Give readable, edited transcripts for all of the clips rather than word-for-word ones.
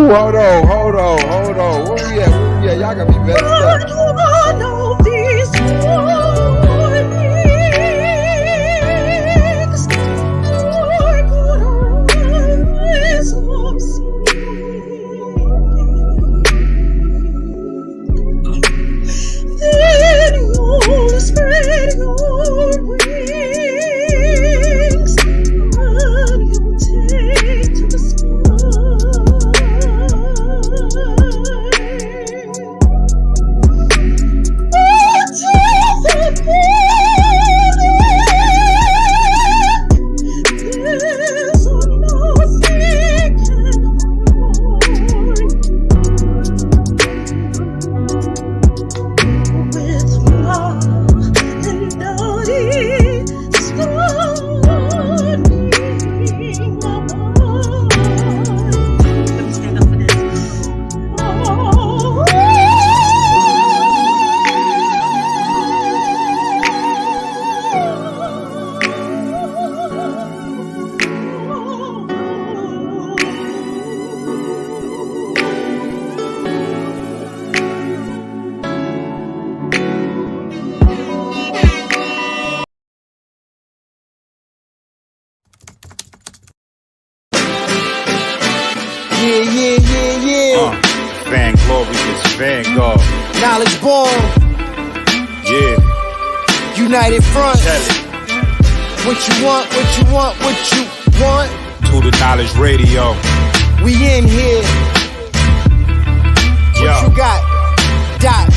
hold on. Where we at? Y'all got me messed up. One of these mornings, we're gonna rise up singing. Then you'll spread your wings and you'll take to the sky. Vanglorious Vanguard. Knowledge born. Yeah. United Front. Tell it. What you want. To the Knowledge Radio. We in here. What you got? Dot.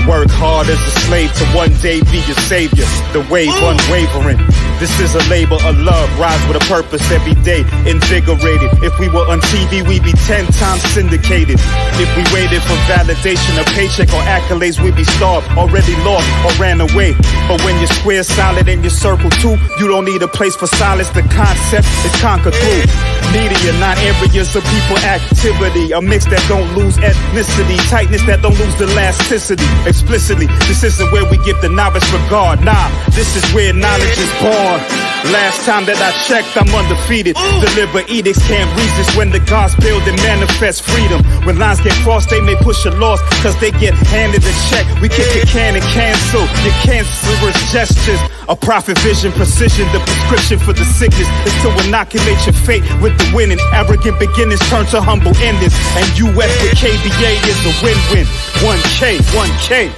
Work hard as a slave to one day be your savior. The wave unwavering. This is a labor of love. Rise with a purpose every day. Invigorated. If we were on TV, we'd be 10 times syndicated. If we waited for validation, a paycheck or accolades, we'd be starved, already lost or ran away. But when your square's solid and your circle too, you don't need a place for silence. The concept is conquered through media, not areas of people activity. A mix that don't lose ethnicity, tightness that don't lose elasticity. Explicitly, this isn't where we give the novice regard. Nah, this is where knowledge is born. Last time that I checked, I'm undefeated. Deliver edicts, can't resist when the gods build and manifest freedom. When lines get crossed, they may push a loss, cause they get handed a check. We kick a can and cancel your cancerous gestures. A prophet vision, precision, the prescription for the sickness is to inoculate your fate with the winning. Arrogant beginnings turn to humble endings. And US with KBA is a win-win. 1K.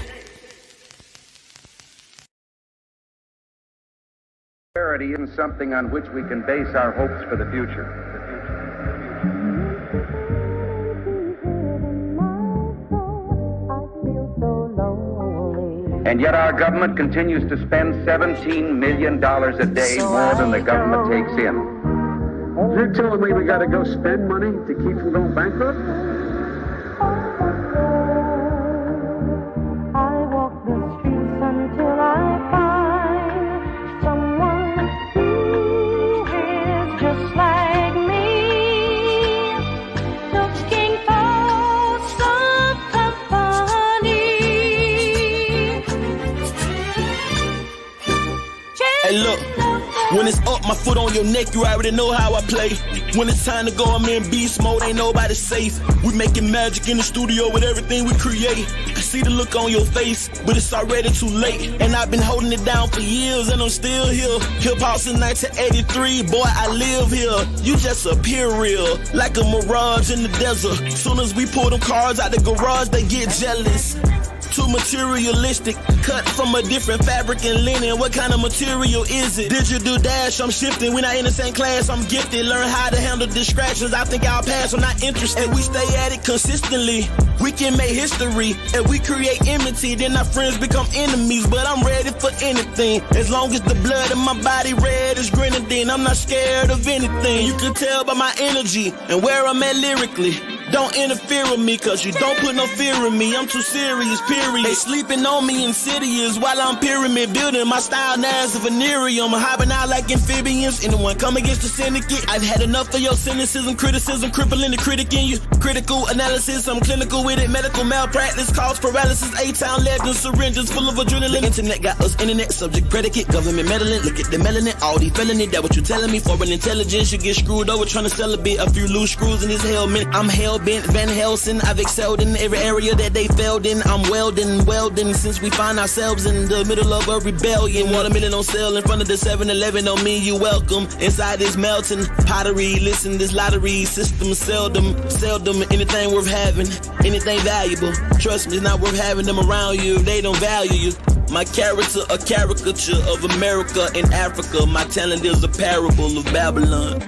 Prosperity isn't something on which we can base our hopes for the future. And yet our government continues to spend $17 million a day more than the government takes in. You're telling me we got to go spend money to keep from going bankrupt? I walk the streets until I find someone who is just like me, looking for some company. Hey, look. When it's up, my foot on your neck, you already know how I play. When it's time to go, I'm in beast mode, ain't nobody safe. We making magic in the studio with everything we create. I see the look on your face, but it's already too late. And I've been holding it down for years, and I'm still here. Hip-hop since 1983, boy, I live here. You just appear real, like a mirage in the desert. Soon as we pull them cars out the garage, they get jealous. Too materialistic, cut from a different fabric and linen. What kind of material is it? Digital dash, I'm shifting. We're not in the same class, I'm gifted. Learn how to handle distractions. I think I'll pass, I'm not interested. And we stay at it consistently. We can make history. And we create enmity, then our friends become enemies. But I'm ready for anything. As long as the blood in my body red as grenadine, I'm not scared of anything. You can tell by my energy and where I'm at lyrically. Don't interfere with me, cause you don't put no fear in me. I'm too serious, period. They sleeping on me insidious while I'm pyramid building. My style now is a venereum. I'm hopping out like amphibians. Anyone come against the syndicate? I've had enough of your cynicism, criticism, crippling the critic in you. Critical analysis, I'm clinical with it. Medical malpractice, cause paralysis. A-town legends, syringes full of adrenaline. Internet got us internet, subject, predicate, government meddling. Look at the melanin, all the felony. That what you telling me? Foreign intelligence, you get screwed over trying to sell a bit. A few loose screws in this helmet. I'm hell-bent, Van Helsing. I've excelled in every area that they failed in. I'm welding since we find ourselves in the middle of a rebellion. Watermelon on sale in front of the 7-Eleven. On me, you welcome. Inside this melting pottery. Listen, this lottery system seldom anything worth having, anything valuable. Trust me, it's not worth having them around you if they don't value you. My character, a caricature of America and Africa. My talent is a parable of Babylon.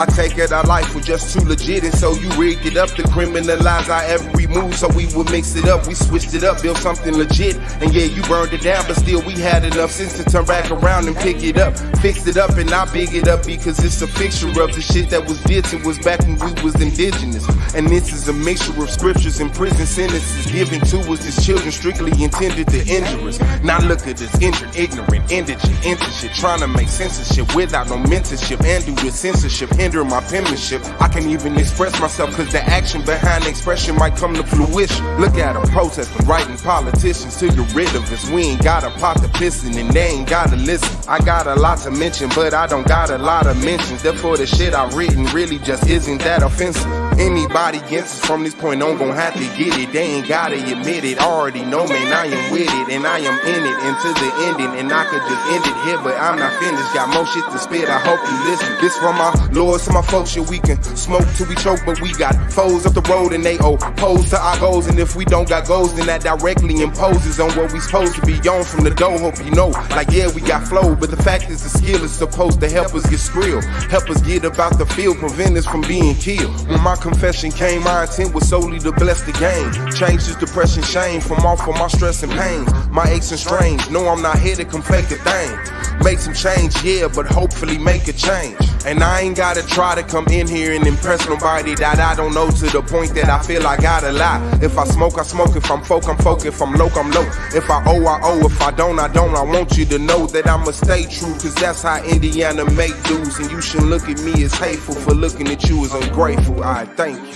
I take it our life was just too legit, and so you rigged it up to criminalize our every move. So we would mix it up, we switched it up, built something legit. And yeah, you burned it down, but still we had enough sense to turn back around and pick it up, fix it up, and I big it up because it's a picture of the shit that was did to us back when we was indigenous. And this is a mixture of scriptures and prison sentences given to us as children, strictly intended to injure us. Now look at us, injured, ignorant, indigent, into shit, trying to make sense of shit without no mentorship and do with censorship. My penmanship, I can't even express myself cause the action behind the expression might come to fruition. Look at them protesting, writing politicians to get rid of us. We ain't got a pot to piss in and they ain't gotta listen. I got a lot to mention, but I don't got a lot of mentions. Therefore the shit I've written really just isn't that offensive. Anybody against us from this point on gon' have to get it. They ain't gotta admit it, already know man I am with it. And I am in it into the ending, and I could just end it here, but I'm not finished. Got more shit to spit, I hope you listen. This from my lords to my folks, shit we can smoke till we choke, but we got foes up the road and they oppose to our goals. And if we don't got goals, then that directly imposes on what we supposed to be on from the door. Hope you know, like yeah, we got flow, but the fact is the skill is supposed to help us get skrill, help us get about the field, prevent us from being killed. When my confession came, my intent was solely to bless the game, change this depression, shame from off of my stress and pains, my aches and strains. No, I'm not here to confect a thing, make some change, yeah, but hopefully make a change. And I ain't gotta try to come in here and impress nobody that I don't know, to the point that I feel I gotta lie. If I smoke, I smoke. If I'm folk, I'm folk. If I'm low, I'm low. If I owe, I owe. If I don't, I don't. I want you to know that I'ma stay true, cause that's how Indiana make dues. And you should look at me as hateful for looking at you as ungrateful. I thank you.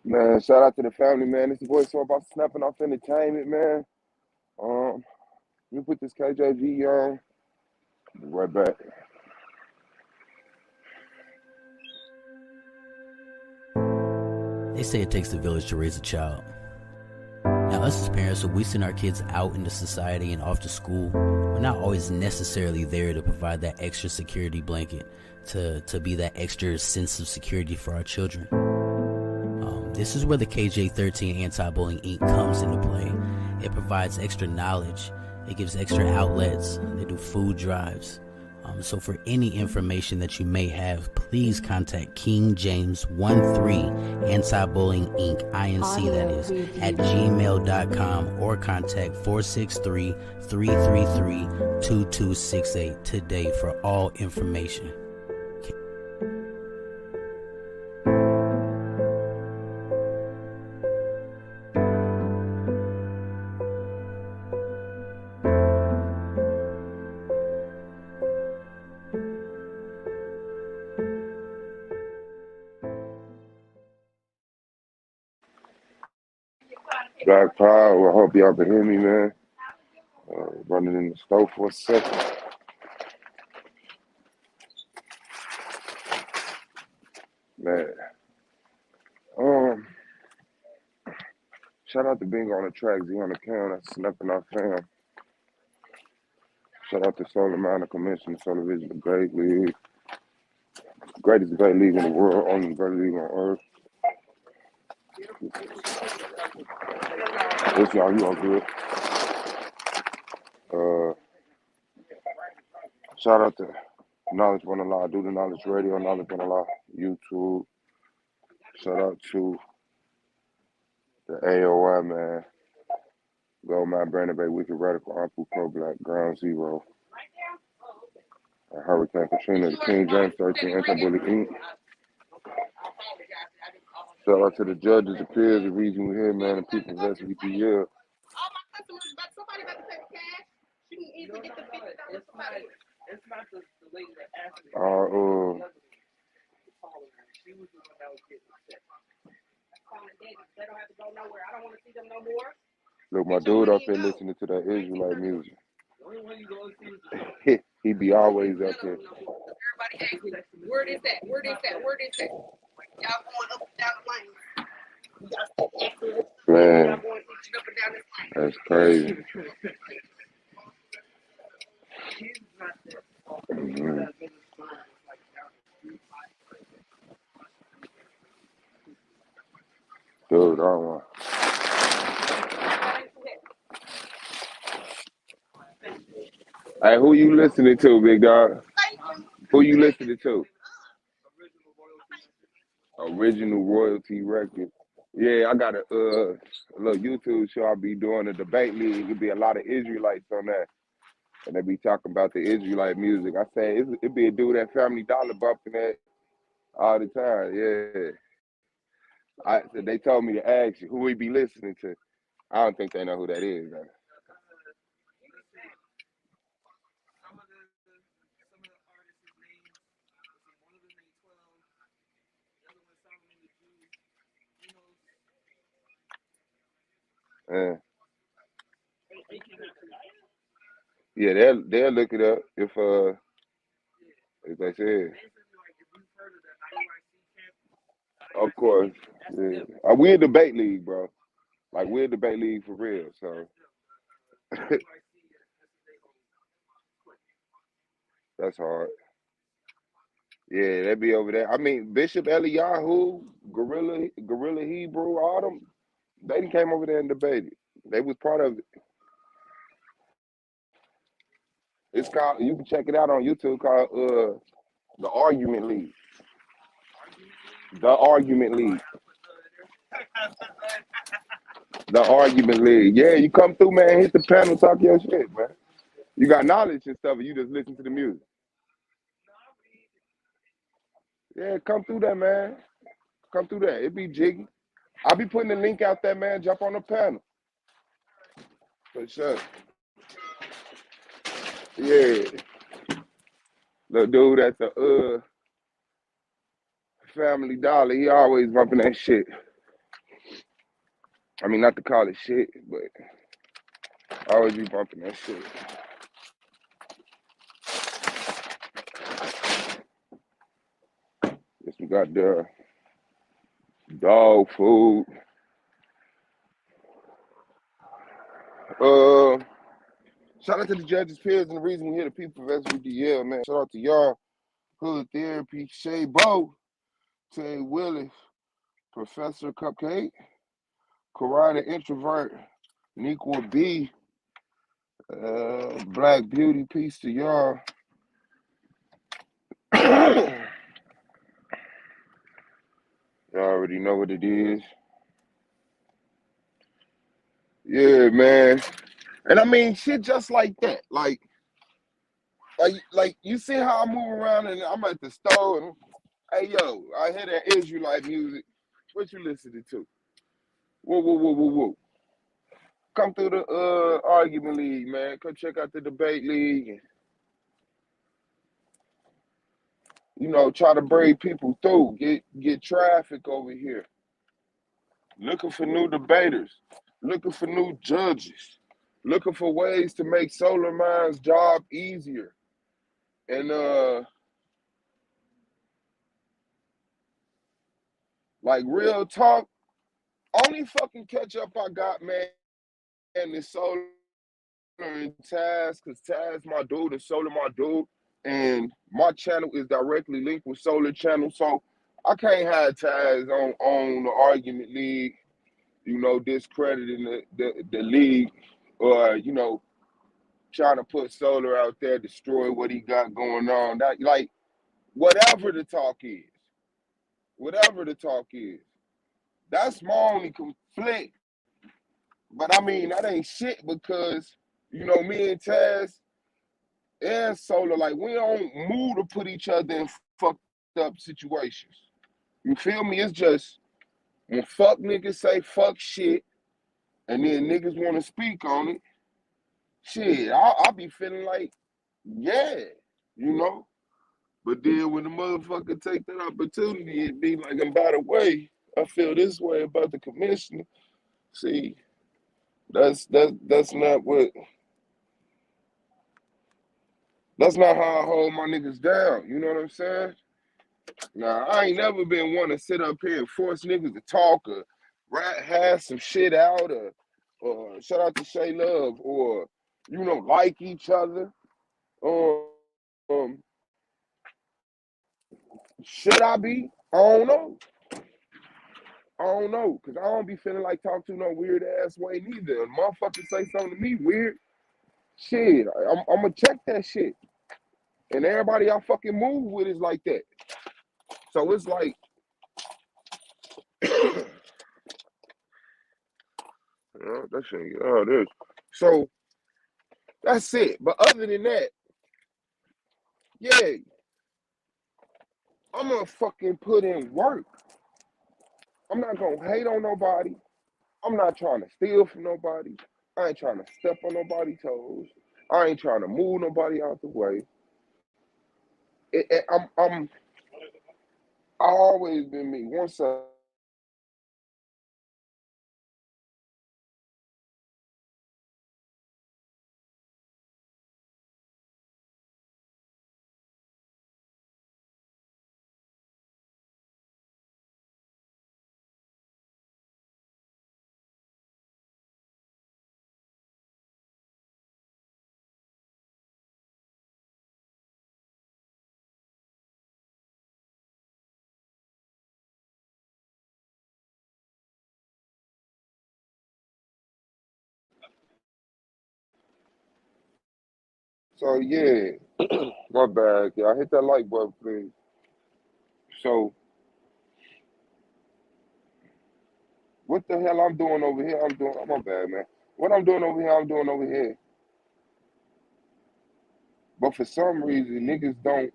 Man, shout out to the family, man. It's the boy so about Snapping Off Entertainment, man. Let me put this KJV on. Be right back. They say it takes a village to raise a child. Now, us as parents, when we send our kids out into society and off to school, we're not always necessarily there to provide that extra security blanket, to be that extra sense of security for our children. This is where the KJ13 Anti-Bullying Inc. comes into play. It provides extra knowledge. It gives extra outlets. They do food drives. So for any information that you may have, please contact King James 13 Anti-Bullying Inc. INC, that is, at gmail.com, or contact 463-333-2268 today for all information. Black Power, I hope y'all can hear me, man. Running in the stove for a second. Man. Shout out to Bingo on the track, Z on the cam, that's snapping our fam. Shout out to Solar Minor Commission, Solar Vision, the great league. Greatest great league in the world, only great league on earth. What's y'all, you all good? Shout out to Knowledge One Allah, Do the Knowledge Radio, Knowledge One Allah, YouTube. Shout out to the AOI, man. Gold Man, Brandon Bay, Wicked Radical, Ampu Pro Black, Ground Zero. Hurricane Katrina, the King James 13, Anti-Bully Inc. Shout out to the judges, the peers, the region we're here, man, the people of SVPL. Look, my dude up there listening to that Israelite music. He be always up there. Word is that? Word is that? Word is that? Y'all going up and down the lane. Man, Y'all going up and down this lane. that's crazy. Mhm. Dude, I don't want. Hey, who you listening to, big dog? Who you listening to? Original Royalty Records. Yeah, I got a little YouTube show I'll be doing, a debate league. It'll be a lot of Israelites on that. And they be talking about the Israelite music. I say it be a dude at Family Dollar bumping that all the time. Yeah. They told me to ask you who we be listening to. I don't think they know who that is, man. Yeah, they'll look it up if they say. Of course. Yeah. We're a debate league, bro. Like, we're a debate league for real, so. That's hard. Yeah, they be over there. I mean, Bishop Eliyahu, Gorilla Hebrew, all them, they came over there and debated. They was part of it. It's called, you can check it out on YouTube, called The Argument League. The Argument League. The Argument League. Yeah, you come through, man, hit the panel, talk your shit, man. You got knowledge and stuff, and you just listen to the music. Yeah, come through that, man. Come through that. It be jiggy. I'll be putting the link out there, man. Jump on the panel. For sure. Yeah. Little dude at the Family Dollar, he always bumping that shit. I mean, not to call it shit, but I always be bumping that shit. Guess we got the dog food. Shout out to the judges, peers, and the reason we here, the people of SVDL, man. Shout out to y'all, Hood Therapy, Shay Bo, Tay Willis, Professor Cupcake, Karate Introvert, Nequa B, Black Beauty, peace to y'all. Y'all already know what it is. Yeah, man. And I mean, shit just like that. Like you see how I move around and I'm at the store and, hey, yo, I hear that Israelite music. What you listening to? Whoa. Come through the Argument League, man. Come check out the Debate League. And, you know, try to bring people through. Get traffic over here. Looking for new debaters. Looking for new judges. Looking for ways to make Solar Mind's job easier. And like real talk, only fucking catch up I got, man, is Solar and Taz, because Taz my dude and Solar my dude. And my channel is directly linked with Solar channel. So I can't have Taz on the argument league, you know, discrediting the league, or, you know, trying to put Solar out there, destroy what he got going on. That, like, whatever the talk is, that's my only conflict. But I mean, that ain't shit, because, you know, me and Taz and Solar, like, we don't move to put each other in fucked up situations. You feel me? It's just when fuck niggas say fuck shit and then niggas want to speak on it, shit, I'll be feeling like, yeah, you know? But then when the motherfucker take that opportunity, it be like, and by the way, I feel this way about the commissioner. See, that's not what, that's not how I hold my niggas down. You know what I'm saying? Now, I ain't never been one to sit up here and force niggas to talk or hash some shit out, or shout out to Shay Love, or, you know, like each other. Um, should I be? I don't know. Because I don't be feeling like talk to no weird ass way neither. And motherfuckers say something to me weird, shit, I'm gonna check that shit. And everybody I fucking move with is like that. So it's like, that shit, this. So that's it. But other than that, yeah, I'm gonna fucking put in work. I'm not gonna hate on nobody. I'm not trying to steal from nobody. I ain't trying to step on nobody's toes. I ain't trying to move nobody out the way. I always been me. Once So yeah, my bad. Yeah, hit that like button, please. So what the hell I'm doing over here? Oh, my bad, man. What I'm doing over here, I'm doing over here. But for some reason, niggas don't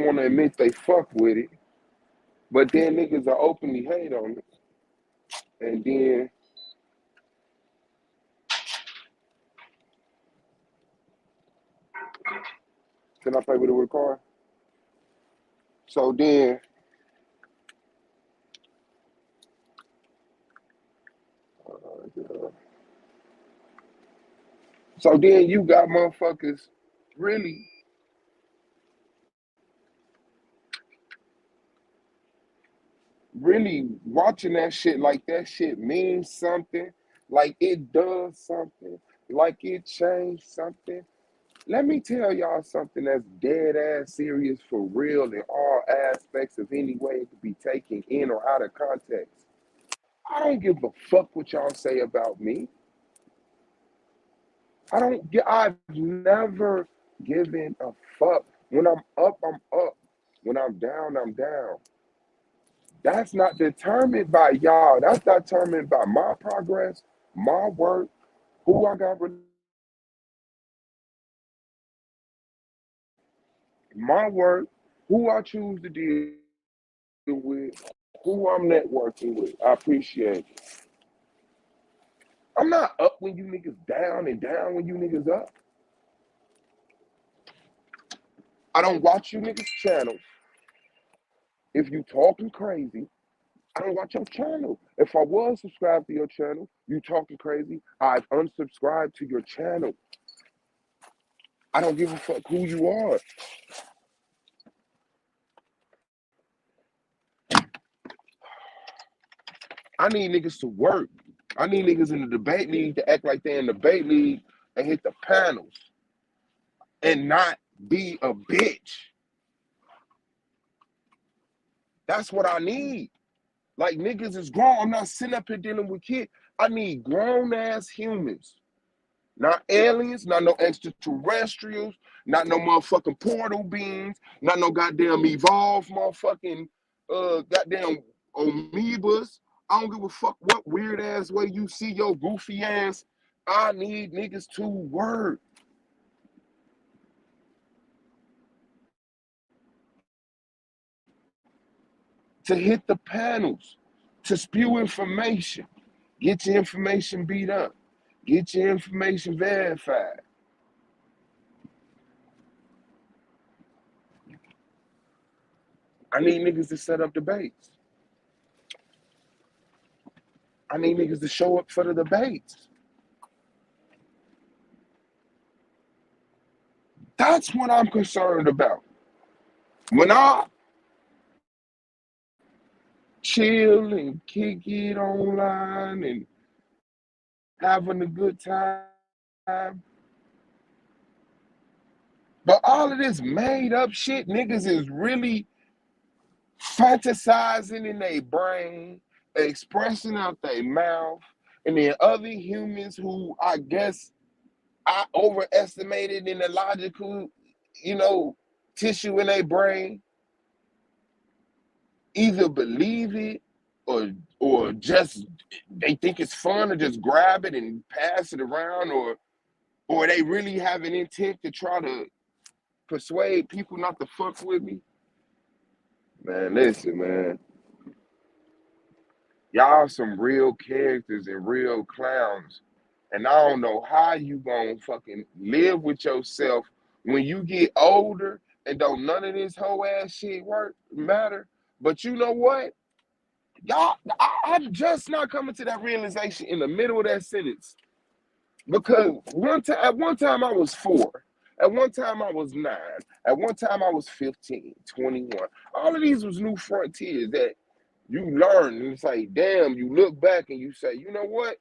want to admit they fuck with it. But then niggas are openly hate on it. And then can I play with it with a car? So then you got motherfuckers really watching that shit like that shit means something, like it does something, like it changed something. Let me tell y'all something that's dead ass serious for real in all aspects of any way it could be taken in or out of context. I don't give a fuck what y'all say about me. I've never given a fuck. When I'm up, I'm up. When I'm down, I'm down. That's not determined by y'all. That's determined by my progress, my work, who I got, my work, who I choose to deal with, who I'm networking with. I appreciate it. I'm not up when you niggas down and down when you niggas up. I don't watch you niggas' channels. If you talking crazy, I don't watch your channel. If I was subscribed to your channel, you talking crazy, I've unsubscribed to your channel. I don't give a fuck who you are. I need niggas to work. I need niggas in the debate league to act like they're in the debate league and hit the panels and not be a bitch. That's what I need. Like, niggas is grown. I'm not sitting up here dealing with kids. I need grown ass humans. Not aliens, not no extraterrestrials, not no motherfucking portal beings, not no goddamn evolved motherfucking goddamn amoebas. I don't give a fuck what weird ass way you see your goofy ass. I need niggas to work. To hit the panels, to spew information, get your information beat up, get your information verified. I need niggas to set up debates. I need niggas to show up for the debates. That's what I'm concerned about. When I chill and kick it online and having a good time, but all of this made up shit, niggas is really fantasizing in their brain, expressing out their mouth, and then other humans who I guess I overestimated in the logical, tissue in their brain, either believe it or just they think it's fun to just grab it and pass it around, or they really have an intent to try to persuade people not to fuck with me. Man, listen, man. Y'all some real characters and real clowns. And I don't know how you gonna fucking live with yourself when you get older and don't none of this whole ass shit matter. But you know what? Y'all, I'm just not coming to that realization in the middle of that sentence. Because at one time I was 4. At one time I was 9. At one time I was 15, 21. All of these was new frontiers that you learn, and it's like, damn, you look back and you say, you know what?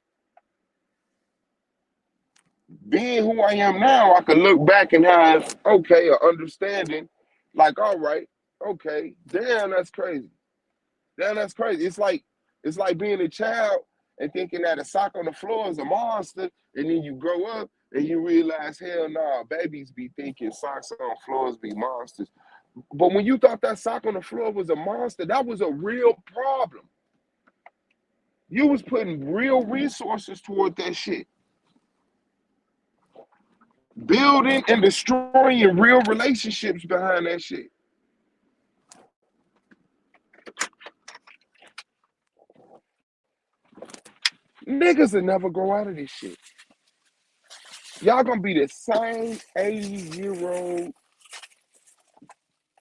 Being who I am now, I can look back and have, okay, an understanding, like, all right, okay, damn, that's crazy. Damn, that's crazy. It's like being a child and thinking that a sock on the floor is a monster, and then you grow up and you realize, hell nah, babies be thinking socks on floors be monsters. But when you thought that sock on the floor was a monster, that was a real problem. You was putting real resources toward that shit. Building and destroying real relationships behind that shit. Niggas will never grow out of this shit. Y'all gonna be the same 80-year-old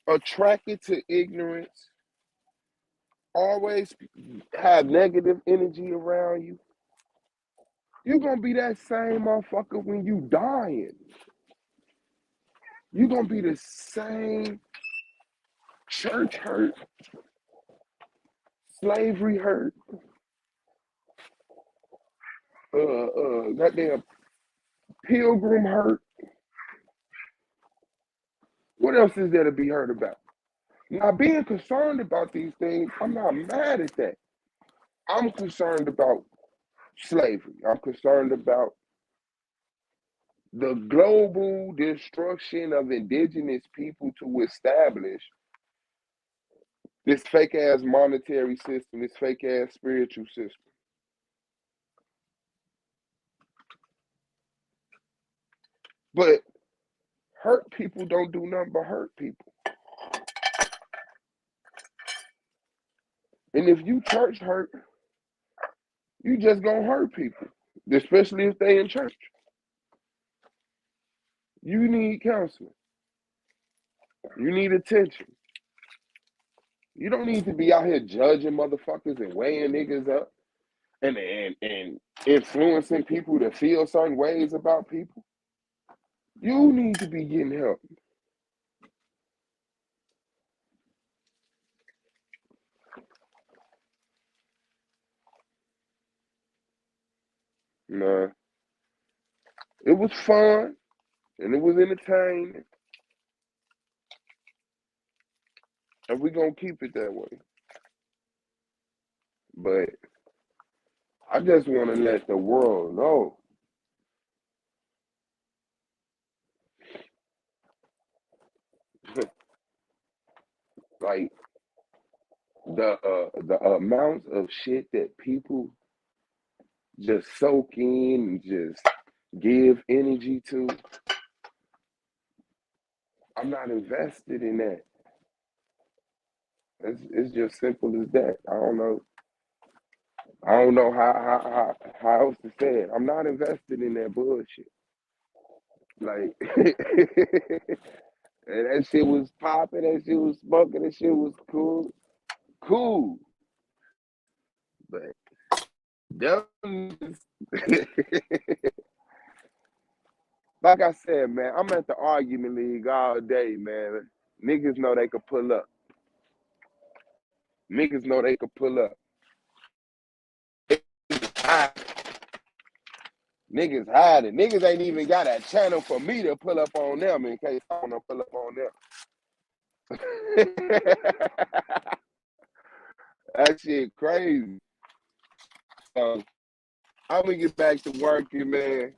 attracted to ignorance, always have negative energy around you. You're gonna be that same motherfucker when you dying. You're gonna be the same church hurt, slavery hurt, goddamn pilgrim hurt. What else is there to be heard about? Now, being concerned about these things, I'm not mad at that. I'm concerned about slavery. I'm concerned about the global destruction of indigenous people to establish this fake ass monetary system, this fake ass spiritual system. But hurt people don't do nothing but hurt people. And if you church hurt, you just gonna hurt people, especially if they in church. You need counseling. You need attention. You don't need to be out here judging motherfuckers and weighing niggas up and influencing people to feel certain ways about people. You need to be getting help. Nah, it was fun and it was entertaining, and we gonna keep it that way. But I just want to let the world know, like the amounts of shit that people just soak in and just give energy to. I'm not invested in that. It's just simple as that. I don't know how else to say it. I'm not invested in that bullshit. Like, and that shit was popping, that shit was smoking, that shit was cool. Cool. But them, like I said, man, I'm at the argument league all day, man. Niggas know they could pull up. Niggas know they could pull up. Niggas hiding. Niggas ain't even got a channel for me to pull up on them in case I want to pull up on them. That shit crazy. So I'm gonna get back to working, man.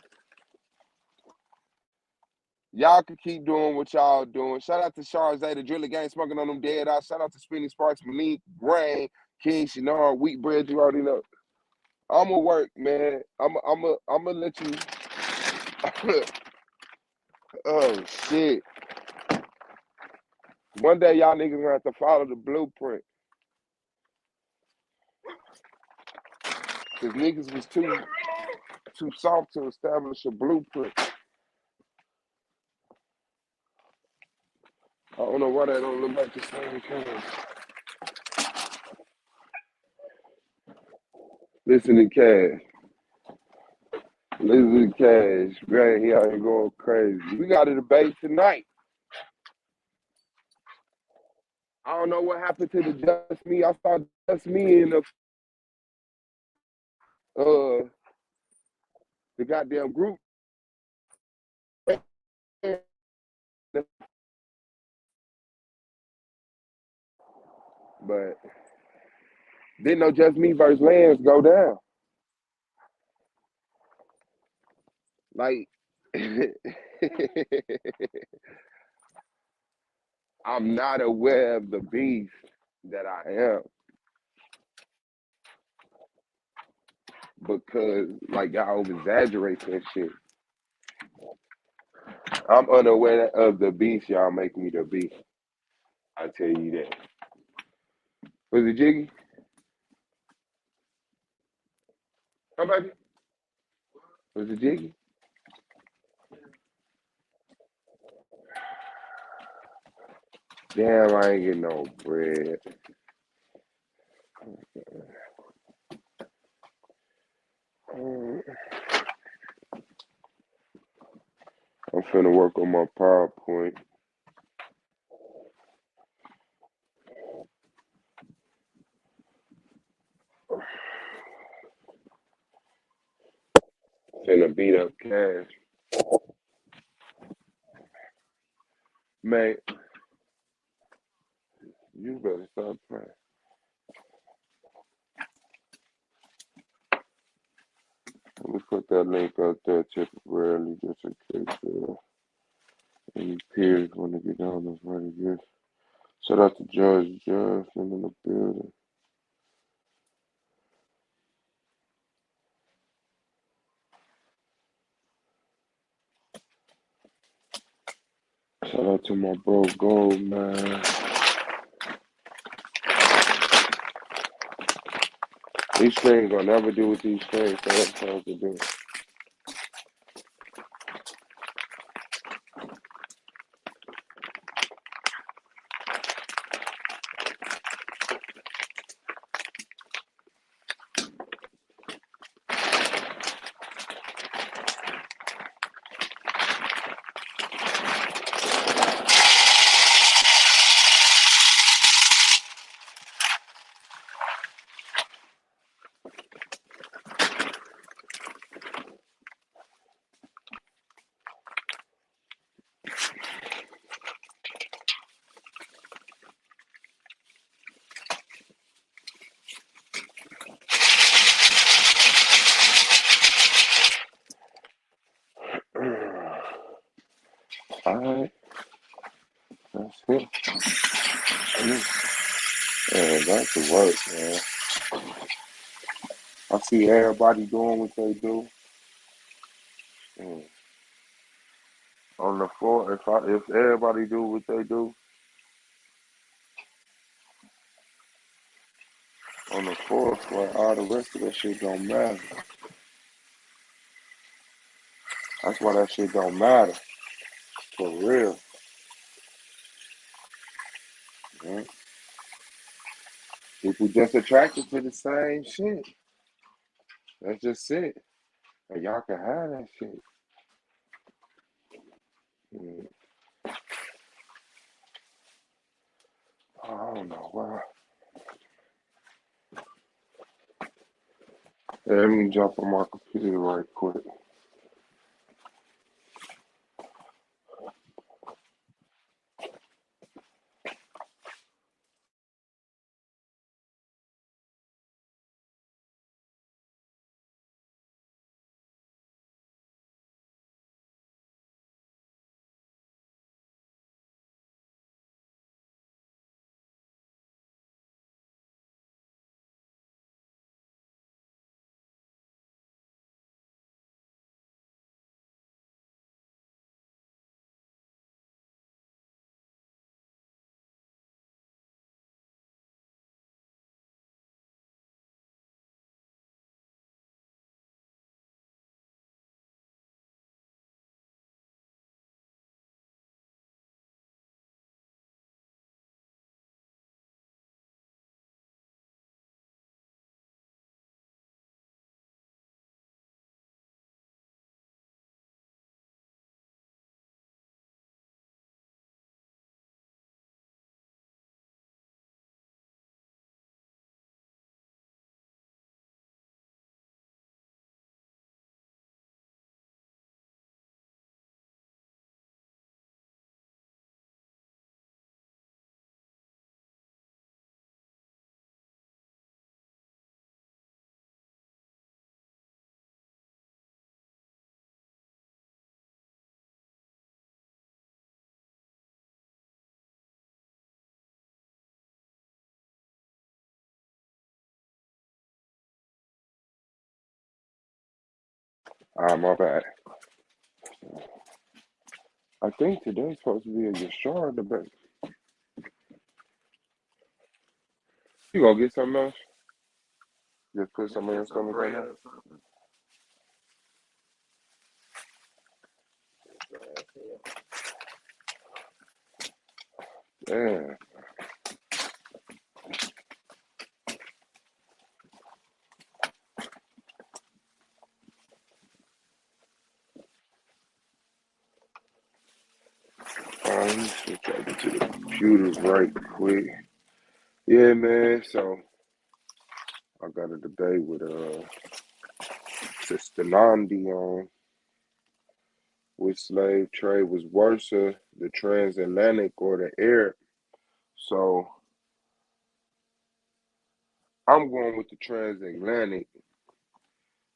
Y'all can keep doing what y'all doing. Shout out to Charzay, the Driller Gang, smoking on them dead eyes. Shout out to Spinning Sparks, Malik, Grain, King, Shinar, Wheatbread. You already know. I'ma work, man. I'ma let you. Oh shit. One day y'all niggas gonna have to follow the blueprint. Cause niggas was too soft to establish a blueprint. I don't know why that don't look like the same color. Listen to Cash. Listen to Cash. Man, he out here going crazy. We got a debate tonight. I don't know what happened to the Just Me. I saw Just Me in the goddamn group. But didn't know Just Me versus Lance go down. Like, I'm not aware of the beef that I am because, like, y'all over exaggerate that shit. I'm unaware of the beef y'all make me to be. I tell you that. Was it Jiggy? How about you? Was it Jiggy? Damn, I ain't getting no bread. I'm finna work on my PowerPoint. Finna beat up Cash. Man, you better stop playing. Let me put that link out there temporarily just in case any peers want to get on this right again. Shout out to Judge Justin in the building. Shout out to my bro Gold, man. These strings gonna never do what these strings say I'm supposed to do. Man, that's the work, man. I see everybody doing what they do. Mm. On the floor, if everybody do what they do on the floor, where all the rest of that shit don't matter. That's why that shit don't matter. For real. Man. People just attracted to the same shit. That's just it. And y'all can have that shit. Mm. I don't know why. Yeah, let me jump on my computer right quick. My bad. I think today's supposed to be a Yashara debate. You gonna get something else? Just put some in your stomach right now? Yeah. Let me switch over to the computers right quick. Yeah, man. So I got a debate with Sister Nandi on which slave trade was worse, the transatlantic or the air. So I'm going with the transatlantic.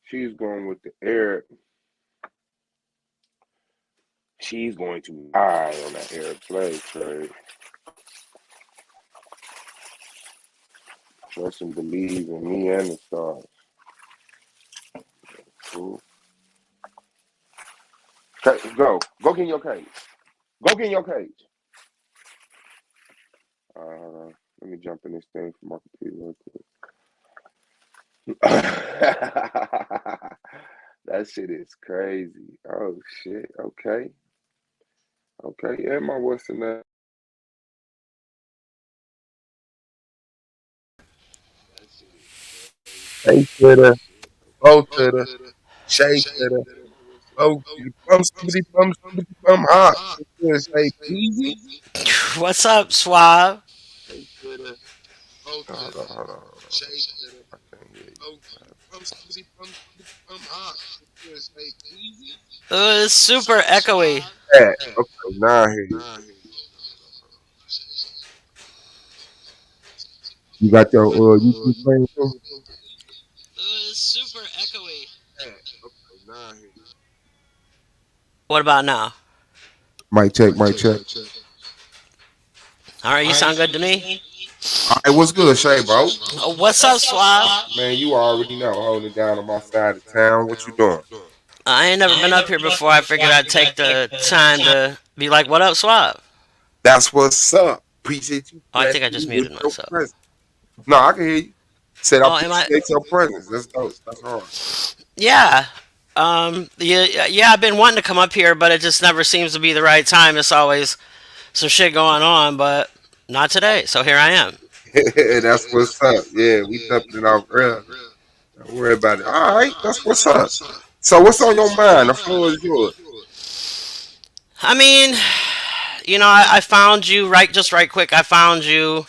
She's going with the air. She's going to die on that air slave trade. Trust and believe in me and the stars. Cool. Okay, go. Go get in your cage. Go get in your cage. Hold on. Let me jump in this thing for my computer real quick. That shit is crazy. Oh shit. Okay. Okay. Yeah, my what's in that? Hey to the O to the Shay to the O to the bum somebody bum hot. Just say easy. What's up, Suave? Hold on. I can't hear you. It's super echoey. Yeah, okay, now I hear you. You got your YouTube playing too? It's super echoey. Okay, now I hear you. What about now? Mic check, mic check. All right, you sound good to me. All right, what's good, Shay, bro? What's up, Suave? Man, you already know, holding it down on my side of town. What you doing? I ain't never been up here before. I figured I'd take the time to be like, what up, Suave? That's what's up. Appreciate you Oh, I think I blessing just me with muted your myself. presence. No, I can hear you. Said I Oh, am I? appreciate your presence. That's dope. That's hard. Yeah. Yeah, I've been wanting to come up here, but it just never seems to be the right time. It's always some shit going on, but not today. So here I am. That's what's up. Yeah, we dumping it off early. Don't worry about it. All right, that's what's up. So, what's on your mind? The floor is yours. I mean, I found you right quick. I found you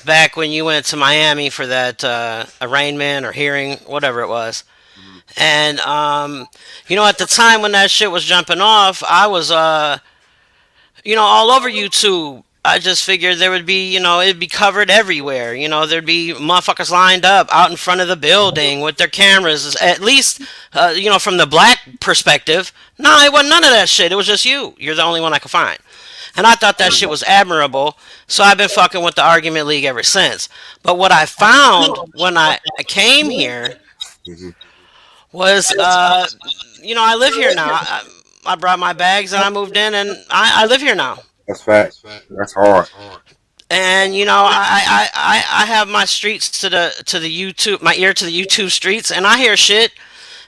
back when you went to Miami for that arraignment or hearing, whatever it was. And at the time when that shit was jumping off, I was all over YouTube. I just figured there would be, it'd be covered everywhere. There'd be motherfuckers lined up out in front of the building with their cameras. At least, from the black perspective. No, it wasn't none of that shit. It was just you. You're the only one I could find. And I thought that shit was admirable. So I've been fucking with the Argument League ever since. But what I found when I came here was, I live here now. I brought my bags and I moved in and I live here now. That's fact. That's hard. And I have my streets to the YouTube, my ear to the YouTube streets, and I hear shit.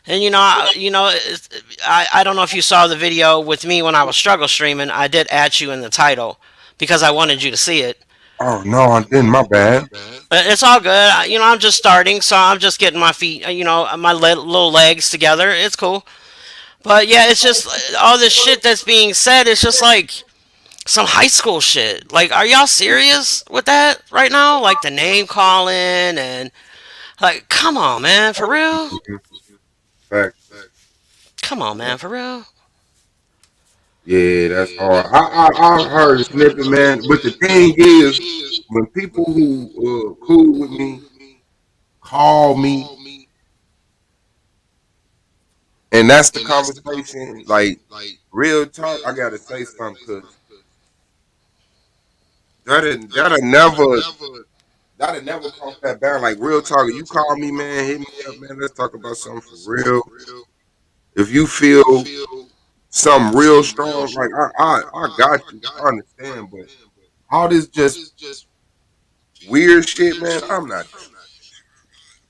And I don't know if you saw the video with me when I was struggle streaming. I did add you in the title because I wanted you to see it. Oh no, I didn't. My bad. But it's all good. I'm just starting, so I'm just getting my feet, my little legs together. It's cool. But yeah, it's just all this shit that's being said. It's just like some high school shit. Like, are y'all serious with that right now? Like the name calling and like, come on, man, for real. Fact. Come on, man, for real. Yeah, that's hard. I heard a snippet, man. But the thing is, when people who cool with me call me, and that's the conversation. Like real talk, I gotta say something because that'll never cross that bound. Like real talk, you call me, man, hit me up, man. Let's talk about something for real. If you feel something real strong, like I got you, I understand, but all this just weird shit, man.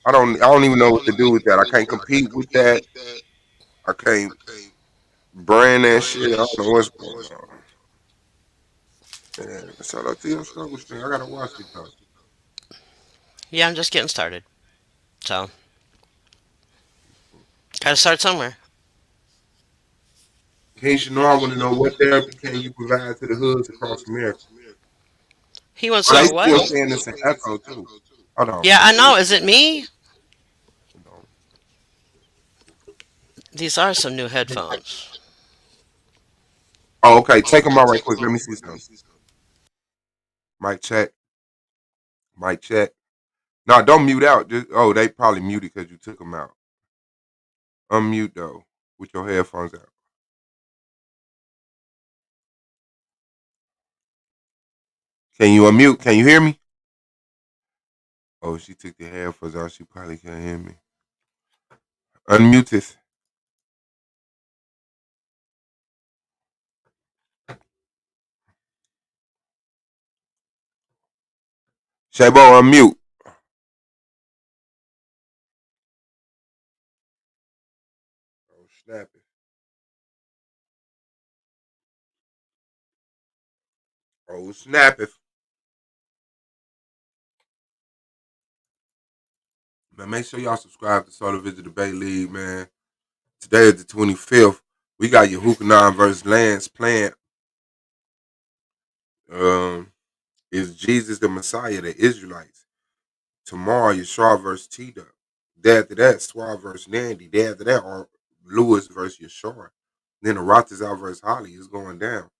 I don't even know what to do with that. I can't compete with that. I can't brand that shit. I don't know what's going on. Man, shout out to your struggle stream. I gotta watch it though. Yeah, I'm just getting started. So, gotta start somewhere. Case you know, I want to know what therapy can you provide to the hoods across America. He wants They to know still what? saying this in echo too. Hold on. Yeah, I know. Is it me? These are some new headphones. Oh, okay. Take them out right quick. Let me see something. Mic check. Mic check. No, don't mute out. They probably muted because you took them out. Unmute though with your headphones out. Can you unmute? Can you hear me? Oh, she took the headphones out. She probably can't hear me. Unmute this. Shabo, unmute. Oh, snap it. Oh, snap it. Man, make sure y'all subscribe to Solar Vision Debate League, man. Today is the 25th. We got Yehukanan versus Lance Plant. Is Jesus the Messiah, the Israelites? Tomorrow, Yeshua versus T-Duck. Day after that, Suave versus Nandy. Day after that, Lewis versus Yeshua. Then the Ratazal versus Holly is going down.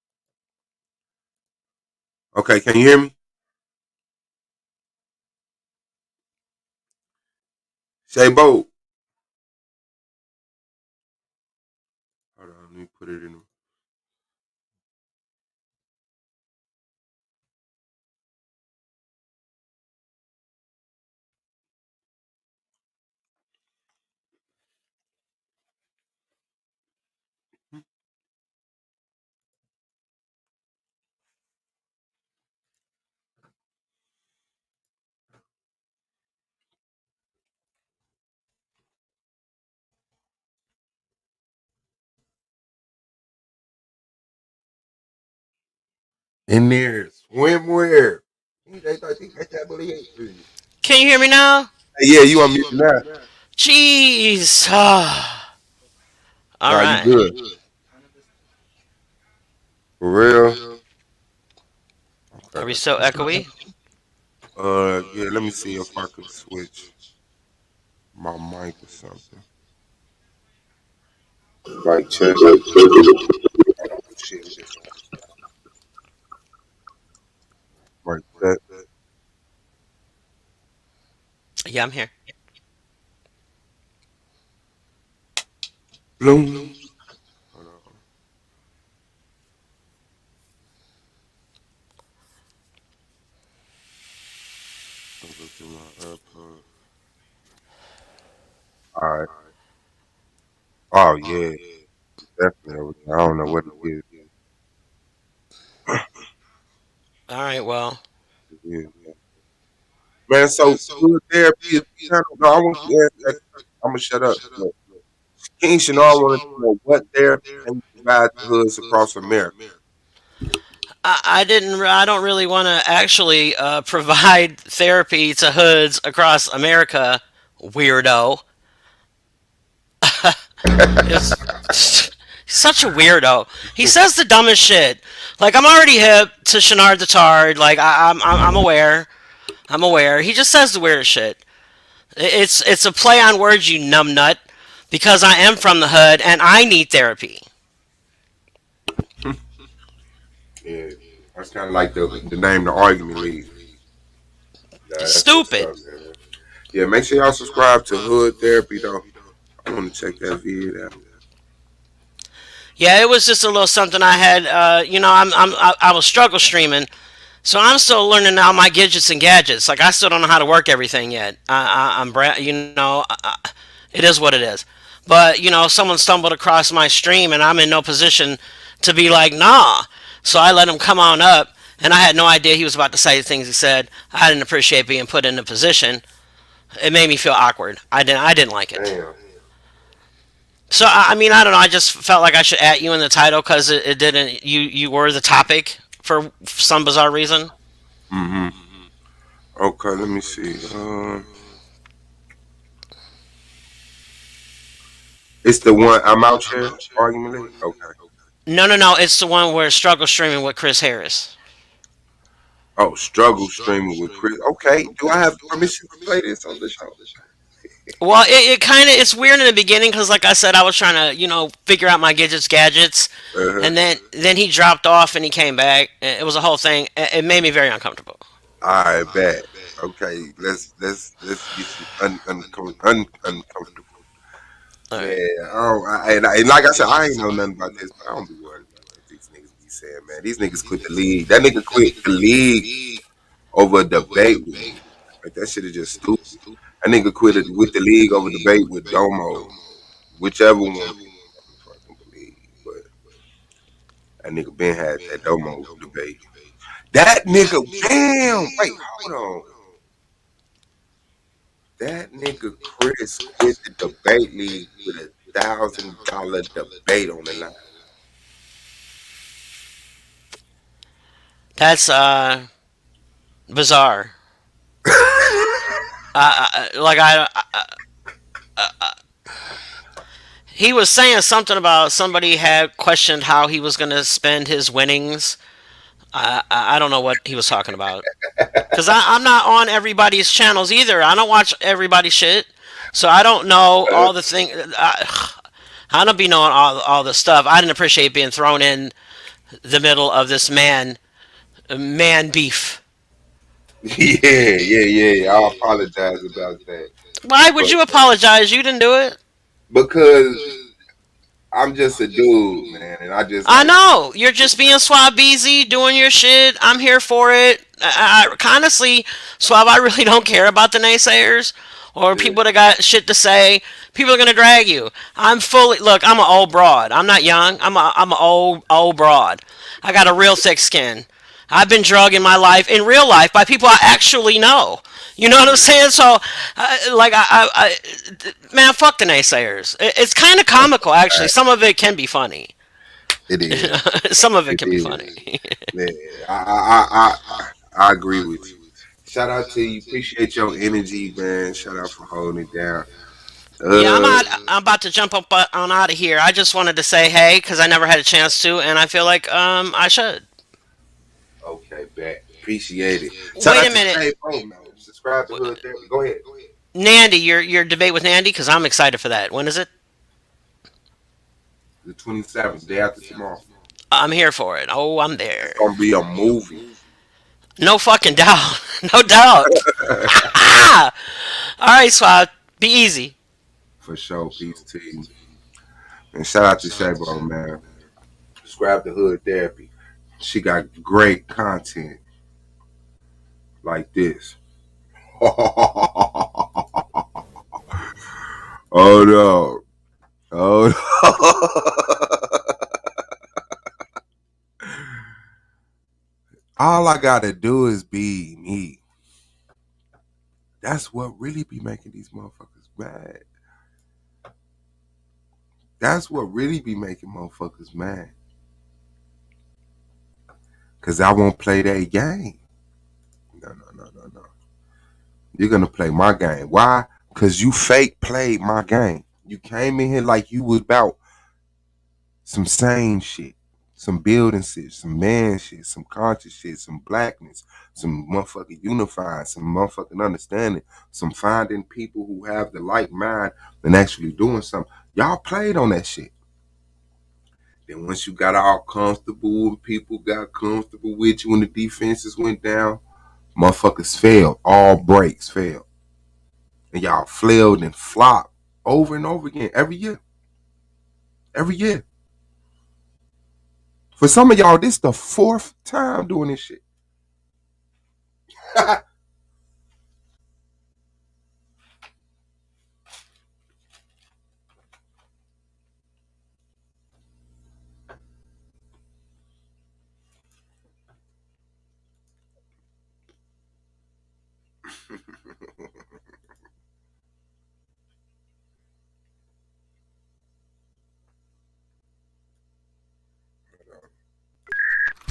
Okay, can you hear me? Shabo. Hold on, let me put it in. In there, swimwear. They can't believe it. Can you hear me now? Hey, yeah, you on mute now? Jeez. All Nah, you right. good. For real? Are Okay. we still echoey? Yeah, let me see if I could switch my mic or something. Like check. Shit, just like that. Yeah, I'm here. Bloom. Hold on. I'll go to my AirPod. All right. Oh yeah, definitely. I don't know what it is. All right. Well, Yeah. Man, so good therapy is kind of. No, I want to. I'm gonna shut up. But King Chanel wanted to know what therapy can you provide to hoods across America. I didn't. I don't really want to actually provide therapy to hoods across America. Weirdo. It's such a weirdo. He says the dumbest shit. Like I'm already hip to Shanard the Tard. Like I'm aware. I'm aware. He just says the weirdest shit. It's a play on words, you numbnut. Because I am from the hood and I need therapy. Yeah, that's kind of like the name the argument league. Nah, It's that's what's stupid. up, man. Yeah, make sure y'all subscribe to Hood Therapy though. I want to check that video out. Yeah, it was just a little something I had. I was struggle streaming, so I'm still learning all my gadgets and gadgets. Like I still don't know how to work everything yet. It is what it is. But someone stumbled across my stream, and I'm in no position to be like, nah. So I let him come on up, and I had no idea he was about to say the things he said. I didn't appreciate being put in a position. It made me feel awkward. I didn't like it. Damn. So I mean, I don't know. I just felt like I should add you in the title because it didn't. You were the topic for some bizarre reason. Mm-hmm. Okay, let me see. It's the one I'm out here argument league. Okay. No. It's the one where struggle streaming with Chris Harris. Oh, struggle streaming with Chris. Okay, do I have permission to play this on the show? Well, it kind of it's weird in the beginning because, like I said, I was trying to figure out my gadgets, Uh-huh. and then he dropped off and he came back. It was a whole thing. It made me very uncomfortable. I bet. Okay, let's get you uncomfortable. All Yeah, right. and like I said, I ain't know nothing about this, but I don't be worried about what these niggas be saying, man. These niggas quit the league. That nigga quit the league over a debate with me. Like that shit is just stupid. That nigga quit it with the league over debate with Domo, whichever one fucking believe. But that nigga Ben had that Domo debate. That nigga, damn. Wait, hold on. That nigga Chris quit the debate league with $1,000 debate on the line. That's bizarre. Like he was saying something about somebody had questioned how he was going to spend his winnings. I don't know what he was talking about. Because I'm not on everybody's channels either. I don't watch everybody's shit. So I don't know all the things. I don't be knowing all the stuff. I didn't appreciate being thrown in the middle of this man beef. Yeah. I apologize about that. Why would But you apologize? You didn't do it. because I'm just a dude, man, and I just I like know. You're just being Swab easy, doing your shit. I'm here for it. Honestly, Swab, I really don't care about the naysayers or yeah. people that got shit to say. People are gonna drag you. I'm an old broad. I'm not young. I'm an old broad. I got a real thick skin. I've been drugged in my life, in real life, by people I actually know. You know what I'm saying? So, man, fuck the naysayers. It's kind of comical, actually. Some of it can be funny. It is. Some of it It can be funny. is. Yeah, I agree with you. Shout out to you. Appreciate your energy, man. Shout out for holding it down. Yeah, I'm Uh, out. I'm about to jump up on out of here. I just wanted to say hey because I never had a chance to, and I feel like I should. okay, bet. Appreciate it. Shout Wait out a to minute, Shay Bone, man. Subscribe to Hood Therapy. Go ahead. Nandy, your debate with Nandy because I'm excited for that. When is it? The 27th, day after tomorrow. I'm here for it. Oh, I'm It's there. gonna be a movie. No fucking doubt. No doubt. All right, Swab. Be easy. For sure. Peace to you. And shout out to Shay Bone, man. Subscribe to Hood Therapy. She got great content like this. Oh no. Oh no. All I gotta do is be me. That's what really be making these motherfuckers mad. That's what really be making motherfuckers mad. Cause I won't play that game. No. You're gonna play my game. Why? Cause you fake played my game. You came in here like you was about some sane shit, some building shit, some man shit, some conscious shit, some blackness, some motherfucking unifying, some motherfucking understanding, some finding people who have the like mind and actually doing something. Y'all played on that shit. Then once you got all comfortable and people got comfortable with you when the defenses went down, motherfuckers failed. All breaks failed. And y'all flailed and flopped over and over again every year. Every year. For some of y'all, this the 4th time doing this shit.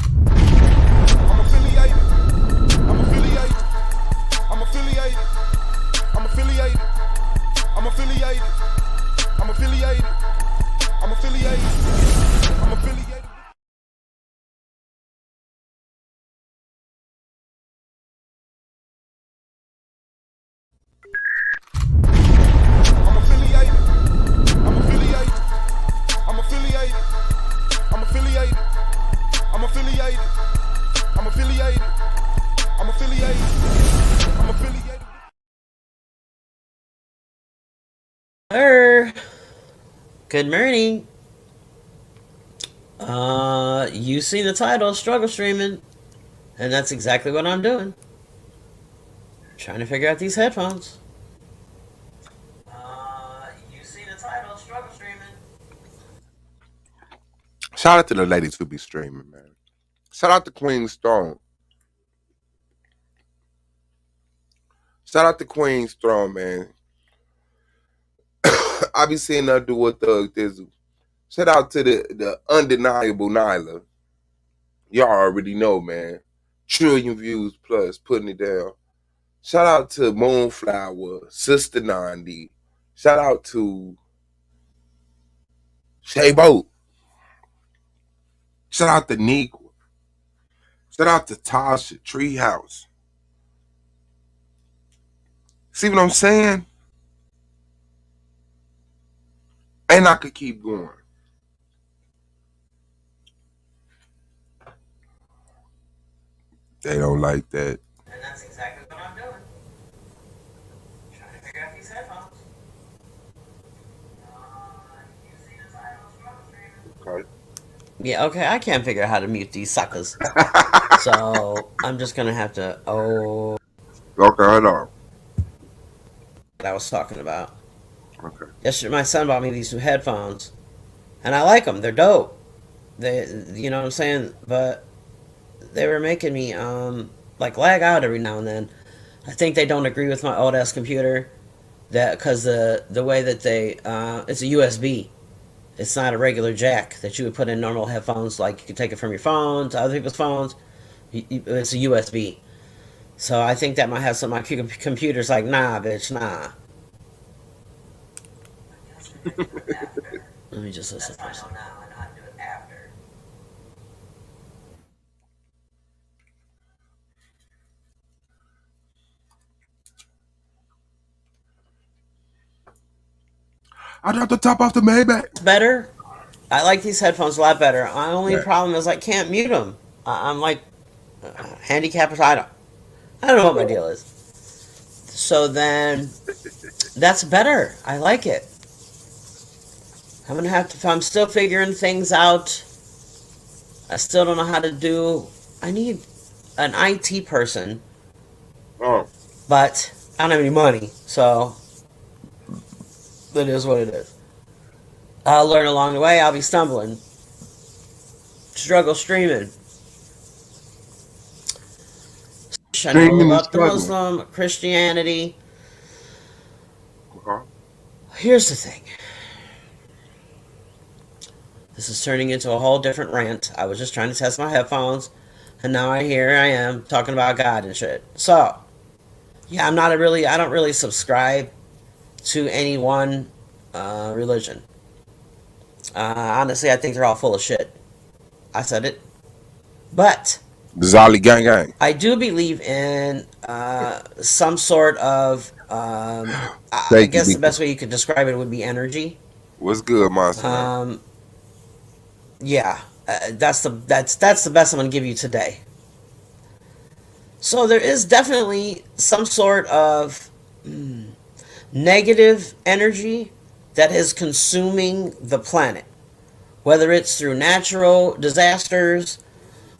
I'm affiliated. I'm affiliated. I'm affiliated. I'm affiliated. I'm affiliated. I'm affiliated. I'm affiliated. I'm affiliated. I'm affiliated. I'm affiliated. I'm affiliated. I'm affiliated. I'm affiliated. I'm affiliated. I'm affiliated. I'm affiliated. Good morning. You seen the title, Struggle Streaming, and that's exactly what I'm doing. Trying to figure out these headphones. You seen the title, Struggle Streaming. Shout out to the ladies who be streaming, man. Shout out to Queen Stone. Shout out to Queen's Throne, man. I be seeing her do what Thug Thizzle. Shout out to the undeniable Nyla. Y'all already know, man. Trillion views plus, putting it down. Shout out to Moonflower, Sister Nandi. Shout out to Shay Boat. Shout out to Nequa. Shout out to Tasha, Treehouse. See what I'm saying? And I could keep going. They don't like that. And that's exactly what I'm doing. Trying to figure out these headphones. You seen the title, Struggle Streaming. Okay. Yeah, okay, I can't figure out how to mute these suckers. So I'm just gonna have to. Oh, Okay, hold on. what I was talking about. Okay. Yesterday, my son bought me these new headphones, and I like them. They're dope. You know what I'm saying? But they were making me like lag out every now and then. I think they don't agree with my old ass computer, that because the way that they it's a USB, It's not a regular jack that you would put in normal headphones. Like you can take it from your phone to other people's phones. It's a USB. So I think that might have some of my computers like, nah, bitch, nah. Let me just listen for a second. I dropped the top off the Maybach. It's better. I like these headphones a lot better. My only Right. problem is I can't mute them. I'm like handicapped. I don't know what my deal is. So then, that's better. I like it. I'm gonna have to. If I'm still figuring things out, I still don't know how to do. I need an IT person, Oh, but I don't have any money, so it is what it is. I'll learn along the way. I'll be stumbling, struggle streaming. I know streaming and about the struggling. Muslim Christianity. Okay. Here's the thing. This is turning into a whole different rant. I was just trying to test my headphones, and now here I am talking about God and shit. So, yeah, I don't really subscribe to any one religion. Honestly, I think they're all full of shit. I said it. But Zolly gang gang. I do believe in some sort of, I Thank you, guess the Beaker. best way you could describe it would be energy. What's good, monster? Man? Yeah, that's the best I'm gonna give you today. So there is definitely some sort of negative energy that is consuming the planet, whether it's through natural disasters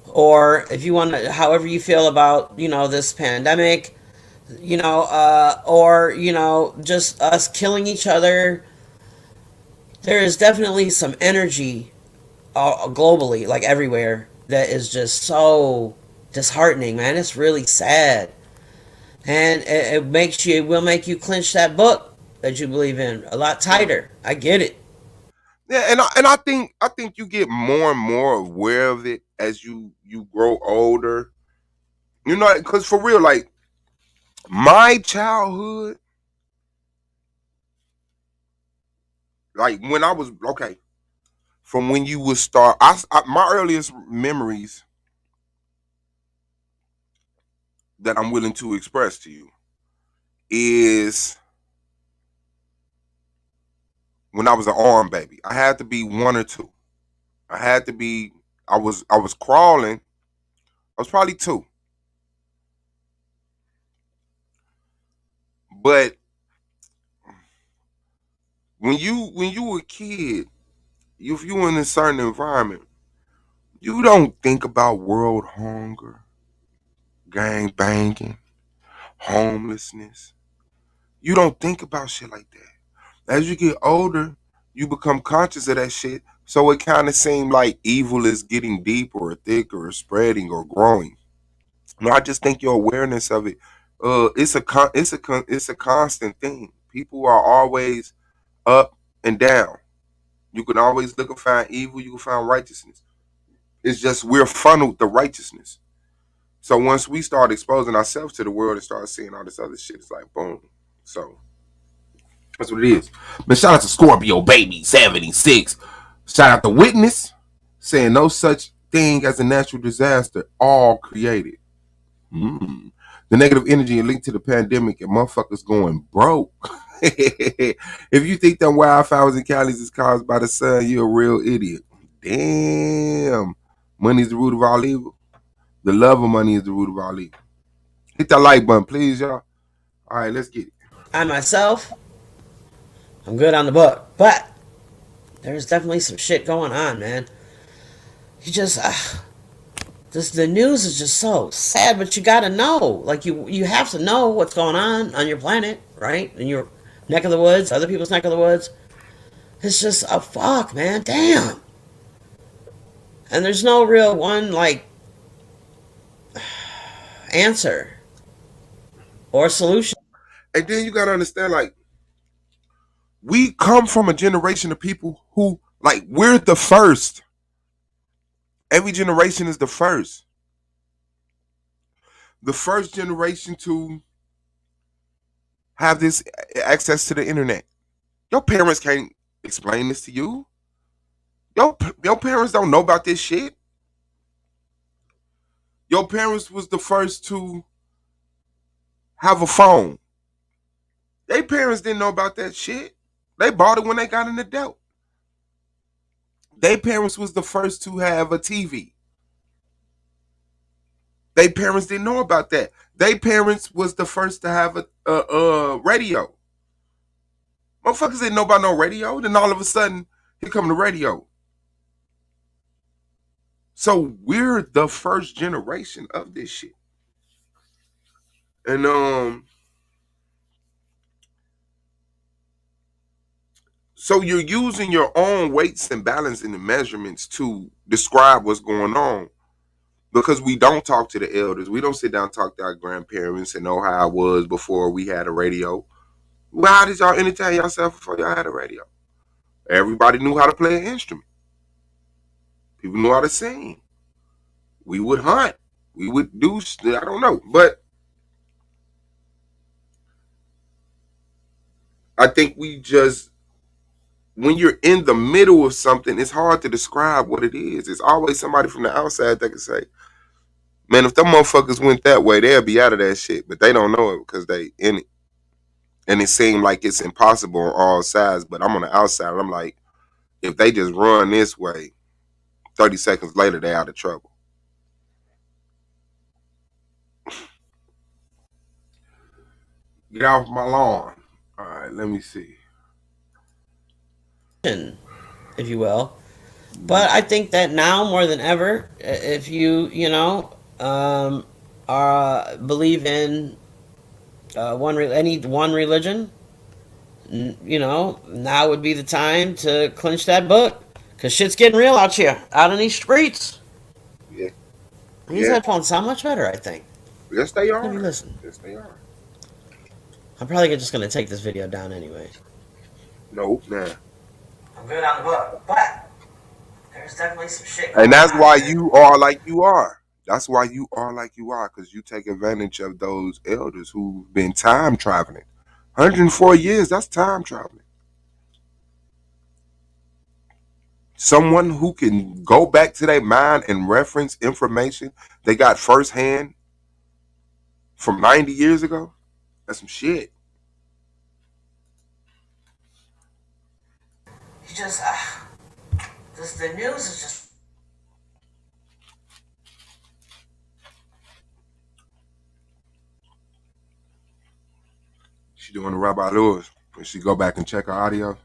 or if you want to, however you feel about this pandemic, or just us killing each other. There is definitely some energy globally, like everywhere, that is just so disheartening, man. It's really sad, and it will make you clench that book that you believe in a lot tighter. I get it. Yeah, and I think you get more and more aware of it as you grow older. You know, because for real, like my childhood, like when I was okay, from when you would start, my earliest memories that I'm willing to express to you is when I was an arm baby. I had to be 1 or 2. I had to be. I was crawling. I was probably 2, but when you were a kid, if you were in a certain environment, you don't think about world hunger, gang banging, homelessness. You don't think about shit like that. As you get older, you become conscious of that shit. So it kind of seemed like evil is getting deeper or thicker or spreading or growing. No, I just think your awareness of it, it's a constant thing. People are always up and down. You can always look and find evil. You can find righteousness. It's just we're funneled to righteousness. So once we start exposing ourselves to the world and start seeing all this other shit, it's like boom. So that's what it is. But shout out to Scorpio Baby 76. Shout out to Witness saying no such thing as a natural disaster, all created. The negative energy linked to the pandemic and motherfuckers going broke. If you think them wildfires in Cali is caused by the sun, you're a real idiot. Damn. Money is the root of all evil. The love of money is the root of all evil. Hit that like button, please, y'all. All right, let's get it. I myself, I'm good on the book, but there's definitely some shit going on, man. You just, the news is just so sad, but you gotta know, like you have to know what's going on your planet, right? In your neck of the woods, other people's neck of the woods. It's just a fuck, man. Damn. And there's no real one like answer or solution. And then you gotta understand, like, we come from a generation of people who Like, we're the first. Every generation is the first. The first generation to have this access to the internet. Your parents can't explain this to you. Your parents don't know about this shit. Your parents was the first to have a phone. Their parents didn't know about that shit. They bought it when they got an adult. Their parents was the first to have a TV. Their parents didn't know about that. Their parents was the first to have a radio. Motherfuckers didn't know about no radio. Then all of a sudden, here come the radio. So we're the first generation of this shit. And so you're using your own weights and balancing and measurements to describe what's going on. Because we don't talk to the elders. We don't sit down and talk to our grandparents and know how it was before we had a radio. Well, how did y'all entertain yourself before y'all had a radio? Everybody knew how to play an instrument. People knew how to sing. We would hunt. We would do, I don't know. But I think we just, when you're in the middle of something, it's hard to describe what it is. It's always somebody from the outside that can say, man, if them motherfuckers went that way, they'll be out of that shit. But they don't know it because they in it. And it seemed like it's impossible on all sides. But I'm on the outside. And I'm like, if they just run this way, 30 seconds later, they out of trouble. Get off my lawn. All right, let me see. If you will. But I think that now more than ever, if you believe in any one religion, now would be the time to clinch that book, because shit's getting real out here, out in these streets. Yeah. These headphones sound much better, I think. Yes, they are. Let me listen. Yes, they are. I'm probably just gonna take this video down anyway. Nope, nah. I'm good on the book, but there's definitely some shit. And that's why you are like you are. That's why you are like you are, because you take advantage of those elders who've been time traveling. 104 years, that's time traveling. Someone who can go back to their mind and reference information they got firsthand from 90 years ago. That's some shit. You just, the news is just. She doing the Rabbi Lewis. When she go back and check her audio,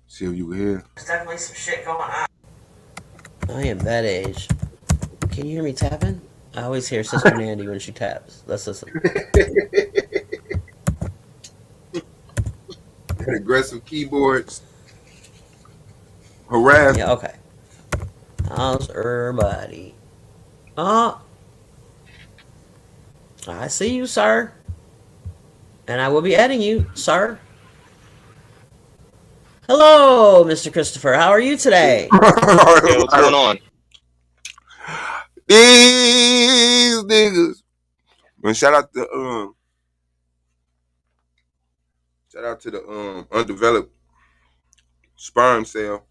see if you can hear. There's definitely some shit going on. I am that age. Can you hear me tapping? I always hear Sister Nandy when she taps. Let's listen. Aggressive keyboards. Harass. Yeah, okay. How's everybody? I see you, sir. And I will be adding you, sir. Hello, Mr. Christopher. How are you today? Hey, what's going on? These niggas. And shout out to the undeveloped sperm cell.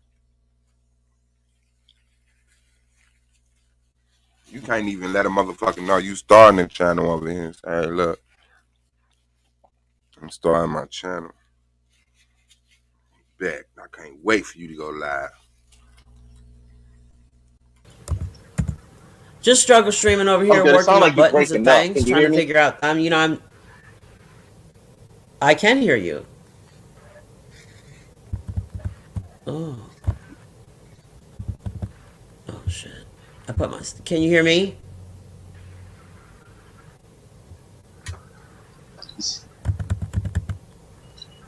You can't even let a motherfucker know you starting a channel over here. Say, hey, look, I'm starting my channel. Bet. I can't wait for you to go live. Just struggle streaming over here, Okay, working my like buttons and things, Can you trying hear to me? figure out. I can hear you. Oh. Oh shit. I put my. Can you hear me?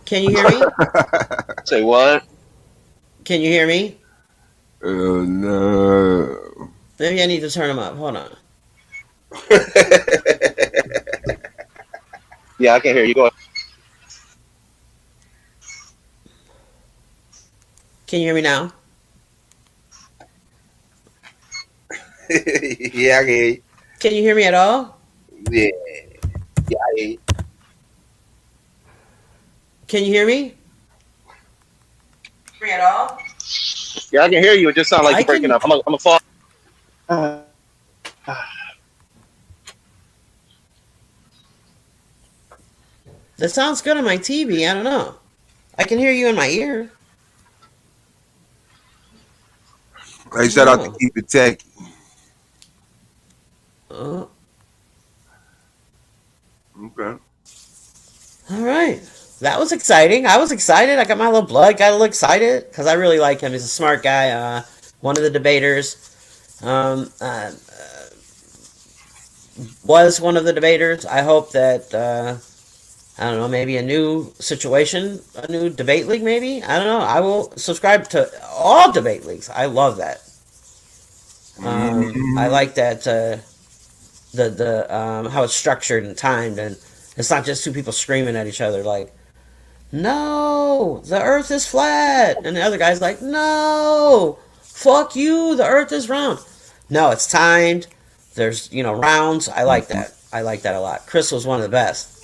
Can you hear me? Say what? Can you hear me? No. Maybe I need to turn them up. Hold on. Yeah, I can hear you. Go ahead. Can you hear me now? Yeah, I can hear you. Can you hear me at all? Yeah, yeah, I hear you. Can you hear me? At all? Yeah, I can hear you. It just sounds like I you're breaking can. up. I'm a fall. That sounds good on my TV. I don't know. I can hear you in my ear. Hey, I shout don't out to know. Keep It Tech. Oh, Okay. all right. That was exciting. I was excited. I got my little blood. Got a little excited because I really like him. He's a smart guy. One of the debaters. Um, uh, was one of the debaters. I hope that I don't know, maybe a new situation, a new debate league, maybe. I don't know. I will subscribe to all debate leagues. I love that. I like that the how it's structured and timed, and it's not just two people screaming at each other like, "No, the Earth is flat," and the other guy's like, "No, fuck you, the Earth is round." No, it's timed. There's rounds. I like that. I like that a lot. Chris was one of the best.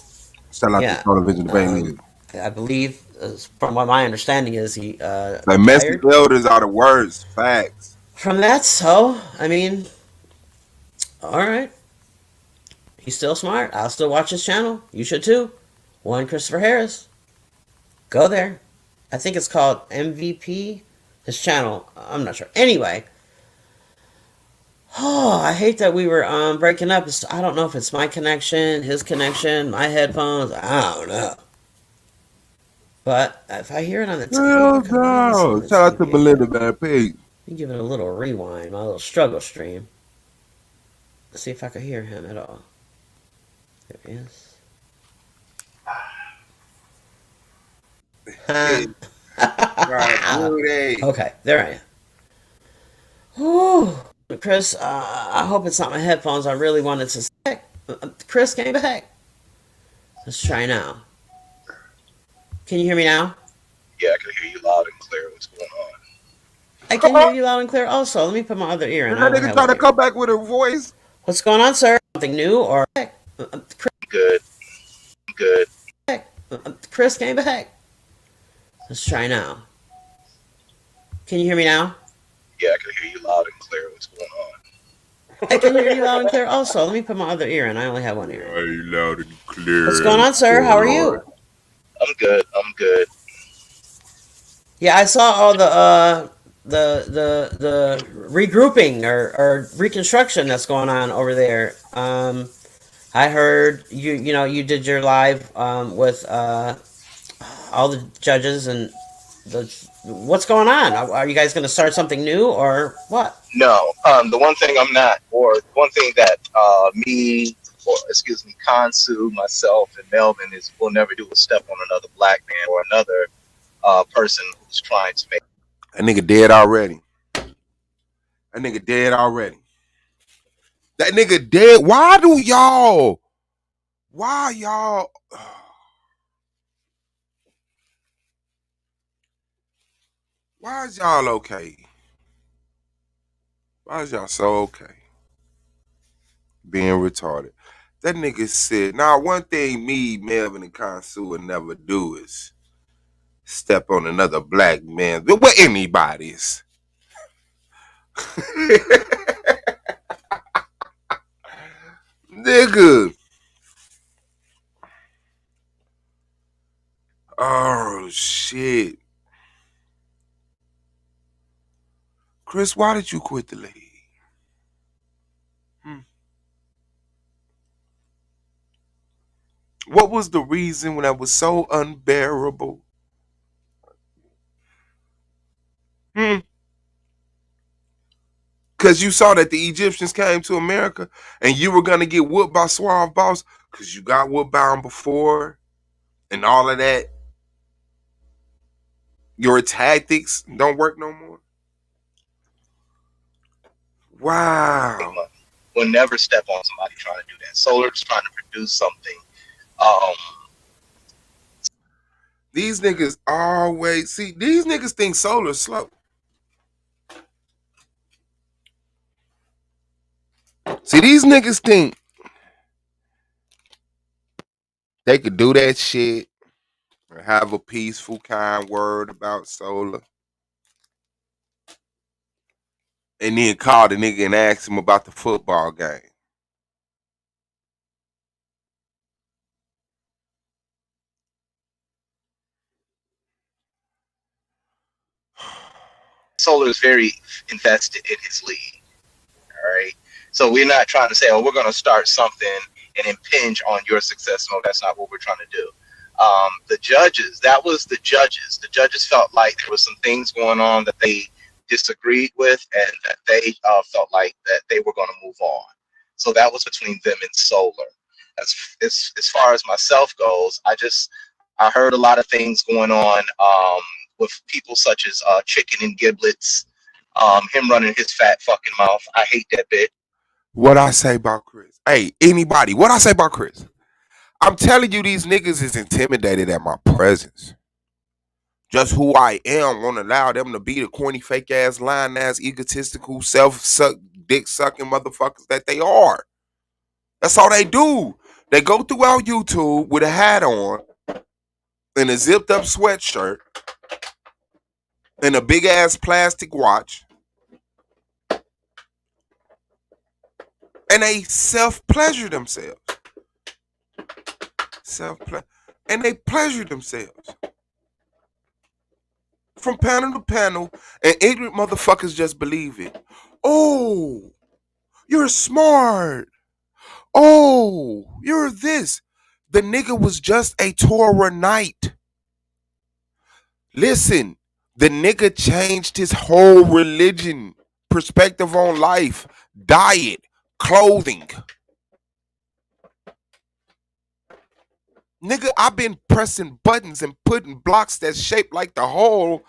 Shout out to Yeah. Television Debate League. I believe, from what my understanding is, he Domestic retired elders are the worst. Facts. from that. So, I mean, all right. He's still smart. I'll still watch his channel. You should too. One Christopher Harris. Go there. I think it's called MVP. His channel. I'm not sure. Anyway. Oh, I hate that we were breaking up. I don't know if it's my connection, his connection, my headphones. I don't know. But if I hear it on the Hell TV, no. Shout out to Belinda Bad Pig. you give it a little rewind, my little struggle stream. Let's see if I can hear him at all. There he is. Okay, there I am. Whew. Chris, I hope it's not my headphones. I really wanted to say, Chris came back. Let's try now. Can you hear me now? Yeah, I can hear you loud and clear. What's going on? I can hear you loud and clear also. Let me put my other ear in. That nigga trying to come back with a voice. What's going on, sir? Something new or Good. Good. Chris came back. Let's try now. Can you hear me now? Yeah, I can hear you loud and clear. What's going on? I can hear you loud and clear also. Let me put my other ear in. I only have one ear. Are you loud and clear? What's going on, sir? How are you? I'm good. I'm good. Yeah, I saw all the regrouping or reconstruction that's going on over there. I heard you did your live with all the judges and what's going on? Are you guys going to start something new or what? No. The one thing I'm not, or one thing that Kansu, myself, and Melvin will never do a step on another black man or another person who's trying to make. That nigga dead already. That nigga dead already. That nigga dead. Why y'all? Why is y'all okay? Why is y'all so okay? Being retarded. That nigga said, now one thing me, Melvin, and Kansu would never do is step on another black man. What anybody's. Nigga. Oh, shit. Chris, why did you quit the league? What was the reason when that was so unbearable? Because you saw that the Egyptians came to America and you were going to get whooped by Suave Boss because you got whooped by him before and all of that. Your tactics don't work no more. Wow. We'll never step on somebody trying to do that. Solar's trying to produce something. These niggas always see. These niggas think Solar's slow. See, these niggas think they could do that shit and have a peaceful, kind word about Solar, and then call the nigga and ask him about the football game. Solar is very invested in his league. All right. So we're not trying to say, oh, we're going to start something and impinge on your success. No, that's not what we're trying to do. The judges, that was the judges. The judges felt like there was some things going on that they disagreed with, and that they felt like that they were going to move on. So that was between them and Solar. As far as myself goes, I heard a lot of things going on with people such as Chicken and Giblets, him running his fat fucking mouth. I hate that bitch. What I say about Chris? Hey, anybody, what I say about Chris? I'm telling you, these niggas is intimidated at my presence. Just who I am won't allow them to be the corny, fake ass, lying ass, egotistical, dick sucking motherfuckers that they are. That's all they do. They go throughout YouTube with a hat on and a zipped up sweatshirt and a big ass plastic watch, and they self-pleasure themselves. And they pleasure themselves. From panel to panel, and ignorant motherfuckers just believe it. Oh, you're smart. Oh, you're this. The nigga was just a Torah knight. Listen, the nigga changed his whole religion, perspective on life, diet, clothing. Nigga, I've been pressing buttons and putting blocks that's shaped like the hole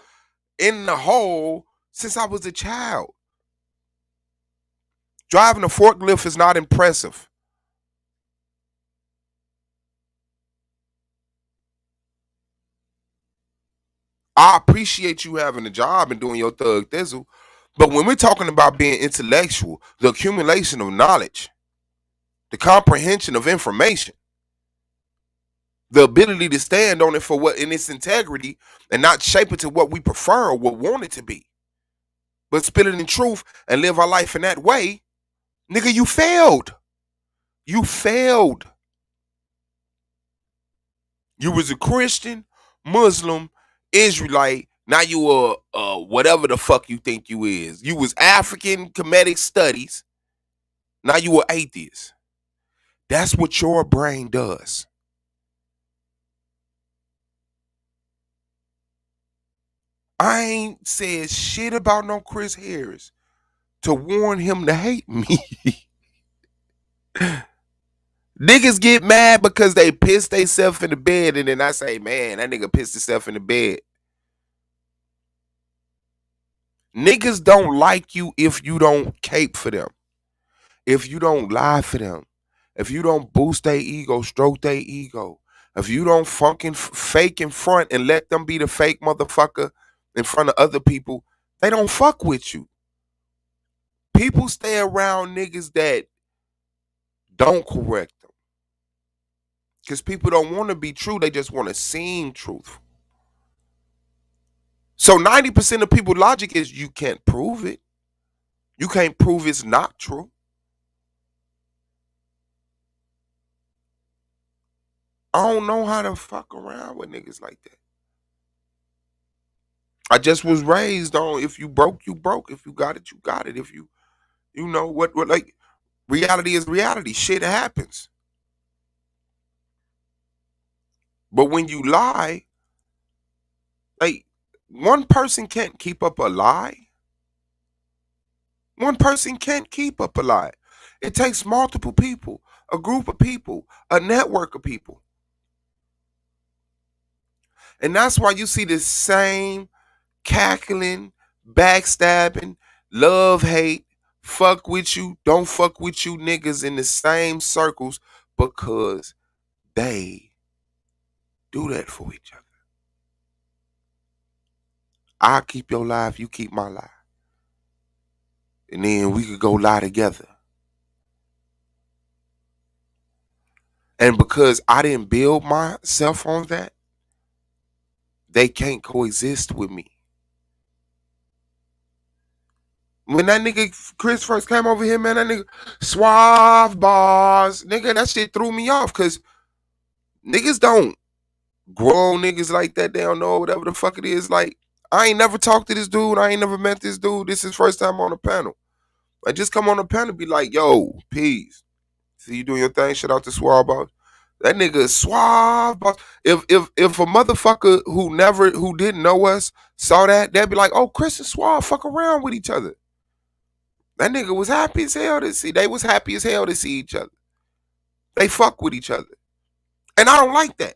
in the hole since I was a child. Driving a forklift is not impressive. I appreciate you having a job and doing your thug thizzle, but when we're talking about being intellectual, the accumulation of knowledge, the comprehension of information, the ability to stand on it for what in its integrity and not shape it to what we prefer or what we want it to be, but spit it in truth and live our life in that way, nigga, you failed. You failed. You was a Christian, Muslim, Israelite. Now you are whatever the fuck you think you is. You was African Kemetic studies. Now you are atheist. That's what your brain does. I ain't said shit about no Chris Harris to warn him to hate me. Niggas get mad because they piss themselves in the bed, and then I say, man, that nigga pissed himself in the bed. Niggas don't like you if you don't cape for them, if you don't lie for them, if you don't boost their ego, stroke their ego, if you don't fucking fake in front and let them be the fake motherfucker in front of other people, they don't fuck with you. People stay around niggas that don't correct them. Because people don't want to be true, they just want to seem truthful. So 90% of people's logic is you can't prove it. You can't prove it's not true. I don't know how to fuck around with niggas like that. I just was raised on if you broke, you broke. If you got it, you got it. If you know what like reality is reality. Shit happens. But when you lie, like one person can't keep up a lie. One person can't keep up a lie. It takes multiple people, a group of people, a network of people. And that's why you see the same cackling, backstabbing, love, hate, fuck with you, don't fuck with you niggas in the same circles because they do that for each other. I keep your lie if you keep my lie. And then we could go lie together. And because I didn't build myself on that, they can't coexist with me. When that nigga Chris first came over here, man, that nigga suave bars, nigga, that shit threw me off because niggas don't grow on niggas like that. They don't know whatever the fuck it is. Like, I ain't never talked to this dude. I ain't never met this dude. This is first time on the panel. Like, just come on the panel and be like, yo, peace. See you doing your thing. Shout out to Suave Boss. That nigga is Suave Boss. If a motherfucker who didn't know us saw that, they'd be like, oh, Chris and Suave fuck around with each other. That nigga was happy as hell to see. They was happy as hell to see each other. They fuck with each other. And I don't like that.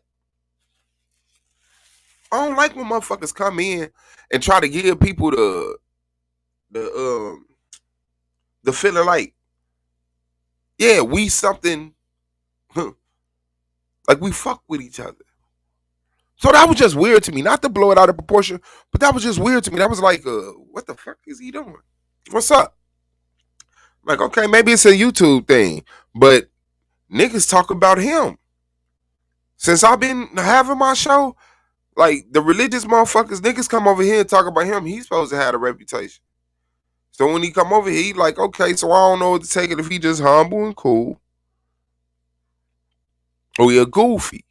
I don't like when motherfuckers come in and try to give people the feeling like, yeah, we something, like we fuck with each other. So that was just weird to me. Not to blow it out of proportion, but that was just weird to me. That was like, what the fuck is he doing? What's up? Like, okay, maybe it's a YouTube thing, but niggas talk about him. Since I've been having my show, like the religious motherfuckers, niggas come over here and talk about him. He's supposed to have a reputation. So when he come over here, he like, okay, so I don't know what to take it if he just humble and cool. Or he a goofy.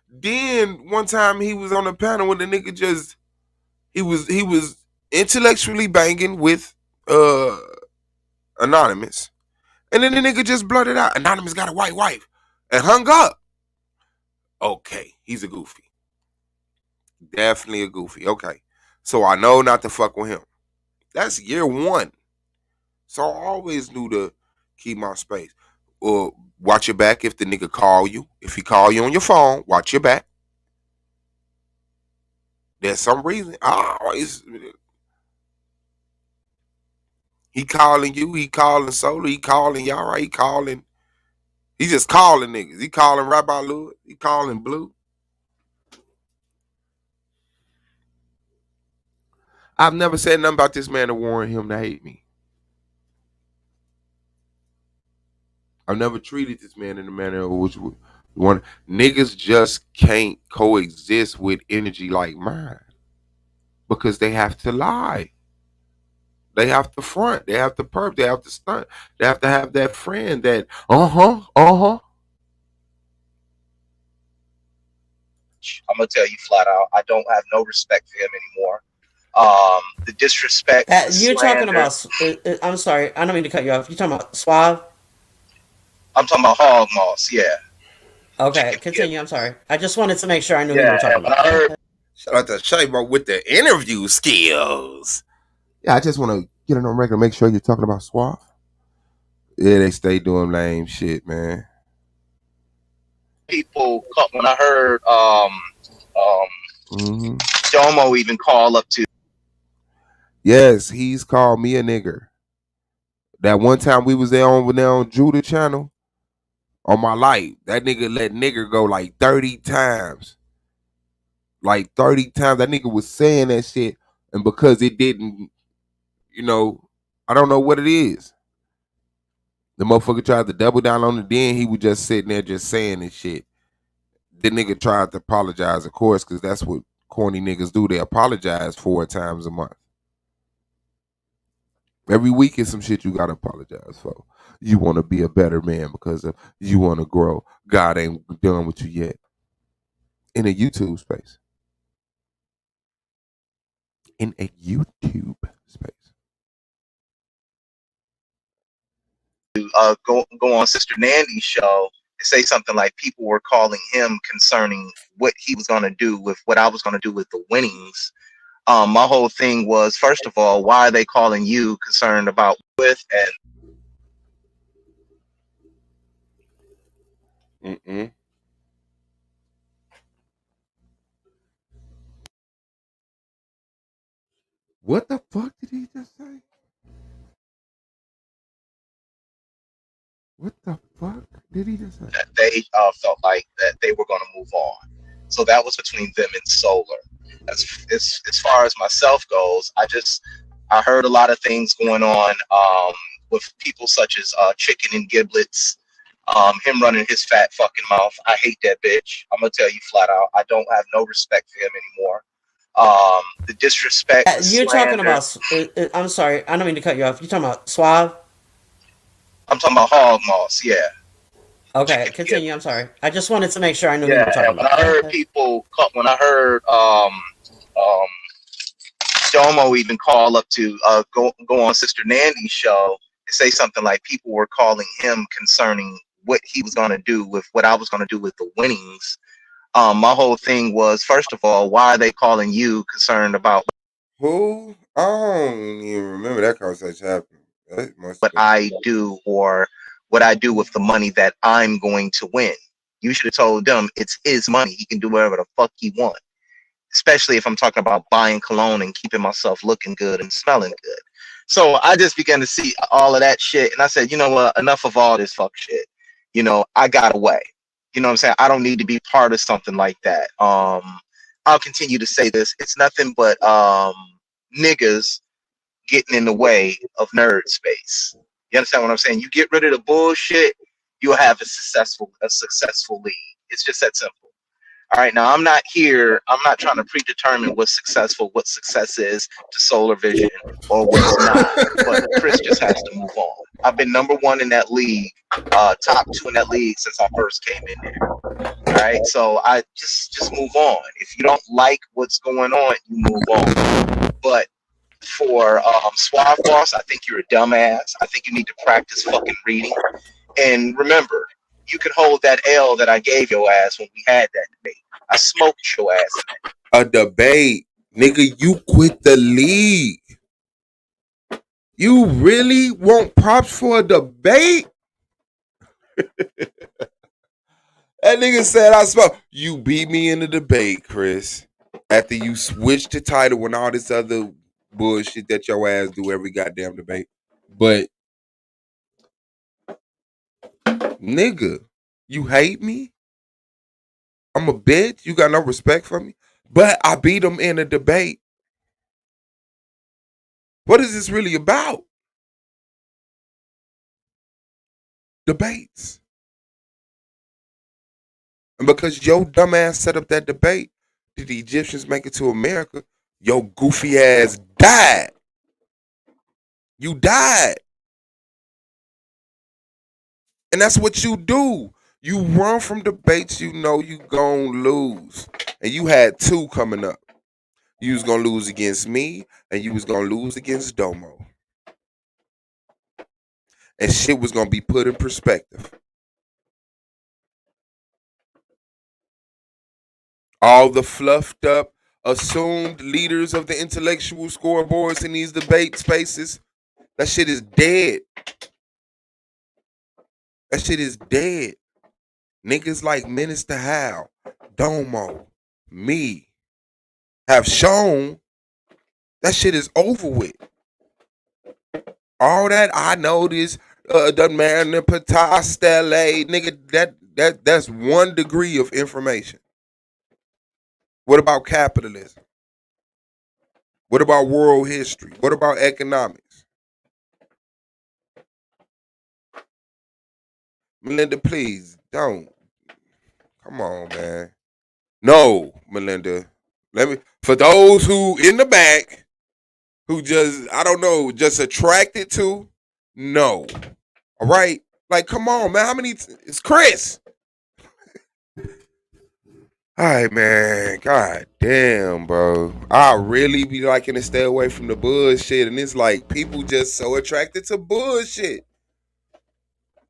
Then one time he was on the panel when the nigga just he was intellectually banging with Anonymous. And then the nigga just blurted out, Anonymous got a white wife, and hung up. Okay, he's a goofy. Definitely a goofy. Okay. So I know not to fuck with him. That's year one. So I always knew to keep my space. Or watch your back if the nigga call you. If he call you on your phone, watch your back. There's some reason. He calling you. He calling Solo. He calling y'all, right? He just calling niggas. He calling Rabbi Lewis. He calling Blue. I've never said nothing about this man to warrant him to hate me. I've never treated this man in a manner which one niggas just can't coexist with energy like mine because they have to lie. They have to front. They have to perp. They have to stunt. They have to have that friend that I'm gonna tell you flat out, I don't have no respect for him anymore. The disrespect. You're talking about. I'm sorry, I don't mean to cut you off. You're talking about Suave. I'm talking about Hog Moss. Yeah. Okay, continue. I'm sorry. I just wanted to make sure I knew who you were talking about. Shout out to Shaybo with the interview skills. Yeah, I just want to get it on record. Make sure you're talking about Suave. Yeah, they stay doing lame shit, man. People, when I heard Domo even call up to. Yes, he's called me a nigger. That one time we was there on Judah channel, on my life, that nigga let nigger go like 30 times. Like 30 times. That nigga was saying that shit, and because it didn't, I don't know what it is. The motherfucker tried to double down on it, then he was just sitting there just saying this shit. The nigga tried to apologize, of course, because that's what corny niggas do. They apologize 4 times a month. Every week is some shit you gotta apologize for. You want to be a better man because of you want to grow. God ain't done with you yet. In a YouTube space. In a YouTube space. Go on Sister Nandy's show and say something like people were calling him concerning what he was going to do with what I was going to do with the winnings. My whole thing was, first of all, why are they calling you concerned about with and What the fuck did he just say? What the fuck did he just say? That they felt like that they were going to move on. So that was between them and Solar. As far as myself goes, I heard a lot of things going on with people such as Chicken and Giblets, Him running his fat fucking mouth. I hate that bitch. I'm gonna tell you flat out. I don't have no respect for him anymore. The disrespect, the You're talking slander. about. I'm sorry. I don't mean to cut you off. You're talking about Suave. I'm talking about Hog Moss. Yeah. Okay, continue. I'm sorry. I just wanted to make sure I knew who you were Yeah. talking When about. I heard people, when I heard Domo even call up to go on Sister Nandy's show and say something like people were calling him concerning what he was going to do with what I was going to do with the winnings. My whole thing was, first of all, why are they calling you concerned about Who? I don't even remember that conversation happening. That must what I do or what I do with the money that I'm going to win? You should have told them it's his money. He can do whatever the fuck he wants. Especially if I'm talking about buying cologne and keeping myself looking good and smelling good. So I just began to see all of that shit. And I said, you know what? Enough of all this fuck shit. I got away. You know what I'm saying? I don't need to be part of something like that. I'll continue to say this. It's nothing but niggas getting in the way of nerd space. You understand what I'm saying? You get rid of the bullshit, you'll have a successful league. It's just that simple. All right, now I'm not trying to predetermine what success is to Solar Vision or what's not, but Chris just has to move on. I've been number one in that league, top two in that league since I first came in there. All right, so I just move on. If you don't like what's going on, you move on. But for Suave Boss, I think you're a dumbass. I think you need to practice fucking reading. And remember, you can hold that L that I gave your ass when we had that debate. I smoked your ass in it. a debate. Nigga, you quit the league. You really want props for a debate? That nigga said I spoke. You beat me in the debate, Chris. After you switched the title and all this other bullshit that your ass do every goddamn debate. But nigga, you hate me? I'm a bitch? You got no respect for me? But I beat him in a debate. What is this really about? Debates. And because your dumb ass set up that debate, did the Egyptians make it to America? Your goofy ass died. You died. And that's what you do. You run from debates you know you gon' lose. And you had two coming up. You was gonna lose against me, and you was gonna lose against Domo. And shit was gonna be put in perspective. All the fluffed up, assumed leaders of the intellectual scoreboards in these debate spaces, that shit is dead. That shit is dead. Niggas like Minister Hal, Domo, me, have shown that shit is over with. All that I know this doesn't matter the patastele, nigga, that's 1 degree of information. What about capitalism? What about world history? What about economics? Melinda, please don't. Come on, man. No, Melinda. For those who in the back who just attracted to, no. All right? Like, come on, man. How many? It's Chris. All right, man. God damn, bro. I really be liking to stay away from the bullshit. And it's like people just so attracted to bullshit.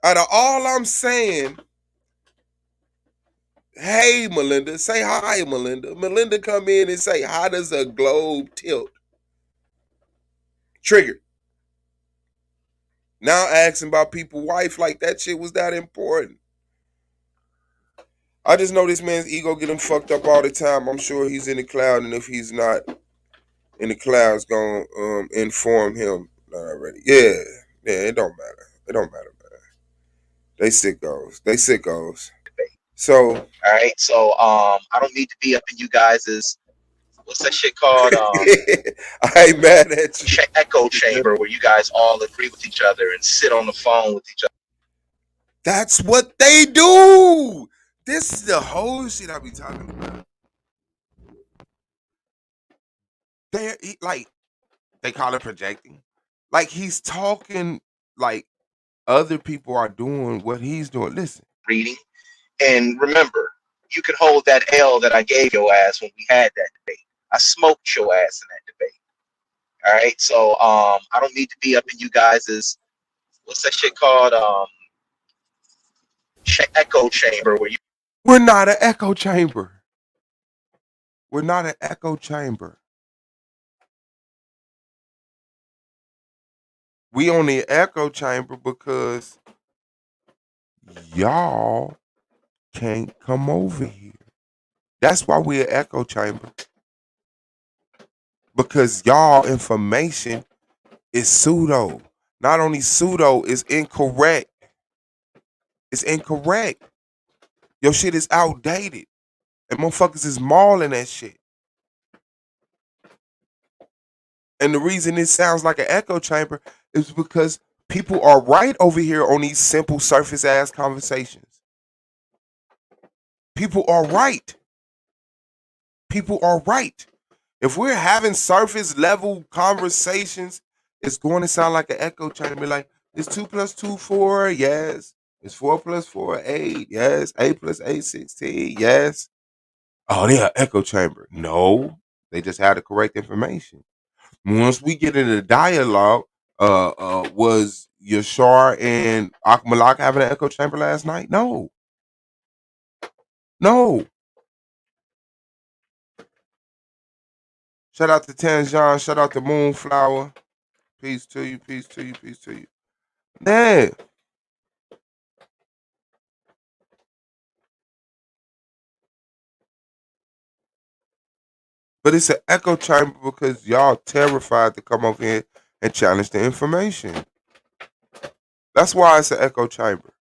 Out of all I'm saying, hey, Melinda, say hi, Melinda. Melinda come in and say, how does a globe tilt? Triggered. Now asking about people's wife like that shit was that important. I just know this man's ego get him fucked up all the time. I'm sure he's in the cloud, and if he's not in the cloud, it's gonna inform him. Not already. Yeah, it don't matter. It don't matter, man. They sickos. So, all right. So I don't need to be up in you guys' what's that shit called? I ain't mad at you. Echo chamber where you guys all agree with each other and sit on the phone with each other. That's what they do. This is the whole shit I be talking about. Like they call it projecting. Like he's talking like other people are doing what he's doing. Listen. Reading. And remember, you can hold that L that I gave your ass when we had that debate. I smoked your ass in that debate. All right. So I don't need to be up in you guys' what's that shit called? Echo chamber where you We're not an echo chamber. We're not an echo chamber. We only echo chamber because y'all can't come over here. That's why we're an echo chamber. Because y'all information is pseudo. Not only pseudo, it's incorrect. It's incorrect. Your shit is outdated. And motherfuckers is mauling that shit. And the reason it sounds like an echo chamber is because people are right over here on these simple surface ass conversations. People are right. People are right. If we're having surface level conversations, it's going to sound like an echo chamber. Like, it's 2 + 2 4, yes. It's 4 + 4 8, yes. 8 + 8 16, yes. Oh, they're an echo chamber. No, they just had the correct information. Once we get into the dialogue, was Yashar and Akmalak having an echo chamber last night? No. No. Shout out to Tanjan. Shout out to Moonflower. Peace to you. Peace to you. Peace to you. Yeah. But it's an echo chamber because y'all terrified to come over here and challenge the information. That's why it's an echo chamber.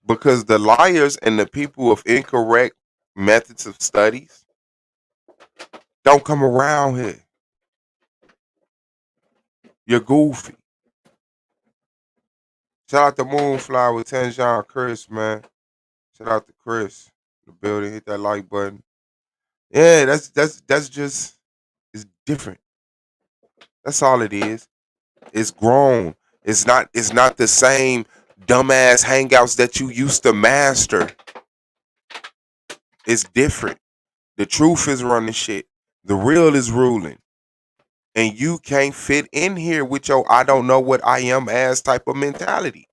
Because the liars and the people of incorrect methods of studies don't come around here. You're goofy. Shout out to Moonflower, Tanjan, Chris, man. Shout out to Chris. The building, hit that like button. Yeah, that's just it's different. That's all it is. It's grown. It's not the same dumbass hangouts that you used to master. It's different. The truth is running shit. The real is ruling. And you can't fit in here with your I don't know what I am as type of mentality.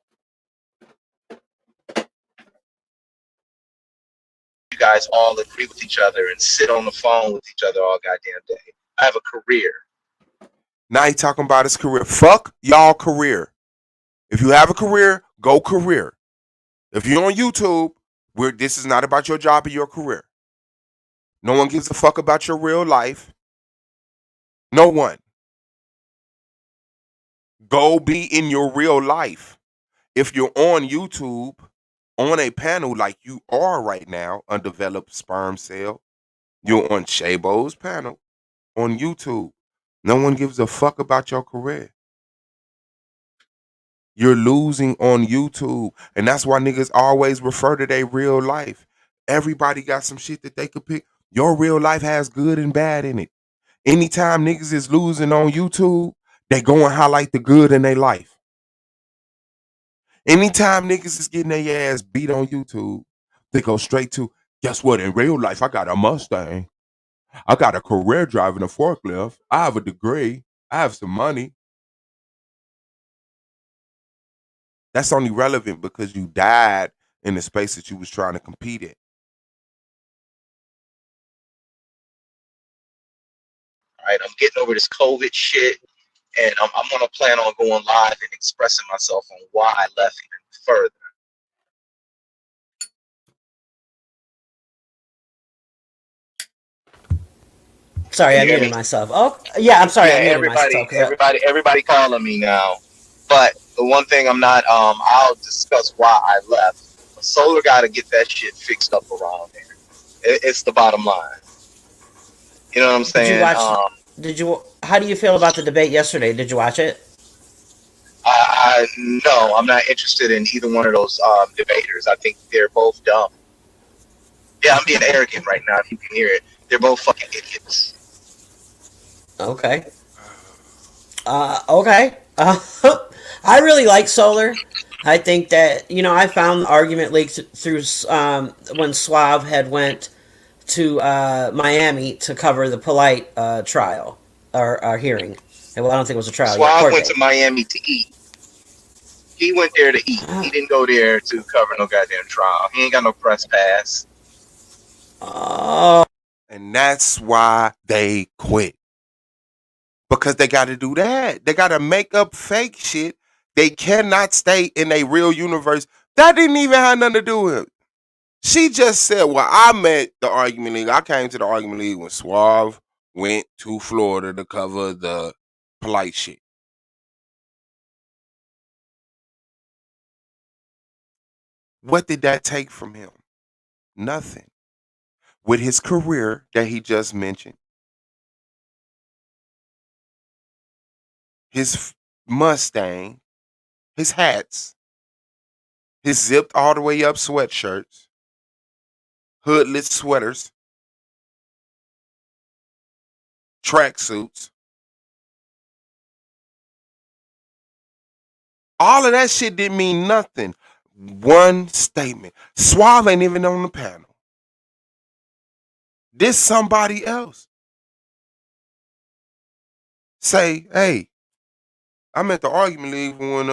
you guys all agree with each other and sit on the phone with each other all goddamn day. I have a career. Now he talking about his career. Fuck y'all career. If you have a career, go career. If you're on YouTube, this is not about your job or your career. No one gives a fuck about your real life. No one. Go be in your real life. If you're on YouTube, on a panel like you are right now, Undeveloped Sperm Cell, you're on Shabo's panel on YouTube. No one gives a fuck about your career. You're losing on YouTube. And that's why niggas always refer to their real life. Everybody got some shit that they could pick. Your real life has good and bad in it. Anytime niggas is losing on YouTube, they go and highlight the good in their life. Anytime niggas is getting their ass beat on YouTube, they go straight to, guess what? In real life, I got a Mustang. I got a career driving a forklift. I have a degree. I have some money. That's only relevant because you died in the space that you was trying to compete in. All right, I'm getting over this COVID shit, and I'm gonna plan on going live and expressing myself on why I left even further. Sorry, I muted myself. Oh, yeah, I'm sorry, Yeah, I muted myself. everybody calling me now. But the one thing I'm not, I'll discuss why I left. Solar got to get that shit fixed up around there. It's the bottom line. You know what I'm saying? How do you feel about the debate yesterday? Did you watch it? I No, I'm not interested in either one of those debaters. I think they're both dumb. Yeah, I'm being arrogant right now. If you can hear it, they're both fucking idiots. Okay. Okay. I really like Solar. I think that, I found the argument leaked through when Suave had went to Miami to cover the Polite trial or hearing. Well, I don't think it was a trial. Suave went to Miami to eat. He went there to eat. He didn't go there to cover no goddamn trial. He ain't got no press pass. Oh. And that's why they quit. Because they got to do that. They got to make up fake shit. They cannot stay in a real universe. That didn't even have nothing to do with it. She just said, well, I met the argument league. I came to the argument league when Suave went to Florida to cover the Polite shit. What did that take from him? Nothing. With his career that he just mentioned, his Mustang, his hats, his zipped all the way up sweatshirts, hoodless sweaters, tracksuits. All of that shit didn't mean nothing. One statement. Suave ain't even on the panel. This somebody else. Say, hey, I'm at the argument league when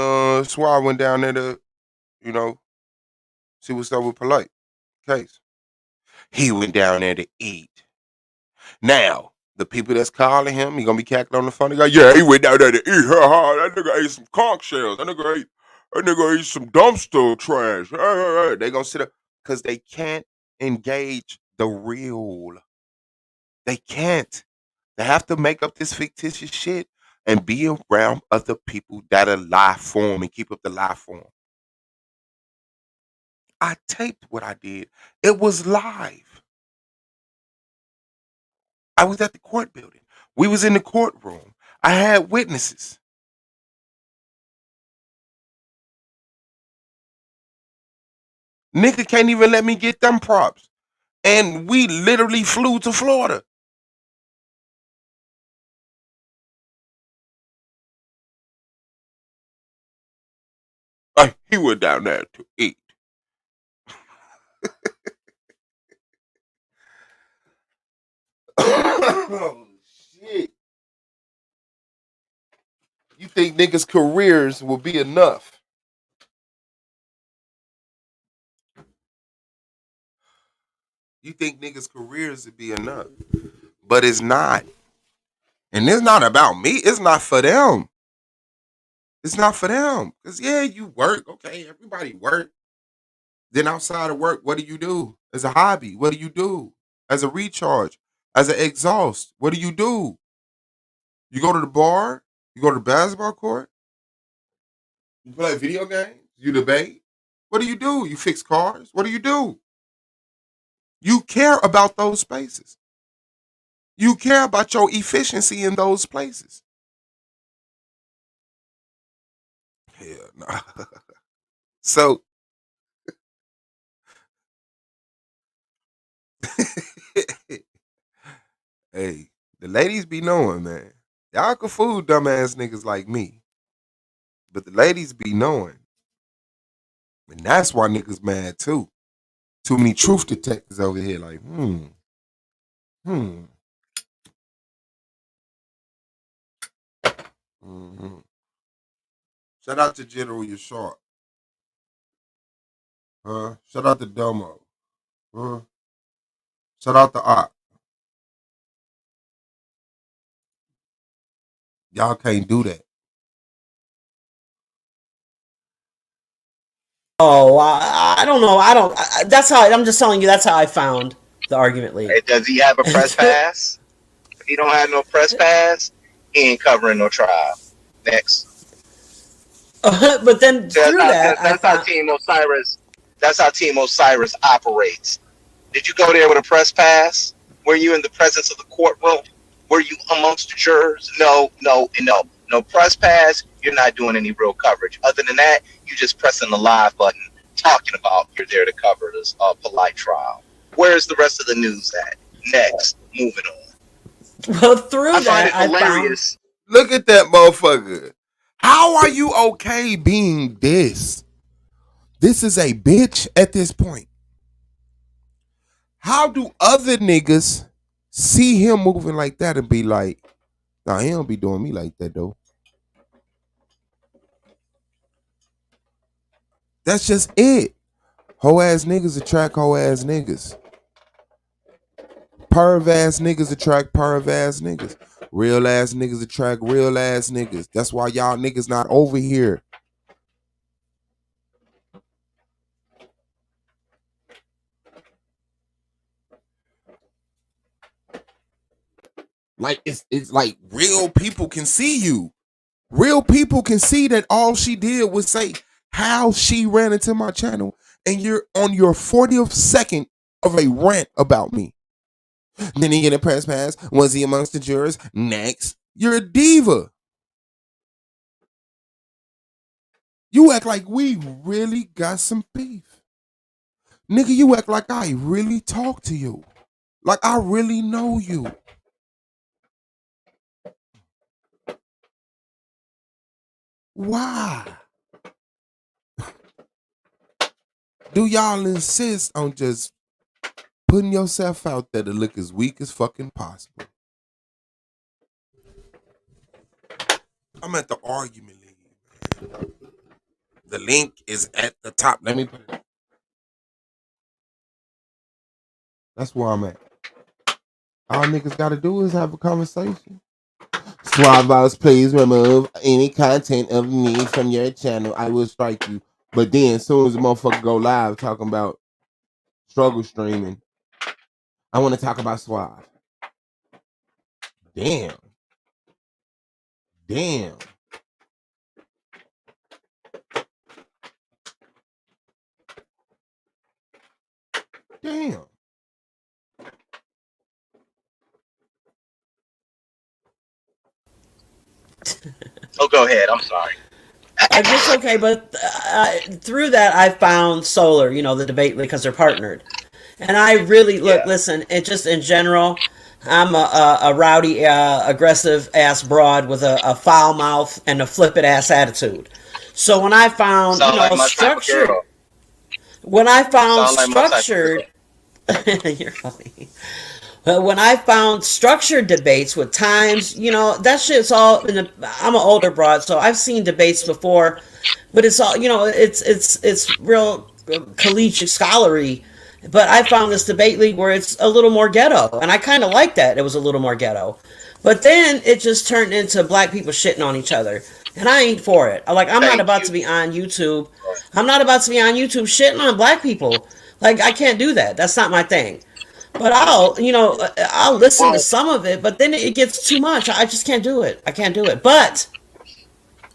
Suave went down there to, see what's up with Polite case. He went down there to eat. Now, the people that's calling him, he gonna be cackling on the funny guy. Yeah, he went down there to eat. That nigga ate some conch shells. That nigga ate some dumpster trash. They gonna sit up because they can't engage the real. They can't. They have to make up this fictitious shit and be around other people that'll lie for them and keep up the lie for them. I taped what I did. It was live. I was at the court building. We was in the courtroom. I had witnesses. Nigga can't even let me get them props. And we literally flew to Florida. He went down there to eat. Oh, shit. You think niggas' careers will be enough? You think niggas' careers will be enough? But it's not. And it's not about me. It's not for them. It's not for them. Because, yeah, you work. Okay, everybody work. Then outside of work, what do you do? As a hobby, what do you do? As a recharge, as an exhaust, what do? You go to the bar? You go to the basketball court? You play video games? You debate? What do? You fix cars? What do? You care about those spaces. You care about your efficiency in those places. Hell no. So, hey, the ladies be knowing, man. Y'all can fool dumbass niggas like me. But the ladies be knowing. And that's why niggas mad too. Too many truth detectives over here like, Shout out to General Yashar. Shout out to Domo. Shout out to Op. Y'all can't do that. Oh, I don't know. That's how I'm just telling you. That's how I found the argument league. Hey, does he have a press pass? If he don't have no press pass, he ain't covering no trial. Next. But then that's how Team Osiris. That's how Team Osiris operates. Did you go there with a press pass? Were you in the presence of the courtroom? Were you amongst the jurors? No press pass. You're not doing any real coverage. Other than that, you just pressing the live button, talking about you're there to cover this polite trial. Where's the rest of the news at? Next, moving on. Well, through I find that, it I found hilarious. Look at that motherfucker. How are you okay being this? This is a bitch at this point. How do other niggas see him moving like that and be like, nah, he don't be doing me like that though? That's just it. Hoe ass niggas attract hoe ass niggas. Perv ass niggas attract perv ass niggas. Real ass niggas attract real ass niggas. That's why y'all niggas not over here. Like it's like real people can see you. Real people can see that all she did was say how she ran into my channel, and you're on your 40th second of a rant about me. Then he get a press pass. Was he amongst the jurors? Next. You're a diva. You act like we really got some beef. Nigga, you act like I really talk to you. Like I really know you. Why? Do y'all insist on just putting yourself out there to look as weak as fucking possible? I'm at the argument league, man. The link is at the top. Let me put it. That's where I'm at. All niggas gotta do is have a conversation. Suave Boss, please remove any content of me from your channel. I will strike you. But then, as soon as the motherfucker go live talking about struggle streaming, I want to talk about Suave. Damn. Damn. Damn. Oh, go ahead. I'm sorry. It's okay, but through that I found Solar, the debate, because they're partnered, and I really listen. It just in general, I'm a rowdy, aggressive ass broad with a foul mouth and a flippant ass attitude. So when I found structured, when I found structured, you're funny. But when I found structured debates with times, that shit's all I'm an older broad, so I've seen debates before, but it's all, it's real collegiate scholarly. But I found this debate league where it's a little more ghetto, and I kind of like that. It was a little more ghetto. But then it just turned into black people shitting on each other. And I ain't for it. I'm not about to be on YouTube. I'm not about to be on YouTube shitting on black people. Like, I can't do that. That's not my thing. But I'll listen to some of it, but then it gets too much. I just can't do it. I can't do it. But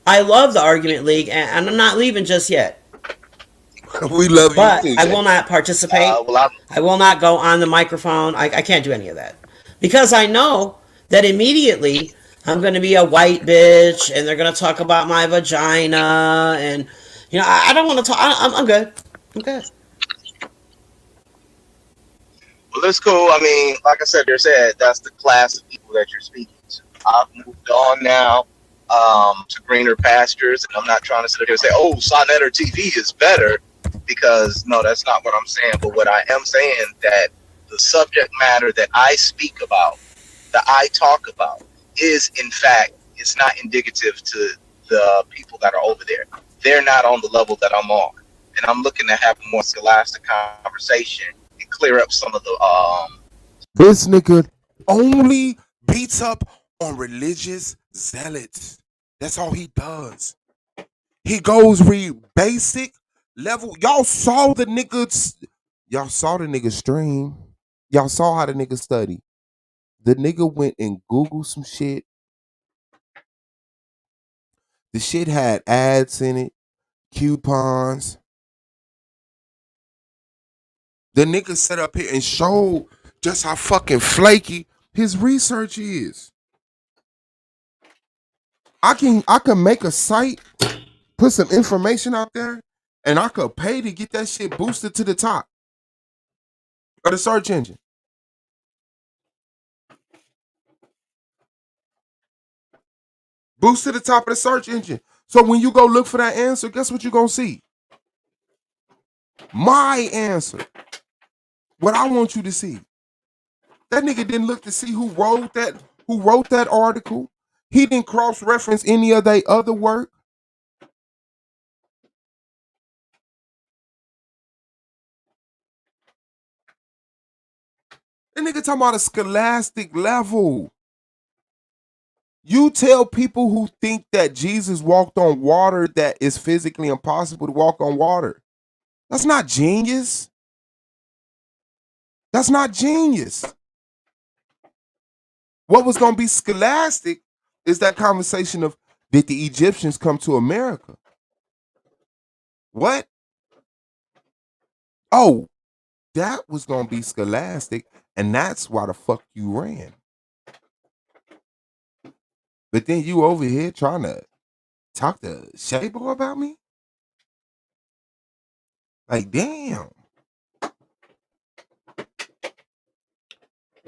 I love the Argument League, and I'm not leaving just yet. We love you but too. I will not participate. I will not go on the microphone. I can't do any of that. Because I know that immediately I'm going to be a white bitch, and they're going to talk about my vagina, and, I don't want to talk. I'm good. I'm good. Well, that's cool. I mean, like I said, that's the class of people that you're speaking to. I've moved on now to greener pastures, and I'm not trying to sit there and say, oh, Sonetter TV is better, because, no, that's not what I'm saying. But what I am saying, that the subject matter that I speak about, that I talk about, is, in fact, it's not indicative to the people that are over there. They're not on the level that I'm on. And I'm looking to have a more scholastic conversation and clear up some of the This nigga only beats up on religious zealots. That's all he does. He goes read basic level. Y'all saw the nigga stream. Y'all saw how the nigga study. The nigga went and Googled some shit. The shit had ads in it, coupons. The nigga sat up here and showed just how fucking flaky his research is. I can make a site, put some information out there, and I could pay to get that shit boosted to the top of the search engine. Boost to the top of the search engine. So when you go look for that answer, guess what you're gonna see? My answer. What I want you to see. That nigga didn't look to see who wrote that article. He didn't cross-reference any of their other work. That nigga talking about a scholastic level. You tell people who think that Jesus walked on water that it's physically impossible to walk on water. That's not genius. That's not genius. What was going to be scholastic is that conversation of, did the Egyptians come to America? What? Oh, that was going to be scholastic, and that's why the fuck you ran. But then you over here trying to talk to Shabo about me? Like, damn.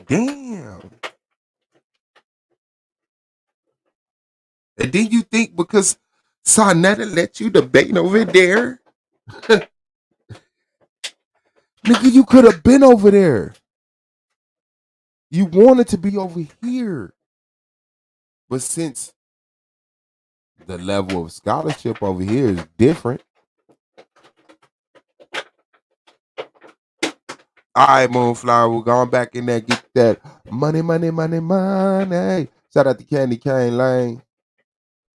Damn. And then you think because Sarnetta let you debate over there? Nigga, you could have been over there. You wanted to be over here. But since the level of scholarship over here is different. All right, Moonflower, we're going back in there, get that money, money, money, money. Shout out to Candy Cane Lane,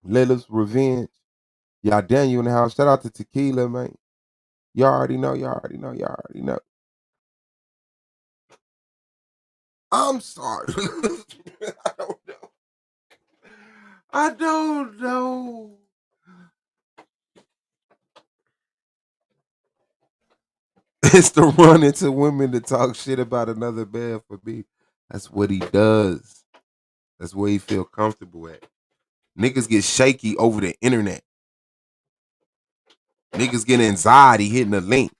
Lila's Revenge. Y'all Daniel in the house. Shout out to Tequila, man. You already know, you already know, you already know. I'm sorry. I don't know. I don't know. It's to run into women to talk shit about another man for me. That's what he does. That's where he feel comfortable at. Niggas get shaky over the internet. Niggas get anxiety hitting a link.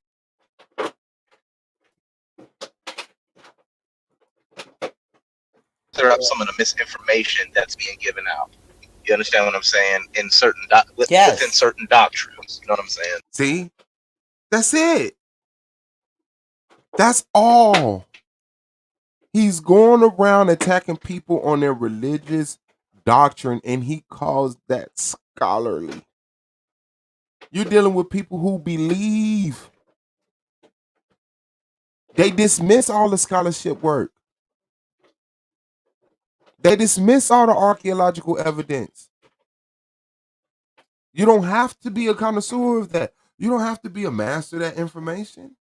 Clear up some of the misinformation that's being given out. You understand what I'm saying? In certain within certain doctrines. You know what I'm saying? See? That's it. That's all. He's going around attacking people on their religious doctrine, and he calls that scholarly. You're dealing with people who believe. They dismiss all the scholarship work. They dismiss all the archaeological evidence. You don't have to be a connoisseur of that. You don't have to be a master of that information.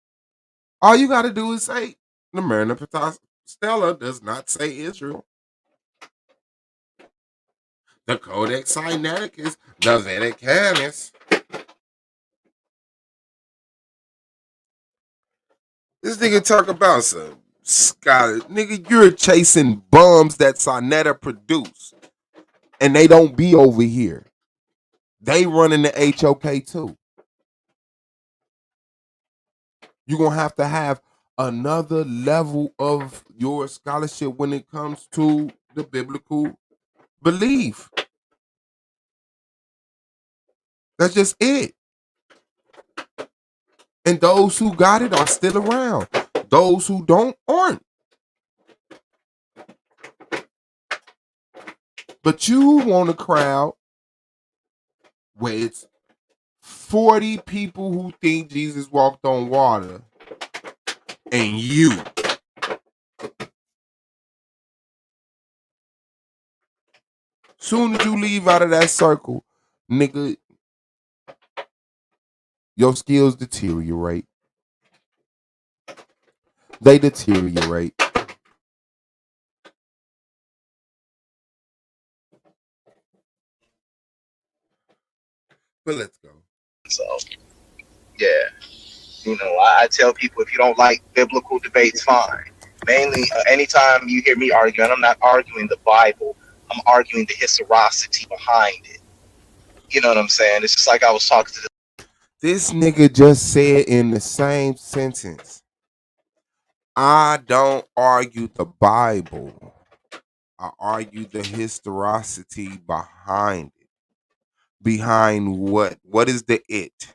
All you got to do is say, the Maranatha Stela does not say Israel. The Codex Sinaiticus, the Vaticanus. This nigga talk about some scholar. Nigga, you're chasing bums that Sonetta produce. And they don't be over here. They running the HOK too. You're going to have another level of your scholarship when it comes to the biblical belief. That's just it. And those who got it are still around. Those who don't aren't. But you want a crowd where it's 40 people who think Jesus walked on water and you. Soon as you leave out of that circle, nigga, your skills deteriorate. They deteriorate. But let's go. So, yeah. You know, I tell people if you don't like biblical debates, fine. Mainly, anytime you hear me arguing, I'm not arguing the Bible. I'm arguing the historicity behind it. You know what I'm saying? It's just like I was talking to This nigga just said in the same sentence, I don't argue the Bible. I argue the historicity behind it. Behind what? What is the it?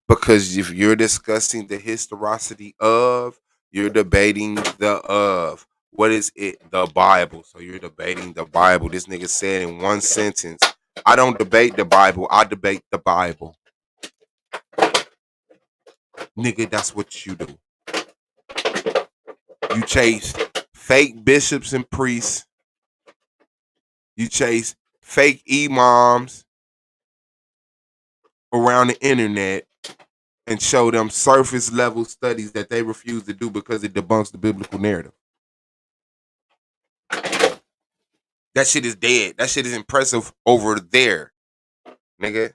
Because if you're discussing the historicity of, you're debating the of. What is it? The Bible. So you're debating the Bible. This nigga said in one sentence, I don't debate the Bible, I debate the Bible. Nigga, that's what you do. You chase fake bishops and priests. You chase fake imams around the internet and show them surface level studies that they refuse to do because it debunks the biblical narrative. That shit is dead. That shit is impressive over there, nigga.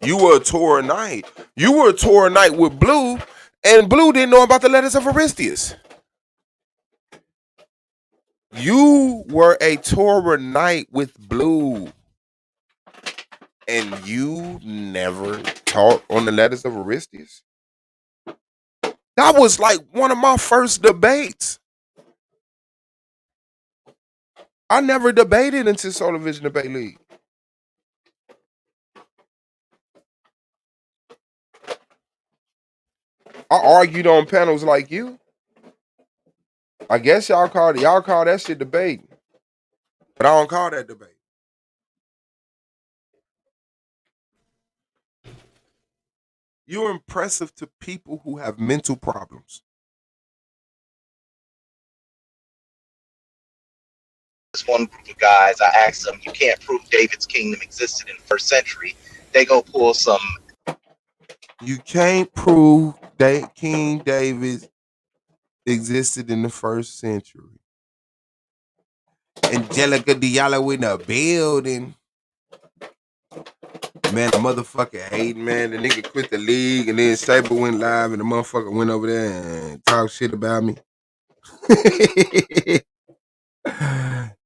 You were a Torahite. You were a Torahite with Blue, and Blue didn't know about the letters of Aristeas. You were a Torahite with Blue, and you never taught on the letters of Aristeas. That was like one of my first debates. I never debated until Solar Vision Debate League. I argued on panels like you. I guess y'all call that shit debating. But I don't call that debate. You're impressive to people who have mental problems. this one group of guys. I asked them, you can't prove David's kingdom existed in the first century. They go pull some. You can't prove that King David existed in the first century. Angelica Diallo in the building. Man, the motherfucker hating, man. The nigga quit the league, and then Saber went live, and the motherfucker went over there and talked shit about me.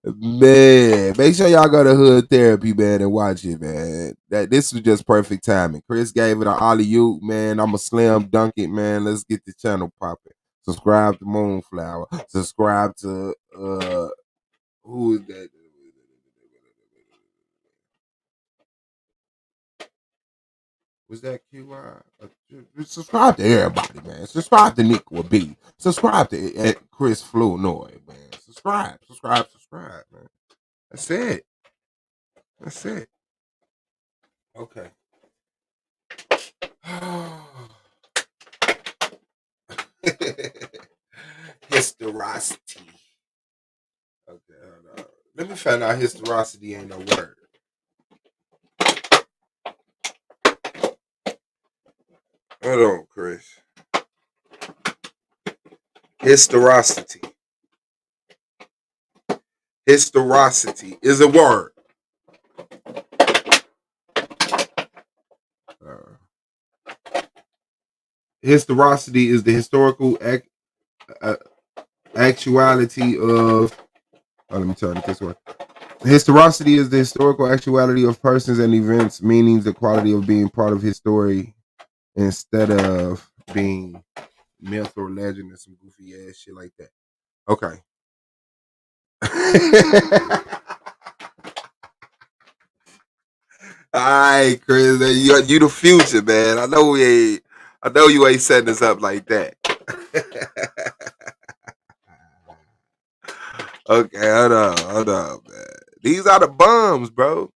Man, make sure y'all go to Hood Therapy, man, and watch it, man. This was just perfect timing. Chris gave it an alley-oop, man. I'm a slam dunk it, man. Let's get the channel popping. Subscribe to Moonflower. Subscribe to who is that? Was that QI? Subscribe to everybody, man. Subscribe to Nick or B. Subscribe to Chris Flournoy, man. Subscribe, man. That's it. Okay. Historicity. Okay, hold on. Let me find out historicity ain't no word. Hold on, Chris. Historicity. Historicity is a word. Historicity is the historical actuality of. Oh, let me turn it this way. Historicity is the historical actuality of persons and events, meaning the quality of being part of history instead of being myth or legend or some goofy ass shit like that. Okay. All right, Chris, you the future, man. I know you ain't setting us up like that. Okay, hold on, man. These are the bums, bro.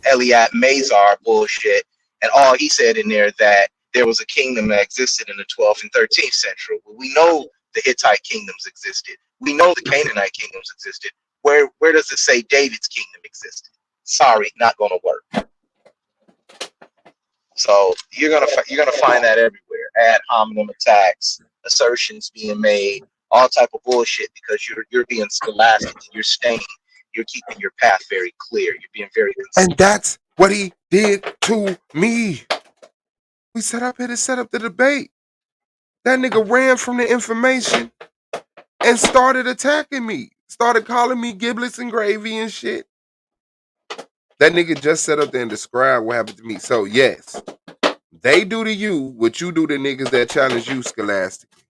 Eliat Mazar bullshit, and all he said in there that there was a kingdom that existed in the 12th and 13th century. We know the Hittite kingdoms existed. We know the Canaanite kingdoms existed. Where does it say David's kingdom existed? Sorry, not going to work. So you're gonna find that everywhere. Ad hominem attacks, assertions being made, all type of bullshit because you're being scholastic. You're staying. You're keeping your path very clear. You're being very consistent. And that's what he did to me. We set up here to set up the debate. That nigga ran from the information and started attacking me. Started calling me giblets and gravy and shit. That nigga just sat up there and described what happened to me. So yes, they do to you what you do to niggas that challenge you scholastically.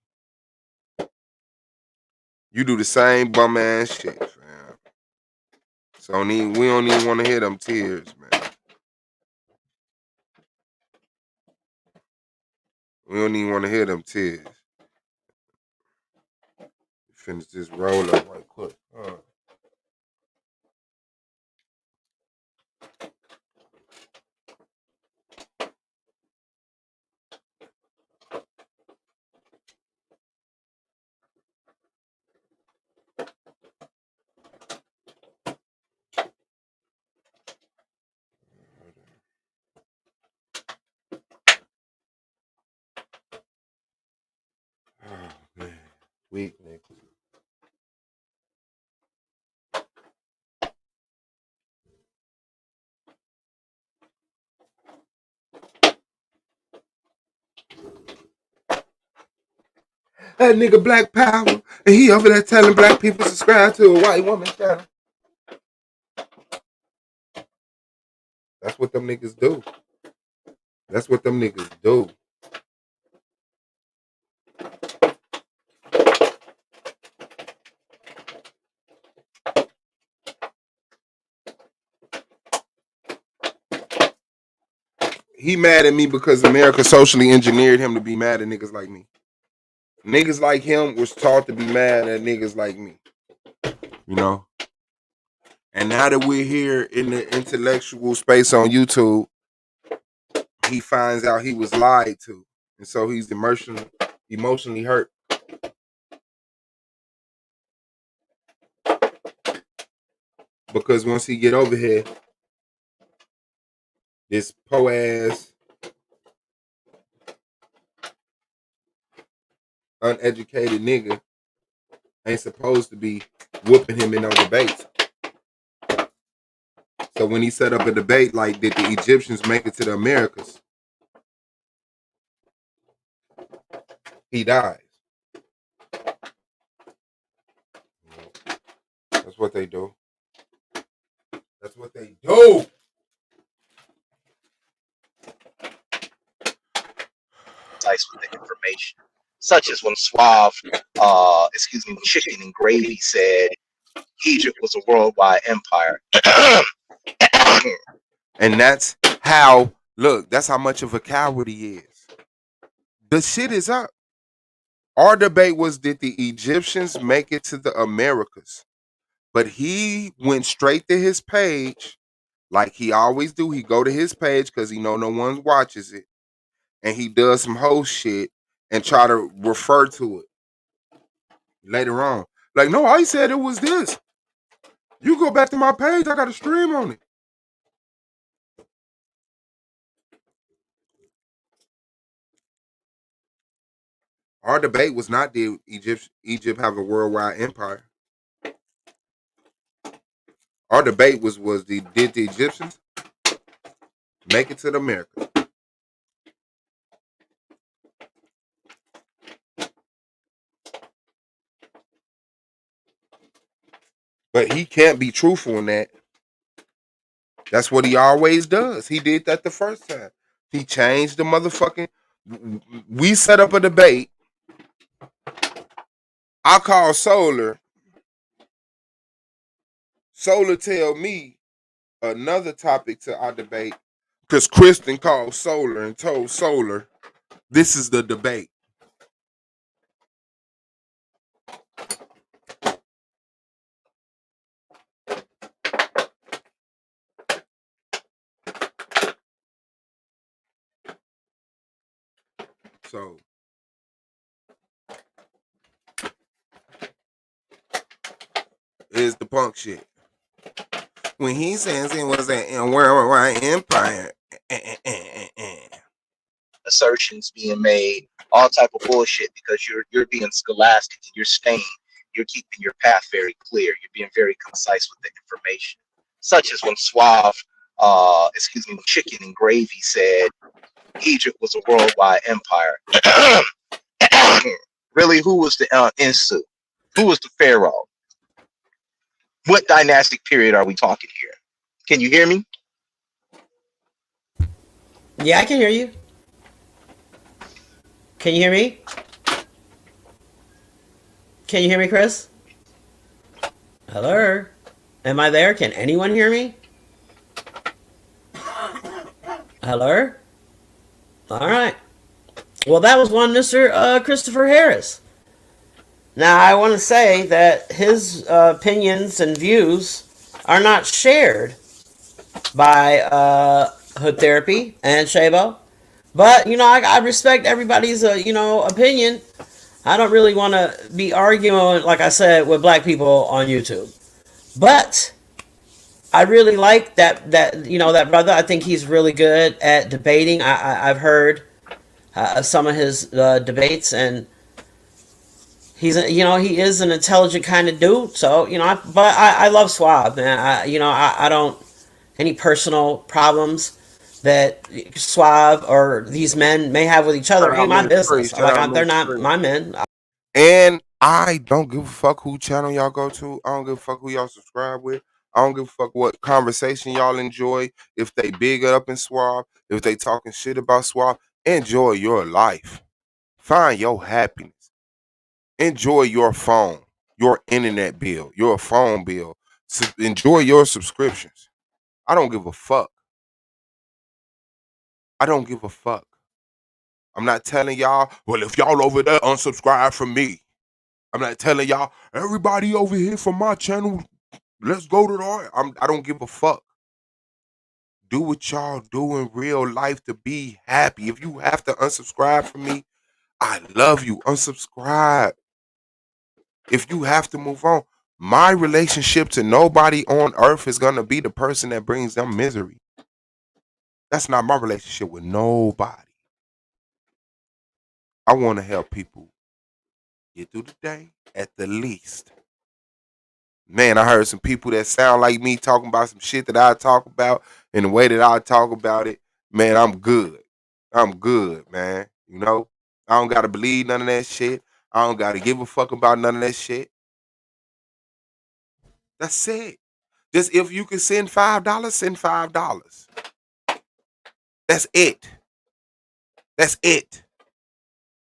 You do the same bum ass shit, fam. So we don't even want to hear them tears, man. We don't even want to hear them tears. Finish this roll up right quick. Oh man, weak nigga. That nigga Black Power, and he over there telling black people to subscribe to a white woman channel. That's what them niggas do. That's what them niggas do. He mad at me because America socially engineered him to be mad at niggas like me. Niggas like him was taught to be mad at niggas like me. You know? And now that we're here in the intellectual space on YouTube, he finds out he was lied to. And so he's emotionally hurt. Because once he get over here, this po-ass, uneducated nigga ain't supposed to be whooping him in no debates. So when he set up a debate like, did the Egyptians make it to the Americas? He dies. That's what they do. That's what they do. With the information, such as when Suave, Chicken and Gravy said Egypt was a worldwide empire. And that's how, look, that's how much of a coward he is. The shit is up. Our debate was, did the Egyptians make it to the Americas? But he went straight to his page, like he always do. He go to his page because he know no one watches it. And he does some whole shit and try to refer to it later on. Like, no, I said it was this. You go back to my page, I got a stream on it. Our debate was not, did Egypt have a worldwide empire? Our debate was did the Egyptians make it to the Americas? But he can't be truthful in that. That's what he always does. He did that the first time. He changed the motherfucking. We set up a debate. I call Solar. Solar tell me another topic to our debate because Kristen called Solar and told Solar this is the debate. So is the punk shit. When he says it was a worldwide empire, assertions being made, all type of bullshit, because you're being scholastic and you're staying, you're keeping your path very clear. You're being very concise with the information, such as when Suave, Chicken and Gravy said Egypt was a worldwide empire. Really, who was the Insu? Who was the pharaoh? What dynastic period are we talking here? Can you hear me? Yeah, I can hear you. Can you hear me? Can you hear me, Chris? Hello? Am I there? Can anyone hear me? Hello? Alright. Well, that was one Mr. Christopher Harris. Now, I want to say that his opinions and views are not shared by Hood Therapy and Shabo. But, I respect everybody's, opinion. I don't really want to be arguing, like I said, with black people on YouTube. But I really like that brother. I think he's really good at debating. I've heard some of his debates, and he is an intelligent kind of dude. So but I love Swab, man. I don't any personal problems that Swab or these men may have with each other. Ain't my business. They're not my men. And I don't give a fuck who channel y'all go to. I don't give a fuck who y'all subscribe with. I don't give a fuck what conversation y'all enjoy. If they big up in Swab, if they talking shit about Swab, enjoy your life. Find your happiness. Enjoy your phone, your internet bill, your phone bill. Enjoy your subscriptions. I don't give a fuck. I don't give a fuck. I'm not telling y'all, well, if y'all over there unsubscribe from me. I'm not telling y'all, everybody over here from my channel, let's go to the I don't give a fuck. Do what y'all do in real life to be happy. If you have to unsubscribe from me, I love you. Unsubscribe. If you have to move on, my relationship to nobody on earth is going to be the person that brings them misery. That's not my relationship with nobody. I want to help people get through the day at the least. Man, I heard some people that sound like me talking about some shit that I talk about and the way that I talk about it. Man, I'm good. I'm good, man. I don't got to believe none of that shit. I don't got to give a fuck about none of that shit. That's it. Just if you can send $5, send $5. That's it. That's it.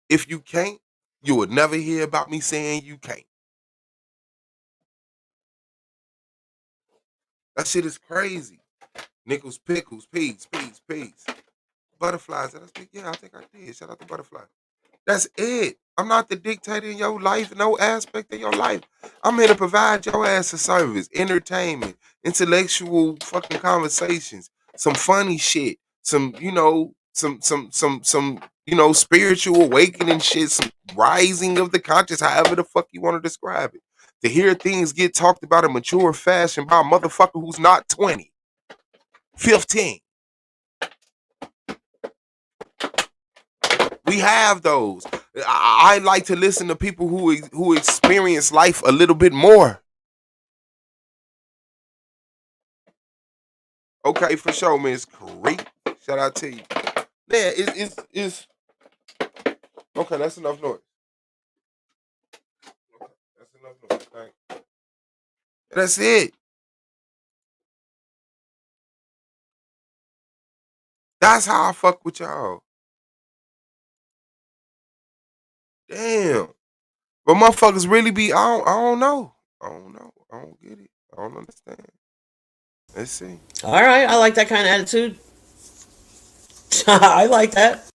If you can't, you would never hear about me saying you can't. That shit is crazy. Nickels, pickles, peas. Butterflies. Did I speak? Yeah, I think I did. Shout out to Butterfly. That's it. I'm not the dictator in your life, no aspect of your life. I'm here to provide your ass a service, entertainment, intellectual fucking conversations, some funny shit, some spiritual awakening shit, some rising of the conscious, however the fuck you want to describe it. To hear things get talked about in mature fashion by a motherfucker who's not 20, 15. We have those. I like to listen to people who experience life a little bit more. Okay, for sure, Miss Creek. Shout out to you. Yeah, it's okay. That's enough noise. That's enough noise. Thanks. That's it. That's how I fuck with y'all. Damn. But motherfuckers really be, I don't know. I don't get it. I don't understand. Let's see. All right, I like that kind of attitude. I like that.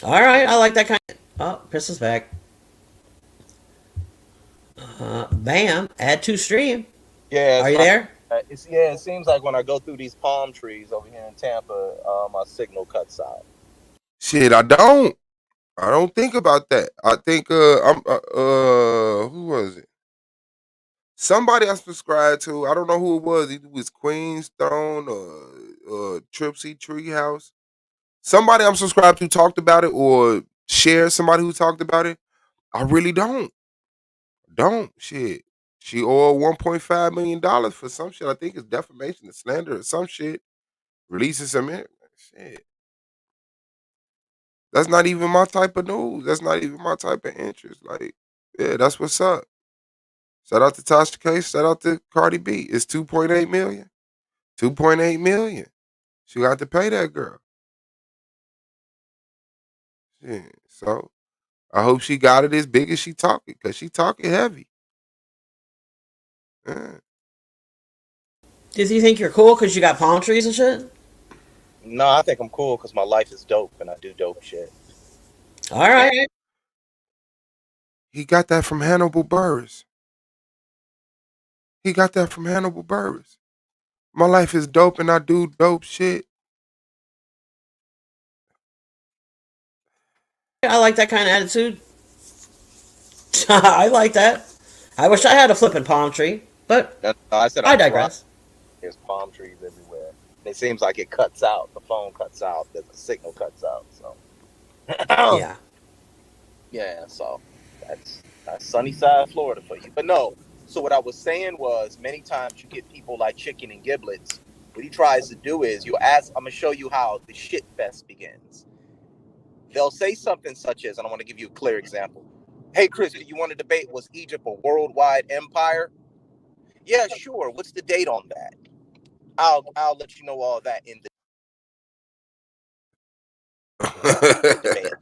All right, I like that kind of... Oh, Chris is back. Bam, add to stream. Yeah. Are you there? It seems like when I go through these palm trees over here in Tampa, my signal cuts out. Shit, I don't think about that. I think who was it? Somebody I subscribed to. I don't know who it was. It was Queen's Throne or Tripsy Treehouse. Somebody I'm subscribed to talked about it or shared somebody who talked about it. I really don't. Shit. She owed $1.5 million for some shit. I think it's defamation and slander or some shit. Releasing some shit. That's not even my type of news. That's not even my type of interest. Like, yeah, that's what's up. Shout out to Tasha K. Shout out to Cardi B. It's 2.8 million. 2.8 million. She got to pay that girl. Yeah. So I hope she got it as big as she talking, because she talking heavy. Yeah. Does he think you're cool because you got palm trees and shit? No, I think I'm cool because my life is dope and I do dope shit. All right. He got that from Hannibal Burris. He got that from Hannibal Burris. My life is dope and I do dope shit. I like that kind of attitude. I like that. I wish I had a flipping palm tree, but No, I said I I'm dry. digress. There's palm trees everywhere. It seems like it cuts out. The phone cuts out. The signal cuts out. So Yeah. yeah, so that's sunny side Florida for you. But no. So what I was saying was, many times you get people like Chicken and Giblets. What he tries to do is, you ask. I'm gonna show you how the shit fest begins. They'll say something such as, and I want to give you a clear example. Hey, Chris, do you want to debate, was Egypt a worldwide empire? Yeah, sure. What's the date on that? I'll let you know all that in the debate.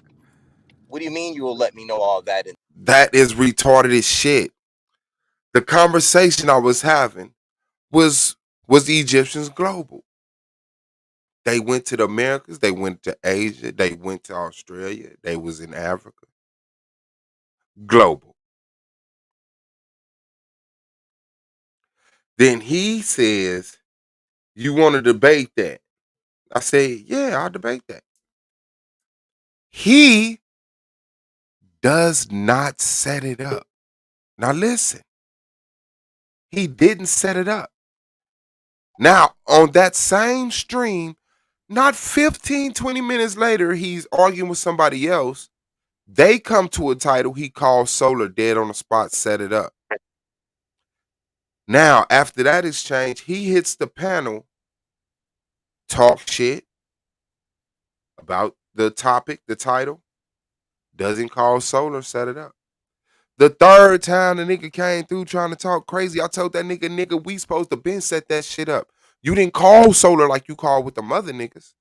What do you mean you will let me know all that in? That is retarded as shit. The conversation I was having was the Egyptians global. They went to the Americas, they went to Asia, they went to Australia, they was in Africa. Global. Then he says, "You want to debate that?" I said, "Yeah, I'll debate that." He does not set it up. Now listen, he didn't set it up. Now, on that same stream, not 15, 20 minutes later, he's arguing with somebody else. They come to a title he calls Solar Dead on the Spot, set it up. Now, after that exchange, he hits the panel, talk shit about the topic, the title, doesn't call Solar, set it up. The third time the nigga came through trying to talk crazy, I told that nigga, we supposed to been set that shit up. You didn't call Solar like you called with the mother niggas.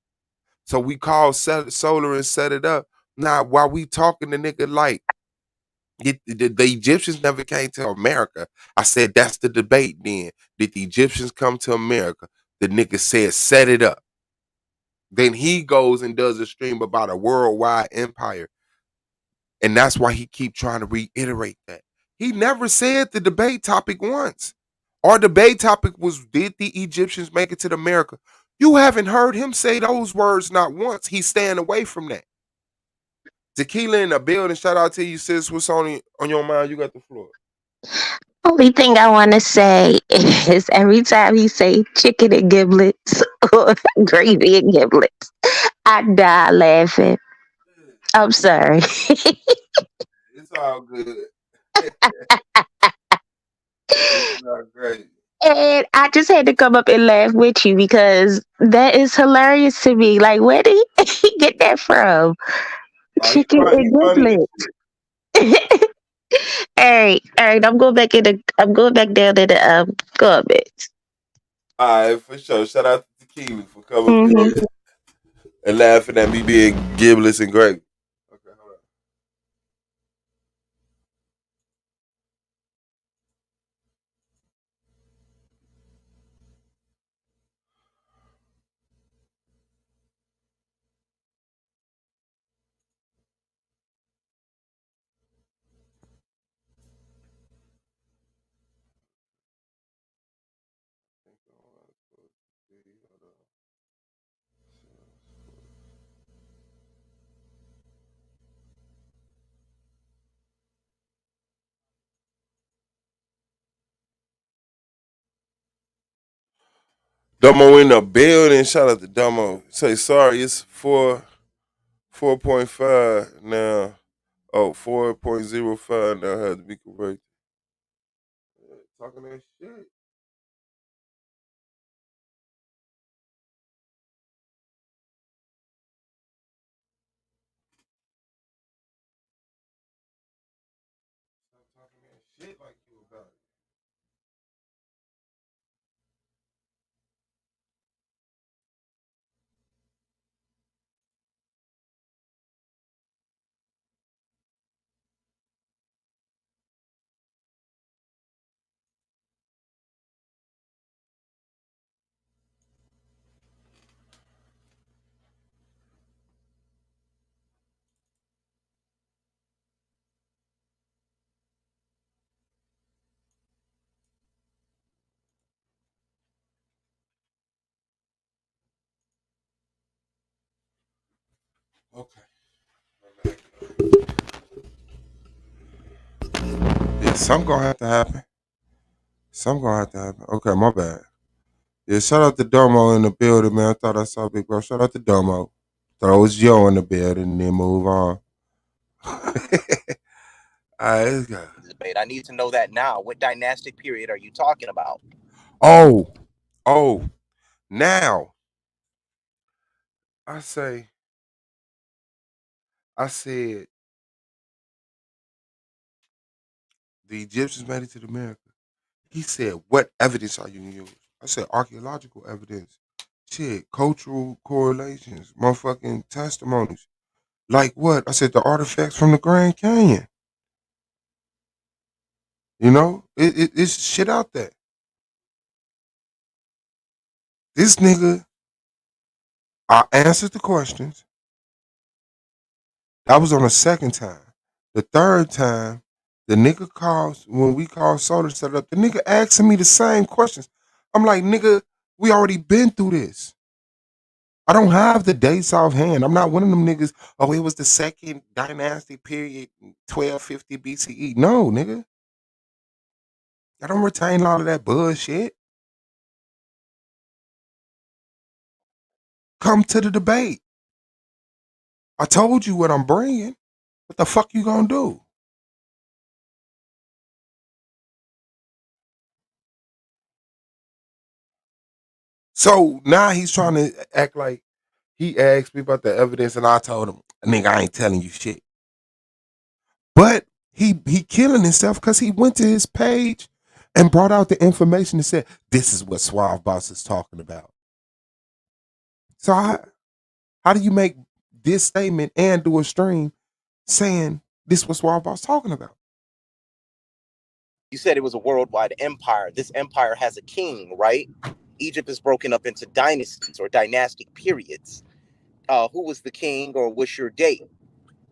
So we called Solar and set it up. Now, while we talking the nigga like, the Egyptians never came to America. I said, that's the debate then. Did the Egyptians come to America? The nigga said, set it up. Then he goes and does a stream about a worldwide empire. And that's why he keep trying to reiterate that. He never said the debate topic once. Our debate topic was, did the Egyptians make it to America? You haven't heard him say those words not once. He's staying away from that. Tequila in the building. Shout out to you, sis. What's on your mind? You got the floor. Only thing I want to say is every time he say chicken and giblets or gravy and giblets, I die laughing. I'm sorry. It's all good. It's not great. And I just had to come up and laugh with you because that is hilarious to me. Like, where did he get that from? Chicken and giblets. All right. I'm going back down in the comments. All right, for sure. Shout out to Tequila for coming up Mhm. here and laughing at me being gibless and great. Okay, hold on. Domo in the building. Shout out to Domo. Say sorry, it's 4.5 now. Oh, 4.05 now has to be correct. Talking that shit. Okay. Yeah, something gonna have to happen. Something gonna have to happen. Okay, my bad. Yeah, shout out to Domo in the building, man. I thought I saw Big Bro. Shout out to Domo. Thought it was Yo in the building, and then move on. All right, let's go. Debate. I need to know that now. What dynastic period are you talking about? Oh, now I said the Egyptians made it to America. He said, "What evidence are you gonna use?" I said, "Archaeological evidence, shit, cultural correlations, motherfucking testimonies." Like what? I said, "The artifacts from the Grand Canyon." You know, it's shit out there. This nigga, I answered the questions. That was on the second time. The third time, the nigga calls when we called Solar to set it up. The nigga asking me the same questions. I'm like, nigga, we already been through this. I don't have the dates offhand. I'm not one of them niggas. Oh, it was the second dynastic period, 1250 BCE. No, nigga. I don't retain a lot of that bullshit. Come to the debate. I told you what I'm bringing. What the fuck you gonna do? So now he's trying to act like he asked me about the evidence, and I told him, nigga, I ain't telling you shit. But he killing himself because he went to his page and brought out the information and said, this is what Suave Boss is talking about. So how do you make this statement and do a stream saying this was Suave Boss talking about? You said it was a worldwide empire. This empire has a king, right? Egypt is broken up into dynasties or dynastic periods. Who was the king or what's your date?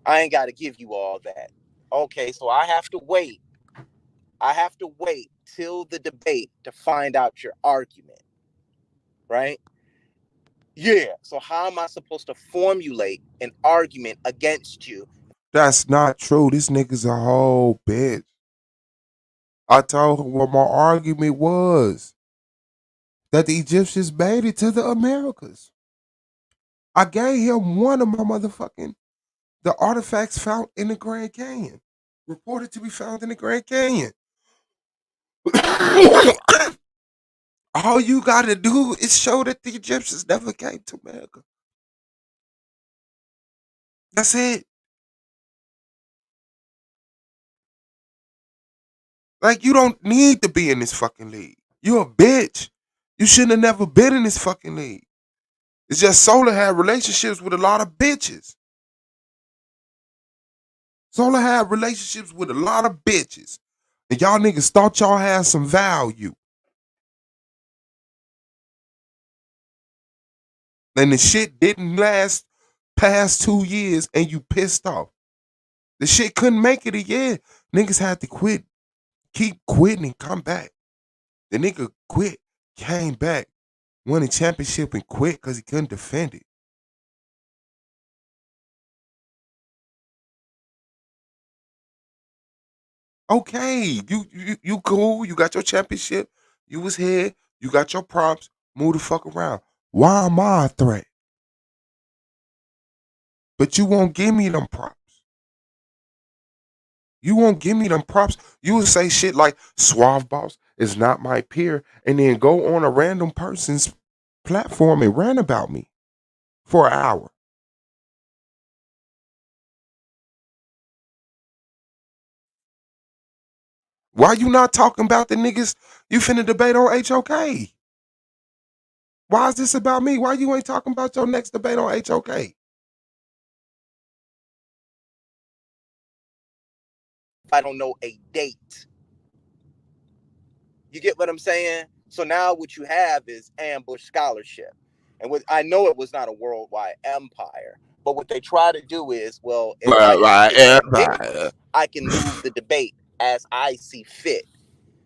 I ain't got to give you all that. Okay, so I have to wait. I have to wait till the debate to find out your argument, right? Yeah, so how am I supposed to formulate an argument against you? That's not true. This nigga's a whole bitch. I told him what my argument was. That the Egyptians made it to the Americas. I gave him one of my motherfucking the artifacts found in the Grand Canyon. Reported to be found in the Grand Canyon. All you gotta do is show that the Egyptians never came to America. That's it. Like, you don't need to be in this fucking league. You a bitch. You shouldn't have never been in this fucking league. It's just Solar had relationships with a lot of bitches. Solar had relationships with a lot of bitches. And y'all niggas thought y'all had some value. And the shit didn't last past 2 years and you pissed off. The shit couldn't make it a year. Niggas had to quit. Keep quitting and come back. The nigga quit, came back, won a championship and quit because he couldn't defend it. Okay, you cool. You got your championship. You was here. You got your props. Move the fuck around. Why am I a threat? But you won't give me them props. You won't give me them props. You will say shit like Suave Boss is not my peer, and then go on a random person's platform and rant about me for an hour. Why you not talking about the niggas you finna debate on HOK? Why is this about me? Why you ain't talking about your next debate on HOK? I don't know a date. You get what I'm saying? So now what you have is ambush scholarship. And what I know it was not a worldwide empire, but what they try to do is, well, if I can move the debate as I see fit.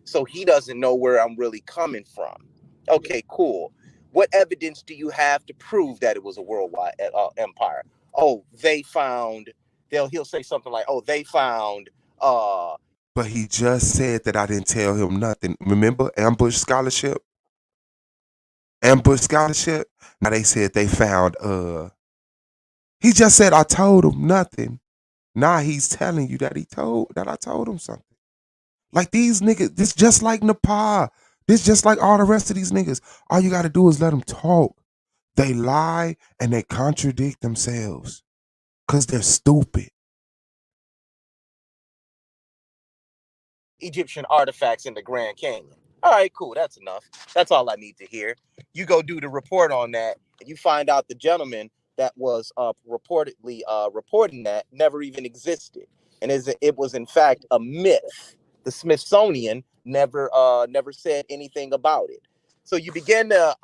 So he doesn't know where I'm really coming from. Okay, cool. What evidence do you have to prove that it was a worldwide empire? oh, they found. He'll say something like, oh, they found. But he just said that I didn't tell him nothing. Remember ambush scholarship? Ambush scholarship? Now they said they found he just said I told him nothing. Now he's telling you that I told him something. Like these niggas, this just like Nepal. This just like all the rest of these niggas. All you gotta do is let them talk. They lie and they contradict themselves. Cause they're stupid. Egyptian artifacts in the Grand Canyon. All right, cool. That's enough. That's all I need to hear. You go do the report on that, and you find out the gentleman that was reportedly reporting that never even existed, and it was in fact a myth. The Smithsonian never said anything about it. So you begin to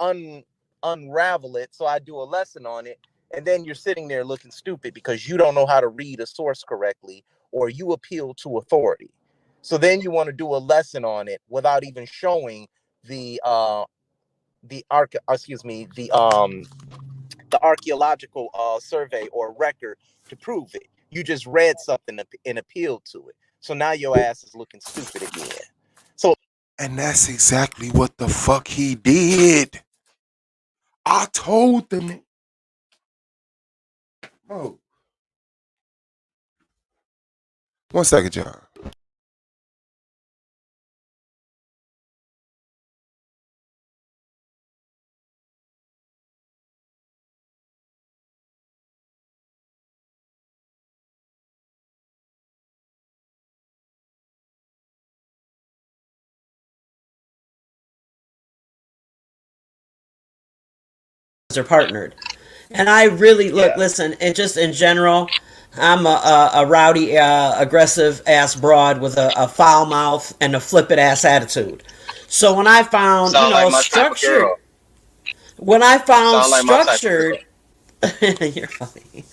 unravel it. So I do a lesson on it, and then you're sitting there looking stupid because you don't know how to read a source correctly, or you appeal to authority. So then you want to do a lesson on it without even showing the archaeological survey or record to prove it. You just read something and appealed to it. So now your ass is looking stupid again. So, and that's exactly what the fuck he did. I told them. Oh. 1 second, y'all. Are partnered. And I really listen, and just in general, I'm a rowdy, aggressive ass broad with a foul mouth and a flippant ass attitude. So when I found, structured, when I found structured, you're funny.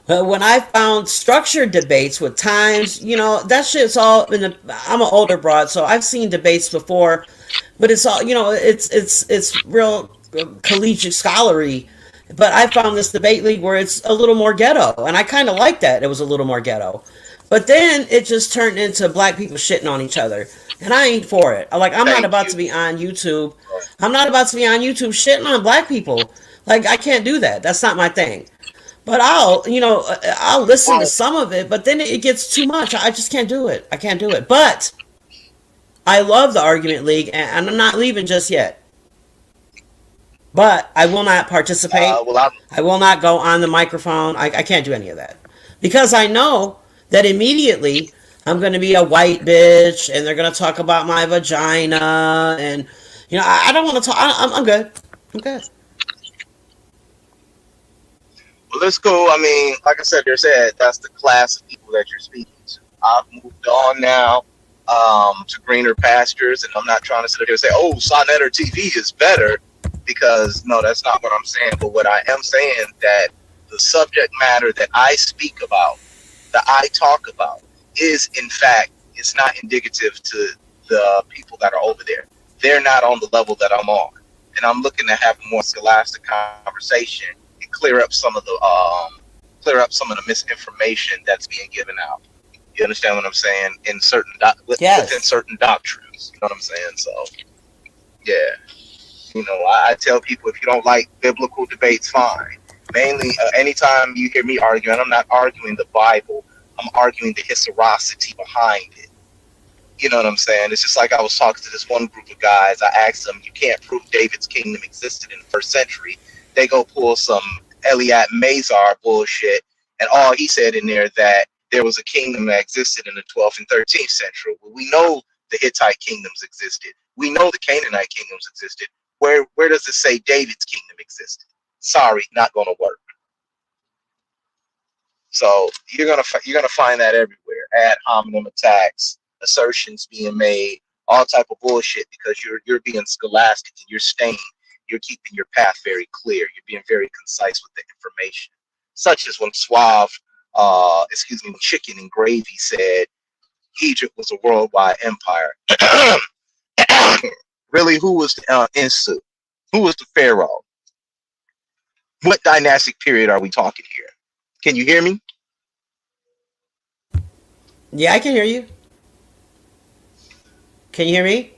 When I found structured debates with times, that shit's all in the. I'm an older broad, so I've seen debates before, but it's all, it's real collegiate scholarly. But I found this debate league where it's a little more ghetto, and I kind of like that. It was a little more ghetto, but then it just turned into black people shitting on each other, and I ain't for it. I'm not about to be on YouTube. I'm not about to be on YouTube shitting on black people. Like, I can't do that. That's not my thing. But I'll listen to some of it, but then it gets too much. I just can't do it. I can't do it. But I love the Argument League, and I'm not leaving just yet. But I will not participate. I will not go on the microphone. I can't do any of that. Because I know that immediately I'm going to be a white bitch, and they're going to talk about my vagina, and, I don't want to talk. I'm good. I'm good. Well, let's go. I mean, like I said, that's the class of people that you're speaking to. I've moved on now to greener pastures, and I'm not trying to sit here and say, oh, Sonnet or TV is better, because no, that's not what I'm saying. But what I am saying, that the subject matter that I speak about, that I talk about, is in fact, it's not indicative to the people that are over there. They're not on the level that I'm on, and I'm looking to have a more scholastic conversation and clear up some of the misinformation that's being given out. You understand what I'm saying? In certain within certain doctrines. You know what I'm saying? So, yeah. I tell people, if you don't like biblical debates, fine. Mainly, anytime you hear me arguing, I'm not arguing the Bible. I'm arguing the historicity behind it. You know what I'm saying? It's just like I was talking to this one group of guys. I asked them, you can't prove David's kingdom existed in the 1st century. They go pull some Eliat Mazar bullshit, and all he said in there that there was a kingdom that existed in the 12th and 13th century. Well, we know the Hittite kingdoms existed. We know the Canaanite kingdoms existed. Where does it say David's kingdom existed? Sorry, not going to work. So you're gonna find that everywhere. Ad hominem attacks, assertions being made, all type of bullshit, because you're being scholastic and you're keeping your path very clear. You're being very concise with the information. Such as when when Chicken and Gravy said Egypt was a worldwide empire. Really, who was Insu? Who was the pharaoh? What dynastic period are we talking here? Can you hear me? Yeah, I can hear you. Can you hear me?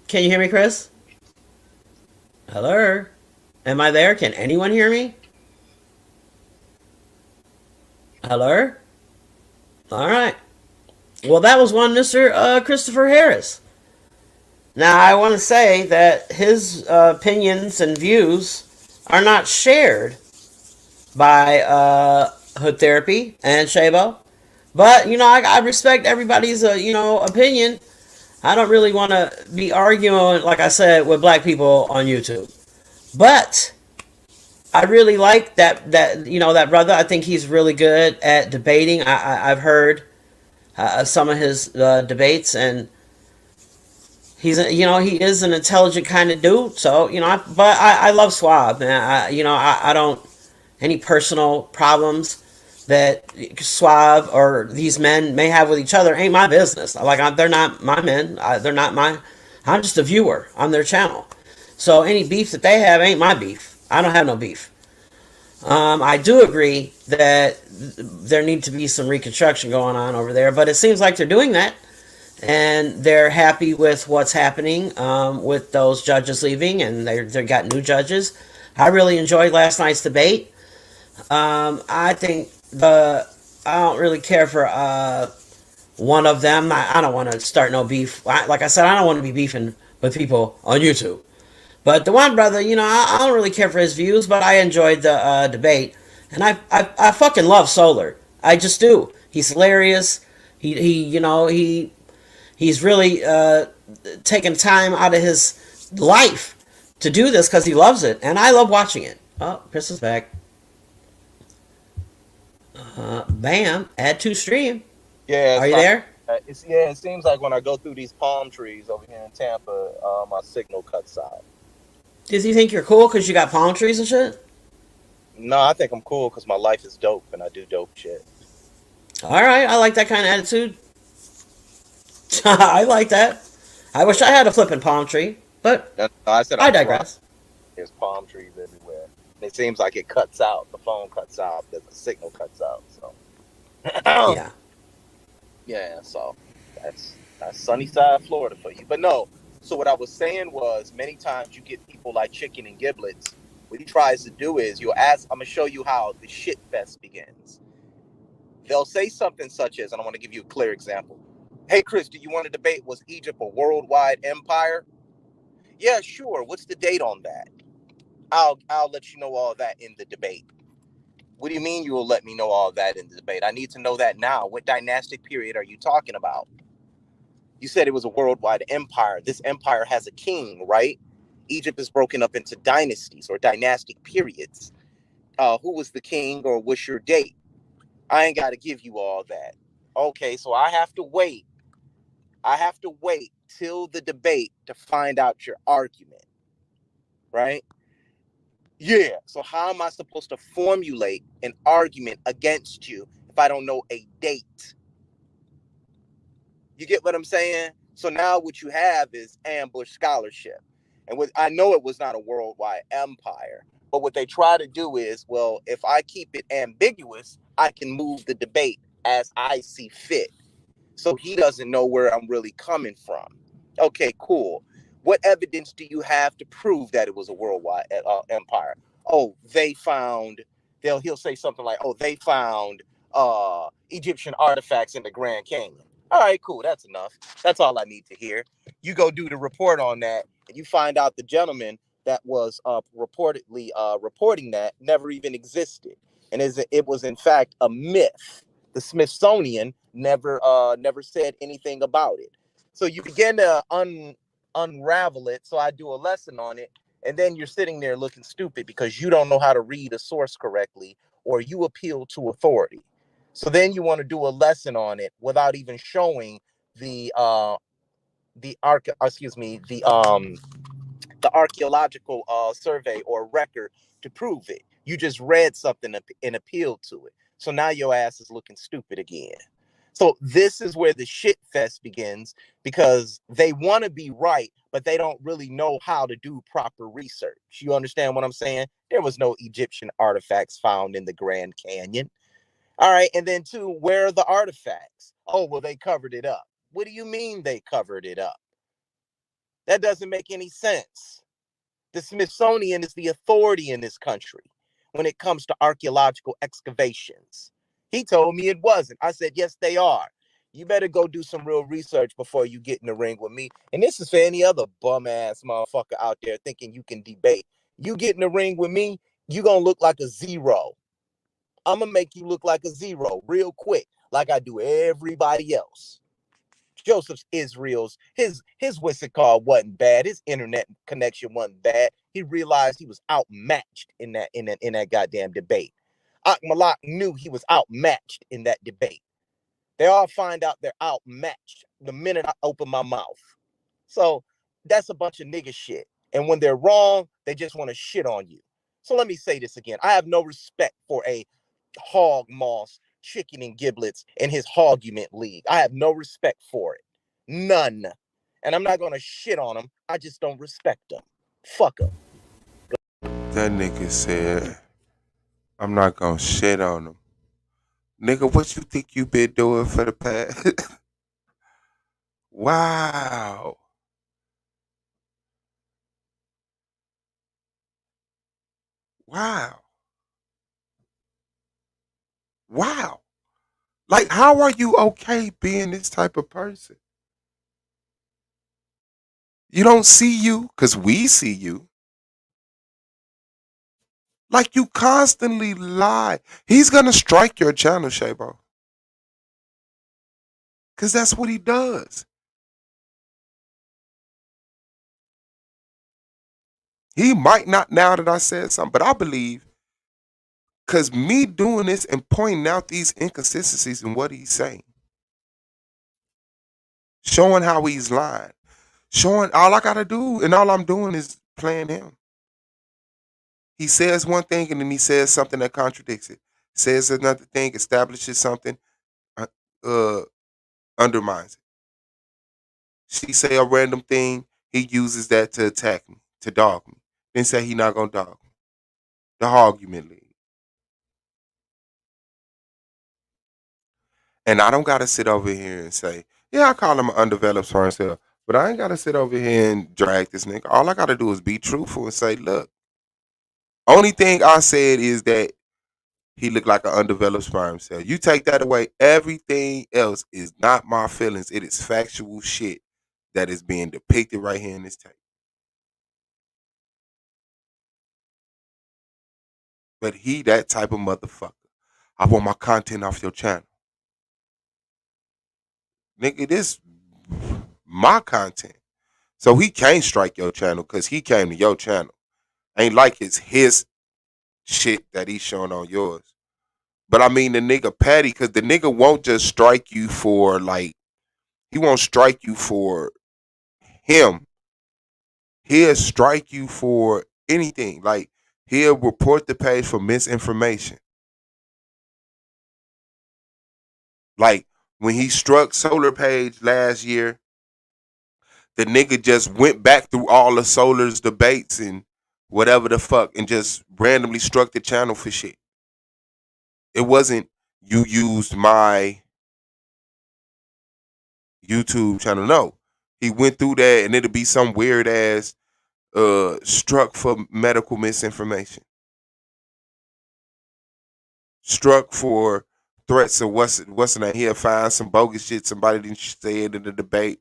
Can you hear me, Chris? Hello? Am I there? Can anyone hear me? Hello? All right. Well, that was one Mr. Christopher Harris. Now, I want to say that his opinions and views are not shared by Hood Therapy and Shabo. But, I respect everybody's, opinion. I don't really want to be arguing, like I said, with black people on YouTube. But I really like that that brother. I think he's really good at debating. I've heard some of his debates, and he is an intelligent kind of dude. So but I love Swab, man. I don't any personal problems that Swab or these men may have with each other ain't my business. They're not my men. They're not my. I'm just a viewer on their channel. So any beef that they have ain't my beef. I don't have no beef. I do agree that there needs to be some reconstruction going on over there, but it seems like they're doing that, and they're happy with what's happening with those judges leaving, and they got new judges. I really enjoyed last night's debate. I think I don't really care for one of them. I don't want to start no beef. Like I said, I don't want to be beefing with people on YouTube. But the one brother, I don't really care for his views, but I enjoyed the debate, and I fucking love Solar. I just do. He's hilarious. He's really taking time out of his life to do this because he loves it, and I love watching it. Oh, Chris is back. Bam, add to stream. Yeah, are you there? It seems like when I go through these palm trees over here in Tampa, my signal cuts out. Does he think you're cool because you got palm trees and shit? No, I think I'm cool because my life is dope and I do dope shit. All right, I like that kind of attitude. I like that. I wish I had a flipping palm tree, but no, I said I digress. There's palm trees everywhere. It seems like it cuts out. The phone cuts out. The signal cuts out. So yeah. Yeah, so that's sunny side Florida for you. But no. So what I was saying was, many times you get people like Chicken and Giblets. What he tries to do is, you'll ask, I'm going to show you how the shit fest begins. They'll say something such as, and I want to give you a clear example. Hey, Chris, do you want to debate, was Egypt a worldwide empire? Yeah, sure. What's the date on that? I'll let you know all that in the debate. What do you mean you will let me know all that in the debate? I need to know that now. What dynastic period are you talking about? You said it was a worldwide empire. This empire has a king, right? Egypt is broken up into dynasties or dynastic periods. Who was the king, or what's your date? I ain't got to give you all that. Okay, so I have to wait. I have to wait till the debate to find out your argument, right? Yeah, so how am I supposed to formulate an argument against you if I don't know a date? You get what I'm saying? So now what you have is ambush scholarship. And I know it was not a worldwide empire, but what they try to do is, well, if I keep it ambiguous, I can move the debate as I see fit. So he doesn't know where I'm really coming from. Okay, cool. What evidence do you have to prove that it was a worldwide empire? Oh, he'll say something like, oh, they found Egyptian artifacts in the Grand Canyon. All right, cool. That's enough. That's all I need to hear. You go do the report on that, and you find out the gentleman that was reportedly reporting that never even existed. And it was, in fact, a myth. The Smithsonian never said anything about it. So you begin to unravel it. So I do a lesson on it. And then you're sitting there looking stupid because you don't know how to read a source correctly, or you appeal to authority. So then you want to do a lesson on it without even showing the archaeological survey or record to prove it. You just read something and appealed to it. So now your ass is looking stupid again. So this is where the shit fest begins, because they want to be right, but they don't really know how to do proper research. You understand what I'm saying? There was no Egyptian artifacts found in the Grand Canyon. All right. And then two, where are the artifacts? Oh, well, they covered it up. What do you mean they covered it up? That doesn't make any sense. The Smithsonian is the authority in this country when it comes to archaeological excavations. He told me it wasn't. I said, yes, they are. You better go do some real research before you get in the ring with me. And this is for any other bum ass motherfucker out there thinking you can debate. You get in the ring with me, you gonna look like a zero. I'm gonna make you look like a zero real quick, like I do everybody else. Joseph's Israel's his what's it called wasn't bad. His internet connection wasn't bad. He realized he was outmatched in that goddamn debate. Malak knew he was outmatched in that debate. They all find out they're outmatched the minute I open my mouth. So that's a bunch of nigga shit. And when they're wrong, they just want to shit on you. So let me say this again. I have no respect for a hog moss, chicken and giblets in his Hogument League. I have no respect for it. None. And I'm not going to shit on him. I just don't respect him. Fuck him. That nigga said, I'm not gonna shit on him. Nigga, what you think you been doing for the past? Wow. Wow. Wow. Like, how are you okay being this type of person? You don't see you, because we see you. Like, you constantly lie. He's gonna strike your channel, Shabo. Because that's what he does. He might not, now that I said something, but I believe, because me doing this and pointing out these inconsistencies in what he's saying, showing how he's lying, showing all I gotta do, and all I'm doing is playing him. He says one thing and then he says something that contradicts it. Says another thing, establishes something, undermines it. She say a random thing, he uses that to attack me, to dog me. Then say he not gonna dog me. The Hogument League. And I don't gotta sit over here and say, yeah, I call him an undeveloped sperm cell, but I ain't gotta sit over here and drag this nigga. All I gotta do is be truthful and say, look, only thing I said is that he looked like an undeveloped sperm cell. You take that away, everything else is not my feelings. It is factual shit that is being depicted right here in this tape. But he that type of motherfucker. I want my content off your channel. Nigga, this my content. So he can't strike your channel because he came to your channel. Ain't like it's his shit that he's showing on yours. But I mean the nigga Patty, because the nigga won't just strike you for like, he won't strike you for him. He'll strike you for anything. Like, he'll report the page for misinformation. Like, when he struck Solar Page last year, the nigga just went back through all of Solar's debates and whatever the fuck and just randomly struck the channel for shit. It wasn't, you used my YouTube channel. No. He went through that and it'll be some weird ass struck for medical misinformation. Struck for threats of what's the name. He'll find some bogus shit somebody didn't say it in the debate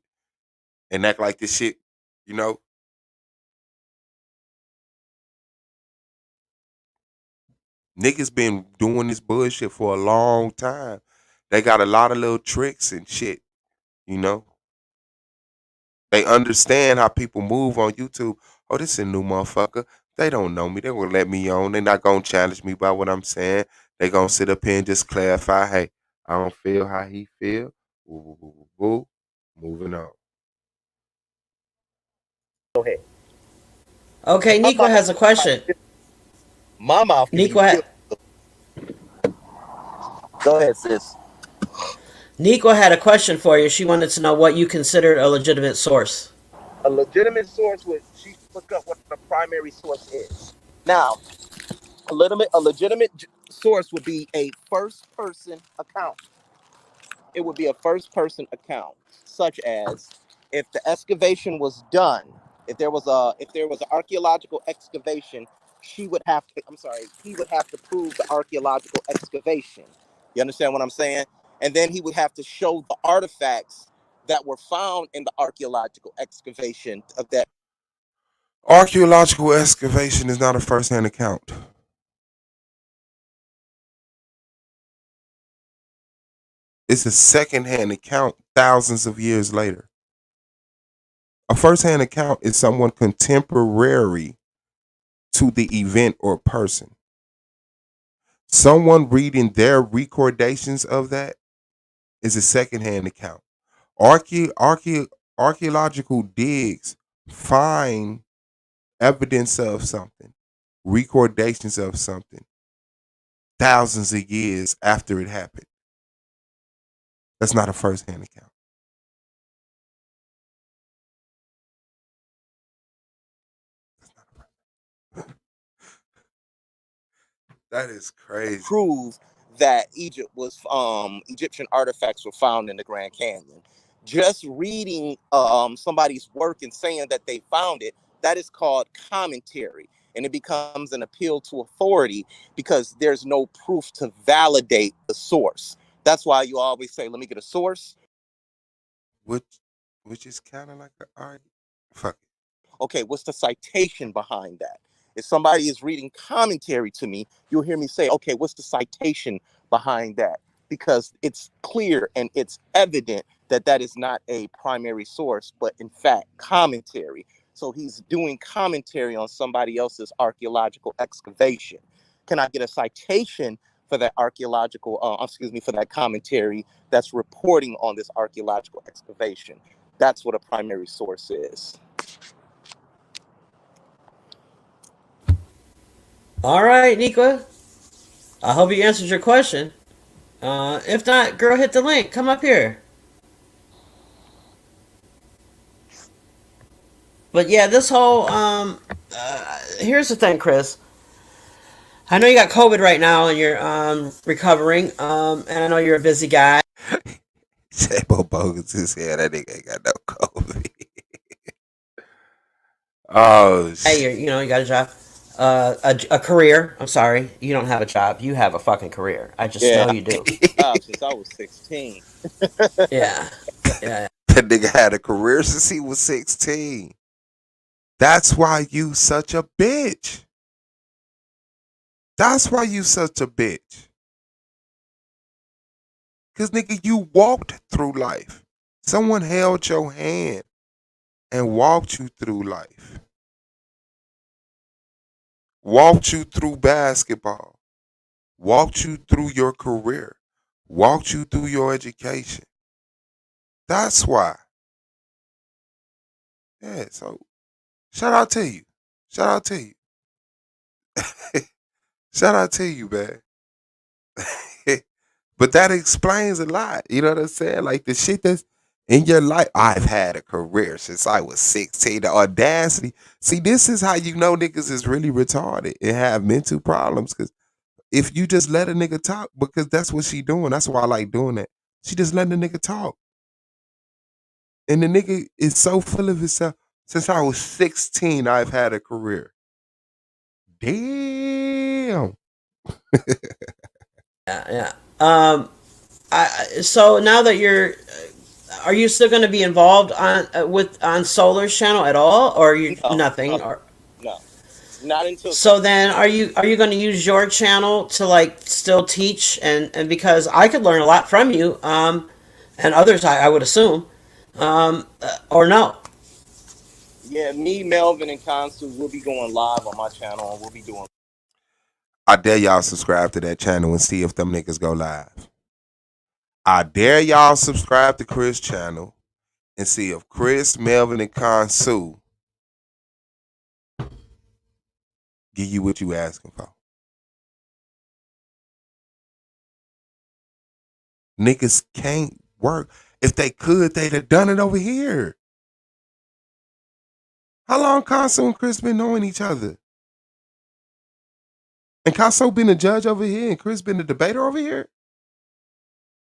and act like this shit, you know. Niggas been doing this bullshit for a long time. They got a lot of little tricks and shit, you know. They understand how people move on YouTube. Oh, this is a new motherfucker. They don't know me. They will let me on. They're not going to challenge me by what I'm saying. They going to sit up here and just clarify, hey, I don't feel how he feel. Woo, woo, woo, woo. Moving on. Go ahead. Okay, Nico has a question. My mouth. Nico, Go ahead, sis. Nico had a question for you. She wanted to know what you considered a legitimate source. A legitimate source would she look up what a primary source is. Now, a legitimate source would be a first person account. It would be a first person account, such as if the excavation was done, if there was an archaeological excavation, he would have to prove the archaeological excavation. You understand what I'm saying? And then he would have to show the artifacts that were found in the archaeological excavation of that. Archaeological excavation is not a first-hand account. It's a second-hand account thousands of years later. A first-hand account is someone contemporary to the event or person. Someone reading their recordations of that is a second-hand account. Archaeological digs find evidence of something, recordations of something, thousands of years after it happened. That's not a first-hand account. That is crazy. Prove that Egyptian artifacts were found in the Grand Canyon. Just reading somebody's work and saying that they found it, that is called commentary. And it becomes an appeal to authority because there's no proof to validate the source. That's why you always say, let me get a source. Which is kind of like fuck it. Okay, what's the citation behind that? If somebody is reading commentary to me, you'll hear me say, okay, what's the citation behind that? Because it's clear and it's evident that that is not a primary source, but in fact, commentary. So he's doing commentary on somebody else's archaeological excavation. Can I get a citation for that for that commentary that's reporting on this archaeological excavation? That's what a primary source is. All right, Nico. I hope you answered your question. If not, girl, hit the link. Come up here. But yeah, this whole here's the thing, Chris. I know you got COVID right now and you're recovering. And I know you're a busy guy. J-Bo bogus as hell. That nigga ain't got no COVID. Oh, hey, you got a job, a career. I'm sorry, you don't have a job. You have a fucking career. I just know you do. Since I was 16. Yeah. That nigga had a career since he was 16. That's why you such a bitch. That's why you such a bitch. Cause nigga, you walked through life. Someone held your hand and walked you through life. Walked you through basketball. Walked you through your career. Walked you through your education. That's why. Yeah, so shout out to you. Shout out to you. Shout out to you, man. But that explains a lot. You know what I'm saying? Like the shit that's in your life. I've had a career since I was 16. The audacity. See, this is how you know niggas is really retarded and have mental problems. Because if you just let a nigga talk, because that's what she doing. That's why I like doing that. She just letting the nigga talk. And the nigga is so full of himself. Since I was 16, I've had a career. Damn. Yeah. So now that are you still going to be involved on Solar's channel at all, or are you nothing? No, not until. So then, are you going to use your channel to like still teach and because I could learn a lot from you, and others I would assume, or no? Yeah, me, Melvin, and Consul will be going live on my channel, and we'll be doing. I dare y'all subscribe to that channel and see if them niggas go live. I dare y'all subscribe to Chris' channel and see if Chris, Melvin, and Consul give you what you asking for. Niggas can't work. If they could, they'd have done it over here. How long Conso and Chris been knowing each other? And Conso been a judge over here and Chris been a debater over here?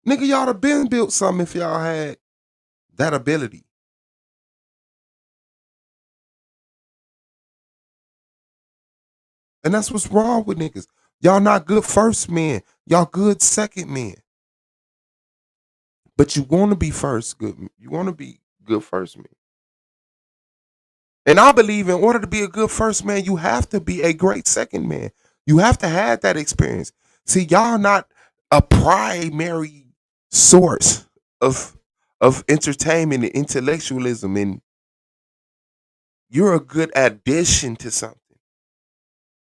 Nigga, y'all have been built something if y'all had that ability. And that's what's wrong with niggas. Y'all not good first men. Y'all good second men. But you want to be first good. You want to be good first man. And I believe in order to be a good first man, you have to be a great second man. You have to have that experience. See, y'all not a primary source of entertainment and intellectualism, and you're a good addition to something.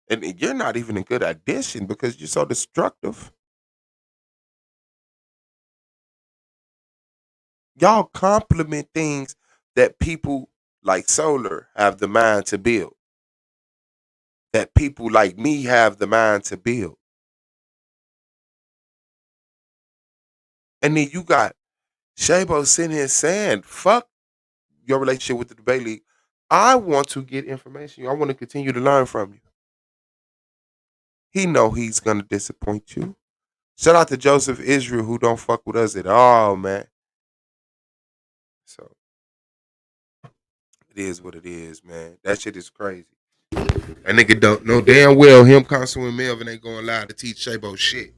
And you're not even a good addition because you're so destructive. Y'all complement things that people like Solar have the mind to build. That people like me have the mind to build. And then you got Shabo sitting here saying, fuck your relationship with the debate league. I want to get information. I want to continue to learn from you. He know he's gonna disappoint you. Shout out to Joseph Israel, who don't fuck with us at all, man. So it is what it is, man. That shit is crazy. That nigga don't know damn well him, Consul, and Melvin ain't going live to teach Shabo shit.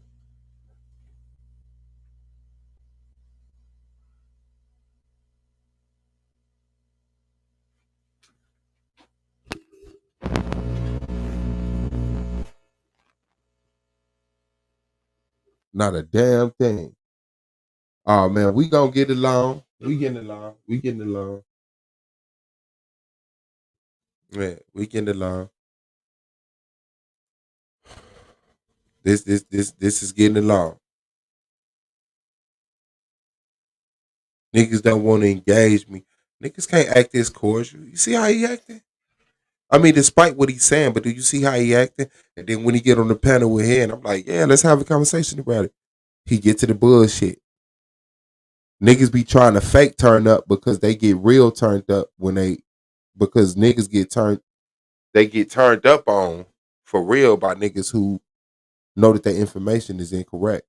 Not a damn thing. Oh man, we gonna get along. We getting along. We getting along. Yeah, we getting along. This is getting along. Niggas don't want to engage me. Niggas can't act this cordial. You see how he acting? I mean, despite what he's saying, but do you see how he acting? And then when he get on the panel with him, I'm like, yeah, let's have a conversation about it. He get to the bullshit. Niggas be trying to fake turn up because they get real turned up because niggas get turned up on for real by niggas who know that their information is incorrect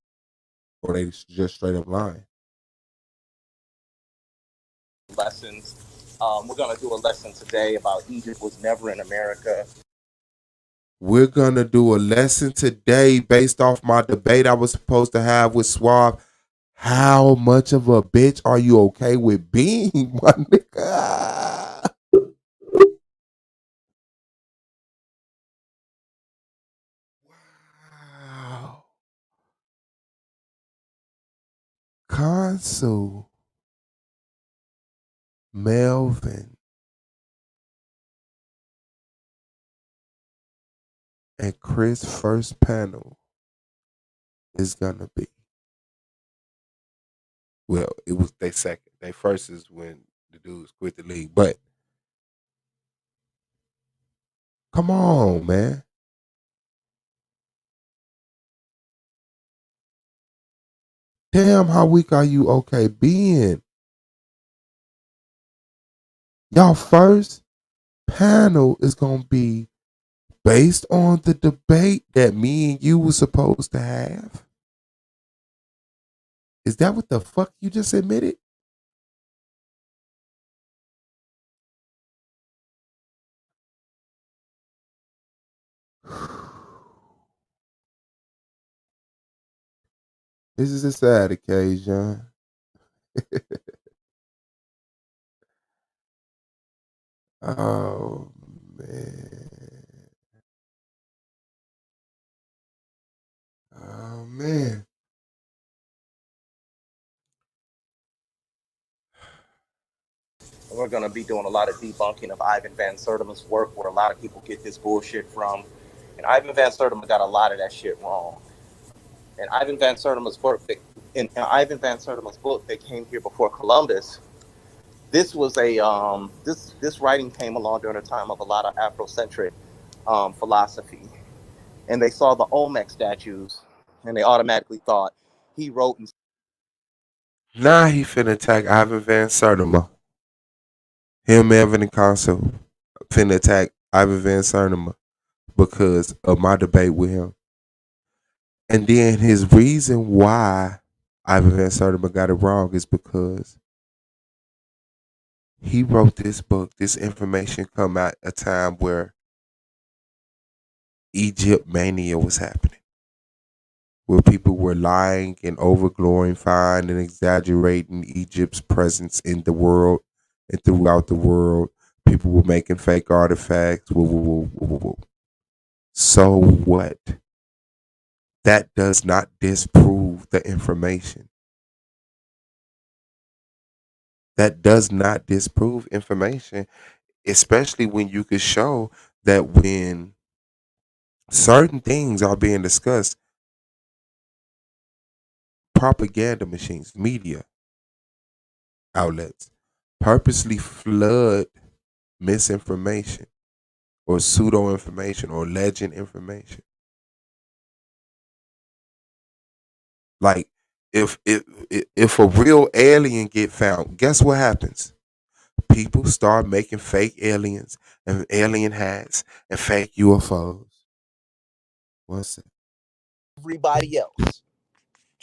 or they just straight up lying. Lessons. We're gonna do a lesson today about Egypt was never in America. We're gonna do a lesson today based off my debate I was supposed to have with Suave. How much of a bitch are you okay with being, my nigga? Wow. Consul, Melvin, and Chris' first panel is gonna be. Well, it was their second. Their first is when the dudes quit the league. But come on, man. Damn, how weak are you okay being? Y'all first panel is gonna be based on the debate that me and you were supposed to have. Is that what the fuck you just admitted? This is a sad occasion. Oh man. Oh man. We're gonna be doing a lot of debunking of Ivan Van Sertima's work, where a lot of people get this bullshit from. And Ivan Van Sertima got a lot of that shit wrong. And Ivan Van Sertima's work, in Ivan Van Sertima's book that came here before Columbus, this was a this writing came along during a time of a lot of Afrocentric philosophy, and they saw the Olmec statues, and they automatically thought he wrote. Now he finna attack Ivan Van Sertima. Him, Evan, and Consul finna attack Ivan Van Sertima because of my debate with him. And then his reason why Ivan Van Sertima got it wrong is because he wrote this book. This information come at a time where Egypt mania was happening, where people were lying and over glorifying and exaggerating Egypt's presence in the world and throughout the world. People were making fake artifacts. Woo, woo, woo, woo, woo, woo. So what? That does not disprove the information. That does not disprove information, especially when you could show that when certain things are being discussed, propaganda machines, media outlets purposely flood misinformation or pseudo information or legend information. Like if a real alien get found, guess what happens? People start making fake aliens and alien hats and fake UFOs. What's it? Everybody else.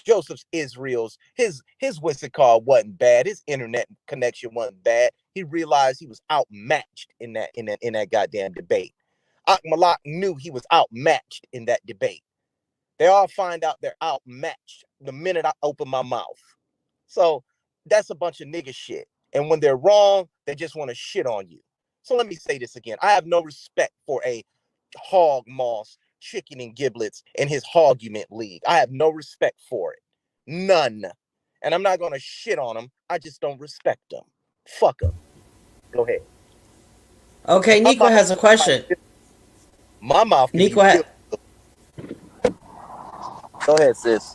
Joseph's Israel's his what's it called wasn't bad. His internet connection wasn't bad. He realized he was outmatched in that goddamn debate. Malak knew he was outmatched in that debate. They all find out they're outmatched the minute I open my mouth. So that's a bunch of nigga shit. And when they're wrong, they just want to shit on you. So let me say this again. I have no respect for a hog moss, chicken and giblets in his Hogument League. I have no respect for it. None. And I'm not going to shit on him. I just don't respect him. Fuck him. Go ahead. Okay, Nico has a question. My mouth. Nico Go ahead, sis.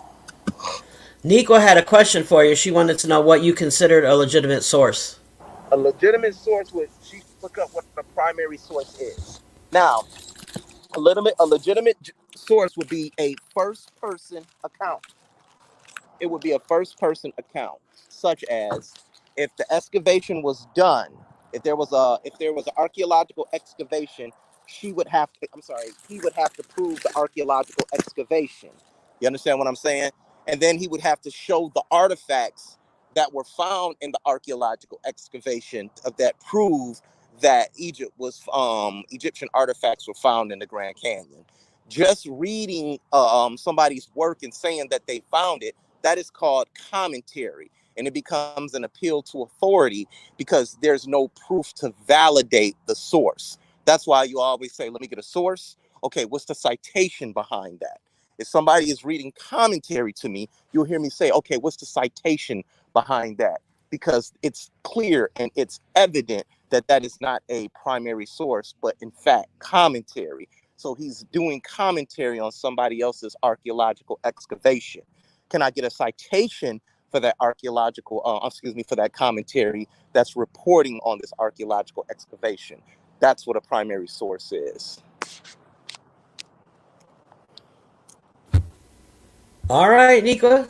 Nico had a question for you. She wanted to know what you considered a legitimate source. A legitimate source would she look up what the primary source is. Now, a legitimate source would be a first-person account. It would be a first-person account, such as if the excavation was done, if there was an archaeological excavation, he would have to prove the archaeological excavation. You understand what I'm saying? And then he would have to show the artifacts that were found in the archaeological excavation that prove that Egyptian artifacts were found in the Grand Canyon. Just reading somebody's work and saying that they found it, that is called commentary, and it becomes an appeal to authority because there's no proof to validate the source. That's why you always say, let me get a source. Okay, what's the citation behind that? If somebody is reading commentary to me, you'll hear me say, okay, what's the citation behind that? Because it's clear and it's evident that that is not a primary source, but in fact, commentary. So he's doing commentary on somebody else's archaeological excavation. Can I get a citation for that for that commentary that's reporting on this archaeological excavation? That's what a primary source is. All right, Nico.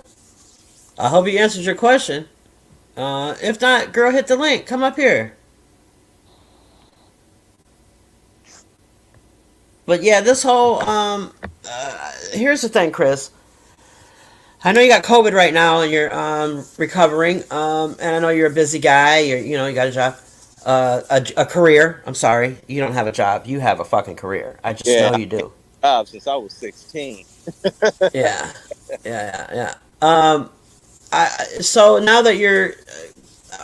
I hope you answered your question. If not, girl, hit the link. Come up here. But yeah, this whole here's the thing, Chris. I know you got COVID right now and you're recovering. And I know you're a busy guy. You got a job, a career. I'm sorry, you don't have a job. You have a fucking career. I just know you do. Since I was 16. Yeah. So now that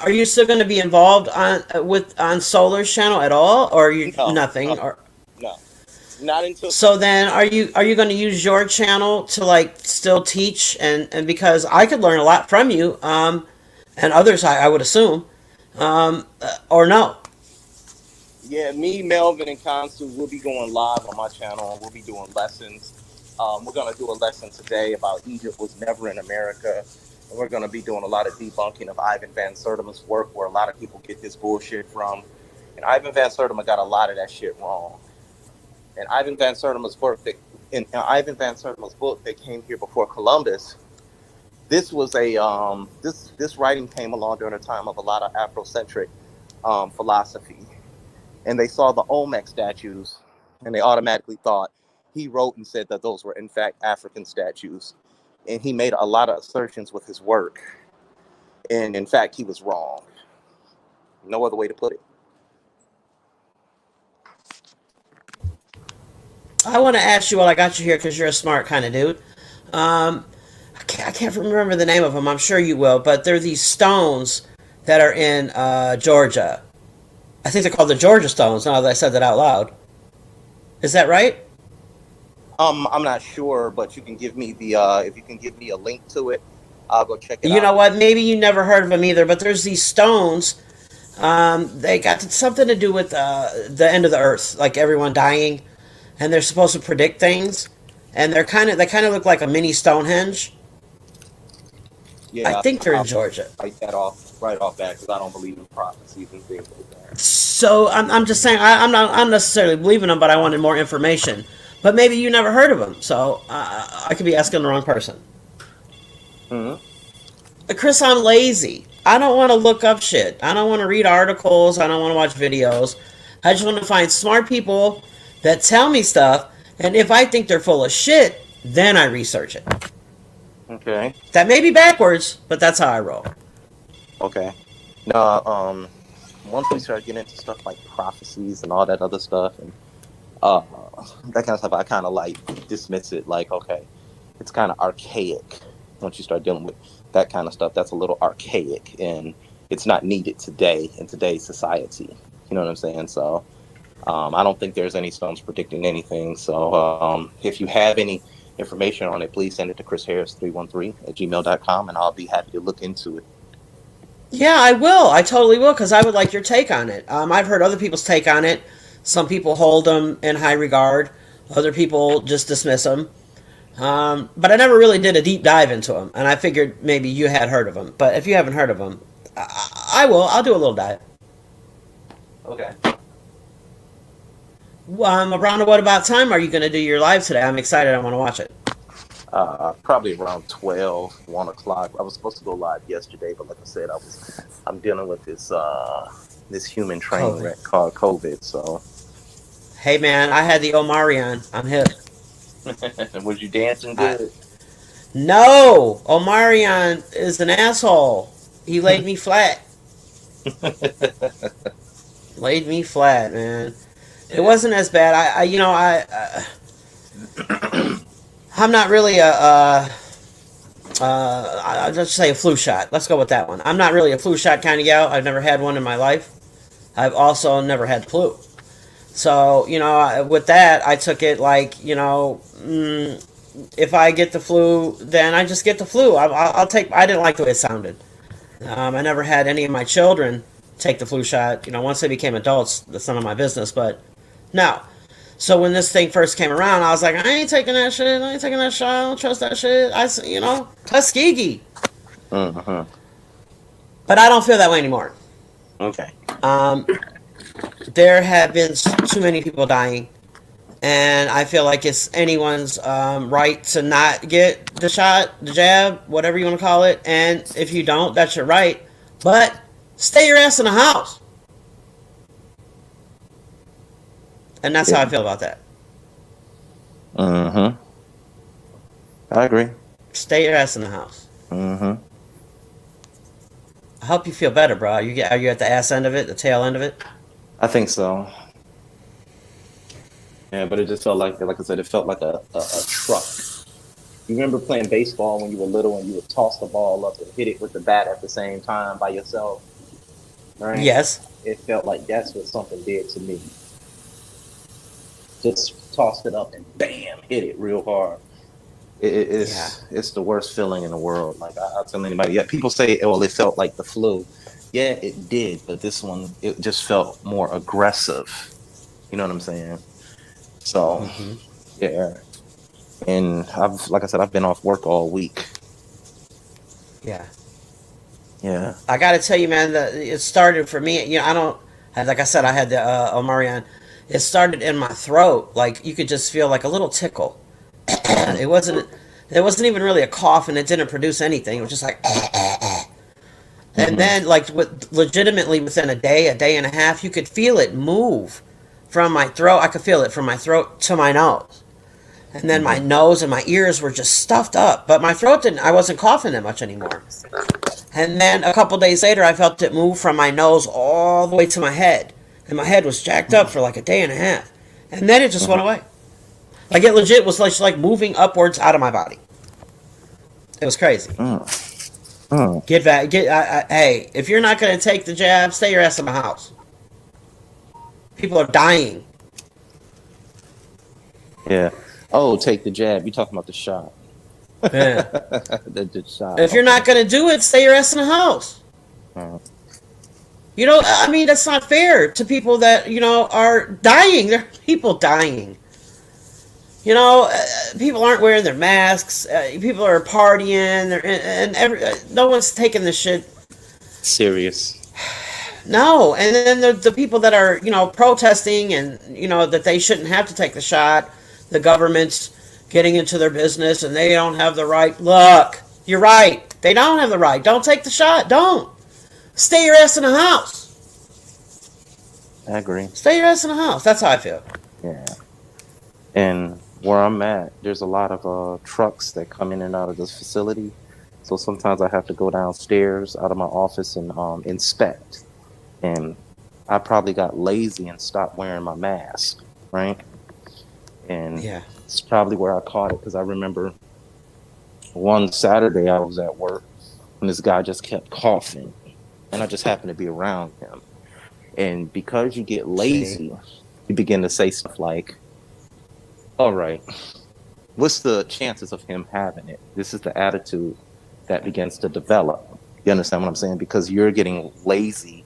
are you still going to be involved on Solar's channel at all, or nothing? No, not until. So then, are you going to use your channel to like still teach and because I could learn a lot from you, and others I would assume, or no? Yeah, me, Melvin, and Consul will be going live on my channel, and we'll be doing lessons. We're going to do a lesson today about Egypt was never in America. And we're going to be doing a lot of debunking of Ivan Van Sertima's work, where a lot of people get this bullshit from. And Ivan Van Sertima got a lot of that shit wrong. And Ivan Van Sertima's book that came here before Columbus, this was a this writing came along during a time of a lot of Afrocentric philosophy, and they saw the Olmec statues, and they automatically thought he wrote and said that those were in fact African statues, and he made a lot of assertions with his work, and in fact he was wrong. No other way to put it. I want to ask you while I got you here, because you're a smart kind of dude. I can't remember the name of them. I'm sure you will, but they're these stones that are in Georgia. I think they're called the Georgia Stones. Now that I said that out loud, is that right? I'm not sure, but you can give me the if you can give me a link to it, I'll go check it out. You know what? Maybe you never heard of them either, but there's these stones. They got something to do with the end of the earth, like everyone dying, and they're supposed to predict things, and they kind of look like a mini Stonehenge. Yeah, I think they're in Georgia. Write that off right off that, because I don't believe in prophecies and things like that. So I'm just saying I'm not necessarily believing them, but I wanted more information. But maybe you never heard of them, so I could be asking the wrong person. Chris, I'm lazy. I don't want to look up shit. I don't want to read articles. I don't want to watch videos. I just want to find smart people that tell me stuff, and if I think they're full of shit, then I research it. Okay. That may be backwards, but that's how I roll. Okay. No, once we start getting into stuff like prophecies and all that other stuff, and that kind of stuff, I kind of like dismiss it. Like, okay, it's kind of archaic. Once you start dealing with that kind of stuff, that's a little archaic, and it's not needed today in today's society. You know what I'm saying? So, I don't think there's any stones predicting anything. So, if you have any information on it, please send it to chrisharris313@gmail.com, and I'll be happy to look into it. Yeah, I will. I totally will, because I would like your take on it. I've heard other people's take on it. Some people hold them in high regard. Other people just dismiss them. But I never really did a deep dive into them, and I figured maybe you had heard of them. But if you haven't heard of them, I will. I'll do a little dive. Okay. Around what about time are you going to do your live today? I'm excited. I want to watch it. Probably around 12, 1 o'clock. I was supposed to go live yesterday, but like I said, I'm dealing with this human train wreck called COVID. So, hey man, I had the Omarion. I'm hip. Was you dancing good? No, Omarion is an asshole. He laid me flat. Laid me flat, man. It wasn't as bad. I'm not really I'll just say a flu shot. Let's go with that one. I'm not really a flu shot kind of gal. I've never had one in my life. I've also never had flu. So, with that, I took it like, if I get the flu, then I just get the flu. I didn't like the way it sounded. I never had any of my children take the flu shot. Once they became adults, that's none of my business, but no. So when this thing first came around, I was like, I ain't taking that shit. I ain't taking that shot. I don't trust that shit. Tuskegee. Uh-huh. But I don't feel that way anymore. Okay. There have been too many people dying, and I feel like it's anyone's right to not get the shot, the jab, whatever you want to call it. And if you don't, that's your right. But stay your ass in the house. And that's how I feel about that. I agree. Stay your ass in the house. I hope you feel better, bro. Are you at the ass end of it, the tail end of it? I think so. Yeah, but it just felt like I said, it felt like a truck. You remember playing baseball when you were little and you would toss the ball up and hit it with the bat at the same time by yourself? Right? Yes. It felt like that's what something did to me. Just tossed it up and bam, hit it real hard. It's the worst feeling in the world. Like I'll tell anybody. Yeah, people say, "Oh, it felt like the flu." Yeah, it did, but this one it just felt more aggressive. You know what I'm saying? So, yeah. And I've been off work all week. Yeah. Yeah. I got to tell you, man, it started for me. Like I said, I had the Omarion. It started in my throat. Like, you could just feel like a little tickle. It wasn't It wasn't even really a cough, and it didn't produce anything. It was just like, and then like legitimately within a day and a half, you could feel it move from my throat. I could feel it from my throat to my nose, and then my nose and my ears were just stuffed up. But my throat didn't. I wasn't coughing that much anymore. And then a couple days later, I felt it move from my nose all the way to my head, and my head was jacked up for like a day and a half, and then it just went away. Like it legit was like moving upwards out of my body. It was crazy. Get back. Hey, if you're not gonna take the jab, stay your ass in the house. People are dying. Yeah. Oh, take the jab. You talking about the shot? Yeah. the shot. If you're not gonna do it, stay your ass in the house. You know, I mean, that's not fair to people that are dying. There are people dying. People aren't wearing their masks. People are partying. No one's taking this shit serious. No, and then the people that are protesting and that they shouldn't have to take the shot. The government's getting into their business and they don't have the right. Look, you're right. They don't have the right. Don't take the shot. Don't. Stay your ass in the house. I agree. Stay your ass in the house. That's how I feel. Yeah. And where I'm at, there's a lot of trucks that come in and out of this facility. So sometimes I have to go downstairs out of my office and inspect. And I probably got lazy and stopped wearing my mask, right? And it's probably where I caught it, because I remember one Saturday I was at work and this guy just kept coughing. And I just happened to be around him. And because you get lazy, you begin to say stuff like, all right, what's the chances of him having it? This is the attitude that begins to develop. You understand what I'm saying? Because you're getting lazy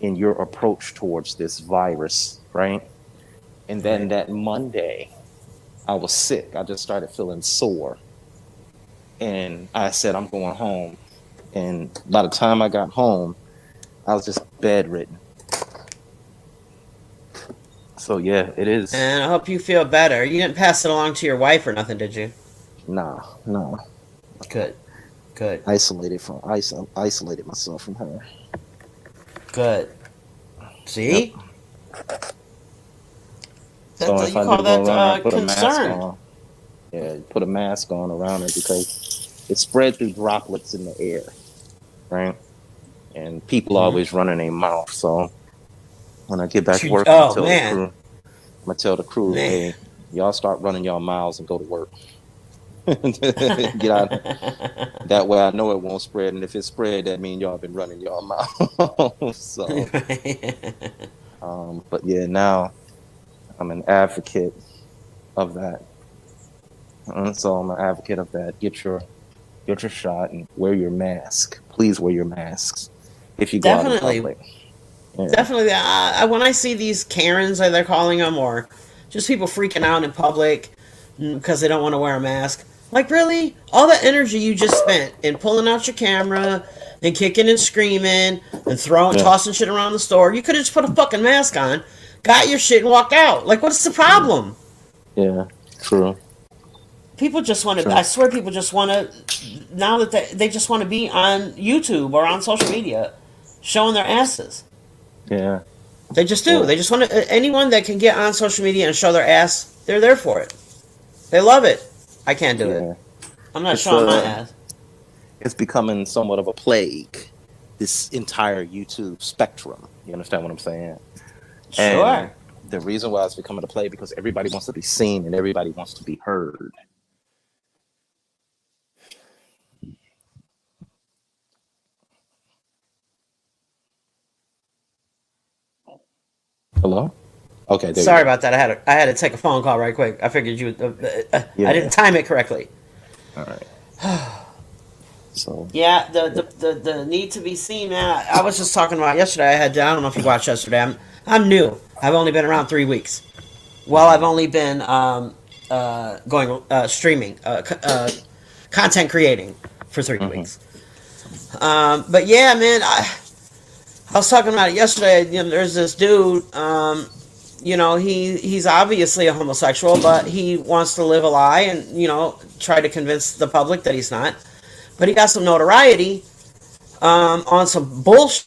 in your approach towards this virus, right? And then that Monday, I was sick. I just started feeling sore. And I said, I'm going home. And by the time I got home, I was just bedridden. So yeah, it is. And I hope you feel better. You didn't pass it along to your wife or nothing, did you? Nah. Good. Isolated myself from her. Good. See? Yep. So if you I call do go that around, put a mask concern. on. Yeah, put a mask on around it because it spread through droplets in the air, right? And people always running their mouth. So when I get back to work, I'm gonna tell the crew, hey, y'all start running y'all mouths and go to work. Get out. That way I know it won't spread, and if it spread, that means y'all been running y'all mouths. So, but yeah, now I'm an advocate of that. So I'm an advocate of that. Get your shot and wear your mask. Please wear your masks if you go out in public. Yeah. Definitely. When I see these Karens, like they're calling them, or just people freaking out in public because they don't want to wear a mask. Like, really? All the energy you just spent in pulling out your camera and kicking and screaming and tossing shit around the store, you could have just put a fucking mask on, got your shit, and walked out. Like, what's the problem? Yeah, true. People just want to, I swear people just want to, now that they just want to be on YouTube or on social media showing their asses. Yeah. They just do. They just want to, anyone that can get on social media and show their ass, they're there for it. They love it. I can't do it. I'm not showing my ass. It's becoming somewhat of a plague, this entire YouTube spectrum. You understand what I'm saying? Sure. And the reason why it's becoming a plague because everybody wants to be seen and everybody wants to be heard. Hello? Okay. Sorry about that. I had to take a phone call right quick. I figured you. I didn't time it correctly. All right. So. Yeah, the need to be seen, man. I was just talking about yesterday. I don't know if you watched yesterday. I'm new. I've only been around 3 weeks. Well, I've only been streaming, content creating for 3 weeks. But yeah, man, I was talking about it yesterday. There's this dude. you know, he's obviously a homosexual, but he wants to live a lie and, you know, try to convince the public that he's not. But he got some notoriety on some bullshit,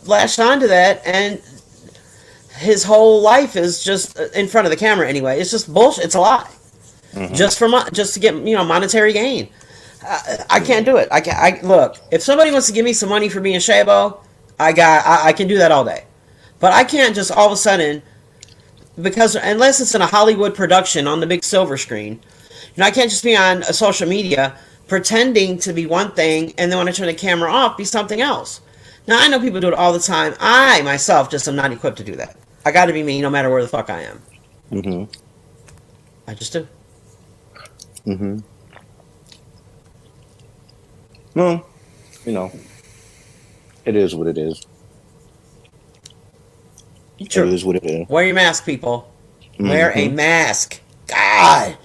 latched onto that, and his whole life is just in front of the camera anyway. It's just bullshit. It's a lie. Just to get, you know, monetary gain. I can't do it. I look. If somebody wants to give me some money for being Shabo, I can do that all day. But I can't just all of a sudden, because unless it's in a Hollywood production on the big silver screen, you know, I can't just be on a social media pretending to be one thing and then when I turn the camera off, be something else. Now I know people do it all the time. I myself just am not equipped to do that. I got to be me no matter where the fuck I am. I just do. Well, you know, it is what it is. True. It is what it is. Wear your mask, people. Wear a mask. God.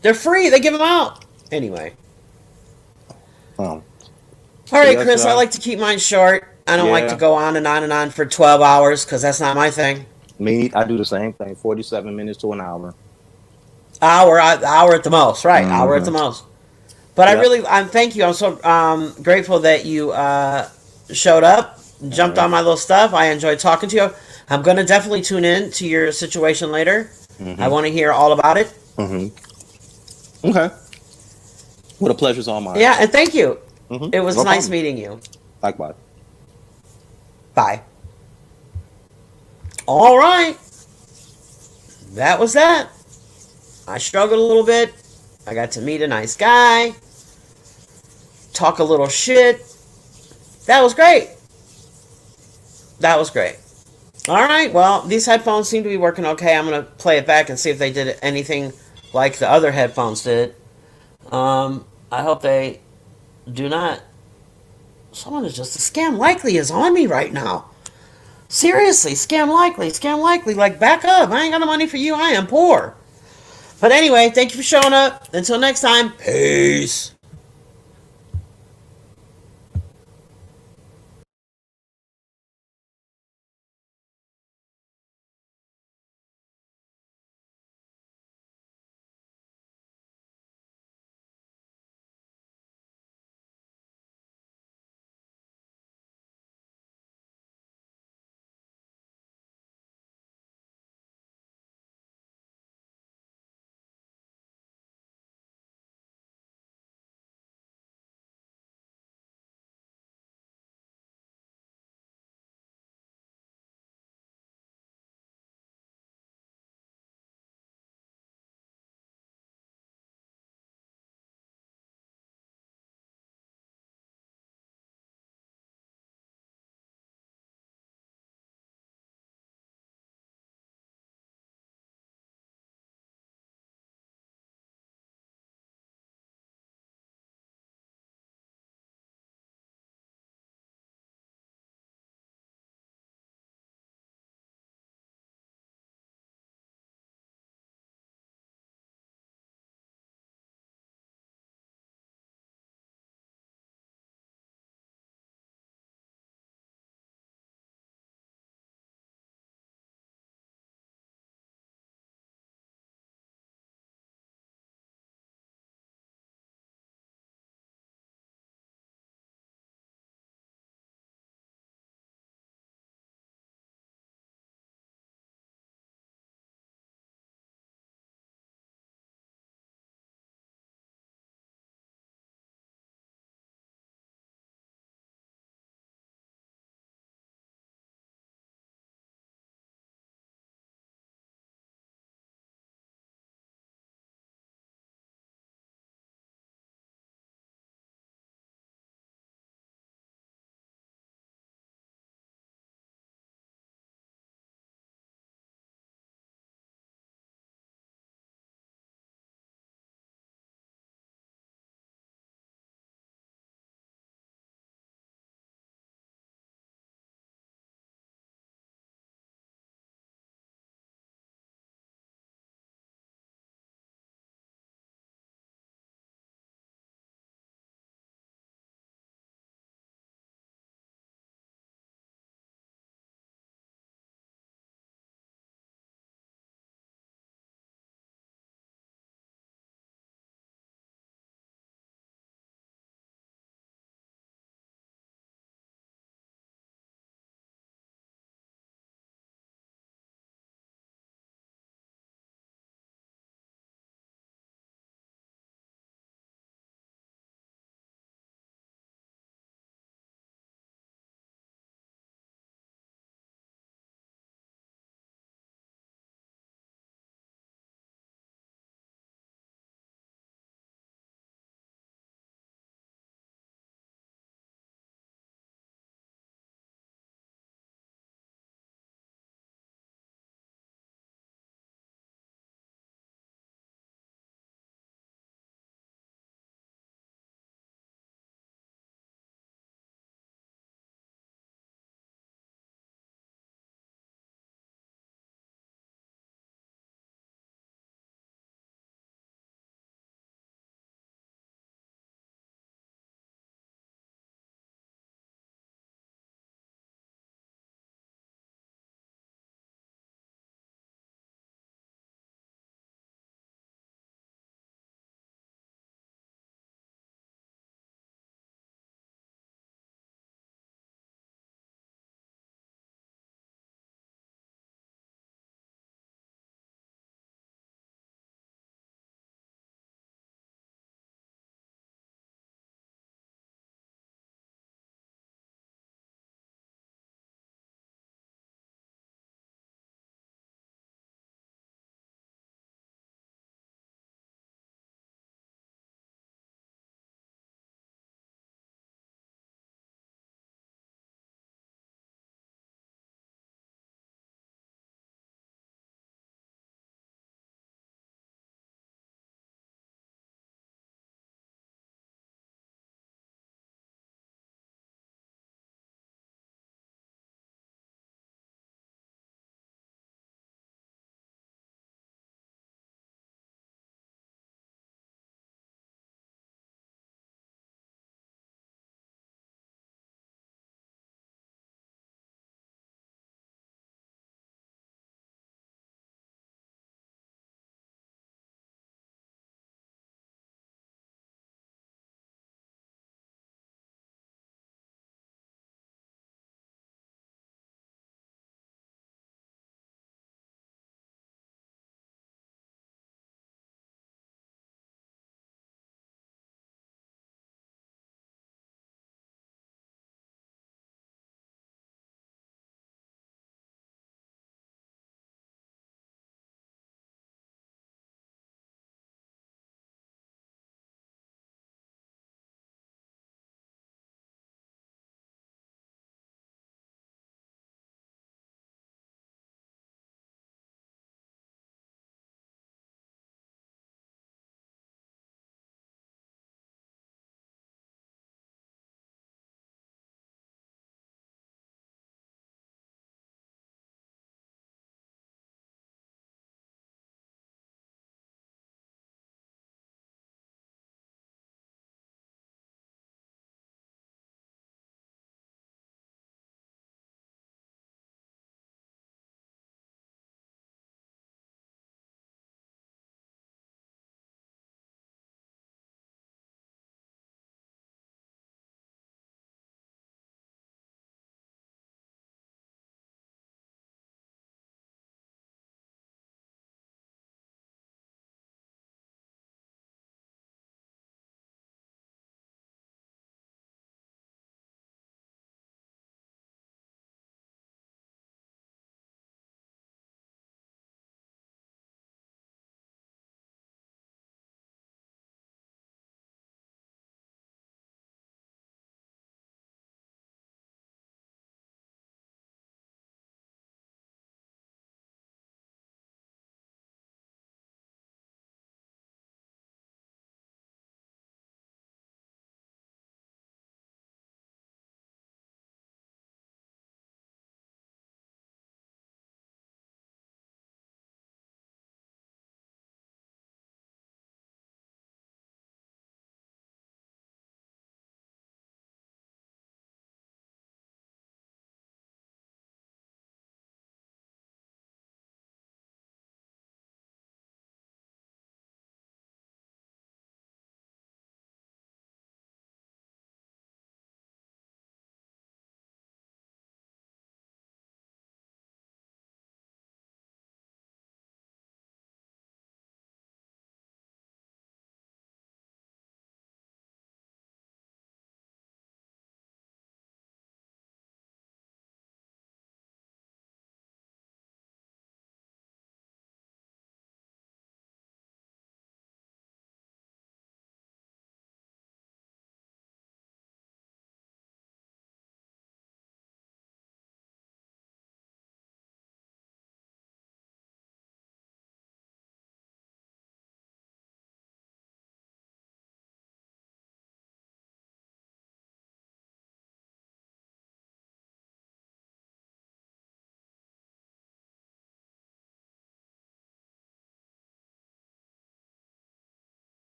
They're free. They give them out. Anyway. All right, Chris, I like to keep mine short. I don't like to go on and on and on for 12 hours because that's not my thing. I do the same thing. 47 minutes to an hour. Hour at the most, right? Hour at the most. But thank you. I'm so grateful that you showed up, jumped on my little stuff. I enjoyed talking to you. I'm going to definitely tune in to your situation later. I want to hear all about it. Okay. What a pleasure's all mine. Yeah, and thank you. It was nice meeting you. Likewise. Bye. All right. That was that. I struggled a little bit. I got to meet a nice guy. Talk a little shit. That was great. That was great. All right. Well, these headphones seem to be working okay. I'm going to play it back and see if they did anything like the other headphones did. I hope they do not. Someone is just... Scam Likely is on me right now. Seriously, Scam Likely. Scam Likely. Like, back up. I ain't got no money for you. I am poor. But anyway, thank you for showing up. Until next time. Peace.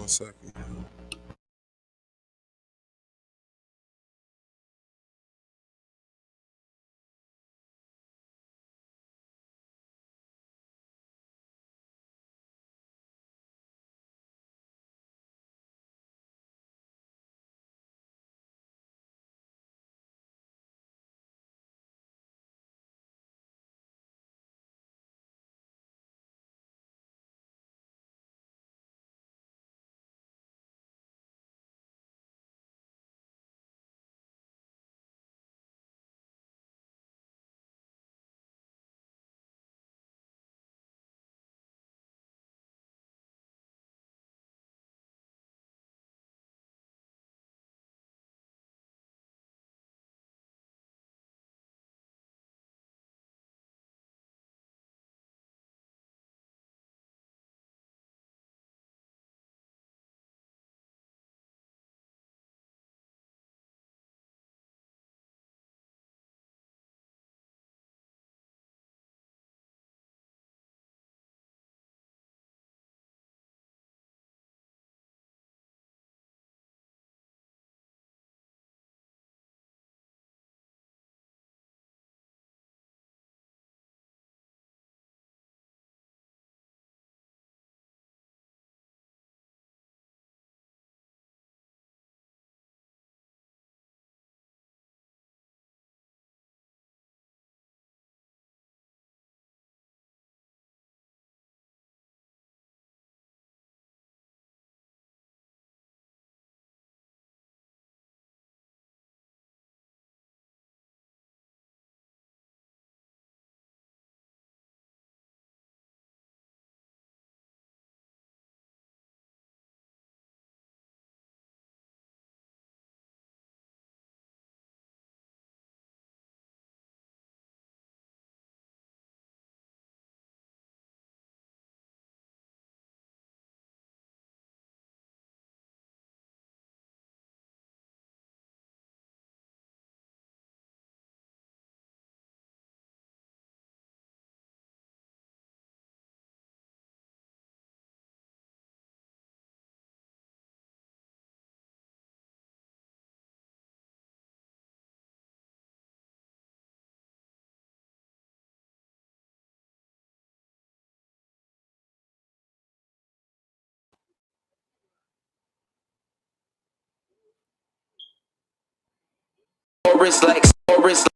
1 second.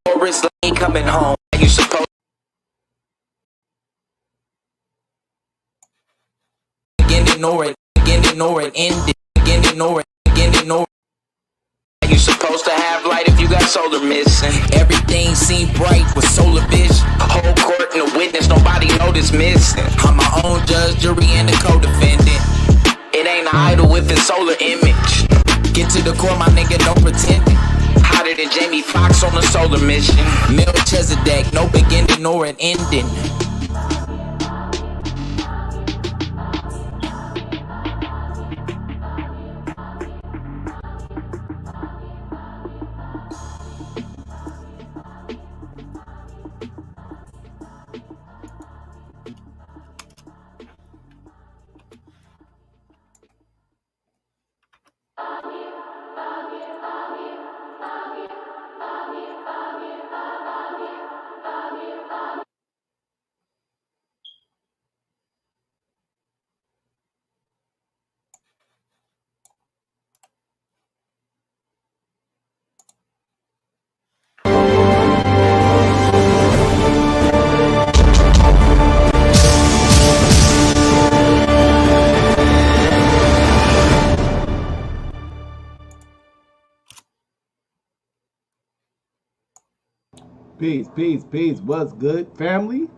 Boris ain't coming home. You supposed ignore it, end it, ignore it, ignore it. You supposed to have light if you got solar missing. Everything seemed bright with solar vision. Whole court and a witness, nobody know this missing. I'm my own judge, jury, and the co-defendant. It ain't an idol if it's solar image. Get to the core, my nigga, no pretending. Hotter than Jamie Foxx on a solar mission. Melchizedek, no beginning nor an ending. Peace. What's good, family?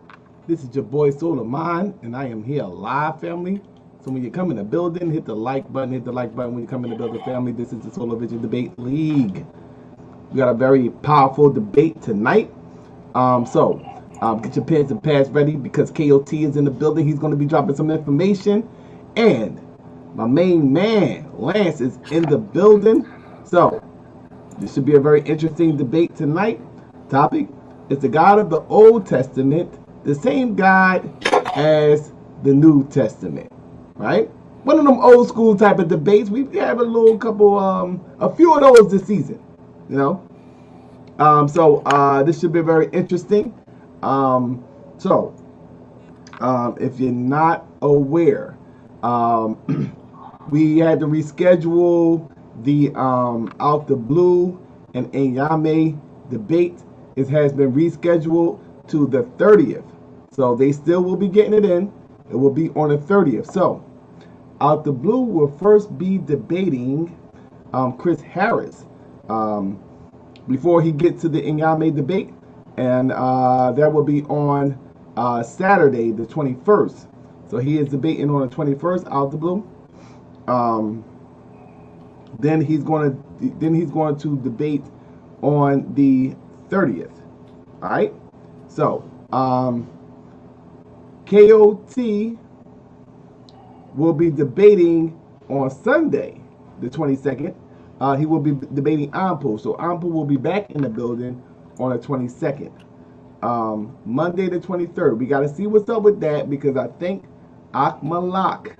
This is your boy Solar Mind, and I am here live, family. So when you come in the building, hit the like button. When you come in the building, family. This is the Solar Vision Debate League. We got a very powerful debate tonight. Get your pens and pads ready because KOT is in the building. He's going to be dropping some information, and my main man Lance is in the building. So this should be a very interesting debate tonight. Topic is the God of the Old Testament the same God as the New Testament, right? one of them old school type of debates. We have a little couple, a few of those this season, you know. So this should be very interesting. If you're not aware, we had to reschedule the Out the Blue and Enyame debate. It has been rescheduled to the 30th. So they still will be getting it in. It will be on the 30th. So Out the Blue will first be debating Chris Harris before he gets to the Enyame debate. And that will be on Saturday, the 21st. So he is debating on the 21st, Out the Blue. Then he's going to debate on the 30th. All right. So KOT will be debating on Sunday, the 22nd. He will be debating Ampu. So Ampu will be back in the building on the 22nd. Monday the 23rd. We got to see what's up with that because I think Akmalak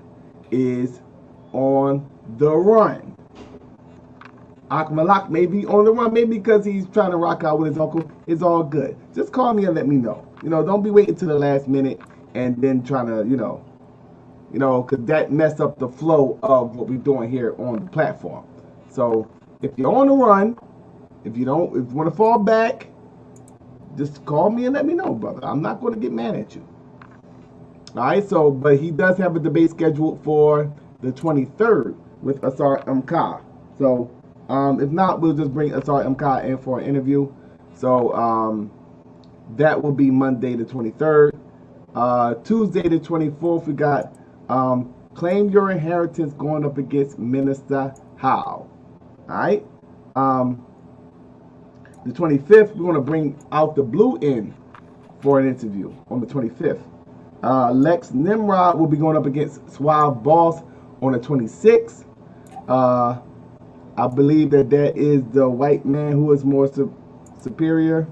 is on the run. Akmalak may be on the run, maybe because he's trying to rock out with his uncle. It's all good. Just call me and let me know. You know, don't be waiting till the last minute and then trying to, you know, because that messed up the flow of what we're doing here on the platform. So if you're on the run, if you want to fall back, just call me and let me know, brother. I'm not going to get mad at you. All right, so, but he does have a debate scheduled for the 23rd with Asar Mka. So, if not, we'll just bring Asar Mka in for an interview. So, that will be Monday the 23rd. Tuesday the 24th, we got Claim Your Inheritance going up against Minister Howe. All right. The 25th, we're going to bring Out the Blue in for an interview on the 25th. Lex Nimrod will be going up against Suave Boss on the 26th. I believe that is the white man who is more superior.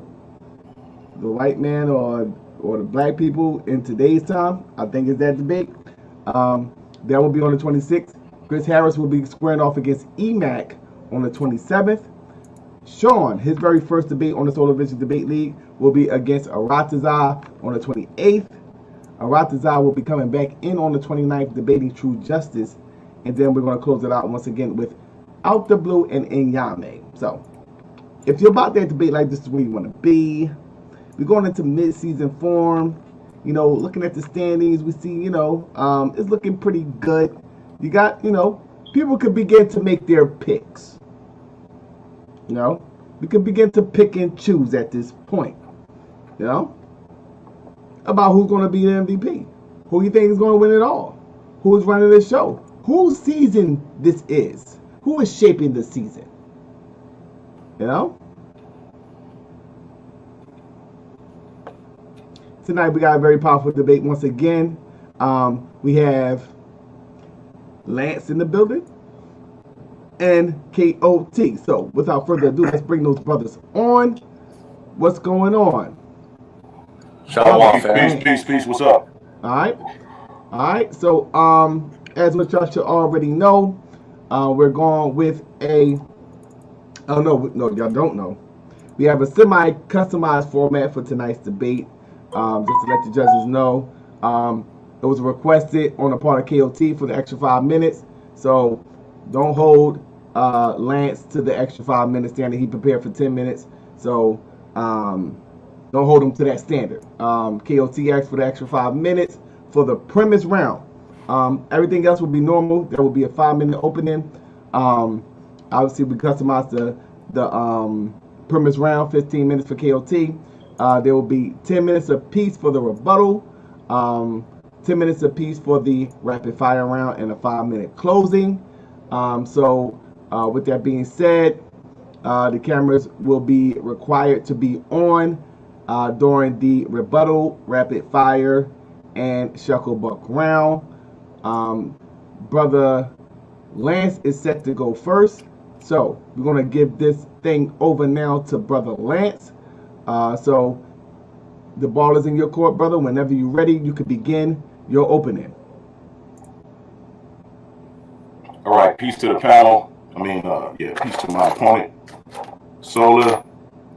The white man or the black people in today's time. I think is that debate. That will be on the 26th. Chris Harris will be squaring off against EMAC on the 27th. Sean, his very first debate on the Solar Vision Debate League will be against Aratazar on the 28th. Aratazar will be coming back in on the 29th, debating True Justice. And then we're going to close it out once again with Out the Blue and Enyame. So, if you're about that debate like this is where you want to be. We're going into mid-season form. You know, looking at the standings, we see, it's looking pretty good. You got, people could begin to make their picks. We can begin to pick and choose at this point, about who's going to be the MVP. Who you think is going to win it all? Who is running the show? Whose season this is? Who is shaping the season? Tonight we got a very powerful debate once again. We have Lance in the building and KOT. So without further ado, let's bring those brothers on. What's going on? Shalom, fam. Peace. What's up? All right. So as what y'all should already know, we're going with a. Oh no, y'all don't know. We have a semi-customized format for tonight's debate. Just to let the judges know, it was requested on the part of KOT for the extra 5 minutes. So don't hold Lance to the extra 5 minutes standard. He prepared for 10 minutes. So don't hold him to that standard. KOT asked for the extra 5 minutes for the premise round. Everything else will be normal. There will be a 5-minute opening. Obviously, we customized the premise round, 15 minutes for KOT. There will be 10 minutes apiece for the rebuttal, 10 minutes apiece for the rapid fire round, and a 5-minute closing. With that being said, the cameras will be required to be on during the rebuttal, rapid fire, and Shucklebuck round. Brother Lance is set to go first. So we're going to give this thing over now to Brother Lance. So the ball is in your court, brother. Whenever you're ready, you can begin your opening. peace to the panel. Yeah, peace to my opponent, Solar,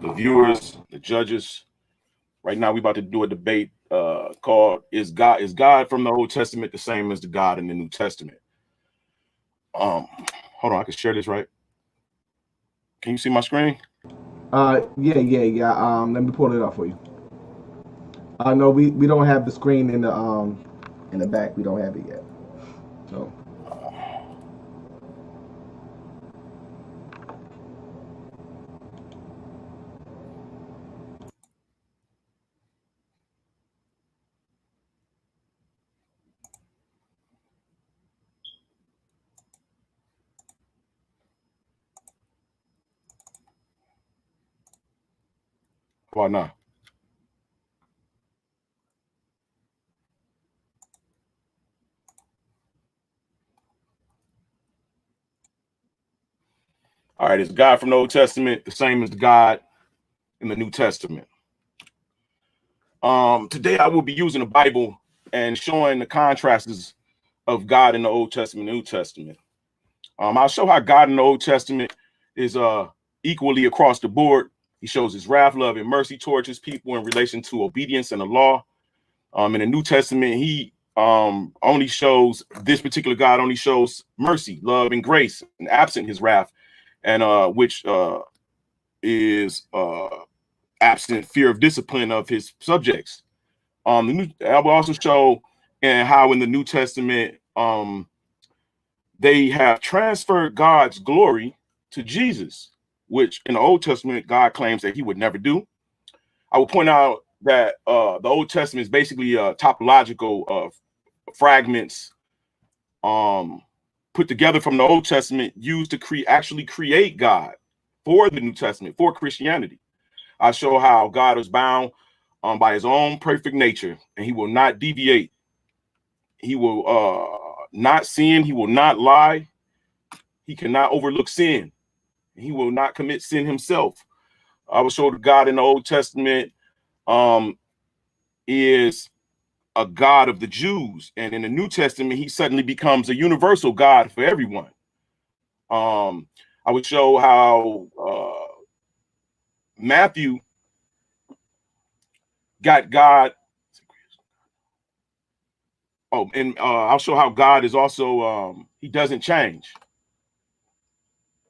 the viewers, the judges. Right now, we about to do a debate called "Is God from the Old Testament the same as the God in the New Testament?" Hold on, I can share this, right? Can you see my screen? Yeah. Let me pull it up for you. No, we don't have the screen in the back. We don't have it yet. So. Why not? All right, is God from the Old Testament the same as the God in the New Testament? Today I will be using the Bible and showing the contrasts of God in the Old Testament and New Testament. I'll show how God in the Old Testament is equally across the board. He shows his wrath, love, and mercy towards his people in relation to obedience and the law. In the New Testament, he only shows, this particular God only shows mercy, love, and grace, and absent his wrath, and which is absent fear of discipline of his subjects. I will also show how in the New Testament they have transferred God's glory to Jesus, which in the Old Testament God claims that he would never do. I will point out that the Old Testament is basically topological fragments put together from the Old Testament used to actually create God for the New Testament, for Christianity. I show how God is bound by his own perfect nature, and he will not deviate. He will not sin. He will not lie. He cannot overlook sin. He will not commit sin himself. I will show that God in the Old Testament is a God of the Jews, and in the New Testament, he suddenly becomes a universal God for everyone. I would show how Matthew got God. Oh, and I'll show how God is also, he doesn't change.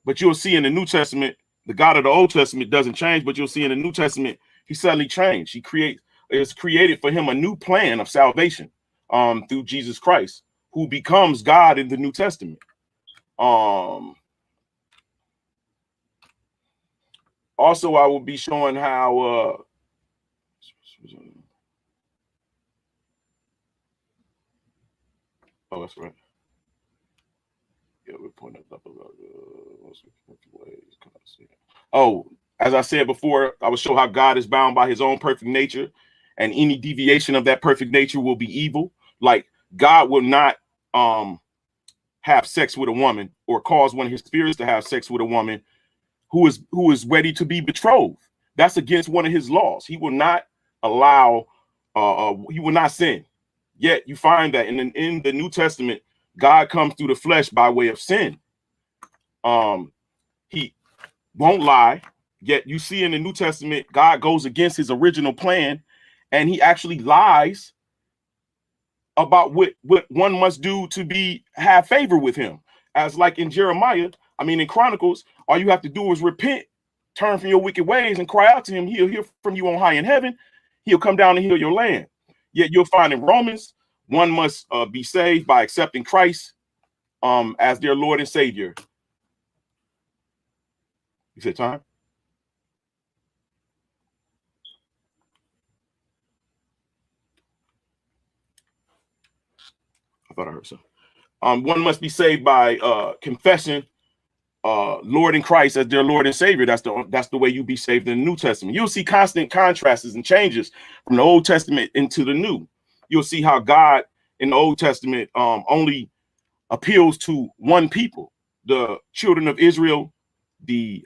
But you'll see in the New Testament, the God of the Old Testament doesn't change, but you'll see in the New Testament, he suddenly changed. It's created for him a new plan of salvation through Jesus Christ, who becomes God in the New Testament. Also, I will be showing how oh, that's right. Yeah, we're pointing up oh, as I said before, I will show how God is bound by his own perfect nature, and any deviation of that perfect nature will be evil. Like God will not have sex with a woman or cause one of his spirits to have sex with a woman who is ready to be betrothed. That's against one of his laws. He will not allow, he will not sin. Yet you find that in the New Testament, God comes through the flesh by way of sin. He won't lie. Yet you see in the New Testament, God goes against his original plan, and he actually lies about what one must do to have favor with him. As like in Jeremiah, in Chronicles, all you have to do is repent, turn from your wicked ways, and cry out to him. He'll hear from you on high in heaven. He'll come down and heal your land. Yet you'll find in Romans, one must be saved by accepting Christ as their Lord and Savior. You said time? I thought I heard so. One must be saved by confessing Lord in Christ as their Lord and Savior. That's the way you be saved in the New Testament. You'll see constant contrasts and changes from the Old Testament into the New. You'll see how God in the Old Testament only appeals to one people, the children of Israel, the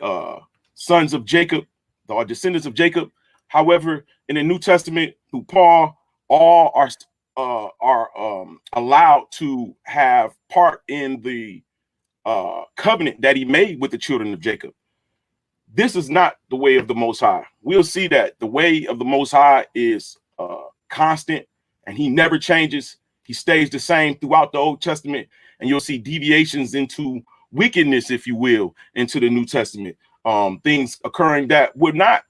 sons of Jacob, the descendants of Jacob. However, in the New Testament, through Paul, all are allowed to have part in the covenant that he made with the children of Jacob. This is not the way of the Most High. We'll see that the way of the Most High is constant, and he never changes. He stays the same throughout the Old Testament, and you'll see deviations into wickedness, if you will, into the New Testament. Things occurring that would not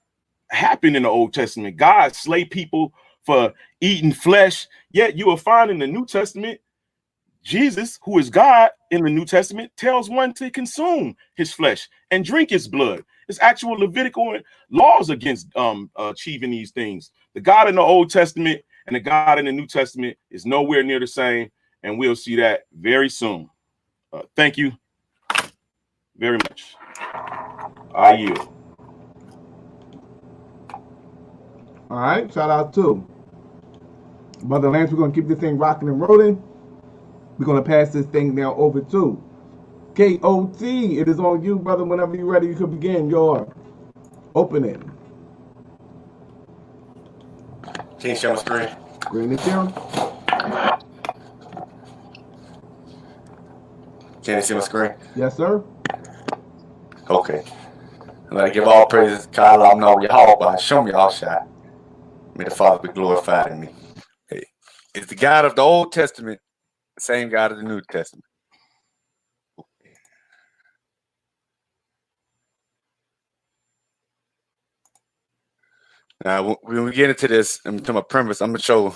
happen in the Old Testament. God slay people for eating flesh, yet you will find in the New Testament, Jesus, who is God in the New Testament, tells one to consume his flesh and drink his blood. It's actual Levitical laws against achieving these things. The God in the Old Testament and the God in the New Testament is nowhere near the same, and we'll see that very soon. Thank you very much. I yield. All right, shout out to Brother Lance. We're going to keep this thing rocking and rolling. We're going to pass this thing now over to KOT. It is on you, brother. Whenever you're ready, you can begin your opening. Can you share my screen? Bring it down. Can you see my screen? Yes, sir. Okay. And I give all praises, God, I'm know Yahweh, show me all shot. May the Father be glorified in me. Hey, is the God of the Old Testament the same God of the New Testament? Now, when we get into this, to my premise, I'm going to show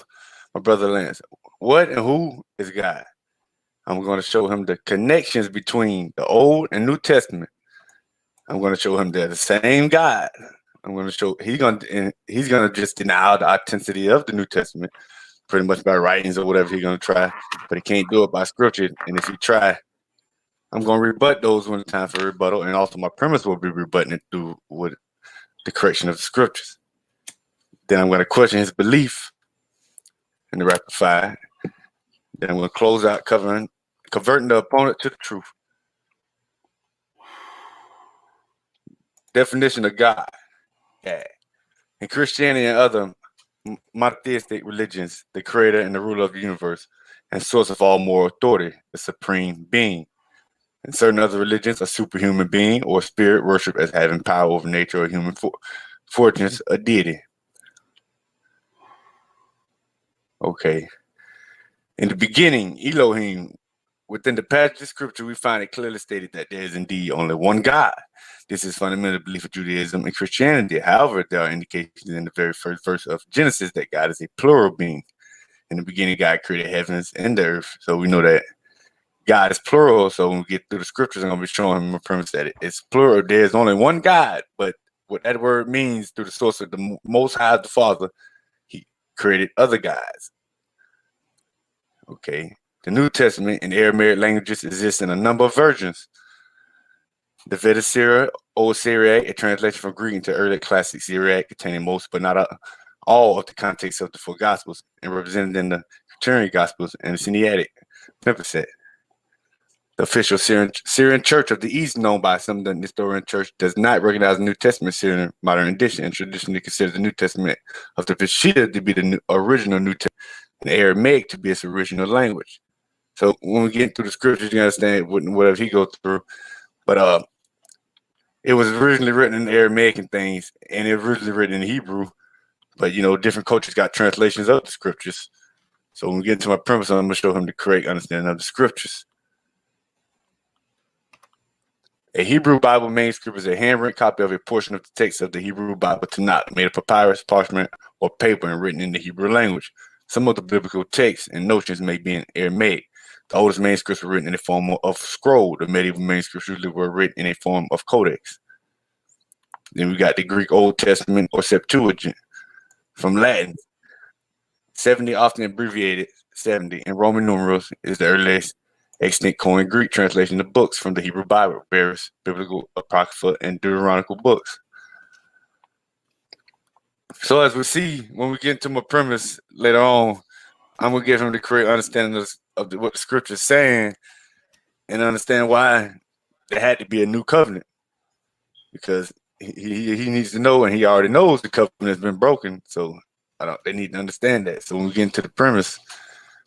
my brother Lance what and who is God. I'm going to show him the connections between the Old and New Testament. I'm going to show him they're the same God. I'm going to show he's going to just deny the authenticity of the New Testament, pretty much by writings or whatever he's going to try, but he can't do it by scripture. And if he try, I'm going to rebut those when it's time for rebuttal, and also my premise will be rebutting it through with the correction of the scriptures. Then I'm going to question his belief in the rapid fire. Then I'm going to close out converting the opponent to the truth. Definition of God. Yeah. In Christianity and other monotheistic religions, the creator and the ruler of the universe and source of all moral authority, the supreme being. In certain other religions, a superhuman being or spirit worship as having power over nature or human fortunes, a deity. Okay. In the beginning, Elohim, within the passage of scripture, we find it clearly stated that there is indeed only one God. This is fundamental belief of Judaism and Christianity. However, there are indications in the very first verse of Genesis that God is a plural being. In the beginning, God created heavens and the earth. So we know that God is plural. So when we get through the scriptures, I'm going to be showing him a premise that it's plural. There's only one God, but what that word means through the source of the Most High, the Father, he created other gods. Okay. The New Testament in Aramaic languages exists in a number of versions. The Vedic Syriac, Old Syriac, a translation from Greek into early classic Syriac, containing most but not all of the context of the four Gospels, and represented in the Quaternion Gospels and the Sinaitic Palimpsest. The official Syrian Church of the East, known by some of the Nestorian Church, does not recognize the New Testament Syrian modern edition and traditionally considers the New Testament of the Peshitta to be the original New Testament and Aramaic to be its original language. So when we get through the scriptures, you understand whatever he goes through. But it was originally written in Aramaic and things, and it was originally written in Hebrew. But, you know, different cultures got translations of the scriptures. So when we get into my premise, I'm going to show him the correct understanding of the scriptures. A Hebrew Bible manuscript is a handwritten copy of a portion of the text of the Hebrew Bible Tanakh, made of papyrus, parchment, or paper, and written in the Hebrew language. Some of the biblical texts and notions may be in Aramaic. The oldest manuscripts were written in the form of scroll. The medieval manuscripts usually were written in a form of codex. Then we got the Greek Old Testament or Septuagint from Latin. 70, often abbreviated 70 in Roman numerals, is the earliest extant coined Greek translation of books from the Hebrew Bible, various biblical, apocryphal, and deuteronomical books. So as we see, when we get into my premise later on, I'm going to give him the correct understanding of what the scripture is saying and understand why there had to be a new covenant. Because he needs to know, and he already knows the covenant has been broken. So they need to understand that. So when we get into the premise,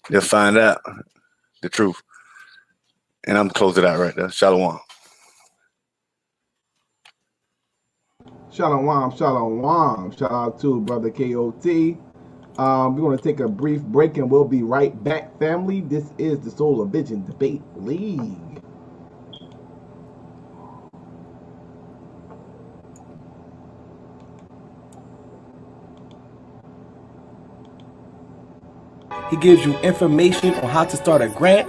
they'll find out the truth. And I'm closing it out right there. Shalom. Shalom, shalom. Shout out to brother KOT. We're going to take a brief break and we'll be right back, family. This is the Solar Vision Debate League. He gives you information on how to start a grant,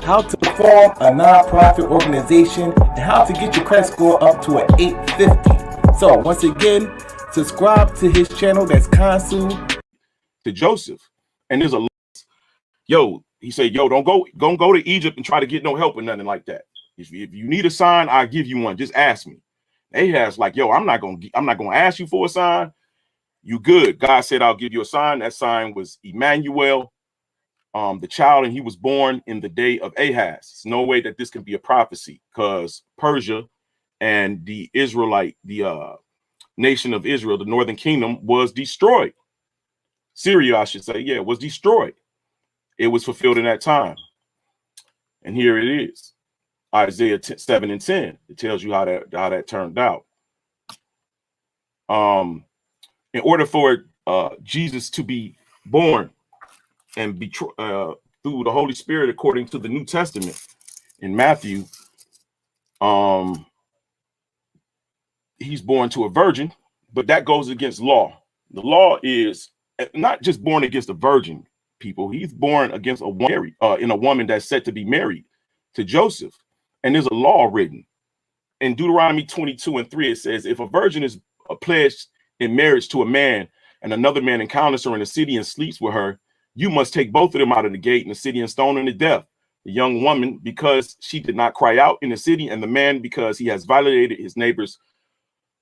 how to form a nonprofit organization, and how to get your credit score up to an 850. So once again, subscribe to his channel. That's Consul. To Joseph, and there's a he said, don't go to Egypt and try to get no help or nothing like that. If you need a sign, I'll give you one. Just ask me. Ahaz like, I'm not gonna ask you for a sign. You good. God said, I'll give you a sign. That sign was Emmanuel, the child, and he was born in the day of Ahaz. There's no way that this can be a prophecy, because Persia and the nation of Israel, the northern kingdom, was destroyed. Syria, I should say, was destroyed. It was fulfilled in that time. And here it is. Isaiah 7 and 10. It tells you how that turned out. In order for Jesus to be born and be through the Holy Spirit, according to the New Testament in Matthew, he's born to a virgin, but that goes against law. The law is not just born against a virgin, people. He's born against a woman that's set to be married to Joseph. And there's a law written in Deuteronomy 22 and 3. It says, if a virgin is pledged in marriage to a man and another man encounters her in the city and sleeps with her, you must take both of them out of the gate in the city and stone them to death. The young woman, because she did not cry out in the city, and the man, because he has violated his neighbor's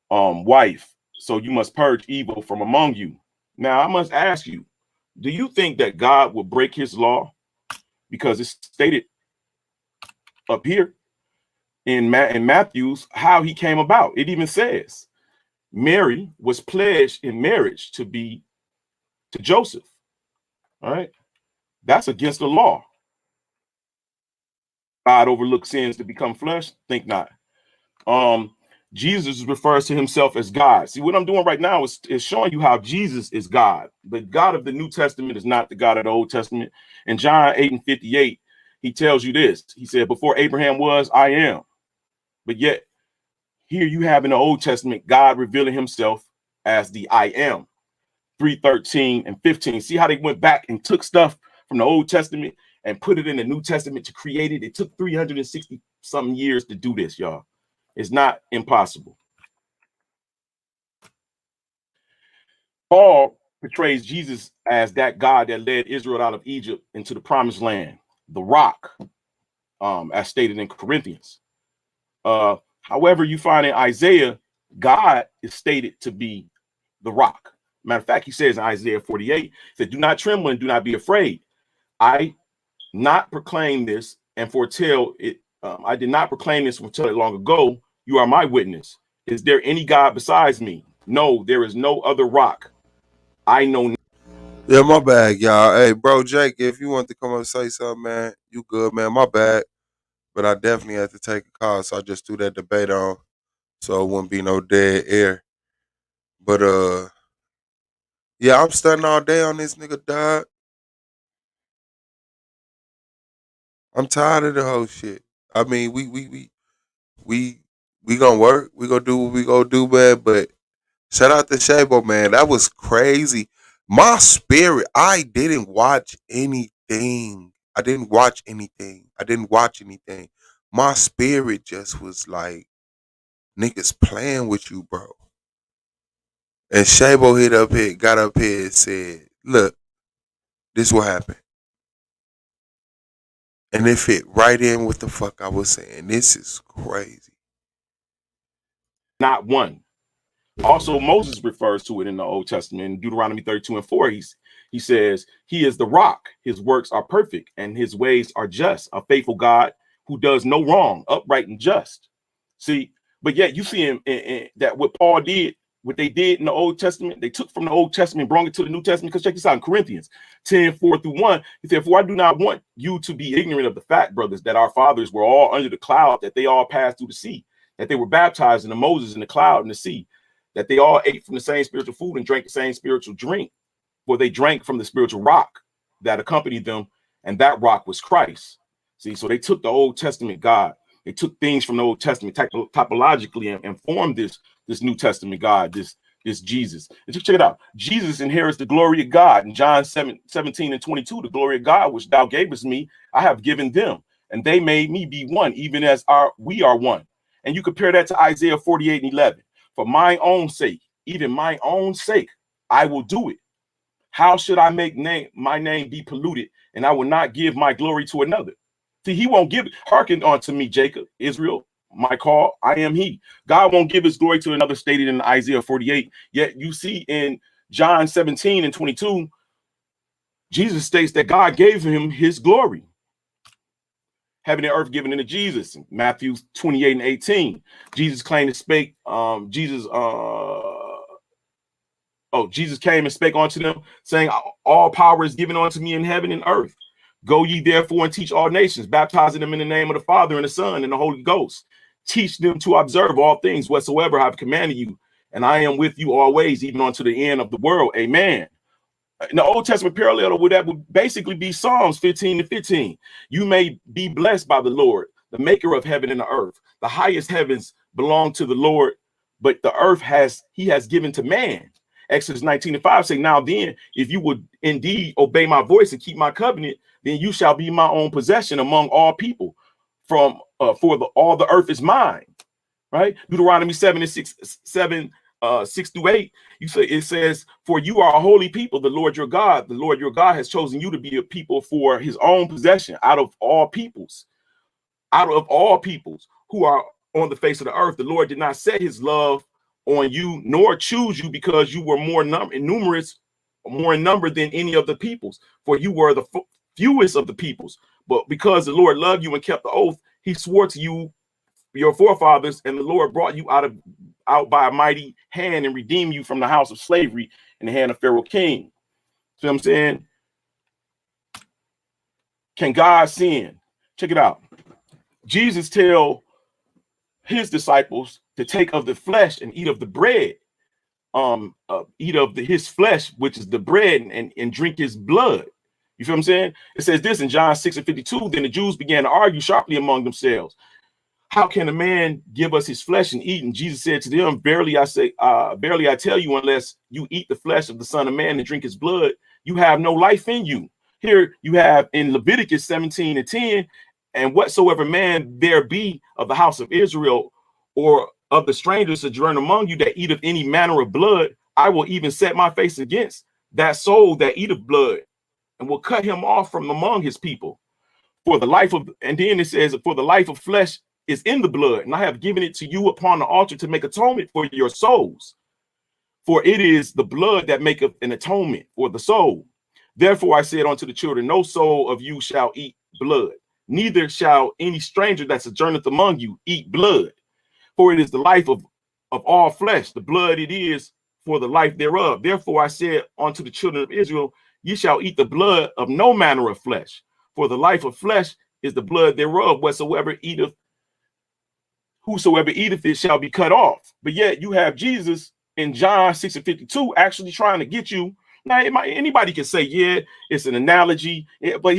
wife. So you must purge evil from among you. Now, I must ask you, do you think that God will break his law? Because it's stated up here in Matthew's how he came about. It even says Mary was pledged in marriage to Joseph. All right. That's against the law. God overlooks sins to become flesh? Think not. Jesus refers to himself as God. See, what I'm doing right now is showing you how Jesus is God. The God of the New Testament is not the God of the Old Testament. In John 8 and 58, he tells you this. He said, before Abraham was, I am. But yet, here you have in the Old Testament, God revealing himself as the I am. 3:13 and 15. See how they went back and took stuff from the Old Testament and put it in the New Testament to create it? It took 360 something years to do this, y'all. It's not impossible. Paul portrays Jesus as that God that led Israel out of Egypt into the promised land, the rock, as stated in Corinthians. However, you find in Isaiah, God is stated to be the rock. Matter of fact, he says in Isaiah 48, that do not tremble and do not be afraid. I not proclaim this and foretell it. I did not proclaim this and foretell it long ago. You are my witness. Is there any God besides me? No, there is no other rock. I know. Yeah, my bad, y'all. Hey, bro, Jake, if you want to come up and say something, man, you good, man. My bad. But I definitely had to take a call, so I just threw that debate on so it wouldn't be no dead air. But yeah, I'm studying all day on this nigga, dog. I'm tired of the whole shit. I mean, we gonna work. We gonna do what we gonna do, man. But shout out to Shabo, man. That was crazy. My spirit, I didn't watch anything. I didn't watch anything. My spirit just was like, niggas playing with you, bro. And Shabo got up here and said, look, this what happened. And it fit right in with the fuck I was saying. This is crazy. Not one. Also, Moses refers to it in the Old Testament in Deuteronomy 32 and 4. He says, he is the rock. His works are perfect and his ways are just. A faithful God who does no wrong, upright and just. See, but yet you see him in that what Paul did what they did in the Old Testament, they took from the Old Testament, brought it to the New Testament. Because check this out in Corinthians 10:4-1. He said, "For I do not want you to be ignorant of the fact, brothers, that our fathers were all under the cloud, that they all passed through the sea, that they were baptized in the Moses in the cloud and the sea, that they all ate from the same spiritual food and drank the same spiritual drink, for they drank from the spiritual rock that accompanied them, and that rock was Christ." See, so they took the Old Testament God. They took things from the Old Testament typologically and formed this New Testament God, this Jesus. And check it out. Jesus inherits the glory of God. In John 17:22, the glory of God, which thou gavest me, I have given them, and they made me be one, even as we are one. And you compare that to Isaiah 48:11. For my own sake, even my own sake, I will do it. How should I make my name be polluted, and I will not give my glory to another? See, he won't give it. Hearken unto me, Jacob, Israel, my call, I am he. God won't give his glory to another, stated in Isaiah 48. Yet you see in John 17:22, Jesus states that God gave him his glory. Heaven and earth given into Jesus. In Matthew 28:18, Jesus claimed to spake. Jesus came and spake unto them, saying, "All power is given unto me in heaven and earth. Go ye therefore and teach all nations, baptizing them in the name of the Father and the Son and the Holy Ghost. Teach them to observe all things whatsoever I have commanded you, and I am with you always, even unto the end of the world." Amen. In the Old Testament parallel with that would basically be Psalms 15:15. You may be blessed by the Lord, the maker of heaven and the earth. The highest heavens belong to the Lord, but the earth he has given to man. Exodus 19:5 say, "Now then, if you would indeed obey my voice and keep my covenant, then you shall be my own possession among all people. For all the earth is mine." Right? Deuteronomy 6-8. It says, "For you are a holy people, the Lord your God. The Lord your God has chosen you to be a people for his own possession out of all peoples who are on the face of the earth. The Lord did not set his love on you, nor choose you because you were more in number than any of the peoples, for you were the fewest of the peoples. But because the Lord loved you and kept the oath, he swore to you, your forefathers, and the Lord brought you out by a mighty hand and redeemed you from the house of slavery in the hand of Pharaoh king." See what I'm saying? Can God sin? Check it out. Jesus tell his disciples to take of the flesh and eat of the bread, eat of his flesh, which is the bread, and drink his blood. You feel what I'm saying? It says this in John 6:52. Then the Jews began to argue sharply among themselves. "How can a man give us his flesh and eat?" And Jesus said to them, verily I tell you, unless you eat the flesh of the Son of Man and drink his blood, you have no life in you. Here you have in Leviticus 17:10, "And whatsoever man there be of the house of Israel or of the strangers sojourn among you that eateth any manner of blood, I will even set my face against that soul that eateth blood, and will cut him off from among his people. For the life of," and then it says, "For the life of flesh is in the blood, and I have given it to you upon the altar to make atonement for your souls. For it is the blood that maketh an atonement for the soul. Therefore I said unto the children, no soul of you shall eat blood, neither shall any stranger that sojourneth among you eat blood. For it is the life of all flesh, the blood it is for the life thereof. Therefore I said unto the children of Israel, ye shall eat the blood of no manner of flesh, for the life of flesh is the blood thereof. Whosoever eateth it shall be cut off." But yet you have Jesus in John 6:52 actually trying to get you. Now anybody can say, yeah, it's an analogy, but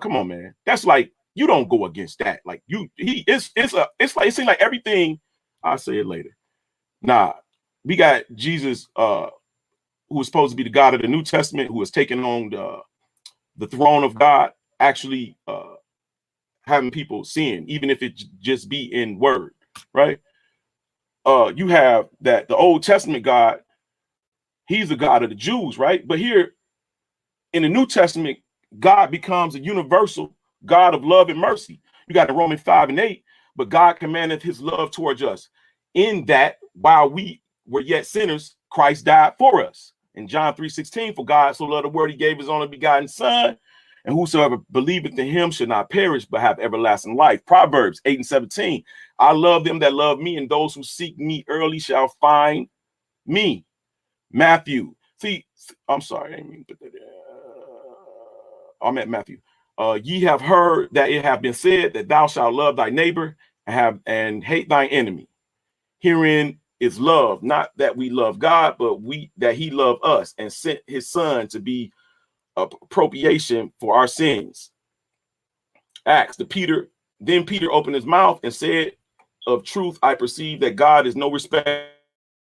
come on, man. That's like, you don't go against that. Like it seems like everything. I'll say it later. Nah, we got Jesus, who is supposed to be the God of the New Testament, who has taken on the throne of God, actually having people sin, even if it just be in word, right? You have that the Old Testament God, he's the God of the Jews, right? But here in the New Testament, God becomes a universal God of love and mercy. You got in Romans 5:8, but God commandeth his love towards us, in that while we were yet sinners, Christ died for us. In John 3:16, for God so loved the world, he gave his only begotten son, and whosoever believeth in him should not perish, but have everlasting life. Proverbs 8:17, I love them that love me, and those who seek me early shall find me, Matthew. See, I'm sorry, I didn't mean to put that there. I'm at Matthew. Ye have heard that it have been said that thou shalt love thy neighbor and hate thine enemy. Herein is love, not that we love God, but that he loved us and sent his son to be a propitiation for our sins. Acts, then Peter opened his mouth and said, of truth, I perceive that God is no respect.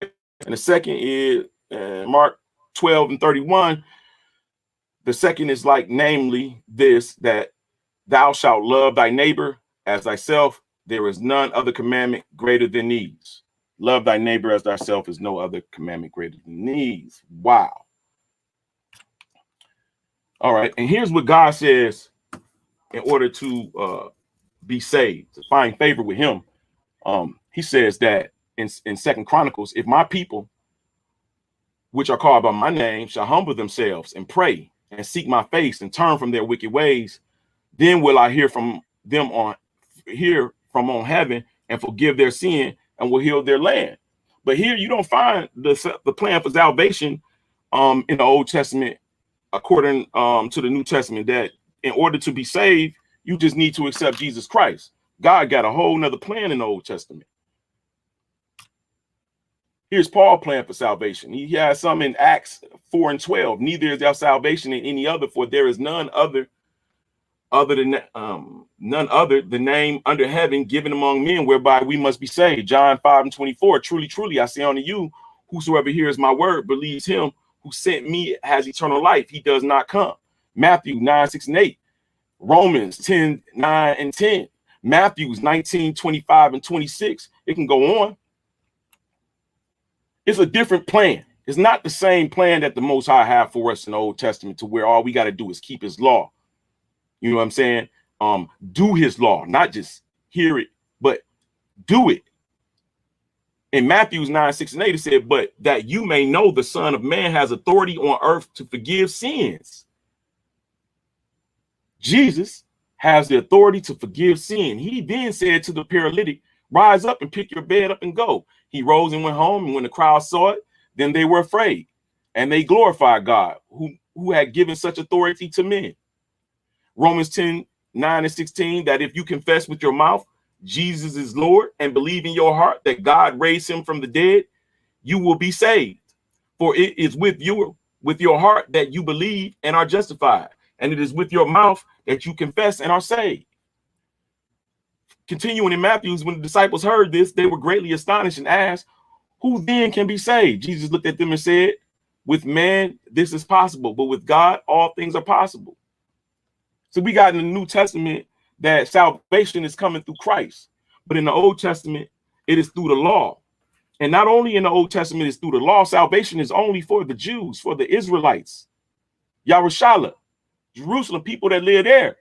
And the second is Mark 12:31. The second is like, namely this, that thou shalt love thy neighbor as thyself. There is none other commandment greater than these. Love thy neighbor as thyself is no other commandment greater than these. Wow. All right. And here's what God says in order to be saved, to find favor with him. He says that in 2 Chronicles, if my people, which are called by my name, shall humble themselves and pray and seek my face and turn from their wicked ways, then will I hear from on heaven and forgive their sin and will heal their land. But here you don't find the plan for salvation in the Old Testament, according to the New Testament, that in order to be saved, you just need to accept Jesus Christ. God got a whole nother plan in the Old Testament. Here's Paul's plan for salvation. He has some in Acts 4:12. Neither is there salvation in any other, for there is none other the name under heaven given among men whereby we must be saved. John 5:24. Truly, truly, I say unto you, whosoever hears my word, believes him who sent me, has eternal life. He does not come. Matthew 9:6-8. Romans 10:9-10. Matthews 19:25-26. It can go on. It's a different plan. It's not the same plan that the Most High have for us in the Old Testament, to where all we got to do is keep his law. You know what I'm saying? Do his law, not just hear it, but do it. In Matthews 9:6-8, it said, but that you may know the Son of Man has authority on earth to forgive sins. Jesus has the authority to forgive sin. He then said to the paralytic, rise up and pick your bed up and go. He rose and went home, and when the crowd saw it, then they were afraid, and they glorified God, who had given such authority to men. Romans 10:9-16, that if you confess with your mouth Jesus is Lord and believe in your heart that God raised him from the dead, you will be saved. For it is with your heart that you believe and are justified, and it is with your mouth that you confess and are saved. Continuing in Matthews, when the disciples heard this, they were greatly astonished and asked, who then can be saved? Jesus looked at them and said, with man, this is possible, but with God, all things are possible. So we got in the New Testament that salvation is coming through Christ. But in the Old Testament, it is through the law. And not only in the Old Testament is through the law, salvation is only for the Jews, for the Israelites. Yarushalayim, Jerusalem, people that live there.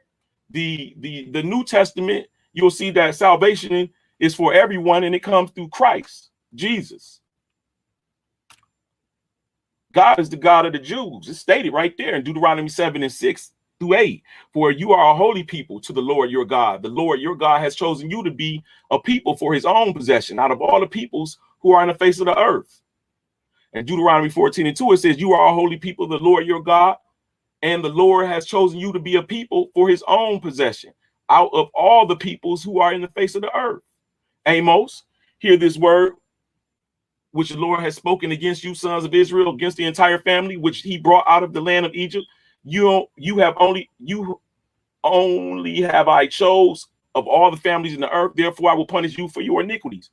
The New Testament, you'll see that salvation is for everyone, and it comes through Christ, Jesus. God is the God of the Jews. It's stated right there in Deuteronomy 7:6-8. For you are a holy people to the Lord your God. The Lord your God has chosen you to be a people for his own possession out of all the peoples who are on the face of the earth. And Deuteronomy 14:2, it says, you are a holy people, the Lord your God, and the Lord has chosen you to be a people for his own possession out of all the peoples who are in the face of the earth. Amos, hear this word which the Lord has spoken against you, sons of Israel, against the entire family which he brought out of the land of Egypt. You only have I chose of all the families in the earth. Therefore, I will punish you for your iniquities.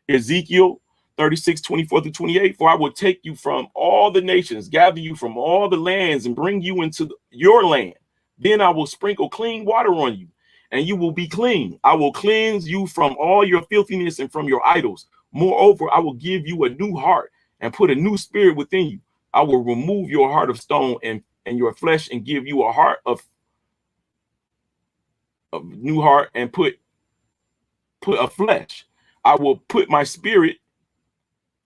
Ezekiel 36:24-28. For I will take you from all the nations, gather you from all the lands, and bring you into your land. Then I will sprinkle clean water on you, and you will be clean. I will cleanse you from all your filthiness and from your idols. Moreover, I will give you a new heart and put a new spirit within you. I will remove your heart of stone and your flesh and give you a heart of new heart and put a flesh. I will put my spirit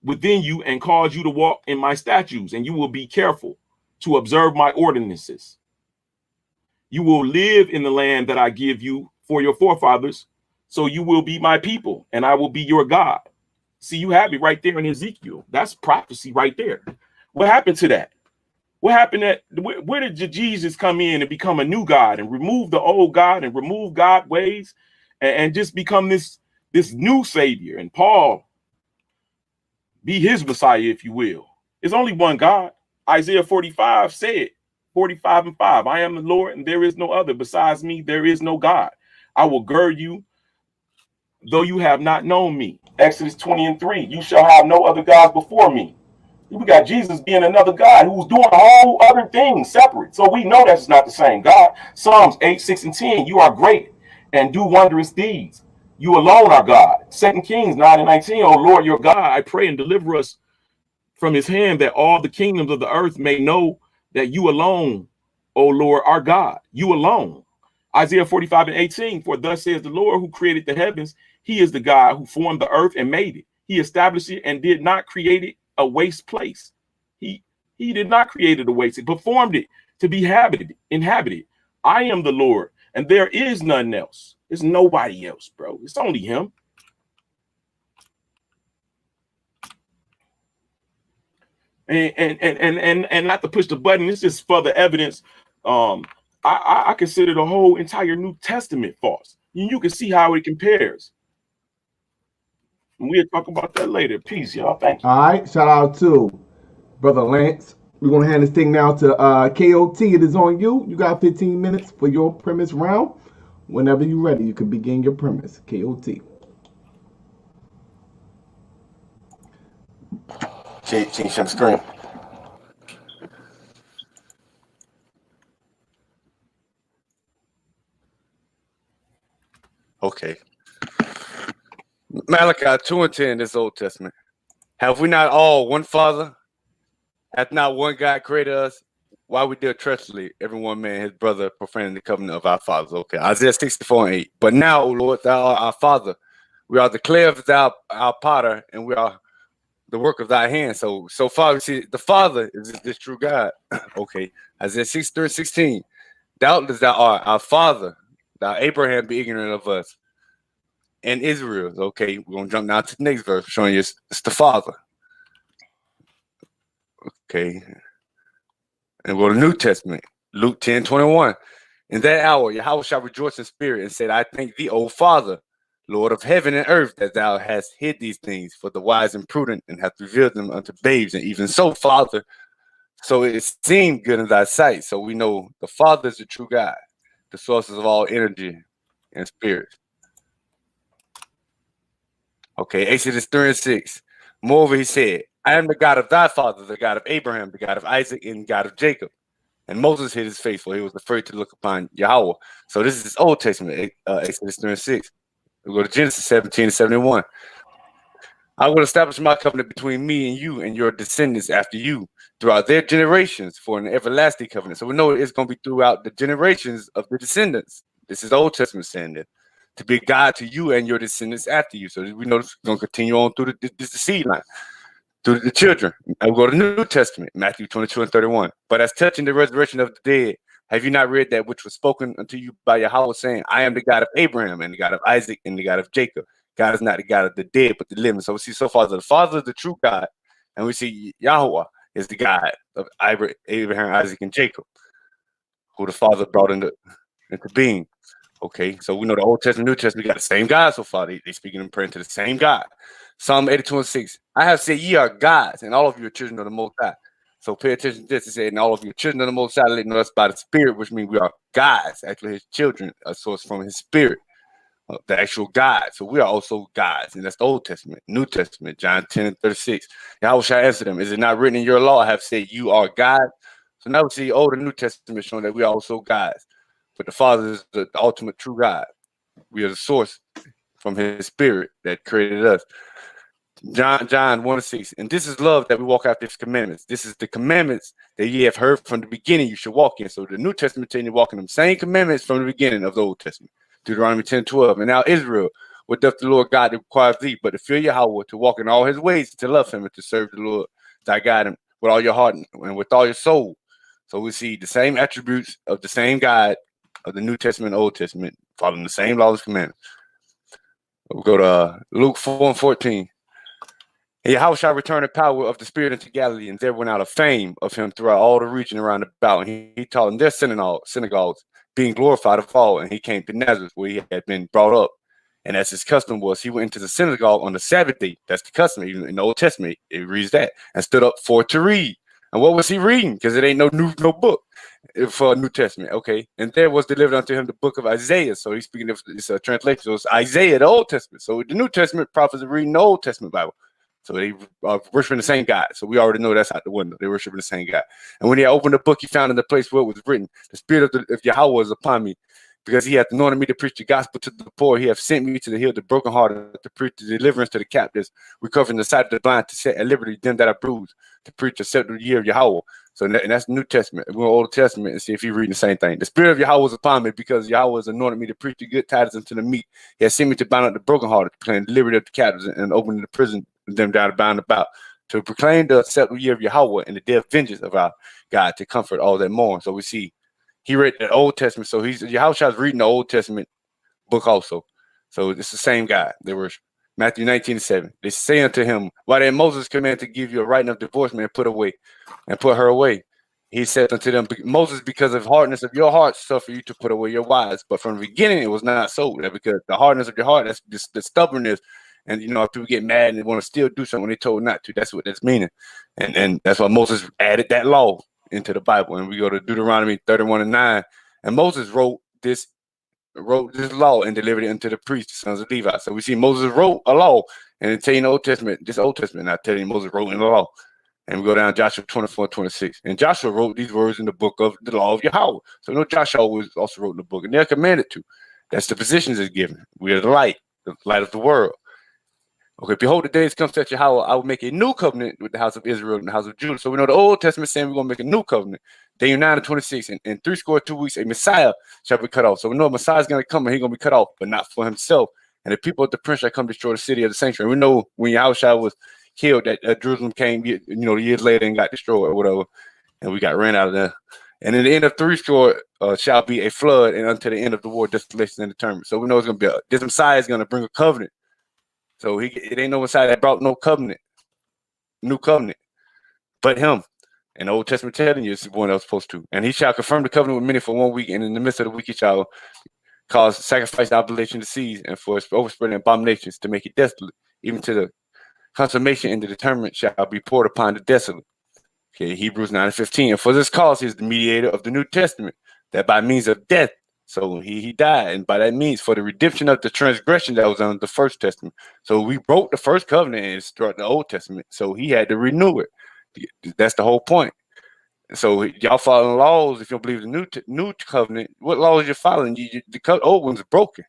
within you and cause you to walk in my statutes, and you will be careful to observe my ordinances. You will live in the land that I give you for your forefathers, so you will be my people, and I will be your God. See, you have it right there in Ezekiel. That's prophecy right there. What happened to that? What happened where did Jesus come in and become a new God and remove the old God and remove God ways and just become this new savior? And Paul be his Messiah, if you will. There's only one God. Isaiah 45 said, 45:5, I am the Lord and there is no other. Besides me, there is no God. I will gird you, though you have not known me. Exodus 20:3, you shall have no other gods before me. We got Jesus being another God who's doing a whole other thing separate. So we know that's not the same God. Psalms 8:6-10, you are great and do wondrous deeds. You alone are God. 2 Kings 9:19, O Lord your God, I pray and deliver us from his hand, that all the kingdoms of the earth may know that you alone, O Lord, are God. You alone. Isaiah 45:18, for thus says the Lord who created the heavens, he is the God who formed the earth and made it. He established it and did not create it a waste place. He did not create it a waste. He performed it to be inhabited. I am the Lord, and there is none else. There's nobody else, bro. It's only him. And not to push the button, it's just further evidence. I consider the whole entire New Testament false. You can see how it compares. And we'll talk about that later. Peace, y'all. Thank you. All right, shout out to Brother Lance. We're going to hand this thing now to KOT. It is on you. You got 15 minutes for your premise round. Whenever you're ready, you can begin your premise. KOT. Change some screen. Okay. Malachi 2:10, this Old Testament. Have we not all one Father? Hath not one God created us? Why we deal treacherously, every one man, his brother, profaning the covenant of our fathers? Okay. Isaiah 64:8. But now, O Lord, thou art our Father. We are the clay of thou, our potter, and we are the work of thy hand. So Father, see, the Father is this true God. Okay. Isaiah 63:16. Doubtless thou art our Father. Thou Abraham be ignorant of us. And Israel. Okay, we're gonna jump now to the next verse, showing you it's the Father. Okay. And go to the New Testament, Luke 10:21. In that hour, Yahweh shall rejoice in spirit and said, I thank thee, O Father, Lord of heaven and earth, that thou hast hid these things for the wise and prudent, and hast revealed them unto babes. And even so, Father, so it seemed good in thy sight. So we know the Father is the true God, the sources of all energy and spirit. Okay, Exodus 3:6. Moreover, he said, I am the God of thy father, the God of Abraham, the God of Isaac, and God of Jacob. And Moses hid his face, for he was afraid to look upon Yahweh. So this is his Old Testament, Exodus 3:6. We go to Genesis 17:71. I will establish my covenant between me and you and your descendants after you throughout their generations for an everlasting covenant. So we know it's going to be throughout the generations of the descendants. This is the Old Testament saying that. To be God to you and your descendants after you. So we know this is going to continue on through the seed line, through the children. And we go to the New Testament, Matthew 22:31. But as touching the resurrection of the dead, have you not read that which was spoken unto you by Yahweh, saying, I am the God of Abraham and the God of Isaac and the God of Jacob. God is not the God of the dead, but the living. So we see so far the Father is the true God, and we see Yahweh is the God of Abraham, Isaac, and Jacob, who the Father brought into being. Okay, so we know the Old Testament, New Testament, we got the same God so far. They speaking and praying to the same God. Psalm 82:6. I have said ye are gods, and all of you are children of the Most High. So pay attention to this. It said, and all of you are children of the Most High, letting us by the Spirit, which means we are gods, actually his children, a source from his Spirit, the actual God. So we are also gods, and that's the Old Testament. New Testament, John 10:36. Yahweh shall answer them, is it not written in your law, I have said you are God? So now we see Old and New Testament showing that we are also gods. But the Father is the ultimate true God. We are the source from his Spirit that created us. John 1:6. And this is love, that we walk after his commandments. This is the commandments that ye have heard from the beginning you should walk in. So the New Testament telling you walk in them same commandments from the beginning of the Old Testament. Deuteronomy 10:12. And now Israel, what doth the Lord God require of thee, but to fear Yahweh, to walk in all his ways, to love him, and to serve the Lord thy God with all your heart and with all your soul. So we see the same attributes of the same God of the New Testament and Old Testament, following the same laws and commandments. We'll go to Luke 4:14. And Yahushua returned the power of the Spirit into Galilee, and there went out a fame of him throughout all the region around about. And he taught in their synagogues, being glorified of all. And he came to Nazareth, where he had been brought up. And as his custom was, he went into the synagogue on the Sabbath day. That's the custom. Even in the Old Testament, it reads that, and stood up for to read. And what was he reading? Because it ain't no book for New Testament. Okay. And there was delivered unto him the book of Isaiah. So he's speaking of this translation. So it's Isaiah, the Old Testament. So the New Testament prophets are reading the Old Testament Bible. So they are worshiping the same God. So we already know that's out the window. They're worshiping the same God. And when he opened the book, he found in the place where it was written, the Spirit of Yahweh is upon me, because he hath anointed me to preach the gospel to the poor. He hath sent me to heal the brokenhearted, to preach the deliverance to the captives, recovering the sight of the blind, to set at liberty them that are bruised, to preach the acceptable year of Yahweh. So and that's the New Testament. We're in the Old Testament and see if he's reading the same thing. The Spirit of Yahweh is upon me, because Yahweh has anointed me to preach the good tidings unto the meek. He has sent me to bind up the brokenhearted, to proclaim the liberty of the captives, and open the prison them down to bound about, to proclaim the acceptable year of Yahweh and the day of vengeance of our God, to comfort all that mourn. So we see he read the Old Testament. So Yahushua's reading the Old Testament book also. So it's the same God they worship. Matthew 19:7. They say unto him, why did Moses command to give you a writing of divorcement and put her away? He said unto them, Moses, because of hardness of your heart, suffer you to put away your wives. But from the beginning, it was not so. That because the hardness of your heart, that's just the stubbornness. And if people get mad and they want to still do something when they're told not to, that's what that's meaning. And that's why Moses added that law into the Bible. And we go to Deuteronomy 31:9. And Moses wrote this law and delivered it unto the priests, the sons of Levi. So we see Moses wrote a law, and it tell you in the Old Testament, this Old Testament, not telling you Moses wrote in the law. And we go down to Joshua 24:26. And Joshua wrote these words in the book of the law of Yahweh. So Joshua was also wrote in the book, and they're commanded to. That's the positions is given. We are the light of the world. Okay, behold, the days come, said Yahweh, I will make a new covenant with the house of Israel and the house of Judah. So we know the Old Testament saying we're going to make a new covenant. Daniel 9:26, and in 62 weeks, a Messiah shall be cut off. So we know a Messiah is going to come and he's going to be cut off, but not for himself. And the people of the prince shall come destroy the city of the sanctuary. We know when Yahushua was killed that Jerusalem came, years later and got destroyed or whatever, and we got ran out of there. And in the end of 70 shall be a flood, and unto the end of the war, desolation and determined. So we know it's going to be this Messiah is going to bring a covenant. So it ain't no Messiah that brought no covenant, new covenant, but him. And the Old Testament telling you it's the one that was supposed to. And he shall confirm the covenant with many for 1 week, and in the midst of the week he shall cause sacrifice, oblation to cease, and for overspreading abominations to make it desolate, even to the consummation and the determinant shall be poured upon the desolate. Okay, Hebrews 9:15. And for this cause he is the mediator of the New Testament, that by means of death, so he died, and by that means for the redemption of the transgression that was under the first testament. So we broke the first covenant and start the Old Testament. So he had to renew it. That's the whole point. So y'all following laws if you don't believe the new covenant. What laws you're following? The old one's broken.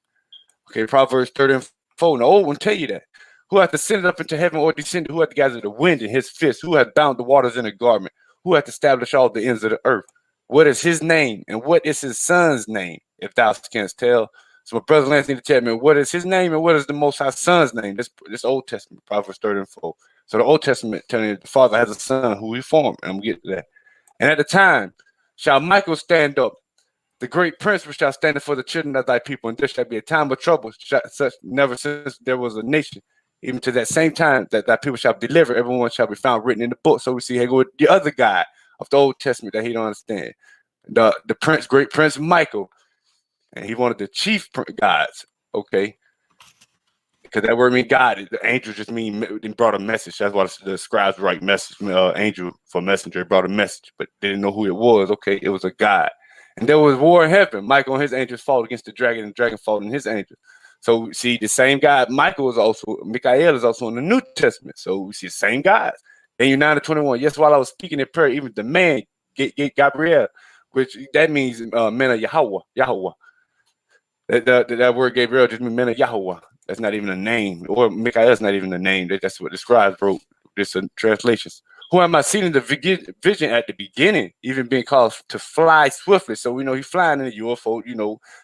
Okay, Proverbs 30:4. And the old one tell you that. Who hath ascended up into heaven or descended? Who hath gathered the wind in his fist? Who hath bound the waters in a garment? Who hath established all the ends of the earth? What is his name and what is his son's name, if thou canst tell? So my brother Lance need to tell me what is his name and what is the Most High Son's name. This Old Testament, Proverbs 30:4. So the Old Testament telling you the Father has a son who he formed, and I'm gonna get to that. And at the time shall Michael stand up, the great prince which shall stand for the children of thy people, and there shall be a time of trouble, such never since there was a nation, even to that same time that thy people shall deliver, everyone shall be found written in the book. So we see here go with the other guy of the Old Testament that he don't understand. The prince, great Prince Michael, and he wanted the chief gods, okay? Because that word means God. The angel just brought a message. That's why the scribes write message, angel for messenger, brought a message, but they didn't know who it was. Okay, it was a God. And there was war in heaven. Michael and his angels fought against the dragon, and the dragon fought in his angels. So we see the same God. Michael is also in the New Testament. So we see the same guys. Daniel 9:21. Yes, while I was speaking in prayer, even the man, Gabriel, which that means men of Yahweh. That word Gabriel just means men of Yahweh. That's not even a name. Or Michael is not even a name. That's what the scribes wrote. This translations. Who am I seeing in the vision at the beginning, even being called to fly swiftly? So we know he's flying in a UFO,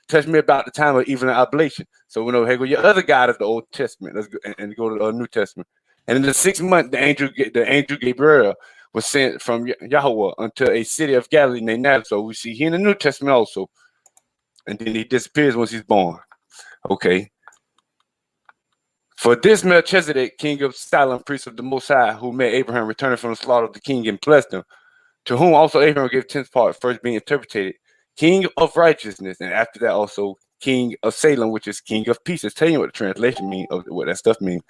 touch me about the time of even an oblation. So we know, hey, go your other God of the Old Testament. Let's go and go to the New Testament. And in the 6th month, the angel Gabriel was sent from Yahweh unto a city of Galilee named Nazareth. So we see here in the New Testament also. And then he disappears once he's born. Okay. For this Melchizedek, king of Salem, priest of the Most High, who met Abraham returning from the slaughter of the king and blessed him, to whom also Abraham gave 10th part, first being interpreted, king of righteousness, and after that also king of Salem, which is king of peace. It's telling you what the translation means, of what that stuff means.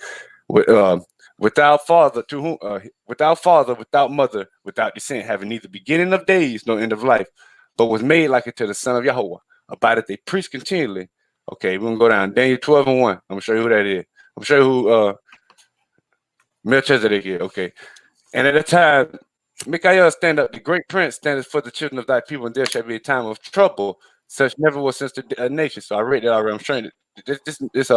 Without father, to whom without father, without mother, without descent, having neither beginning of days nor end of life, but was made like it to the son of Yahweh, abideth a priest continually. Okay, we're gonna go down Daniel 12 and 1. I'm gonna show you who that is. I'm gonna show you who Melchizedek is. Okay, and at the time, Mikael stand up, the great prince standeth for the children of thy people, and there shall be a time of trouble, such never was since the nation. So I read that already. I'm showing it. This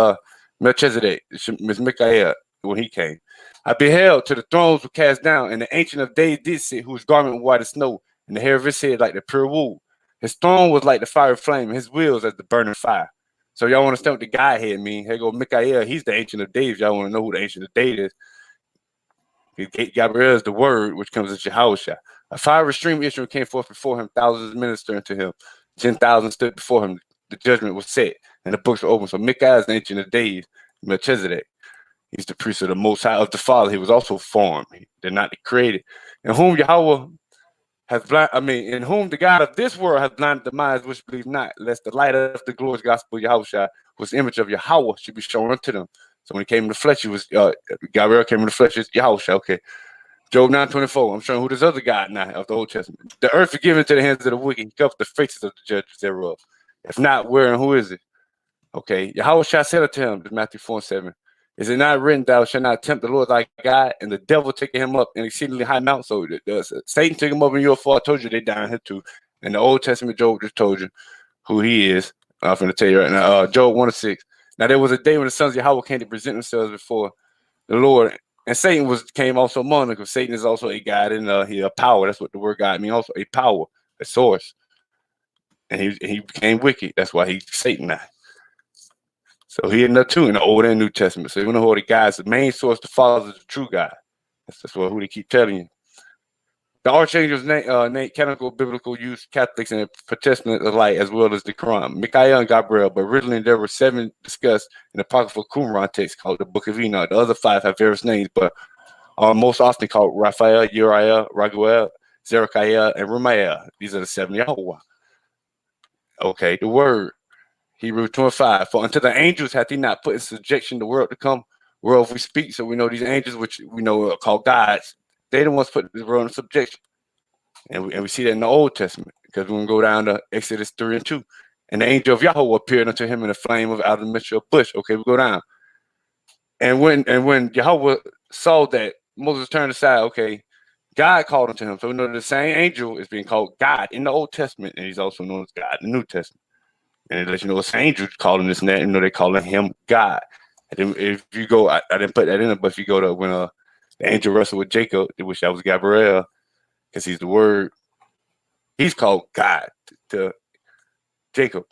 Melchizedek, Miss Mikael, when he came. I beheld till the thrones were cast down, and the ancient of days did sit, whose garment was white as snow, and the hair of his head like the pure wool. His throne was like the fire flame, and his wheels as the burning fire. So y'all want to understand what the Godhead mean? Here go Mikael. He's the ancient of days. Y'all want to know who the ancient of days is? Gabriel is the word which comes as Jehoshua. A fiery stream of Israel came forth before him, thousands ministering to him. 10,000 stood before him. The judgment was set, and the books were opened. So Mikael is the ancient of days. Melchizedek, he's the priest of the Most High of the Father. He was also formed. They're not created. In whom Yahweh has in whom the God of this world has blinded the minds which believe not, lest the light of the glorious gospel of Yahushua, was the image of Yahweh, should be shown unto them. So when he came in the flesh, he was Gabriel came in the flesh, it's Yahushua. Okay. Job 9:24. I'm showing who this other God now of the Old Testament. The earth is given to the hands of the wicked. He covers the faces of the judges thereof. If not, where and who is it? Okay. Yahushua said unto him, Matthew 4:7. Is it not written, thou shalt not tempt the Lord thy God, and the devil taking him up an exceedingly high mount? So Satan took him up in your fall. I told you they down here too. And the Old Testament, Job just told you who he is. I'm going to tell you right now. Job 1:6. Now there was a day when the sons of Yahweh came to present themselves before the Lord, and Satan came also among them, because Satan is also a God and he a power. That's what the word God means. Also a power, a source. And he became wicked. That's why he's Satan now. So he ended up too in the Old and New Testament. So you know who the guys, the main source, the Father is the true God. That's what who they keep telling you. The archangel's name canonical biblical use, Catholics and Protestants alike, as well as the Quran. Mikael and Gabriel, but originally there were 7 discussed in the apocryphal Qumran text called the Book of Enoch. The other 5 have various names, but are most often called Raphael, Uriah, Raguel, Zeruiah, and Rumael. These are the 7 Yahweh. Okay, the word. Hebrews 2:5. For unto the angels hath he not put in subjection the world to come, whereof we speak. So we know these angels, which we know are called gods, they the ones put the world in subjection. And we see that in the Old Testament, because we're going to go down to Exodus 3 and 2. And the angel of Yahweh appeared unto him in a flame out of the midst of a bush. Okay, we go down. And when Yahweh saw that Moses turned aside, okay, God called unto him. So we know the same angel is being called God in the Old Testament, and he's also known as God in the New Testament. And it lets you know it's angels calling this and that, and they're calling him God. And then if you go, I didn't put that in it, but if you go to when the angel wrestled with Jacob, which that was Gabriel, because he's the word, he's called God to Jacob.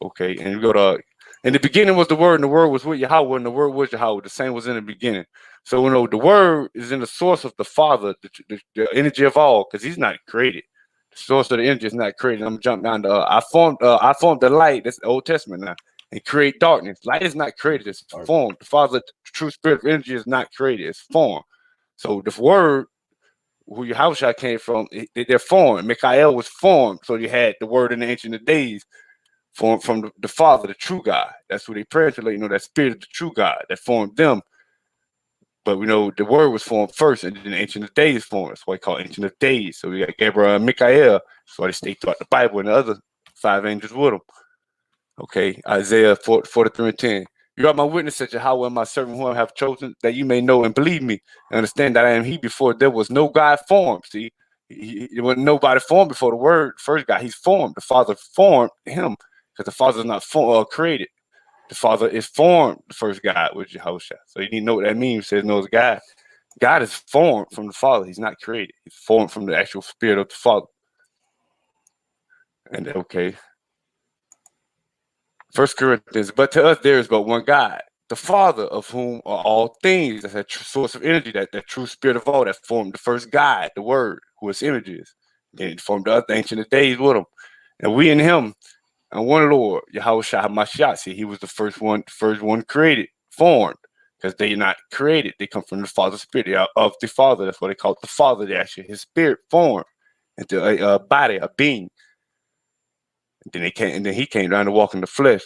Okay, and you go to in the beginning was the word, and the word was with Yahweh, and the word was Yahweh. The same was in the beginning. So we know the word is in the source of the Father, the energy of all, because he's not created. The source of the energy is not created. I'm gonna jump down to I formed the light. That's the Old Testament now, and create darkness. Light is not created; it's formed. The Father, the true spirit of energy, is not created; it's formed. So the word, who Yahushua came from, they're formed. Mikael was formed. So you had the word in the ancient of days, formed from the Father, the true God. That's what they pray to let you know, that spirit of the true God that formed them. But we know the word was formed first, and then the Ancient of Days formed. That's why we call it Ancient of Days. So we got Gabriel and Mikael. That's why they stay throughout the Bible, and the other 5 angels with them. Okay, Isaiah 43 and 10. You are my witness, that Yahweh, my servant whom I have chosen, that you may know and believe me, and understand that I am he. Before there was no God formed. See, there wasn't nobody formed before the word, first God. He's formed. The Father formed him, because the Father is not created. The Father is formed, the first God, with Jehoshua. So you need to know what that means. It says no, it's God. God is formed from the Father. He's not created. He's formed from the actual spirit of the Father. And okay. 1 Corinthians, but to us there is but one God, the Father, of whom are all things. That's a source of energy, that true spirit of all that formed the first God, the Word, who his image is. Then it formed the other ancient of days with him. And we in him, and one Lord, Yahushua HaMashiach. See, he was the first one created, formed. because they're not created. They come from the Father's spirit. They are of the Father. That's what they call it, the Father. They actually his spirit formed into a body, a being. And then he came down to walk in the flesh.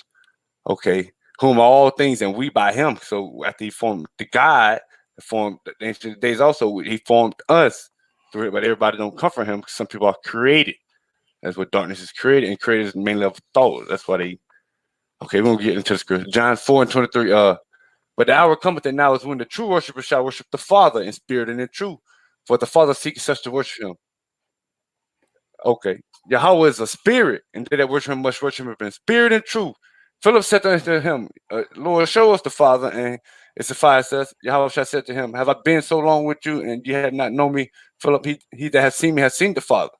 Okay, whom are all things, and we by him. So after he formed the God, formed the ancient days also, he formed us through it, but everybody don't come from him. Some people are created. That's what darkness is created, and created is mainly of thought. That's why they. Okay, we're gonna get into the scripture. John 4:23. But the hour cometh, and now is when the true worshiper shall worship the Father in spirit and in truth, for the Father seeketh such to worship him. Okay, Yahweh is a spirit, and they that worship him must worship him in spirit and truth. Philip said unto him, Lord, show us the Father, and it suffices us. Yahweh shall said to him, have I been so long with you, and you have not known me? Philip, he that has seen me has seen the Father.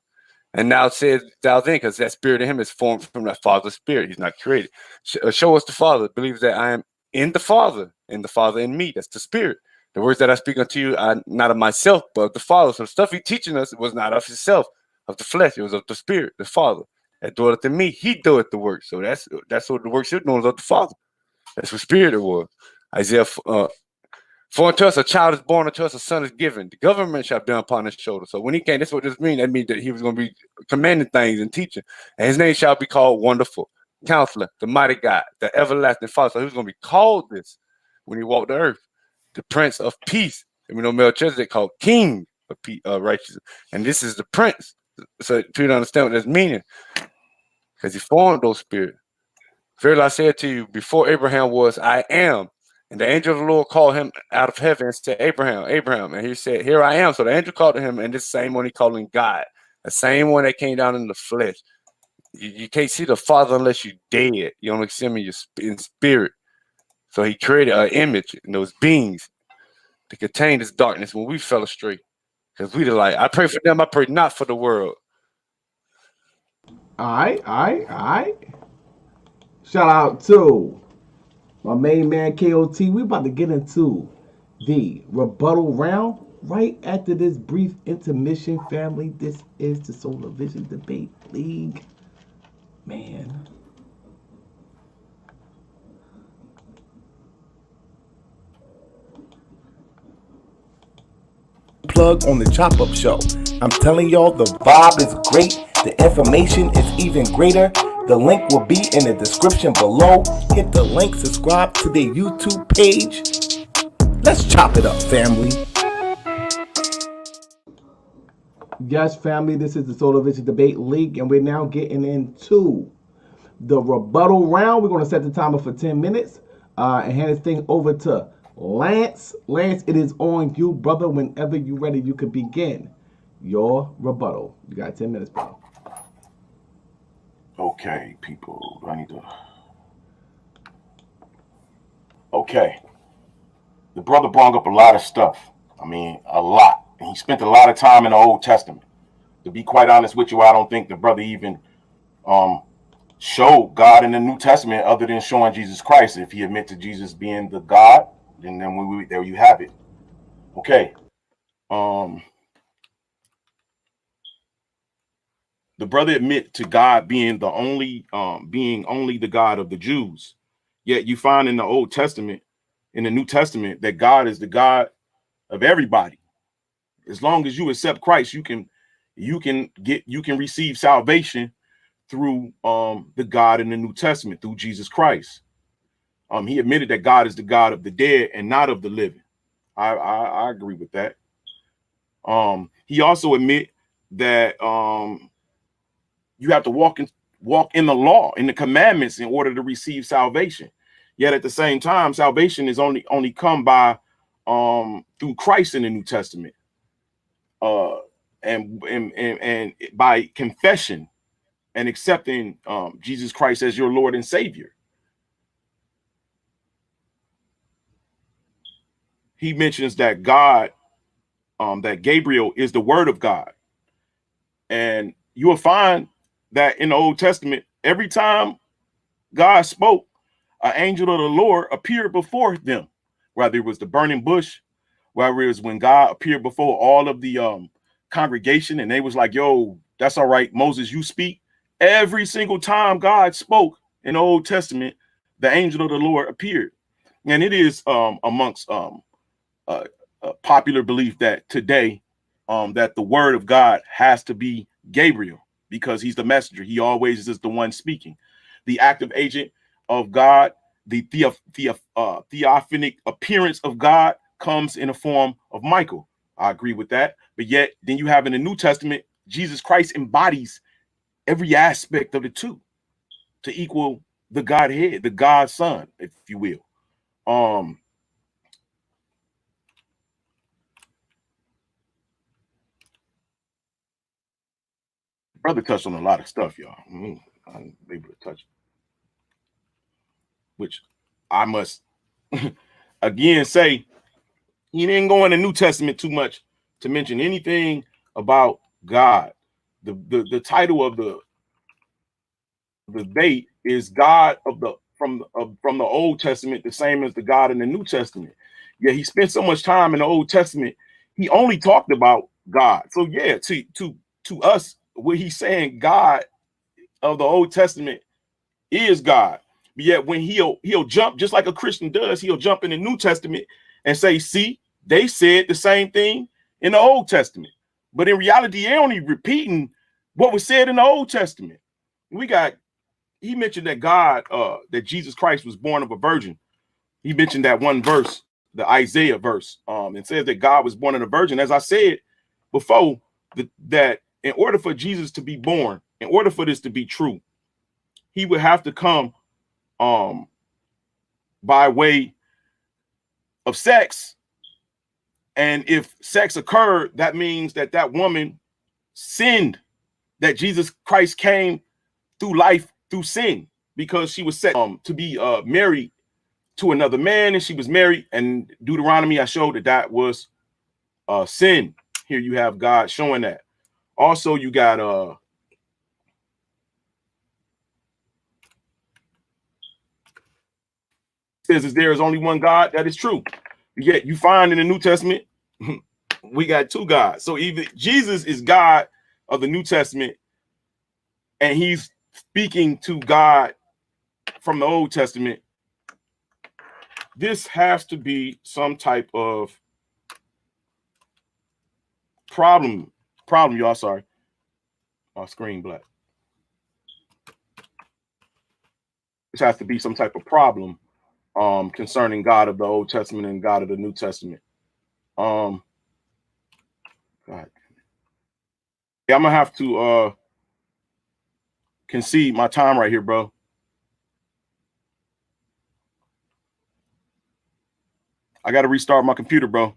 And now says thou then, because that spirit in him is formed from that Father's spirit. He's not created. Show us the Father. Believes that I am in the Father, and the Father in me. That's the spirit. The words that I speak unto you are not of myself, but of the Father. So the stuff he's teaching us was not of himself, of the flesh. It was of the spirit, the Father. That dwelleth in me, he doeth the work. So that's what the work should know, is of the Father. That's what spirit it was. Isaiah, for unto us a child is born, unto us a son is given. The government shall be upon his shoulder. So when he came, that's what this means. That means that he was going to be commanding things and teaching. And his name shall be called Wonderful, Counselor, the Mighty God, the Everlasting Father. So he was going to be called this when he walked the earth. The Prince of Peace. And we know Melchizedek called King of Righteousness. And this is the Prince. So people understand what that's meaning. Because he formed those spirits. Verily I said to you, before Abraham was, I am. And the angel of the Lord called him out of heaven and said, Abraham, Abraham. And he said, here I am. So the angel called to him, and this same one he called him God. The same one that came down in the flesh. You can't see the Father unless you're dead. You only see him in spirit. So he created an image in those beings to contain this darkness when we fell astray. Because we the light. I pray for them. I pray not for the world. All right. Shout out to my main man, KOT. We about to get into the rebuttal round right after this brief intermission, family. This is the Solar Vision Debate League. Man. Plug on the Chop Up Show. I'm telling y'all, the vibe is great. The information is even greater. The link will be in the description below. Hit the link, subscribe to their YouTube page. Let's chop it up, family. Yes, family, this is the Solar Vision Debate League, and we're now getting into the rebuttal round. We're going to set the timer for 10 minutes and hand this thing over to Lance. Lance, it is on you, brother. Whenever you're ready, you can begin your rebuttal. You got 10 minutes, brother. Okay, people. I need to. Okay. The brother brought up a lot of stuff. I mean, a lot. And he spent a lot of time in the Old Testament. To be quite honest with you, I don't think the brother even showed God in the New Testament other than showing Jesus Christ. If he admit to Jesus being the God, then there you have it. Okay. The brother admit to God being the only the God of the Jews. Yet you find in the Old Testament, in the New Testament, that God is the God of everybody. As long as you accept Christ, you can receive salvation through the God in the New Testament, through Jesus Christ. He admitted that God is the God of the dead and not of the living. I agree with that. He also admit that you have to walk in the law, in the commandments, in order to receive salvation. Yet at the same time, salvation is only come by through Christ in the New Testament, and by confession and accepting Jesus Christ as your Lord and Savior. He mentions that God, that Gabriel is the word of God, and you will find that in the Old Testament, every time God spoke, an angel of the Lord appeared before them, whether it was the burning bush, whether it was when God appeared before all of the congregation, and they was like, yo, that's all right, Moses, you speak. Every single time God spoke in the Old Testament, the angel of the Lord appeared. And it is amongst popular belief that today that the word of God has to be Gabriel because he's the messenger. He always is the one speaking. The active agent of God, the theophanic appearance of God comes in the form of Michael. I agree with that. But yet then you have in the New Testament, Jesus Christ embodies every aspect of the two to equal the Godhead, the God Son, if you will. Brother touched on a lot of stuff, y'all. I'm able to touch, which I must again say, he didn't go in the New Testament too much to mention anything about God. The title of the debate is God of the from the Old Testament, the same as the God in the New Testament. Yeah, he spent so much time in the Old Testament, he only talked about God. So yeah, to us, what he's saying, God of the Old Testament is God. But yet when he'll jump, just like a Christian does, he'll jump in the New Testament and say, see, they said the same thing in the Old Testament. But in reality, they're only repeating what was said in the Old Testament. He mentioned that God, that Jesus Christ was born of a virgin. He mentioned that one verse, the Isaiah verse, and says that God was born of a virgin. As I said before, that in order for Jesus to be born, in order for this to be true, he would have to come by way of sex. And if sex occurred, that means that that woman sinned, that Jesus Christ came through life through sin, because she was set to be married to another man, and she was married. And Deuteronomy, I showed that was sin. Here you have God showing that. Also, you got says there is only one God. That is true. Yet you find in the New Testament we got two gods. So even Jesus is God of the New Testament, and he's speaking to God from the Old Testament. This has to be some type of problem, y'all. Sorry, my screen black. This has to be some type of problem concerning God of the Old Testament and God of the New Testament. God. Yeah, I'm gonna have to concede my time right here, bro. I got to restart my computer, bro.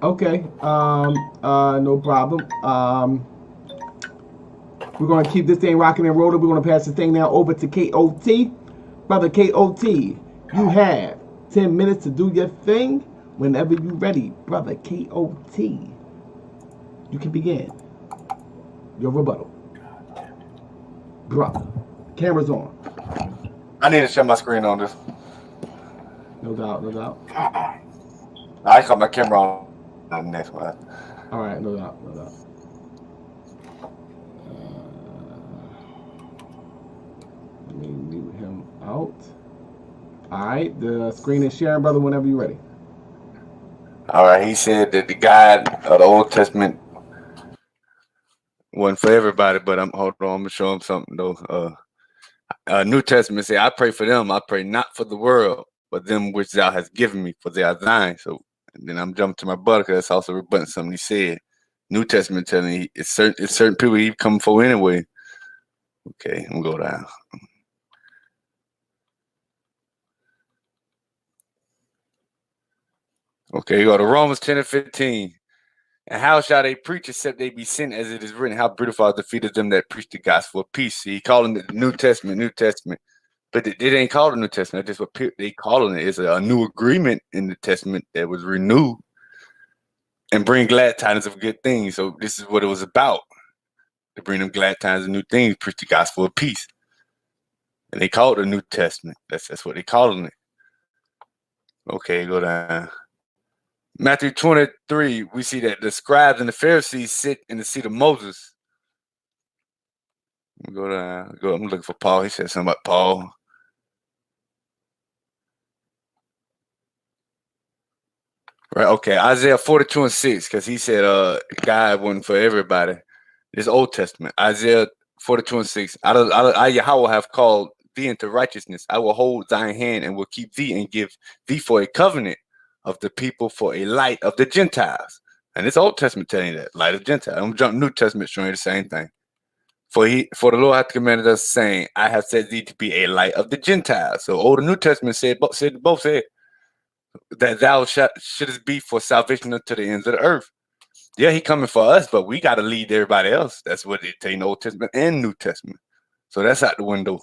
Okay. No problem. We're gonna keep this thing rocking and rolling. We're gonna pass this thing now over to KOT. Brother KOT, you have 10 minutes to do your thing. Whenever you're ready, brother KOT, you can begin your rebuttal. Brother, camera's on. I need to share my screen on this. No doubt, no doubt. I got my camera on the next one. All right, no doubt, no doubt. Let me mute him out. All right, the screen is sharing, brother, whenever you're ready. All right, he said that the God of the Old Testament wasn't for everybody, but hold on, I'm gonna show him something though. New Testament say, I pray for them, I pray not for the world, but them which thou hast given me, for they are thine. So and then I'm jumping to my brother because that's also rebutting something he said. New Testament telling me it's certain people he come for anyway. Okay, I'm gonna go down. Okay, you go to Romans 10:15. And how shall they preach except they be sent, as it is written, how beautiful are the feet of them that preach the gospel of peace. See, he calling it the New Testament, but it ain't called the New Testament. That's what they calling it. It's a new agreement in the Testament that was renewed and bring glad tidings of good things. So this is what it was about, to bring them glad tidings of new things, preach the gospel of peace. And they call it the New Testament. That's what they calling it. Okay, go down. Matthew 23, we see that the scribes and the Pharisees sit in the seat of Moses. I'm looking for Paul. He said something about Paul. Right. Okay. Isaiah 42:6, because he said, God wasn't for everybody. This Old Testament. Isaiah 42:6. I Yahweh have called thee into righteousness. I will hold thine hand and will keep thee and give thee for a covenant of the people, for a light of the Gentiles. And this Old Testament telling you that light of Gentiles. I'm jumping New Testament showing you the same thing. For the Lord hath commanded us, saying, I have set thee to be a light of the Gentiles. So Old and New Testament both said that thou shouldest be for salvation unto the ends of the earth. Yeah, he coming for us, but we got to lead everybody else. That's what it in the Old Testament and New Testament. So that's out the window.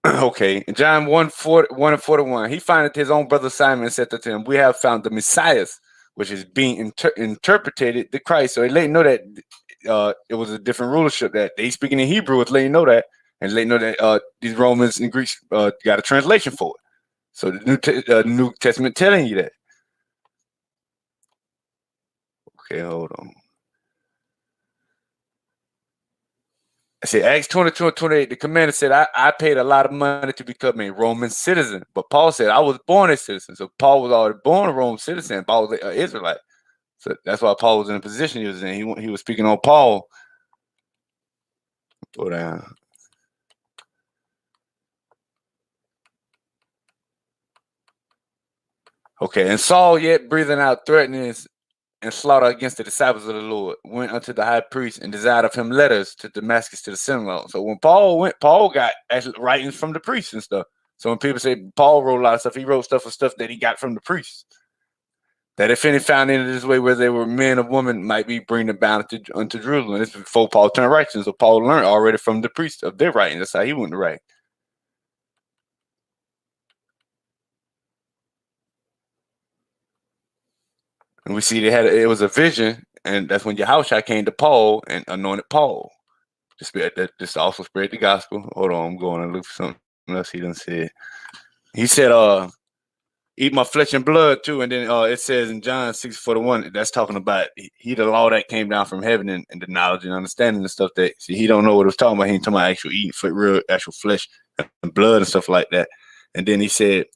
Okay, in John 1:41, he findeth his own brother Simon and said to him, we have found the Messiah, which is being interpreted the Christ. So he let you know that it was a different rulership, that they speaking in Hebrew. It's letting you know that, and letting you know that these Romans and Greeks got a translation for it. So the New Testament telling you that. Okay, hold on. I said Acts 22:28. The commander said, I paid a lot of money to become a Roman citizen. But Paul said, I was born a citizen. So Paul was already born a Roman citizen. Paul was an Israelite. So that's why Paul was in the position he was in. He was speaking on Paul. Go down. Okay, and Saul, yet breathing out threatenings and slaughter against the disciples of the Lord, went unto the high priest and desired of him letters to Damascus to the synagogue. So when Paul went, Paul got actually writings from the priests and stuff. So when people say Paul wrote a lot of stuff, he wrote stuff that he got from the priests. That if any found in this way where they were men or women, might be bring them bound unto Jerusalem. This is before Paul turned righteous. So Paul learned already from the priests of their writing. That's how he went to write. And we see it was a vision, and that's when Yahushua came to Paul and anointed Paul. Just also spread the gospel. Hold on, I'm going to look for something else he done said. He said, eat my flesh and blood too. And then it says in John 6:41, that's talking about he the law that came down from heaven and the knowledge and understanding and stuff that he don't know what it was talking about. He ain't talking about actual eating real actual flesh and blood and stuff like that. And then he said,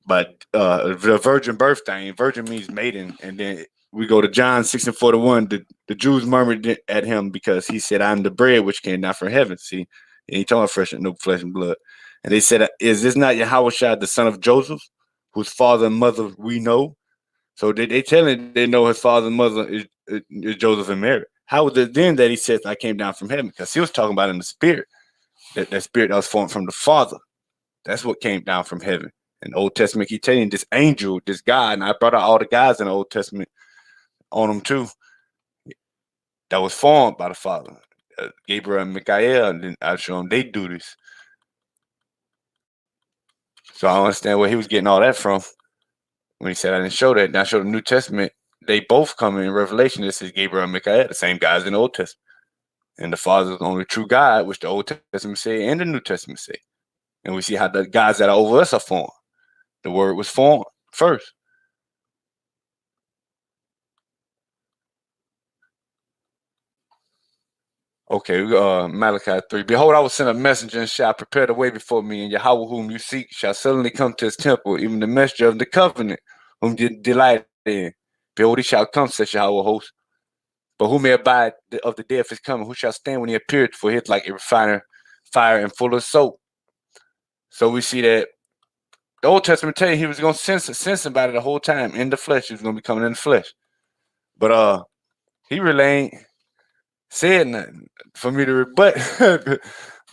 but the virgin birth thing, virgin means maiden. And then we go to John 6:41. The Jews murmured at him because he said, I'm the bread which came down from heaven. See, and he talking fresh and no flesh and blood. And they said, is this not Yahushua, the son of Joseph, whose father and mother we know? So they telling they know his father and mother is Joseph and Mary. How was it then that he says, I came down from heaven? Because he was talking about in the spirit, that spirit that was formed from the Father. That's what came down from heaven. In the Old Testament, he telling this angel, this God, and I brought out all the guys in the Old Testament on them too, that was formed by the Father. Gabriel and Michael, and then I show them they do this. So I don't understand where he was getting all that from when he said I didn't show that. And I showed the New Testament. They both come in Revelation. This is Gabriel and Michael, the same guys in the Old Testament. And the Father is the only true God, which the Old Testament say and the New Testament say. And we see how the gods that are over us are formed. The word was formed first. Okay, Malachi 3. Behold, I will send a messenger and shall prepare the way before me, and Yahweh whom you seek shall suddenly come to his temple, even the messenger of the covenant, whom you delight in. Behold, he shall come, says Yahweh host. But who may abide of the day of his coming? Who shall stand when he appeared? For his like a refiner, fire and full of soap. So we see that the Old Testament tell you he was going to send somebody the whole time in the flesh. He was going to be coming in the flesh. But he really ain't said nothing for me to rebut.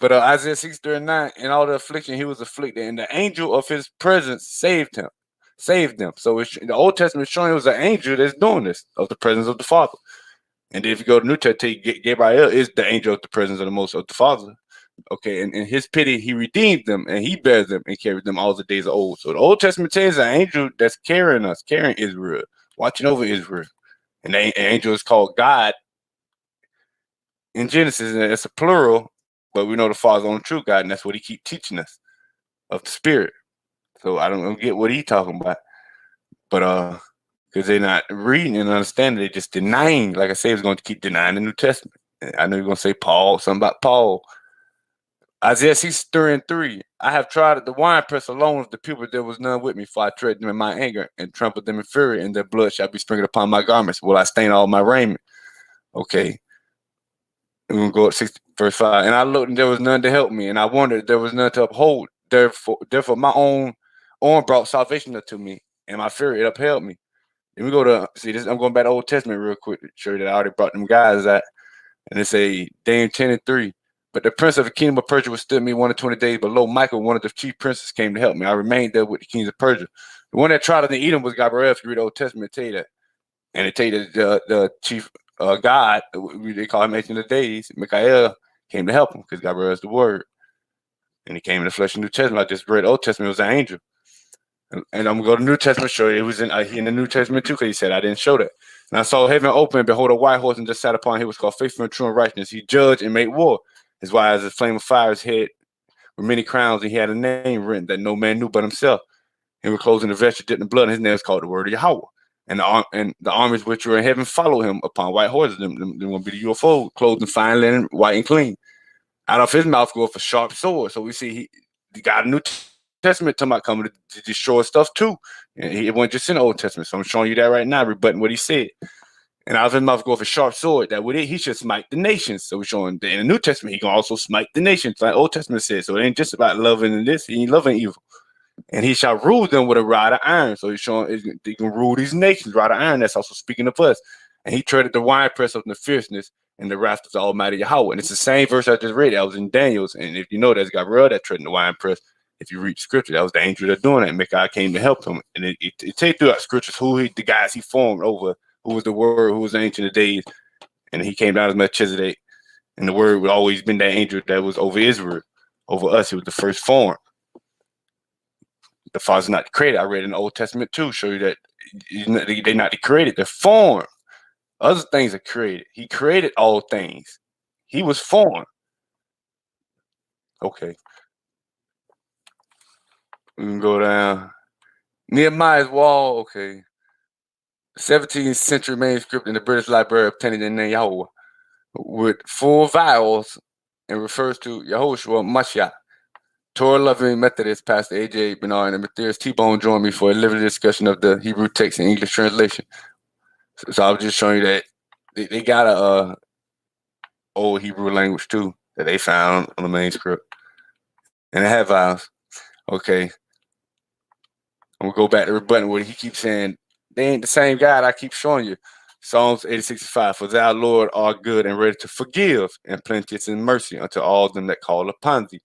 But Isaiah 6:39, in all the affliction he was afflicted, and the angel of his presence saved them. So the Old Testament is showing it was an angel that's doing this, of the presence of the Father. And then if you go to New Testament, Gabriel is the angel of the presence of the most of the Father. Okay, and in his pity he redeemed them, and he bears them and carried them all the days of old. So the Old Testament tells an angel that's carrying us, carrying Israel, watching over Israel. And the angel is called God in Genesis, and it's a plural, but we know the Father's only true God, and that's what he keep teaching us of the Spirit. So I don't get what he's talking about, but because they're not reading and understanding, they're just denying. Like I say, he's going to keep denying the New Testament. I know you're going to say Paul, something about Paul. Isaiah 63:3. I have tried the winepress alone with the people, there was none with me, for I tread them in my anger and trampled them in fury, and their blood shall be sprinkled upon my garments. Will I stain all my raiment? Okay. We're going to go up 60, verse 5. And I looked, and there was none to help me, and I wondered, there was none to uphold. Therefore my own arm brought salvation unto me, and my fury it upheld me. Then we go to, see this, I'm going back to Old Testament real quick to show you that I already brought them guys out. And it say, Daniel 10:3. But the prince of the kingdom of Persia withstood me 120 days below. Michael, one of the chief princes, came to help me. I remained there with the kings of Persia. The one that tried to Edom was Gabriel. If you read the Old Testament, tell you that. And it tell you that the chief God, they call him Ancient of Days, Michael, came to help him because Gabriel is the word. And he came in the flesh in the New Testament. I just read Old Testament, it was an angel. And I'm going to go to the New Testament, show you. It was in the New Testament too, because he said, I didn't show that. And I saw heaven open, and behold, a white horse, and just sat upon him. He was called Faithful and True and Righteousness. He judged and made war. His wife as a flame of fire, his head with many crowns, and he had a name written that no man knew but himself. He was clothed in the vesture dipped in blood, and his name is called the Word of Yahweh. And the armies which were in heaven follow him upon white horses. Them will be the UFO, clothed in fine linen, white and clean. Out of his mouth goeth a sharp sword. So we see he got a New Testament talking about coming to destroy stuff too. And it wasn't just in the Old Testament. So I'm showing you that right now, rebutting what he said. And out of his mouth goeth a sharp sword, that with it he should smite the nations. So we're showing that in the New Testament he can also smite the nations, like Old Testament says. So it ain't just about loving this, he ain't loving evil. And he shall rule them with a rod of iron. So he's showing he can rule these nations, rod of iron. That's also speaking of us. And he treaded the winepress of the fierceness and the wrath of the Almighty Yahweh. And it's the same verse I just read. That was in Daniel's. And if you know, that's Gabriel that treading the winepress. If you read scripture, that was the angel that doing that. Micaiah came to help him. And it takes throughout scriptures the guys he formed over, who was the word, who was the ancient of days. And he came down as Melchizedek. And the word would always been that angel that was over Israel. Over us, he was the first form. The Father's not created. I read in the Old Testament too, show you that they're not created, they're formed. Other things are created. He created all things. He was formed. Okay. We can go down. Nehemiah's wall, okay. 17th century manuscript in the British Library obtained in Yahweh with 4 vowels and refers to Yahushua Mashiach. Torah-loving Methodist Pastor A.J. Bernard and Matthias T-Bone joined me for a lively discussion of the Hebrew text and English translation. So I was just showing you that they got a old Hebrew language too that they found on the manuscript. And it had vowels. Okay. I'm going to go back to rebutting what he keeps saying. They ain't the same God I keep showing you. Psalms 86:5. For thou, Lord, art good and ready to forgive and plenteous in mercy unto all them that call upon thee.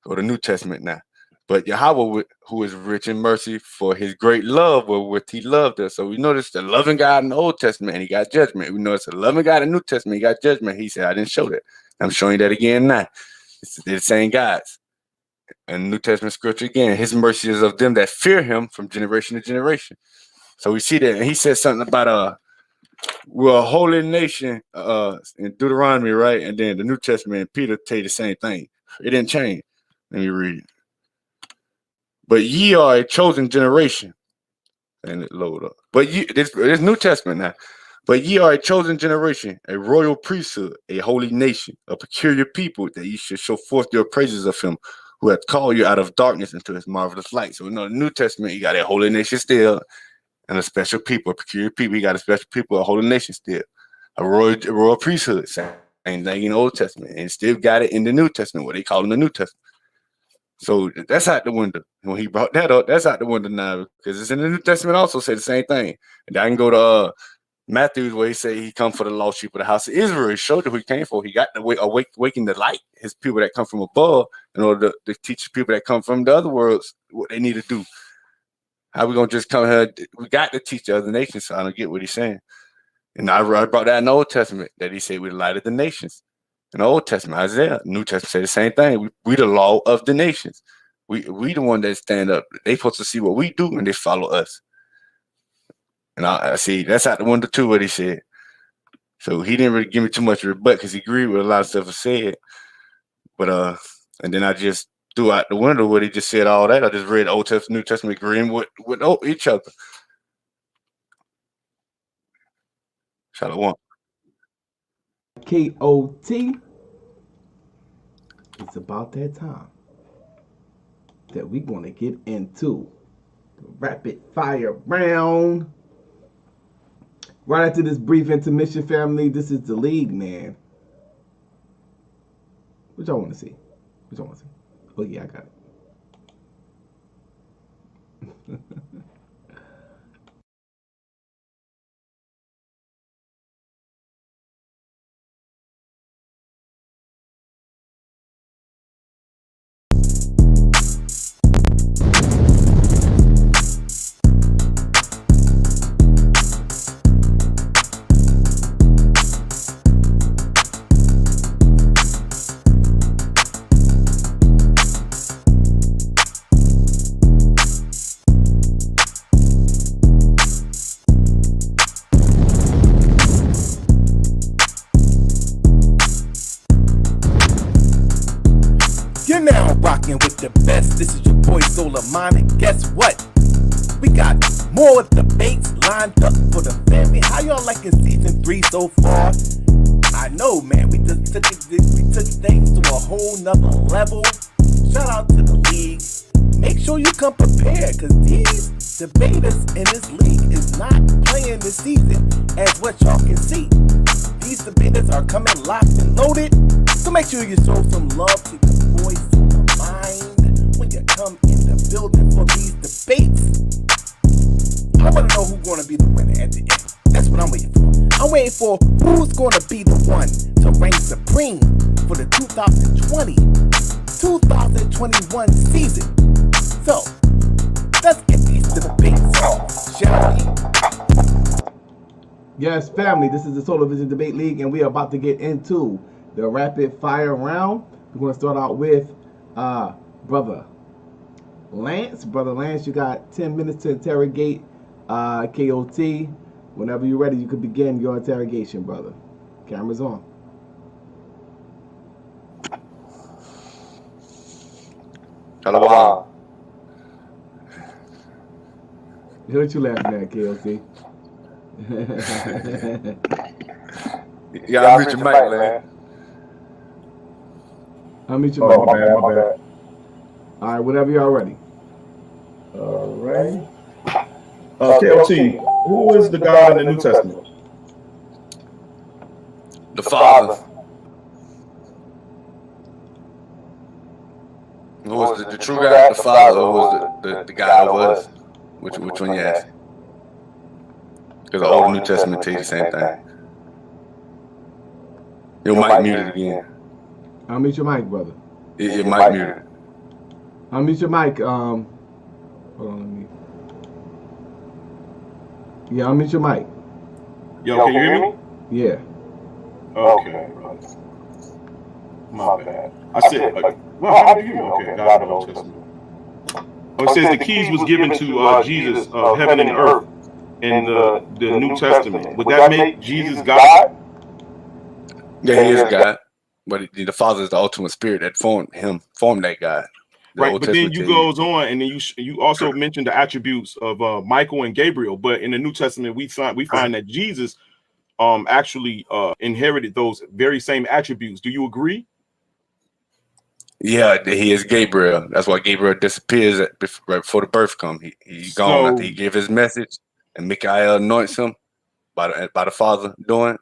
Go to New Testament now. But Yahweh, who is rich in mercy, for his great love wherewith he loved us. So we notice the loving God in the Old Testament, and he got judgment. We notice the loving God in the New Testament, he got judgment. He said, I didn't show that. I'm showing you that again now. They're the same gods. And New Testament scripture again, his mercy is of them that fear him from generation to generation. So we see that. And he said something about we're a holy nation in Deuteronomy, right? And then the New Testament, Peter tell you the same thing. It didn't change. Let me read it. But ye are a chosen generation. And it load up. But this New Testament now. But ye are a chosen generation, a royal priesthood, a holy nation, a peculiar people, that ye should show forth your praises of him who hath called you out of darkness into his marvelous light. So we know the New Testament, you got a holy nation still, and a special people, a peculiar people. You got a special people, a holy nation still, a royal priesthood. Same thing in the Old Testament, and still got it in the New Testament, what they call in the New Testament. So that's out the window. When he brought that up, that's out the window now, because it's in the New Testament also say the same thing. And I can go to Matthew where he say he come for the lost sheep of the house of Israel. He showed who he came for. He got to awaken the light, his people that come from above, in order to teach people that come from the other worlds what they need to do. How we gonna just come here? We got to teach the other nations. So I don't get what he's saying. And I brought that in the Old Testament that he said we the light of the nations. In the Old Testament, Isaiah, New Testament say the same thing. We the law of the nations. We the one that stand up. They supposed to see what we do and they follow us. And I see that's out the window too what he said. So he didn't really give me too much of a rebut because he agreed with a lot of stuff I said. But and then I just threw out the window what he just said all that. I just read Old Testament, New Testament agreeing with each other. Shalom. KOT. it's about that time that we're going to get into the rapid fire round. Right after this brief intermission, family, this is the league, man. What y'all want to see? What y'all want to see? Oh, yeah, I got it. You're now rocking with the best. This is your boy Soleimani, and guess what? We got more debates lined up for the family. How y'all liking season 3 so far? I know, man. We took things to a whole nother level. Shout out to the league. Make sure you come prepared, cause these debaters in this league is not playing this season, as what y'all can see. These debaters are coming locked and loaded. So make sure you show some love to your boy Soleimani when you come in the building for these debates. I want to know who's going to be the winner at the end. That's what I'm waiting for. I'm waiting for who's going to be the one to reign supreme for the 2020-2021 season. So, let's get these debates on, shall we? Yes, family, this is the Solar Vision Debate League, and we are about to get into the rapid fire round. We're going to start out with Brother Lance. Brother Lance, you got 10 minutes to interrogate KOT. Whenever you're ready, you can begin your interrogation, brother. Camera's on. Hello. What you laughing at, KOT? Yeah, I'll mute your mic, man. I'll mute your mic. My bad. All right, whenever y'all ready. All right. KOT, who is the God in the New Testament? The Father. Who was the true God? The Father. Who was the God over us? Which one you ask? Because the Old New Testament tells you the same thing. Your mic muted again. I'll mute your mic, brother. Your mic muted. I'll mute your mic. Hold on, let me. Yeah, I'll mute your mic. Yo, can you hear me? Yeah. Okay, right. My bad. I said, well, how do you hear me? Okay, God in the Old Testament. Oh, it says the keys was given to Jesus of heaven and earth in the New Testament. Would that make Jesus God? Yeah, he is God. But the Father is the ultimate spirit that formed that God. Right, but then you goes on, and then you also mentioned the attributes of Michael and Gabriel. But in the New Testament, we find that Jesus actually inherited those very same attributes. Do you agree? Yeah, he is Gabriel. That's why Gabriel disappears right before the birth comes. He's gone after he gave his message, and Michael anoints him by the Father doing.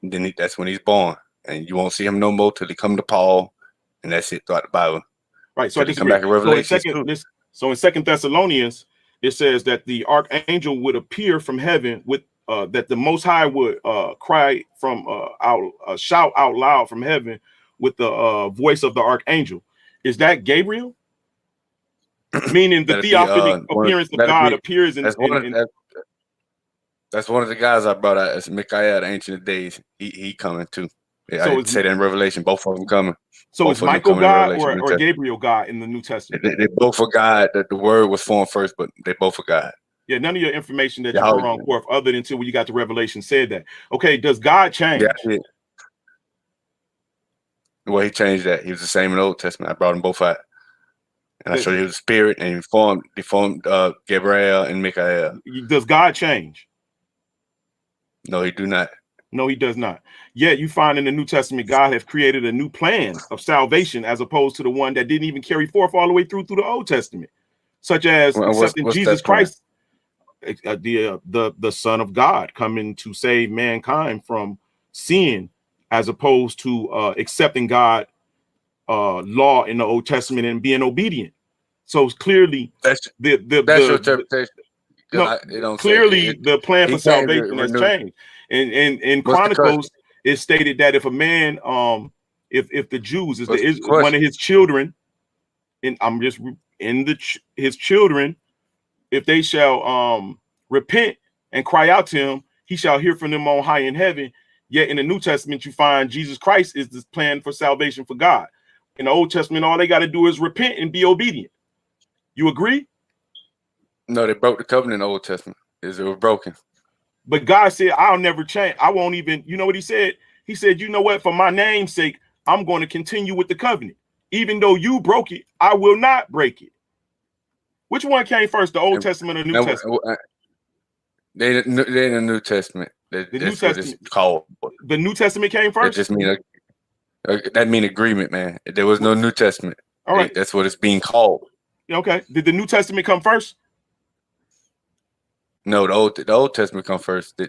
And then that's when he's born, and you won't see him no more till he come to Paul, and that's it throughout the Bible. Right. So I come back in Revelation. So in 2 Thessalonians, it says that the archangel would appear from heaven with that the Most High would cry from shout out loud from heaven with the voice of the archangel. Is that Gabriel? Meaning the theophanic appearance of God appears in. That's one of the guys I brought out. It's Michael, the Ancient of Days. He coming too. Yeah, I said that in Revelation. Both of them coming. So is Michael God or Gabriel God in the New Testament? They both are God. The word was formed first, but they both are God. Yeah, none of your information that you brought on forth, other than until when you got to Revelation, said that. Okay, does God change? Yeah. Well, he changed that. He was the same in the Old Testament. I brought them both out, and I showed you the Spirit, and he formed Gabriel and Michael. Does God change? No, he do not. No, he does not. Yet you find in the New Testament, God has created a new plan of salvation as opposed to the one that didn't even carry forth all the way through the Old Testament, such as accepting what's Jesus that plan? Christ, the Son of God, coming to save mankind from sin, as opposed to accepting God law in the Old Testament and being obedient. So it's clearly That's your interpretation. No, It don't clearly say the plan he for came to salvation has renew. changed. And in What's the Chronicles, it stated that if a man, if the Jews What's the is one question? of his children, and I'm just his children, if they shall repent and cry out to him, he shall hear from them on high in heaven. Yet in the New Testament, you find Jesus Christ is this plan for salvation for God. In the Old Testament, all they got to do is repent and be obedient. You agree? No, they broke the covenant in the Old Testament. It was broken. But God said, I'll never change. I won't even, you know what he said? He said, you know what? For my name's sake, I'm going to continue with the covenant. Even though you broke it, I will not break it. Which one came first, the Old Testament or New Testament? They in the New Testament. The New That's what it's Testament. called. The New Testament came That first? just mean that mean agreement, man. There was no New Testament. All right. That's what it's being called. Okay. Did the New Testament come first? No, the Old Testament come first.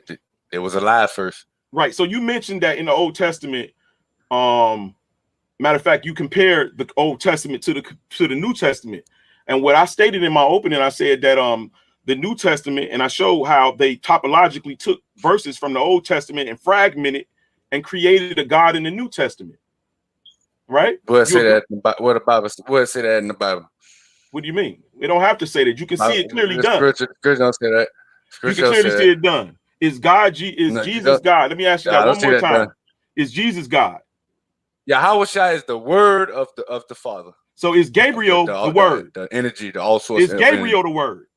It was a lie first. Right. So you mentioned that in the Old Testament, matter of fact, you compared the Old Testament to the New Testament. And what I stated in my opening, I said that the New Testament, and I showed how they topologically took verses from the Old Testament and fragmented and created a God in the New Testament. Right? What say that? What the Bible? What say that in the Bible? What do you mean? We don't have to say that. You can see it clearly done. Scripture don't say that. You can clearly see it done. Is Jesus God? Let me ask you that one more time. Is Jesus God? Yahushua is the word of the Father. So is Gabriel the word? The energy, the all source. Is Gabriel the word?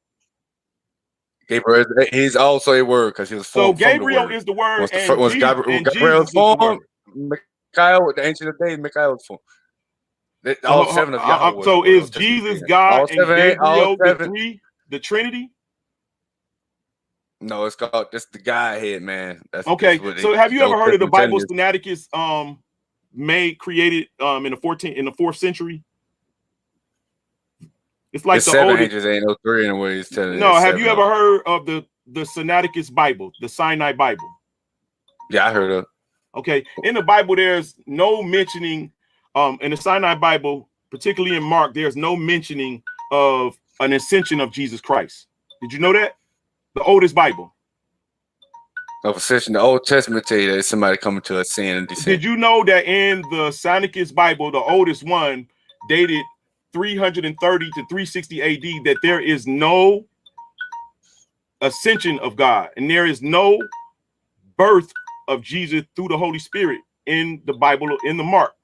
Gabriel, he's also a word because he was formed. So Gabriel is the word, once Gabriel was formed, Michael, the Ancient of Days, Michael was formed. All seven of Yahweh. So is Jesus God and Gabriel the Trinity? No, it's called that's the Godhead, man. Okay. So have you ever heard of the Bible Sinaiticus created in the 4th century? It's like the seven angels ain't no three in the way he's telling. No, have you ever heard of the Sinaiticus Bible, the Sinai Bible? Yeah, I heard of. Okay, in the Bible, there's no mentioning. In the Sinai Bible, particularly in Mark, there's no mentioning of an ascension of Jesus Christ. Did you know that? The oldest Bible. Of ascension, the Old Testament tell you that somebody coming to ascend and descend. Did you know that in the Sinaiticus Bible, the oldest one, dated 330 to 360 AD, that there is no ascension of God and there is no birth of Jesus through the Holy Spirit in the Bible, in Mark.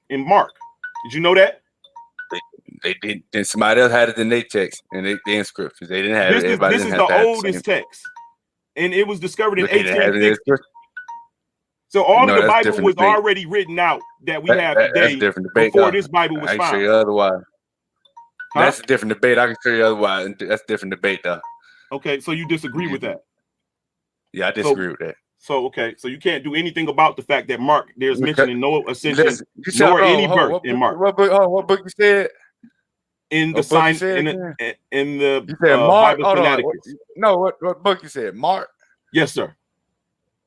Did you know that? They did. Then somebody else had it in their text and they scriptures. They didn't have it. This is the oldest text, and it was discovered in 1850. So all of the Bible was already written out that we have today before this Bible was found. I can show you otherwise. That's a different debate. I can show you otherwise. That's a different debate, though. Okay, so you disagree with that? Yeah, I disagree with that. So okay, so you can't do anything about the fact that Mark, there's mentioning no ascension nor any birth in Mark. What book you said? In the sign in the you said Mark. Bible Sinaiticus. No, what book you said? Mark. Yes, sir.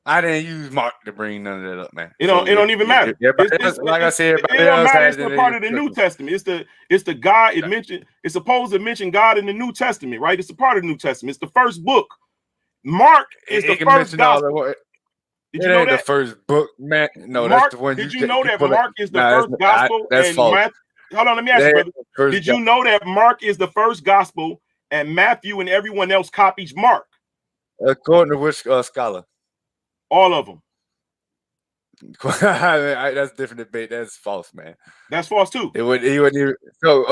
I didn't use Mark to bring none of that up, man. It don't even matter. Like I said, it don't matter. It's the part of the New Testament. It's the God. It mentioned. It's supposed to mention God in the New Testament, right? It's a part of the New Testament. It's the first book. Mark is the first gospel. Did you know that? The first book, man. No, Mark, that's the one. Did you know that Mark is the first gospel? That's false. Hold on, let me ask you, brother. Did you know that Mark is the first gospel and Matthew and everyone else copies Mark? According to which scholar? All of them. That's a different debate. That's false, man. That's false too. He wouldn't even. So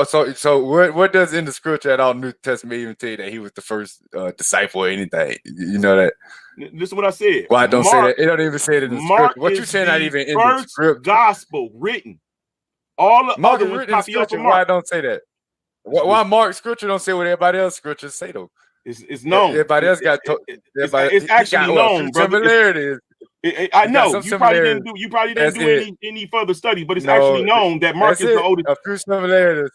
what does in the scripture at all New Testament even tell you that he was the first disciple or anything? You know that. This is what I said. Why don't say that? It don't even say it in the scripture. What you saying? Not even in the scripture. Gospel written. All the Mark other written in scripture. Why don't say that? Why Mark scripture don't say what everybody else scriptures say though? It's known. Everybody else got. It's actually known, brother. I You got know some you probably didn't similarities. do That's it. any further study, but it's actually No, known that Mark that's is the it. oldest. A few similarities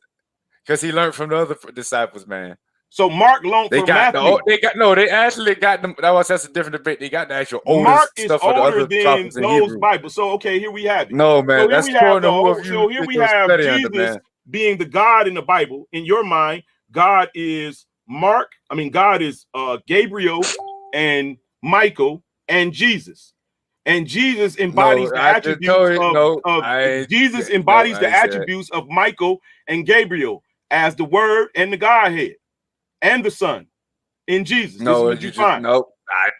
because he learned from the other disciples, man. So Mark learned They from got Matthew. they actually got them. That's a different debate. They got the actual Mark oldest is stuff of the older other than prophets in those Hebrew. Bibles. So okay, here we have it. No, man, So here that's we have according to whoever you so here put we your have study under, Jesus man. being the God in the Bible. In your mind, God is God is Gabriel and Michael and Jesus. And Jesus embodies No, the I just attributes told you. No, of I ain't. Jesus No, embodies I the ain't said that. attributes of Michael and Gabriel as the Word and the Godhead and the Son in Jesus. This is No, what you you just find. no.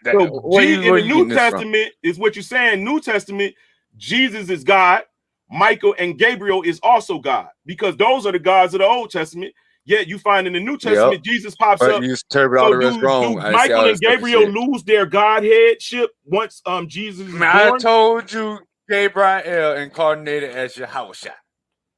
So Where in you the New getting this from? Testament is what you're saying. New Testament, Jesus is God. Michael and Gabriel is also God because those are the gods of the Old Testament. Yet you find in the New Testament, Jesus pops But up. you interpret all So the rest do wrong. I see all Michael that and stuff you Gabriel said. lose their Godheadship once Jesus is Man, I born? told you Gabriel incarnated as Yahushua.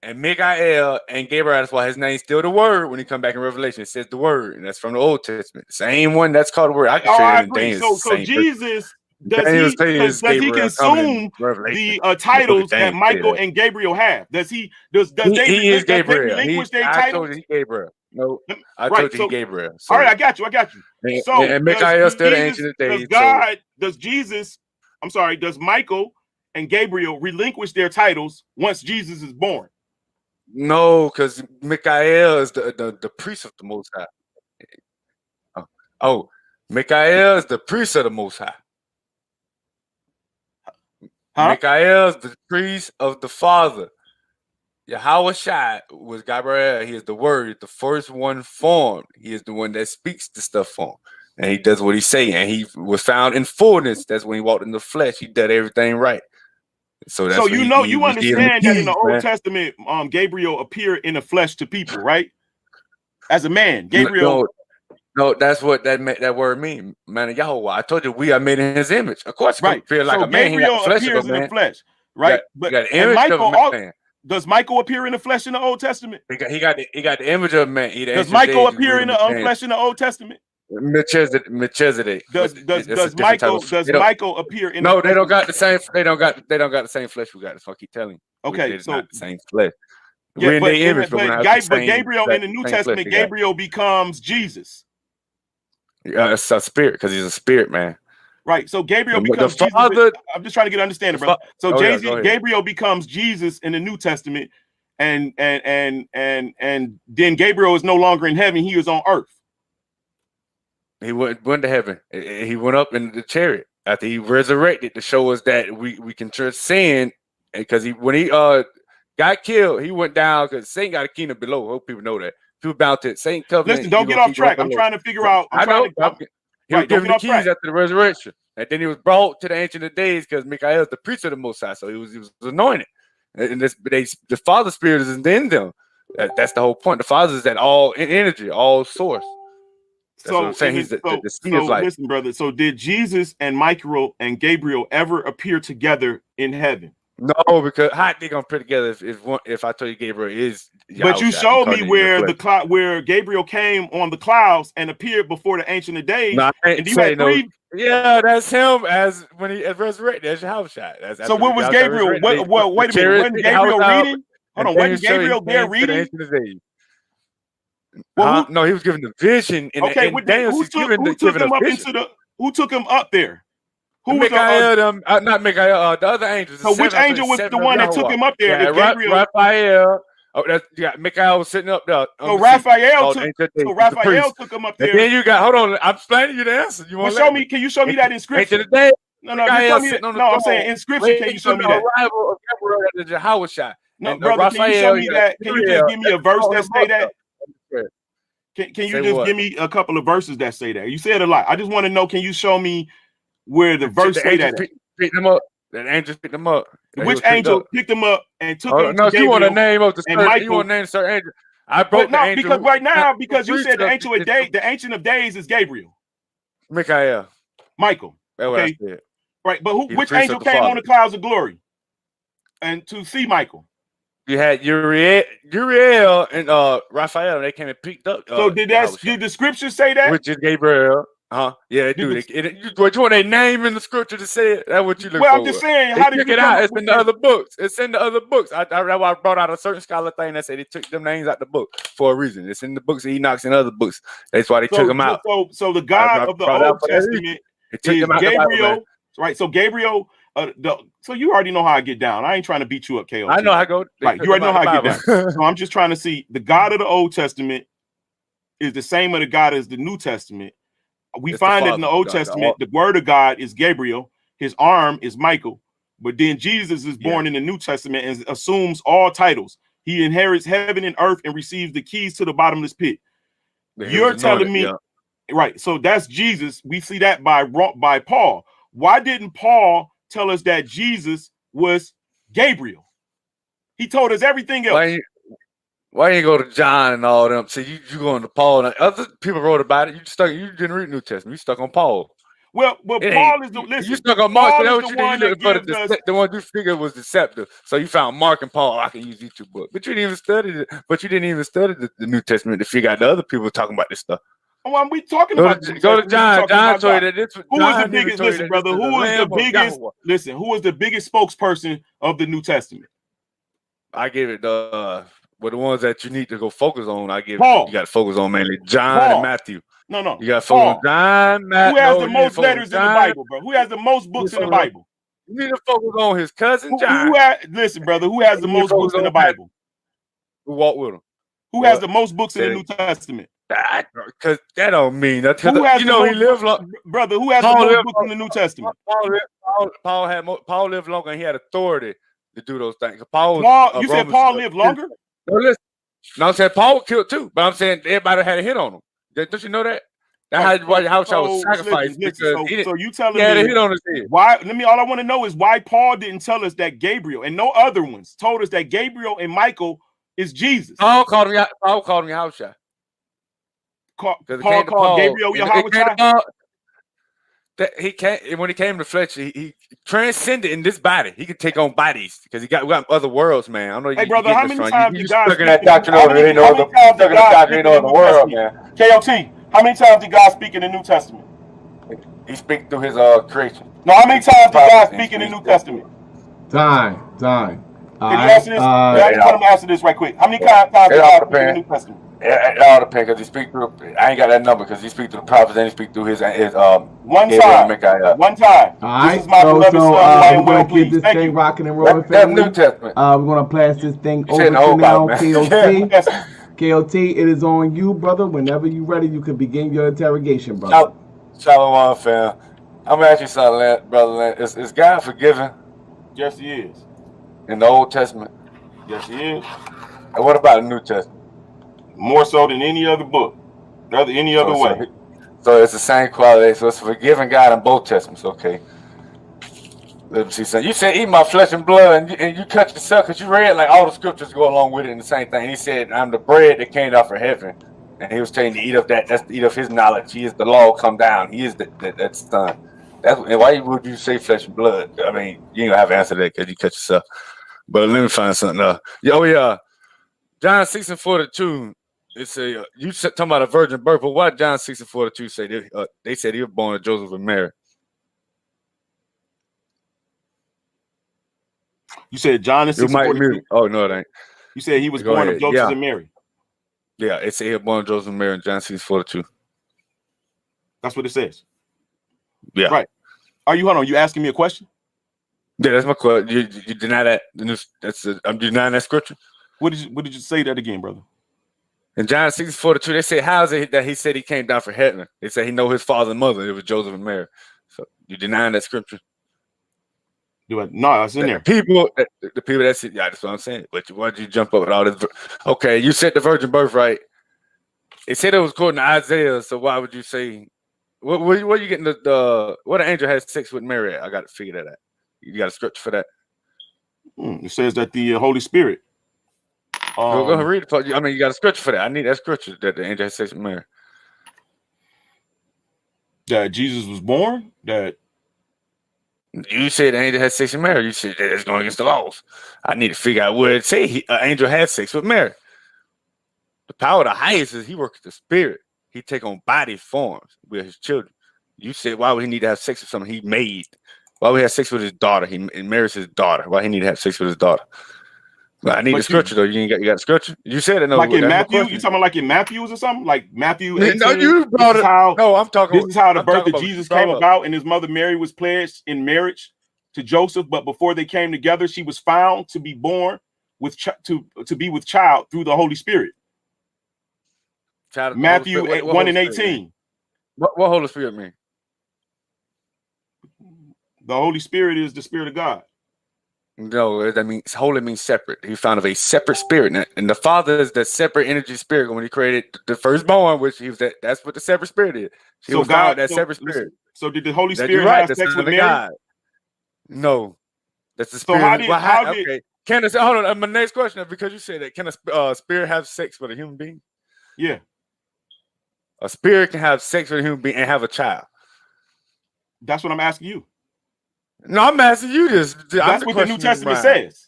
And Mikael and Gabriel, that's why his name's still the Word when he come back in Revelation. It says the Word, and that's from the Old Testament. Same one that's called the Word. I can show you I in agree. Daniel. It's the So same person. Jesus does Daniel he say is Gabriel coming in consume Revelation. the In the book of titles that Daniel say Michael that. and Gabriel have? Does He is Gabriel. relinquish their I told titles? you he Gabriel. No, I Right. told you he So Gabriel. all right, So I got you. So and Mikael still the ancient of days. So does Michael and Gabriel relinquish their titles once Jesus is born? no, because Mikael is the priest of the Most High. Oh, Mikael is the priest of the Most High. Mikael is the priest of the Father. Yahweh Shai was Gabriel. He is the Word, the first one formed. He is the one that speaks the stuff for him. And he does what he say. And he was found in fullness. That's when he walked in the flesh. He did everything right. So that's you understand that in the Old Testament, Gabriel appeared in the flesh to people, right? As a man, Gabriel. No, that's what that word means, man. Yahweh. I told you we are made in His image. Of course, Right. feel like so a man. Gabriel appears in the flesh, right? But and Michael, does Michael appear in the flesh in the Old Testament? He got the image of a man. Does Michael appear in the flesh in the Old Testament? Melchizedek. Does Michael appear in? No, they don't got the same. They don't got the same flesh we got. That's what I keep telling you. Okay, it's so not the same flesh. Yeah, We're in their image, but Gabriel in the New Testament, Gabriel becomes Jesus. It's a spirit because he's a spirit man. Right. So Gabriel becomes the Father. Jesus. I'm just trying to get understanding, brother. So Gabriel becomes Jesus in the New Testament, and then Gabriel is no longer in heaven; he is on earth. He went to heaven. He went up in the chariot after he resurrected to show us that we can transcend. Because when he got killed, he went down because Satan got a kingdom below. I hope people know that. People bound to Satan covenant. Listen, don't get off track. I'm trying to figure out. He was given the keys after the resurrection, and then he was brought to the Ancient of Days because Mikael is the priest of the Most High, so he was anointed. And the Father Spirit is in them. That's the whole point. The Father is that all energy, all source. That's what I'm saying. He's the seed of life. Listen, brother. So did Jesus and Michael and Gabriel ever appear together in heaven? No, because how they gonna put together if I tell you Gabriel is? But you showed me where where Gabriel came on the clouds and appeared before the Ancient of Days. No, and you had three. Yeah, that's him as when he resorrected. That's your house shot. So what was Gabriel? Wait a minute. Wasn't Gabriel reading? Hold on. Wasn't Gabriel there reading? Well, no, he was given the vision. Okay, who took him up there? Who was not Mikael, the other angels. So which angel was the one that took him up there? Yeah, Raphael. Oh, Mikael was sitting up there. So Raphael took him up there. And then you got, hold on, I'm explaining you the answer. You want show me? Can you show me that in scripture? No, I'm saying in scripture. Can you show me that? Arrival of Gabriel at the Yahushua. No, brother, can you show me that? Can you just give me a verse that say that? Can you just give me a couple of verses that say that? You said a lot. I just want to know. Can you show me where the verse say that? Picked them up. The angels picked them up. Which angel picked them up and took them? No, you want to name of the certain. You want to name certain angel. I broke the angel. Because right now, because you said the Ancient of Days is Gabriel. Mikael. Michael. That's what I said. Right, but which angel came on the clouds of glory and to see Michael? You had Uriel and Raphael. They came and picked up. So did the scripture say that? Which is Gabriel. Yeah, dude. What you want a name in the scripture to say it? That's what you look for. Well, I'm just saying, They how did took you it come out. up It's with in the this? other books. It's in the other books. I brought out a certain scholar thing that said they took them names out the book for a reason. It's in the books of Enoch and other books. That's why they took them out. So the God of the Old Testament is Gabriel, right? So Gabriel, so you already know how I get down. I ain't trying to beat you up, KO. I know how I go. Right, you already know how I get down. So I'm just trying to see the God of the Old Testament is the same of the God as the New Testament. We find that in the Old Testament, the word of God is Gabriel, his arm is Michael, but then Jesus is born in the New Testament and assumes all titles. He inherits heaven and earth and receives the keys to the bottomless pit. You're telling me, right? So that's Jesus. We see that by Paul. Why didn't Paul tell us that Jesus was Gabriel? He told us everything else. Why you go to John and all them? See, you going to Paul and other people wrote about it. You didn't read New Testament. You stuck on Paul. Well, Paul is the listen. You stuck on Mark. Paul That is what the you did. one You that looked for gives us. the one you figured was deceptive. So you found Mark and Paul. I can use these two books, but you didn't even study it. But you didn't even study the New Testament to figure out the other people talking about this stuff. Well, we talking Go about to, go to John. John told you that this. Who is the biggest? Listen, brother. Who is the biggest? Listen, who is the biggest spokesperson of the New Testament? I give it the ones that you need to go focus on. I give Paul. You got to focus on mainly John and Matthew. No. You got to focus on John, Matthew. Who has the most letters in the Bible, bro? Who has the most books in the Bible? You need to focus on his cousin John. Listen, brother. Who has the most books in the Bible? Who walked with him? Who has the most books in the New Testament? Because that don't mean that. Who has he lived long, brother. Who has the most books in the New Testament? Paul lived longer, and he had authority to do those things. You said Paul lived longer? No, listen. No, I'm saying Paul was killed too, but I'm saying everybody had a hit on him. Don't you know that? That's how was sacrificed. So you telling me he had a hit on his head. Why? All I want to know is why Paul didn't tell us that Gabriel and no other ones told us that Gabriel and Michael is Jesus. Paul called him Yahushua. Paul called Gabriel Yahushua. He came when he came to flesh. He transcended in this body. He could take on bodies because we got other worlds, man. I know. Hey, brother, how many times did God speak that doctrine over? They know the world, man. KOT. How many times did God speak in the New Testament? He speaks through his creation. No, how many times did God speak in the New Testament? Time. Can you answer this? I just want to answer this right quick. How many times did God speak in the New Testament? It all depends because he speak through. I ain't got that number because he speak through the prophets and he speak through his one time. One time. All right, we're gonna get this thing rocking and rolling. That's New Testament. We're gonna pass this thing over to now KOT. KOT, it is on you, brother. Whenever you're ready, you can begin your interrogation, brother. Shalom, fam. I'm gonna ask you something, brother. Is God forgiving? Yes, he is. In the Old Testament? Yes, he is. And what about the New Testament? More so than any other book, any other way. So it's the same quality. So it's forgiving God in both testaments. Okay. Let me see something. You said eat my flesh and blood, and you cut yourself because you read like all the scriptures go along with it and the same thing. He said, "I'm the bread that came down from heaven," and he was telling you to eat of that. That's to eat of his knowledge. He is the law come down. He is that son. And why would you say flesh and blood? I mean, you ain't gonna have to answer that because you cut yourself. But let me find something else. John 6:42. It's you talking about a virgin birth, but why John 6:42 say they said he was born of Joseph and Mary? You said John is 6:42. Oh no, it ain't. You said he was born of Joseph and Mary. Yeah, it said he was born of Joseph and Mary in John 6:42. That's what it says. Yeah. Right. Hold on? You asking me a question? Yeah, that's my question. You deny that? I'm denying that scripture. What did you say that again, brother? In John 6:42, they say, how is it that he said he came down from heaven? They say he know his father and mother. It was Joseph and Mary. So you denying that scripture? No, it's in there. The people that said, yeah, that's what I'm saying. But why did you jump up with all this? Okay, you said the virgin birth, right? It said it was according to Isaiah. So why would you say, what are you getting what an angel has sex with Mary at? I got to figure that out. You got a scripture for that? It says that the Holy Spirit. Go ahead, read it. I mean, you got a scripture for that. I need that scripture that the angel has sex with Mary. That Jesus was born? That you said the angel had sex with Mary. You said that it's going against the laws. I need to figure out where it say an angel had sex with Mary. The power of the highest is he works with the spirit. He take on body forms with his children. You said, why would he need to have sex with someone he made? Why would he have sex with his daughter? He marries his daughter. Why he need to have sex with his daughter? Well, I need the scripture though. You got the scripture. You said it. No, like in Matthew. You talking about like in Matthews or something? Like Matthew 18? No, you brought it. No, I'm talking. This is how the birth of Jesus came about, and his mother Mary was pledged in marriage to Joseph. But before they came together, she was found to be born with to be with child through the Holy Spirit. Matthew 1:18. What Holy Spirit mean? The Holy Spirit is the Spirit of God. No, that means holy means separate. He found of a separate spirit, and the Father is the separate energy spirit. When he created the firstborn, which he was that's what the separate spirit is. He was God, that separate spirit. So did the Holy Spirit have sex with Mary? God. No, that's the spirit. So how did okay? Can I say, hold on? My next question, because you said that, can a spirit have sex with a human being? Yeah, a spirit can have sex with a human being and have a child. That's what I'm asking you. No, I'm asking you this. That's what the New Testament says.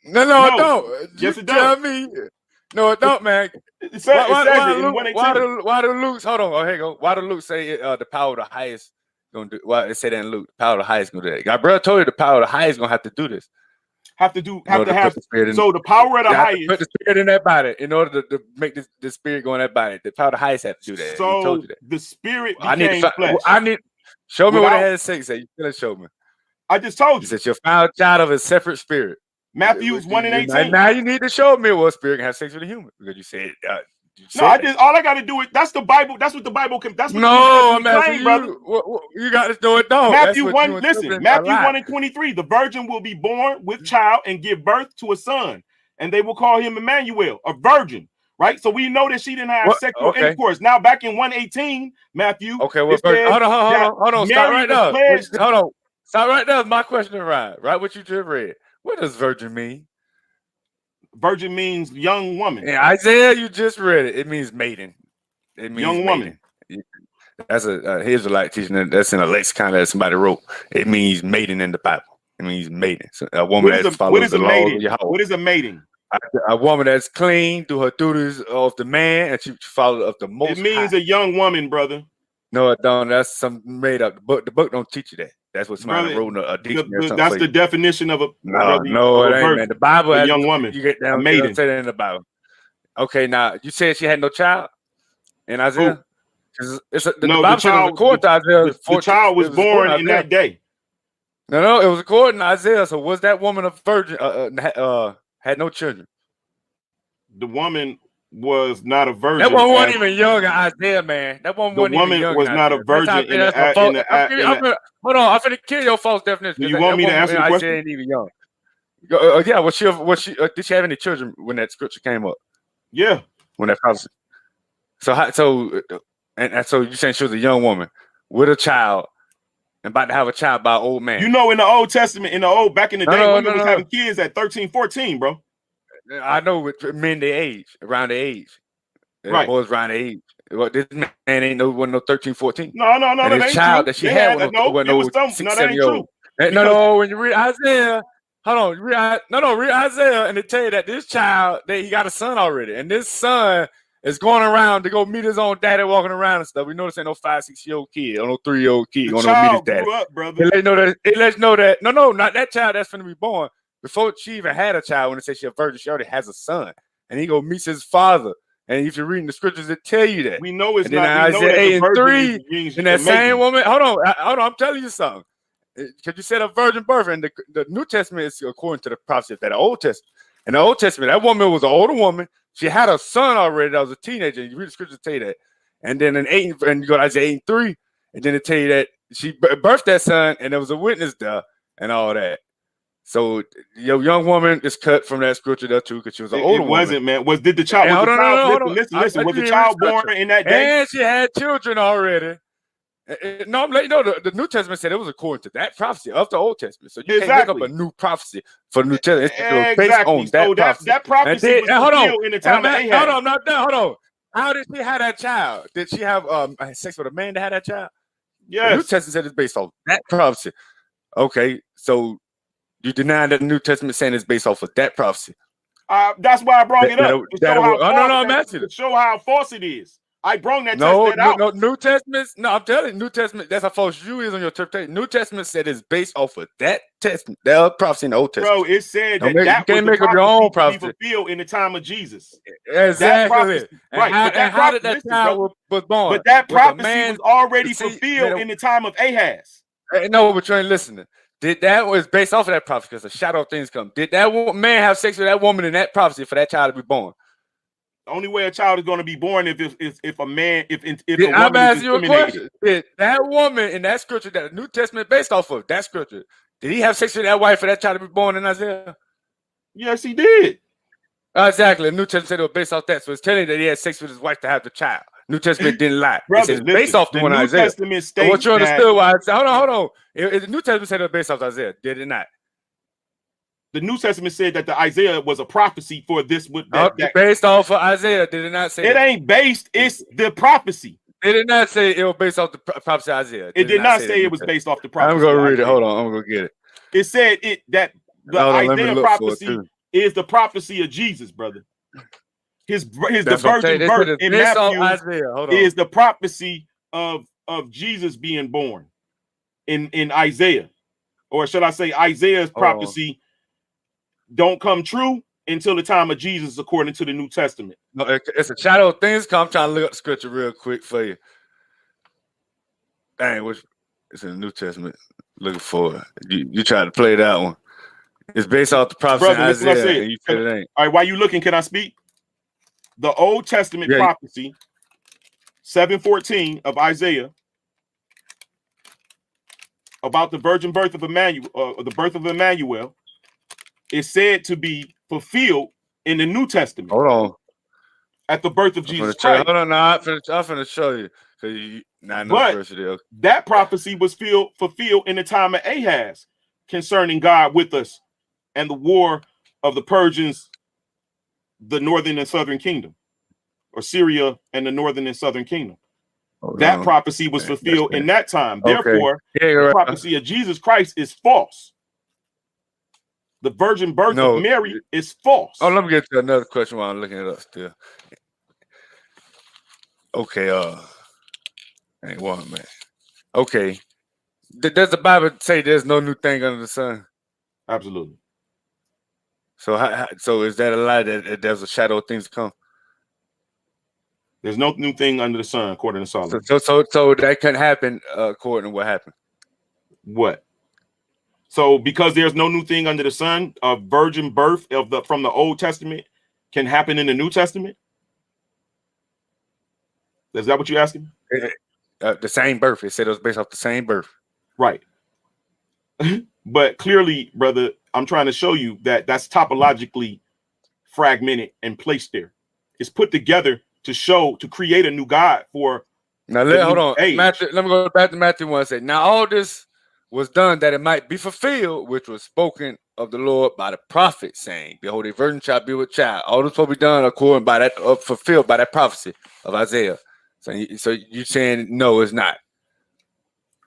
No, it don't. Yes, it does. No, it don't, man. It says it in 1:18. Why do Luke? Hold on. Oh, here you go. Why do Luke say the power of the highest gonna do? Why it say that in Luke? The power of the highest gonna do that. God, brother told you the power of the highest gonna have to do this. So the power of the highest. Put the spirit in that body in order to make the spirit go in that body. The power of the highest have to do that. So he told you that. The spirit became flesh. I need. Show me what it had sex at. You couldn't show me. I just told you. He said you're found child of a separate spirit. Matthew 1:18. Now you need to show me what spirit can have sex with a human, because you said. All I got to do is that's the Bible. That's what the Bible can. That's what I'm asking claim, brother. You got to know it. Don't. Matthew 1. Listen, Matthew 1:23. The virgin will be born with child and give birth to a son, and they will call him Emmanuel, a virgin. Right, so we know that she didn't have sexual intercourse. Now, back in 1:18, Matthew. Okay, well, hold on. Stop right there. Hold on. Stop right there. My question, right? What you just read. What does virgin mean? Virgin means young woman. Yeah, Isaiah, you just read it. It means maiden. It means young woman. That's a Israelite teaching. That's in a lexicon that somebody wrote. It means maiden in the Bible. It means maiden. So a woman that follows the law of Yahweh. What is a maiden? A woman that's clean, do her duties of the man, and she follows of the most. It means a young woman, brother. No, it don't. That's some made up. The book don't teach you that. That's what somebody wrote a dictionary. That's the definition of a. No, it ain't, man. The Bible has a young woman. You get down, maiden. Say that in the Bible. Okay, now you said she had no child in Isaiah. The Bible says according to Isaiah. The child was born in that day. No, it was according to Isaiah. So was that woman a virgin? Had no children. The woman was not a virgin. That one wasn't even young in Isaiah, man. That one wasn't even young. The woman was not a virgin. Hold on, I'm finna kill your false definition. You want me to answer the question? Isaiah ain't even young. Yeah, was she? Did she have any children when that scripture came up? Yeah, when that prophecy. So you saying she was a young woman with a child and about to have a child by an old man? You know, in the Old Testament, back in the day, women was having kids at 13, 14, bro. I know with men around the age. Right. Boys around the age. Well, this man ain't no 13, 14. No. And that his ain't child true. that she had was 6, 7 years old. No, when you read Isaiah, read Isaiah, and it tell you that this child, that he got a son already, and this son is going around to go meet his own daddy, walking around and stuff. We know this ain't no 5, 6-year-old kid or no 3-year-old kid going to meet his daddy. Grew up, brother. It lets you know that not that child that's going to be born. Before she even had a child, when it says she's a virgin, she already has a son, and he go meets his father. And if you're reading the scriptures, it tell you that. We know it's and not. Isaiah 8:3, and that same woman. Hold on, I'm telling you something. Because you said a virgin birth, and the New Testament is according to the prophecy of that Old Testament. In the Old Testament, that woman was an older woman. She had a son already that was a teenager. You read the scriptures, tell you that. And then you go to Isaiah 8:3, and then it tell you that she birthed that son, and there was a witness there, and all that. So your young woman is cut from that scripture there too, because she was an older woman. It wasn't, man. Did the child? Listen. Was the child born in that day? And she had children already. No, I'm letting you know the New Testament said it was according to that prophecy of the Old Testament. So you can't make up a new prophecy for the New Testament. It's based on that prophecy. That prophecy was fulfilled in the time of Ahab. Hold on, I'm not done. Hold on. How did she have that child? Did she have sex with a man that had that child? Yes. The New Testament said it's based on that prophecy. Okay, so you deny that the New Testament saying it's based off of that prophecy. That's why I brought it up. To show how false it is. I brung that No, text out. no, New Testament. No, I'm telling you, New Testament. That's how false you is on your interpretation. New Testament said it's based off of that testament, that prophecy in the Old Testament. Bro, it said that you that can't was make the up your own prophecy to prophecy. be fulfilled in the time of Jesus. Exactly. Right. And how did that child was born? But that Was a prophecy man was already to see- fulfilled man, in the time of Ahaz. No, but you ain't listening. Did that was based off of that prophecy because a shadow of things come. Did that man have sex with that woman in that prophecy for that child to be born? The only way a child is going to be born if a man if a I'm woman is asking you a inseminated. question. Did that woman in that scripture that the New Testament based off of that scripture, did he have sex with that wife for that child to be born in Isaiah? Yes, he did. Exactly. The New Testament said it was based off that. So it's telling you that he had sex with his wife to have the child. New Testament didn't lie. Brother, It's based listen, off the the one New Isaiah. Testament So what states you understood that- why I said, hold on. The New Testament said it was based off Isaiah. Did it not? The New Testament said that the Isaiah was a prophecy for this. Based off of Isaiah, did it not say It that? ain't based. It's the prophecy. It did not say it was based off the prophecy of Isaiah. It did not say that it was based off the prophecy. I'm gonna of read it. Isaiah. Hold on, I'm gonna go get it. It said that the Hold on, let me Isaiah look for it, prophecy too. is the prophecy of Jesus, brother. the That's what I'm saying. virgin They birth said it's in based off Matthew Isaiah. Hold on. is the prophecy of Jesus being born in Isaiah, or should I say Isaiah's prophecy don't come true until the time of Jesus, according to the New Testament. No, it's a shadow of things come. I'm trying to look up the scripture real quick for you. Dang, which it's in the New Testament. Looking for it. You try to play that one. It's based off the prophecy Brother, of listen what I Isaiah, said. and you said it ain't. All right, while you looking, can I speak? The Old Testament Yeah. prophecy, 7:14 of Isaiah, about the virgin birth of Emmanuel, the birth of Emmanuel, is said to be fulfilled in the New Testament. Hold on. At the birth of I'm Jesus finna show you. Christ. Hold on, now I'm finna show you. Because I know But the verse it is. that prophecy was fulfilled in the time of Ahaz concerning God with us and the war of the Persians, the northern and southern kingdom, or Syria and the northern and southern kingdom. That on. prophecy was fulfilled in that time. Okay. Therefore, Yeah, you're the right. prophecy of Jesus Christ is false. The virgin birth of Mary is false. Oh, let me get to another question while I'm looking it up still. Okay, hang on, man. Okay. Does the Bible say there's no new thing under the sun? Absolutely. So so is that a lie that there's a shadow of things to come? There's no new thing under the sun, according to Solomon. So that couldn't happen according to what happened. What? So because there's no new thing under the sun, a virgin birth from the Old Testament can happen in the New Testament? Is that what you're asking? The same birth. It said it was based off the same birth. Right. But clearly, brother, I'm trying to show you that that's topologically fragmented and placed there. It's put together to create a new God for Now hold on. Matthew, let me go back to Matthew 1 and say, now all this was done that it might be fulfilled, which was spoken of the Lord by the prophet, saying, behold, a virgin shall be with child. All this will be done according by that fulfilled by that prophecy of Isaiah. So you're saying no, it's not.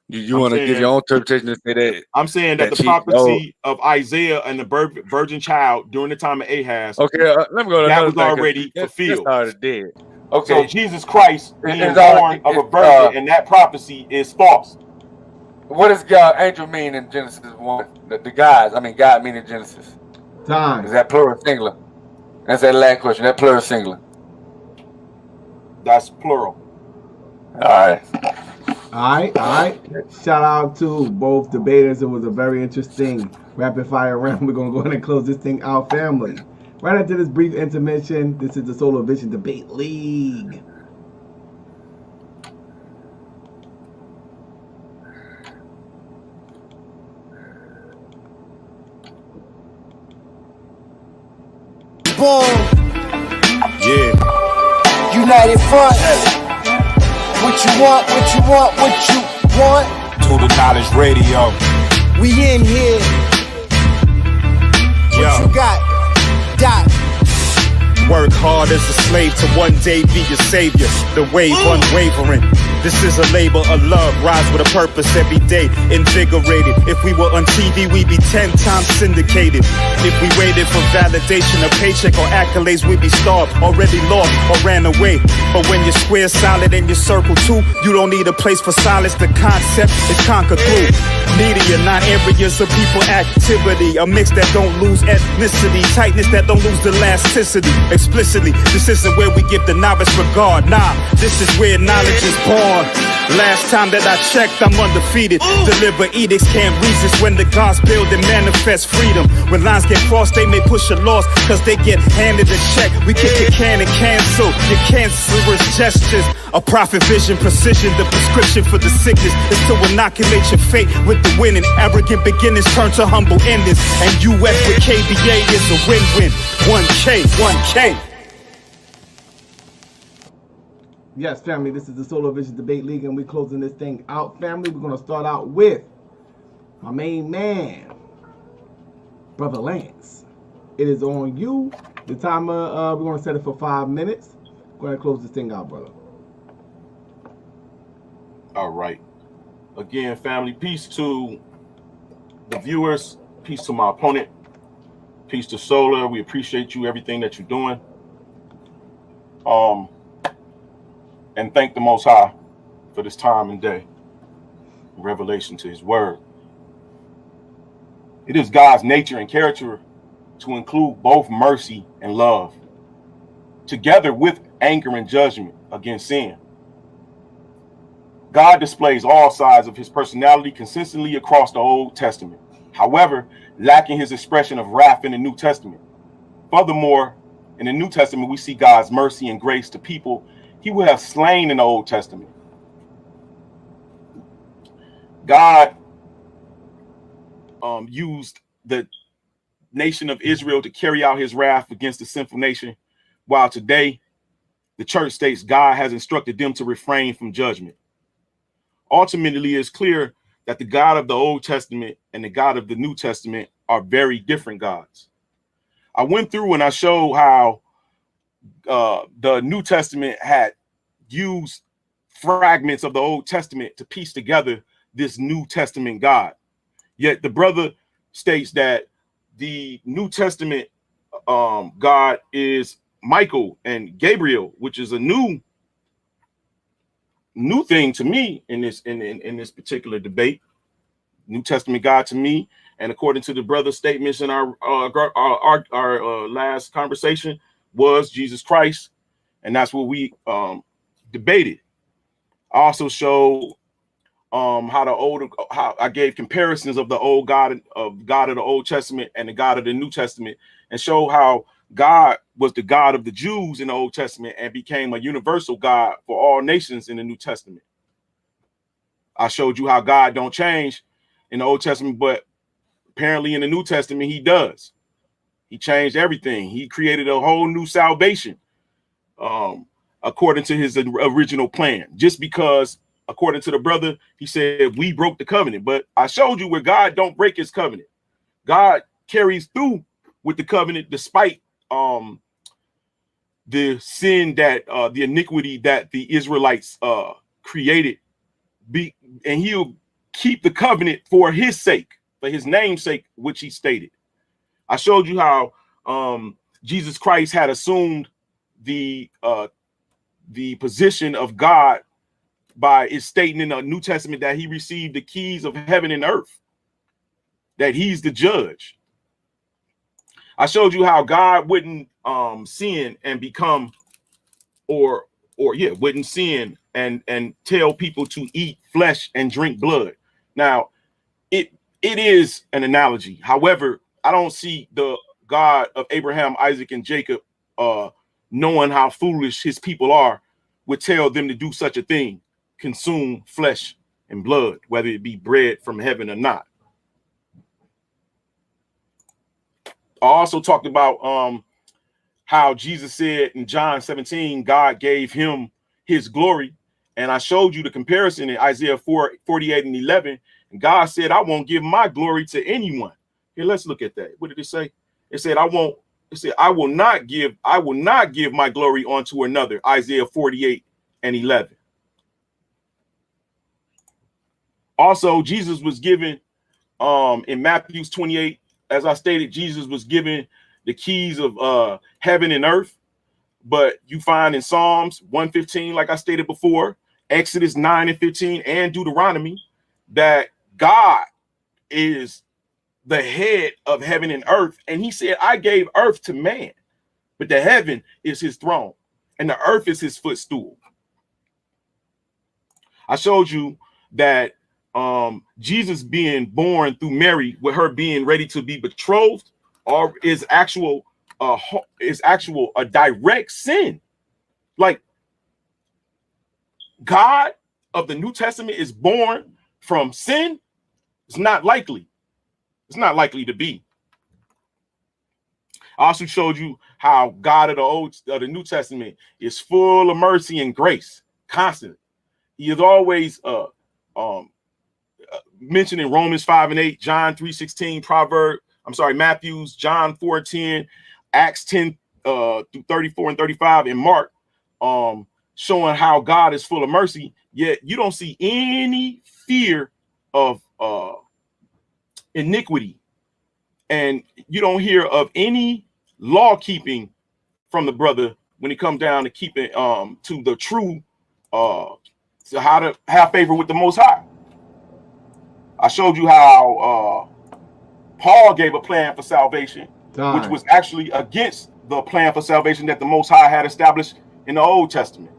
You want to give your own interpretation and say that. I'm saying that the prophecy of Isaiah and the virgin child during the time of Ahaz. Okay, let me go to that another was thing, 'cause already that's fulfilled. already dead. Okay. Okay. So Jesus Christ being It's born of a virgin and that prophecy is false. What does God angel mean in Genesis 1? The gods, God meaning Genesis. Time. Is that plural or singular? That's that last question. That plural or singular? That's plural. All right. All right. Shout out to both debaters. It was a very interesting rapid fire round. We're going to go ahead and close this thing out, family. Right after this brief intermission, this is the Solar Vision Debate League. Boom. Yeah. United Front. What you want, what you want, what you want. Total Knowledge Radio. We in here. What you got? Dot. Work hard as a slave to one day be your savior. The wave unwavering. This is a labor of love. Rise with a purpose every day. Invigorated. If we were on TV, we'd be 10 times syndicated. If we waited for validation, a paycheck or accolades, we'd be starved, already lost or ran away. But when you're square, solid, and you circle too, you don't need a place for silence. The concept is conquered through media, not areas of people activity. A mix that don't lose ethnicity, tightness that don't lose elasticity. Explicitly, this isn't where we give the novice regard. Nah, this is where knowledge is born. Last time that I checked, I'm undefeated. Deliver edicts, can't resist when the gods build and manifest freedom. When lines get crossed, they may push a loss, cause they get handed a check. We kick your can and cancel your cancerous gestures. A prophet vision, precision, the prescription for the sickness is to inoculate your fate with the winning. Arrogant beginnings turn to humble endings. And UF with KBA is a win-win. 1K, 1K. Yes, family, this is the Solar Vision Debate League, and we're closing this thing out, family. We're going to start out with my main man, Brother Lance. It is on you. The timer, we're going to set it for 5 minutes. Go ahead and close this thing out, brother. All right. Again, family, peace to the viewers. Peace to my opponent. Peace to Solar. We appreciate you, everything that you're doing. And thank the Most High for this time and day. Revelation to his word. It is God's nature and character to include both mercy and love, together with anger and judgment against sin. God displays all sides of his personality consistently across the Old Testament, however, lacking his expression of wrath in the New Testament. Furthermore, in the New Testament, we see God's mercy and grace to people he would have slain in the Old Testament. God used the nation of Israel to carry out his wrath against the sinful nation, while today the church states God has instructed them to refrain from judgment. Ultimately, it's clear that the God of the Old Testament and the God of the New Testament are very different gods. I went through and I showed how the New Testament had used fragments of the Old Testament to piece together this New Testament God. Yet the brother states that the New Testament God is Michael and Gabriel, which is a new thing to me in this particular debate. New Testament God to me, and according to the brother's statements in our last conversation, was Jesus Christ, and that's what we debated. I also showed how I gave comparisons of the old God of the Old Testament and the God of the New Testament, and showed how God was the God of the Jews in the Old Testament and became a universal God for all nations in the New Testament. I showed you how God don't change in the Old Testament, but apparently in the New Testament he does. He changed everything. He created a whole new salvation according to his original plan. Just because, according to the brother, he said we broke the covenant, but I showed you where God don't break his covenant. God carries through with the covenant despite the sin that the iniquity that the Israelites created, and he'll keep the covenant for his sake, for his name's sake, which he stated. I showed you how Jesus Christ had assumed the position of God by is stating in the New Testament that he received the keys of heaven and earth, that he's the judge. I showed you how God wouldn't sin and become wouldn't sin and tell people to eat flesh and drink blood. Now, it is an analogy. However, I don't see the God of Abraham, Isaac, and Jacob knowing how foolish his people are would tell them to do such a thing, consume flesh and blood, whether it be bread from heaven or not. I also talked about how Jesus said in John 17, God gave him his glory. And I showed you the comparison in Isaiah 4:48 and 11. And God said, I won't give my glory to anyone. Here, let's look at that. What did it say? It said, I won't It said, I will not give my glory unto another. Isaiah 48:11. Also, Jesus was given in Matthew 28, as I stated, Jesus was given the keys of heaven and earth. But you find in Psalms 115, like I stated before, Exodus 9:15, and Deuteronomy, that God is the head of heaven and earth. And he said, I gave earth to man, but the heaven is his throne, and the earth is his footstool. I showed you that Jesus being born through Mary, with her being ready to be betrothed, or is actual a direct sin. Like, God of the New Testament is born from sin. It's not likely. It's not likely to be. I also showed you how God of the New Testament is full of mercy and grace, constantly. He is always mentioned in Romans 5:8, John 3:16, Matthew's, John 4:10, Acts 10 through 34 and 35, and Mark, showing how God is full of mercy. Yet you don't see any fear of iniquity, and you don't hear of any law keeping from the brother when it comes down to keeping to the true to how to have favor with the Most High. I showed you how Paul gave a plan for salvation, which was actually against the plan for salvation that the Most High had established in the Old Testament.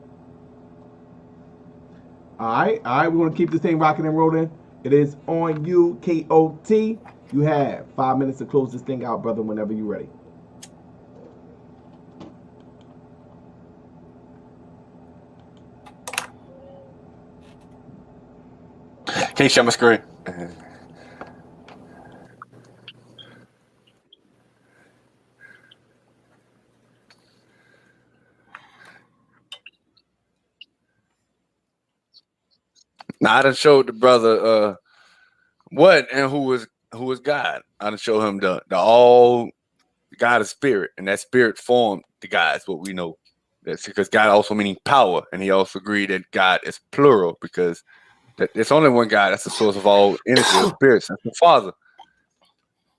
All right, we're going to keep this thing rocking and rolling. It is on you, KOT. You have 5 minutes to close this thing out, brother, whenever you're ready. Can you share my screen? Now I done showed the brother what and who was God. I done showed him the all God is spirit, and that spirit formed the God. Is what we know. That's because God also meaning power, and he also agreed that God is plural because there's only one God. That's the source of all energy and spirits. That's the Father,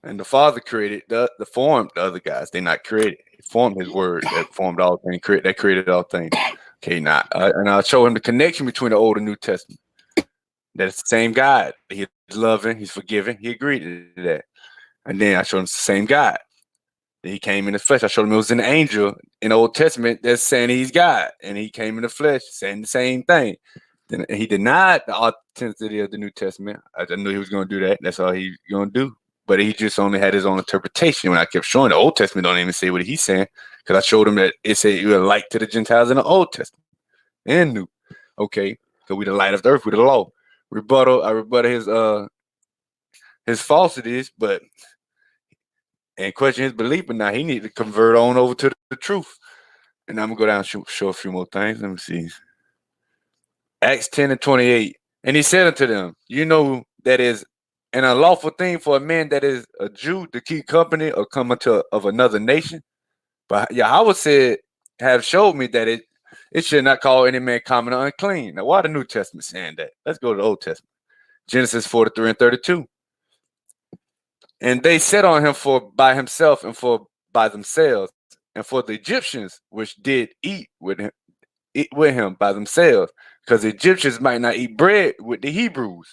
and the Father created the formed the other guys. They're not created. He formed His word that formed all things. That created all things. Okay, now and I'll show him the connection between the Old and New Testament. That it's the same God. He's loving, he's forgiving. He agreed to that. And then I showed him it's the same God. He came in the flesh. I showed him it was an angel in the Old Testament that's saying he's God. And he came in the flesh saying the same thing. Then he denied the authenticity of the New Testament. I knew he was going to do that. That's all he's going to do. But he just only had his own interpretation. When I kept showing the Old Testament, don't even say what he's saying. Because I showed him that it said you were a light to the Gentiles in the Old Testament and New. Okay, so we the light of the earth, we the law. I rebutted his falsities, and question his belief, but now he need to convert on over to the truth. And I'm gonna go down and show a few more things. Let me see. Acts 10:28. And he said unto them, you know that is an unlawful thing for a man that is a Jew to keep company or come into of another nation. But Yahweh said, have showed me that it should not call any man common or unclean. Now, why the New Testament saying that? Let's go to the Old Testament. Genesis 43 and 32. And they set on him for by himself and for by themselves, and for the Egyptians which did eat with him by themselves, because the Egyptians might not eat bread with the Hebrews,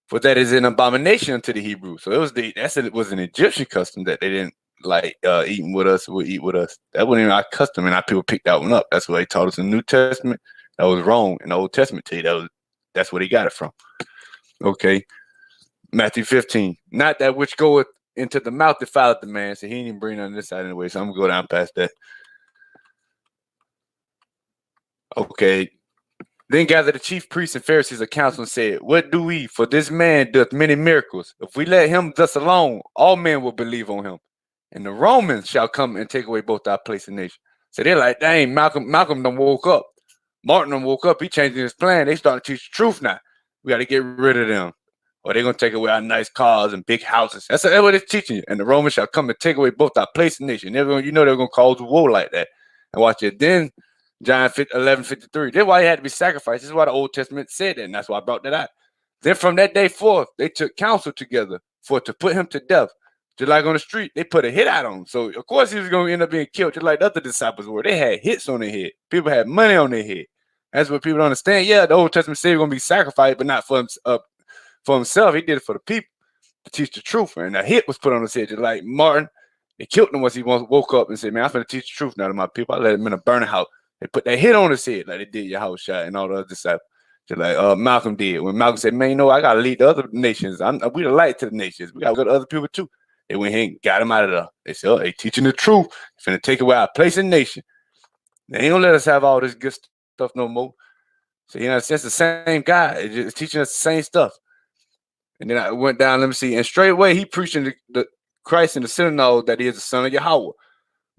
for that is an abomination unto the Hebrews. So it was an Egyptian custom that they didn't like eating with us, would eat with us. That wasn't even our custom, and our people picked that one up. That's what they taught us in the New Testament. That was wrong in the Old Testament. Tell you that's where they got it from. Okay, Matthew 15. Not that which goeth into the mouth defileth the man. So he didn't even bring on this side anyway. So I'm gonna go down past that. Okay. Then gathered the chief priests and Pharisees a council and said, what do we? For this man doth many miracles. If we let him thus alone, all men will believe on him. And the Romans shall come and take away both our place and nation. So they're like, dang, Malcolm done woke up. Martin done woke up. He changing his plan. They starting to teach the truth now. We got to get rid of them. or they're going to take away our nice cars and big houses. That's what it's teaching you. And the Romans shall come and take away both our place and nation. You know they're going to cause war like that. And watch it. Then John 11:53. That's why he had to be sacrificed. This is why the Old Testament said that, and that's why I brought that out. Then from that day forth, they took counsel together to put him to death. Just like on the street, they put a hit out on him. So, of course, he was going to end up being killed, just like the other disciples were. They had hits on their head. People had money on their head. That's what people don't understand. Yeah, the Old Testament said he was going to be sacrificed, but not for himself. He did it for the people to teach the truth. And a hit was put on his head, just like Martin. They killed him once he woke up and said, man, I'm going to teach the truth now to my people. I let him in a burning house. They put that hit on his head like they did Yahushua and all the other disciples. Just like Malcolm did. When Malcolm said, man, I got to lead the other nations. We the light to the nations. We got to go to other people too. They went here and got him out of there. They said, they teaching the truth. They're finna take away our place in the nation. They ain't gonna let us have all this good stuff no more. So, it's the same guy. It's just teaching us the same stuff. And then I went down, let me see. And straight away, he preaching the Christ in the synagogue that he is the son of Yahweh.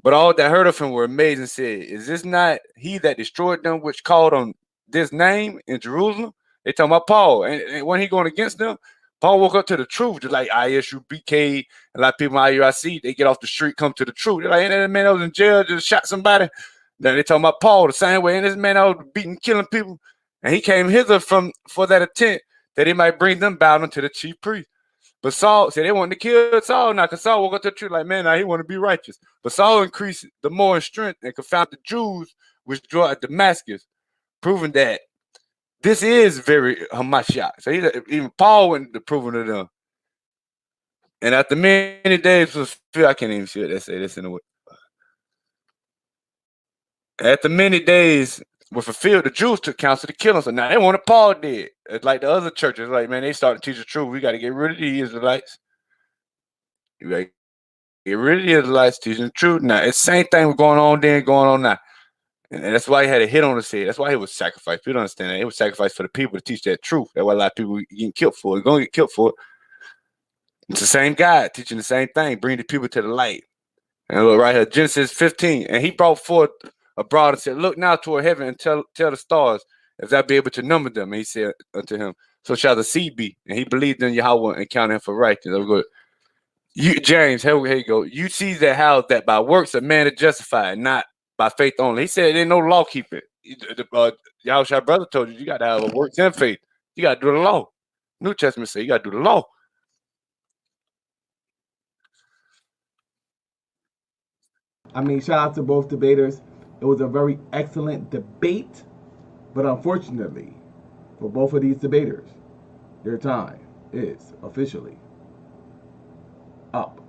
But all that heard of him were amazed and said, is this not he that destroyed them which called on this name in Jerusalem? They talking about Paul. And when he going against them, Paul woke up to the truth, just like ISU, BK, a lot of people in IUIC, they get off the street, come to the truth. They're like, ain't that man that was in jail, just shot somebody? Then they talking about Paul the same way. And this man that was beating, killing people. And he came hither for that intent that he might bring them bound unto the chief priest. But Saul said they wanted to kill Saul now, because Saul woke up to the truth like, man, now he want to be righteous. But Saul increased the more in strength and confounded the Jews which dwelt at Damascus, proving that this is very Hamashiach. So even Paul went to proving to them. And after many days was filled, I can't even see what they say this in a way. After many days were fulfilled, the Jews took counsel to kill him. So now they wanted Paul dead. It's like the other churches, like, man, they started to teach the truth. We got to get rid of the Israelites. You got to get rid of the Israelites teaching the truth. Now, it's the same thing was going on then, going on now. And that's why he had a hit on his head. That's why he was sacrificed. People don't understand that. He was sacrificed for the people to teach that truth. That's why a lot of people getting killed for it. Going to get killed for it. It's the same guy teaching the same thing, bringing the people to the light. And look right here, Genesis 15. And he brought forth abroad and said, look now toward heaven and tell the stars if thou be able to number them. And he said unto him, so shall the seed be. And he believed in Yahweh and counted him for righteousness. James, here you go. You see that how that by works a man is justified, not by faith only. He said there ain't no law keeping. Yahushua brother told you got to have a works and faith. You got to do the law. New Testament say you got to do the law. Shout out to both debaters. It was a very excellent debate, but unfortunately, for both of these debaters, their time is officially up.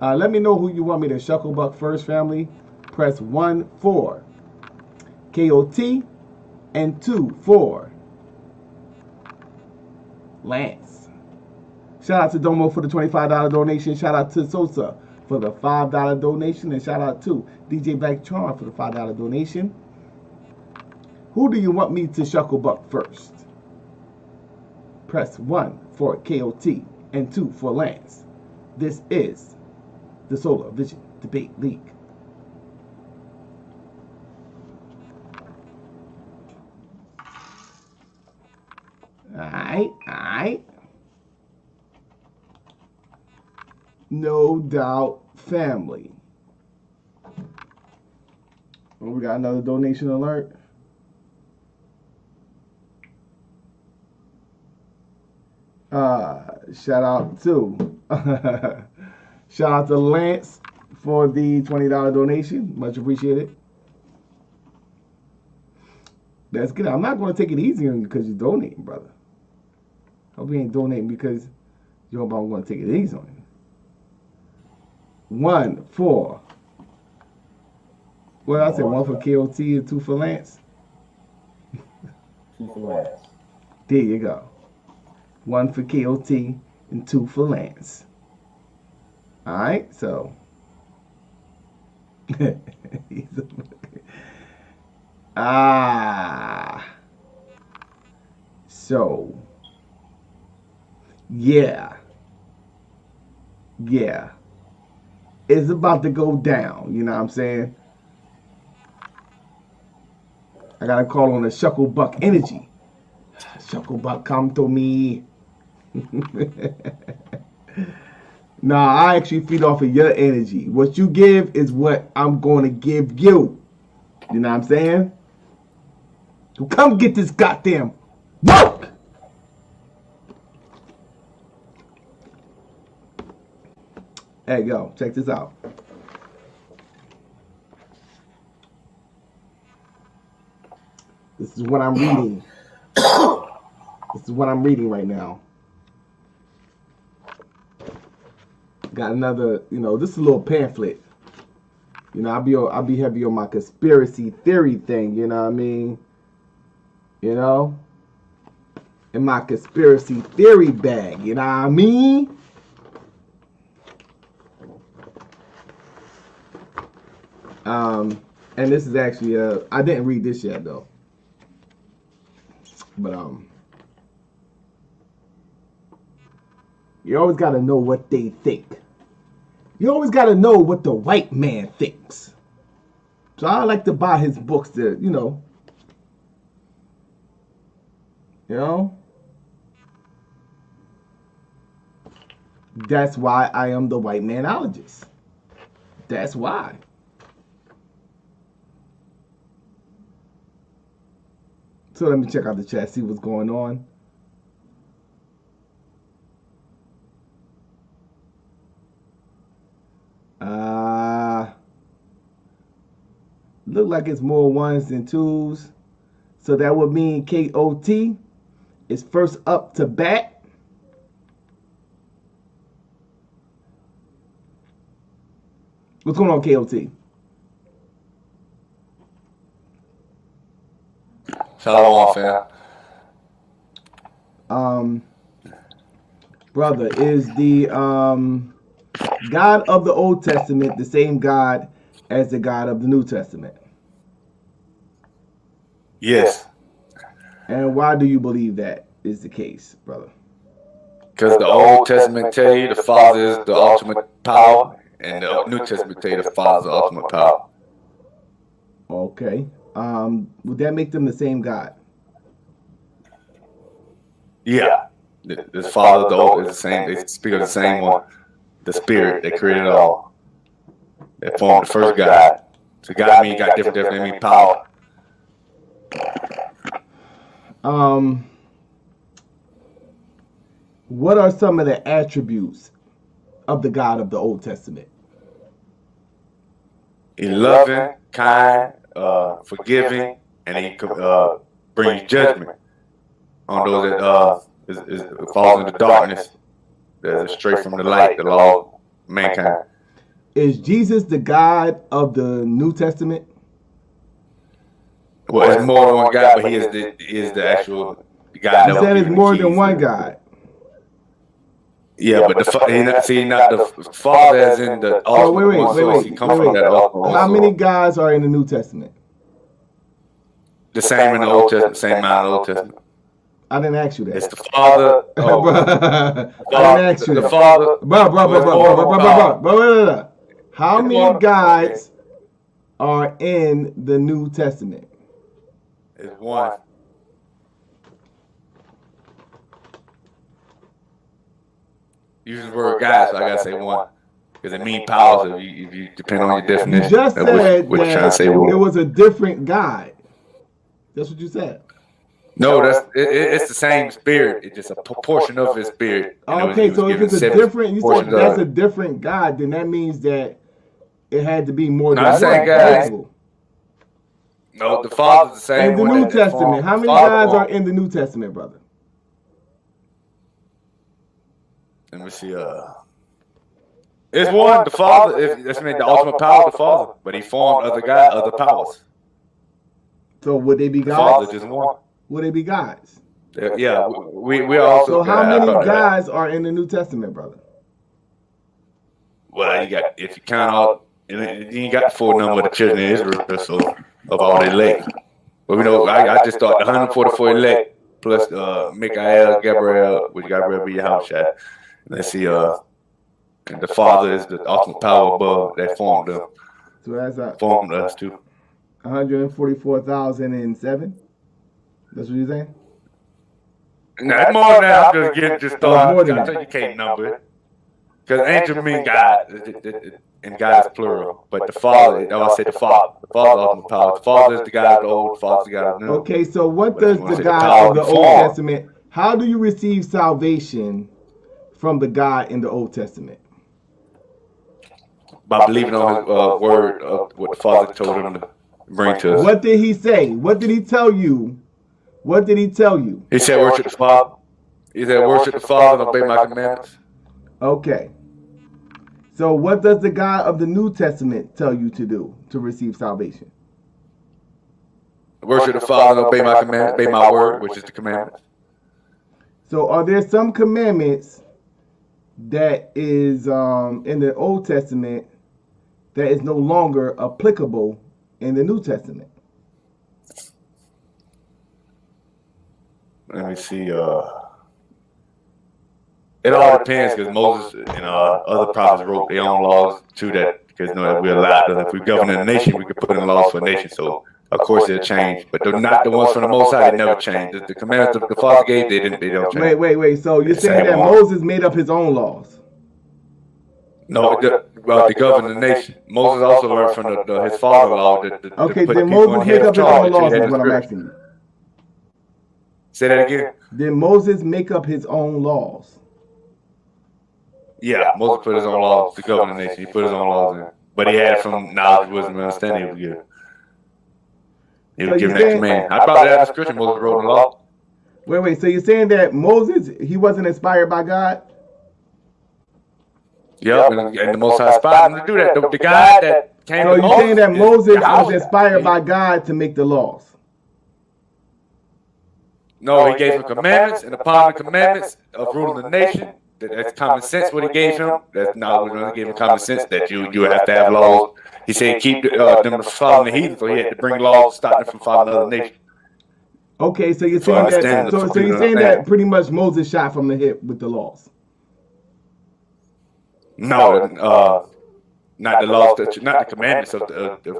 Let me know who you want me to shucklebuck first, family. Press 1 for KOT and 2 for Lance. Shout out to Domo for the $25 donation. Shout out to Sosa for the $5 donation. And shout out to DJ Black Charm for the $5 donation. Who do you want me to shucklebuck first? Press 1 for KOT and 2 for Lance. This is the Solar Vision Debate League. Alright. No doubt family. Oh, we got another donation alert. Shout out to shout out to Lance for the $20 donation. Much appreciated. That's good. I'm not going to take it easy on you because you're donating, brother. Hope you ain't donating because you're going to take it easy on you. 1 for, what did I say? 1 for KOT and 2 for Lance? 2 for Lance. There you go. 1 for KOT and 2 for Lance. All right, so. So. Yeah. It's about to go down, you know what I'm saying? I gotta call on the Shucklebuck energy. Shucklebuck, come to me. Nah, I actually feed off of your energy. What you give is what I'm going to give you. You know what I'm saying? So come get this goddamn work. Hey, yo, check this out. This is what I'm reading. This is what I'm reading right now. Got another, this is a little pamphlet. I'll be heavy on my conspiracy theory thing, you know what I mean? In my conspiracy theory bag, you know what I mean? And this is actually I didn't read this yet though. But you always got to know what they think. You always got to know what the white man thinks. So I like to buy his books to, That's why I am the white manologist. That's why. So let me check out the chat, see what's going on. Look like it's more ones than twos. So that would mean KOT is first up to bat. What's going on, KOT? Shalom, fam. Brother, is the God of the Old Testament the same God as the God of the New Testament? Yes. And why do you believe that is the case, brother? Because the Old Testament tell you the Father is the ultimate power, and the New Testament tell you the Father is the ultimate power. Okay. Would that make them the same God? Yeah. The Father, the Old is the same. They speak of the same one. The Spirit, they created it all. They formed the first God. So God mean got different, they mean power. What are some of the attributes of the God of the Old Testament? He's loving, kind, forgiving, and he brings judgment on those that falls into darkness, that is straight from the light, the law of mankind. Is Jesus the God of the New Testament? Well, it's more than one God, but he is the actual God. You said it's more than one God. Yeah, but not the Father as in the ultimate one source. He comes from that ultimate. How many gods are in the New Testament? The same in the Old Testament, same amount in the Old Testament. I didn't ask you that. It's the Father. I didn't ask you that. The Father. Bro. How many gods are in the New Testament? It's one. Use the word God, so I gotta say one. because it means powers. If you depend on your definition, You just of said what you're trying to that say. it was a different God. That's what you said. No, it's the same spirit. It's just a proportion of his spirit. Okay, so if it's a different, you said that's a different God, then that means that it had to be more than Not one. saying God. No, the Father's the same. In the New Testament, how many gods are in the New Testament, brother? Let me see. It's one. The Father. That's mean the ultimate power of the Father, but He formed other gods, other powers. So would they be The gods? Father just one. Would they be gods? Yeah, we also. So how many gods are in the New Testament, brother? Well, you got if you count all, you got the full number of the children of Israel, so of all the elect. But we know I just thought the 144 elect plus Michael, Gabriel, which Gabriel be Yahushua. Let's see, and the Father is the ultimate power above that formed them. So that's formed us too. 144,007. That's what you're saying? Nah, more than that. I'm just thought. More than I think you can't number it because angel mean God, and God is plural. But the Father, I said the Father. The Father is ultimate power. The Father is the God of the old. The Father is the God of the new. Okay, so what does the God of the Old Testament? How do you receive salvation from the God in the Old Testament? By believing on His word of what the Father told him to bring to us. What did He say? What did He tell you? What did He tell you? He said, "Worship the Father." He said, "Worship the Father and obey my commandments." Okay. So what does the God of the New Testament tell you to do to receive salvation? Worship the Father and obey my commandments, obey my word, which is the commandments. So are there some commandments that is in the Old Testament that is no longer applicable in the New Testament? Let me see. It all depends because Moses and other prophets wrote their own laws to that because we're allowed. If we govern a nation, we could put in laws for a nation. So of course it'll change, but they're not the ones from the Most High. They never change. The commandments the Father gave, they don't change. Wait. So you're saying that Moses made up his own laws? No, to govern the nation. Moses also learned from his father law. Okay, did Moses make up his own laws? Is what I'm asking you. Say that again. Did Moses make up his own laws? Yeah, Moses put his own laws to govern the nation. He put his own laws in. But he had from knowledge, wisdom, and understanding he was given. He was given that command. I probably had a scripture Moses wrote in the law. Wait. So you're saying that Moses, he wasn't inspired by God? Yep, and the Most High inspired him to do that. The God that came So to you're saying that Moses was Yahweh. inspired by God to make the laws? No, he gave him commandments, and upon the commandments of ruling the nation, that's common sense what he gave him. That's not what he gave him common sense that you have to have laws. He said keep them from following the heathen, so he had to bring laws to stop them from following other nations. Okay, so you're saying that. So you're saying that pretty much Moses shot from the hip with the laws. No, not the laws, not the commandments of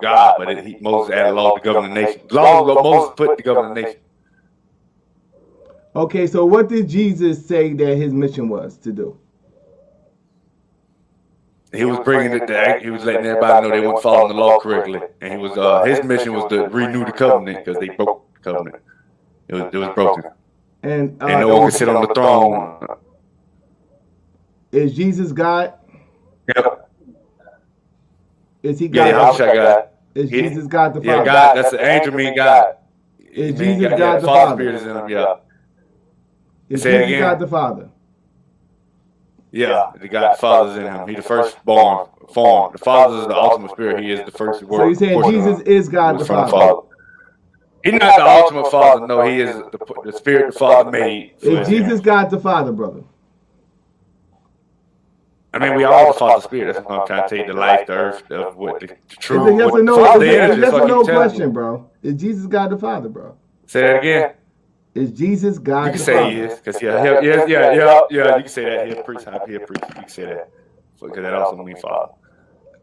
God, but Moses added law to govern the nation. Laws Moses put to govern the nation. Okay, so what did Jesus say that his mission was to do? He was bringing it to. He was letting everybody know they weren't following the law correctly, and he was. His mission was to renew the covenant because they broke the covenant. It was broken, and no one could sit on the throne. Is Jesus God? Yep. Is he God? Yeah, God. Is Jesus God the Father? Yeah, God. That's the angel mean God. Is Jesus God the Father? Spirit is in him. Yeah. Is Jesus God the Father? Yeah, the God, the Father's in him. He's the firstborn form. The Father is the ultimate spirit. He is the first word. So you're saying Jesus is God the Father? He's not the ultimate Father. No, he is the spirit the Father made. Is Jesus God the Father, brother? I mean, we all the Father's spirit. That's what I'm trying to tell you. The life, the earth, what the truth. It's a yes or no, yes or no question, bro. Is Jesus God the Father, bro? Say that again. Is Jesus God you the Father? You can say he is, because yeah. You can say that. He'll preach. You can say that, because that also means Father.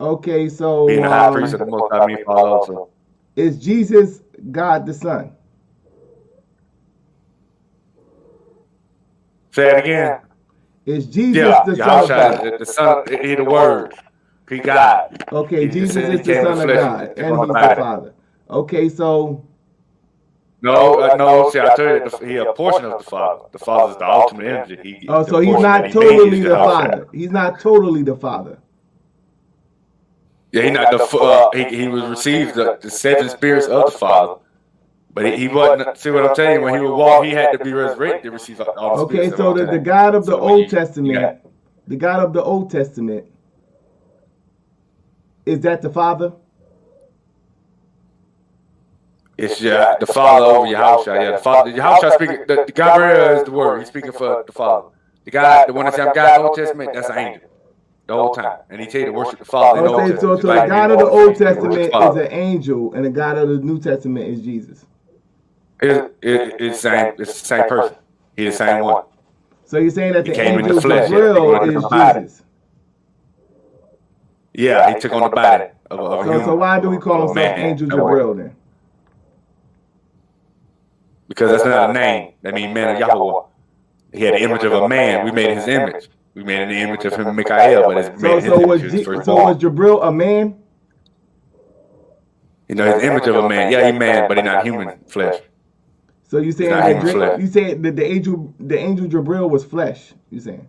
Okay, so being the high priest of the Most High means Father also. Is Jesus God the Son? Say that again. Is Jesus the Son of God? The Son, he the Word. He God. Okay, He just Jesus said he is the came in Son the of flesh God, and took and on he's the the body. Father. Okay, so No. See, I told you he a portion of the Father. The Father is the ultimate image. oh, The so he's portion that not he made totally is the Yahushua. Father. He's not totally the Father. Yeah, he not he was received the 7 spirits of the Father. But he wasn't. See what I'm telling you? When he would walk, he had to be resurrected to receive all the Okay, spirits. so the God of the So when Old you Testament, got the God of the Old Testament, is that the Father? it's the Father over Yahushua. Yeah, the Father. Yahushua speaking. The Gabriel is the word. He's speaking for the Father. The God, the one that said I'm God in the Old Testament, that's an angel the whole time, and he tell you to worship the Father in the Old Okay, Testament. so the God of the Old Testament is an angel, and the God of the New Testament is Jesus. It's the same person. He's the same one. So you're saying that He the came in angel the flesh. Gabriel is Jesus. Yeah, he took on the body of a human. So why do we call himself man. Angel Gabriel then? Because that's not a name. That means man of Yahweh. He had the image of a man. We made his image. We made in the image of him, Mikael, but it's made his image. So was Gabriel a man? You know, his image of a man. Yeah, he man, but he's not human flesh. So you saying that you saying that the angel Gabriel was flesh? You saying?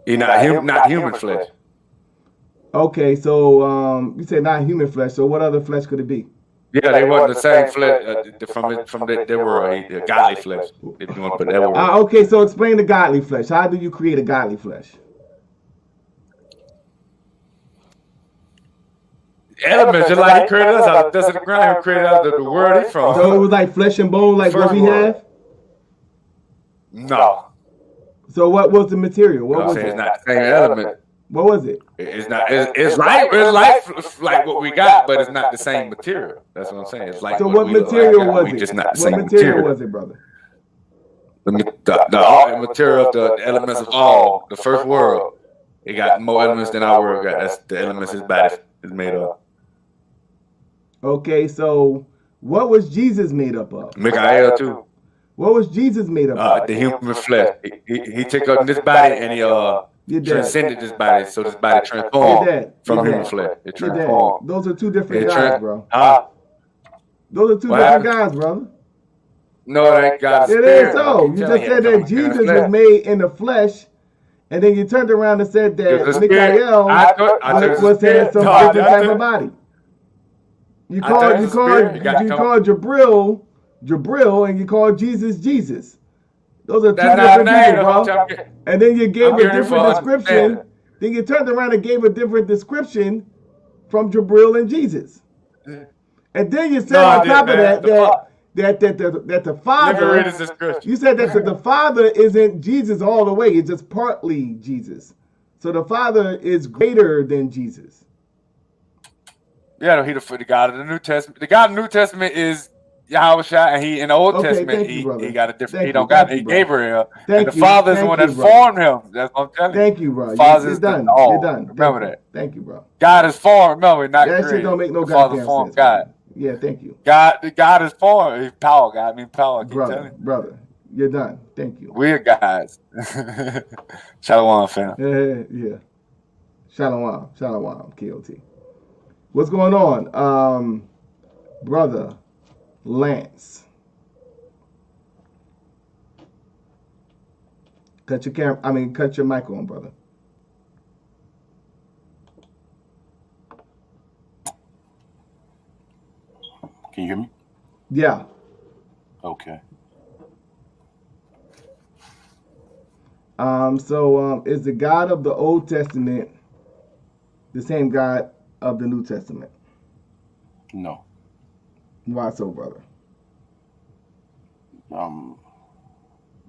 He's not human flesh. Okay, so you said not human flesh. So what other flesh could it be? Yeah, they wasn't the same flesh from they were godly flesh. If you want to put that word. Okay, so explain the godly flesh. How do you create a godly flesh? Elements, just like he created us out of the dust of the ground, he created out of the world he's from. So it was like flesh and bone, like what we have? No. So what was the material? What was it? it? It's not the same element. What was it? It's not. It's like what we got, but it's not the same material. That's what I'm saying. It's like so what material was it? Just not the what same material was it, brother? The material of the elements of all the first world. It got more elements than our world got. That's the elements his body is made of. Okay, so what was Jesus made up of? Mikael too. What was Jesus made up of? The human flesh. He took up this body and he transcended this body, so this body transformed from human flesh. It transformed. Those are two different guys, bro. Those are two What different happened? guys, brother. No, it ain't God's It spirit. is so. You just said that Jesus was made in the flesh, and then you turned around and said that Mikael was had some different type of body. You called Jabril, and you called Jesus Jesus. Those are two different people, bro. And then you gave a different description. Then you turned around and gave a different description from Jabril and Jesus. And then you said on top of that the Father. You said that the Father isn't Jesus all the way. It's just partly Jesus. So the Father is greater than Jesus. Yeah, he the God of the New Testament. The God of the New Testament is Yahushua, and he in the Old Testament he got a different. He don't got Gabriel. And the Father is the one that formed him. That's what I'm telling you. Thank you, bro. The Father is done. all. You're done. Remember that. Thank you, bro. God is formed. Remember, not that created. Shit don't make no the Father goddamn formed sense. God. Yeah, thank you. God is formed. He's power. God, I mean power. Brother, you're done. Thank you. We're guys. Shalom, fam. Yeah. Shalom, KOT. What's going on, brother Lance? Cut your mic on, brother. Can you hear me? Yeah. Okay. So is the God of the Old Testament the same God of the New Testament? No. Why so, brother?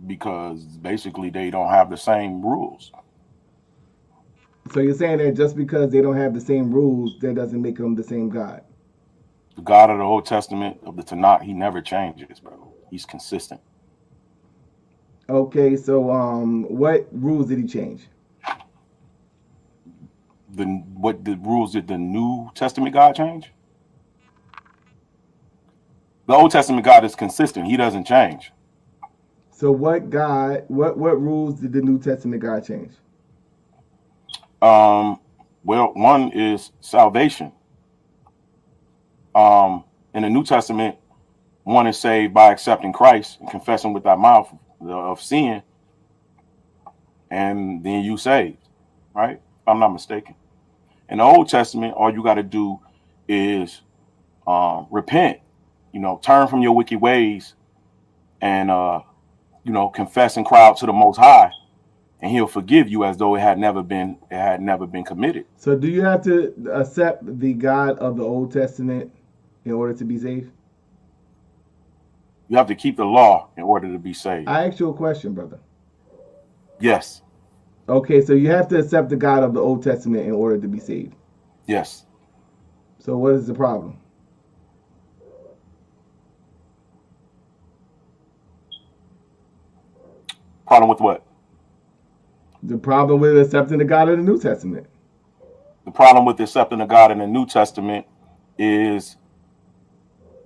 Because basically they don't have the same rules. So you're saying that just because they don't have the same rules, that doesn't make them the same God? The God of the Old Testament of the Tanakh, he never changes, bro. He's consistent. Okay, so what rules did he change? What rules did the New Testament God change? The Old Testament God is consistent. He doesn't change. So what rules did the New Testament God change? Well, one is salvation. In the New Testament, one is saved by accepting Christ and confessing with thy mouth of sin, and then you saved, right? If I'm not mistaken. In the Old Testament, all you got to do is repent, turn from your wicked ways, and confess and cry out to the Most High, and He'll forgive you as though it had never been committed. So, do you have to accept the God of the Old Testament in order to be saved? You have to keep the law in order to be saved. I asked you a question, brother. Yes. Okay, so you have to accept the God of the Old Testament in order to be saved. Yes. So what is the problem? Problem with what? The problem with accepting the God of the New Testament. The problem with accepting the God in the New Testament is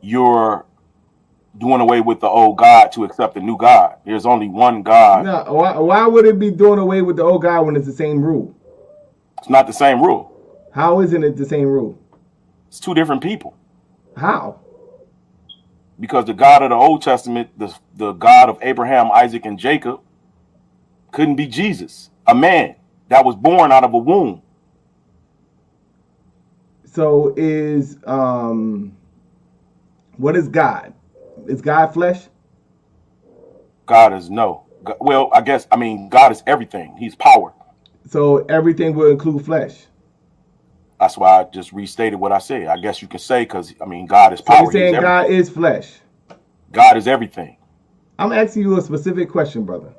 you're doing away with the old God to accept the new God. There's only one God. No, why would it be doing away with the old God when it's the same rule? It's not the same rule. How isn't it the same rule? It's two different people. How? Because the God of the Old Testament, the God of Abraham, Isaac, and Jacob, couldn't be Jesus, a man that was born out of a womb. So what is God? Is God flesh? God is no. Well, God is everything. He's power. So everything will include flesh. That's why I just restated what I said. I guess you could say, because God is power. So you're saying God is flesh? God is everything. I'm asking you a specific question, brother.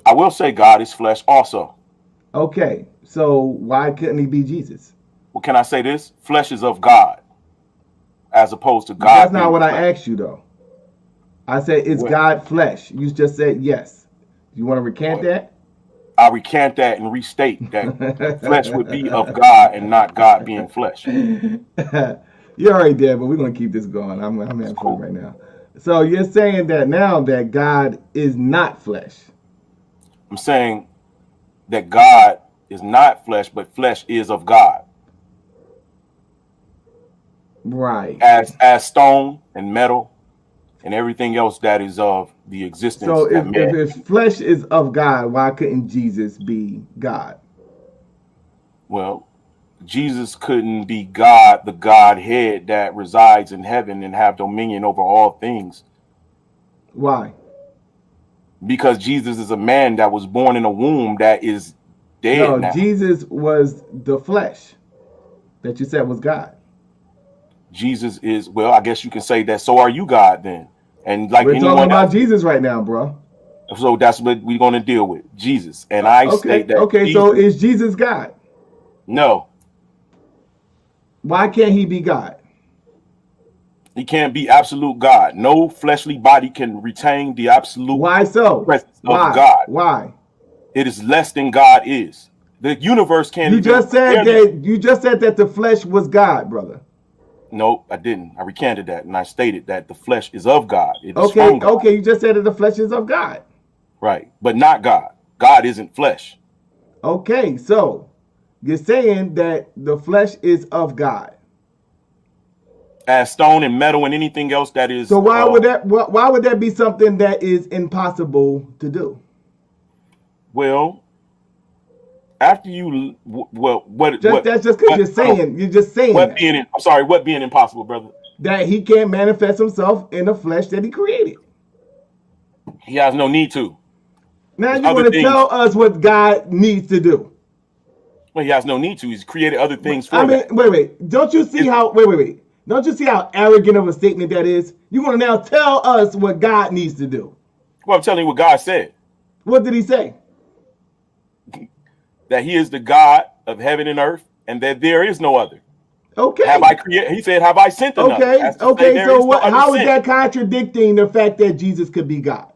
I will say God is flesh also. Okay, so why couldn't He be Jesus? Well, can I say this? Flesh is of God, as opposed to God. That's not what I asked you, though. I said, is God flesh? You just said yes. You want to recant that? I recant that and restate that flesh would be of God and not God being flesh. You already did, but we're going to keep this going. I'm having fun right now. So you're saying that now that God is not flesh. I'm saying that God is not flesh, but flesh is of God. Right. As stone and metal and everything else that is of the existence. So if flesh is of God, why couldn't Jesus be God? Well, Jesus couldn't be God, the Godhead that resides in heaven and have dominion over all things. Why? Because Jesus is a man that was born in a womb that is dead now. Jesus was the flesh that you said was God. Jesus is, well, I guess you can say that. So are you God then? And like we're talking about else, Jesus right now, bro. So that's what we're going to deal with, Jesus. And I state that. Okay, Jesus, so is Jesus God? No. Why can't He be God? He can't be absolute God. No fleshly body can retain the absolute. Why so? Presence of God. Why? It is less than God is. The universe can't. You just said that the flesh was God, brother. No, I didn't. I recanted that, and I stated that the flesh is of God. It is okay, from God. Okay, you just said that the flesh is of God. Right, but not God. God isn't flesh. Okay, so you're saying that the flesh is of God. As stone and metal and anything else that is. So why would that be something that is impossible to do? Well, after you, that's just because you're just saying. What being impossible, brother? That He can't manifest Himself in the flesh that He created. He has no need to. Now you want to tell us what God needs to do? Well, He has no need to. He's created other things for that. Wait. Don't you see how? Wait. Don't you see how arrogant of a statement that is? You want to now tell us what God needs to do? Well, I'm telling you what God said. What did He say? That He is the God of heaven and earth, and that there is no other. Okay. Have I created? He said, "Have I sent another?" Okay. So what? How is that contradicting the fact that Jesus could be God?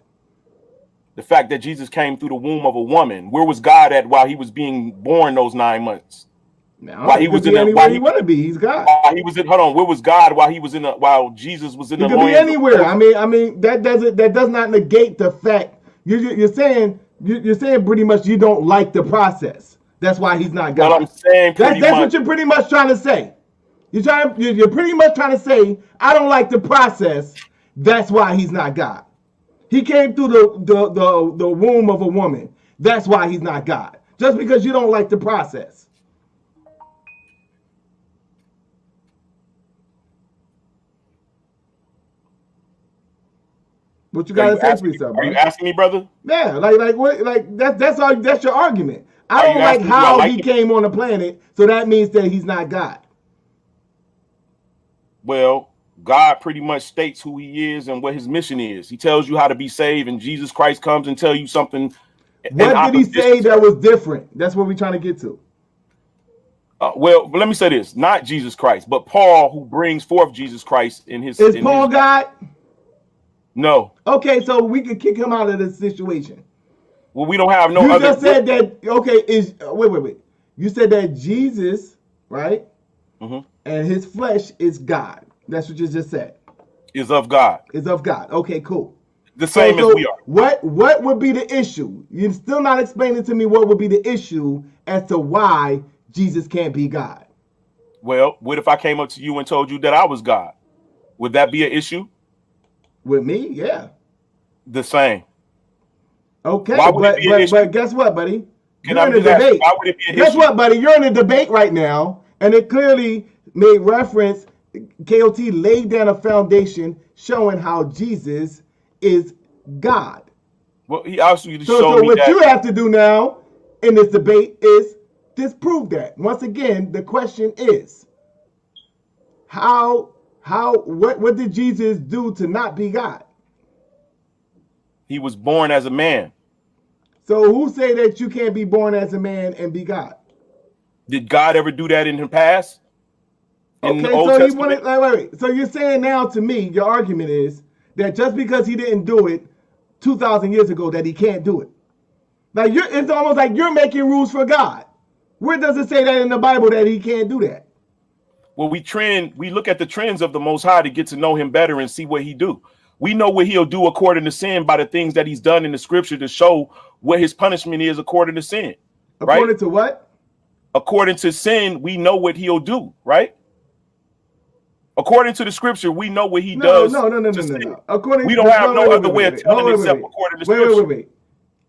The fact that Jesus came through the womb of a woman. Where was God at while He was being born those 9 months? No, while he was in anywhere he want to be, He's God. While he was in, hold on, where was God while he was in? While Jesus was in the? He could be anywhere. I mean that does not negate the fact you're saying pretty much you don't like the process. That's why he's not Well, God. I'm saying That's pretty what much. you're pretty much trying to say. You're pretty much trying to say, I don't like the process. That's why he's not God. He came through the womb of a woman. That's why he's not God. Just because you don't like the process. What you gotta say for yourself, Are you bro? asking me, brother? Yeah, like what? Like that's your argument. I Are you don't like asking me, do I how like he it? came on the planet, so that means that he's not God. Well, God pretty much states who he is and what his mission is. He tells you how to be saved, and Jesus Christ comes and tell you something. What did he say that was different? That's what we're trying to get to. Well, let me say this: not Jesus Christ, but Paul, who brings forth Jesus Christ in his. Is Paul God? No. Okay, so we could kick him out of this situation. Well, we don't have no you other. just said that. Okay, wait. You said that Jesus, right? Mhm. And his flesh is God. That's what you just said. Is of God. Is of God. Okay, cool. The same as we are. What would be the issue? You're still not explaining to me what would be the issue as to why Jesus can't be God. Well, what if I came up to you and told you that I was God? Would that be an issue? With me, yeah. The same. Okay, Why would it be an issue? but guess what, buddy? Can You're I in a do that? debate. Why would it be an Guess issue? what, buddy? You're in a debate right now, and it clearly made reference. KOT laid down a foundation showing how Jesus is God. Well, he asked you to So show me what that. you have to do now in this debate is disprove that. Once again, the question is, what did Jesus do to not be God? He was born as a man. So who say that you can't be born as a man and be God? Did God ever do that in the past? In the Okay, Old so he Testament? wanted. Wait. So you're saying now to me, your argument is that just because he didn't do it 2,000 years ago, that he can't do it. Like it's almost like you're making rules for God. Where does it say that in the Bible that he can't do that? Well, we look at the trends of the Most High to get to know him better and see what he do. We know what he'll do according to sin by the things that he's done in the scripture to show what his punishment is according to sin. According to what? According to sin, we know what he'll do, right? According to the scripture, we know what he does. No. According we don't have no other way of telling except according to scripture. Wait.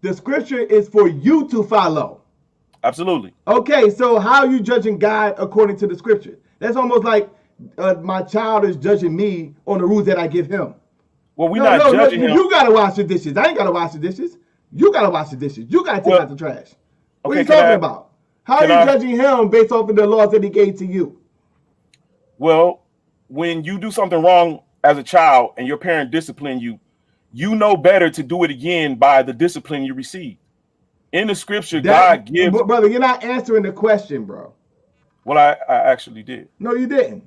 The scripture is for you to follow. Absolutely. Okay, so how are you judging God according to the scripture? That's almost like my child is judging me on the rules that I give him. Well, we're not judging him. You gotta wash the dishes. I ain't gotta wash the dishes. You gotta wash the dishes. You gotta take out the trash. What are you talking about? How are you judging him based off of the laws that he gave to you? Well, when you do something wrong as a child and your parent discipline you, you know better to do it again by the discipline you receive. In the scripture, God gives. Brother, you're not answering the question, bro. Well, I actually did. No, you didn't.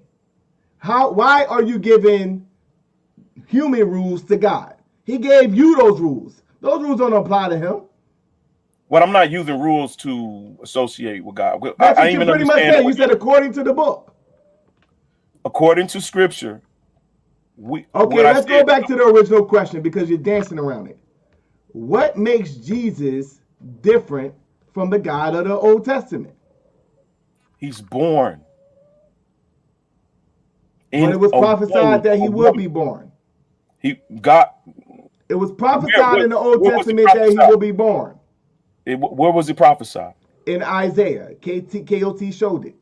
Why are you giving human rules to God? He gave you those rules. Those rules don't apply to him. Well, I'm not using rules to associate with God. That's I what you even pretty much understand. said. You said according to the book. According to scripture, Okay, let's go back to the original question because you're dancing around it. What makes Jesus different from the God of the Old Testament? He's born. But it was prophesied that he would be born. It was prophesied in the Old Testament that he will be born. Where was it prophesied? In Isaiah. KOT showed it.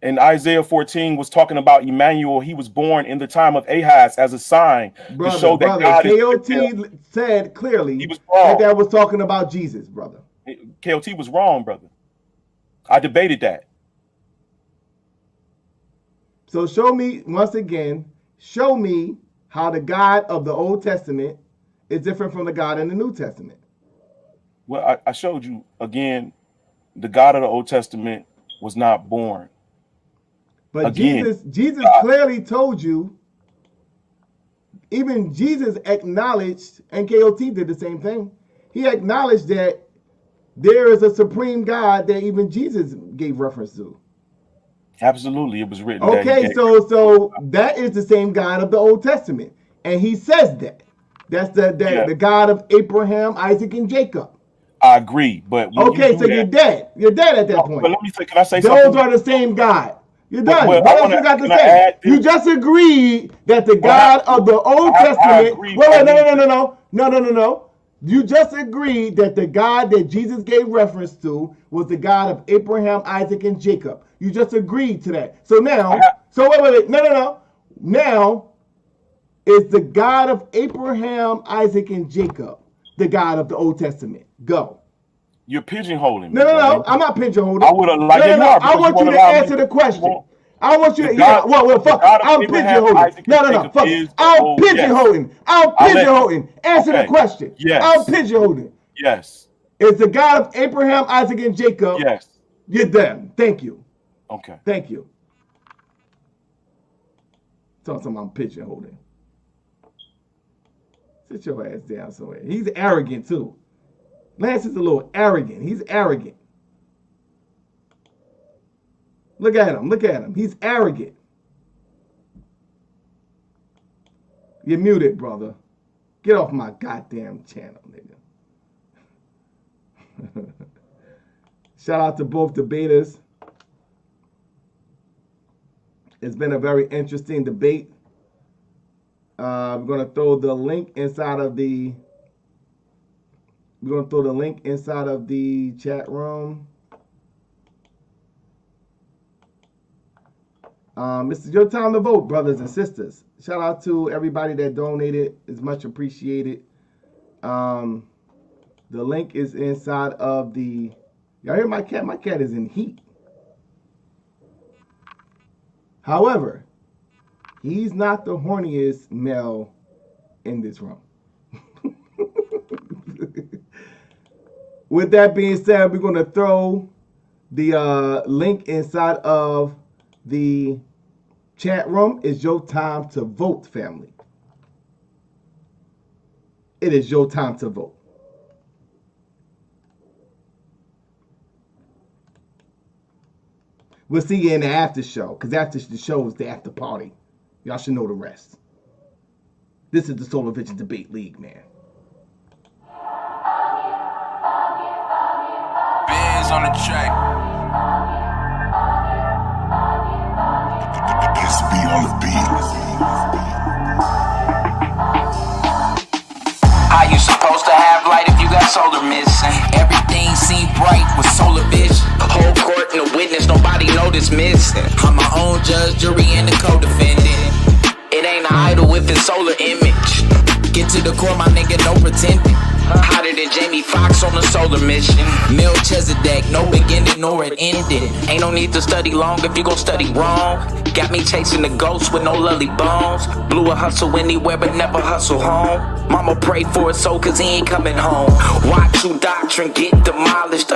And Isaiah 14 was talking about Emmanuel. He was born in the time of Ahaz as a sign to show that God is with him. KOT said clearly He was wrong. that was talking about Jesus, brother. KOT was wrong, brother. I debated that. So show me, once again, show me how the God of the Old Testament is different from the God in the New Testament. Well, I showed you again, the God of the Old Testament was not born. But again, Jesus clearly told you, even Jesus acknowledged, and KOT did the same thing. He acknowledged that there is a supreme God that even Jesus gave reference to. Absolutely, it was written. Okay, so that is the same God of the Old Testament, and he says that. That's the God of Abraham, Isaac, and Jacob. I agree, but when Okay, you so do you're that, dead. You're dead at that no, point. but let me say, can I say Those something? are the same God. You're But done. I What else wanna you got to can I say? add You this? just agreed that the What God happened? of the Old I Testament. agree. Wait, I no, no, need no, no, no, no, no, no, no. You just agreed that the God that Jesus gave reference to was the God of Abraham, Isaac, and Jacob. You just agreed to that. So now, wait, no, no, no. Now is the God of Abraham, Isaac, and Jacob the God of the Old Testament? Go. You're pigeonholing No, me, no, brother. no. I'm not pigeonholing. I would have No, like, yeah, no, you no. are, I because you want you won't to allow me answer the to. You question. won't. I want you The to, yeah, God, well, the fuck it. God of I'm Abraham, pigeonholing. Isaac, and No, no, no, Jacob fuck it. is the I'm old. Yes, pigeonholing. I'm I'll let you. pigeonholing. Answer the Okay. question. I'm Yes. pigeonholing. Yes. It's the God of Abraham, Isaac, and Jacob. Yes. You're done. Thank you. Okay. Thank you. Something I'm pigeonholing. Sit your ass down somewhere. He's arrogant too. Lance is a little arrogant. He's arrogant. Look at him. Look at him. He's arrogant. You're muted, brother. Get off my goddamn channel, nigga. Shout out to both debaters. It's been a very interesting debate. We're gonna throw the link inside of the. We're gonna throw the link inside of the chat room. This is your time to vote, brothers and sisters. Shout out to everybody that donated. It's much appreciated. The link is inside of the. Y'all hear my cat? My cat is in heat. However, he's not the horniest male in this room. With that being said, we're going to throw the link inside of the chat room. It's your time to vote, family. It is your time to vote. We'll see you in the after show, because after the show is the after party. Y'all should know the rest. This is the Solar Vision Debate League, man. Bands on the track. SB on the beat. How you supposed to have light if you got solar missing? Everything seem bright with solar vision. The whole court and the witness, nobody know this missing. I'm my own judge, jury, and the co-defendant. It ain't an idol if it's solar image. Get to the core, my nigga, no pretending. Hotter than Jamie Foxx on the solar mission. Melchizedek, no beginning nor an ending. Ain't no need to study long if you gon' study wrong. Got me chasing the ghosts with no lully bones. Blew a hustle anywhere but never hustle home. Mama prayed for his soul cause he ain't coming home. Watch you doctrine get demolished.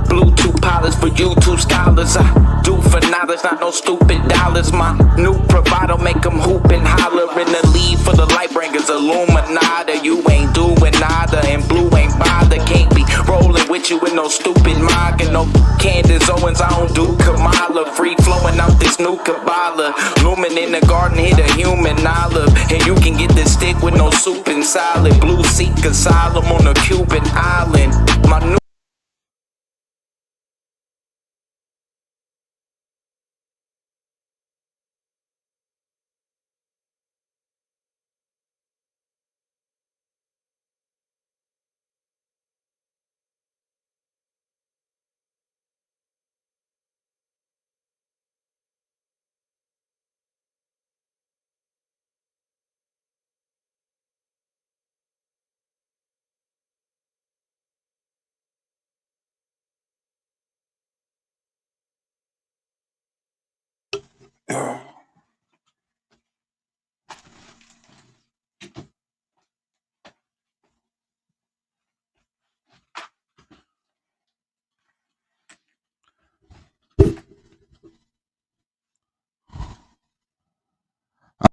Bluetooth pilots for YouTube scholars. I do for knowledge, not no stupid dollars. My new provider make them hoop and holler. In the lead for the light bringers, Illuminati. You ain't doing nada and blue ain't bother. Can't be rolling with you with no stupid MAGA. No Candace Owens, I don't do Kamala. Free flowing out this new Kabbalah. Lumen in the garden, hit a human olive. And you can get this stick with no soup and salad. Blue seek asylum on a Cuban island. My new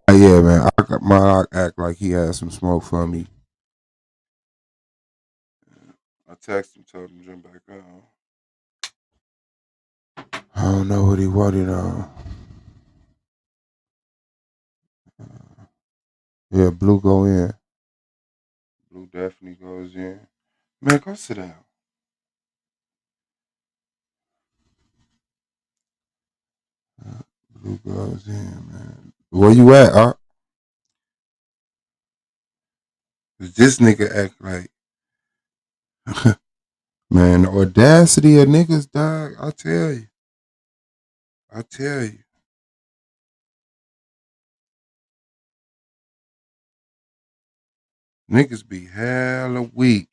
Yeah, man. I got my act like he had some smoke for me. I texted him, told him to jump back on. I don't know what he wanted on. Yeah, Blue go in. Blue definitely goes in. Man, go sit down. Blue gloves in, man. Where you at, Art? This nigga act like, man, the audacity of niggas, dog. I tell you. I tell you. Niggas be hella weak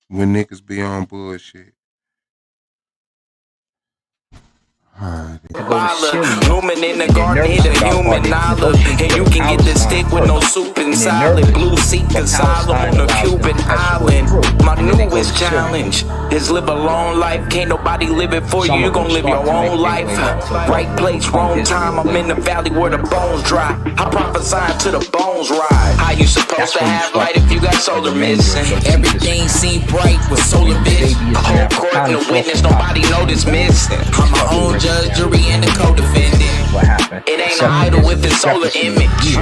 when niggas be on bullshit. Blooming in the garden, hit a human olive. And you can get this stick with no soup and salad. Blue seat asylum on the Cuban island. My newest challenge is live a long life. Can't nobody live it for you, you gon' live your own life. Right place, wrong time, I'm in the valley where the bones dry. I prophesy to the bones rise. How you supposed to have light if you got solar missing? Everything seem bright with solar vision. A whole court and a witness, nobody know this missing. I'm my own judge, jury, and the co-defendant. What happened? It ain't an idol with its solar image.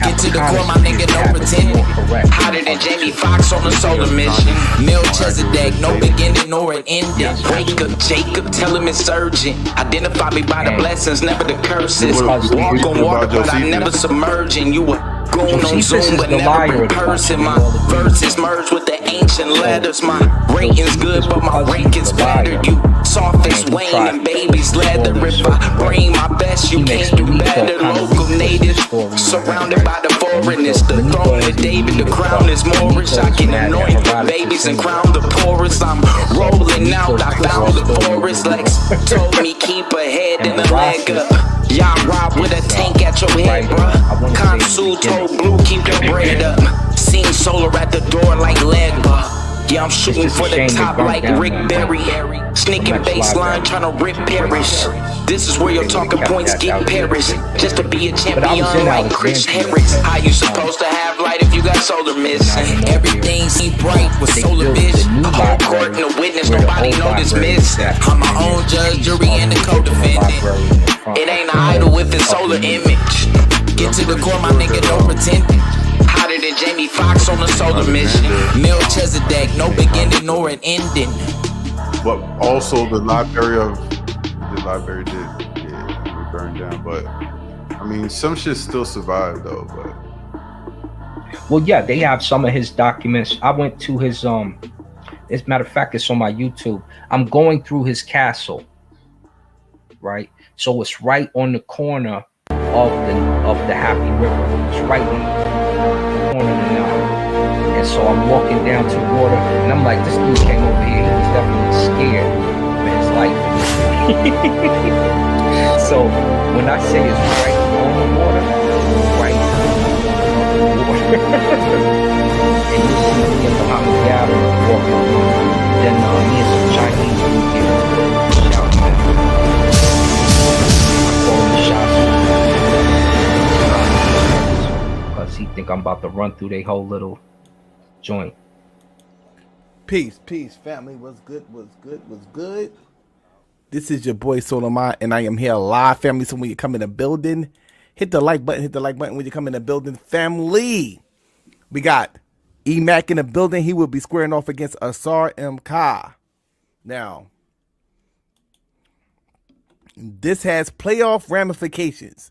Get to the core, my nigga, no pretending. Hotter than Jamie Foxx on the solar mission. Melchizedek, no beginning nor an ending. Wake up, Jacob, tell him it's urgent. Identify me by the blessings, never the curses. Walk on water, but I never submerging. You were going on Zoom, but never in person. My verses merge with the ancient letters. My rating's good, but my rank is better. You soft as Wayne and baby's leather. If I bring my best, you can't do better. Local native, surrounded by the foreigners. The throne of David, the crown is Moorish. I can anoint the babies and crown the poorest. I'm rolling out, I found the forest. Lex told me keep a head and a leg up. Y'all rob with a tank at your head, bruh. Consul told Blue, keep the bread up. Seen solar at the door like Legba. Yeah, I'm shooting for the top like Rick Berry. Sneaking baseline, trying to rip Parrish. This is where your talking points get perished. Just to be a champion like Chris Harris. How you supposed to have light if you got solar missing? Everything seem bright with solar vision. A whole court and a witness, nobody know this miss. I'm my own judge, jury, and the co-defendant. It ain't an idol with its solar image. Get to the core, my nigga, no pretending. Hotter than Jamie Foxx on the solar mission. Melchizedek, no beginning nor an ending. But also the library did burn down. But I mean, some shit still survived though. But well, yeah, they have some of his documents. I went to his as a matter of fact, it's on my YouTube. I'm going through his castle, right? So it's right on the corner of the Happy River. It's right on the corner of the mountain. And so I'm walking down to the water, and I'm like, this dude came over here. He was definitely scared for his life. So when I say it's right on the water, right on the water. And you see me and Muhammad Gabba walking through. Then me and some Chinese people shouting because he think I'm about to run through their whole little joint. Peace, family. What's good? This is your boy Solomon, and I am here live, family. So when you come in the building, hit the like button when you come in the building, family. We got E-Mac in the building. He will be squaring off against Asar M. Ka. Now, this has playoff ramifications.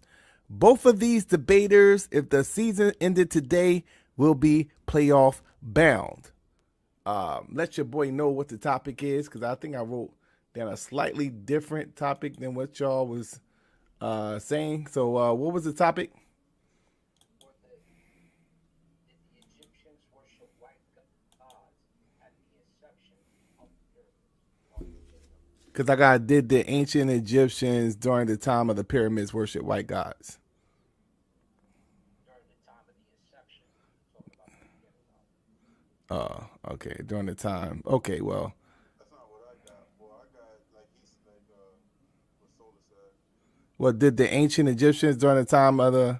Both of these debaters, if the season ended today, will be playoff bound. Let your boy know what the topic is, because I think I wrote down a slightly different topic than what y'all was saying. So what was the topic? Because did the ancient Egyptians during the time of the pyramids worship white gods? Okay, during the time. Okay, well. Well, did the ancient Egyptians during the time of the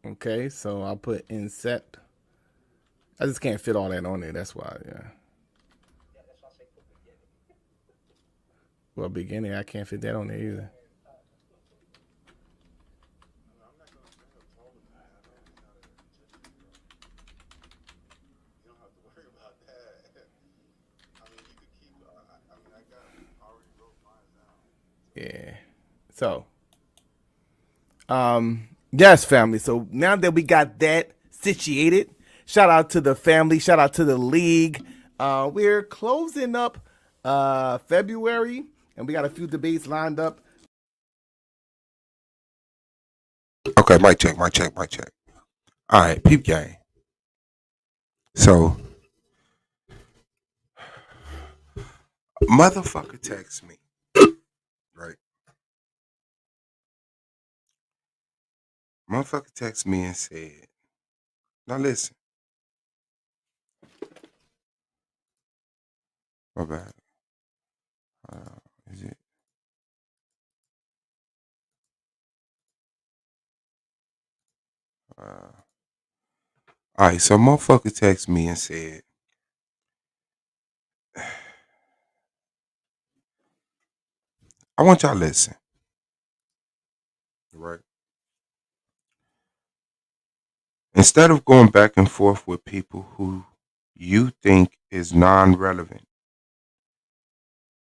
Okay, so I'll put incept. I just can't fit all that on there. That's why, yeah. Well, beginning, I can't fit that on there either. Yeah. So, yes, family. So now that we got that situated, shout out to the family, shout out to the league. We're closing up February, and we got a few debates lined up. Okay, mic check, mic check, mic check. All right, peep game. So, motherfucker text me, right? Motherfucker text me and said, now listen. My bad. Is it? All right, so motherfucker text me and said, I want y'all to listen. Right? Instead of going back and forth with people who you think is non-relevant,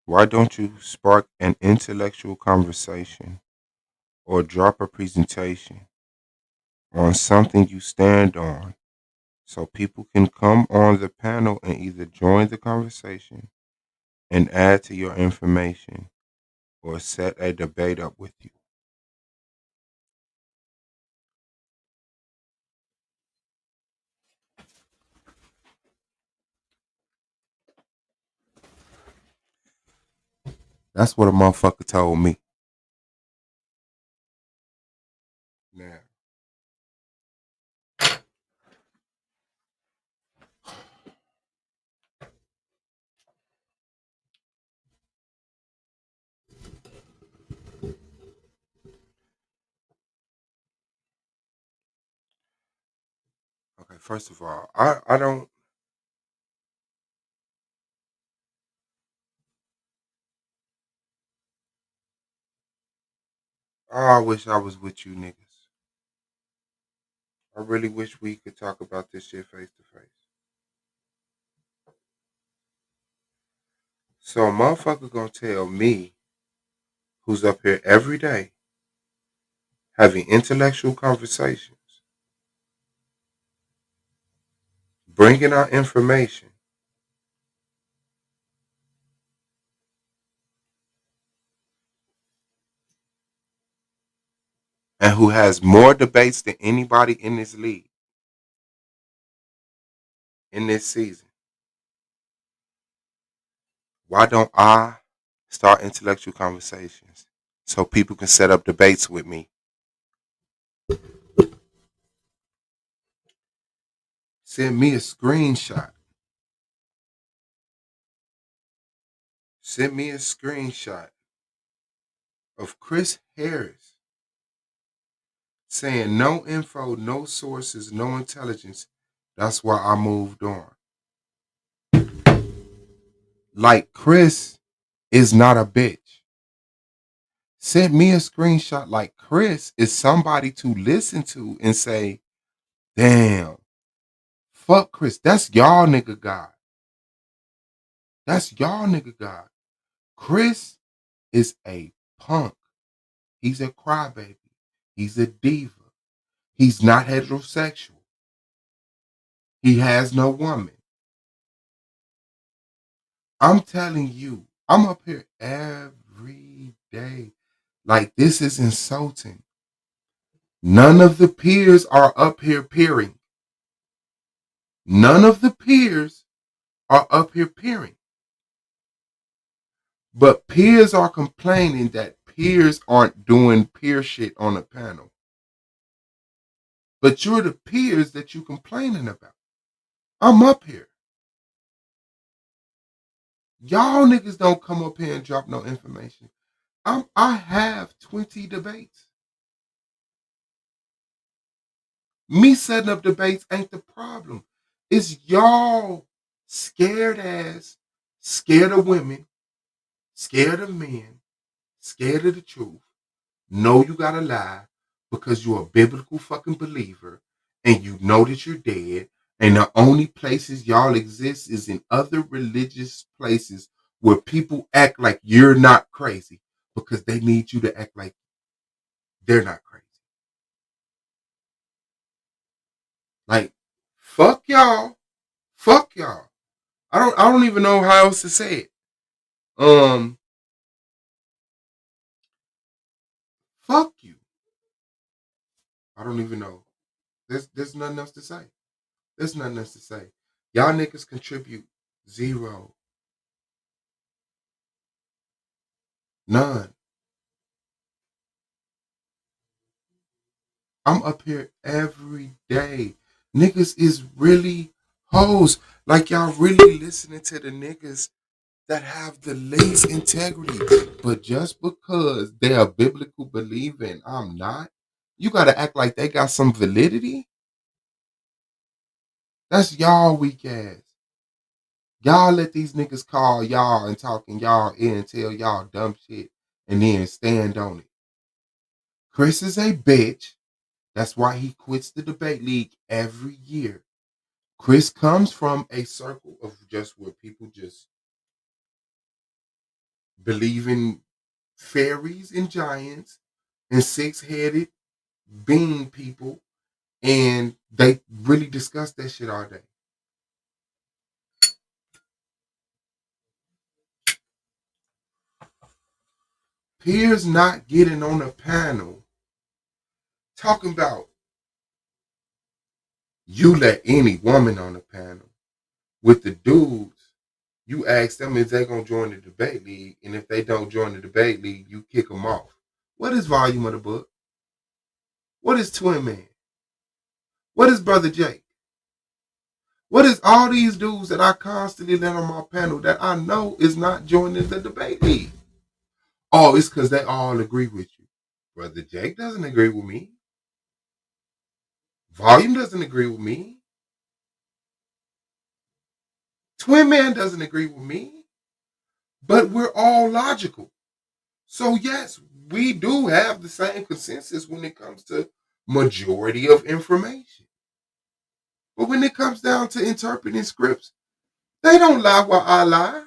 why don't you spark an intellectual conversation or drop a presentation on something you stand on so people can come on the panel and either join the conversation and add to your information or set a debate up with you? That's what a motherfucker told me. Now, okay, first of all, I don't. I wish I was with you niggas. I really wish we could talk about this shit face to face. So a motherfucker gonna tell me, who's up here every day, having intellectual conversations, bringing out information, and who has more debates than anybody in this league in this season. Why don't I start intellectual conversations so people can set up debates with me? Send me a screenshot. Send me a screenshot of Chris Harris saying no info, no sources, no intelligence. That's why I moved on. Like Chris is not a bitch. Send me a screenshot like Chris is somebody to listen to and say, damn, fuck Chris. That's y'all nigga God. That's y'all nigga God. Chris is a punk. He's a crybaby. He's a diva. He's not heterosexual. He has no woman. I'm telling you, I'm up here every day. Like, this is insulting. None of the peers are up here peering. None of the peers are up here peering. But peers are complaining that peers aren't doing peer shit on the panel. But you're the peers that you complaining about. I'm up here. Y'all niggas don't come up here and drop no information. I have 20 debates. Me setting up debates ain't the problem. It's y'all scared ass, scared of women, scared of men, scared of the truth. Know you gotta lie because you're a biblical fucking believer and you know that you're dead. And the only places y'all exist is in other religious places where people act like you're not crazy because they need you to act like they're not crazy. Like, fuck y'all. Fuck y'all. I don't even know how else to say it. Fuck you. I don't even know. There's nothing else to say. There's nothing else to say. Y'all niggas contribute zero. None. I'm up here every day. Niggas is really hoes. Like y'all really listening to the niggas that have the least integrity. But just because they're a biblical believer and I'm not, you gotta act like they got some validity. That's y'all weak ass. Y'all let these niggas call y'all and talking y'all in and tell y'all dumb shit and then stand on it. Chris is a bitch. That's why he quits the debate league every year. Chris comes from a circle of just where people just believe in fairies and giants and six-headed being people, and they really discuss that shit all day. Peers not getting on a panel talking about you let any woman on the panel. With the dudes, you ask them if they're going to join the debate league, and if they don't join the debate league, you kick them off. What is volume of the book? What is Twin Man? What is Brother Jake? What is all these dudes that I constantly let on my panel that I know is not joining the debate league? Oh, it's because they all agree with you. Brother Jake doesn't agree with me. Volume doesn't agree with me. Twin Man doesn't agree with me. But we're all logical. So yes, we do have the same consensus when it comes to majority of information. But when it comes down to interpreting scripts, they don't lie while I lie.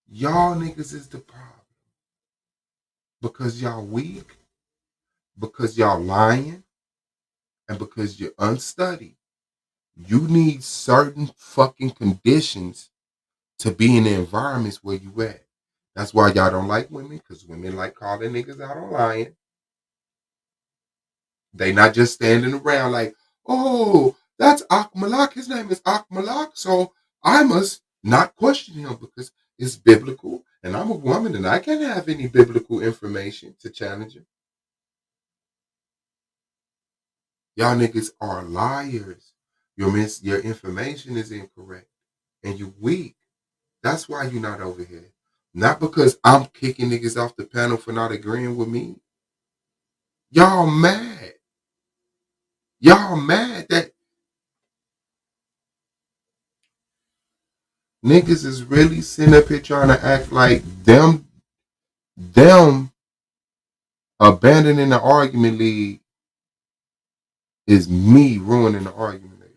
Y'all niggas is the problem. Because y'all weak, because y'all lying, and because you're unstudied. You need certain fucking conditions to be in the environments where you at. That's why y'all don't like women, because women like calling niggas out on lying. They not just standing around like, oh, that's Akmalak. His name is Akmalak, so I must not question him because it's biblical, and I'm a woman, and I can't have any biblical information to challenge him. Y'all niggas are liars. Your information is incorrect, and you weak. That's why you're not over here. Not because I'm kicking niggas off the panel for not agreeing with me. Y'all mad. Y'all mad that niggas is really sitting up here trying to act like them abandoning the argument league is me ruining the argument league.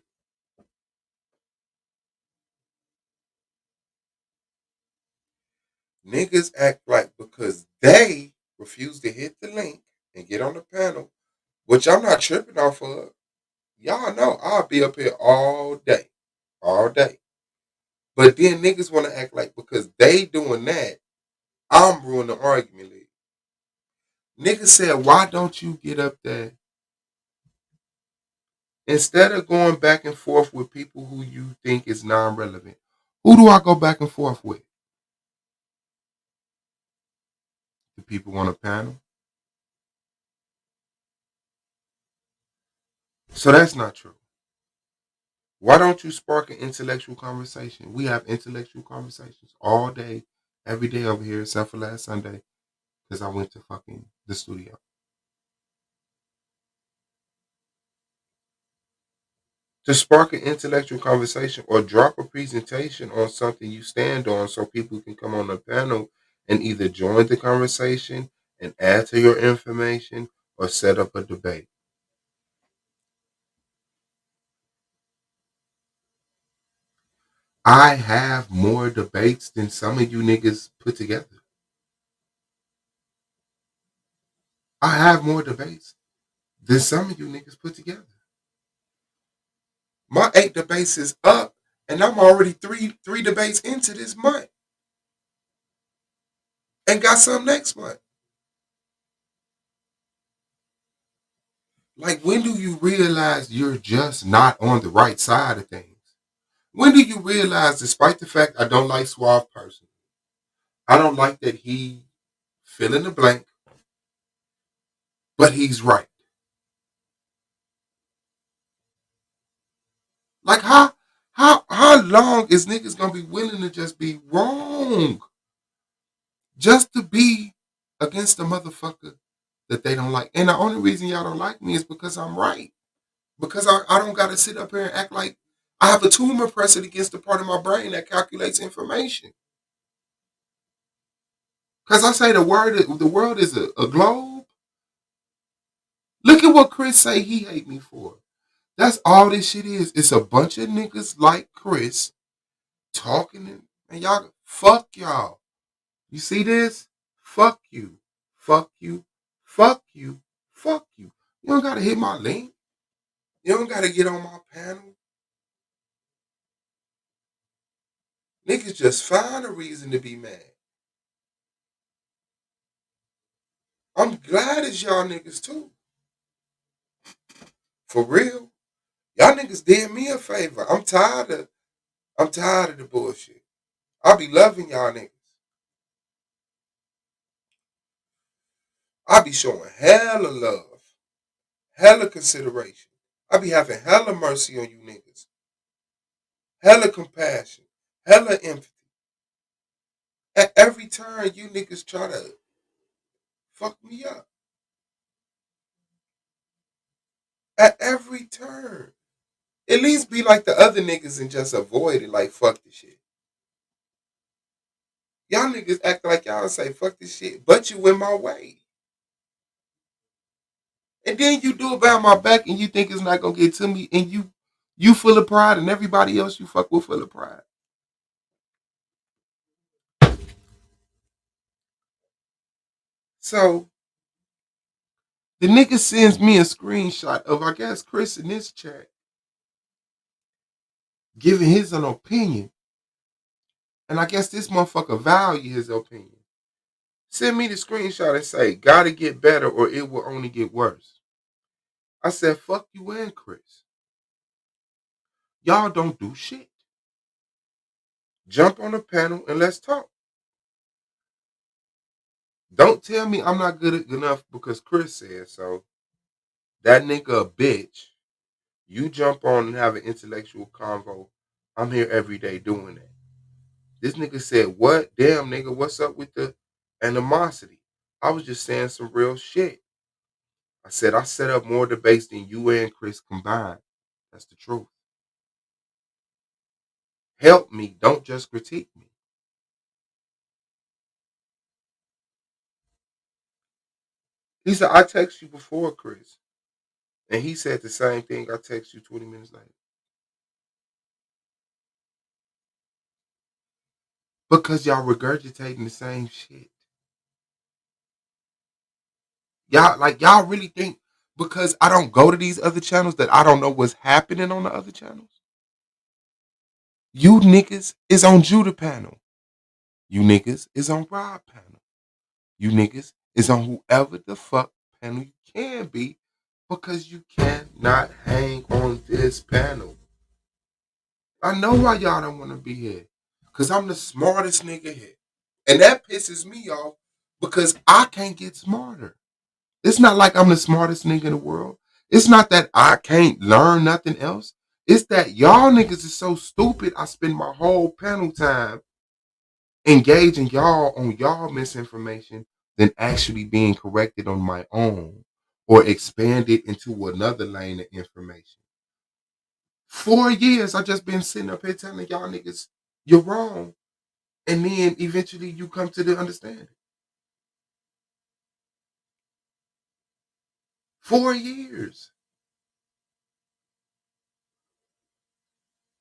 Niggas act like because they refuse to hit the link and get on the panel, which I'm not tripping off of. Y'all know I'll be up here all day. All day. But then niggas want to act like because they doing that, I'm ruining the argument league. Niggas said, why don't you get up there? Instead of going back and forth with people who you think is non-relevant, who do I go back and forth with? The people on a panel? So that's not true. Why don't you spark an intellectual conversation? We have intellectual conversations all day, every day over here, except for last Sunday, because I went to fucking the studio. to spark an intellectual conversation or drop a presentation on something you stand on so people can come on the panel and either join the conversation and add to your information or set up a debate. I have more debates than some of you niggas put together. I have more debates than some of you niggas put together. My 8 debates is up, and I'm already three debates into this month. And got some next month. Like, when do you realize you're just not on the right side of things? When do you realize, despite the fact I don't like Suave person, I don't like that he fill in the blank, but he's right. Like, how long is niggas gonna be willing to just be wrong? Just to be against the motherfucker that they don't like. And the only reason y'all don't like me is because I'm right. Because I don't gotta sit up here and act like I have a tumor pressed against the part of my brain that calculates information. Because I say the world is a globe. Look at what Chris say he hate me for. That's all this shit is. It's a bunch of niggas like Chris talking and y'all, fuck y'all. You see this? Fuck you. Fuck you. Fuck you. Fuck you. You don't gotta hit my link. You don't gotta get on my panel. Niggas just find a reason to be mad. I'm glad it's y'all niggas too. For real. Y'all niggas did me a favor. I'm tired of the bullshit. I be loving y'all niggas. I be showing hella love, hella consideration. I be having hella mercy on you niggas. Hella compassion, hella empathy. At every turn, you niggas try to fuck me up. At every turn. At least be like the other niggas and just avoid it like fuck this shit. Y'all niggas act like y'all say fuck this shit, but you in my way. And then you do it behind my back and you think it's not gonna get to me and you full of pride and everybody else you fuck with full of pride. So the nigga sends me a screenshot of, I guess, Chris in this chat giving his an opinion. And I guess this motherfucker value his opinion. Send me the screenshot and say, gotta get better or it will only get worse. I said, fuck you and Chris. Y'all don't do shit. Jump on the panel and let's talk. Don't tell me I'm not good enough because Chris said so. That nigga a bitch. You jump on and have an intellectual convo. I'm here every day doing that. This nigga said, what? Damn, nigga, what's up with the animosity? I was just saying some real shit. I said, I set up more debates than you and Chris combined. That's the truth. Help me. Don't just critique me. He said, I text you before, Chris. And he said the same thing. I text you 20 minutes later. Because y'all regurgitating the same shit. Y'all really think because I don't go to these other channels that I don't know what's happening on the other channels? You niggas is on Judah panel. You niggas is on Rob panel. You niggas is on whoever the fuck panel you can be because you cannot hang on this panel. I know why y'all don't want to be here. Because I'm the smartest nigga here. And that pisses me off because I can't get smarter. It's not like I'm the smartest nigga in the world. It's not that I can't learn nothing else. It's that y'all niggas is so stupid. I spend my whole panel time engaging y'all on y'all misinformation than actually being corrected on my own or expanded into another lane of information. 4 years I just been sitting up here telling y'all niggas you're wrong. And then eventually you come to the understanding. 4 years.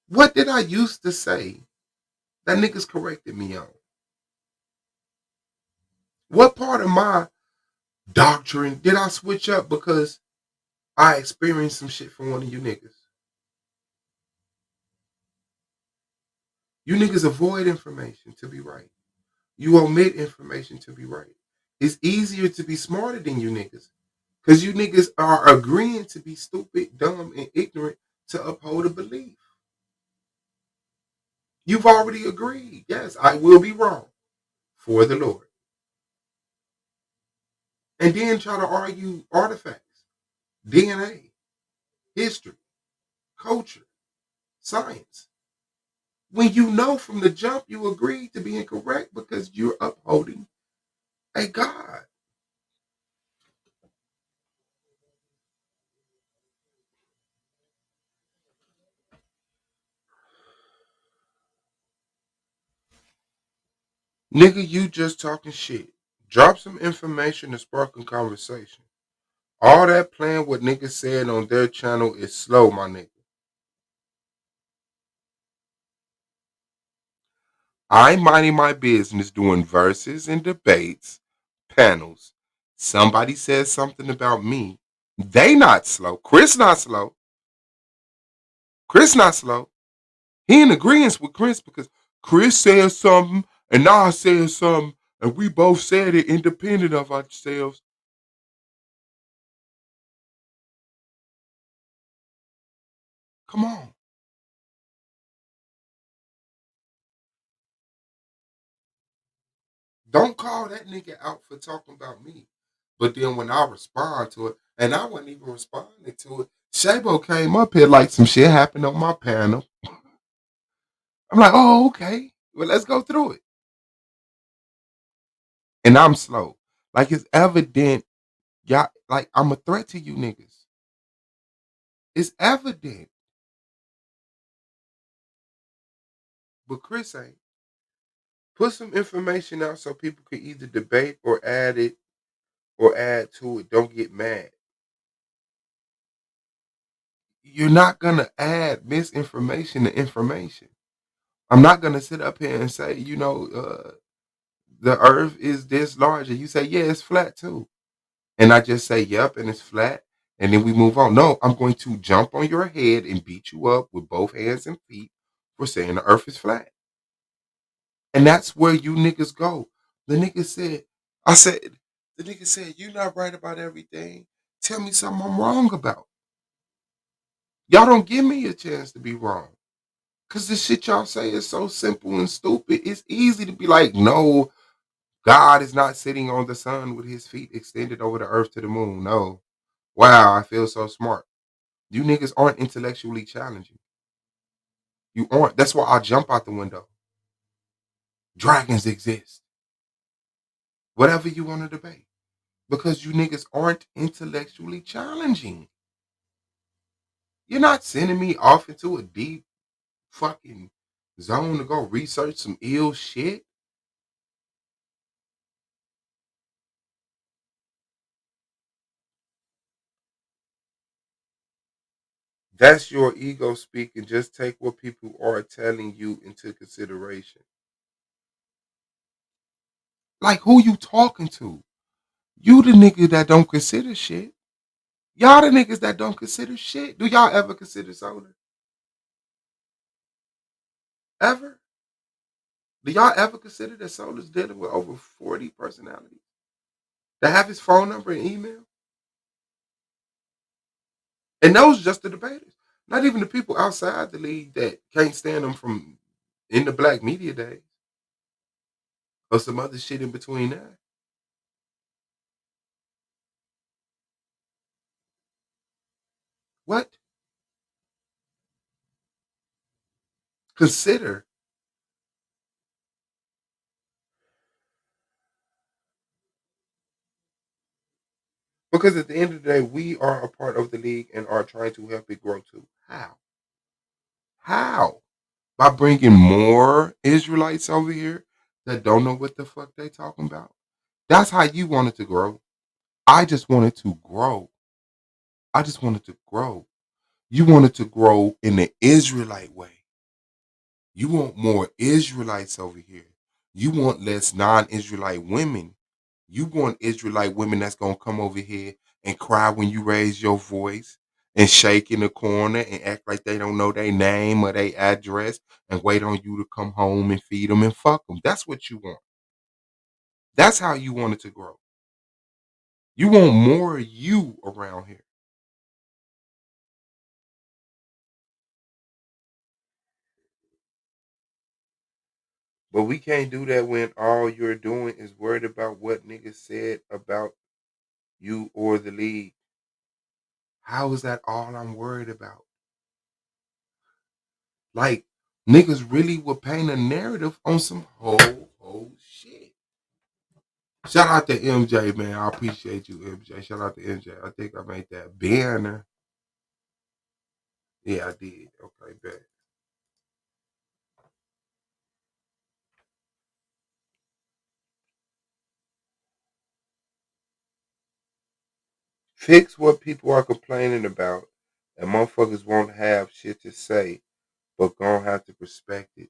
What did I used to say that niggas corrected me on? What part of my doctrine did I switch up because I experienced some shit from one of you niggas? You niggas avoid information to be right. You omit information to be right. It's easier to be smarter than you niggas because you niggas are agreeing to be stupid, dumb, and ignorant to uphold a belief. You've already agreed. Yes, I will be wrong for the Lord. And then try to argue artifacts, DNA, history, culture, science. When you know from the jump you agreed to be incorrect because you're upholding a God. Nigga, you just talking shit. Drop some information and spark a conversation. All that playing what niggas said on their channel is slow, my nigga. I'm minding my business doing verses and debates, panels. Somebody says something about me. They not slow. Chris not slow. Chris not slow. He in agreement with Chris because Chris said something and I said something and we both said it independent of ourselves. Come on. Don't call that nigga out for talking about me. But then when I respond to it, and I wasn't even responding to it, Shabo came up here like some shit happened on my panel. I'm like, oh, okay. Well, let's go through it. And I'm slow. Like it's evident, y'all, like I'm a threat to you niggas. It's evident. But Chris ain't. Put some information out so people can either debate or add it or add to it. Don't get mad. You're not gonna add misinformation to information. I'm not gonna sit up here and say, the earth is this large, and you say, yeah, it's flat too. And I just say, yep, and it's flat, and then we move on. No, I'm going to jump on your head and beat you up with both hands and feet for saying the earth is flat. And that's where you niggas go. The nigga said, the nigga said, you're not right about everything. Tell me something I'm wrong about. Y'all don't give me a chance to be wrong. Because the shit y'all say is so simple and stupid. It's easy to be like, no, God is not sitting on the sun with his feet extended over the earth to the moon. No. Wow, I feel so smart. You niggas aren't intellectually challenging. You aren't. That's why I jump out the window. Dragons exist. Whatever you want to debate. Because you niggas aren't intellectually challenging. You're not sending me off into a deep fucking zone to go research some ill shit. That's your ego speaking. Just take what people are telling you into consideration. Like, who you talking to? You the nigga that don't consider shit. Y'all the niggas that don't consider shit. Do y'all ever consider solar? Ever? Do y'all ever consider that Solar's dealing with over 40 personalities that have his phone number and email? And those just the debaters. Not even the people outside the league that can't stand them from in the black media days. Or some other shit in between that. What? Consider. Because at the end of the day, we are a part of the league and are trying to help it grow too. How? How? By bringing more Israelites over here that don't know what the fuck they talking about? That's how you wanted to grow. I just wanted to grow. I just wanted to grow. You wanted to grow in the Israelite way. You want more Israelites over here. You want less non-Israelite women. You want Israelite women that's gonna come over here and cry when you raise your voice and shake in the corner and act like they don't know their name or their address and wait on you to come home and feed them and fuck them. That's what you want. That's how you want it to grow. You want more of you around here. But we can't do that when all you're doing is worried about what niggas said about you or the league. How is that all I'm worried about? Like, niggas really would paint a narrative on some whole shit. Shout out to MJ, man. I appreciate you, MJ. Shout out to MJ. I think I made that banner. Yeah, I did. Okay, bet. Fix what people are complaining about, and motherfuckers won't have shit to say, but gonna have to respect it.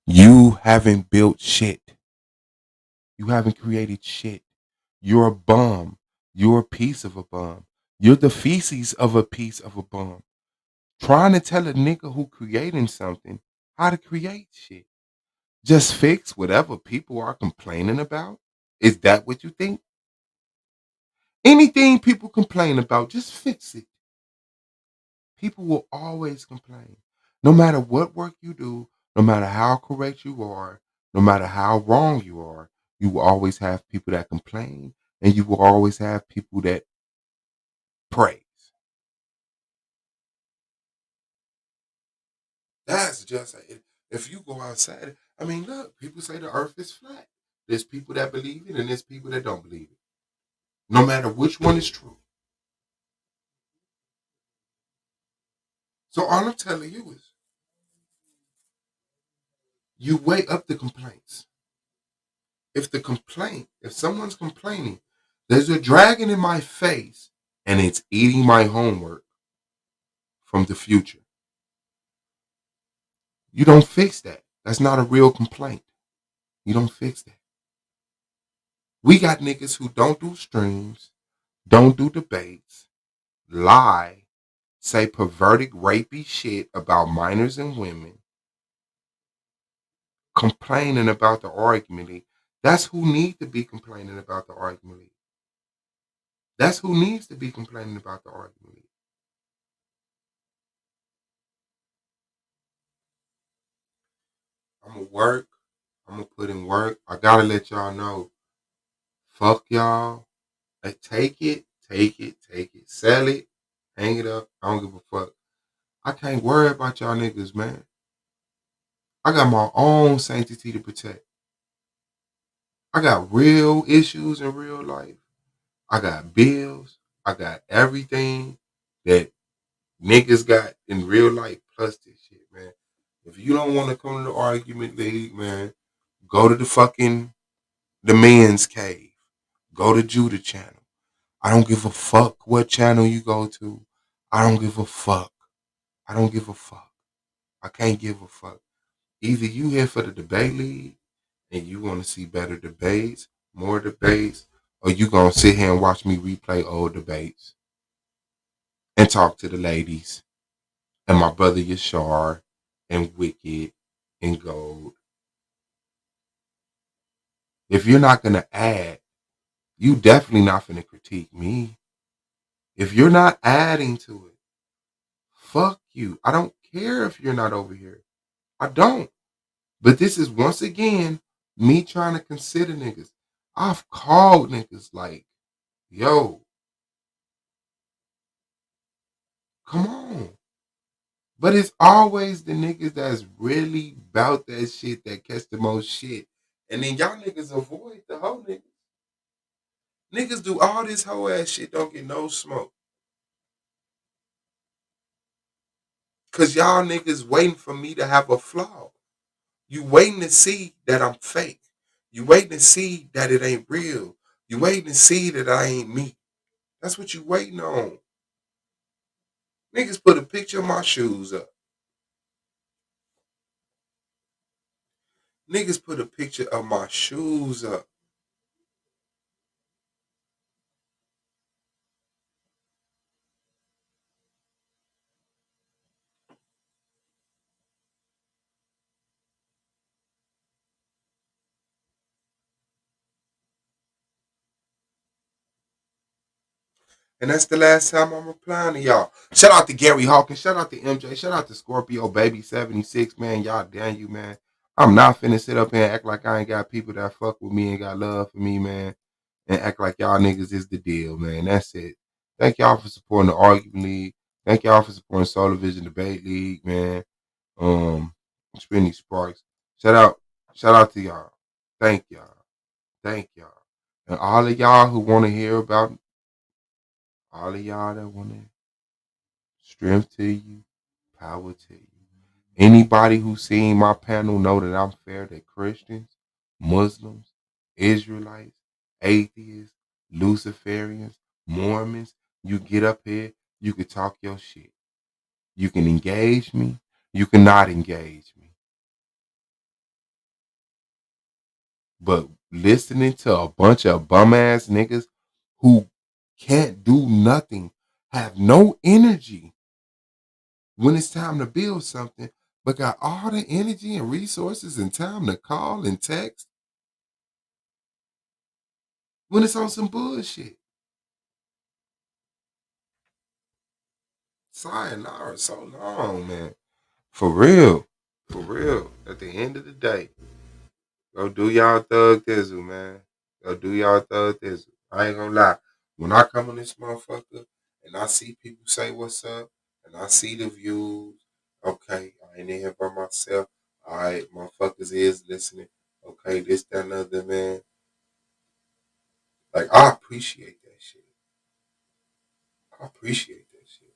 You haven't built shit. You haven't created shit. You're a bum. You're a piece of a bum. You're the feces of a piece of a bum. Trying to tell a nigga who creating something how to create shit. Just fix whatever people are complaining about? Is that what you think? Anything people complain about, just fix it. People will always complain. No matter what work you do, no matter how correct you are, no matter how wrong you are, you will always have people that complain and you will always have people that praise. That's just it. If you go outside, I mean, look, people say the earth is flat. There's people that believe it and there's people that don't believe it. No matter which one is true. So all I'm telling you is you weigh up the complaints. If someone's complaining, there's a dragon in my face and it's eating my homework from the future. You don't fix that. That's not a real complaint. You don't fix that. We got niggas who don't do streams, don't do debates, lie, say perverted, rapey shit about minors and women, complaining about the argument league. That's who needs to be complaining about the argument league. That's who needs to be complaining about the argument league. I'm gonna work. I'm gonna put in work. I gotta let y'all know. Fuck y'all. Take it. Sell it. Hang it up. I don't give a fuck. I can't worry about y'all niggas, man. I got my own sanctity to protect. I got real issues in real life. I got bills. I got everything that niggas got in real life plus this shit, man. If you don't want to come to the argument league, man, go to the men's cave. Go to Judah channel. I don't give a fuck what channel you go to. I don't give a fuck. I don't give a fuck. I can't give a fuck. Either you here for the debate league and you want to see better debates, more debates, or you gonna sit here and watch me replay old debates and talk to the ladies and my brother Yashar and Wicked and Gold. If you're not gonna add, you definitely not gonna critique me. If you're not adding to it, fuck you. I don't care if you're not over here. I don't. But this is once again me trying to consider niggas. I've called niggas like, yo, come on. But it's always the niggas that's really about that shit that catch the most shit. And then y'all niggas avoid the whole niggas. Niggas do all this whole ass shit, don't get no smoke. Cause y'all niggas waiting for me to have a flaw. You waiting to see that I'm fake. You waiting to see that it ain't real. You waiting to see that I ain't me. That's what you waiting on. Niggas put a picture of my shoes up. Niggas put a picture of my shoes up. And that's the last time I'm replying to y'all. Shout out to Gary Hawkins. Shout out to MJ. Shout out to Scorpio Baby 76, man. Y'all damn you, man. I'm not finna sit up here and act like I ain't got people that fuck with me and got love for me, man. And act like y'all niggas is the deal, man. That's it. Thank y'all for supporting the Argument League. Thank y'all for supporting Solar Vision Debate League, man. Spinny Sparks. Shout out to y'all. Thank y'all. Thank y'all. And all of y'all who want to hear about all of y'all that want to strength to you, power to you. Anybody who seen my panel know that I'm fair to Christians, Muslims, Israelites, atheists, Luciferians, Mormons. You get up here, you can talk your shit. You can engage me, you cannot engage me. But listening to a bunch of bum ass niggas who can't do nothing, have no energy when it's time to build something, but got all the energy and resources and time to call and text when it's on some bullshit. Sayonara, so long, man. For real. For real. At the end of the day, go do y'all thug thizzle, man. Go do y'all thug thizzle. I ain't gonna lie. When I come on this motherfucker and I see people say what's up and I see the views, okay, I ain't in here by myself. All right, motherfuckers is listening. Okay, this, that, and other, man. Like, I appreciate that shit. I appreciate that shit.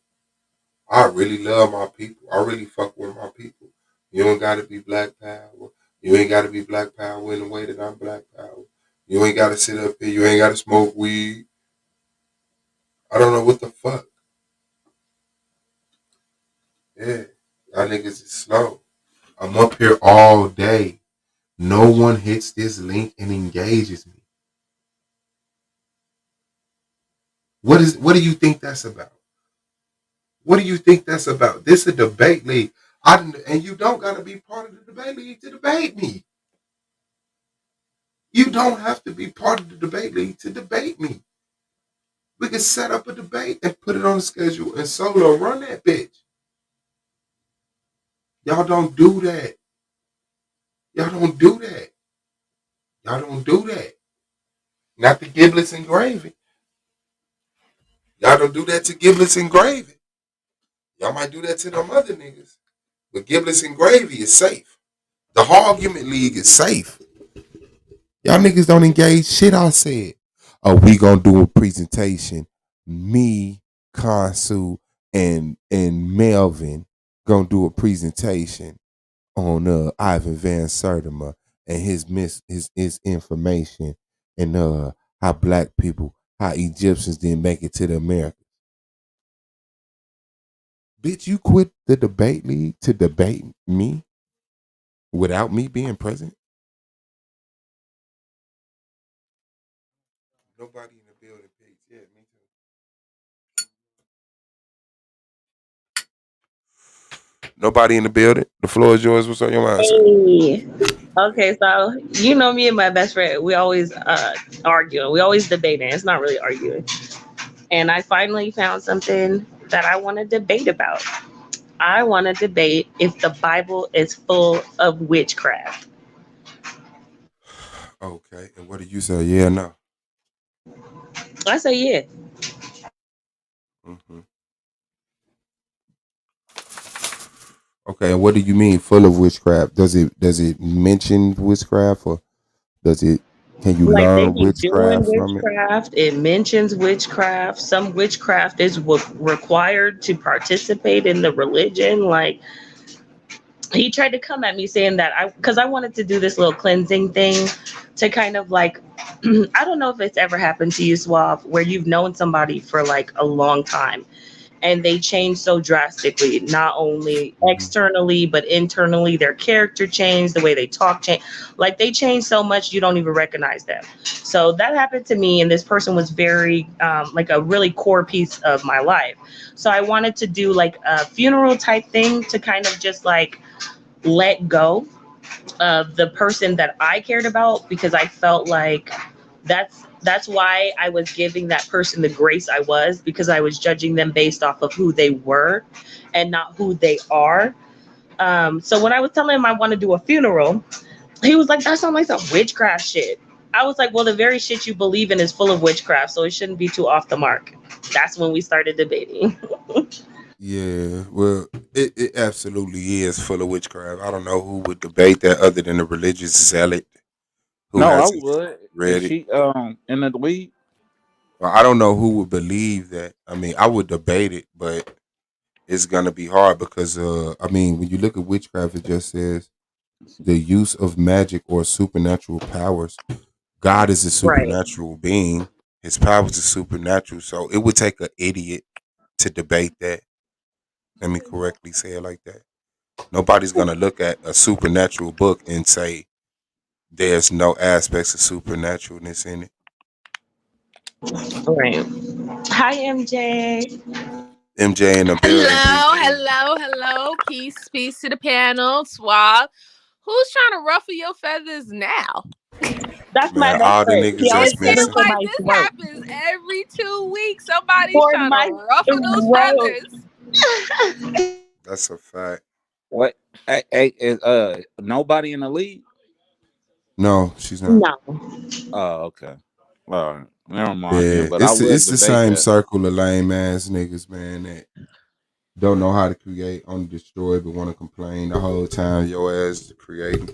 I really love my people. I really fuck with my people. You don't gotta be Black Power. You ain't gotta be Black Power in the way that I'm Black Power. You ain't gotta sit up here. You ain't gotta smoke weed. I don't know what the fuck. Yeah, y'all niggas is slow. I'm up here all day. No one hits this link and engages me. What do you think that's about? What do you think that's about? This is a debate league. And you don't gotta be part of the debate league to debate me. You don't have to be part of the debate league to debate me. We can set up a debate and put it on the schedule and solo run that bitch. Y'all don't do that. Y'all don't do that. Y'all don't do that. Not the giblets and gravy. Y'all don't do that to giblets and gravy. Y'all might do that to them other niggas. But giblets and gravy is safe. The Argument League is safe. Y'all niggas don't engage shit I said. Oh, we gonna do a presentation. Me, Consul, and Melvin gonna do a presentation on Ivan Van Sertima and his information and how black people, how Egyptians didn't make it to the Americas. Bitch, you quit the debate league to debate me without me being present? Nobody in the building, Pete. Yeah, me too. Nobody in the building. The floor is yours. What's on your mind, sir? Hey. Okay, so you know me and my best friend, we always argue. We always debating. It's not really arguing. And I finally found something that I want to debate about. I want to debate if the Bible is full of witchcraft. Okay, and what do you say? Yeah or no? I say yeah. Mm-hmm. Okay, and what do you mean full of witchcraft? Does it mention witchcraft or does it Can you Like they learn be doing witchcraft from it? witchcraft. It mentions witchcraft. Some witchcraft is required to participate in the religion. Like he tried to come at me saying that because I wanted to do this little cleansing thing to kind of like I don't know if it's ever happened to you, Suave, where you've known somebody for like a long time and they change so drastically, not only externally but internally. Their character changed, the way they talk changed, like they change so much you don't even recognize them. So that happened to me, and this person was very like a really core piece of my life. So I wanted to do like a funeral type thing to kind of just like let go of the person that I cared about, because I felt like that's why I was giving that person the grace I was, because I was judging them based off of who they were and not who they are. So when I was telling him I want to do a funeral, he was like, that sounds like some witchcraft shit. I was like, well, the very shit you believe in is full of witchcraft, so it shouldn't be too off the mark. That's when we started debating. Yeah, well, it absolutely is full of witchcraft. I don't know who would debate that other than a religious zealot who No, I hasn't would. Is read it. she in the league? Well, I don't know who would believe that. I mean, I would debate it, but it's gonna be hard because I mean, when you look at witchcraft, it just says the use of magic or supernatural powers. God is a Right. supernatural being. His powers are supernatural. So it would take an idiot to debate that. Let me correctly say it like that. Nobody's gonna look at a supernatural book and say there's no aspects of supernaturalness in it. Right. Hi, MJ. MJ in the building. Hello. Peace to the panel. Suave. Who's trying to ruffle your feathers now? That's my Man, best all the friend. niggas She always that's says Seems missing. for like my this throat. happens every 2 weeks. Somebody's For trying my to ruffle those throat. feathers. That's a fact. What? Is nobody in the league? No, she's not. No. Oh, okay. All right. Never mind Yeah, then. But I it's would the debate same that. circle of lame ass niggas, man, that don't know how to create, only destroy, but want to complain the whole time your ass is creating.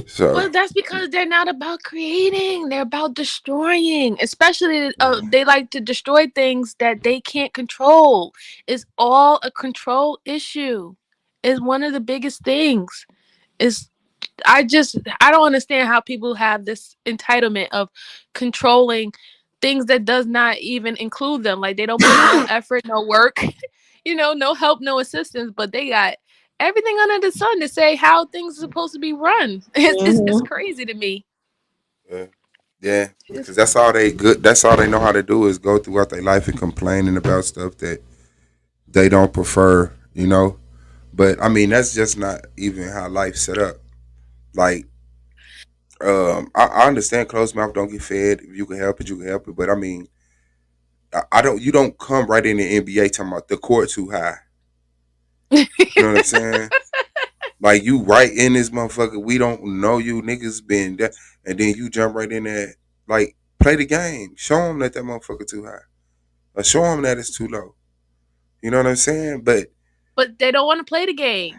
So Well, that's because they're not about creating. They're about destroying. Especially, they like to destroy things that they can't control. It's all a control issue. It's one of the biggest things. Is I don't understand how people have this entitlement of controlling things that does not even include them. Like they don't put no effort, no work, no help, no assistance, but they got everything under the sun to say how things are supposed to be run. It's crazy to me. yeah, because that's all they good. That's all they know how to do is go throughout their life and complaining about stuff that they don't prefer, But I mean, that's just not even how life's set up. Like, I understand closed mouth don't get fed. If you can help it, you can help it. But I mean, I don't. You don't come right in the NBA talking about the court too high. You know what I'm saying? Like you right in this motherfucker. We don't know you niggas been there, and then you jump right in there. Like play the game. Show them that motherfucker too high, or show them that it's too low. You know what I'm saying? But they don't want to play the game.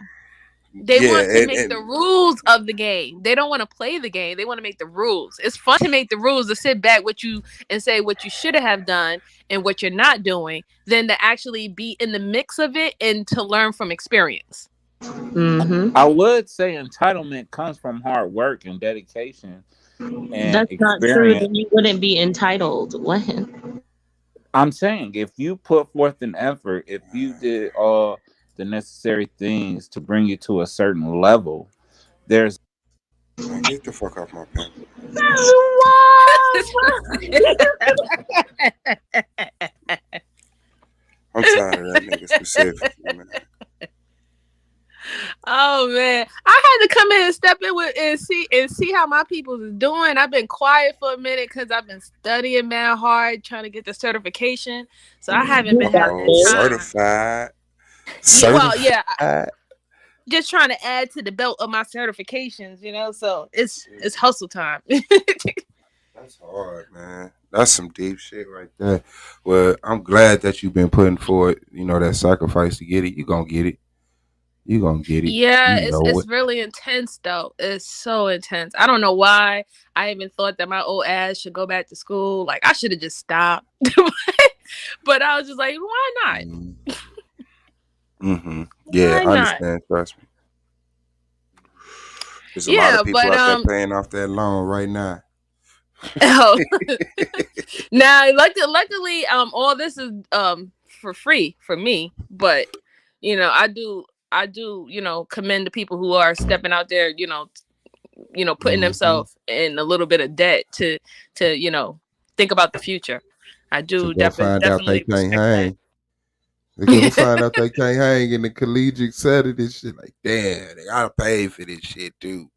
They yeah, want to make the rules of the game. They don't want to play the game. They want to make the rules. It's fun to make the rules, to sit back with you and say what you should have done and what you're not doing, than to actually be in the mix of it and to learn from experience. Mm-hmm. I would say entitlement comes from hard work and dedication and That's experience. not true. Then you wouldn't be entitled. When? I'm saying if you put forth an effort, if you did all the necessary things to bring you to a certain level, there's get the fuck off my pen. I'm tired of that nigga specifically, man. Oh man, I had to come in and step in with and see how my people is doing. I've been quiet for a minute because I've been studying man hard, trying to get the certification. So I haven't been having time. Certified. Well, yeah, just trying to add to the belt of my certifications, So it's hustle time. That's hard, man. That's some deep shit right there. Well, I'm glad that you've been putting forward, that sacrifice to get it. You're gonna get it. You gonna get it. Yeah, You know it's it. really intense though. It's so intense. I don't know why I even thought that my old ass should go back to school. Like I should have just stopped. But I was just like, why not? Mm-hmm. Yeah, Why I not? understand. Trust me. There's a lot Yeah, of people but out there paying off that loan right now. oh. Now luckily all this is for free for me, but you know, I do, you know, commend the people who are stepping out there, you know, putting themselves in a little bit of debt to you know, think about the future. I To do go find out they definitely can't respect that. hang. They go find out they can't hang in the collegiate setting and shit. Like, damn, they gotta pay for this shit too.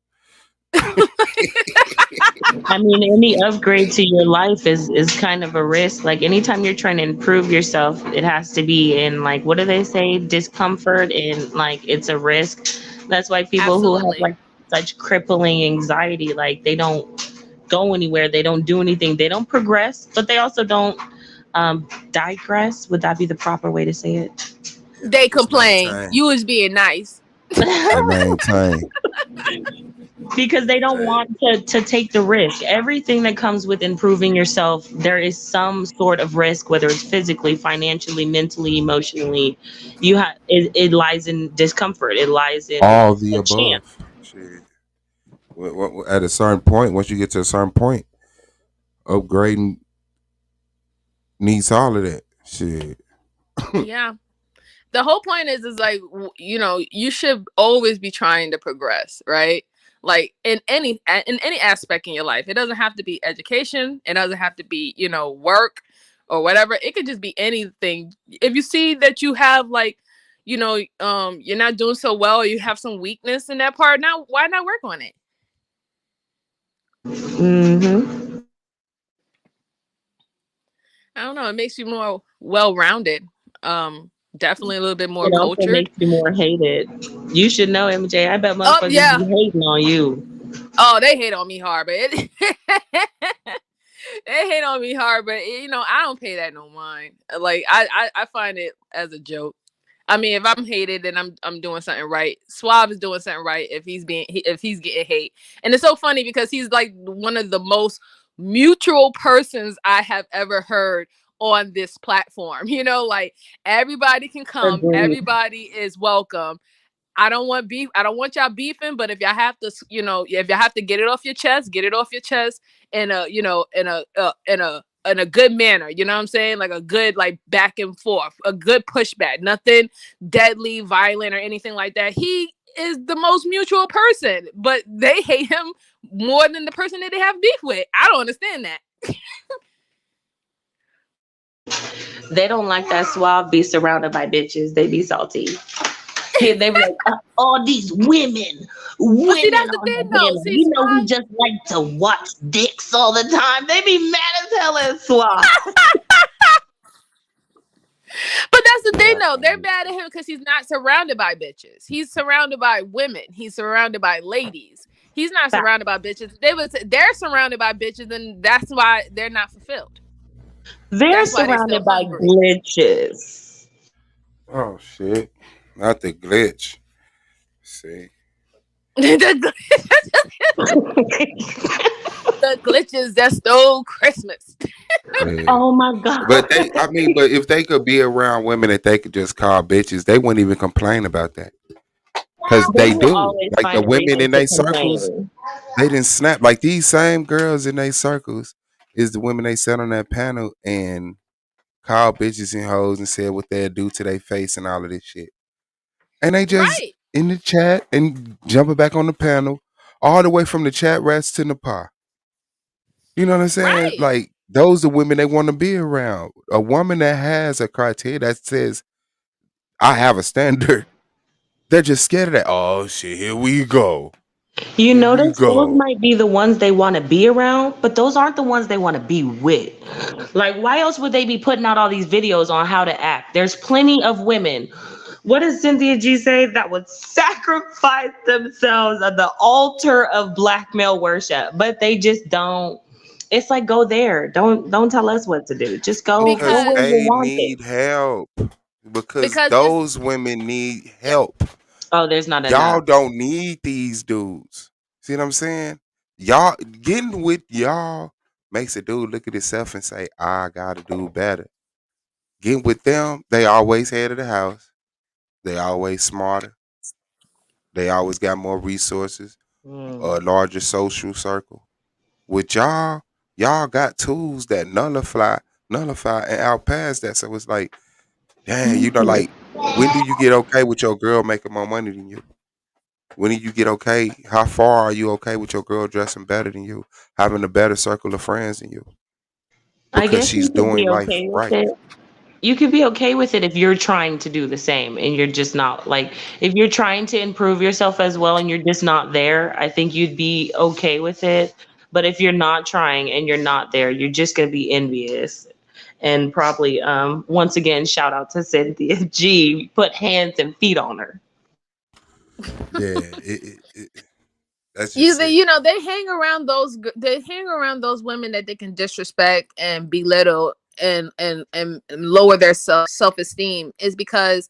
I mean, any upgrade to your life is kind of a risk. Like anytime you're trying to improve yourself, it has to be in like, what do they say, discomfort, and like it's a risk. That's why people who have Absolutely. like such crippling anxiety, like they don't go anywhere, they don't do anything, they don't progress, but they also don't digress. Would that be the proper way to say it? They complain. maintain. You was being nice. They maintain. Because they don't want to take the risk. Everything that comes with improving yourself, there is some sort of risk, whether it's physically, financially, mentally, emotionally. It lies in discomfort. It lies in All the a above. chance. Shit. At a certain point, once you get to a certain point, upgrading needs all of that shit. Yeah. The whole point is like, you know, you should always be trying to progress, right? Like in any aspect in your life. It doesn't have to be education. It doesn't have to be, you know, work or whatever. It could just be anything. If you see that you have like, you know, you're not doing so well, or you have some weakness in that part, now why not work on it? Mm-hmm. I don't know. It makes you more well-rounded. Definitely a little bit more It also cultured. makes you more hated. You should know, MJ. I bet motherfuckers yeah. be hating on you. Oh, they hate on me hard, but they hate on me hard, but you know, I don't pay that no mind. Like I find it as a joke. I mean, if I'm hated, then I'm doing something right. Suave is doing something right if he's getting hate. And it's so funny because he's like one of the most mutual persons I have ever heard on this platform. You know, like everybody can come, Agreed. everybody is welcome. I don't want beef. I don't want y'all beefing, but if y'all have to, you know, if y'all have to get it off your chest, get it off your chest in a, you know, in a good manner. You know what I'm saying? Like a good, like back and forth, a good pushback, nothing deadly, violent, or anything like that. He is the most mutual person, but they hate him more than the person that they have beef with. I don't understand that. They don't like that Suave be surrounded by bitches. They be salty. They be like, all these women. Well, see, that's the thing, though. See, you know, we just like to watch dicks all the time. They be mad as hell at Suave. But that's the thing, though. They're mad at him because he's not surrounded by bitches. He's surrounded by women. He's surrounded by ladies. He's not surrounded by bitches. They're surrounded by bitches, and that's why they're not fulfilled. They're surrounded by glitches. Oh shit! Not the glitch. See. The glitches that stole Christmas. Yeah. Oh my god! But but if they could be around women that they could just call bitches, they wouldn't even complain about that. Because they do. Like the women in their circles, they didn't snap. Like these same girls in their circles is the women they sat on that panel and called bitches and hoes and said what they'd do to their face and all of this shit. And they just in the chat and jumping back on the panel, all the way from the chat rats to Nepal. You know what I'm saying? Like those are women they want to be around. A woman that has a criteria that says, I have a standard. They're just scared of that. Oh shit, here we go. You notice those might be the ones they want to be around, but those aren't the ones they want to be with. Like, why else would they be putting out all these videos on how to act? There's plenty of women. What does Cynthia G say? That would sacrifice themselves at the altar of black male worship, but they just don't. It's like, go there. Don't tell us what to do. Just go Because where they you want need it. help. Because those women need help. Oh, there's not Y'all enough. don't need these dudes. See what I'm saying? Y'all getting with y'all makes a dude look at himself and say, I gotta do better. Getting with them, they always head of the house. They always smarter. They always got more resources, a Mm. larger social circle. With y'all got tools that nullify and outpass that. So it's like, damn, like when do you get okay with your girl making more money than you? When do you get okay? How far are you okay with your girl dressing better than you, having a better circle of friends than you? I Because guess she's you could doing be life okay with right. it. You could be okay with it if you're trying to do the same and you're just not like if you're trying to improve yourself as well and you're just not there, I think you'd be okay with it. But if you're not trying and you're not there, you're just gonna be envious. And probably once again, shout out to Cynthia G, put hands and feet on her. Yeah, that's just it. You know, they hang around those women that they can disrespect and belittle and lower their self-esteem is because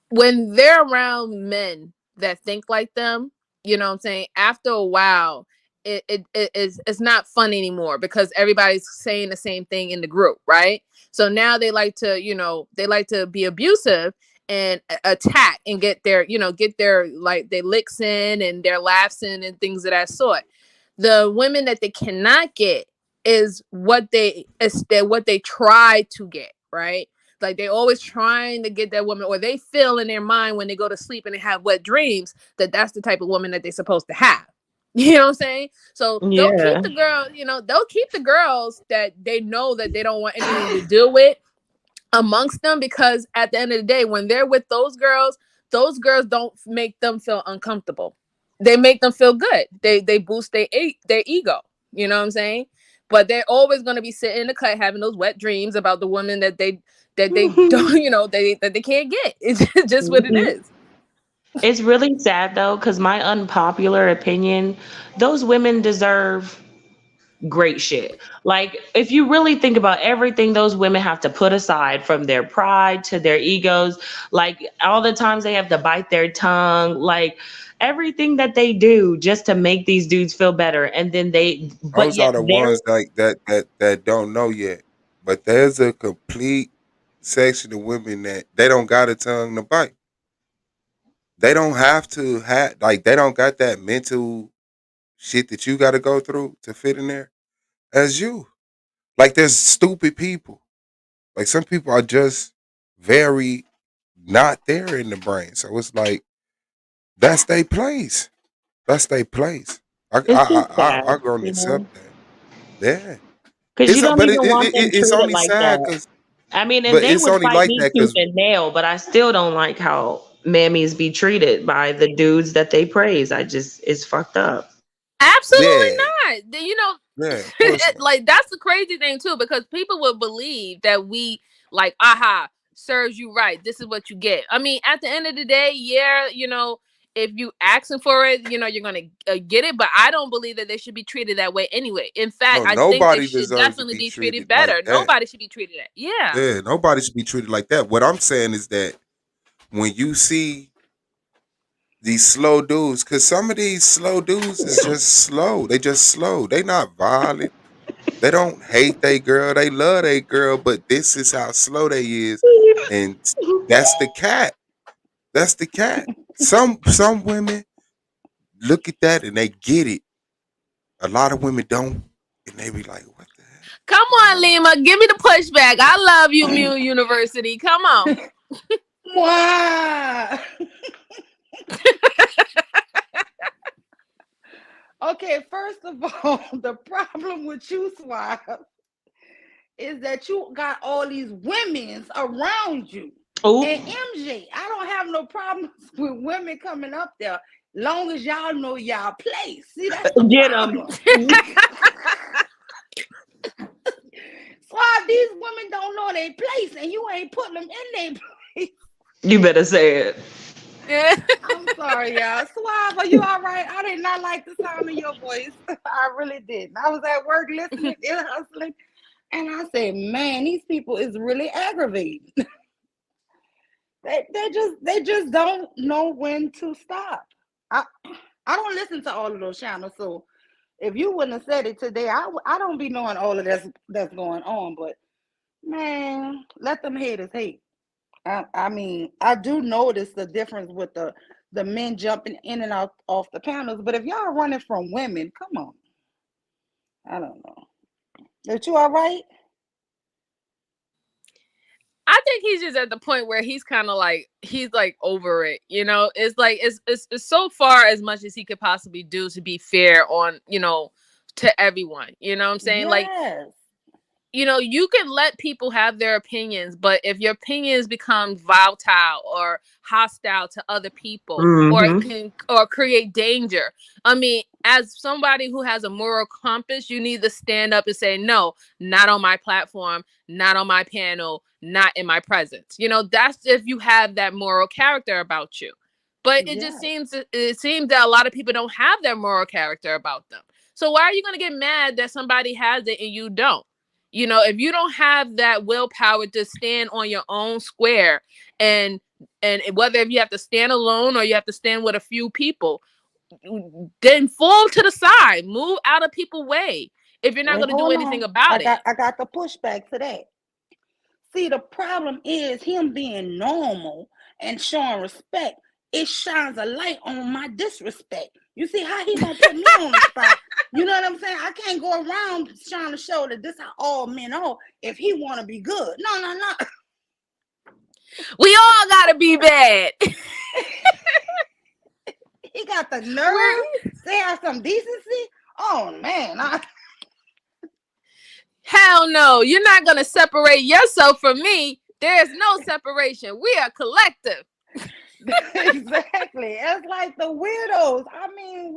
when they're around men that think like them, you know what I'm saying, after a while it's not fun anymore because everybody's saying the same thing in the group, right? So now they like to, they like to be abusive and attack and get their like their licks in and their laughs in and things of that sort. The women that they cannot get what they try to get, right? Like they always trying to get that woman, or they feel in their mind when they go to sleep and they have wet dreams that that's the type of woman that they're supposed to have. You know what I'm saying? So they'll keep Yeah. the girl, they'll keep the girls that they know that they don't want anything to deal with amongst them, because at the end of the day, when they're with those girls don't make them feel uncomfortable. They make them feel good. They boost their ego. You know what I'm saying? But they're always going to be sitting in the cut having those wet dreams about the woman that they don't, that they can't get. It's just what it Mhm. is. It's really sad though, because my unpopular opinion, those women deserve great shit. Like, if you really think about everything those women have to put aside, from their pride to their egos, like all the times they have to bite their tongue, like everything that they do just to make these dudes feel better. And then but Those yet are the they're, ones like that don't know yet. But there's a complete section of women that they don't got a tongue to bite. They don't have to have like they don't got that mental shit that you got to go through to fit in there as you. Like there's stupid people. Like some people are just very not there in the brain. So it's like that's their place. That's their place. it's just sad, I gonna you know? accept that. Yeah. Because you don't But even want them it's treated only like sad that. because I mean, and but they it's would only fight like me that tooth because and nail, but I still don't like how mammies be treated by the dudes that they praise. It's fucked up. Absolutely yeah, not. yeah, of course not. Like that's the crazy thing too, because people would believe that we like, aha, serves you right. This is what you get. I mean, at the end of the day, yeah, if you asking for it, you're gonna get it. But I don't believe that they should be treated that way anyway. In fact, No, I think they nobody should deserves to definitely be be treated treated like better. that. Nobody should be treated that. Yeah. Yeah, nobody should be treated like that. What I'm saying is that when you see these slow dudes, because some of these slow dudes is just slow. They just slow. They not violent. They don't hate they girl. They love they girl, but this is how slow they is. And that's the cat. That's the cat. Some women look at that and they get it. A lot of women don't, and they be like, "What?" Come on, Lima. Give me the pushback. I love you, Mu University. Come on. Wow. Okay, first of all, the problem with you, Swab, is that you got all these women's around you. Ooh. And MJ, I don't have no problems with women coming up there, long as y'all know y'all place. See, that's the Get problem. 'em. Swab, these women don't know their place, and you ain't putting them in their place. You better say it. I'm sorry, y'all. Swab, are you all right? I did not like the sound of your voice. I really didn't. I was at work listening, hustling, and I said, man, these people is really aggravating. They just don't know when to stop. I don't listen to all of those channels, so if you wouldn't have said it today, I don't be knowing all of that's going on. But man, let them haters hate. I mean, I do notice the difference with the men jumping in and out off the panels. But if y'all running from women, come on. I don't know. That you all right? I think he's just at the point where he's kind of like over it, you know. It's like it's so far as much as he could possibly do to be fair on, you know, to everyone. You know what I'm saying? Like, Yes. you know, you can let people have their opinions, but if your opinions become volatile or hostile to other people, or it can or create danger, I mean, as somebody who has a moral compass, you need to stand up and say, no, not on my platform, not on my panel, not in my presence. You know, that's if you have that moral character about you. But it just seems that a lot of people don't have that moral character about them. So why are you going to get mad that somebody has it and you don't? You know, if you don't have that willpower to stand on your own square, and whether if you have to stand alone or you have to stand with a few people, then fall to the side, move out of people's way if you're not going to do anything about it. I got the pushback to that. See, the problem is him being normal and showing respect. It shines a light on my disrespect. You see how he gonna put me on the spot? You know what I'm saying? I can't go around trying to show that this how all men are if he want to be good. No. We all gotta be bad. He got the nerve to have some decency. Oh man, hell no! You're not gonna separate yourself from me. There's no separation. We are collective. Exactly. It's like the weirdos. I mean,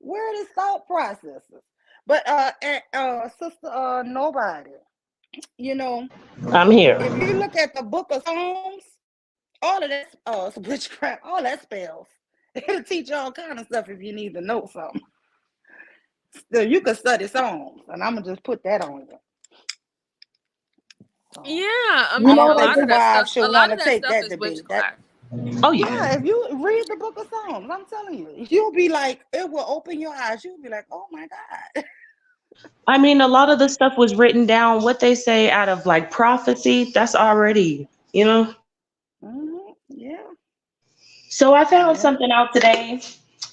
weirdest thought processes. But sister, nobody. You know, I'm here. If you look at the Book of Psalms, all of that witchcraft, all that spells. It'll teach you all kind of stuff if you need to know something. So you can study Psalms, and I'm gonna just put that on you. Yeah, I mean, a lot of that stuff is debate. witchcraft. Oh yeah. If you read the Book of Psalms, I'm telling you, you'll be like, it will open your eyes. You'll be like, oh my God. I mean, a lot of the stuff was written down, what they say out of like prophecy, that's already, you know. Yeah. So I found something out today,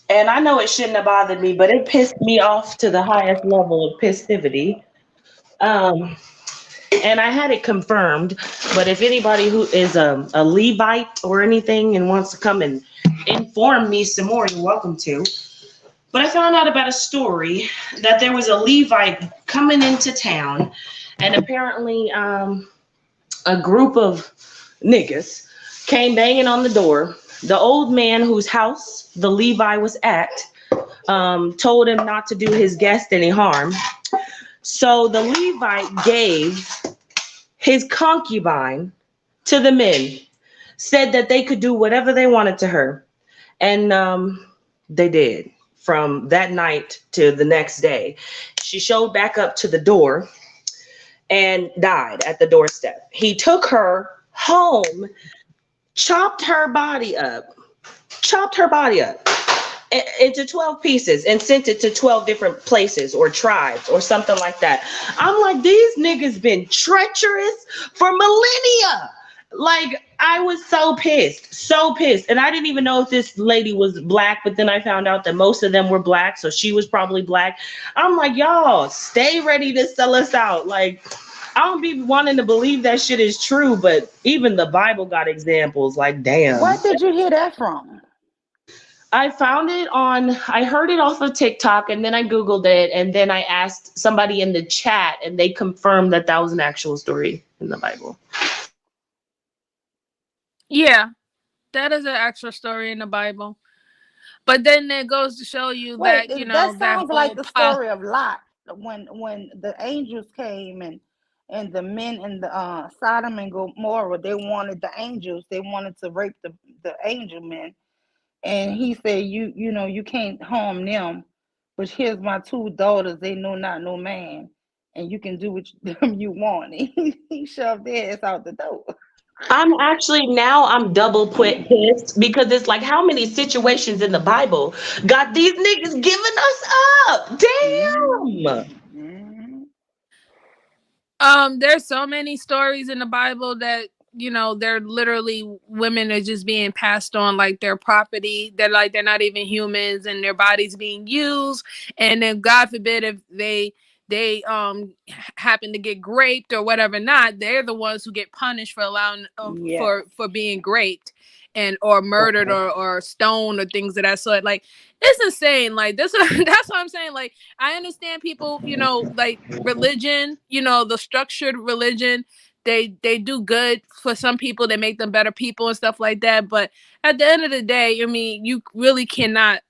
and I know it shouldn't have bothered me, but it pissed me off to the highest level of pissivity. And I had it confirmed, but if anybody who is a Levite or anything and wants to come and inform me some more, you're welcome to. But I found out about a story that there was a Levite coming into town, and apparently a group of niggas came banging on the door. The old man whose house the Levi was at told him not to do his guest any harm. So the Levite gave his concubine to the men, said that they could do whatever they wanted to her. And they did. From that night to the next day, she showed back up to the door and died at the doorstep. He took her home, chopped her body up into 12 pieces and sent it to 12 different places or tribes or something like that. I'm like, these niggas been treacherous for millennia. Like, I was so pissed. And I didn't even know if this lady was black, but then I found out that most of them were black, so she was probably black. I'm like, y'all, stay ready to sell us out. Like, I don't be wanting to believe that shit is true, but even the Bible got examples. Like, damn. Where did you hear that from? I heard it off of TikTok, and then I Googled it, and then I asked somebody in the chat, and they confirmed that that was an actual story in the Bible. Yeah, that is an actual story in the Bible. But then it goes to show you that, you know, that sounds like the story of Lot when the angels came and the men in the Sodom and Gomorrah, they wanted the angels, they wanted to rape the angel men. And he said, you know, you can't harm them, but here's my two daughters, they know not no man, and you can do what you want. He shoved their ass out the door. I'm double pissed because it's like how many situations in the Bible got these niggas giving us up? Damn. There's so many stories in the Bible that, you know, they're literally women are just being passed on like their property. They're not even humans and their bodies being used. And then God forbid if they happen to get raped or whatever not, they're the ones who get punished for allowing for being raped and or murdered or stoned or things of that sort. Like, it's insane. Like, that's what I'm saying. Like, I understand people, you know, like religion, you know, the structured religion, they do good for some people. They make them better people and stuff like that. But at the end of the day, I mean, you really cannot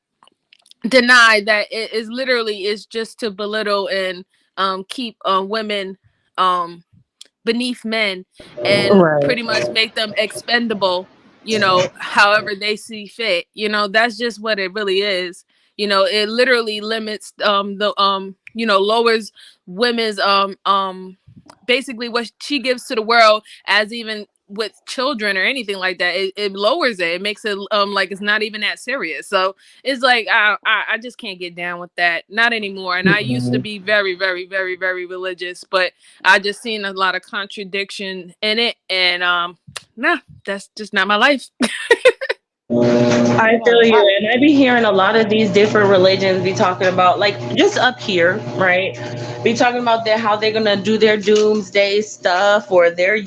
deny that it is literally is just to belittle and keep women beneath men and pretty much make them expendable, you know, however they see fit. You know, that's just what it really is. You know, it literally limits you know, lowers women's basically what she gives to the world, as even with children or anything like that. It lowers it. It makes it like it's not even that serious. So it's like I just can't get down with that. Not anymore. And I used to be very, very, very, very religious, but I just seen a lot of contradiction in it. And nah, that's just not my life. I feel you, and I be hearing a lot of these different religions be talking about, like, just up here, right? Be talking about how they're gonna do their doomsday stuff or their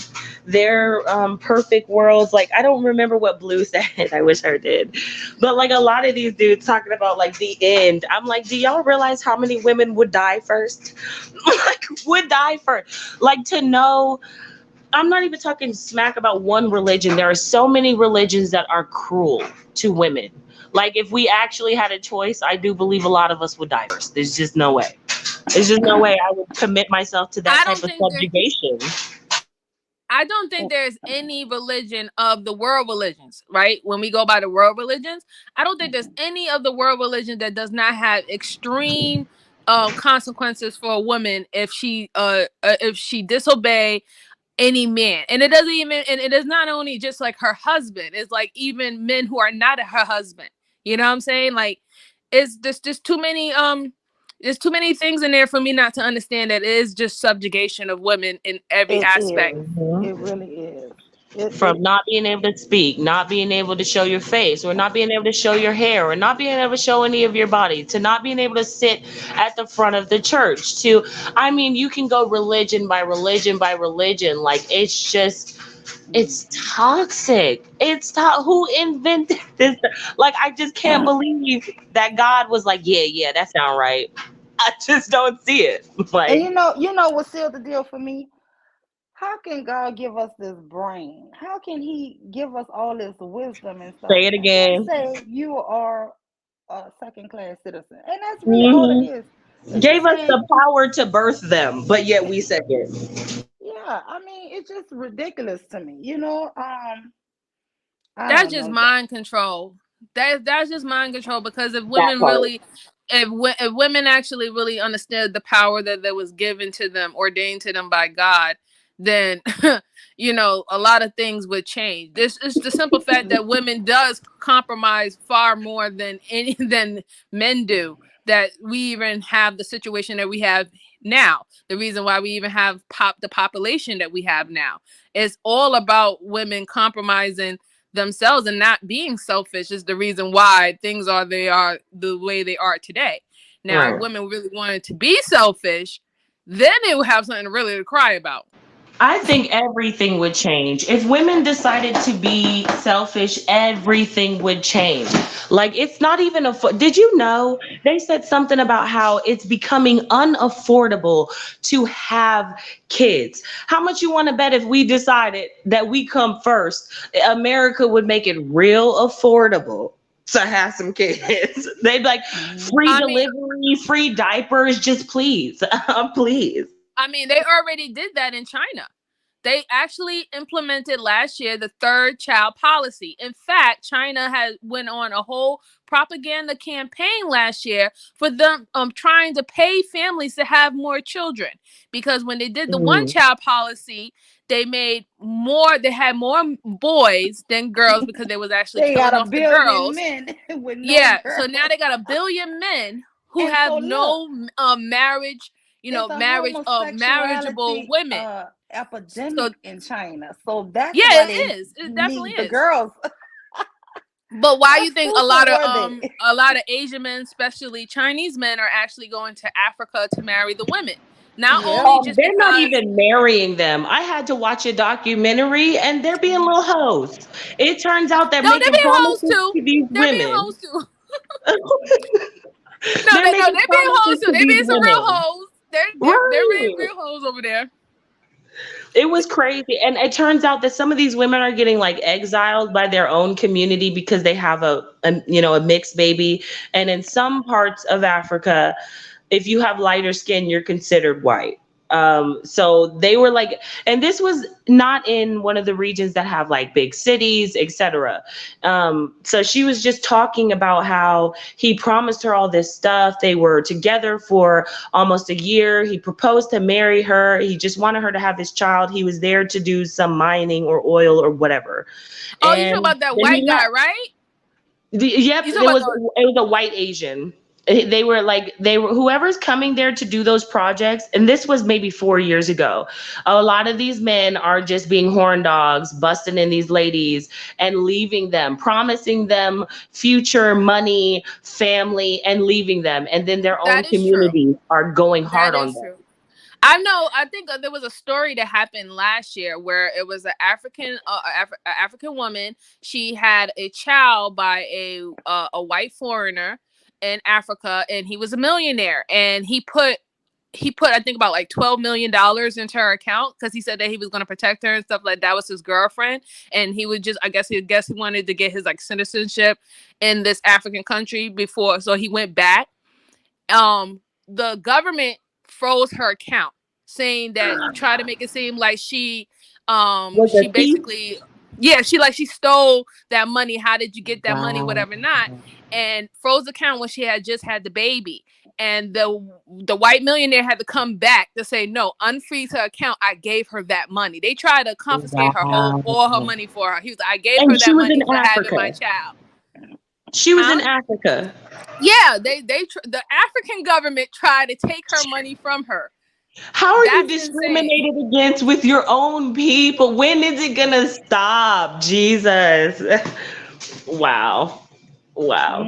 perfect worlds. Like, I don't remember what Blue said. I wish I did, but like a lot of these dudes talking about like the end. I'm like, do y'all realize how many women would die first? Like, would die first? Like, to know. I'm not even talking smack about one religion. There are so many religions that are cruel to women. Like, if we actually had a choice, I do believe a lot of us would die first. There's just no way. There's just no way I would commit myself to that type of subjugation. I don't think there's any religion of the world religions, right? When we go by the world religions, I don't think there's any of the world religion that does not have extreme consequences for a woman if she disobey any man. And it doesn't even, and it is not only just like her husband, it's like even men who are not her husband. You know what I'm saying? Like, it's just too many there's too many things in there for me not to understand that it is just subjugation of women in every aspect. It really is. From not being able to speak, not being able to show your face, or not being able to show your hair, or not being able to show any of your body, to not being able to sit at the front of the church, to, I mean, you can go religion by religion by religion. Like, it's just, it's toxic. Who invented this? Like, I just can't believe that God was like, yeah, that sounds right. I just don't see it. Like, and you know what sealed the deal for me? How can God give us this brain? How can He give us all this wisdom and stuff? Say it again. Say you are a second-class citizen, and that's really all it is. Gave us the power to birth them, but yet we second. Yeah, I mean, it's just ridiculous to me. You know, that's just mind control. That's just mind control, because if women really, if women actually really understood the power that was given to them, ordained to them by God, then you know, a lot of things would change. This is the simple fact that women does compromise far more than men do, that we even have the situation that we have now. The reason why we even have the population that we have now is all about women compromising themselves and not being selfish is the reason why things are the way they are today. Now, if women really wanted to be selfish, then they would have something really to cry about. I think everything would change. If women decided to be selfish, everything would change. Like, it's not even did you know they said something about how it's becoming unaffordable to have kids? How much you want to bet if we decided that we come first, America would make it real affordable to have some kids? They'd be like, free delivery, free diapers, just please, please. I mean, they already did that in China. They actually implemented last year the third child policy. In fact, China went on a whole propaganda campaign last year for them trying to pay families to have more children, because when they did the one child policy, they had more boys than girls because they was actually They killing got a off the billion girls. men with no Yeah, girls. so now they got a billion men who And have so no marriage, it's a marriageable homosexuality women. epidemic in China. So that's Yeah, why it they is. It definitely need the is. girls. But why you How think a stupid lot of Asian men, especially Chinese men, are actually going to Africa to marry the women? Not only just They're not because even marrying them. I had to watch a documentary, and they're being little hoes. It turns out they're no, they're making being hoes promises too. to these They're being women. hoes too. They're They're making being promises hoes too. to They these being some real women. hoes. They're Right. real hoes over there. It was crazy. And it turns out that some of these women are getting like exiled by their own community because they have a mixed baby. And in some parts of Africa, if you have lighter skin, you're considered white. So they were like, and this was not in one of the regions that have like big cities, etc. So she was just talking about how he promised her all this stuff. They were together for almost a year. He proposed to marry her. He just wanted her to have his child. He was there to do some mining or oil or whatever. Oh, you talking And about that then he white guy, left. right? Yep, You it talking was about a white Asian. They were whoever's coming there to do those projects, and this was maybe 4 years ago. A lot of these men are just being horn dogs, busting in these ladies and leaving them, promising them future money, family, and leaving them. And then their own that is true. communities are going hard That on is them. true. I think there was a story that happened last year where it was an African woman. She had a child by a white foreigner in Africa, and he was a millionaire, and he put I think about like $12 million into her account because he said that he was going to protect her and stuff like that. Was his girlfriend, and he would just he wanted to get his like citizenship in this African country before, so he went back. The government froze her account, saying that try to make it seem like she Was a thief? basically she stole that money. How did you get that money? Whatever, not, and froze the account when she had just had the baby. And the white millionaire had to come back to say, no, unfreeze her account. I gave her that money. They tried to confiscate all her money for her. He was like, I gave And her she that was money in for having my Africa. child. She was in Africa. Yeah, the African government tried to take her money from her. How are you That's discriminated against with your own people? When is it gonna stop? Jesus. Wow. Wow.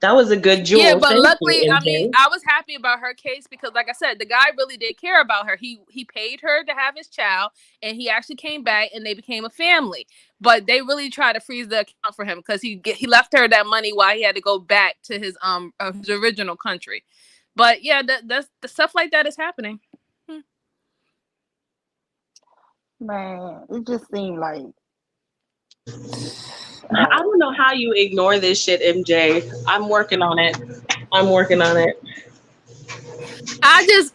That was a good jewel. Yeah, but Thank luckily, you, I mean, MJ. I was happy about her case because, like I said, the guy really did care about her. He paid her to have his child, and he actually came back, and they became a family. But they really tried to freeze the account for him because he left her that money while he had to go back to his original country. But yeah, that's the stuff like that is happening. Man, it just seemed like I don't know how you ignore this shit, MJ. I'm working on it. I just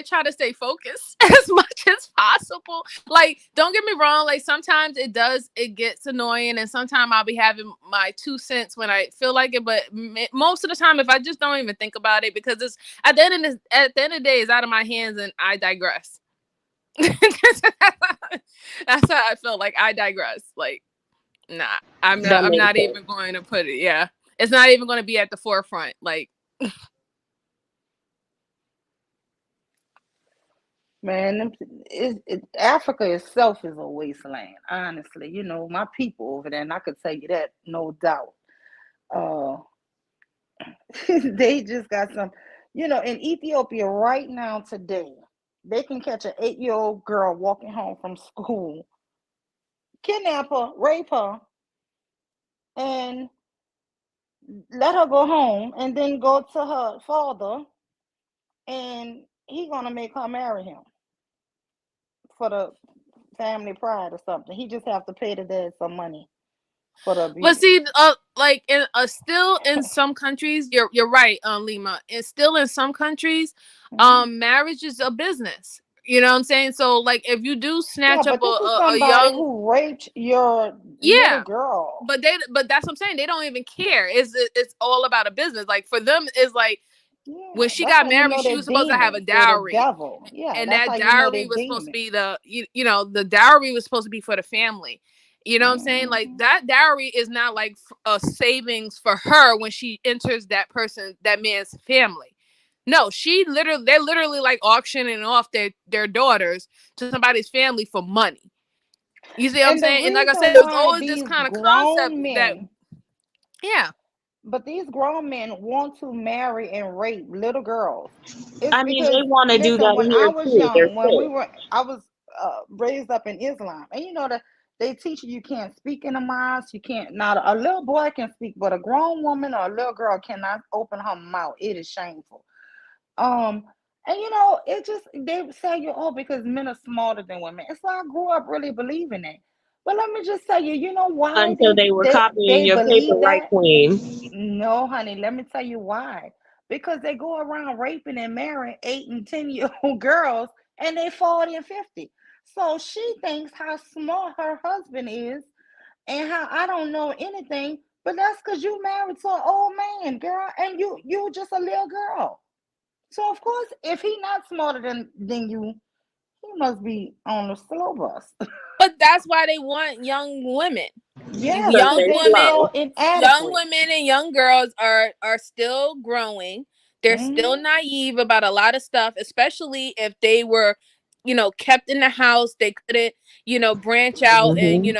try to stay focused as much as possible. Like, don't get me wrong. Like, sometimes it gets annoying, and sometimes I'll be having my 2 cents when I feel like it. But most of the time, if I just don't even think about it, because it's at the end of the day, it's out of my hands, and I digress. That's how I feel. Like, I digress. Like, nah, I'm not even going to put it. Yeah, it's not even going to be at the forefront. Like. Man, Africa itself is a wasteland, honestly. My people over there, and I could tell you that, no doubt. They just got some, in Ethiopia right now today, they can catch an 8-year-old girl walking home from school, kidnap her, rape her, and let her go home, and then go to her father, and he gonna make her marry him for the family pride or something. He just have to pay the dad some money for the abuse. But see, like still in some countries, you're right, Lima. It's still in some countries, marriage is a business. You know what I'm saying? So like if you do Yeah, snatch up but this is a somebody young, who raped your little yeah, girl. but that's what I'm saying. They don't even care. It's all about a business. Like for them, it's like when Yeah, she that's got how you married, know she they're was supposed to have a demons. They're the dowry, devil. Yeah, and that's how that you know they're dowry was supposed to demons. be the dowry was supposed to be for the family. You know what I'm saying? Like that dowry is not like a savings for her when she enters that man's family. No, they're literally like auctioning off their daughters to somebody's family for money. You see what I'm And the saying? And like I said, reason it was why always this these kind of concept grown that, men, yeah. but these grown men want to marry and rape little girls. It's I mean, they because, want to do listen, that when I here was too. They're young, sick. I was raised up in Islam, and you know that they teach you can't speak in the mosque. You can't. Not a little boy can speak, but a grown woman or a little girl cannot open her mouth. It is shameful. Um, and it just they say you because men are smarter than women. And so I grew up really believing it. But let me just tell you, you know why Until they were copying they your paper, believe right, that? Queen? No, honey, let me tell you why. Because they go around raping and marrying 8 and 10-year-old girls, and they 40 and 50. So she thinks how smart her husband is, and how I don't know anything. But that's because you married to an old man, girl, and you just a little girl. So of course, if he not smarter than you, he must be on the slow bus. But that's why they want young women. Yeah, because Young they women, feel inadequate. and young girls are still growing. They're still Mm-hmm. naive about a lot of stuff, especially if they were, kept in the house. They couldn't, branch out and Hmm.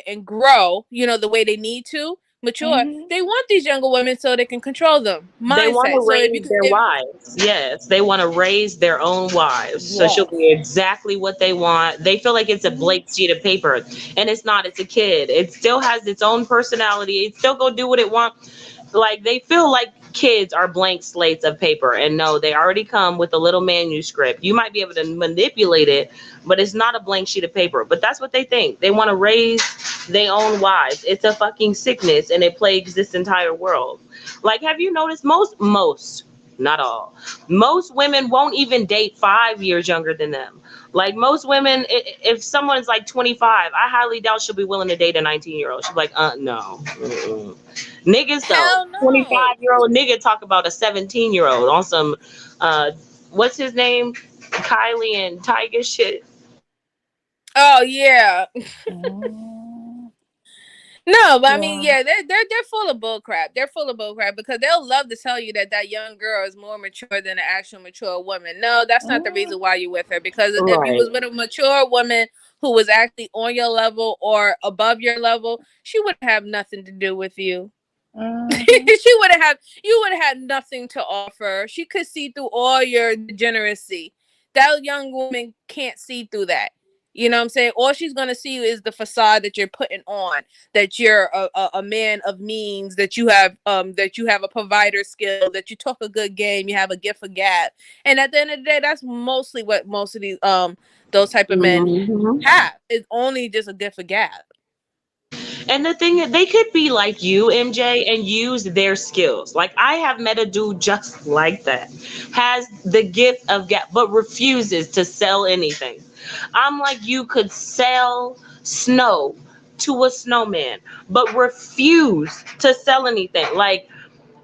and grow, the way they need to mature. Mm-hmm. They want these younger women so they can control them. They want Mindset. to So if you raise could, their wives. Yes, they want to raise their own wives. So she'll Yes. be exactly what they want. They feel like it's a Mm-hmm. blank sheet of paper, and it's not. It's a kid. It still has its own personality. It still go do what it wants. Like they feel like kids are blank slates of paper, and no, they already come with a little manuscript. You might be able to manipulate it, but it's not a blank sheet of paper. But that's what they think. They want to raise their own wives. It's a fucking sickness, and it plagues this entire world. Like, have you noticed most, not all, most women won't even date 5 years younger than them. Like most women, if someone's like 25, I highly doubt she'll be willing to date a 19-year-old. She'll be like, no. Mm-mm. Niggas though, hell no. 25-year-old nigga talk about a 17-year-old on some, what's his name? Kylie and Tiger shit. Oh yeah. Mm-hmm. No, but I mean, Yeah. yeah, they're full of bull crap. They're full of bull crap because they'll love to tell you that young girl is more mature than an actual mature woman. No, that's not the reason why you're with her. Because if you Right. was with a mature woman who was actually on your level or above your level, she would have nothing to do with you. Mm-hmm. You would have had nothing to offer. She could see through all your degeneracy. That young woman can't see through that. You know what I'm saying? All she's gonna see is the facade that you're putting on, that you're a man of means, that you have a provider skill, that you talk a good game, you have a gift of gab. And at the end of the day, that's mostly what most of these those type of men Mhm. have. It's only just a gift of gab. And the thing is, they could be like you, MJ, and use their skills. Like I have met a dude just like that, has the gift of gap, but refuses to sell anything. I'm like, you could sell snow to a snowman, but refuse to sell anything. Like,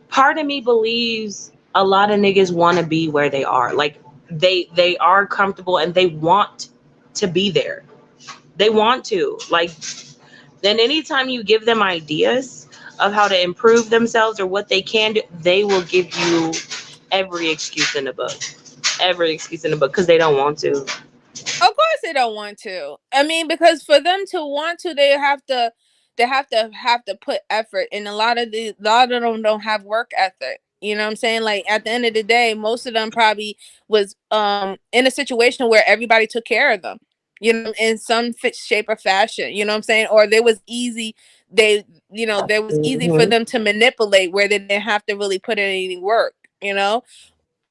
part of me believes a lot of niggas want to be where they are. Like, they are comfortable and they want to be there. They want to. Like, then anytime you give them ideas of how to improve themselves or what they can do, they will give you every excuse in the book. Every excuse in the book because they don't want to. Of course they don't want to. I mean, because for them to want to, they have to put effort, and a lot of them don't have work ethic. You know what I'm saying? Like at the end of the day, most of them probably was in a situation where everybody took care of them. You know, in some shape or fashion. You know what I'm saying? Or there was easy. There was easy for Mhm. them to manipulate where they didn't have to really put in any work. You know,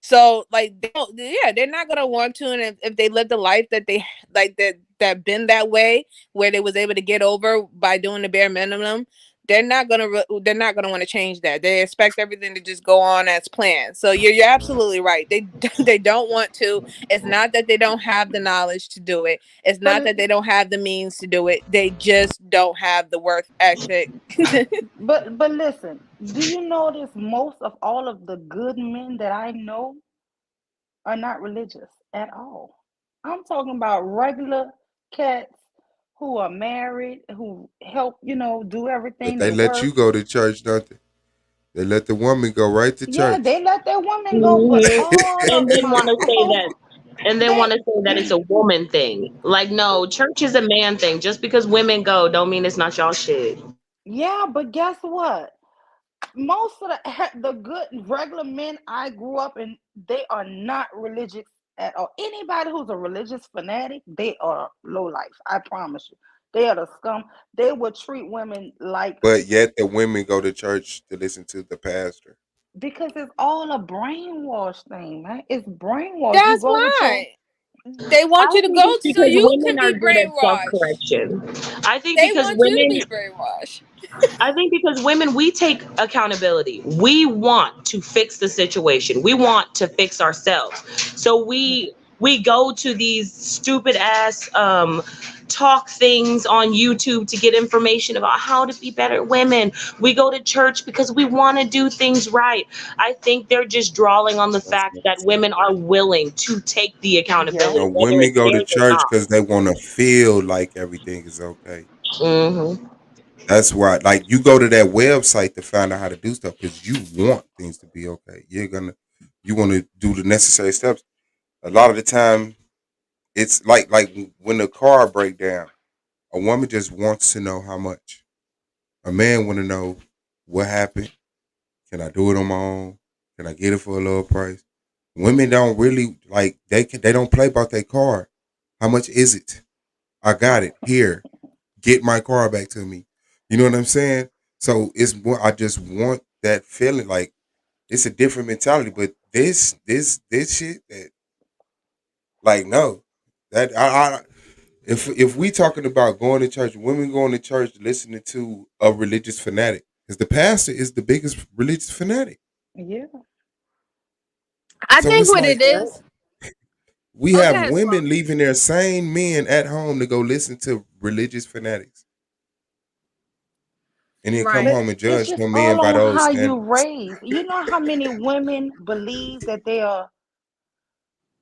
so like they're not gonna want to, and if they lived a life that they like that been that way, where they was able to get over by doing the bare minimum, they're not gonna want to change that. They expect everything to just go on as planned. So you're absolutely right. They don't want to. It's not that they don't have the knowledge to do it. It's not that they don't have the means to do it. They just don't have the work ethic. But listen, do you notice most of all of the good men that I know are not religious at all? I'm talking about regular cats who are married, who help, do But everything. they They let work. you go to church, don't they? They let the woman go right to Yeah, church. they let their women go, but all And of then my want to say that, and then want to say that they it's a woman thing. Like, no, church is a man thing. Just because women go, don't mean it's not y'all shit. yeah, but guess what? Most of the good regular men I grew up in, they are not religious at all. Anybody who's a religious fanatic, they are low life. I promise you. They are the scum. They would treat women like, But yet the women go to church to listen to the pastor. because it's all a brainwash thing, man. It's brainwash. You That's go to church. why they want I you to think go it's so because you women can are be good at brainwashed. self-correction. I think They because want you to women be brainwashed. I think because women, we take accountability. We want to fix the situation. We want to fix ourselves. So we go to these stupid ass talk things on YouTube to get information about how to be better women. We go to church because we want to do things right. I think they're just drawing on the fact that women are willing to take the accountability, No, whether women it's go to theirs or church not. because they want to feel like everything is okay. Mm-hmm. That's why, like, you go to that website to find out how to do stuff because you want things to be okay. You want to do the necessary steps. A lot of the time, it's like when the car break down, a woman just wants to know how much. A man want to know what happened. Can I do it on my own? Can I get it for a lower price? Women don't really they don't play about their car. How much is it? I got it here. Get my car back to me. You know what I'm saying? So it's more. I just want that feeling. Like, it's a different mentality. But this shit that, like, no, that I if we talking about going to church, women going to church listening to a religious fanatic, because the pastor is the biggest religious fanatic. Yeah. I So think it's what like it is. we Oh, go have ahead, women Swamp. leaving their sane men at home to go listen to religious fanatics, and then come Right. home and It's judge just them men all by on those how you standards. raise. You know how many women believe that they are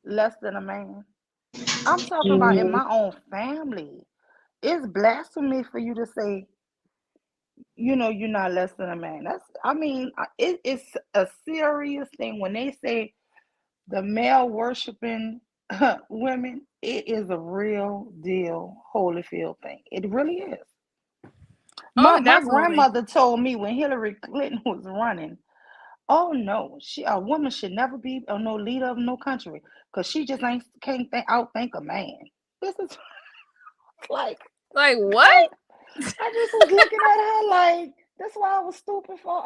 less than a man? I'm talking about in Mm-hmm. my own family. It's blasphemy for you to say, you're not less than a man. It's a serious thing when they say the male worshiping women. It is a real deal Holyfield thing. It really is. Oh, My definitely. grandmother told me when Hillary Clinton was running, oh no, a woman should never be no leader of no country because she just can't outthink a man. This is like what? I just was looking at her like that's why I was stupid for.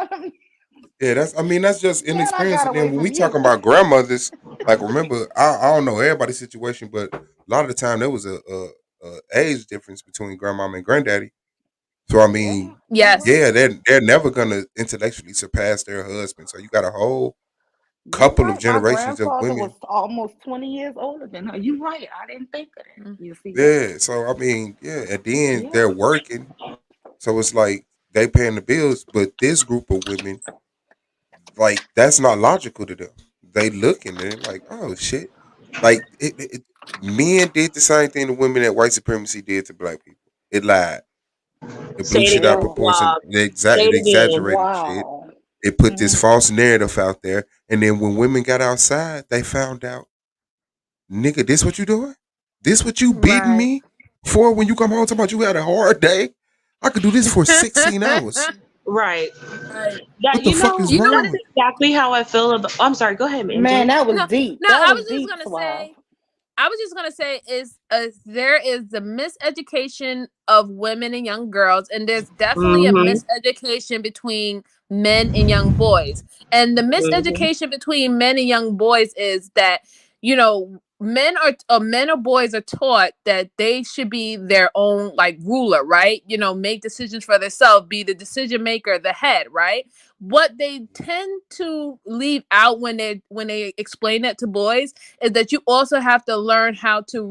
Yeah, that's just Glad I inexperience. got And then away when we from you. talking about grandmothers, like, remember, I don't know everybody's situation, but a lot of the time there was a age difference between grandmama and granddaddy. So I mean, Yes. yeah, they're never gonna intellectually surpass their husband. So you got a whole You're couple of right. My generations of grandfather was women. almost 20 years older than her. You're right. I didn't think of that. You see that? Yeah, so I mean, yeah, at the end Yeah. they're working, so it's like they paying the bills. But this group of women, like, that's not logical to them. They looking and they're like, oh shit, like men did the same thing to women that white supremacy did to black people. It lied. It Say blew it shit out of again, proportion. Blob. Say It it again. exaggerated shit. Wow. It put this false narrative out there, and then when women got outside, they found out, nigga, this what you doing? This what you beating Right. me for when you come home talking about you had a hard day? I could do this for 16 hours. Right. Right. That What the fuck is that's wrong? exactly how I feel about. I'm sorry. Go ahead, Man, MJ. that was No, deep. no, That I was was just deep, gonna Suave. say. I was just gonna say there is the miseducation of women and young girls, and there's definitely a Mm-hmm. miseducation between men and young boys. And the Mm-hmm. miseducation between men and young boys is that men or boys are taught that they should be their own like ruler, right? You know, make decisions for themselves, be the decision maker, the head, right? What they tend to leave out when they explain that to boys is that you also have to learn how to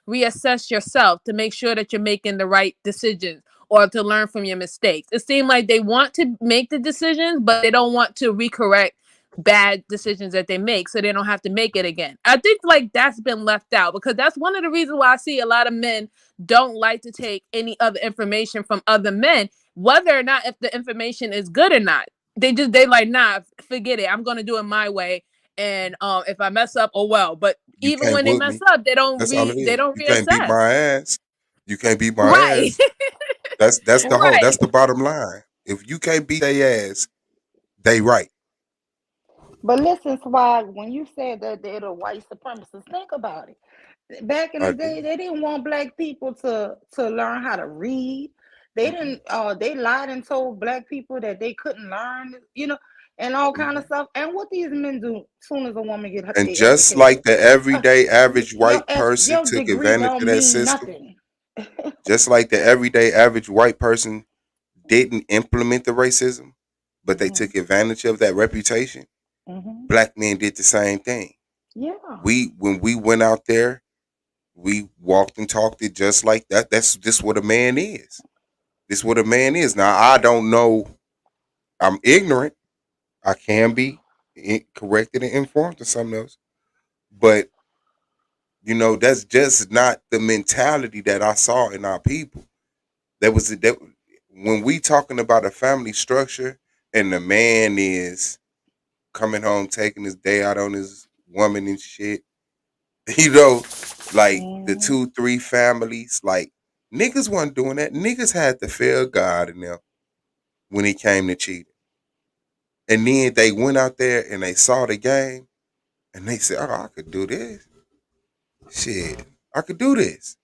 reassess yourself to make sure that you're making the right decisions or to learn from your mistakes. It seems like they want to make the decisions, but they don't want to recorrect bad decisions that they make so they don't have to make it again. I think like that's been left out because that's one of the reasons why I see a lot of men don't like to take any other information from other men, whether or not if the information is good or not. They like, nah, forget it. I'm gonna do it my way. And if I mess up, oh well. But You even can't when they whoop mess me. up, they don't That's all it is. You can't beat reassess. my ass. You can't beat my Right. ass. That's the whole. Right. That's the bottom line. If you can't beat their ass, they right. But listen, Swag, when you said that they're the white supremacists, think about it. Back in I the day, they didn't want black people to learn how to read. They didn't. They lied and told black people that they couldn't learn, and all kind of stuff. And what these men do, soon as a woman get And their just education, like the everyday average white person your took degree advantage don't of that mean system, nothing. just like the everyday average white person didn't implement the racism, but they took advantage of that reputation. Black men did the same thing. Yeah. When we went out there, we walked and talked it just like that. That's just what a man is. This what a man is. Now I don't know. I'm ignorant. I can be corrected and informed or something else, but that's just not the mentality that I saw in our people. That when we talking about a family structure and the man is coming home taking his day out on his woman and shit, like the 2-3 families, like niggas wasn't doing that. Niggas had to fear God in them when he came to cheating. And then they went out there and they saw the game and they said, oh, I could do this. Shit, I could do this.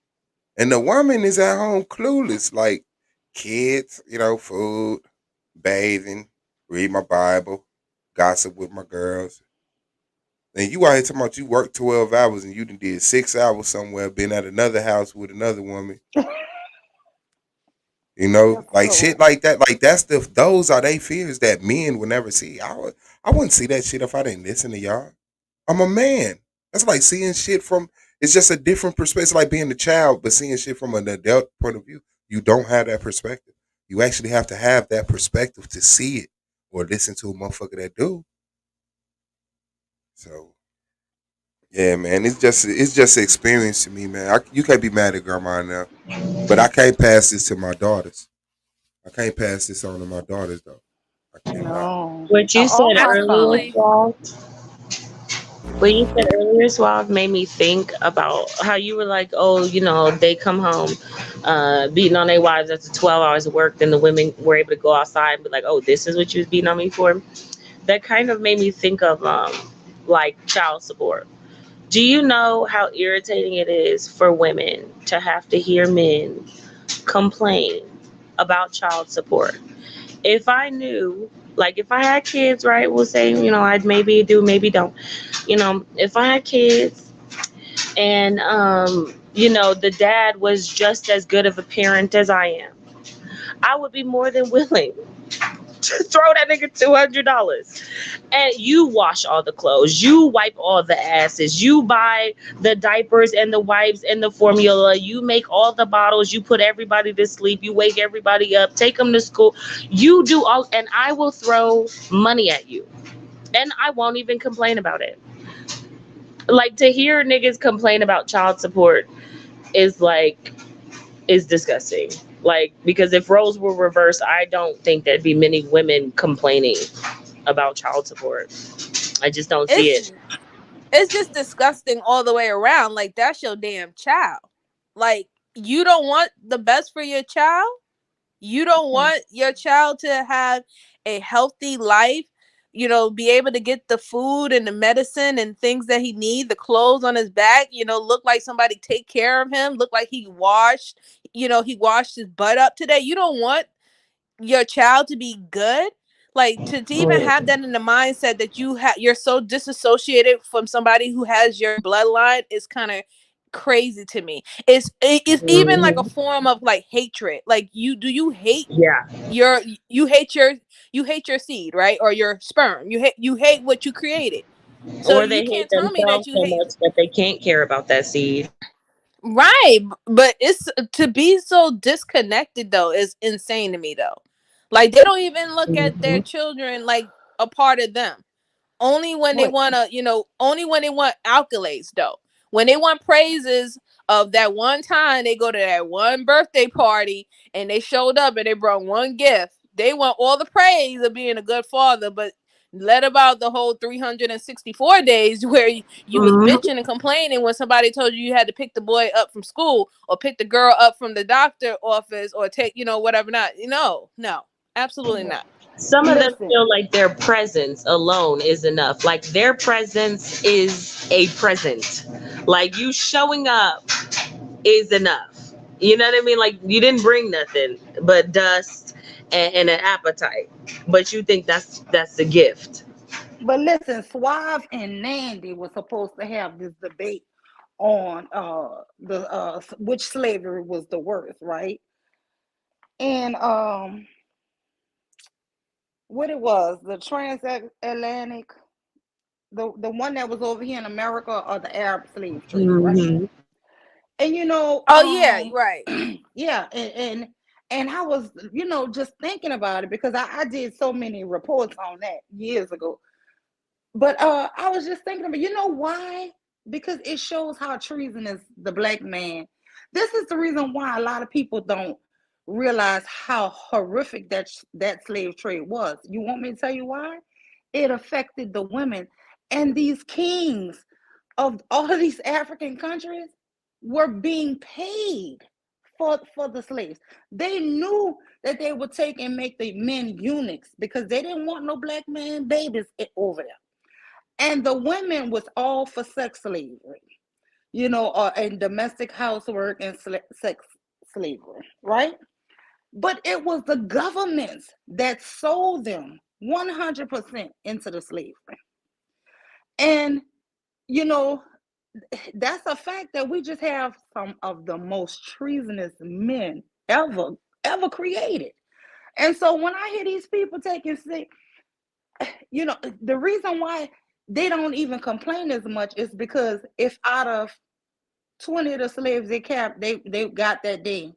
And the woman is at home clueless, like kids, food, bathing, read my Bible, gossip with my girls. And you out here talking about you work 12 hours and you done did 6 hours somewhere, been at another house with another woman. Like shit like that. Like those are they fears that men will never see. I wouldn't see that shit if I didn't listen to y'all. I'm a man. That's like seeing shit from, it's just a different perspective. It's like being a child, but seeing shit from an adult point of view. You don't have that perspective. You actually have to have that perspective to see it or listen to a motherfucker that do. So, yeah, man, it's just experience to me, man. You can't be mad at grandma now, but I can't pass this to my daughters. I can't pass this on to my daughters though. I cannot. No. What you said earlier, Absolutely. What you said earlier, Suave, made me think about how you were like, oh, they come home beating on their wives after 12 hours of work, then the women were able to go outside and be like, oh, this is what you was beating on me for. That kind of made me think of like child support. Do you know how irritating it is for women to have to hear men complain about child support? If I knew, like if I had kids, right, we'll say, I'd maybe do, maybe don't. If I had kids and, the dad was just as good of a parent as I am, I would be more than willing to throw that nigga $200. And you wash all the clothes, you wipe all the asses, you buy the diapers and the wipes and the formula, you make all the bottles, you put everybody to sleep, you wake everybody up, take them to school, you do all, and I will throw money at you. And I won't even complain about it. Like, to hear niggas complain about child support is disgusting. Like, because if roles were reversed, I don't think there'd be many women complaining about child support. I just don't see it. It's just disgusting all the way around. Like, that's your damn child. Like, you don't want the best for your child? You don't want your child to have a healthy life, be able to get the food and the medicine and things that he needs, the clothes on his back, look like somebody take care of him, look like he washed his butt up today. You don't want your child to be good? Like to even have that in the mindset that you're so disassociated from somebody who has your bloodline is kind of crazy to me. It's even like a form of like hatred. Like you hate you hate your seed, right? Or your sperm. You hate what you created. So Or they you hate can't tell me that themselves you so hate. much that they can't care about that seed. Right, but it's to be so disconnected though is insane to me though. Like they don't even look at their children like a part of them. Only when they want to, only when they want accolades though. When they want praises of that one time they go to that one birthday party and they showed up and they brought one gift. They want all the praise of being a good father, but let about the whole 364 days where you was bitching and complaining when somebody told you had to pick the boy up from school or pick the girl up from the doctor office or take, whatever not. No, absolutely not. Some of them feel like their presence alone is enough. Like their presence is a present. Like you showing up is enough. You know what I mean? Like you didn't bring nothing but dust and an appetite, but you think that's the gift. But listen, Suave and Nandy were supposed to have this debate on the which slavery was the worst, right? And what it was, the transatlantic, the one that was over here in America, or the Arab slave trade, right? And yeah, right. Yeah, and I was, just thinking about it because I did so many reports on that years ago. But I was just thinking about, why? Because it shows how treasonous the black man. This is the reason why a lot of people don't realize how horrific that slave trade was. You want me to tell you why? It affected the women, and these kings of all of these African countries were being paid for the slaves. They knew that they would take and make the men eunuchs because they didn't want no black man babies over there. And the women was all for sex slavery, and domestic housework and sex slavery, right? But it was the governments that sold them 100% into the slavery. And, that's a fact that we just have some of the most treasonous men ever created. And so when I hear these people taking sick, the reason why they don't even complain as much is because if out of 20 of the slaves they got that day,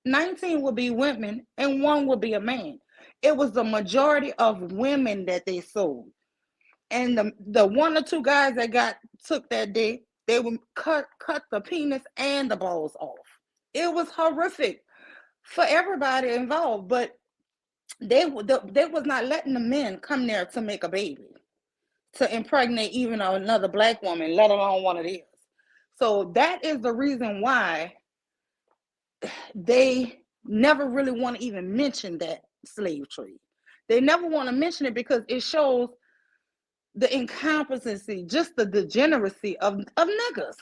19 would be women and 1 would be a man. It was the majority of women that they sold. And the 1 or 2 guys that took that day, they would cut the penis and the balls off. It was horrific for everybody involved, but they was not letting the men come there to make a baby, to impregnate even another black woman, let alone one of theirs. So that is the reason why they never really want to even mention that slave trade. They never want to mention it because it shows the incompetency, just the degeneracy of niggas.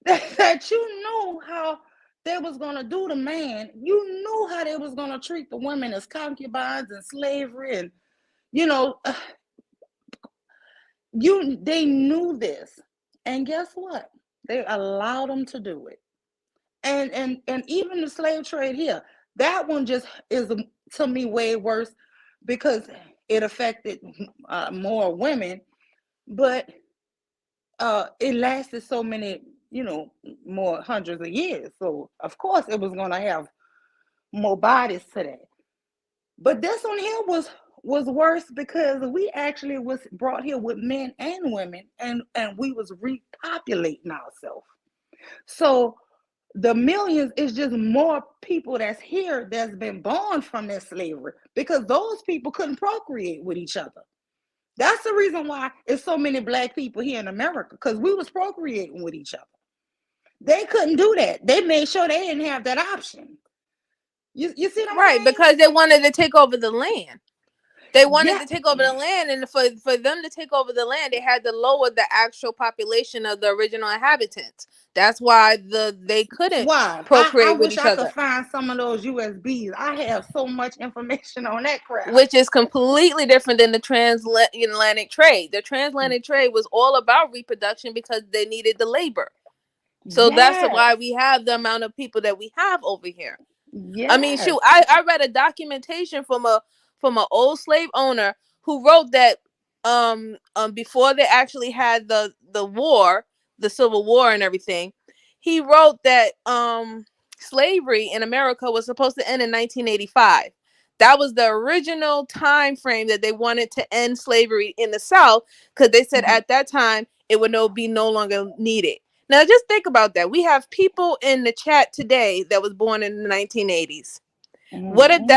That you know how they was going to do the man. You knew how they was going to treat the women as concubines and slavery. And, they knew this. And guess what? They allowed them to do it. And even the slave trade here, that one just is, to me, way worse because it affected more women, but it lasted so many, more hundreds of years. So of course it was going to have more bodies to that. But this one here was worse because we actually was brought here with men and women, and we was repopulating ourselves. So the millions is just more people that's here that's been born from that slavery because those people couldn't procreate with each other. That's the reason why it's so many black people here in America, because we was procreating with each other. They couldn't do that. They made sure they didn't have that option. You see what I'm right saying? Because they wanted to take over the land. They wanted Yeah. to take over the land, and for them to take over the land, they had to lower the actual population of the original inhabitants. That's why they couldn't Why? I procreate with wish each I could other, find some of those USBs. I have so much information on that crap. which is completely different than the transatlantic trade. The transatlantic trade was all about reproduction because they needed the labor. So that's Yes. why we have the amount of people that we have over here. Yes. I mean, shoot, I read a documentation from an old slave owner who wrote that before they actually had the war, the Civil War and everything, he wrote that slavery in America was supposed to end in 1985. That was the original time frame that they wanted to end slavery in the South, because they said at that time it would be no longer needed. Now just think about that. We have people in the chat today that was born in the 1980s. What if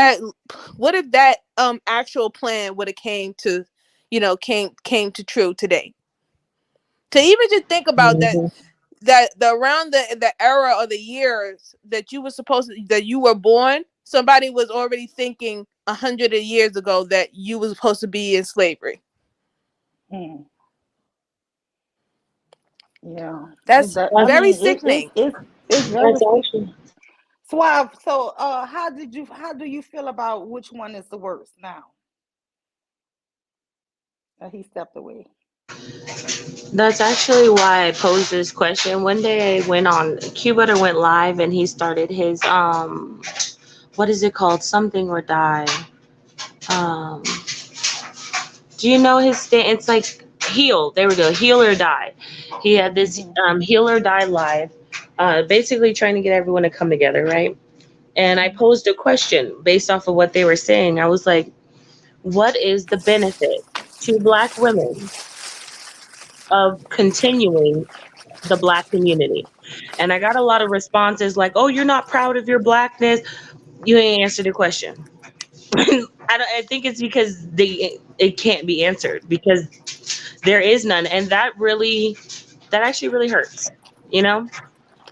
that actual plan would have came to true today? To even just think about that around the era or the years that you were born, somebody was already thinking 100 years ago that you was supposed to be in slavery. Yeah, That's very sickening. It's very sickening. Suave. So, how do you feel about which one is the worst now? He stepped away. That's actually why I posed this question. One day I went on Cubutter went live and he started his what is it called? Something or Die. Do you know his it's like Heal. There we go. Heal or Die. He had this Heal or Die live, basically trying to get everyone to come together, right? And I posed a question based off of what they were saying. I was like, what is the benefit to Black women of continuing the Black community? And I got a lot of responses like, oh, you're not proud of your Blackness. You ain't answered the question. I think it's because it can't be answered, because there is none. And that actually really hurts,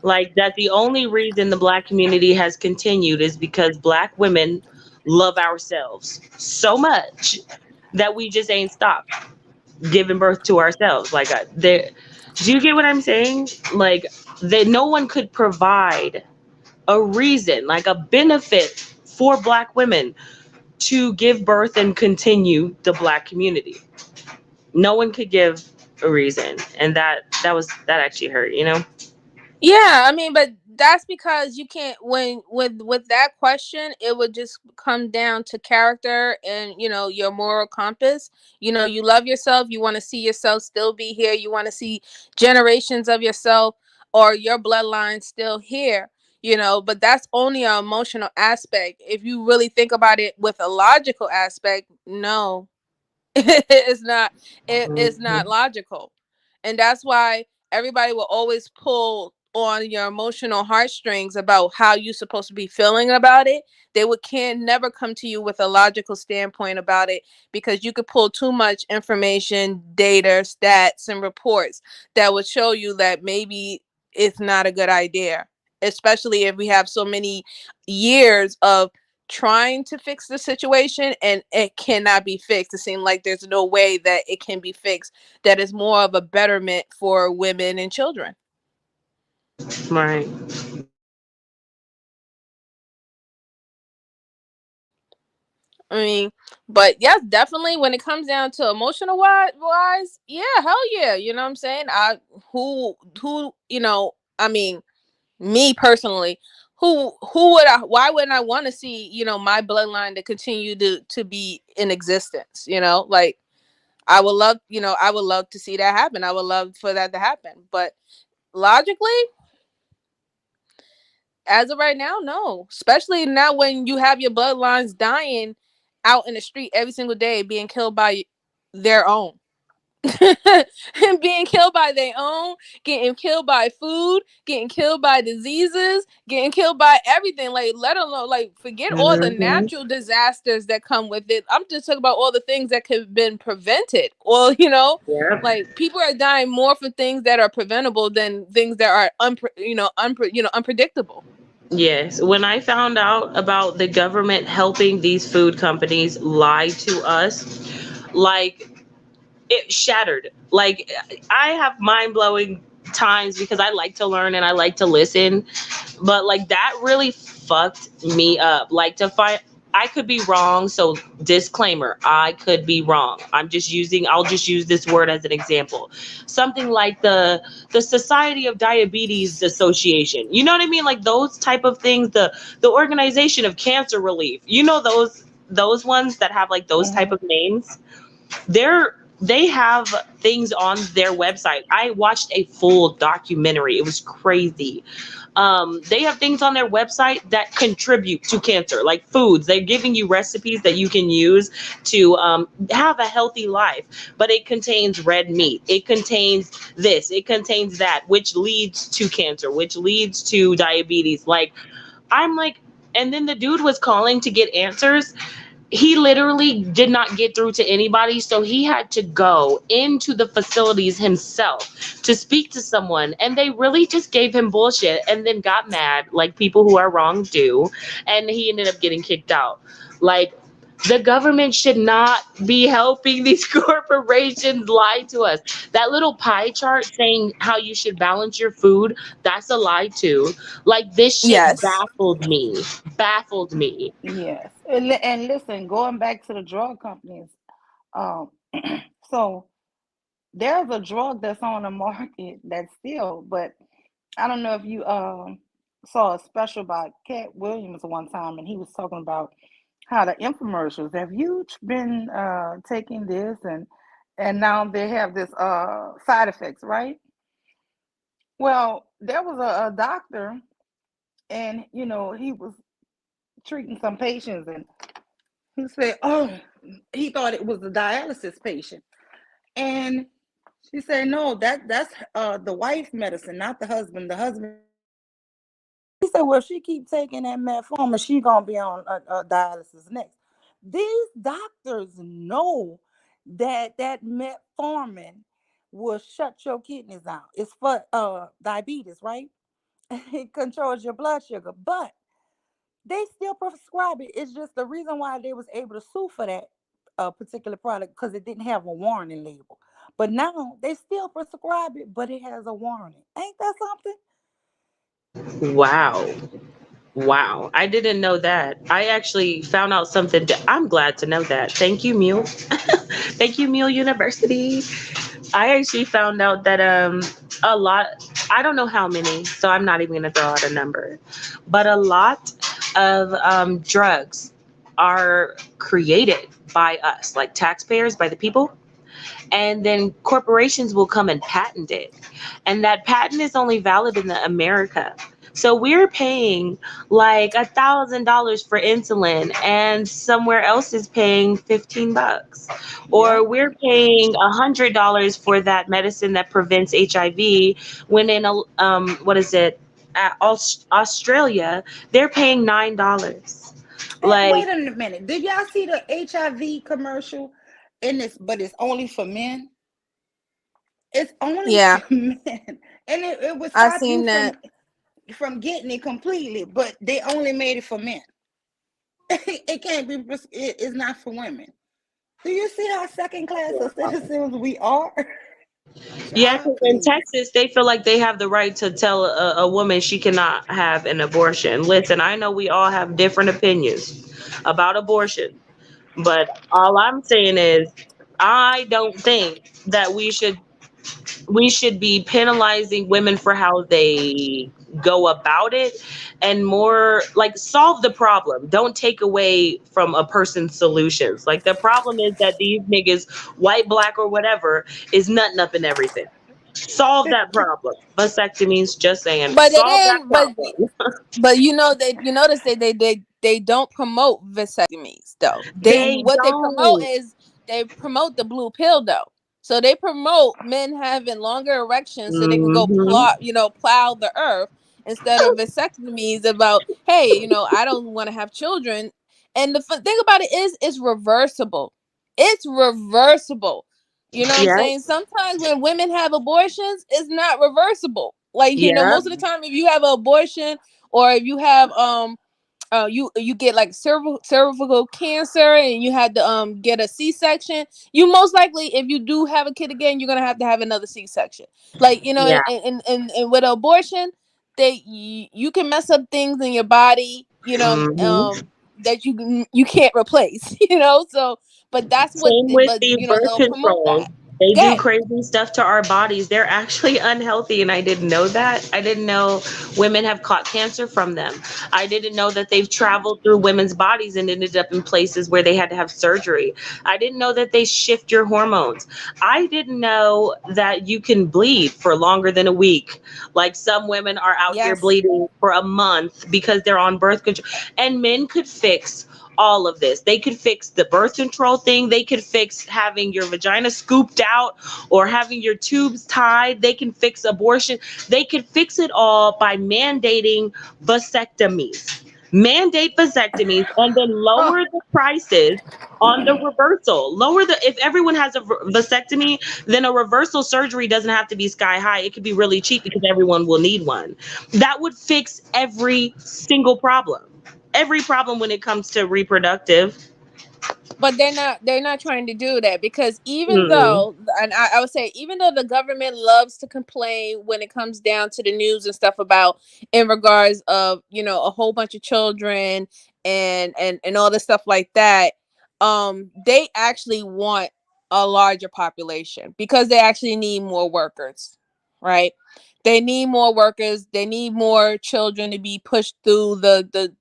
like that the only reason the Black community has continued is because Black women love ourselves so much that we just ain't stopped giving birth to ourselves. Like, do you get what I'm saying? Like, that no one could provide a reason, like a benefit for Black women to give birth and continue the Black community. No one could give a reason, and that actually hurt, Yeah, I mean, but that's because you can't with that question, it would just come down to character and your moral compass. You love yourself, you want to see yourself still be here, you want to see generations of yourself or your bloodline still here, but that's only an emotional aspect. If you really think about it with a logical aspect, no. It's not logical. And that's why everybody will always pull on your emotional heartstrings about how you're supposed to be feeling about it. They can never come to you with a logical standpoint about it, because you could pull too much information, data, stats, and reports that would show you that maybe it's not a good idea, especially if we have so many years of trying to fix the situation and it cannot be fixed. It seems like there's no way that it can be fixed that is more of a betterment for women and children. Right. I mean, but yes, definitely when it comes down to emotional wise, yeah, hell yeah. You know what I'm saying? I mean, me personally, why wouldn't I want to see, my bloodline to continue to be in existence? Like I would love to see that happen. I would love for that to happen. But logically, as of right now, no. Especially now when you have your bloodlines dying out in the street every single day, being killed by their own. And being killed by their own, getting killed by food, getting killed by diseases, getting killed by everything. Like, let alone, like, forget all the natural disasters that come with it. I'm just talking about all the things that could have been prevented. Well, like people are dying more for things that are preventable than things that are unpredictable. Yes, when I found out about the government helping these food companies lie to us, like it shattered. Like I have mind-blowing times because I like to learn and I like to listen, but like that really fucked me up. Like to find I could be wrong, so disclaimer, I could be wrong. I'll just use this word as an example. Something like the Society of Diabetes Association. You know what I mean? Like those type of things, the Organization of Cancer Relief. You know those ones that have like those type of names? They have things on their website. I watched a full documentary. It was crazy. They have things on their website that contribute to cancer, like foods. They're giving you recipes that you can use to have a healthy life, but it contains red meat. It contains this, it contains that, which leads to cancer, which leads to diabetes. Like, I'm like, and then the dude was calling to get answers. He literally did not get through to anybody, so he had to go into the facilities himself to speak to someone, and they really just gave him bullshit and then got mad like people who are wrong do, and he ended up getting kicked out. Like, the government should not be helping these corporations lie to us. That little pie chart saying how you should balance your food, that's a lie too. Like, this shit Yes. baffled me. Baffled me. Yes, and listen, going back to the drug companies, um, so there's a drug that's on the market that's still, but I don't know if you saw a special by Cat Williams one time, and he was talking about how the infomercials. Have you been taking this, and now they have this side effects, right? Well, there was a doctor, and he was treating some patients, and he said, "Oh, he thought it was a dialysis patient," and she said, "No, that's the wife's medicine, not the husband. The husband." He said, "Well, if she keep taking that metformin, she gonna be on dialysis next." These doctors know that metformin will shut your kidneys out. It's for diabetes, right? It controls your blood sugar, but they still prescribe it. It's just the reason why they was able to sue for that particular product because it didn't have a warning label. But now they still prescribe it, but it has a warning. Ain't that something? Wow. Wow. I didn't know that. I actually found out something. I'm glad to know that. Thank you, Mule. Thank you, Mule University. I actually found out that a lot, I don't know how many, so I'm not even going to throw out a number, but a lot of drugs are created by us, like taxpayers, by the people. And then corporations will come and patent it. And that patent is only valid in America. So we're paying like $1,000 for insulin, and somewhere else is paying $15. Or we're paying $100 for that medicine that prevents HIV, when in what is it, at Australia, they're paying $9. Like, Wait a minute. Did y'all see the HIV commercial? But it's only for men. It's only for men, and it would I stop seen you that. from getting it completely. But they only made it for men. It can't be. It's not for women. Do you see how second class of citizens we are? yeah, 'cause in Texas, they feel like they have the right to tell a woman she cannot have an abortion. Listen, I know we all have different opinions about abortion, but all I'm saying is I don't think that we should be penalizing women for how they go about it, and more like solve the problem. Don't take away from a person's solutions. Like, the problem is that these niggas, white, black, or whatever, is nutting up in everything. Solve that problem. Vasectomies, just saying. But they Solve that didn't. problem. But you notice they don't promote vasectomies though. They They promote don't. is they promote the blue pill though. So they promote men having longer erections so they can go plow the earth, instead of vasectomies about, hey, I don't want to have children. And the thing about it is, it's reversible. It's reversible. You know what I'm Yeah. saying? Sometimes when women have abortions, it's not reversible. Like, Yeah. most of the time, if you have an abortion or if you have you get like cervical cancer and you had to get a C-section, you most likely, if you do have a kid again, you're gonna have to have another C-section. Like, you know, Yeah. and with abortion, you can mess up things in your body, you know, Mhm. that you can't replace, you know. So, but that's what, Same with but the you know, birth they'll promote control. that. They do Good. crazy stuff to our bodies. They're actually unhealthy, and I didn't know that. I didn't know women have caught cancer from them. I didn't know that they've traveled through women's bodies and ended up in places where they had to have surgery. I didn't know that they shift your hormones. I didn't know that you can bleed for longer than a week. Like some women are out here Yes. bleeding for a month because they're on birth control. And men could fix all of this. They could fix the birth control thing. They could fix having your vagina scooped out or having your tubes tied. They can fix abortion. They could fix it all by mandating vasectomies. Mandate vasectomies and then lower the prices on the reversal. If everyone has a vasectomy, then a reversal surgery doesn't have to be sky high. It could be really cheap because everyone will need one. That would fix every single problem. Every problem when it comes to reproductive. But they're not trying to do that, because even Mm-mm. though, and I would say, even though the government loves to complain when it comes down to the news and stuff about, in regards of, you know, a whole bunch of children and all this stuff like that, they actually want a larger population because they actually need more workers, right? They need more workers. They need more children to be pushed through the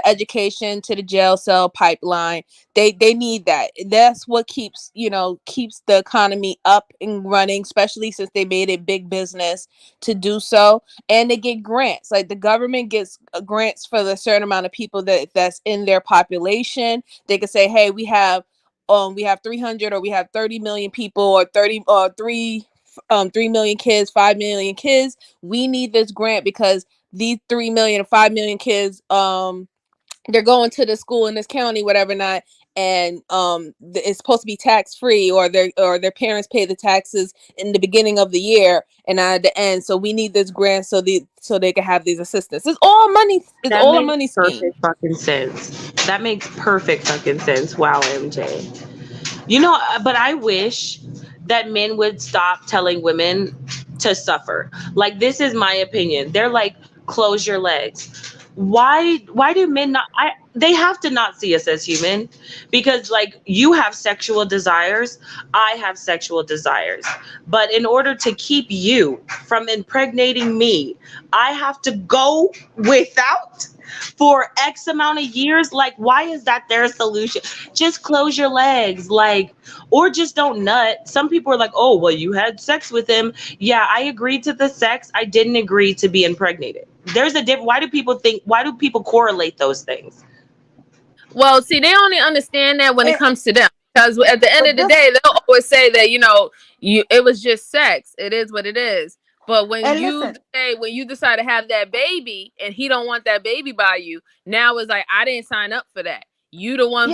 education to the jail cell pipeline. They need that. That's what keeps the economy up and running, especially since they made it big business to do so. And they get grants. Like, the government gets grants for the certain amount of people that's in their population. They could say, hey, we have 300, or we have 30 million people, or 3 million kids, 5 million kids. We need this grant because these 3 million or 5 million kids, they're going to the school in this county, whatever not, and it's supposed to be tax free, or their parents pay the taxes in the beginning of the year and not at the end. So we need this grant so they can have these assistance. It's all money. It's That all a makes money scheme. perfect fucking sense. That makes perfect fucking sense. Wow, MJ. You know, but I wish that men would stop telling women to suffer. Like, this is my opinion. They're like, close your legs. Why do men not they have to not see us as human, because like, you have sexual desires, I have sexual desires. But in order to keep you from impregnating me, I have to go without for X amount of years. Like, why is that their solution? Just close your legs, like, or just don't nut. Some people are like, oh, well, you had sex with him. Yeah, I agreed to the sex. I didn't agree to be impregnated. There's a difference. Why do people correlate those things? Well, see, they only understand that when it comes to them, because at the end of the day, they'll always say that, it was just sex. It is what it is. But when when you decide to have that baby and he don't want that baby by you, now it's like, I didn't sign up for that. You the one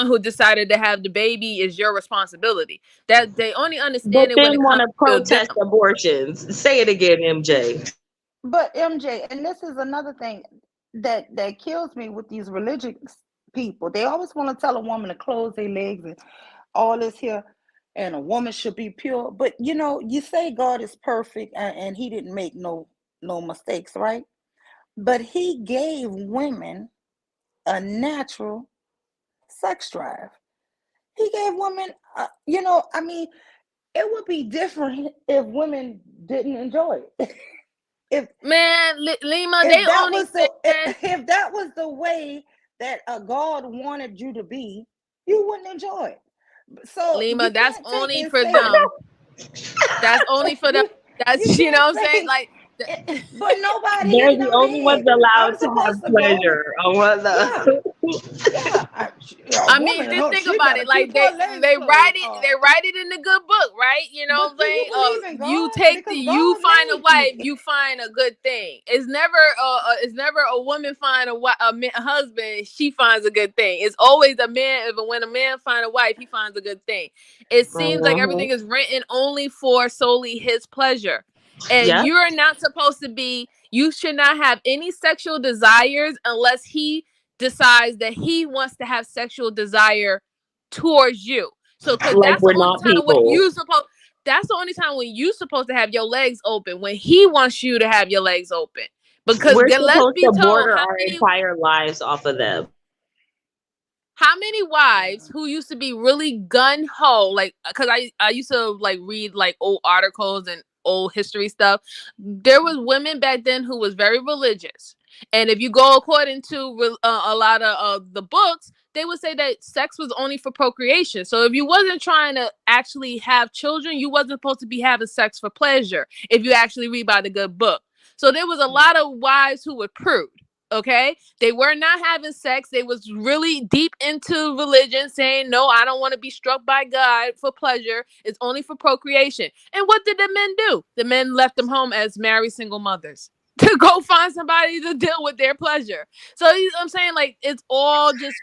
who decided to have the baby, is your responsibility. That they only understand But it when then it want comes to protest abortions. Say it again, MJ. But MJ, and this is another thing that kills me with these religious people. They always want to tell a woman to close their legs and all this here, and a woman should be pure. But you say God is perfect and he didn't make no mistakes, right? But he gave women a natural sex drive. He gave women, it would be different if women didn't enjoy it. Lima, if that was the way that God wanted you to be, you wouldn't enjoy it. So Lima, that's only for them. That's only for them. That's what I'm saying. Like, but nobody. They're the only ones allowed to have pleasure. I mean, just think about it. Like, they write it in the good book, right? You know what I'm saying? You find a wife, you find a good thing. It's never a woman find a husband, she finds a good thing. It's always a man. When a man finds a wife, he finds a good thing. It seems like everything is written only for solely his pleasure. And you're not supposed to be You should not have any sexual desires unless he decides that he wants to have sexual desire towards you. So, because Like that's the we're only not time when people. you supposed. That's the only time when you supposed to have your legs open, when he wants you to have your legs open. Because We're then let's supposed be to told border how our many entire lives off of them. wives who used to be really gun ho, like, because I used to like read like old articles and old history stuff. There was women back then who was very religious, and if you go according to a lot of the books, they would say that sex was only for procreation. So if you wasn't trying to actually have children, you wasn't supposed to be having sex for pleasure, if you actually read by the good book. So there was a lot of wives who were prude. Okay, they were not having sex. They was really deep into religion, saying, no, I don't want to be struck by God for pleasure. It's only for procreation. And what did the men do? The men left them home as married single mothers to go find somebody to deal with their pleasure. So you know what I'm saying, like, it's all just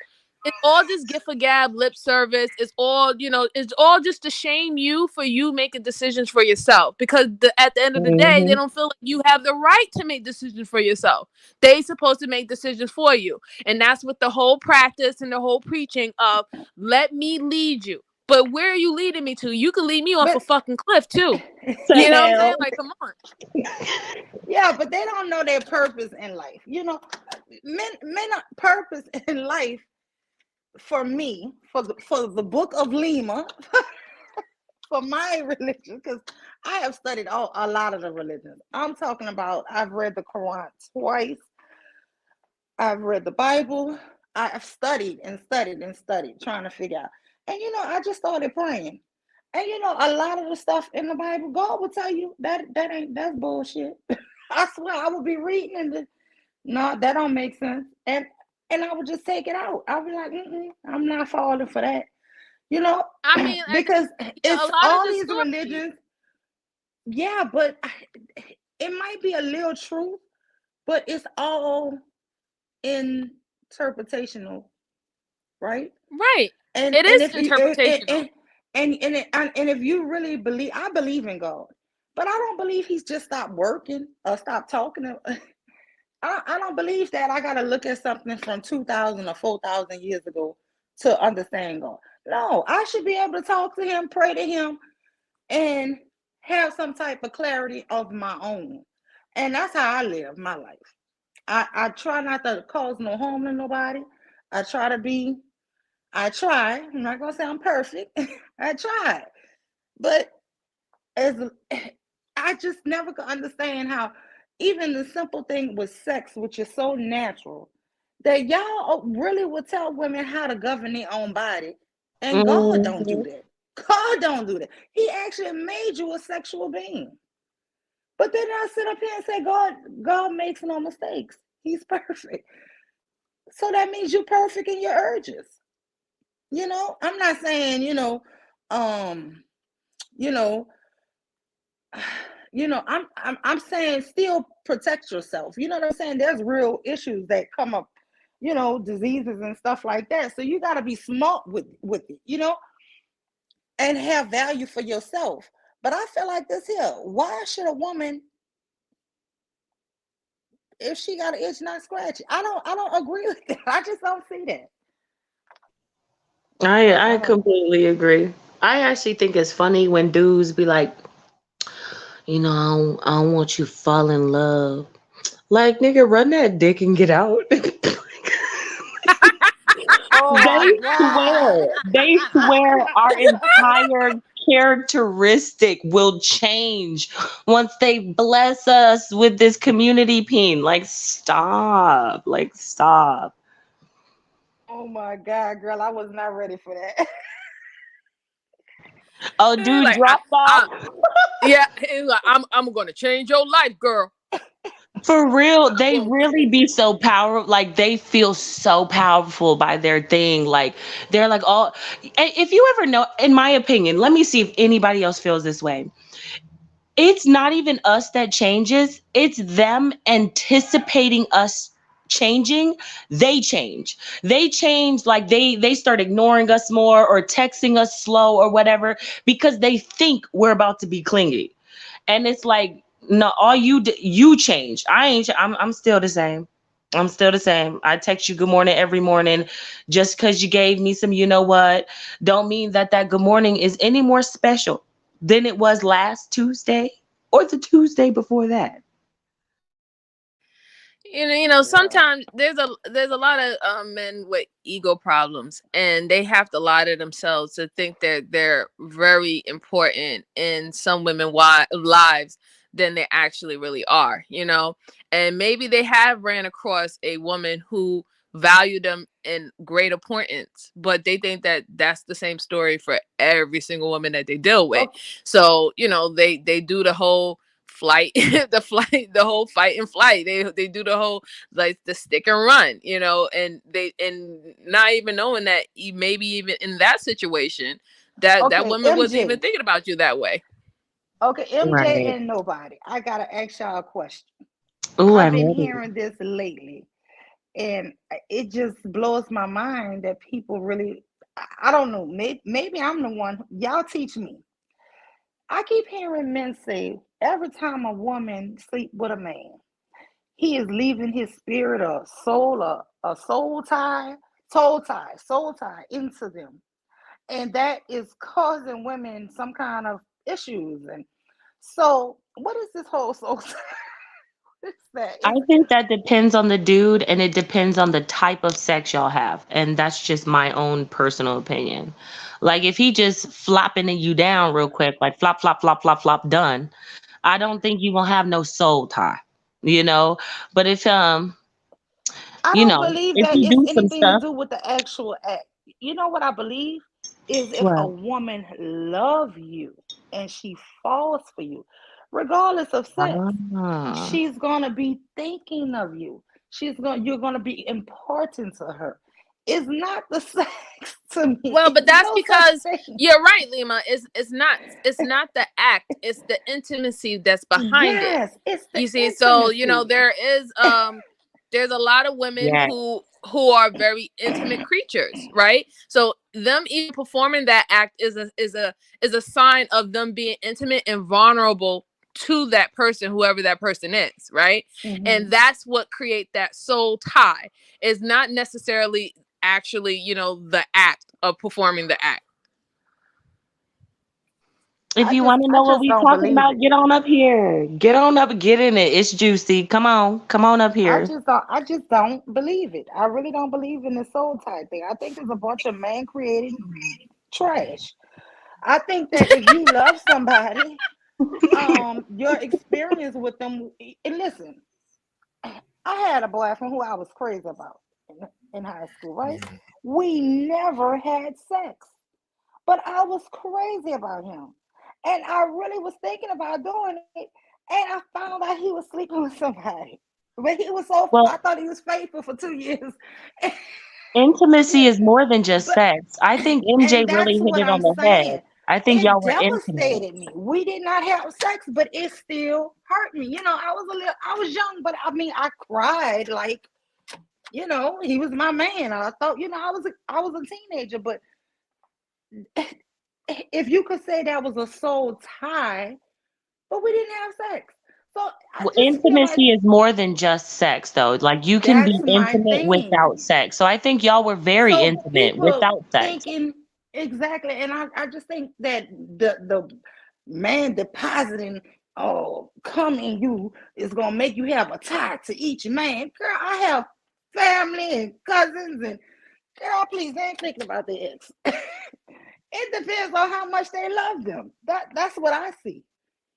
gift for gab, lip service. It's all, it's all just to shame you for you making decisions for yourself. Because at the end of the day, they don't feel like you have the right to make decisions for yourself. They supposed to make decisions for you. And that's what the whole practice and the whole preaching of let me lead you. But where are you leading me to? You can lead me off a fucking cliff too. You know what I'm saying? Like, come on. Yeah, but they don't know their purpose in life. You know, men are purpose in life. For me, for the book of Lima, for my religion, because I have studied a lot of the religions. I'm talking about, I've read the Quran twice. I've read the Bible. I've studied and studied and studied, trying to figure out. And I just started praying. And a lot of the stuff in the Bible, God will tell you that's bullshit. I swear, I would be reading and no, that don't make sense. And I would just take it out. I would be like, I'm not falling for that. I mean, because it's all these stories. religions. Yeah, but it might be a little truth, but it's all interpretational, right? Right. And it is if interpretational. And if you really believe, I believe in God, but I don't believe He's just stopped working or stopped talking. I don't believe that I got to look at something from 2,000 or 4,000 years ago to understand God. No, I should be able to talk to Him, pray to Him, and have some type of clarity of my own. And that's how I live my life. I try not to cause no harm to nobody. I try. I'm not going to say I'm perfect. I try. But I just never could understand how even the simple thing with sex, which is so natural, that y'all really would tell women how to govern their own body. And God don't do that. God don't do that. He actually made you a sexual being. But then I sit up here and say, God makes no mistakes. He's perfect. So that means you're perfect in your urges. I'm not saying, I'm saying still protect yourself. You know what I'm saying? There's real issues that come up, diseases and stuff like that. So you got to be smart with it, and have value for yourself. But I feel like this here. Why should a woman, if she got an itch, not scratch it? I don't agree with that. I just don't see that. I completely agree. I actually think it's funny when dudes be like, I don't want you to fall in love. Like, nigga, run that dick and get out. They swear our entire characteristic will change once they bless us with this community peen. Like, stop. Oh my God, girl, I was not ready for that. Oh, dude, like, drop off. Yeah, like, I'm gonna change your life, girl. For real, they really be so powerful. Like, they feel so powerful by their thing. Like, they're like, oh, if you ever know, in my opinion, let me see if anybody else feels this way. It's not even us that changes. It's them anticipating us changing. They change. Like they start ignoring us more or texting us slow or whatever because they think we're about to be clingy. And it's like, No, all you changed. I ain't. I'm still the same. I'm still the same. I text you good morning every morning. Just because you gave me some, you know what, don't mean that good morning is any more special than it was last Tuesday or the Tuesday before that. Sometimes there's a lot of men with ego problems, and they have to lie to themselves to think that they're very important in some women's lives than they actually really are, and maybe they have ran across a woman who valued them in great importance, but they think that that's the same story for every single woman that they deal with. So they do the whole the whole fight and flight. They do the whole, like, the stick and run, and not even knowing that maybe even in that situation that woman wasn't even thinking about you that way. Okay, MJ Right. and nobody. I gotta ask y'all a question. Ooh, I've I'm been ready. hearing this lately, and it just blows my mind that people really. I don't know. Maybe I'm the one. Y'all teach me. I keep hearing men say every time a woman sleep with a man, he is leaving his spirit or soul, a soul tie into them, and that is causing women some kind of issues. And so, what is this whole soul tie? What is that? I think that depends on the dude, and it depends on the type of sex y'all have, and that's just my own personal opinion. Like, if he just flopping you down real quick, like flop, flop, flop, flop, flop, done, I don't think you gonna have no soul tie, But if I don't believe if that he it's do some anything to stuff, do with the actual act. You know what I believe is if a what? woman love you and she falls for you, regardless of sex, Ah. she's gonna be thinking of you. You're gonna be important to her. It's not the sex to me. Well, but It's that's no such because thing. you're right, Lima. It's not the act, it's the intimacy that's behind it. Yes, it's the You see, so intimacy. there's a lot of women Yeah. who are very intimate creatures, right? So them even performing that act is a sign of them being intimate and vulnerable to that person, whoever that person is, right? And that's what create that soul tie. Is not necessarily actually, the act of performing the act. If you I want to know what just we don't talking believe about, it. get on up here. Get on up, get in it. It's juicy. Come on up here. I just don't believe it. I really don't believe in the soul tie thing. I think it's a bunch of man created trash. I think that if you love somebody, your experience with them, and listen, I had a boyfriend who I was crazy about in high school, right? We never had sex, but I was crazy about him. And I really was thinking about doing it. And I found out he was sleeping with somebody. But he was I Well, thought he was faithful for 2 years. intimacy is more than just sex. I think MJ And really that's hit what it on I'm the head. saying. I think It y'all were intimate. devastated me. We did not have sex, but it still hurt me. I was young, but I mean, I cried like, he was my man. I thought, I was a teenager, but if you could say that was a soul tie, but we didn't have sex. So I Well, just feel like intimacy is more than just sex, though. Like, you can be that's my intimate without thing. sex. So I think y'all were very So intimate people without sex. thinking exactly, and I just think that the man depositing come in you is gonna make you have a tie to each man. Girl, I have family and cousins, and girl, please, they ain't thinking about their ex. It depends on how much they love them. That's what I see.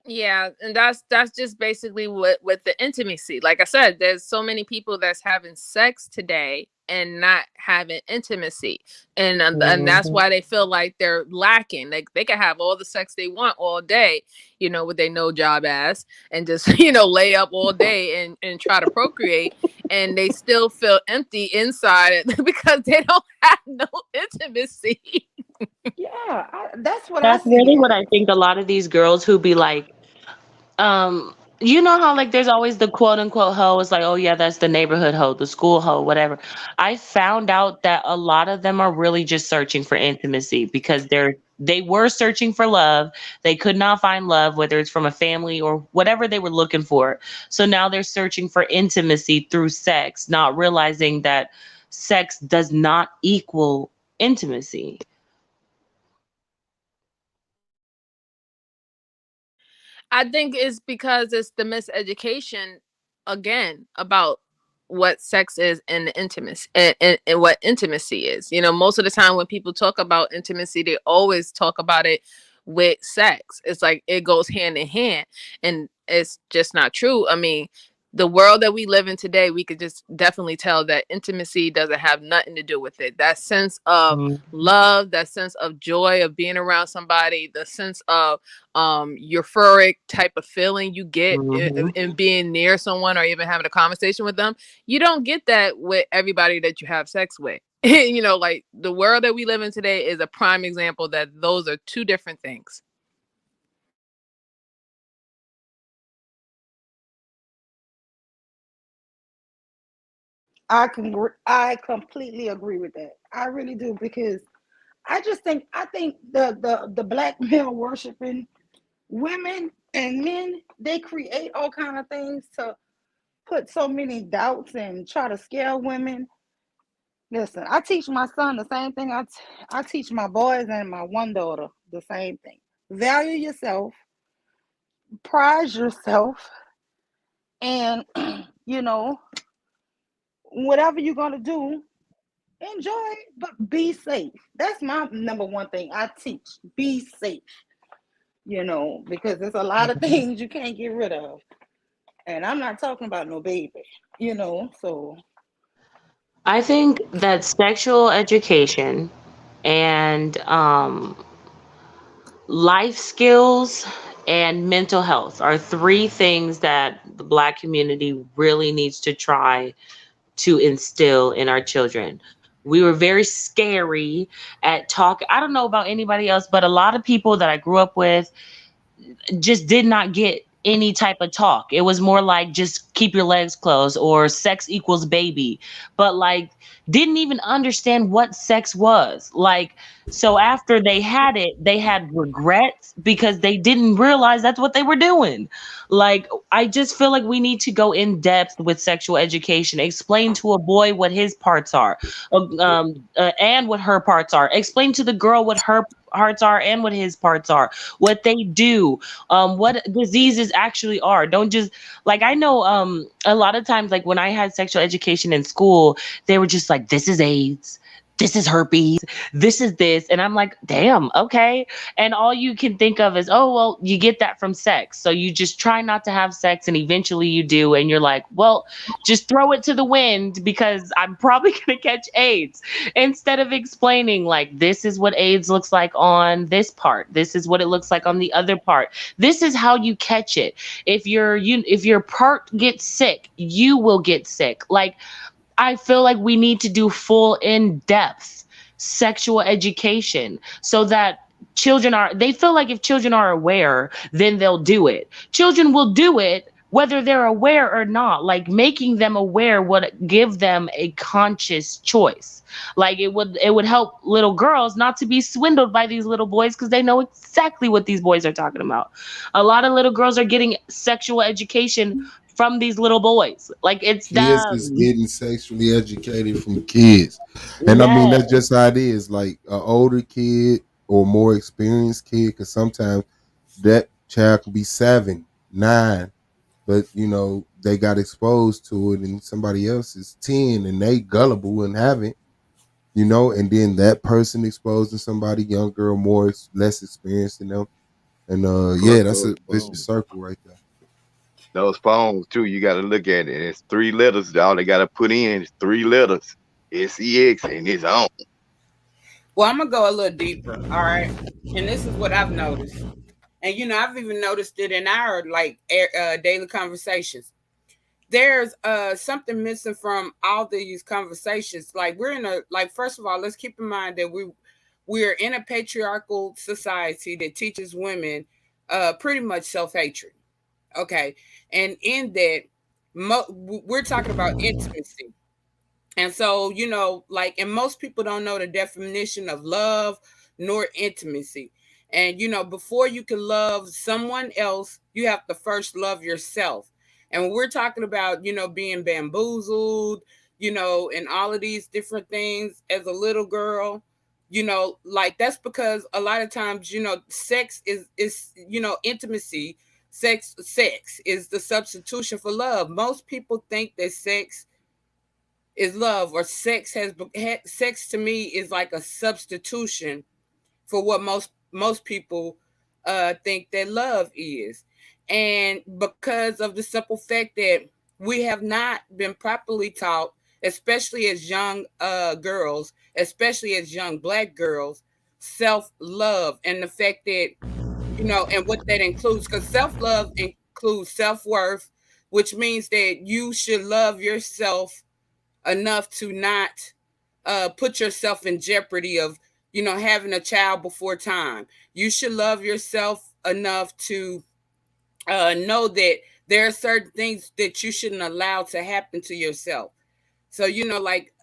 Yeah, and that's just basically what with the intimacy. Like I said, there's so many people that's having sex today and not having intimacy, and that's why they feel like they're lacking. Like they can have all the sex they want all day, with their no job ass, and just lay up all day and try to procreate, and they still feel empty inside because they don't have no intimacy. Yeah, that's what I That's see really it what as. I think a lot of these girls who be like, You know how like there's always the quote unquote hoe. It's like, oh yeah, that's the neighborhood hoe, the school hoe, whatever. I found out that a lot of them are really just searching for intimacy because they were searching for love. They could not find love, whether it's from a family or whatever they were looking for. So now they're searching for intimacy through sex, not realizing that sex does not equal intimacy. I think it's because it's the miseducation again about what sex is and the intimacy and what intimacy is. You know, most of the time when people talk about intimacy, they always talk about it with sex. It's like it goes hand in hand, and it's just not true. I mean, the world that we live in today, we could just definitely tell that intimacy doesn't have nothing to do with it. That sense of love, that sense of joy of being around somebody, the sense of euphoric type of feeling you get in being near someone or even having a conversation with them, you don't get that with everybody that you have sex with. You know, like the world that we live in today is a prime example that those are two different things. I completely agree with that. I really do because I think the black male worshiping women and men, they create all kind of things to put so many doubts and try to scare women. Listen, I teach my son the same thing. I teach my boys and my one daughter the same thing. Value yourself, prize yourself, and you know, whatever you're gonna do, enjoy it, but be safe. That's my number one thing I teach. Be safe. You know, because there's a lot of things you can't get rid of. And I'm not talking about no baby, you know, so I think that sexual education and life skills and mental health are three things that the Black community really needs to try to instill in our children. We were very scary at talk. I don't know about anybody else, but a lot of people that I grew up with just did not get any type of talk. It was more like just keep your legs closed or sex equals baby, but like didn't even understand what sex was. Like, so after they had it, they had regrets because they didn't realize that's what they were doing. Like, I just feel like we need to go in depth with sexual education, explain to a boy what his parts are, and what her parts are, explain to the girl what her parts are and what his parts are, what they do, what diseases actually are. Don't just like, I know a lot of times, like when I had sexual education in school, they were just like, this is AIDS, this is herpes, this is this. And I'm like, damn, okay. And all you can think of is, oh, well, you get that from sex. So you just try not to have sex and eventually you do. And you're like, well, just throw it to the wind because I'm probably going to catch AIDS. Instead of explaining, like, this is what AIDS looks like on this part. This is what it looks like on the other part. This is how you catch it. If your part gets sick, you will get sick. Like, I feel like we need to do full in-depth sexual education so that they feel like if children are aware, then they'll do it. Children will do it whether they're aware or not. Like, making them aware would give them a conscious choice. Like, it would help little girls not to be swindled by these little boys because they know exactly what these boys are talking about. A lot of little girls are getting sexual education from these little boys. Like, it's Kids dumb. is getting sexually educated from kids. And I mean, that's just how it is. Like an older kid or more experienced kid, because sometimes that child can be 7, 9, but you know, they got exposed to it, and somebody else is 10 and they gullible and haven't, you know, and then that person exposed to somebody younger or more less experienced than them. And yeah, that's a vicious circle right there. Those phones too, you got to look at it. It's 3 letters. All they got to put in is 3 letters. SEX and it's on. Well, I'm gonna go a little deeper. All right, and this is what I've noticed, and you know, I've even noticed it in our like daily conversations. There's something missing from all these conversations. Like, we're in a, like, first of all, let's keep in mind that we're in a patriarchal society that teaches women pretty much self-hatred. Okay. And in that, we're talking about intimacy. And so, like, and most people don't know the definition of love nor intimacy. And, before you can love someone else, you have to first love yourself. And when we're talking about, being bamboozled, and all of these different things as a little girl, like that's because a lot of times, sex is, intimacy, sex is the substitution for love. Most people think that sex is love, or sex to me is like a substitution for what most people think that love is. And because of the simple fact that we have not been properly taught, especially as young girls, especially as young Black girls, self-love, and the fact that, and what that includes, because self-love includes self-worth, which means that you should love yourself enough to not put yourself in jeopardy of, having a child before time. You should love yourself enough to know that there are certain things that you shouldn't allow to happen to yourself. So, like,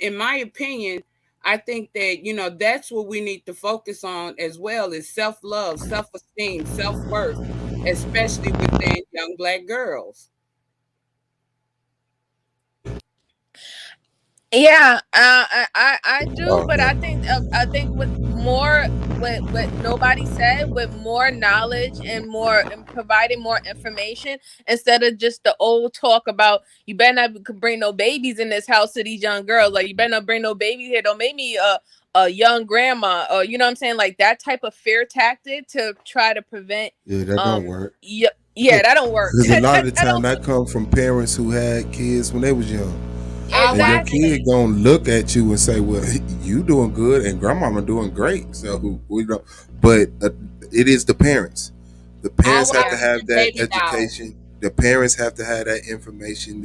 in my opinion, I think that, that's what we need to focus on as well, is self-love, self-esteem, self-worth, especially within young Black girls. Yeah, I do, but I think with more, what nobody said, with more knowledge and providing more information, instead of just the old talk about you better not bring no babies in this house to these young girls, like you better not bring no babies here, don't make me a young grandma, or you know what I'm saying, like that type of fear tactic to try to prevent. Yeah, that don't work. Yeah, that don't work. Because a lot of the time that come from parents who had kids when they was young. And your kid gonna look at you and say, "Well, you doing good, and grandmama doing great." So but it is the parents. The parents have to have that education. The parents have to have that information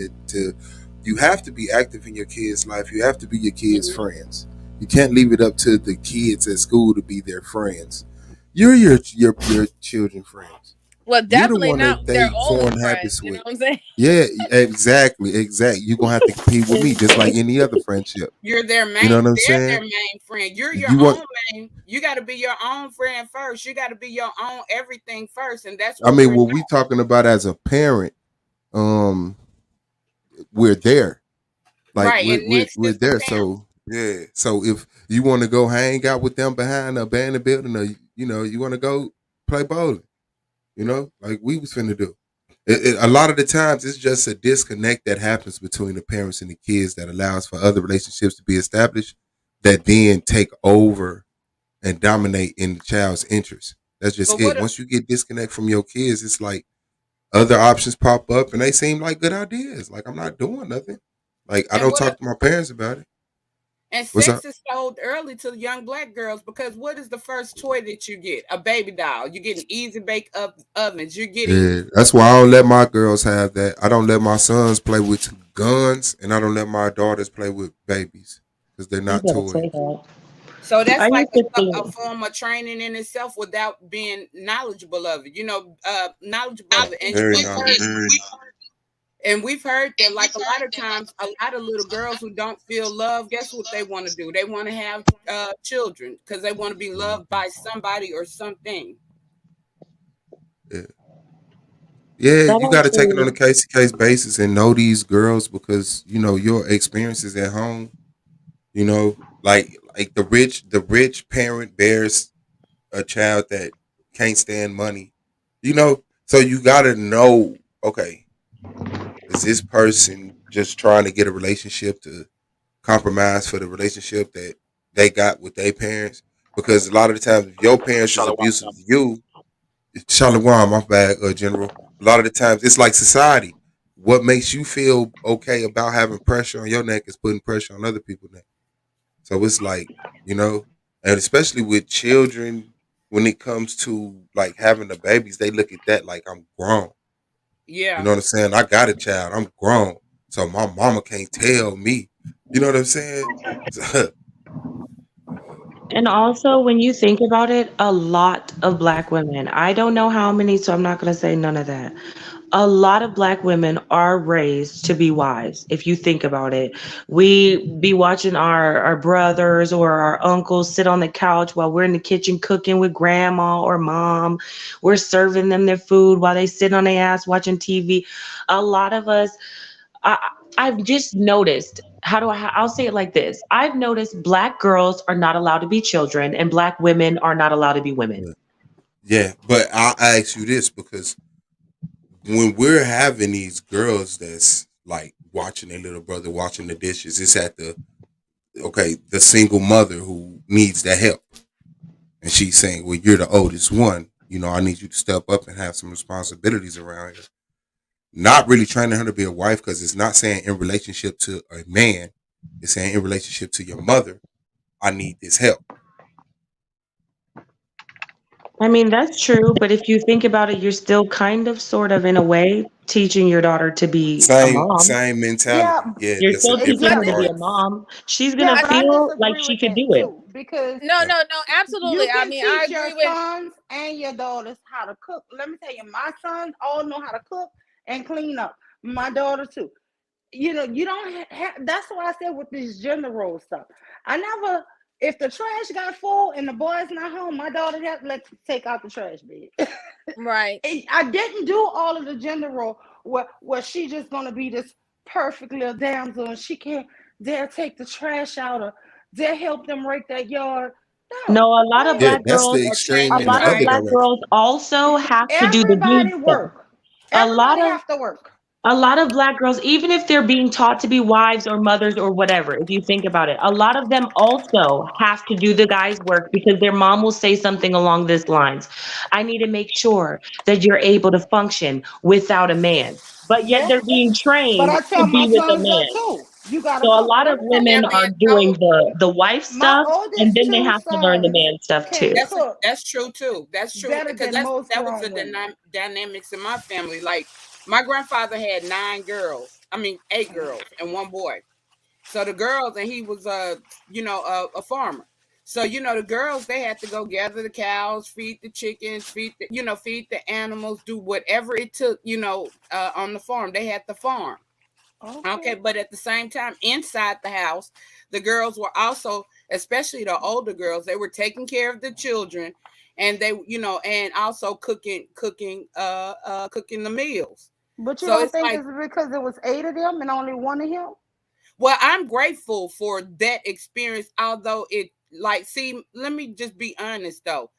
you have to be active in your kids' life. You have to be your kids' friends. You can't leave it up to the kids at school to be their friends. You're your children's friends. Well, definitely not they their own form friends, habits you know with. what I'm saying? Yeah, exactly. You're gonna have to compete with me just like any other friendship. You're their main. You know what I'm They're their saying? main friend. You're your You own want- main. You got to be your own friend first. You got to be your own everything first, and that's. I mean, what we talking about as a parent, we're there. Like Right, and we're there. So yeah. So if you want to go hang out with them behind a abandoned building, or you want to go play bowling, like we was finna do. A lot of the times it's just a disconnect that happens between the parents and the kids that allows for other relationships to be established that then take over and dominate in the child's interest. That's just But it. Once you get disconnect from your kids, it's like other options pop up and they seem like good ideas. Like I'm not doing nothing. Like I don't talk to my parents about it. And What's sex up? is sold early to young Black girls because what is the first toy that you get? A baby doll. You're getting easy bake ovens. You're getting. Yeah, that's why I don't let my girls have that. I don't let my sons play with guns, and I don't let my daughters play with babies because they're not toys. So that's I like used to a think- form of training in itself without being knowledgeable of it. Knowledgeable of it. And we've heard that, like, a lot of times, a lot of little girls who don't feel love, guess what they want to do? They want to have children because they want to be loved by somebody or something. Yeah, you got to take it on a case-to-case basis and know these girls because your experiences at home. Like the rich parent bears a child that can't stand money. So you got to know. Okay, is this person just trying to get a relationship to compromise for the relationship that they got with their parents? Because a lot of the times, if your parents is abusive to you, Shalom, my bad, General. A lot of the times, it's like society. What makes you feel okay about having pressure on your neck is putting pressure on other people's neck. So it's like, and especially with children, when it comes to like having the babies, they look at that like I'm grown. Yeah. You know what I'm saying? I got a child. I'm grown. So my mama can't tell me. You know what I'm saying? And also, when you think about it, a lot of black women, I don't know how many, so I'm not going to say none of that. A lot of black women are raised to be wives. If you think about it, we be watching our brothers or our uncles sit on the couch while we're in the kitchen cooking with grandma or mom. We're serving them their food while they sit on their ass watching TV. A lot of us, I've just noticed, I'll say it like this. I've noticed black girls are not allowed to be children and black women are not allowed to be women. Yeah, but I ask you this because when we're having these girls that's like watching their little brother washing the dishes, it's at the single mother who needs that help. And she's saying, well, you're the oldest one. I need you to step up and have some responsibilities around here. Not really training her to be a wife because it's not saying in relationship to a man. It's saying in relationship to your mother, I need this help. I mean, that's true, but if you think about it, you're still kind of, sort of, in a way, teaching your daughter to be a mom. Same mentality. Yeah, You're that's still a teaching her different to be part. a mom. She's Yeah, gonna but I feel like disagree she with could that do it. too because No, absolutely. you I can mean, I teach your agree with. sons and your daughters how to cook. Let me tell you, my sons all know how to cook and clean up. My daughter too. You don't have. That's why I said with this gender role stuff. I never. If the trash got full and the boy's not home, my daughter had let's take out the trash bag. Right. I didn't do all of the gender role where she just gonna be this perfect little damsel and she can't dare take the trash out or dare help them rake that yard. No, a lot of Yeah, black that's girls, the extreme in the of other black direction. girls also have to do the Everybody dude stuff. work. Everybody have to work. A lot of black girls, even if they're being taught to be wives or mothers or whatever, if you think about it, a lot of them also have to do the guy's work because their mom will say something along these lines. I need to make sure that you're able to function without a man. But yet Yeah. they're being But trained I to tell my be with a sons that man. too. You gotta So a cook. lot Let of me tell you women are something. doing the wife My stuff, and oldest then they two have to learn the sons man stuff can too. cook That's true too. That's true better because than most that was the grown women. dynamics in my family. Like my grandfather had 8 girls and 1 boy. So the girls, and he was a farmer. So the girls, they had to go gather the cows, feed the chickens, feed the animals, do whatever it took, on the farm. They had to farm. Okay, but at the same time, inside the house, the girls were also, especially the older girls, they were taking care of the children, and they, and also cooking the meals. But you So don't it's think like, it's because it was 8 of them and only 1 of him? well, I'm grateful for that experience, although see, let me just be honest though.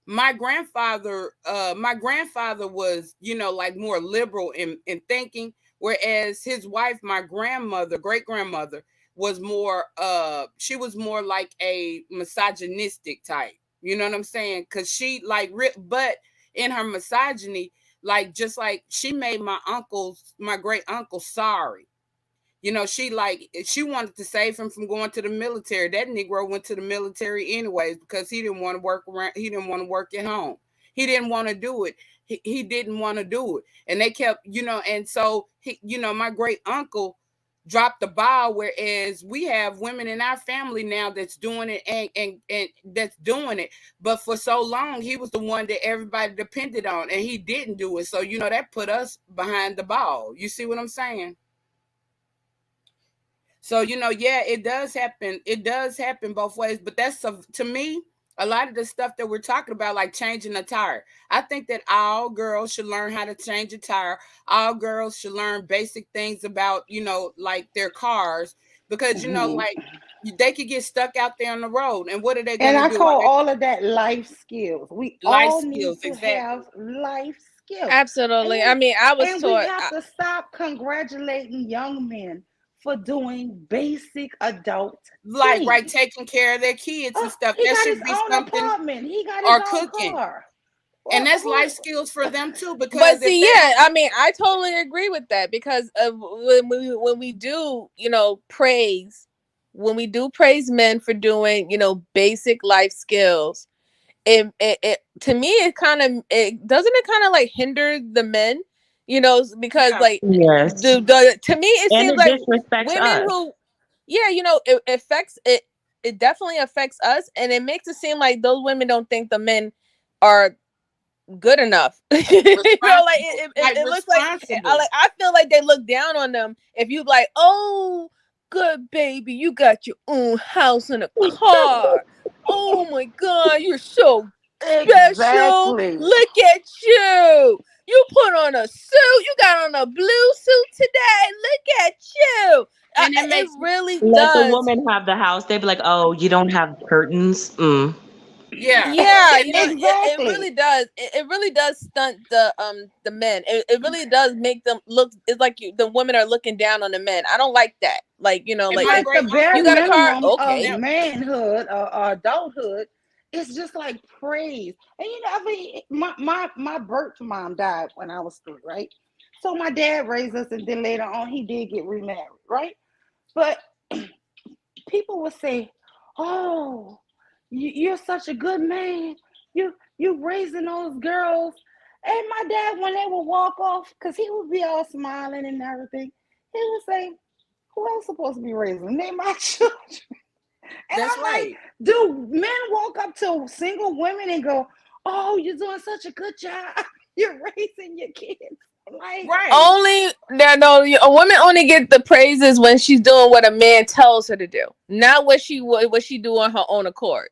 My grandfather was, like more liberal in thinking, whereas his wife, my grandmother, great grandmother, was more she was more like a misogynistic type. You know what I'm saying? Because she but in her misogyny, just like she made my great uncle sorry. She wanted to save him from going to the military. That Negro went to the military anyways because he didn't want to work around. He didn't want to work at home. He didn't want to do it. He didn't want to do it. And they kept, and so my great uncle dropped the ball. Whereas we have women in our family now that's doing it and that's doing it. But for so long, he was the one that everybody depended on, and he didn't do it. So that put us behind the ball. You see what I'm saying? So, yeah, it does happen. It does happen both ways. But that's, to me, a lot of the stuff that we're talking about, like changing a tire. I think that all girls should learn how to change a tire. All girls should learn basic things about, like their cars. Because, like they could get stuck out there on the road. And what are they going And to I do? call all of that life skills. We all need to exactly. have life skills. Absolutely. And, I mean, I was and taught. we have to stop congratulating young men for doing basic adult things. Right, taking care of their kids and stuff. He That got should his be own something. apartment. He got or his own cooking. car. And that's life skills for them too. Because But see, yeah, I mean, I totally agree with that because of when we do, praise, when we do praise men for doing, basic life skills, it to me it kind of like hinder the men, because like Yes. to me it And seems it like disrespects women us. who, it affects it. it definitely affects us, and it makes it seem like those women don't think the men are good enough. Like it looks like I feel like they look down on them if you like, oh, good baby, you got your own house and a car. Oh my god, you're so special. Exactly. Look at you. You put on a suit. You got on a blue suit today. Look at you. And it really let the does. woman have the house. They'd be like, "Oh, you don't have curtains." Yeah. Yeah, you know, Exactly. it really does. It really does stunt the men. It really does make them look. It's like the women are looking down on the men. I don't like that. Like, you know, And like my if great The bare you got a car, minimum okay. of manhood or adulthood is just like praise. And you know, I mean, my birth mom died when I was 3, right? So my dad raised us, and then later on he did get remarried, right? But people would say, "Oh, you're such a good man. You raising those girls." And my dad, when they would walk off, because he would be all smiling and everything, he would say, "Who else supposed to be raising them? They my children." And That's I'm right. like, do men walk up to single women and go, "Oh, you're doing such a good job. You're raising your kids." Like, Only a woman only get the praises when she's doing what a man tells her to do, not what she do on her own accord.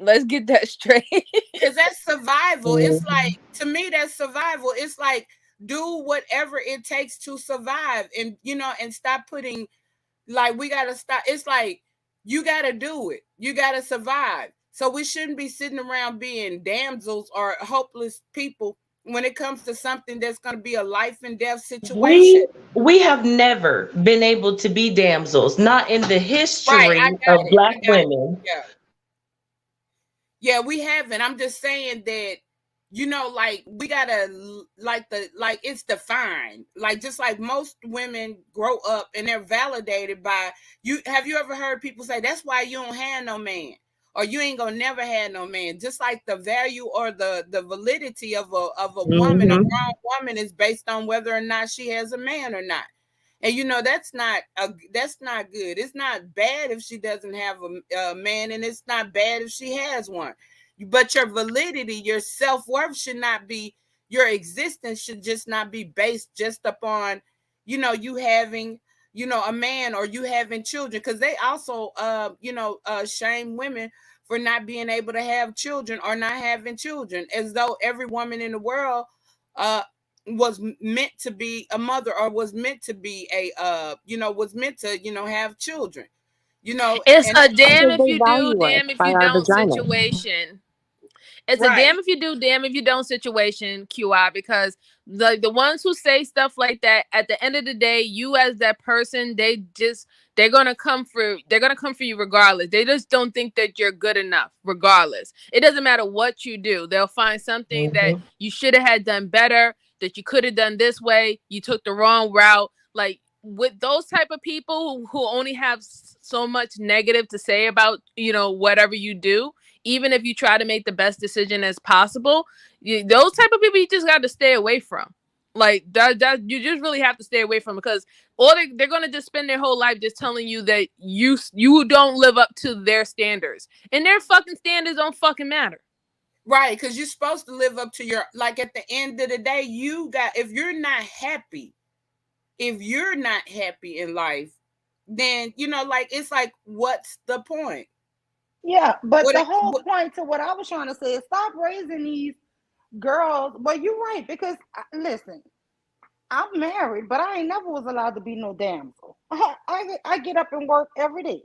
Let's get that straight. Because that's survival. It's like, to me, that's survival. It's like, do whatever it takes to survive, and you know, and stop putting, like, we gotta stop. It's like, you gotta do it. You gotta survive. So we shouldn't be sitting around being damsels or hopeless people when it comes to something that's gonna be a life and death situation. We have never been able to be damsels, not in the history I got of it. Black I got it. women. Yeah, we haven't. I'm just saying that, you know, like, we gotta, like, it's defined. Like, just like most women grow up and they're validated by you. Have you ever heard people say, "That's why you don't have no man," or "You ain't gonna never have no man"? Just like the value or the validity of a woman, a grown woman, is based on whether or not she has a man or not. And you know, that's not good. It's not bad if she doesn't have a man, and it's not bad if she has one. But your validity, your self-worth should not be, your existence should just not be based just upon, you know, you having, you know, a man or you having children. Because they also shame women for not being able to have children or not having children, as though every woman in the world was meant to be a mother, or was meant to be was meant to, have children. You know, It's and a damn if you do, damn if you don't situation. It's a damn if you do, damn if you don't situation, QI, because the ones who say stuff like that, at the end of the day, you as that person, they're gonna come for you regardless. They just don't think that you're good enough, regardless. It doesn't matter what you do. They'll find something that you should have had done better, that you could have done this way, you took the wrong route. Like, with those type of people who only have so much negative to say about, you know, whatever you do, even if you try to make the best decision as possible, those type of people you just got to stay away from. Like, that you just really have to stay away from, because they're going to just spend their whole life just telling you that you don't live up to their standards, and their fucking standards don't fucking matter. Right, because you're supposed to live up to your, like, at the end of the day, if you're not happy in life, then, you know, like, it's like, what's the point? yeah, but the whole point to what I was trying to say is stop raising these girls. Well, you're right, because listen, I'm married, but I ain't never was allowed to be no damsel. I get up and work every day,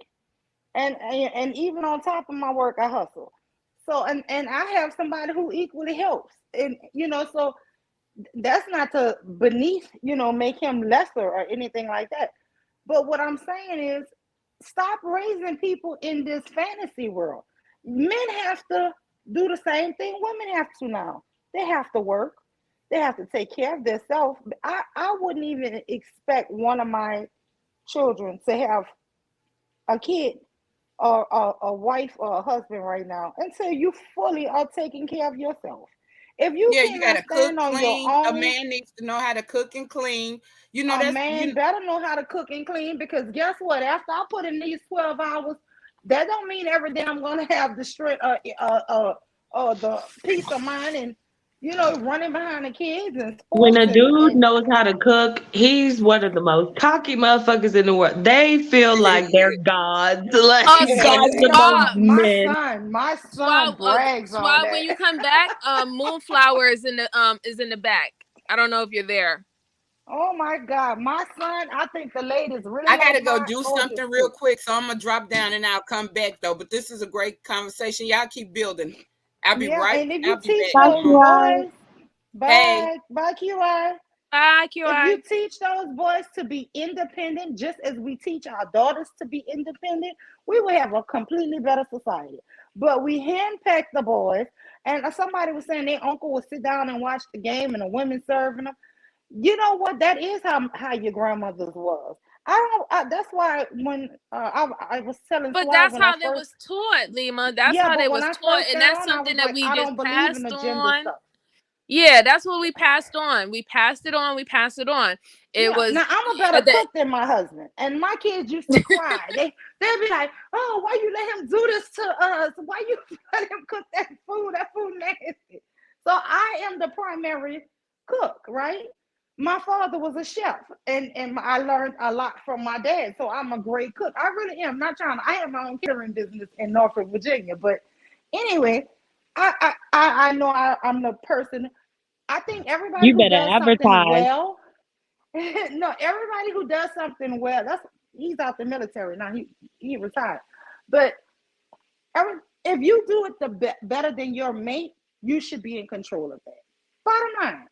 and even on top of my work, I hustle. So and I have somebody who equally helps, and you know, so that's not to beneath, you know, make him lesser or anything like that. But what I'm saying is, stop raising people in this fantasy world. Men have to do the same thing women have to now. They have to work. They have to take care of themselves. I wouldn't even expect one of my children to have a kid or a wife or a husband right now until you fully are taking care of yourself. If you you gotta cook, stand on clean. your own, A man needs to know how to cook and clean. You know, a man better know how to cook and clean, because guess what? After I put in these 12 hours, that don't mean every day I'm gonna have the strength, the peace of mind, and running behind the kids and When sports a dude and knows how to cook, he's one of the most cocky motherfuckers in the world. They feel like they're gods. Like gods among Stop. men. my son Swab, brags on Swab, that. when you come back, Moonflower is in the back. I don't know if you're there. Oh my God, my son! I think the ladies really. I gotta like go my do gorgeous something real cook. quick, so I'm gonna drop down and I'll come back though. But this is a great conversation. Y'all keep building. I'll be Yeah, right. and if I'll you be teach back. those boys, Hey. bye QI. Bye If QI. you teach those boys to be independent, just as we teach our daughters to be independent, we will have a completely better society. But we handpick the boys, and somebody was saying their uncle would sit down and watch the game, and the women serving them. You know what? That is how your grandmothers was. That's why when I was telling But Suave that's when I how they first. was taught, Lima. That's Yeah, how but they when was I taught, first and got that's on, I was something that like, we I just don't believe in passed the gender on. stuff. Yeah, that's what we passed on. We passed it on. We passed it on. It Yeah, was now I'm a better cook than my husband, and my kids used to cry. They'd be like, "Oh, why you let him do this to us? Why you let him cook that food? That food nasty." So I am the primary cook, right? My father was a chef, and I learned a lot from my dad. So I'm a great cook. I really am. Not trying. I have my own catering business in Norfolk, Virginia. But anyway, I know I'm the person. I think everybody You who better does something advertise. well. No, everybody who does something well, he's out the military now. He retired, but if you do it better than your mate, you should be in control of that. Bottom line,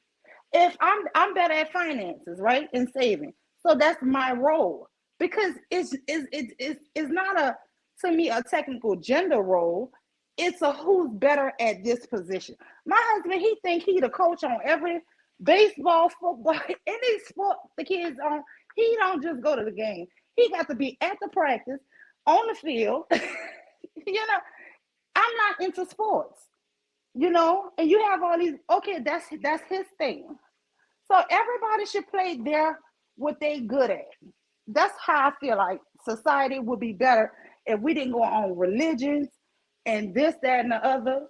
if I'm better at finances, right, and saving, so that's my role because it's not to me a technical gender role. It's a who's better at this position. My husband, he think he the coach on every baseball, football, any sport the kids on. He don't just go to the game. He got to be at the practice, on the field. I'm not into sports, and you have all these. Okay, that's his thing. So everybody should play what they good at. That's how I feel like society would be better if we didn't go on religions and this, that, and the other.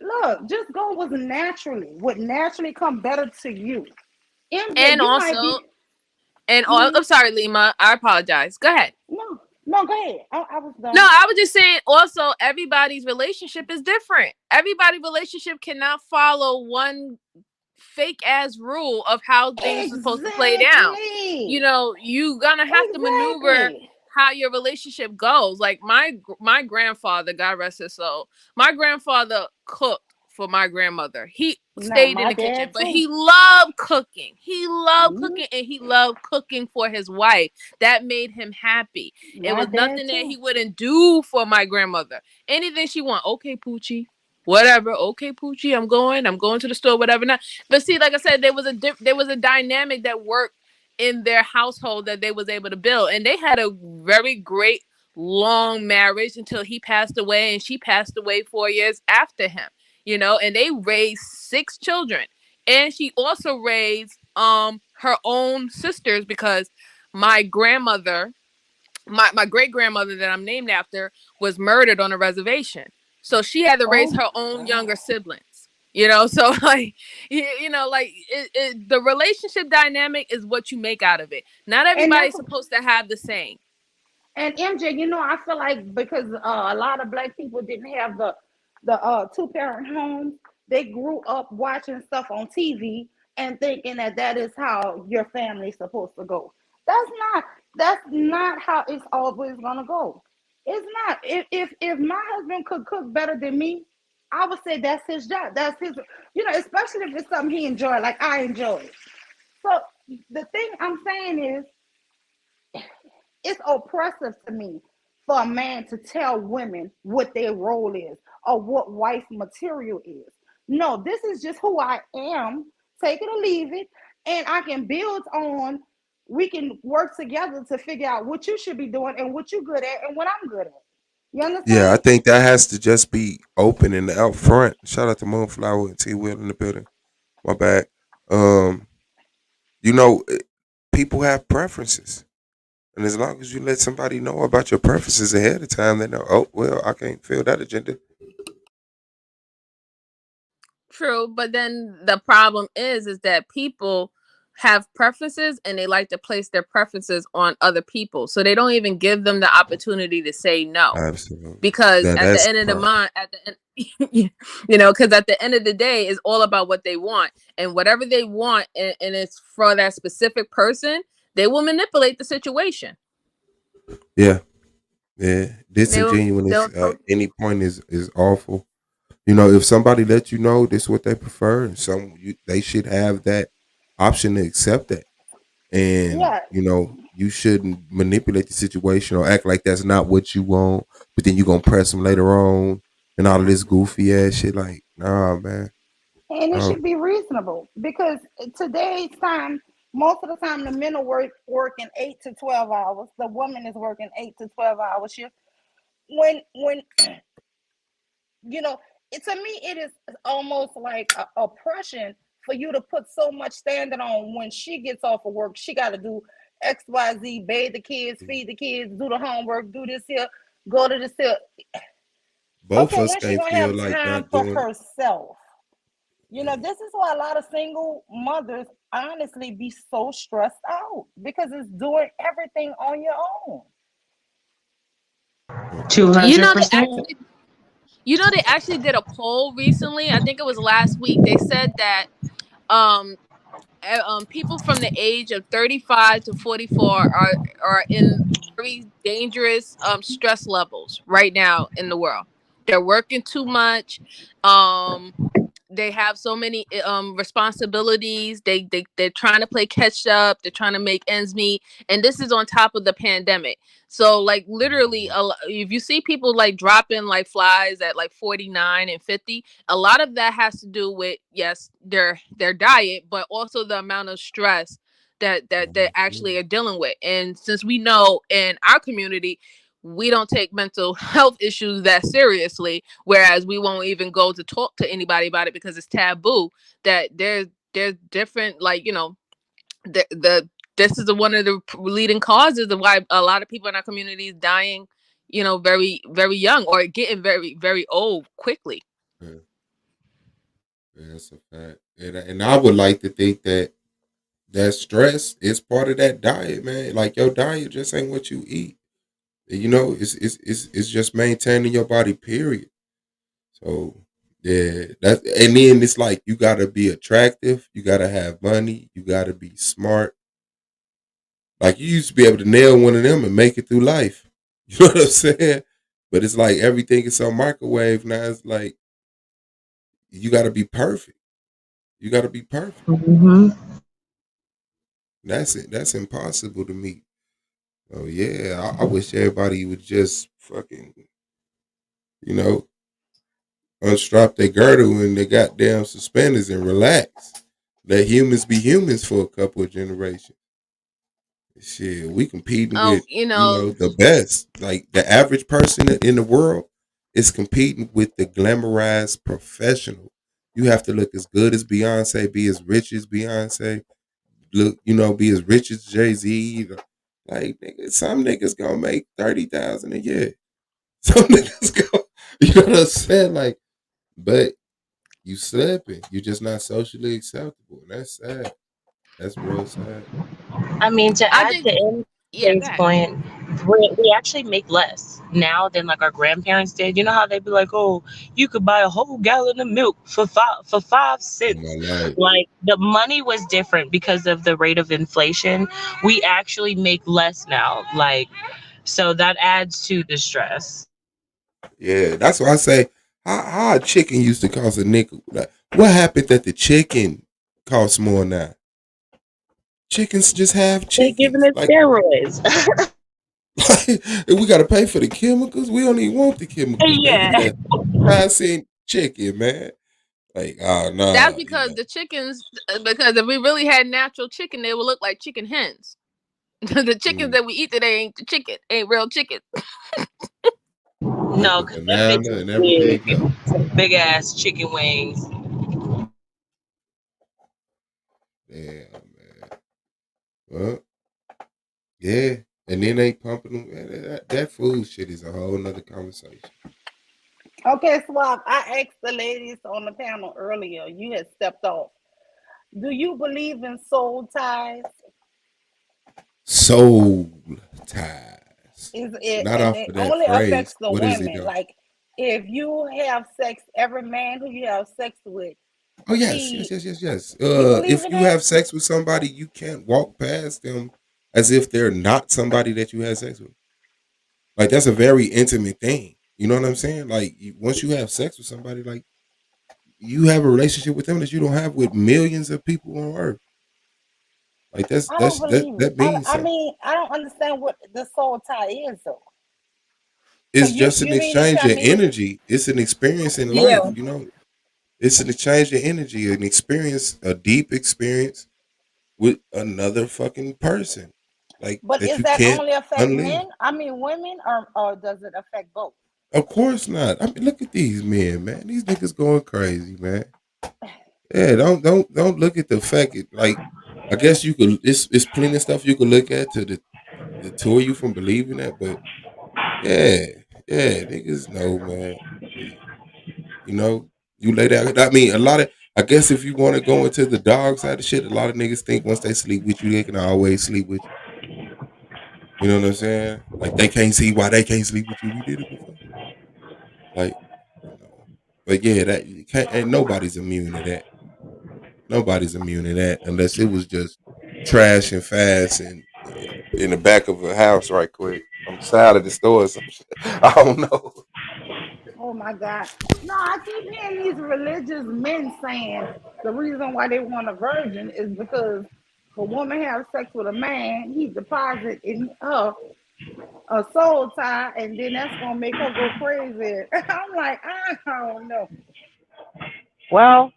Look, just go what naturally come better to you. MJ, And you might be. also, I'm sorry, Lima. I apologize. Go ahead. No, go ahead. I was done. No, I was just saying. Also, everybody's relationship is different. Everybody's relationship cannot follow one fake ass rule of how things are supposed to play down. You gonna have to maneuver how your relationship goes. Like my grandfather, God rest his soul, my grandfather cooked for my grandmother. He stayed in the kitchen, but he loved cooking. He loved cooking, and he loved cooking for his wife. That made him happy. It was nothing that he wouldn't do for my grandmother. Anything she want, okay, Poochie. Whatever, okay, Poochie, I'm going to the store, whatever. Not, but see, like I said, there was a dynamic that worked in their household that they was able to build, and they had a very great long marriage until he passed away, and she passed away 4 years after him. And they raised 6 children, and she also raised her own sisters because my grandmother, my great grandmother that I'm named after, was murdered on a reservation. So she had to raise her own younger siblings, so like, the relationship dynamic is what you make out of it. Not everybody's supposed to have the same. And MJ, I feel like because a lot of Black people didn't have the 2-parent homes, they grew up watching stuff on TV and thinking that is how your family's supposed to go. That's not how it's always gonna go. It's not. If my husband could cook better than me, I would say that's his job. That's his, especially if it's something he enjoy, like I enjoy it. So the thing I'm saying is, it's oppressive to me for a man to tell women what their role is or what wife material is. No, this is just who I am. Take it or leave it, and I can build on. We can work together to figure out what you should be doing and what you're good at and what I'm good at. You understand? Yeah, I think that has to just be open and out front. Shout out to Moonflower and T Will in the building. My bad. People have preferences. And as long as you let somebody know about your preferences ahead of time, they know, oh, well, I can't feel that agenda. True, but then the problem is that people have preferences and they like to place their preferences on other people. So they don't even give them the opportunity to say no. Absolutely. Because at the That's end of the part. month, at the end, because at the end of the day, it's all about what they want. And whatever they want, and it's for that specific person, they will manipulate the situation. Yeah. Yeah. They'll Disingenuous any point is awful. You know, if somebody let you know this is what they prefer, they should have that option to accept that. And Yeah. you shouldn't manipulate the situation or act like that's not what you want, but then you're gonna press them later on and all of this goofy ass shit. Like, nah, man. And it should be reasonable because today's time, most of the time, the men are working 8 to 12 hours. The woman is working 8 to 12 hours shift. When to me, it is almost like oppression for you to put so much standard on when she gets off of work. She got to do X, Y, Z, bathe the kids, feed the kids, do the homework, do this here, go to this here. Both Okay, of us when she can't gonna feel have like time not for doing it. herself? This is why a lot of single mothers honestly be so stressed out because it's doing everything on your own. 200%. They actually did a poll recently. I think it was last week. They said that people from the age of 35 to 44 are in very dangerous stress levels right now in the world. They're working too much. They have so many responsibilities. They're trying to play catch up. They're trying to make ends meet, and this is on top of the pandemic. So like literally, if you see people like dropping like flies at like 49 and 50, a lot of that has to do with their diet, but also the amount of stress that they actually are dealing with. And since we know in our community, we don't take mental health issues that seriously, whereas we won't even go to talk to anybody about it because it's taboo. That there's different, like, this is one of the leading causes of why a lot of people in our community is dying, very, very young or getting very, very old quickly. Yeah, that's a fact. And I would like to think that stress is part of that diet, man. Like your diet just ain't what you eat. It's just maintaining your body, period. So yeah, and then it's like you gotta be attractive, you gotta have money, you gotta be smart. Like you used to be able to nail one of them and make it through life. You know what I'm saying? But it's like everything is so microwave now. It's like you gotta be perfect. You gotta be perfect. That's it. That's impossible to me. Oh yeah, I wish everybody would just fucking, you know, unstrap their girdle and their goddamn suspenders and relax. Let humans be humans for a couple of generations. Shit, we competing with the best. Like the average person in the world is competing with the glamorized professional. You have to look as good as Beyonce, be as rich as Beyonce, be as rich as Jay-Z. Like some niggas gonna make 30,000 a year. Some niggas go, you know what I'm saying? Like, but you slipping. You're just not socially acceptable. And that's sad. That's real sad. I mean, to add to MJ's point, we actually make less now than like our grandparents did. You know how they'd be like, "Oh, you could buy a whole gallon of milk for 5 cents." Like the money was different because of the rate of inflation. We actually make less now. Like, so that adds to the stress. Yeah, that's why I say how a chicken used to cost a nickel. Like, what happened that the chicken costs more now? Chickens just have chickens. They're giving it steroids. We gotta pay for the chemicals. We don't even want the chemicals. Yeah. Baby. That 5-cent chicken, man. Like, oh no. That's because the chickens. Because if we really had natural chicken, they would look like chicken hens. The chickens that we eat today ain't the chicken. Ain't real chicken. No, because that makes and everything else. big ass chicken wings. Yeah, man. Well, yeah. and then they pumping them. Man, that food shit is a whole nother conversation. Okay, Swab, I asked the ladies on the panel earlier, you had stepped off. Do you believe in soul ties? Soul ties. Is it, Not and off it of that only phrase. affects the What is it women. though? Like if you have sex, every man who you have sex with, Oh yes. you believe If in you that? have sex with somebody, you can't walk past them as if they're not somebody that you had sex with. Like that's a very intimate thing. You know what I'm saying? Like once you have sex with somebody, like you have a relationship with them that you don't have with millions of people on earth. Like I don't believe it. that means I something. mean, I don't understand what the soul tie is though. So It's just an you mean to exchange tell of me? energy. It's an experience in Yeah. life, you know. It's an exchange of energy, an experience, a deep experience with another fucking person. Like But that is you that can't only affect unlive. men? I mean, women, or does it affect both? Of course not. I mean, look at these men, man. These niggas going crazy, man. Yeah, don't look at the fact like I guess you could it's plenty of stuff you could look at to deter you from believing that, but yeah, niggas know, man. You know, you lay that. I mean, a lot of I guess if you want to go into the dog side of shit, a lot of niggas think once they sleep with you, they can always sleep with you. You know what I'm saying? Like they can't see why they can't sleep with you. We did it before. Like, but yeah, that you can't. Ain't nobody's immune to that. Nobody's immune to that unless it was just trash and fast and in the back of a house right quick on the side of the store or some shit. I don't know. Oh my God. No, I keep hearing these religious men saying the reason why they want a virgin is because if a woman have sex with a man, he deposit in her a soul tie, and then that's gonna make her go crazy. I'm like, I don't know. Well,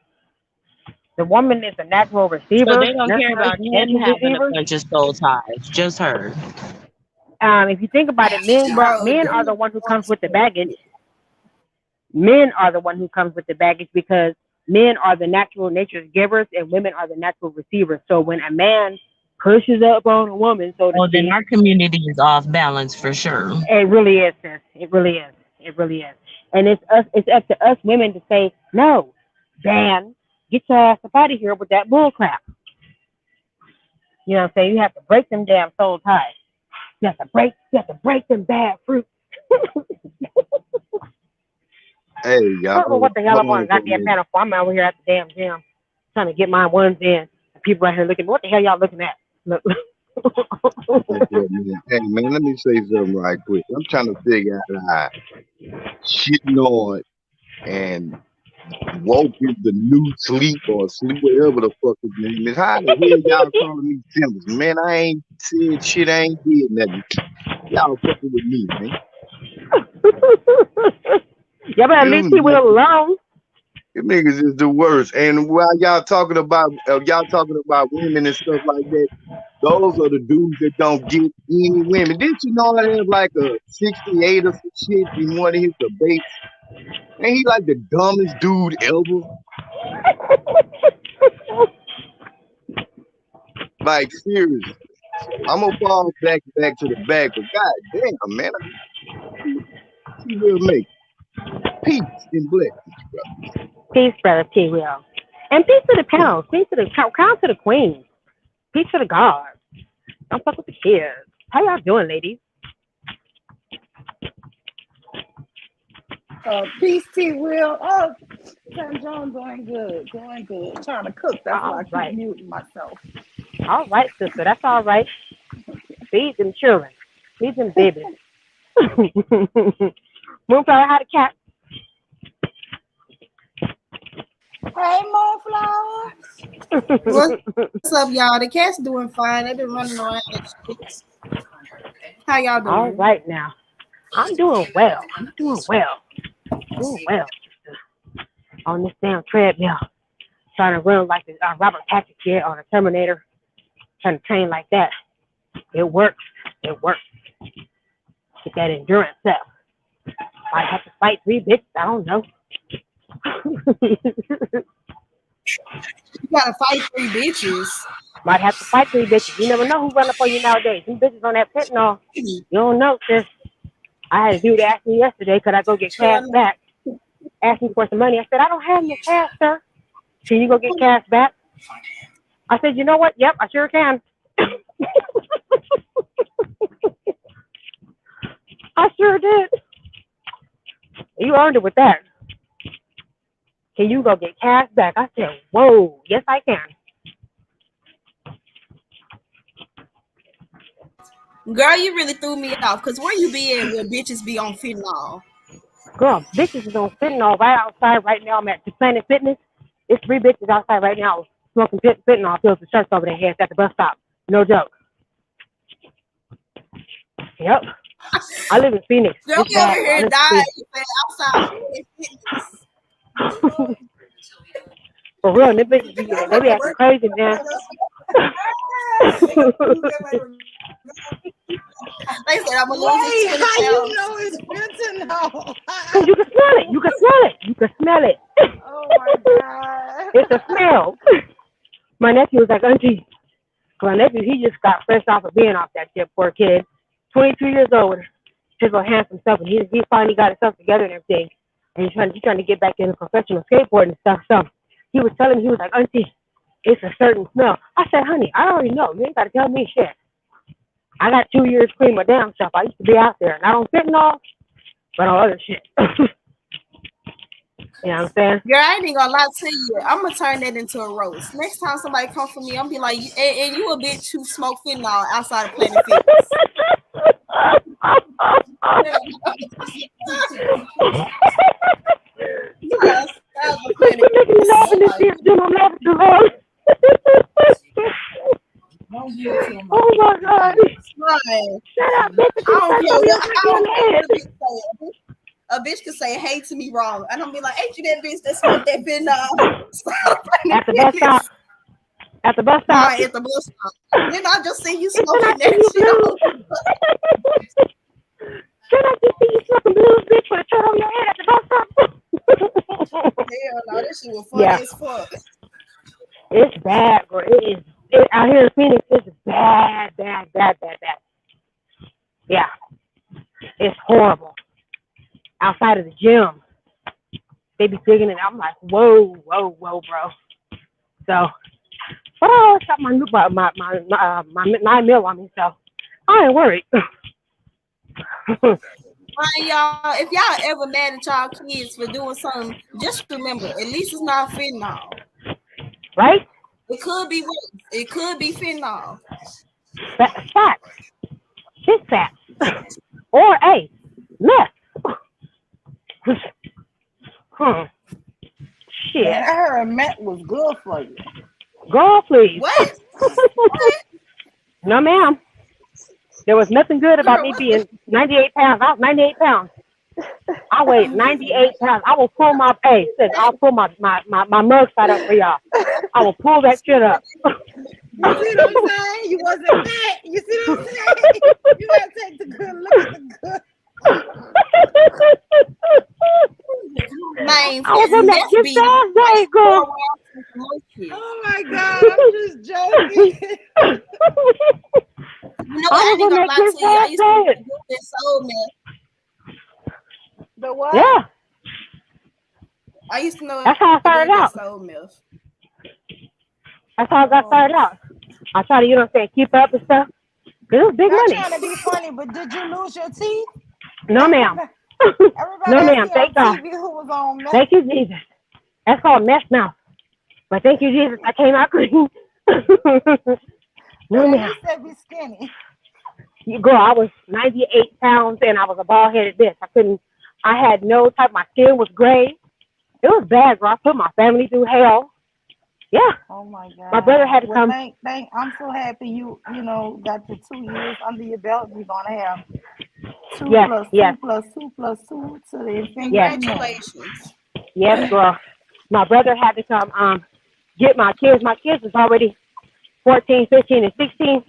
the woman is a natural So receiver, they don't care nurturer, about and him having a receiver. bunch of soul ties, just her. If you think about it, men are the one who comes with the baggage. Men are the one who comes with the baggage because men are the natural nature's givers and women are the natural receivers. So when a man pushes up on a woman, so to Well, then speak, our community is off balance for sure. it really is, sis. It really is. It really is. And it's us. It's up to us women to say, no, Dan, get your ass up out of here with that bull crap. You know what I'm saying? You have to break them damn soul ties. You have to break them bad fruits. Hey, I y'all. don't know what the hell I'm Hold on on a for a goddamn minute. panel for. I'm out here at the damn gym trying to get my ones in. People out here looking, what the hell y'all looking at? Look. Hold on for a minute. Hey, man, let me say something right quick. I'm trying to figure out how shitting on and woke is the new sleep or sleep, whatever the fuck his name is. How the hell y'all calling me Simmons? Man, I ain't said shit. I ain't did nothing. Y'all fucking with me, man. Y'all better leave T Will alone. You niggas is the worst. And while y'all talking about women and stuff like that, those are the dudes that don't get any women. Didn't you know I have like a 68 or some shit in one of his debates? And he like the dumbest dude ever. Like seriously. I'm gonna fall back to the back, but god damn, man. He will make peace and blessings, brother. Peace, brother T Will. And peace to the panel. Peace to the crown to the queen. Peace to the gods. Don't fuck with the kids. How y'all doing, ladies? Peace, T. Will. Oh, Sam John doing good. Trying to cook. That's why I keep muting myself. All right, sister. That's all right. Feed them children. Feed them babies. Moonflower had a cat. Hey, Moonflower. What's up, y'all? The cat's doing fine. They've been running around the streets. How y'all doing? All right now. I'm doing well. Doing well, sister. On this damn treadmill. Trying to run like the Robert Patrick here on a Terminator. Trying to train like that. It works. Get that endurance up. I have to fight 3 bitches. I don't know. You gotta fight 3 bitches. Might have to fight 3 bitches. You never know who's running for you nowadays. Them bitches on that fentanyl. You don't know, sis. I had a dude ask me yesterday, could I go get cash back? Asked me for some money. I said, I don't have no cash, sir. Can you go get cash back? I said, you know what? Yep, I sure can. I sure did. You earned it with that. Can you go get cash back? I said, whoa, yes, I can. Girl, you really threw me off. Because where you be at where bitches be on fentanyl? Girl, bitches is on fentanyl right outside right now. I'm at the Planet Fitness. There's 3 bitches outside right now smoking fentanyl pills with shirts over their heads at the bus stop. No joke. Yep. I live in Phoenix. Girl, we over here dying outside. For real, them bitches be acting crazy, man. They said I'm gonna lose Wait, 20 how you pounds. know it's fentanyl? Cause you can smell it. You can smell it. You can smell it. Oh my god. It's a smell. My nephew was like, Auntie, my nephew, he just got fresh off of being off that shit, poor kid. 22 years old, his little handsome stuff, and he finally got himself together and everything. And he's trying to get back into professional skateboarding and stuff. So he was telling me, he was like, Auntie, it's a certain smell. I said, honey, I already know. You ain't got to tell me shit. I got 2 years clean my damn stuff. I used to be out there, not on fentanyl, but on other shit. You know what I'm saying? Girl, I ain't even gonna lie to you. I'm gonna turn that into a roast. Next time somebody come for me, I'm be like, and you a bitch who smoke fentanyl outside of Planet Fitness. Yes, that was Planet Fitness. Oh my God. Shut up, bitch. I don't care what a bitch could say hey to me wrong. I don't be like, ain't you that bitch that smoked that fentanyl? At the bus stop. At the bus stop. At the bus stop. Then I just see you smoking that shit. Should I just see you smoking blues, bitch, with a shirt on your head at the bus stop? Hell no, this shit was funny as fuck. It's bad, bro. It out here in Phoenix, it's bad. Yeah. It's horrible. Outside of the gym, they be digging it. I'm like, whoa, bro. So, but I always got my 9 mil on me, so I ain't worried. Y'all, if y'all ever mad at y'all kids for doing something, just remember, at least it's not fentanyl. Right? It could be worse. It could be fentanyl. Facts. Shit facts. Or, hey, meth. Shit. Man, I heard meth was good for you. Girl, please. What? No, ma'am. There was nothing good about me being 98 pounds. I was 98 pounds. I weighed 98 pounds. I will pull my I'll pull my mug side up for y'all. I will pull that shit up. You see what I'm saying? You wasn't fat. You see what I'm saying? You gotta take the good look at the good. Man, I was on that shit Thursday, girl. Oh my God, I'm just joking. You know what? I ain't gonna lie to you. I used to do this soul milk. The what? Yeah. I used to know. That's how I started out. Soul milk. That's how I got started out. I try to, you know what I'm saying, keep up and stuff. It was big money. Not trying to be funny, but did you lose your teeth? No, ma'am. No, ma'am. Thank God. Who was on meth. Thank you, Jesus. That's called mess mouth. But thank you, Jesus. I came out clean. No, ma'am. You said be skinny. Girl, I was 98 pounds and I was a bald-headed bitch. I had no type. My skin was gray. It was bad, girl. I put my family through hell. Yeah. Oh my God. My brother had to come. I'm so happy you got the 2 years under your belt. You're gonna have 2 plus 2 plus 2 to the infinity. Congratulations. Yes, girl. My brother had to come get my kids. My kids was already 14, 15, and 16.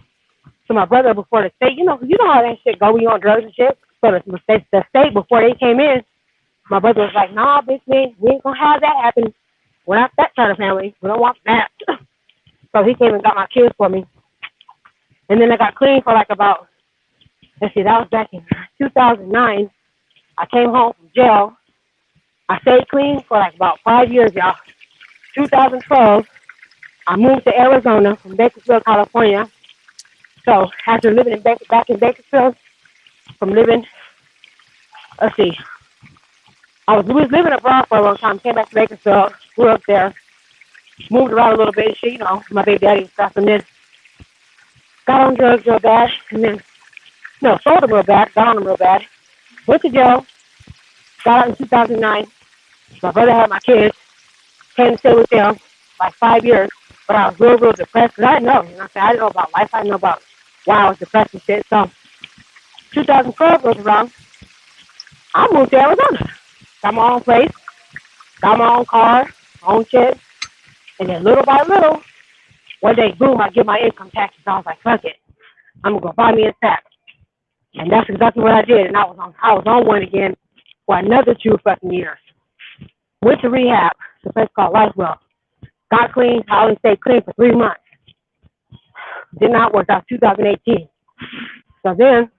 So my brother, before the state, you know how that shit go when you on drugs and shit. So the state, before they came in, my brother was like, nah, bitch, we ain't gonna have that happen. We're not that kind of family. We don't want that. So he came and got my kids for me. And then I got clean for like about, let's see, that was back in 2009. I came home from jail. I stayed clean for like about 5 years, y'all. 2012, I moved to Arizona from Bakersfield, California. So after living back in Bakersfield, from living, let's see, I was living abroad for a long time. Came back to Bakersfield, grew up there, moved around a little bit, shit, you know, my baby daddy and stuff, and then got on drugs real bad, and then, no, sold them real bad, got on them real bad, went to jail, got out in 2009. My brother had my kids, came to stay with them like 5 years, but I was real depressed, because I didn't know, you know what I'm saying? I didn't know about life, I didn't know about why I was depressed and shit, so 2012 was around, I moved to Arizona, got my own place, got my own car, my own shit, and then little by little, one day, boom, I get my income taxes. I was like, fuck it, I'm gonna go buy me a tax, and that's exactly what I did. And I was on one again for another 2 fucking years. Went to rehab, the place called Lifewell. Got clean. I only stayed clean for 3 months. Did not work out. 2018. So then,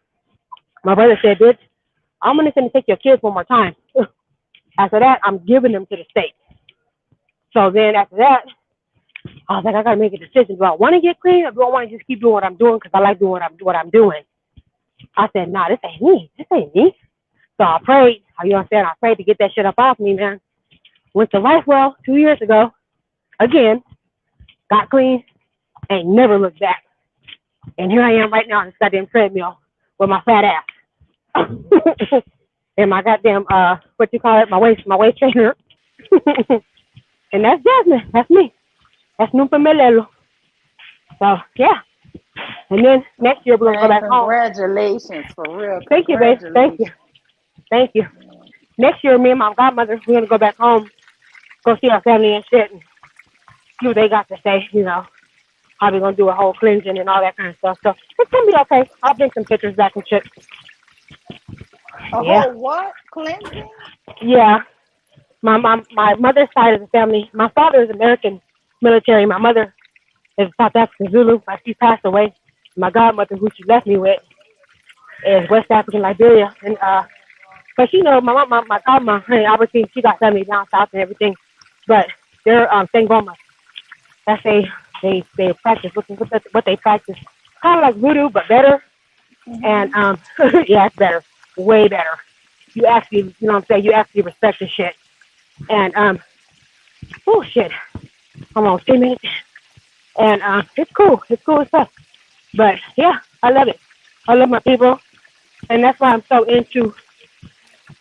my brother said, "Bitch, I'm gonna take your kids one more time." After that, I'm giving them to the state. So then after that, I was like, I gotta make a decision. Do I want to get clean, or do I want to just keep doing what I'm doing because I like doing what I'm doing? I said, nah, this ain't me. This ain't me. So I prayed. You know what I'm saying? I prayed to get that shit up off me, man. Went to Lifewell 2 years ago. Again, got clean, ain't never looked back. And here I am right now on this goddamn treadmill with my fat ass. And my goddamn, what you call it, my waist trainer. And that's Jasmine. That's me. That's Numpa Melelo. So, yeah. And then next year, we're going to go back home. Congratulations, for real. Thank you, babe. Thank you. Thank you. Next year, me and my godmother, we're going to go back home, go see our family and shit, and see what they got to say, you know. How we going to do a whole cleansing and all that kind of stuff. So, it's going to be okay. I'll bring some pictures back and shit. A whole what? Cleansing? Yeah. My mother's side of the family, my father is American military. My mother is South African Zulu, but she passed away. My godmother, who she left me with, is West African Liberia. And but you know, my godmother, honey, obviously she got family down south and everything. But they're Sangoma. That's they practice what they practice. Kind of like voodoo, but better. And yeah, it's better, way better. You actually, you know what I'm saying? You actually respect the shit. And oh shit, I'm on 2 minutes. And it's cool as fuck. But yeah, I love it. I love my people, and that's why I'm so into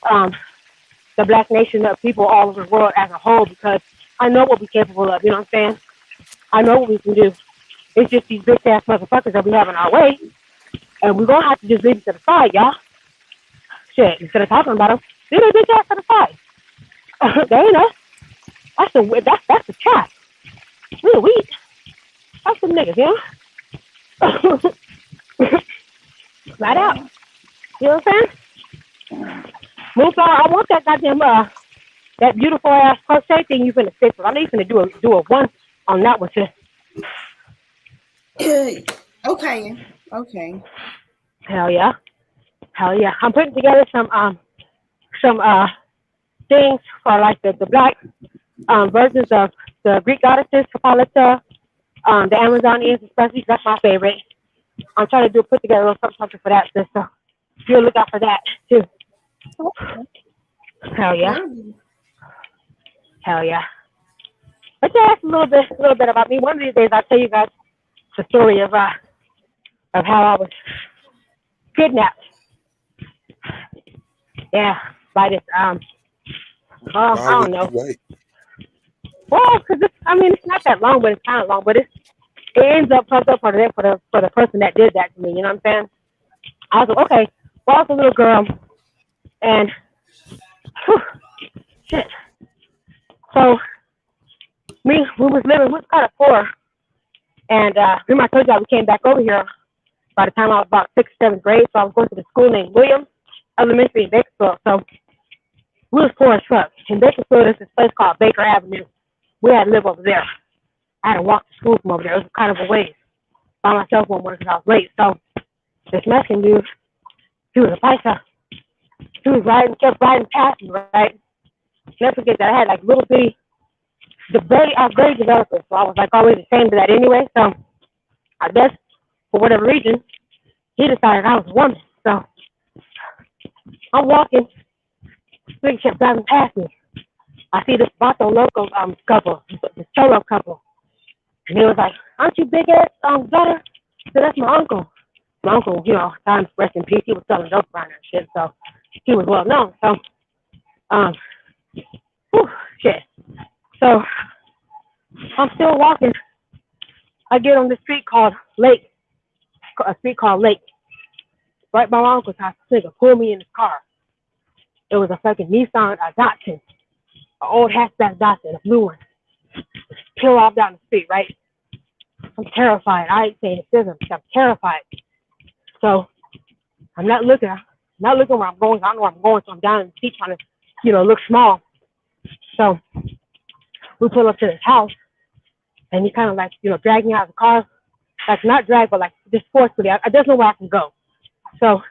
the Black nation of people all over the world as a whole, because I know what we're capable of. You know what I'm saying? I know what we can do. It's just these bitch ass motherfuckers that we have in our way, and we're gonna have to just leave it to the side, y'all. Shit, instead of talking about them, leave their bitch ass to the side. They ain't us. That's the trap. We're weak. That's the niggas, you know? Right out. You know what I'm saying? Move on. I want that goddamn that beautiful ass crochet thing you finna fix. I know you finna do a one on that one too. Okay. Hell yeah. I'm putting together some things for like the Black versions of the Greek goddesses, Hippolyta, the Amazonians especially. That's my favorite. I'm trying to put together a little something for that, sis. So you'll look out for that too. Hell yeah. But yeah, that's a little bit about me. One of these days I'll tell you guys the story of how I was kidnapped. Yeah, by this I don't know. Well, cause it's not that long, but it's kind of long. But it ends up fucked up for the person that did that to me. You know what I'm saying? I was like, okay, well, I was a little girl, and shit. So we was kind of poor, and remember I told you we came back over here by the time I was about 6th, 7th grade. So I was going to the school named Williams Elementary in Bakersfield. So we was poor as fuck. In Bakersfield, there's this place called Baker Avenue. we had to live over there. I had to walk to school from over there. It was kind of a ways by myself one morning because I was late. So this Mexican dude, he was a paisa. He was kept riding past me, right? Never forget that I had like little bitty, great developers. So I was like always ashamed of that anyway. So I guess for whatever reason, he decided I was a woman. So I'm walking, he kept driving past me. I see this Vato Loco couple, this Cholo couple. And he was like, "Aren't you big ass daughter?" So that's my uncle. My uncle, you know, times rest in peace, he was selling dope around and shit, so he was well known. So shit. So I'm still walking. I get on the street called Lake. A street called Lake. Right by my uncle's house. This nigga pulled me in his car. It was a fucking Nissan, a Datsun. An old hatchback Datsun, a blue one. Peel off down the street, right? I'm terrified. I ain't saying it doesn't. I'm terrified. So I'm not looking where I'm going. I don't know where I'm going, so I'm down in the seat trying to, you know, look small. So we pull up to this house, and he kind of like, you know, dragged me out of the car. Like not drag, but like just forcefully. I just know where I can go. So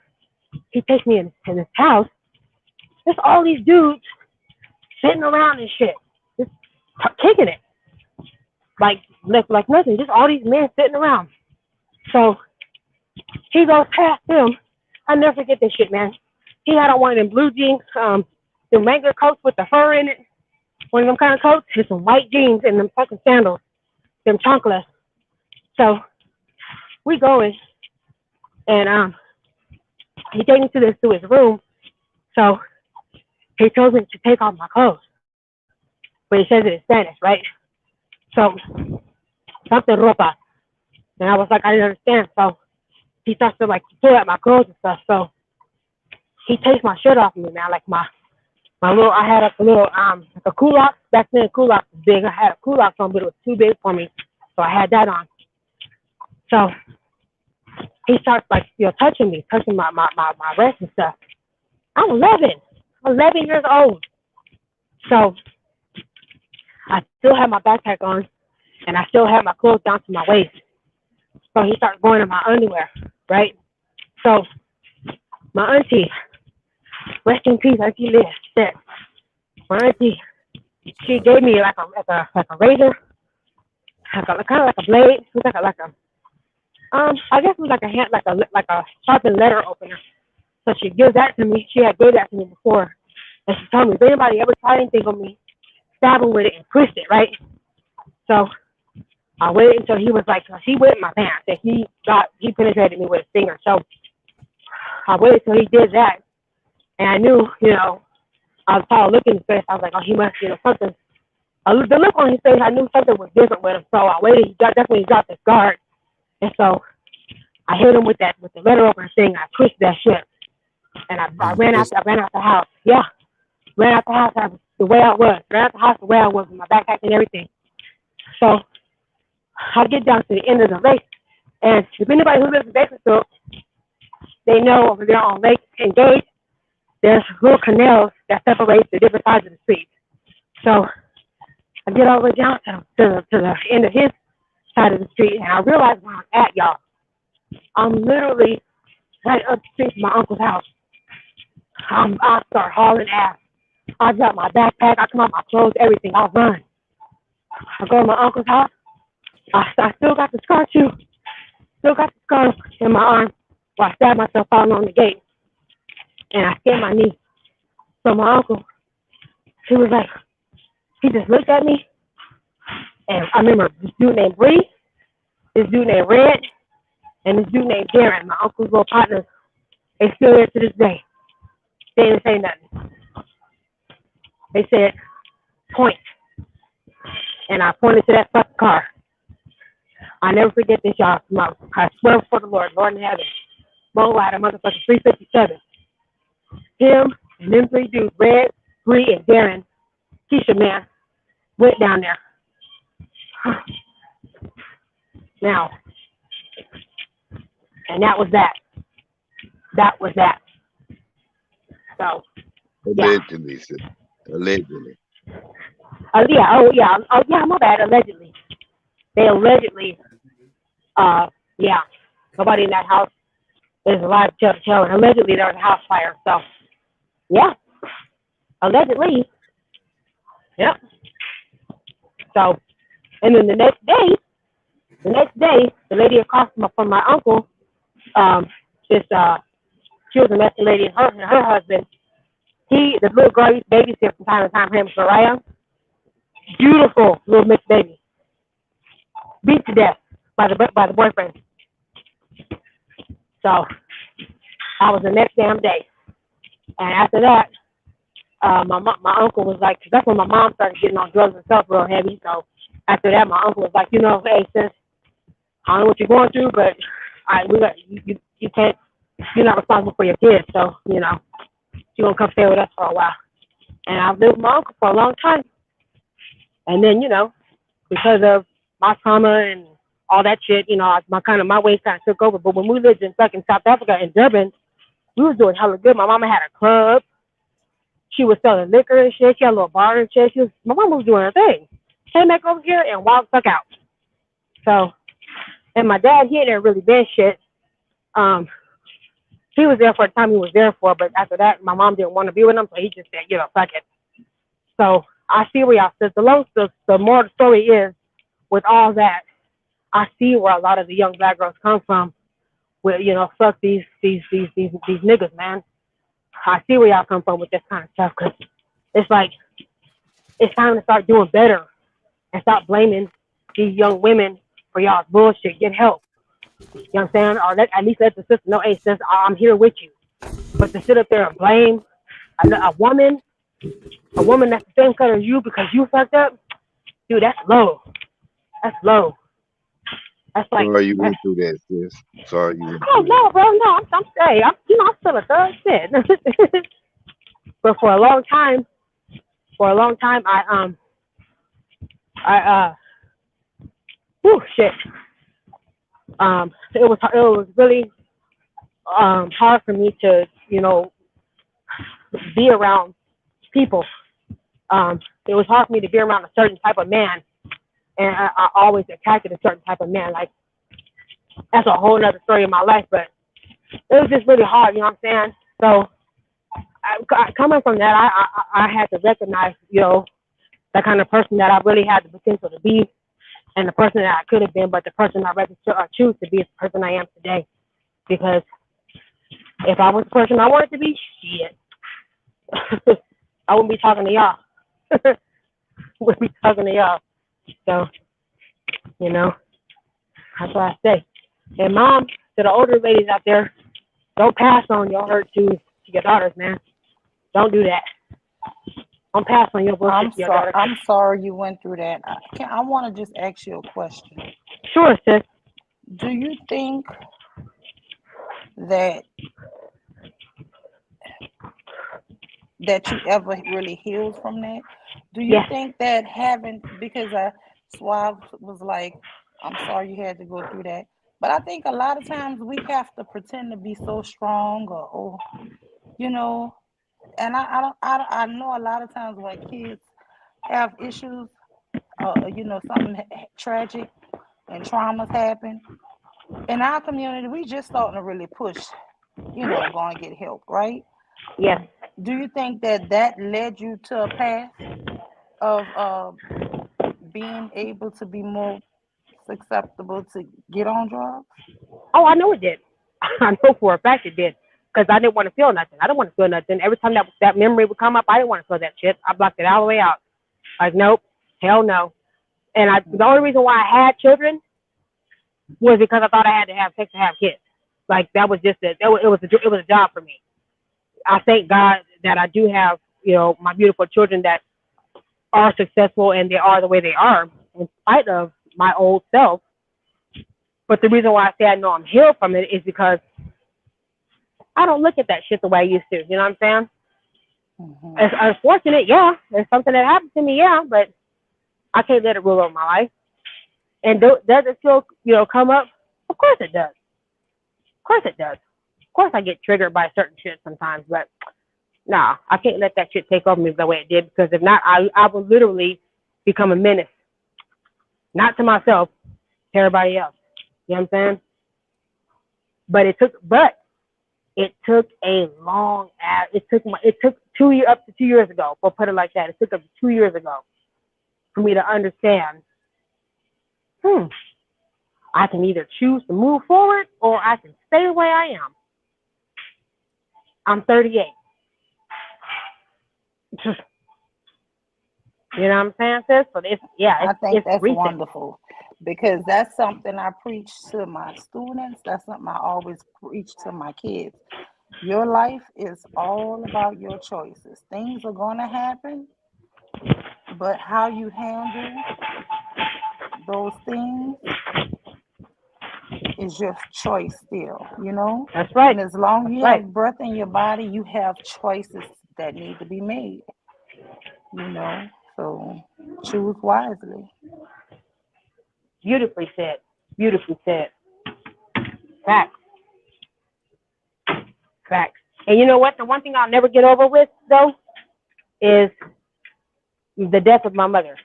he takes me in this house. There's all these dudes sitting around and shit, just kicking it. Like nothing, just all these men sitting around. So he goes past them. I never forget this shit, man. He had on one of them blue jeans, the Wrangler coats with the fur in it. One of them kind of coats, with some white jeans and them fucking sandals, them chanclas. So we go in, and he takes me to his room. So he tells me to take off my clothes, but he says it in Spanish, right? So something ropa, and I was like, I didn't understand. So he starts to like pull at my clothes and stuff. So he takes my shirt off of me, man. Like my little, I had like a little like a kulak. Back then, kulak was big. I had a kulak on, but it was too big for me, so I had that on. So he starts like, you know, touching my breast and stuff. I'm 11 years old. So I still have my backpack on, and I still have my clothes down to my waist. So he starts going in my underwear, right? So my auntie, rest in peace, Auntie Liz, shit. My auntie, she gave me like a razor, kind of like a blade. It was like a I guess it was like a hand, like a sharpened letter opener. So she gives that to me. She had gave that to me before, and she told me if anybody ever tried anything on me, stab him with it and twist it, right? So I waited until he was like, he wet my pants, and he penetrated me with his finger. So I waited till he did that, and I knew, you know, I was probably looking in his face. I was like, oh, he must, you know, something. The look on his face, I knew something was different with him. So I waited. He definitely dropped his guard. And so I hit him with the letter opener thing. I twisted that shit, and I ran out the house. Yeah, ran out the house ran out the house the way I was with my backpack and everything. So I get down to the end of the lake, and if anybody who lives in Bakersfield, they know over there on Lake and Gate, there's little canals that separate the different sides of the street. So I get all the way down to the end of his side of the street, and I realize where I'm at, y'all. I'm literally right up the street from my uncle's house. I start hauling ass. I drop my backpack, I come out my clothes, everything. I run. I go to my uncle's house. I still got the scar too. Still got the scar in my arm where I stabbed myself falling on the gate. And I skinned my knee. So my uncle, he was like, he just looked at me. And I remember this dude named Bree, this dude named Red, and this dude named Darren, my uncle's little partners. They still there to this day. They didn't say nothing. They said, point. And I pointed to that fucking car. I never forget this, y'all. I swear before the Lord in heaven. Mo had a motherfucking 357. Him and them three dudes, Red, Bree, and Darren, Keisha, man, went down there. Now, and that was that. That was that. So, allegedly, sis. Allegedly. My bad. Allegedly, they allegedly, nobody in that house is alive to tell. And allegedly, there was a house fire. So, yeah, allegedly, yeah. So, and then the next day, the lady across from my uncle, she was a Mexican lady, and her husband, the little girl used to babysit from time to time, him, Soraya, beautiful little mixed baby, beat to death by the boyfriend. So I was the next damn day, and after that, my uncle was like, 'cause that's when my mom started getting on drugs and stuff real heavy. So after that, my uncle was like, hey sis, I don't know what you're going through, but you can't, you're not responsible for your kids, so you're gonna come stay with us for a while. And I've lived with my uncle for a long time, and then because of my trauma and all that shit, my ways kind of took over. But when we lived in fucking South Africa in Durban, we was doing hella good. My mama had a club. She was selling liquor and shit. She had a little bar and shit. My mama was doing her thing. Came back over here and walked the fuck out. So, and my dad, he ain't never really been shit. He was there for the time he was there for, but after that, my mom didn't want to be with him, so he just said, fuck it. So I see where y'all said. The more of the story is, with all that, I see where a lot of the young black girls come from. With fuck these niggas, man. I see where y'all come from with this kind of stuff, because it's like it's time to start doing better and stop blaming these young women for y'all's bullshit. Get help. You know what I'm saying? Or at least let the sister know, hey sis, I'm here with you. But to sit up there and blame a woman that's the same color as you because you fucked up, dude, that's low. That's low. That's like. Sorry you went through that, sis. Sorry you went Oh no, bro, no, I'm saying, I'm still a thug shit. But for a long time, shit. It was really hard for me to be around people. It was hard for me to be around a certain type of man, and I always attracted a certain type of man. Like, that's a whole nother story of my life, but it was just really hard, you know what I'm saying? So coming from that, I had to recognize, the kind of person that I really had the potential to be, and the person that I could have been, but the person I rather choose to be is the person I am today. Because if I was the person I wanted to be, shit, I wouldn't be talking to y'all. Wouldn't be talking to y'all. So, that's what I say. And mom, to the older ladies out there, don't pass on your hurt to your daughters, man. Don't do that. Don't pass on your bullshit to your daughters. I'm sorry you went through that. I want to just ask you a question. Sure, sis. Do you think that you ever really healed from that? Do you think that because Suave was like, I'm sorry you had to go through that. But I think a lot of times we have to pretend to be so strong or and I know a lot of times when kids have issues, something tragic and traumas happen. In our community, we just starting to really push, go and get help, right? Yes. Do you think that led you to a path of being able to be more susceptible to get on drugs? Oh, I know it did. I know for a fact it did. Because I didn't want to feel nothing. I don't want to feel nothing. Every time that memory would come up, I didn't want to feel that shit. I blocked it all the way out. Like, nope, hell no. And the only reason why I had children was because I thought I had to have sex to have kids. Like, that was just it was a job for me. I thank God that I do have, my beautiful children that are successful and they are the way they are in spite of my old self. But the reason why I say I know I'm healed from it is because I don't look at that shit the way I used to. You know what I'm saying? Mm-hmm. It's unfortunate, yeah. It's something that happened to me, yeah, but I can't let it rule over my life. And does it still, come up? Of course it does. Of course it does. Of course I get triggered by certain shit sometimes, but nah, I can't let that shit take over me the way it did, because if not, I will literally become a menace. Not to myself, to everybody else. You know what I'm saying? But it took a long ass. It took 2 years, up to 2 years ago. We'll put it like that. It took up to 2 years ago for me to understand. I can either choose to move forward or I can stay the way I am. I'm 38. You know what I'm saying, sis? But I think it's that's recent. wonderful, because that's something I preach to my students. That's something I always preach to my kids. Your life is all about your choices. Things are going to happen, but how you handle those things is your choice still, you know? That's right. And as long as you That's have breath in your body, you have choices that need to be made, you know? So choose wisely. Beautifully said. Beautifully said. Facts. Facts. And you know what? The one thing I'll never get over with, though, is the death of my mother.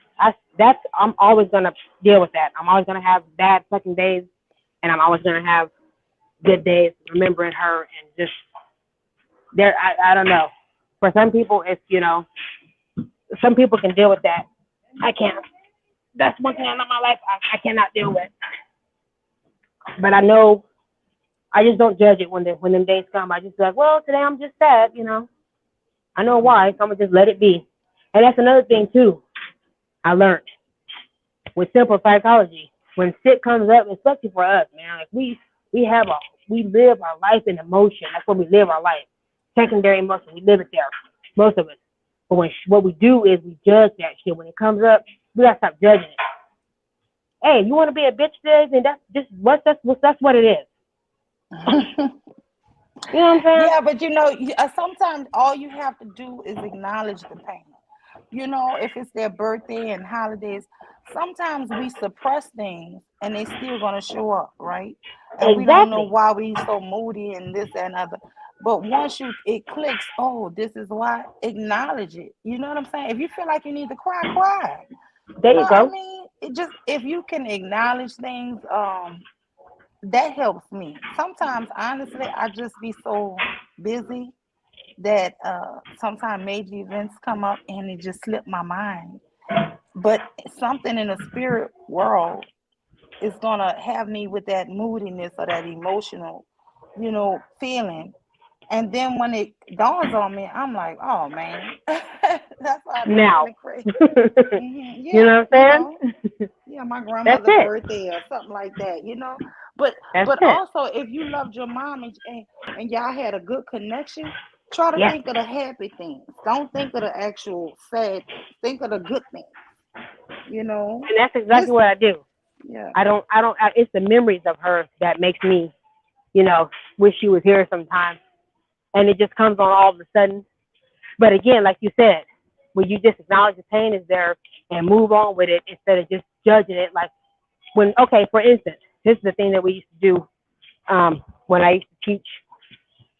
I'm always gonna deal with that. I'm always gonna have bad fucking days, and I'm always gonna have good days remembering her. And just there, I don't know. For some people, it's, you know, some people can deal with that. I can't. That's one thing in my life I cannot deal with. But I know, I just don't judge it when them days come. I just be like, well, today I'm just sad, you know. I know why, so I'm gonna just let it be. And that's another thing too. I learned with simple psychology. When shit comes up, especially for us, man, like we live our life in emotion. That's where we live our life. Secondary emotion, we live it there, most of us. But what we do is we judge that shit. When it comes up, we gotta stop judging it. Hey, you want to be a bitch today? Then that's what it is. You know what I'm saying? Yeah, but you know, sometimes all you have to do is acknowledge the pain. You know, if it's their birthday and holidays, sometimes we suppress things and they still gonna show up, right? And we don't know why we so moody and this and other. But once it clicks, oh, this is why, acknowledge it. You know what I'm saying? If you feel like you need to cry, cry. There you go. I mean, if you can acknowledge things, that helps me. Sometimes, honestly, I just be so busy that sometimes major events come up and it just slip my mind. But something in the spirit world is gonna have me with that moodiness or that emotional, you know, feeling. And then when it dawns on me, I'm like, oh man, that's why I'm now. crazy. Mm-hmm. Yeah, you know what I'm saying? Yeah, my grandmother's birthday or something like that, you know. But also, if you loved your mom and y'all had a good connection, try to think of the happy things. Don't think of the actual sad. Think of the good things. You know. And that's exactly what I do. Yeah. It's the memories of her that makes me, you know, wish she was here sometimes. And it just comes on all of a sudden. But again, like you said, when you just acknowledge the pain is there and move on with it instead of just judging it. Like for instance, this is the thing that we used to do when I used to teach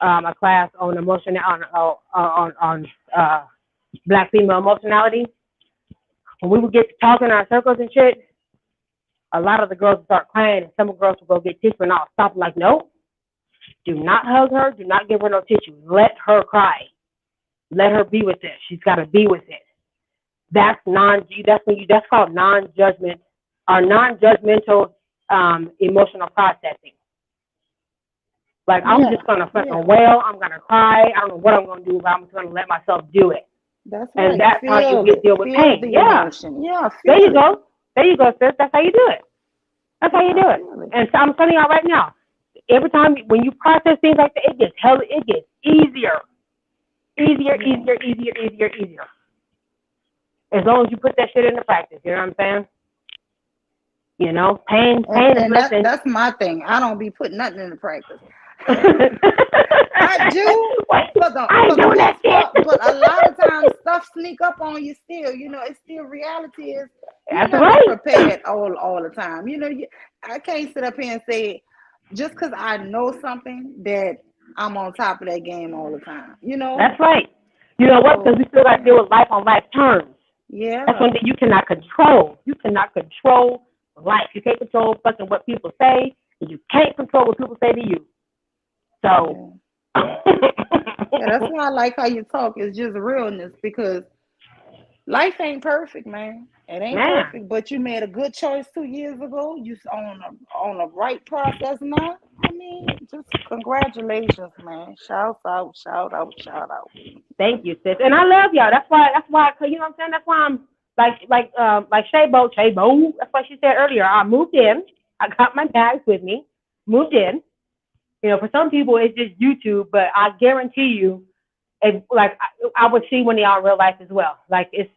a class on on Black female emotionality. When we would get to talking in our circles and shit, a lot of the girls would start crying, and some girls would go get tissue, and I'll stop like, no, do not hug her, do not give her no tissue. Let her cry. Let her be with it. She's got to be with it. That's called non-judgment or non-judgmental emotional processing. Like, I'm just going to fucking wail. I'm going to cry. I don't know what I'm going to do, but I'm just going to let myself do it. That's and right. that's how you deal with pain. Emotion. Yeah. There you go. There you go, sis. That's how you do it. That's how you do it. And so I'm telling y'all right now, every time when you process things like that, it gets easier. Easier. As long as you put that shit into practice, you know what I'm saying? You know, pain is listen. That's my thing. I don't be putting nothing into practice. I do, but a lot of times stuff sneak up on you still. You know, it's still reality is you're not prepared all the time. You know, I can't sit up here and say just because I know something that I'm on top of that game all the time. You know, that's right. You know what? Because we still got to deal with life on life terms. Yeah. That's one thing you cannot control. You cannot control life. You can't control fucking what people say, and you can't control what people say to you. So Yeah, that's why I like how you talk. It's just realness because life ain't perfect, man. It ain't Man. perfect, but you made a good choice 2 years ago. You on a right process now. I mean, just congratulations, man. Shout out, shout out, shout out. thank you, sis. And I love y'all. That's why, you know what I'm saying? That's why I'm like Shaybo. That's why she said earlier, I moved in. I got my bags with me, moved in. You know, for some people it's just YouTube, but I guarantee you, I would see one of y'all in real life as well. Like it's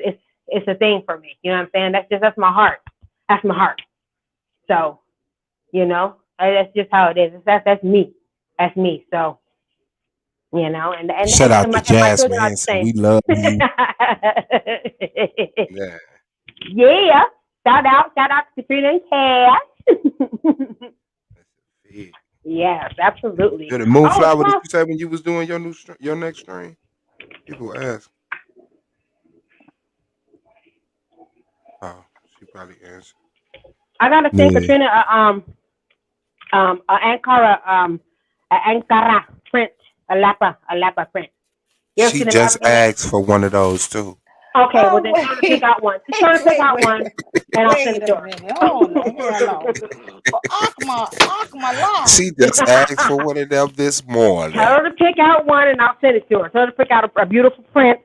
a thing for me. You know what I'm saying? That's my heart. That's my heart. So, you know, that's just how it is. That's me. That's me. So, you know, and Shout out and to my Jazz, children are man. the So same. we love you. Yeah. Yeah. Shout out to Katrina and Cash. Yes, absolutely. The Oh, Moonflower, did well, you say when you was doing your next stream? People ask. Oh, she probably answered. I gotta send Yeah. Katrina an Ankara print, a Lapa print. You ever She seen them just African? asked for one of those too. Okay, well Oh, then tell her to pick out one. Just tell her to pick out one, and I'll send Wait it to a her. minute. Hold on. Hello. Akma live. She just asked for one of them this morning. Tell her to pick out one, and I'll send it to her. Tell her to pick out a beautiful print,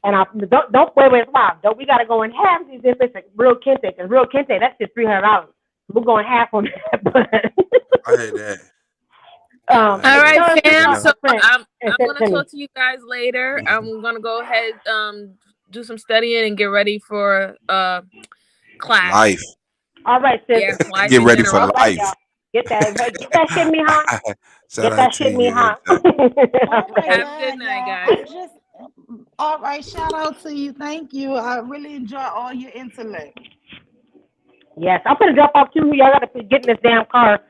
and I'll don't wait. Wow, don't we gotta go in half these if it's a real kente? Because real kente, that's just $300. We're going half on that. But I heard that. All right, fam. So I'm and send it gonna to me. talk to you guys later. I'm gonna go ahead do some studying and get ready for class. Life. All right, sis. Yeah, life Get in ready for general. All right, life. y'all. Get that shit, me, huh? Shout Get out that to shit, me, you. huh? Oh my Have a God, good night, y'all. guys. I'm just all right. Shout out to you. Thank you. I really enjoy all your intellect. Yes, I'm gonna drop off too. Y'all gotta get in this damn car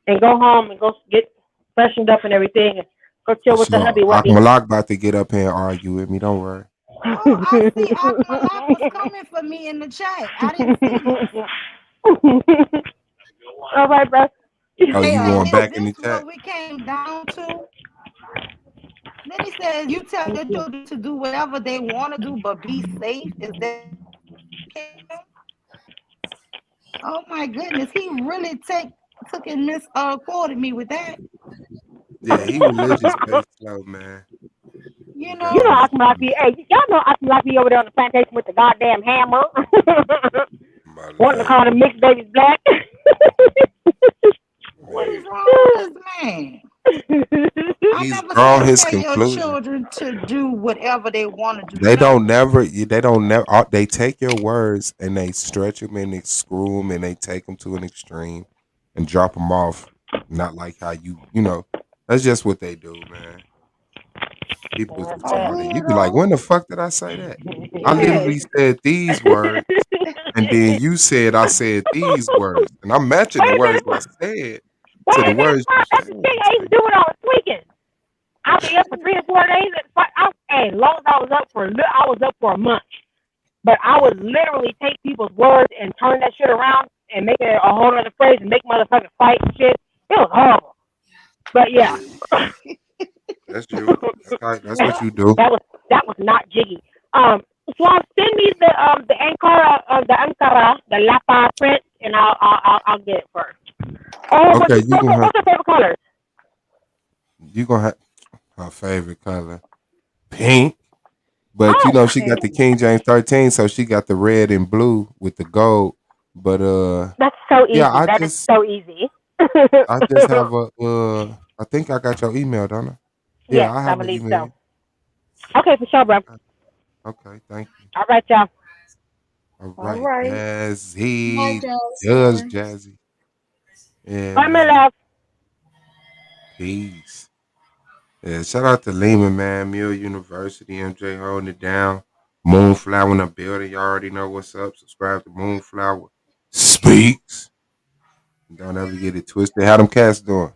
and go home and go get freshened up and everything and go chill with the So hubby wubby. Akmalak about to get up here and argue with me. Don't worry. Oh, I see Akmalak was coming for me in the chat. I didn't see this. All right, bro. Oh, you going Is back in the this chat? what we came down to? Then he says you tell your children to do whatever they want to do, but be safe. Is that okay? Oh my goodness, he really took and misquoted me with that. Yeah, he religious based slow, man. You You know, You know gotta Akmalak be, hey, y'all know Akmalak be over there on the plantation with the goddamn hammer. Wanting to call them mixed babies black. what is wrong with this man? I He's never drawn said his tell your conclusion. children to do whatever they want to do. They don't never. They take your words and they stretch them and they screw them and they take them to an extreme and drop them off. Not like how you know. That's just what they do, man. People is retarded. You be like, when the fuck did I say that? I literally said these words, and then you said I said these words, and I'm matching the words I said to the words you I used to do it on the weekend. I'll be up for 3 or 4 days. Hey, long as I was up for a month. But I would literally take people's words and turn that shit around and make it a whole other phrase and make motherfuckers fight and shit. It was horrible. But yeah. That's you. That's what you do. That was not jiggy. Swab, send me the Ankara, the Lapa print, and I'll get it first. Oh, Okay, what's your favorite color? You gonna have her favorite color, pink. But you know she got the King James 13, so she got the red and blue with the gold. But that's so easy. yeah, That is so easy. I just have a I think I got your email, don't I? Yeah, Yes, I I have an believe email. so. Okay, for sure, bro. Okay, thank you. All right, y'all. All All right, right. Jazzy, Bye, Jazz, Jazzy. Jazzy. Yeah, Bye, my man. love. Peace. Yeah, shout out to Lehman, man. Mill University, MJ holding it down. Moonflower in the building. You already know what's up. Subscribe to Moonflower Speaks. Don't ever get it twisted. How them cats doing?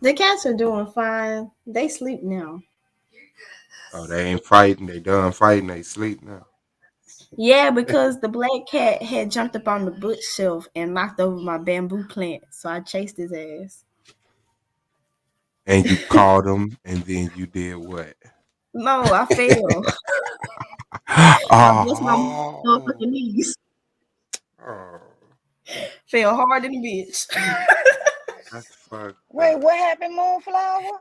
The cats are doing fine. They sleep now. Oh, they ain't fighting. They done fighting. They sleep now. Yeah, because the black cat had jumped up on the bookshelf and knocked over my bamboo plant, so I chased his ass. And you caught him, and then you did what? No, I fell. I bust my Oh, motherfucking knees. oh, Fell hard in the bitch. that's fucked Wait, up. what happened, Moonflower?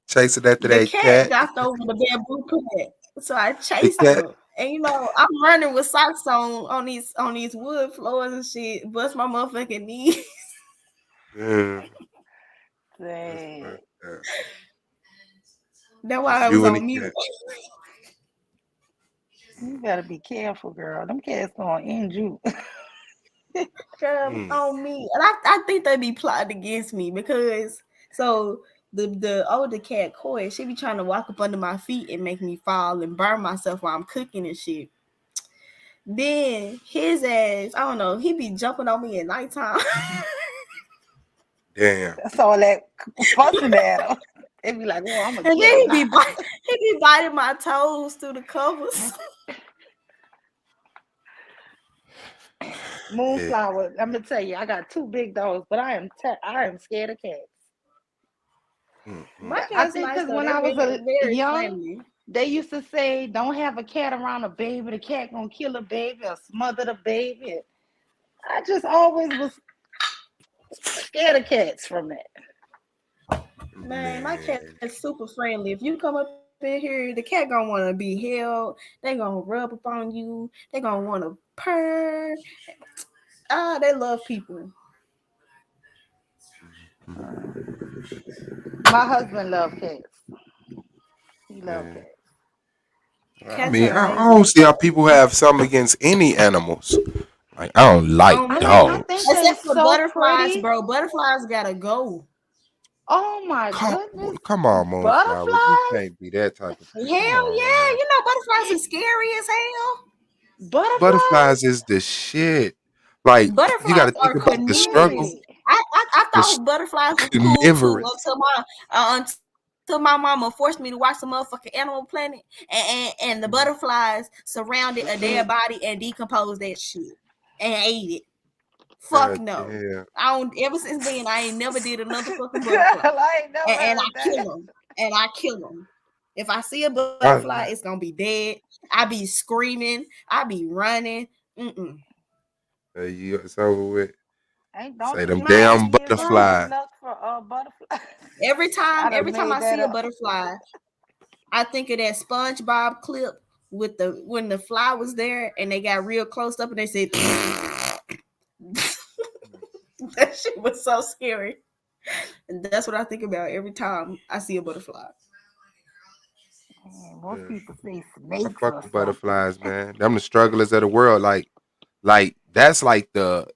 Chasing after The that cat cat. knocked over the bamboo plant, so I The chased cat. him. And I'm running with socks on these wood floors and shit. Bust my motherfucking knees. Yeah, that's Dang. fucked up. That's why Just I was you and the on mute. cat. You better be careful, girl. Them cats gonna end you. Girl, Mm. on me. And I think they be plotting against me because the older cat Koi, she be trying to walk up under my feet and make me fall and burn myself while I'm cooking and shit. Then his ass, I don't know, he be jumping on me at nighttime. Damn. That's all that fussing at them. They be like, "Well, I'm gonna And kill then him now." he be biting my toes through the covers. Moonflower, I'm gonna tell you, I got 2 big dogs, but I am scared of cats. My I cat's think nice because though. when They're I was very young, friendly. they used to say, "Don't have a cat around a baby. The cat gonna kill a baby or smother the baby." I just always was scared of cats from that. Man, my cat is super friendly. If you come up in here, the cat gonna want to be held. They gonna rub up on you. They gonna want to purr. They love people. My husband loves cats. He loves Yeah. cats. I Cats mean, are I amazing. don't see how people have something against any animals. Like, I don't like On me, dogs. except for so butterflies, pretty. bro. Butterflies gotta go. Oh my goodness. Come on, Moonflower. You Butterflies? can't be that type of Hell person. Come on, yeah, man. you know butterflies are scary as hell. Butterflies is the shit. Like, you got Butterflies to think are about the struggle. carnivorous. I The thought butterflies was cool too carnivorous. until my mama forced me to watch the motherfucking Animal Planet, and the butterflies surrounded a dead body and decomposed that shit and ate it. Fuck God no. damn. I don't. Ever since then, I ain't never did another fucking butterfly. I ain't never and I heard kill that. them. And I kill them. If I see a butterfly, it's gonna be dead. I be screaming. I be running. It's over with. Don't Say you them be damn having your butterflies. luck for butterflies? Every time done I made see that a up. butterfly, I think of that SpongeBob clip with when the fly was there and they got real close up and they said that shit was so scary. And that's what I think about every time I see a butterfly. Most people say I snakes fuck or with something. butterflies, man. Them the strugglers of the world. Like that's like the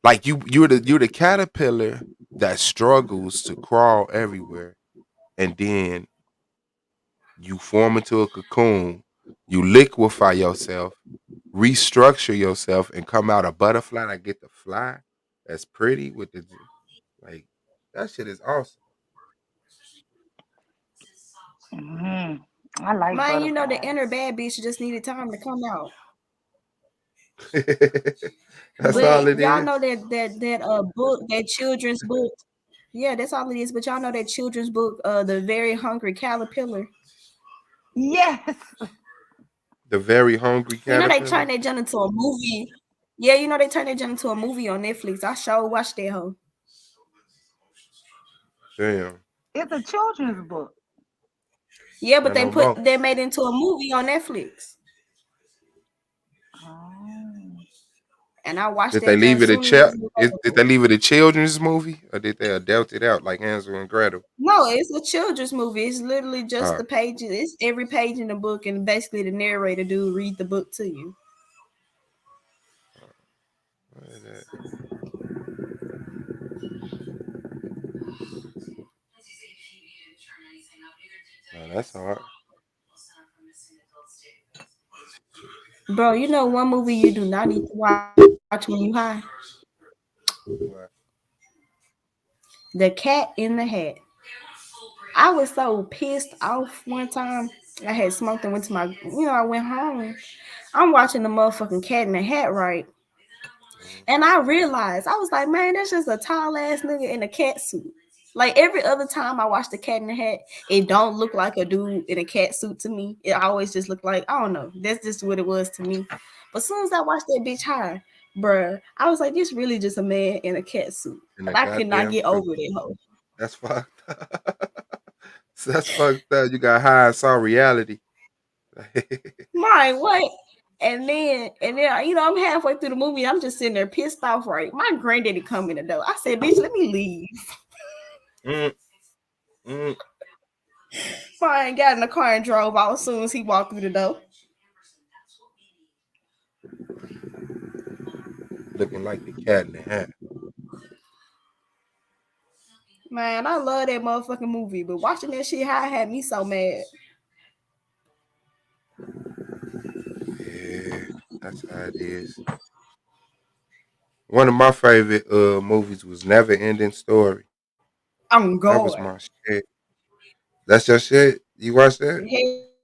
like you're the caterpillar that struggles to crawl everywhere, and then you form into a cocoon, you liquefy yourself, restructure yourself, and come out a butterfly that get the fly. That's pretty with the like that shit is awesome. I like Man, you know the butterflies. inner bad bitch just needed time to come out. That's But all it y'all is. know that book, that children's book. Yeah, that's all it is. But y'all know that children's book, The Very Hungry Caterpillar. Yes. The Very Hungry You know they Caterpillar. turned that junk into a movie. Yeah, you know they turned that junk into a movie on Netflix. I sure watched that hoe. Damn. It's a children's book. Yeah, but Not no more. they made it into a movie on Netflix. And I watched Did that they leave junk it a soon as Did they leave it a children's movie, or did they adult it out like Hansel and Gretel? No, it's a children's movie. It's literally just the pages. It's every page in the book, and basically the narrator dude read the book to you. Oh, that's hard. Bro, you know one movie you do not need to watch when you high? The Cat in the Hat. I was so pissed off one time. I had smoked and went to my, I went home. I'm watching the motherfucking Cat in the Hat, right? And I realized, I was like, man, that's just a tall ass nigga in a cat suit. Like every other time I watch the Cat in the Hat, it don't look like a dude in a cat suit to me. It always just looked like, I don't know. That's just what it was to me. But as soon as I watched that bitch high, bruh, I was like, this really just a man in a cat suit. In And a I could not goddamn get suit. over that hoe. That's fucked up. That's fucked up. You got high and saw reality. My what? And then, I'm halfway through the movie. I'm just sitting there pissed off, right? My granddaddy come in the door. I said, bitch, let me leave. Fine, got in the car and drove out as soon as he walked through the door. Looking like the Cat in the Hat. Man, I love that motherfucking movie, but watching that shit high had me so mad. Yeah, that's how it is. One of my favorite movies was Never Ending Story. I'm That was going. my shit. That's your shit? You watched that?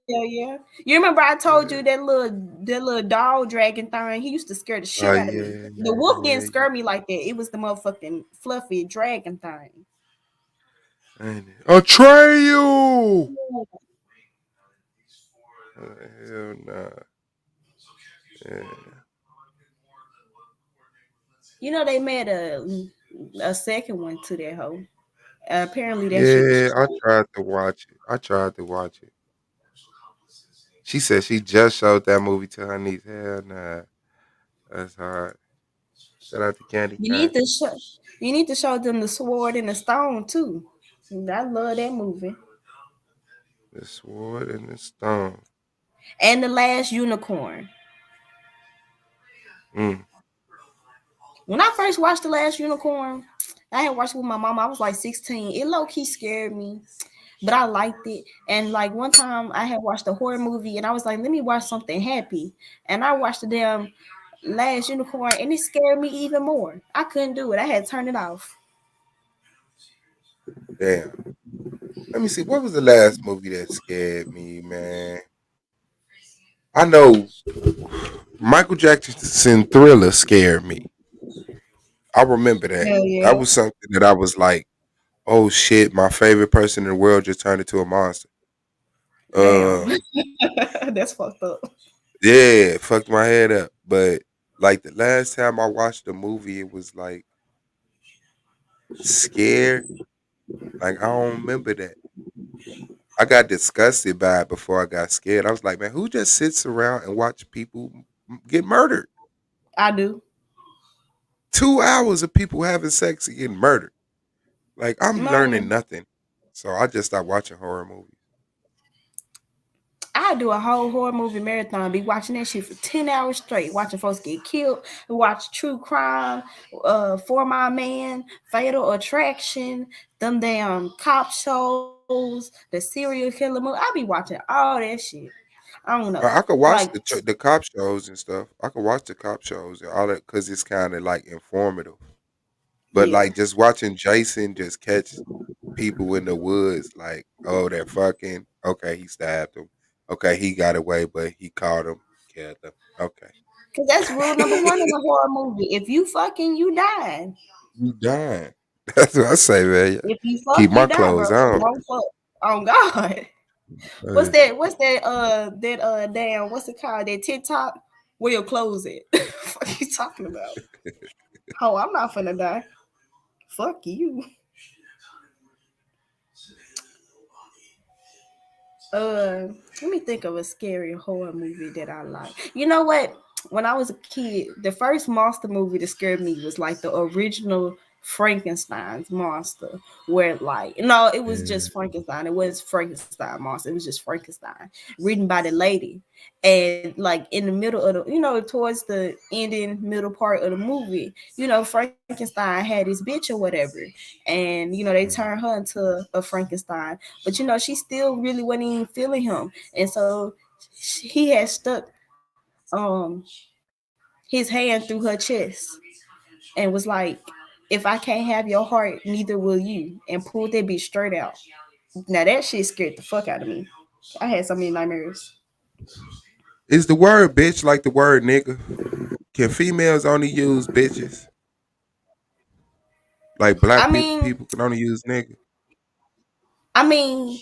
Hell yeah. You remember I told you that little dog dragon thing? He used to scare the shit Oh out of me. yeah, The wolf yeah, didn't scare me like that. It was the motherfucking fluffy dragon thing. ain't it? Atreyu! Hell nah. Yeah. You know they made a second one to that hoe. Apparently that shit was Yeah, I shit. tried to watch it. She said she just showed that movie to her niece. Hell nah. That's hard. Shout out to Candy You Kind. need to show them the sword and the stone too. I love that movie. The Sword and the Stone. And The Last Unicorn. Mm. When I first watched The Last Unicorn, I had watched it with my mom. I was like 16. It low-key scared me, but I liked it. And like one time I had watched a horror movie and I was like, let me watch something happy. And I watched the damn Last Unicorn and it scared me even more. I couldn't do it. I had to turn it off. Damn. Let me see. What was the last movie that scared me, man? I know Michael Jackson Thriller scared me. I remember that. Hell yeah. That was something that I was like, oh shit, my favorite person in the world just turned into a monster. Damn. That's fucked up. Yeah, it fucked my head up. But like the last time I watched the movie, it was like scared. Like I don't remember that. I got disgusted by it before I got scared. I was like, man, who just sits around and watch people get murdered? I do. 2 hours of people having sex and getting murdered. Like I'm learning Man, nothing. So I just stopped watching horror movies. I do a whole horror movie marathon, be watching that shit for 10 hours straight, watching folks get killed, watch true crime, For My Man, Fatal Attraction, them damn cop shows, the serial killer movie. I be watching all that shit. I don't know. I could watch Like, the cop shows and stuff. I could watch the cop shows and all that because it's kind of like informative. But yeah. like just watching Jason just catch people in the woods, like, oh, they're fucking. Okay, he stabbed him. Okay, he got away, but he caught him, killed him. Okay. Because that's rule number one in a horror movie. If you fucking, you die. You dying. That's what I say, man. If you fuck, Keep you my die, clothes bro. on. Don't fuck. Oh God. What's that damn, what's it called? That TikTok? Where your clothes at? What are you talking about? Oh, I'm not finna die. Fuck you. Let me think of a scary horror movie that I like. You know what? When I was a kid, the first monster movie that scared me was like the original Frankenstein's monster, where like no, it was just Frankenstein. It was Frankenstein monster. It was just Frankenstein, written by the lady. And like in the middle of the, towards the ending middle part of the movie, Frankenstein had his bitch or whatever, and they turned her into a Frankenstein, but she still really wasn't even feeling him, and so he had stuck his hand through her chest and was like, if I can't have your heart, neither will you, and pulled that bitch straight out. Now that shit scared the fuck out of me. I had so many nightmares. Is the word bitch like the word nigga? Can females only use bitches? Like I black mean, people can only use nigga. I mean,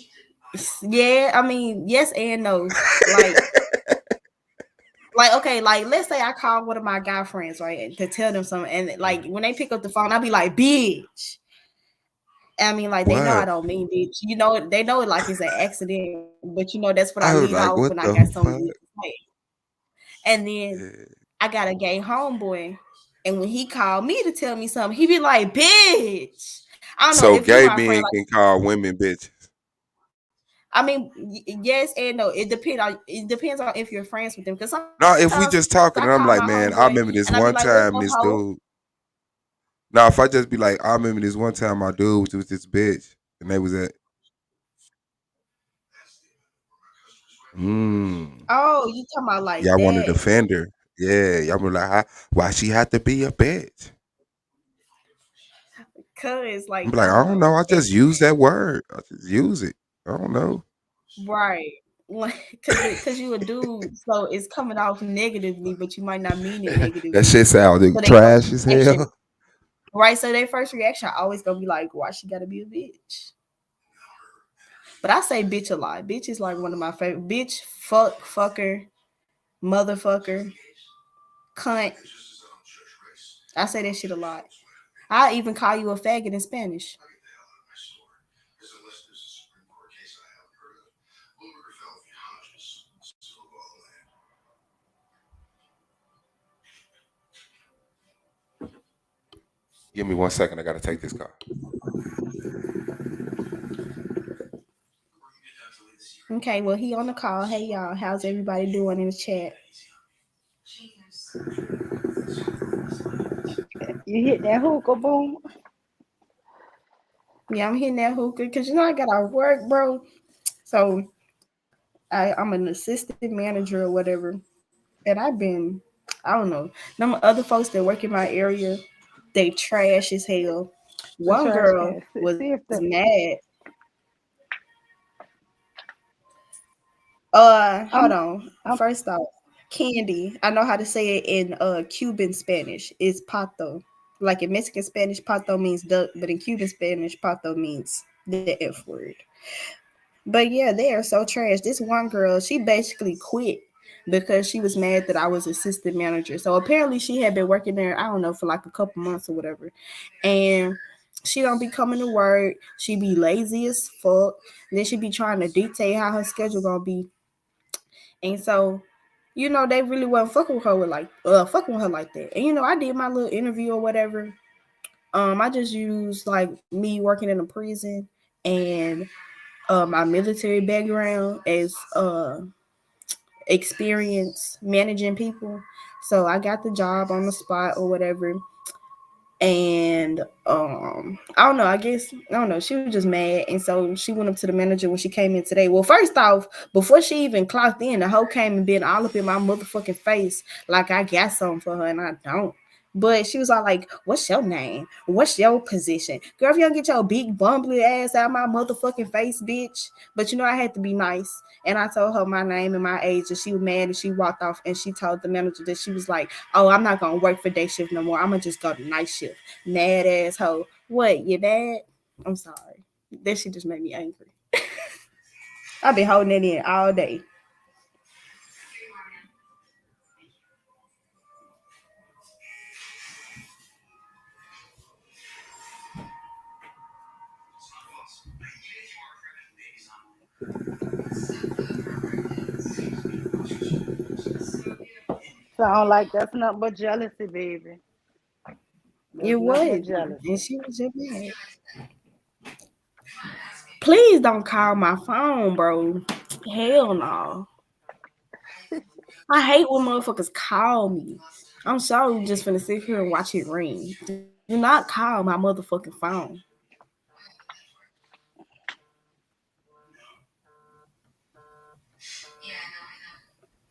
yeah. I mean, yes and no. Like, okay, like let's say I call one of my guy friends, right, to tell them something, and like when they pick up the phone, I'll be like, bitch. I mean, like they know I What? don't mean bitch. You know, they know it like it's an accident, but you know that's what I I was lead like, off what when I the got something fuck? good to say. And then I got a gay homeboy, and when he called me to tell me something, he be like, bitch. I don't know So if you gay my friend, men like can call women bitches. I mean, yes and no. It depends on if you're friends with them. Because No, if we sometimes just talking I and I'm call like, my man, I homeboy remember this and I be one like, "What's time up, this hoe?" dude. Now, if I just be like, I remember this one time my dude was with this bitch, and they was at. Oh, you talking about like Y'all want to that? defend her. Yeah, y'all be like, why she had to be a bitch? Cause I'm like like, I don't I don't know. know. I just use that word. I just use it. I don't know. Right. Cause you a dude, so it's coming off negatively, but you might not mean it That negatively. shit sounded So they first trash as reaction, hell. right? So their first reaction always gonna be like, "Why she gotta be a bitch?" But I say bitch a lot. Bitch is like one of my favorite. Bitch, fuck, fucker, motherfucker, cunt. I say that shit a lot. I even call you a faggot in Spanish. Give me 1 second. I gotta take this call. Okay, well, he on the call. Hey, y'all, how's everybody doing in the chat? You hit that hookah, boom. Yeah, I'm hitting that hookah because you know I gotta work, bro. So I'm an assistant manager or whatever, and I don't know, them other folks that work in my area, they trash as hell. The One trash girl can. was See if the mad. Hold on. I'm First off, candy. I know how to say it in Cuban Spanish. It's pato. Like in Mexican Spanish, pato means duck, but in Cuban Spanish, pato means the F word. But yeah, they are so trash. This one girl, she basically quit because she was mad that I was assistant manager. So apparently she had been working there, I don't know, for like a couple months or whatever. And she don't be coming to work. She be lazy as fuck. Then she be trying to dictate how her schedule gonna be. And so, you know, they really wasn't fucking with her fucking with her like that. And you know, I did my little interview or whatever. I just used like me working in a prison and my military background as experience managing people. So I got the job on the spot or whatever. And I don't know, I don't know, she was just mad. And so she went up to the manager when she came in today. Well, first off, before she even clocked in, the hoe came and been all up in my motherfucking face like I got something for her and I don't. But she was all like, "What's your name? What's your position?" Girl, if you don't get your big bumbly ass out of my motherfucking face, bitch. But you know, I had to be nice. And I told her my name and my age, and she was mad and she walked off and she told the manager that she was like, "Oh, I'm not gonna work for day shift no more. I'm gonna just go to night shift." Mad asshole. What, you mad? I'm sorry. That shit just made me angry. I've been holding it in all day. sound like that's nothing but jealousy, baby. It That's nothing but was. jealousy. And she was just mad. Please don't call my phone, bro. Hell no. I hate when motherfuckers call me. I'm sorry, just finna sit here and watch it ring. Do not call my motherfucking phone.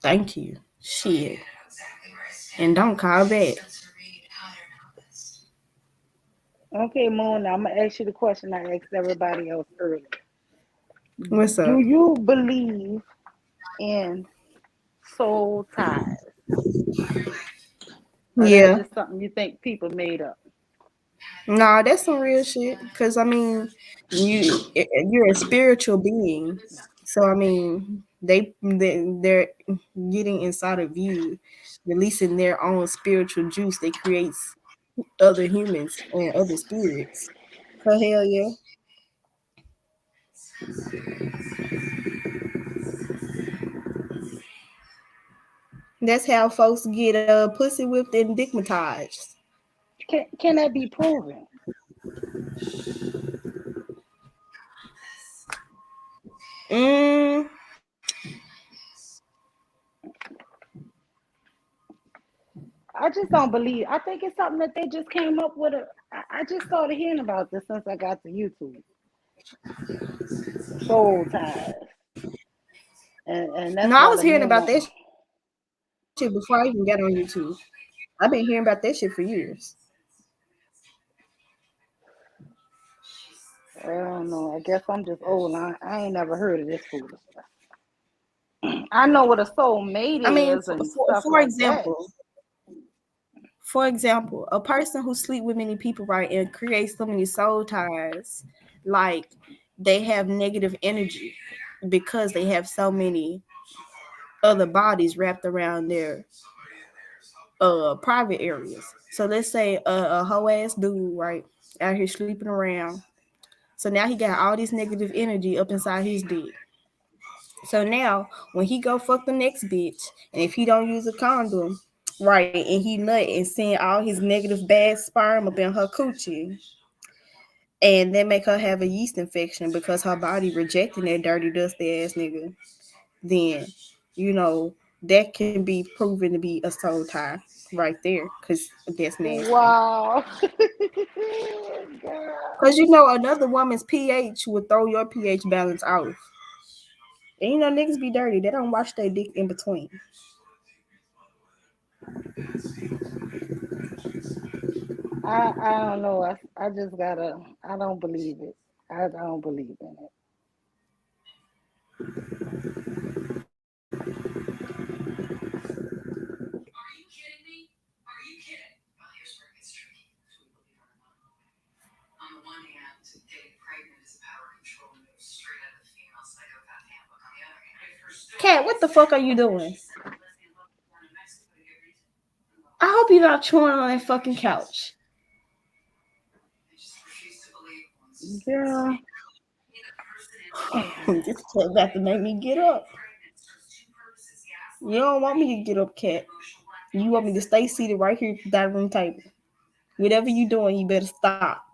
Thank you. Shit. And don't call back. Okay, Moon, I'm gonna ask you the question I asked everybody else earlier. What's Do up? you believe in soul ties? Or that's Yeah. just something you think people made up? Nah, that's some real shit. Cause I mean, you're a spiritual being, so I mean, they're getting inside of you, releasing their own spiritual juice that creates other humans and other spirits. So hell yeah. That's how folks get pussy whipped and digmatized. Can that be proven? Mm, I just don't believe. I think it's something that they just came up with. I just started hearing about this since I got to YouTube. Soul ties, and that's no, I why was the hearing men about want. that shit before I even got on YouTube. I've been hearing about that shit for years. I don't know. I guess I'm just old. I ain't never heard of this foolish stuff. I know what a soulmate I mean, is and stuff for like that. example, a person who sleep with many people, right, and creates so many soul ties, like they have negative energy because they have so many other bodies wrapped around their private areas. So let's say a hoe ass dude, right, out here sleeping around. So now he got all this negative energy up inside his dick. So now when he go fuck the next bitch, and if he don't use a condom, right, and he nut and send all his negative bad sperm up in her coochie, and that make her have a yeast infection because her body rejecting that dirty dusty ass nigga, then you know that can be proven to be a soul tie right there, because that's nasty. Wow. Because you know another woman's pH would throw your pH balance off. And you know niggas be dirty. They don't wash their dick in between. I don't know. I just gotta. I don't believe it. I don't believe in it. Cat, what the fuck are you doing? I hope you're not chewing on that fucking couch. Yeah. This cat about to make me get up. You don't want me to get up, cat. You want me to stay seated right here at the dining room table. Whatever you doing, you better stop.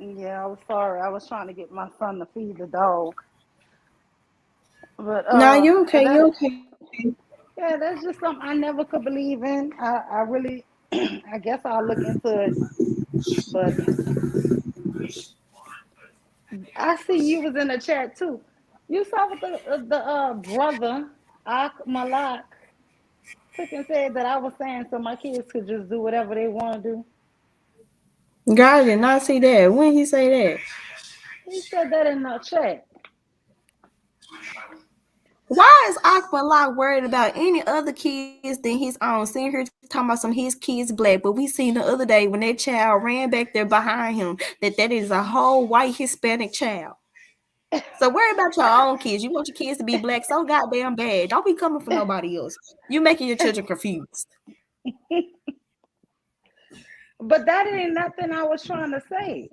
Yeah, I was sorry. I was trying to get my son to feed the dog. But Nah, you okay? that You okay? yeah, that's just something I never could believe in. I really, I guess I'll look into it. But I see you was in the chat too. You saw what the brother Ak Malak took and said that I was saying so my kids could just do whatever they want to do. God did not see that. When he say that? He said that in the chat. Why is Akbalak worried about any other kids than his own? Seeing her talking about some his kids black, but we seen the other day when that child ran back there behind him that is a whole white Hispanic child. So worry about your own kids. You want your kids to be black so goddamn bad. Don't be coming for nobody else. You making your children confused. But that ain't nothing I was trying to say.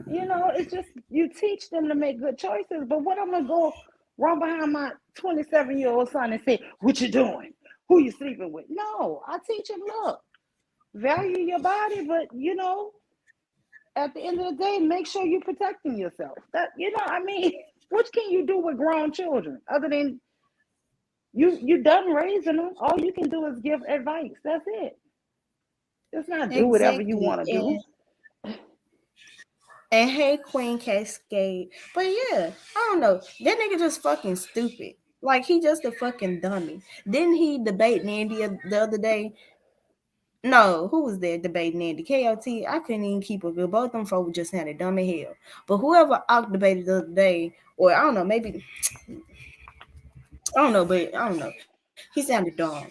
You know, it's just you teach them to make good choices. But what I'm gonna go run behind my 27-year-old son and say, "What you doing? Who you sleeping with?" No, I teach him, look, value your body, but you know, at the end of the day, make sure you're protecting yourself. That, you know, I mean, what can you do with grown children other than you done raising them? All you can do is give advice. That's it. Just not do whatever you want to do. And hey, Queen Cascade. But yeah, I don't know. That nigga just fucking stupid. Like, he just a fucking dummy. Didn't he debate Nandy the other day? No, who was there debating Nandy? KOT. I couldn't even keep a good. Both them folks just had it dumb as hell. But whoever out debated the other day, or I don't know, maybe I don't know, but I don't know. He sounded dumb.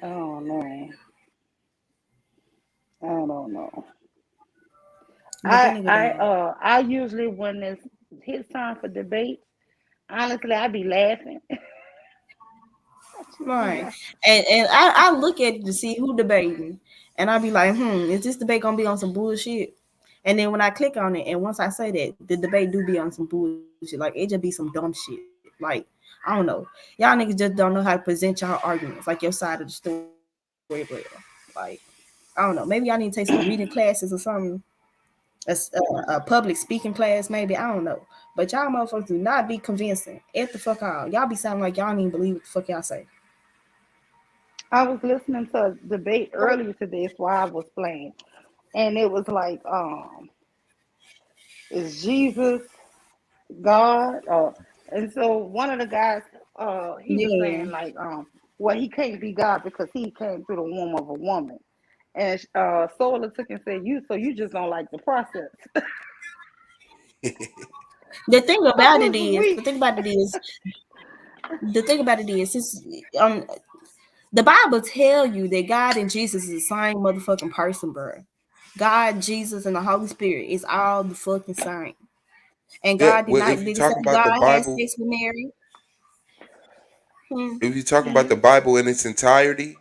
Oh no. I don't know. I usually, when it's his time for debate, honestly, I be laughing. Right. And I look at it to see who debating. And I be like, is this debate gonna be on some bullshit? And then when I click on it, and once I say that, the debate do be on some bullshit. Like, it just be some dumb shit. Like, I don't know. Y'all niggas just don't know how to present y'all arguments, like your side of the story. Like, I don't know. Maybe y'all need to take some reading classes or something. A public speaking class, maybe. I don't know. But y'all motherfuckers do not be convincing. At the fuck all. Y'all be sounding like y'all don't even believe what the fuck y'all say. I was listening to a debate earlier today. That's why I was playing. And it was like, is Jesus God? And so one of the guys, he was saying like, well, he can't be God because he came through the womb of a woman. And Solar took and said, you just don't like the process. The thing about it is, the Bible tell you that God and Jesus is the same motherfucking person, bro. God, Jesus, and the Holy Spirit is all the fucking same. And God did not. Did talk about God the had Bible, sex with Mary? if you talk about the Bible in its entirety,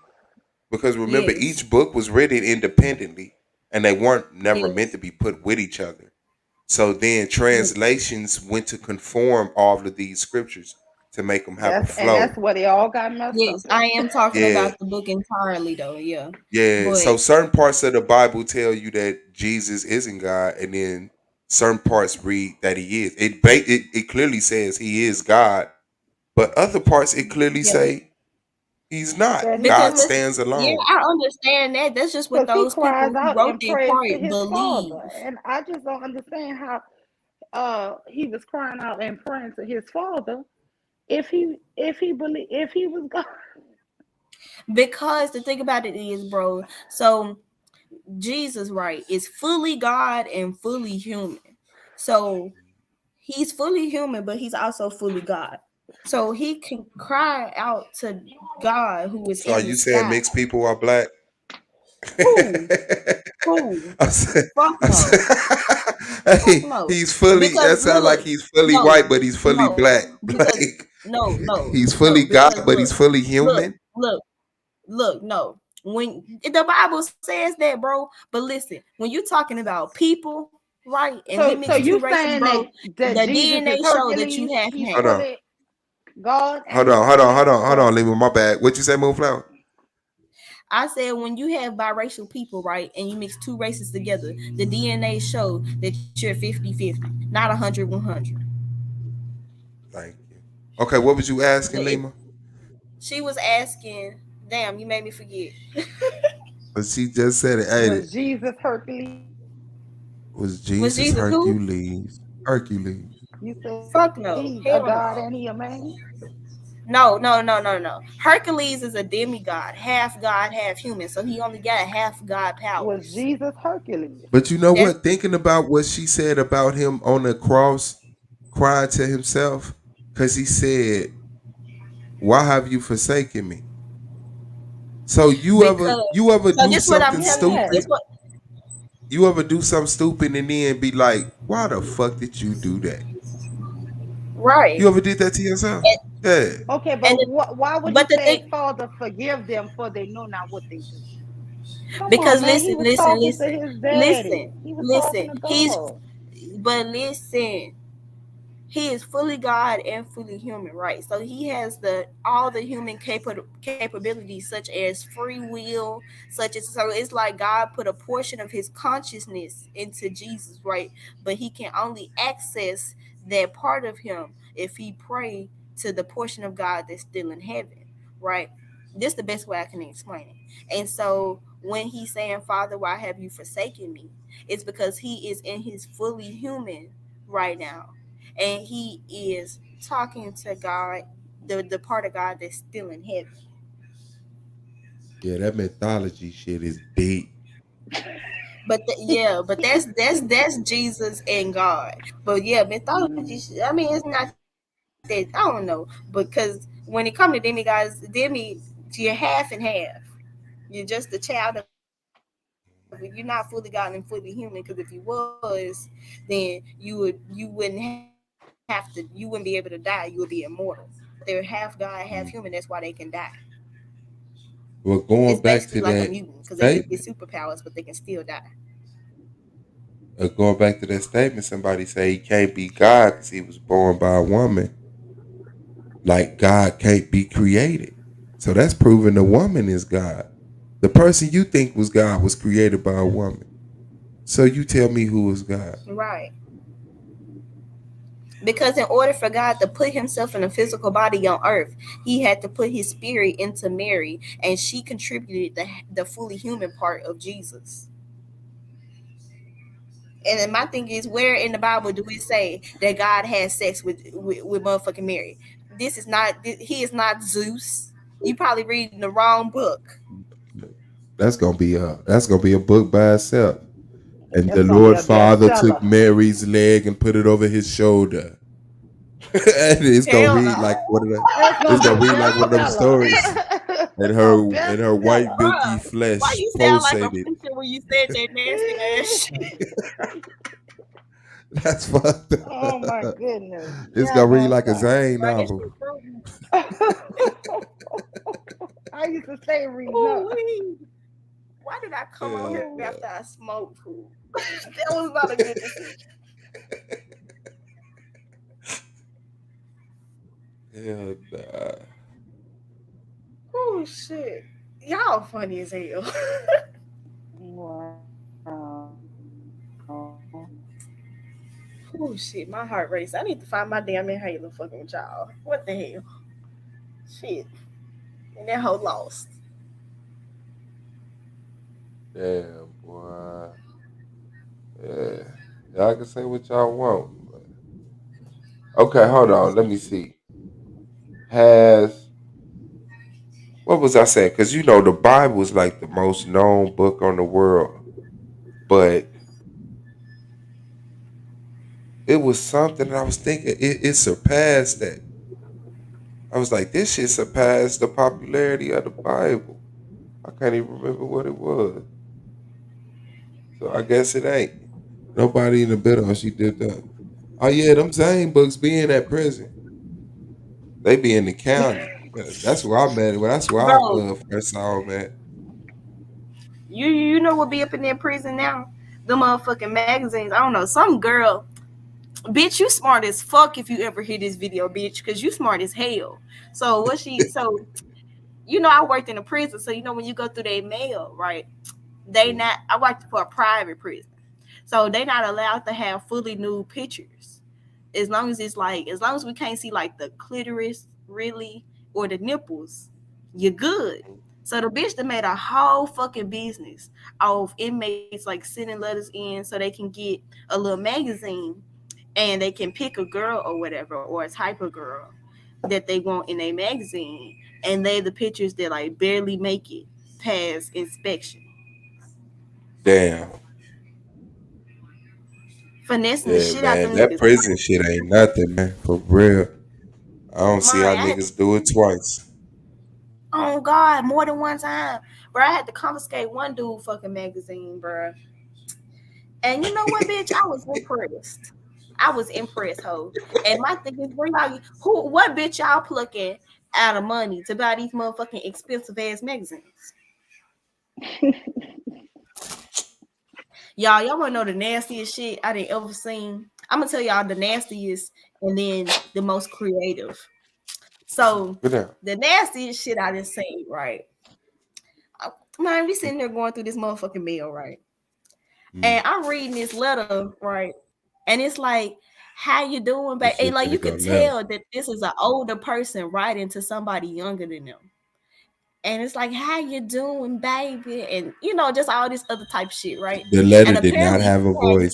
because remember, Yes. each book was written independently, and they weren't never meant to be put with each other. So then translations went to conform all of these scriptures to make them have a flow. And that's where they all got messed Yes, up. I am talking about the book entirely, though. Yeah. Yeah. But So certain parts of the Bible tell you that Jesus isn't God, and then certain parts read that he is. It clearly says he is God, but other parts it clearly say he's not. That God stands alone. yeah, I understand that. That's just what Because he those people cries who out wrote and that prays part to his believe. father. And I just don't understand how he was crying out and praying to his father if he was God. Because the thing about it is, bro, so Jesus, right, is fully God and fully human. So he's fully human, but he's also fully God. So he can cry out to God who is So are in the you saying sky. mixed people are black? Who? I said, Fuck no. hey, Fuck no. he's fully. Because That sounds like he's fully white, but he's fully black. Because Like no. he's fully God, Because but he's fully human. Look, no. When the Bible says that, bro, but listen, when you're talking about people, right, and we mix So two you races, saying bro, that the Jesus DNA is show that you Hercules? have He's Hold on. fully God. Hold on, Lima. My bad. What you say, Moonflower? I said when you have biracial people, right, and you mix two races together, the DNA show that you're 50-50, not 100-100. Thank you. Okay, what was you asking, Lima? She was asking, damn, you made me forget. But she just said it. Hey, Was Jesus Hercules? was Jesus Jesus who? Hercules? Hercules. You said Fuck no. he's Hell a God no. and he a man? No. Hercules is a demigod, half God, half human. So he only got half God powers. Was Jesus Hercules? But you know That's- what? Thinking about what she said about him on the cross, crying to himself, because he said, "Why have you forsaken me?" So you ever do this what I'm something telling you. stupid? You ever do something stupid and then be like, why the fuck did you do that? Right. You ever did that to yourself? Yeah. Okay, And but the, why would he but the say, thing, Father, forgive them for they know not what they do? Come because on, man. He listen, was listen, talking to listen, his daddy. listen, He was talking listen. to God. But listen, he is fully God and fully human, right? So he has all the human capabilities, such as free will, so it's like God put a portion of his consciousness into Jesus, right? But he can only access that part of him if he pray to the portion of God that's still in heaven, right? This is the best way I can explain it. And so when he's saying, Father, why have you forsaken me? It's because he is in his fully human right now, and he is talking to God, the part of God that's still in heaven. Yeah, that mythology shit is deep. But but that's Jesus and God. But yeah, mythology. I mean, it's not that, I don't know, because when it comes to demigods, you're half and half. You're just a child of. You're not fully God and fully human, because if you was, then you wouldn't be able to die. You would be immortal. They're half God, half human. That's why they can die. Well, going It's back basically to like a that mutant, because they just get statement, superpowers, but they can still die. going back to that statement, somebody say he can't be God because he was born by a woman. Like God can't be created. So that's proving the woman is God. The person you think was God was created by a woman. So you tell me who is God. Right. Because in order for God to put himself in a physical body on earth, he had to put his spirit into Mary, and she contributed the fully human part of Jesus. And then my thing is, where in the Bible do we say that God had sex with motherfucking Mary? He is not Zeus. You probably reading the wrong book. That's gonna be a book by itself. And the That's gonna be Lord a Father took bestseller. Mary's leg and put it over his shoulder. And it's gonna Hell read no. like one of the That's it's gonna be gonna a read like one of them bestseller. stories. And A her white bestseller. milky Bruh, why flesh you sound like a pulsated. preacher when you said that nasty ass shit? That's fucked Oh my up. goodness. It's Y'all gonna read gonna like a stop. Zayn Bruh, that album. shit true. I used to say reading up. Ooh-wee. Why did I come on here Yeah, after I smoked food? That was not a good decision. hell nah. Oh shit. Y'all funny as hell. Wow. Oh shit, my heart race. I need to find my damn inhaler fucking with y'all. What the hell? Shit. And that hoe lost. Damn, boy. Yeah. Y'all can say what y'all want. Okay, hold on. Let me see. What was I saying? Because you know the Bible is like the most known book on the world. But it was something that I was thinking it surpassed that. I was like, this shit surpassed the popularity of the Bible. I can't even remember what it was. So I guess it ain't. Nobody in the middle. She did that. Oh yeah, them same books be in that prison. They be in the county. That's where I'm at. Well, that's where I Bro, first saw them at. you know what be up in that prison now? The motherfucking magazines. I don't know. Some girl, bitch, you smart as fuck if you ever hear this video, bitch, because you smart as hell. So I worked in a prison, so when you go through their mail, right? I worked for a private prison. So they not allowed to have fully nude pictures. As long as we can't see like the clitoris really or the nipples, you're good. So the bitch that made a whole fucking business of inmates like sending letters in so they can get a little magazine and they can pick a girl or whatever, or a type of girl that they want in a magazine, and the pictures that like barely make it past inspection. Damn. Finessing the Yeah, shit out man. them That niggas. prison shit ain't nothing, man. For real. I don't see how I had niggas do it twice. Oh God, more than one time, bro. I had to confiscate one dude fucking magazine, bro. And you know what, bitch? I was impressed. I was impressed, ho. And my thing is, what bitch y'all plucking out of money to buy these motherfucking expensive ass magazines? Y'all wanna know the nastiest shit I didn't ever seen? I'm gonna tell y'all the nastiest and then the most creative. So the nastiest shit I just seen, right? Man, we sitting there going through this motherfucking mail, right? And I'm reading this letter, right? And it's like, how you doing, babe? And like you could tell that this is an older person writing to somebody younger than them. And it's like, how you doing, baby? And you know, just all this other type shit, right? The letter and did not have a voice.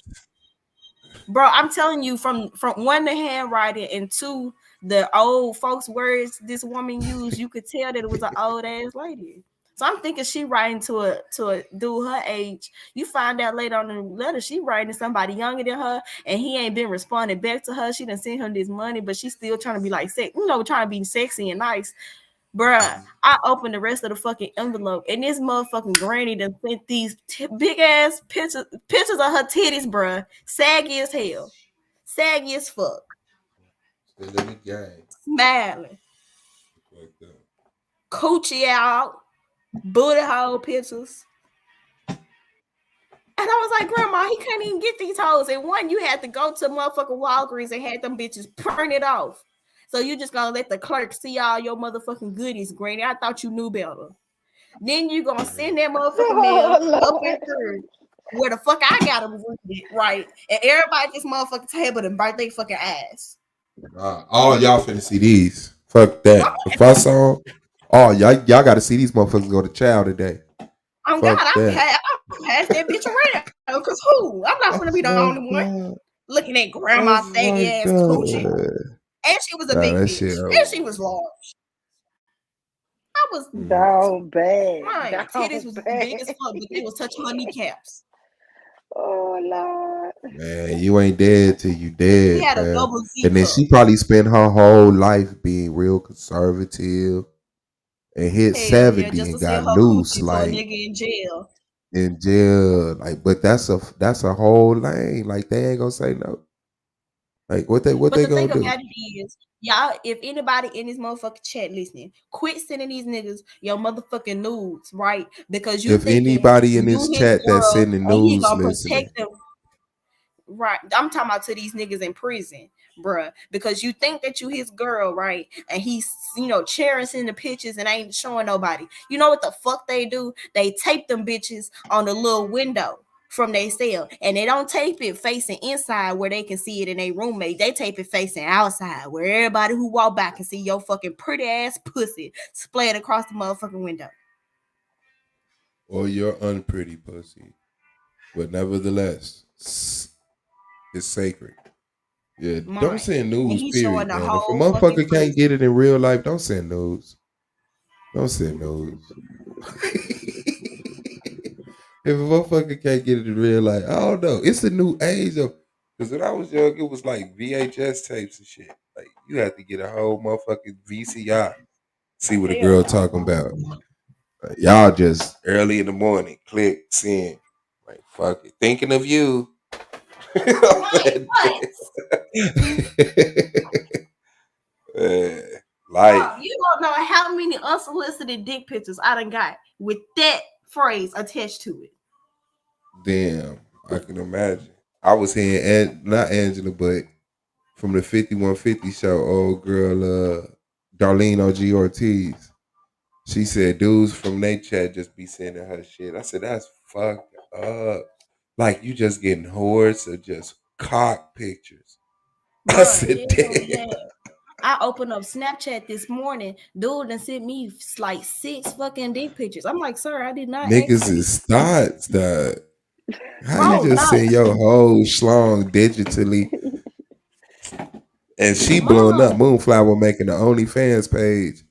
Bro, I'm telling you, from one, the handwriting, and two, the old folks' words this woman used, you could tell that it was an old ass lady. So I'm thinking she writing to a dude her age. You find out later on in the letter she writing to somebody younger than her, and he ain't been responding back to her. She done sent him this money, but she's still trying to be like, trying to be sexy and nice. Bruh, I opened the rest of the fucking envelope, and this motherfucking granny done sent these big ass pictures of her titties, bruh. Saggy as hell. Saggy as fuck. Smiling. Coochie out. Booty hole pictures. And I was like, Grandma, he can't even get these hoes. And one, you had to go to motherfucking Walgreens and had them bitches printed off. So you just gonna let the clerk see all your motherfucking goodies, Granny. I thought you knew better. Then you gonna send that motherfucking mail up in here where the fuck I gotta read it, right? And everybody at this motherfucking table to bite their fucking ass. All y'all finna see these. Fuck that. If I saw, y'all gotta see these motherfuckers go to chow today. Oh God, I'm past that bitch around. Cause who? I'm not gonna be the only one looking at grandma's saggy ass coochie. And she was a big bitch. And she was large. I was down bad. My titties was big as fuck, but they was touching her kneecaps. Oh Lord. Man, you ain't dead till you dead. He had a man. double Z And then cup. she probably spent her whole life being real conservative and hit Hell 70 yeah, just and to sell got her loose coochie to a like nigga in jail. in jail. Like, but that's a whole lane. Like they ain't gonna say no. Like what they But the gonna thing do? about it is, y'all, if anybody in this motherfucking chat listening, quit sending these niggas your motherfucking nudes, right? Because you If thinking anybody in you this his chat that's girl sending and he news gonna listening, protect them. Right. I'm talking about to these niggas in prison, bruh. Because you think that you his girl, right? And he's, cherishing the pictures and ain't showing nobody. You know what the fuck they do? They tape them bitches on the little window from their cell. And they don't tape it facing inside where they can see it in their roommate. They tape it facing outside where everybody who walk by can see your fucking pretty ass pussy splayed across the motherfucking window. or your unpretty pussy, but nevertheless, it's sacred. Yeah, don't send news. he's showing Period, the man. If a whole motherfucker fucking can't get it in real life, don't send news. Don't send news. If a motherfucker can't get it in real life, I don't know. It's the new age of, because when I was young, it was like VHS tapes and shit. Like you have to get a whole motherfucking VCI. See what a girl talking about. Like, y'all just early in the morning, click, send. Like fuck it, thinking of you. Life. You don't know how many unsolicited dick pictures I done got with that phrase attached to it. Damn, I can imagine. I was hearing, not Angela, but from the 5150 show, old girl, Darlene O.G. Ortiz. She said dudes from their chat just be sending her shit. I said, that's fucked up. Like, you just getting hordes of just cock pictures. I said, damn. I opened up Snapchat this morning. Dude and sent me like 6 fucking dick pictures. I'm like, sir, I did not. Niggas is thoughts, dog. How you just send your whole schlong digitally? And she blowing up. Moonflower making the OnlyFans page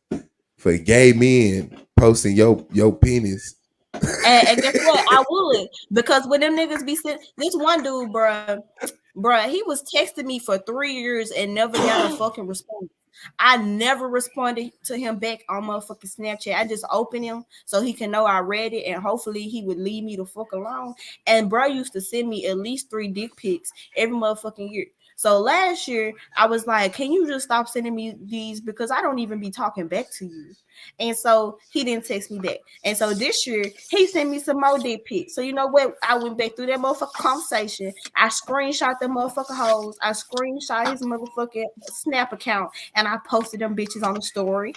for gay men posting your penis. And guess what? I would, because when them niggas be sitting, this one dude, bruh, he was texting me for 3 years and never got a fucking response. I never responded to him back on motherfucking Snapchat. I just opened him so he can know I read it and hopefully he would leave me the fuck alone. And bro used to send me at least 3 dick pics every motherfucking year. So last year I was like, can you just stop sending me these because I don't even be talking back to you. And so he didn't text me back. And so this year he sent me some more dick pics. So you know what? I went back through that motherfucking conversation. I screenshot the motherfucking hoes. I screenshot his motherfucking Snap account and I posted them bitches on the story.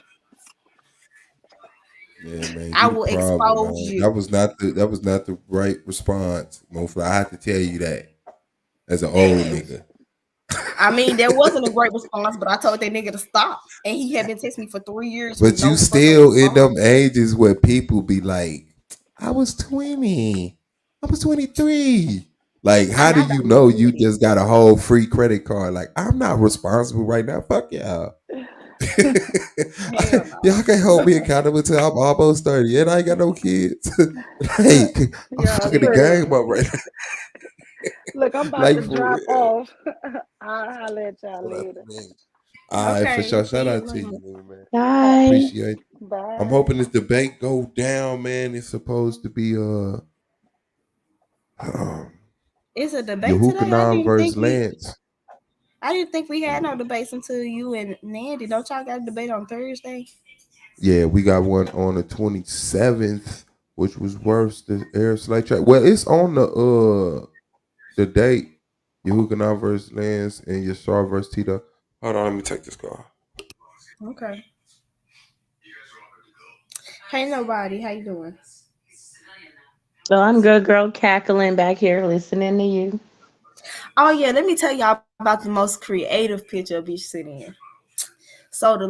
Yeah, man. I You will the problem, expose man. you. That was not the right response, Mofla. I have to tell you that as an old nigga. I mean, there wasn't a great response, but I told that nigga to stop. And he had been texting me for 3 years. But with no you fucking still in response. them ages where people be like, I was 20. I was 23. Like, how do you know you just got a whole free credit card? Like, I'm not responsible right now. Fuck y'all. Y'all can't hold me accountable till I'm almost 30 and I ain't got no kids. Like, I'm fucking the game up right now. Look, I'm about Like, to for drop real. off. I'll holler at y'all later. All right, for Okay, sure. see Shout you out to later. you, man. Bye. Appreciate it. Bye. I'm hoping this debate go down, man. It's supposed to be It's a debate today. Yehukanan versus Lance. I didn't think we had no debates until you and Nandy. Don't y'all got a debate on Thursday? Yeah, we got one on the 27th, which was worse than Air Slate Track. Well, it's on the date. Yehukanan versus Lance and Yashar versus Tito. Hold on, let me take this call. Okay. Hey, nobody. How you doing? So I'm good, girl, cackling back here listening to you. Oh yeah, let me tell y'all about the most creative picture a bitch sitting in. So the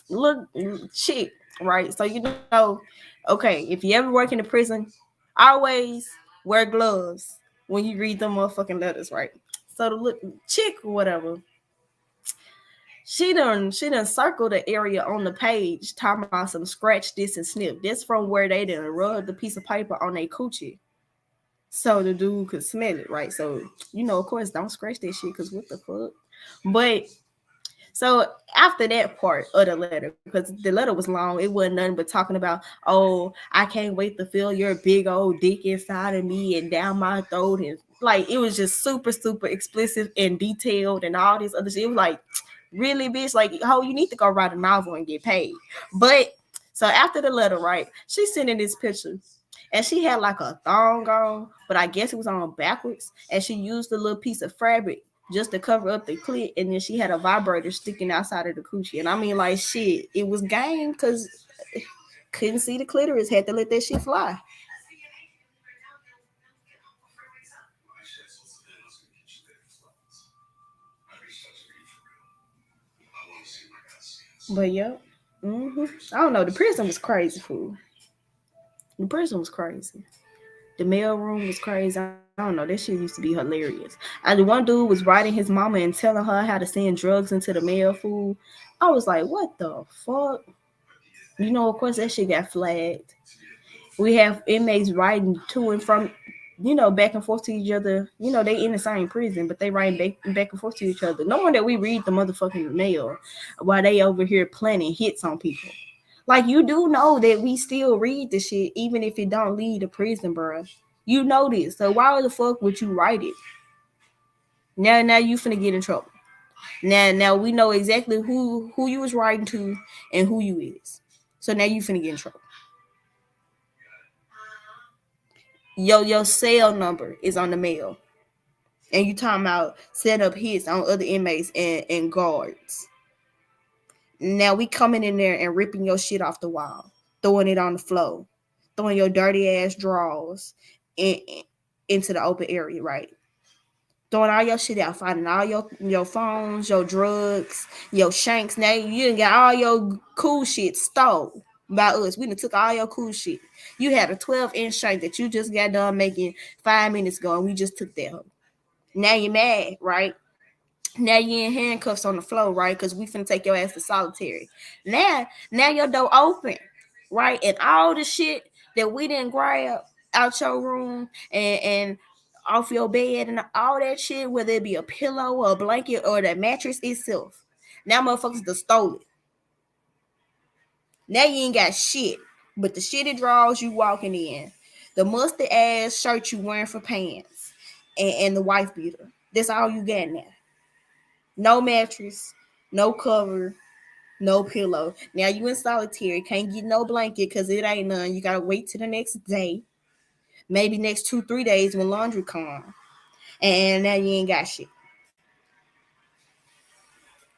little chick, right? So you know, okay, if you ever work in a prison, always wear gloves when you read them motherfucking letters, right? So the little chick or whatever, she done circled the area on the page talking about some scratch this and snip. This from where they done rubbed the piece of paper on their coochie. So the dude could smell it, right? So, you know, of course, don't scratch that shit because what the fuck? But so after that part of the letter, because the letter was long, it wasn't nothing but talking about, oh, I can't wait to feel your big old dick inside of me and down my throat. And like, it was just super, super explicit and detailed and all this other shit. It was like, really, bitch? Like, oh, you need to go write a novel and get paid. But so after the letter, right, she sent in this picture. And she had like a thong on, but I guess it was on backwards. And she used a little piece of fabric just to cover up the clit. And then she had a vibrator sticking outside of the coochie. And I mean, like, shit, it was game because couldn't see the clitoris. Had to let that shit fly. But yeah, I don't know. The prison was crazy, fool. The prison was crazy. The mail room was crazy. I don't know. That shit used to be hilarious. And the one dude was writing his mama and telling her how to send drugs into the mail, fool. I was like, what the fuck? You know, of course, that shit got flagged. We have inmates writing to and from, you know, back and forth to each other. You know, they in the same prison, but they writing back and forth to each other. Knowing that we read the motherfucking mail while they over here planning hits on people. Like, you do know that we still read the shit, even if it don't lead to prison, bro. You know this. So why the fuck would you write it? Now you finna get in trouble. Now we know exactly who you was writing to and who you is. So now you finna get in trouble. Your cell number is on the mail. And you talking about setting up hits on other inmates and guards. Now we coming in there and ripping your shit off the wall, throwing it on the floor, throwing your dirty ass drawers into the open area, right? Throwing all your shit out, finding all your phones, your drugs, your shanks. Now you done got all your cool shit stole by us. We done took all your cool shit. You had a 12-inch shank that you just got done making 5 minutes ago, and we just took that. Now you're mad, right? Now you in handcuffs on the floor, right? Because we finna take your ass to solitary. Now your door open, right? And all the shit that we didn't grab out your room and off your bed and all that shit, whether it be a pillow or a blanket or the mattress itself. Now motherfuckers done stole it. Now you ain't got shit but the shitty drawers you walking in, the musty ass shirt you wearing for pants, and the wife beater. That's all you got now. No mattress, no cover, no pillow. Now you in solitary, can't get no blanket because it ain't none. You gotta wait till the next day, maybe next 2-3 days when laundry come, and now you ain't got shit.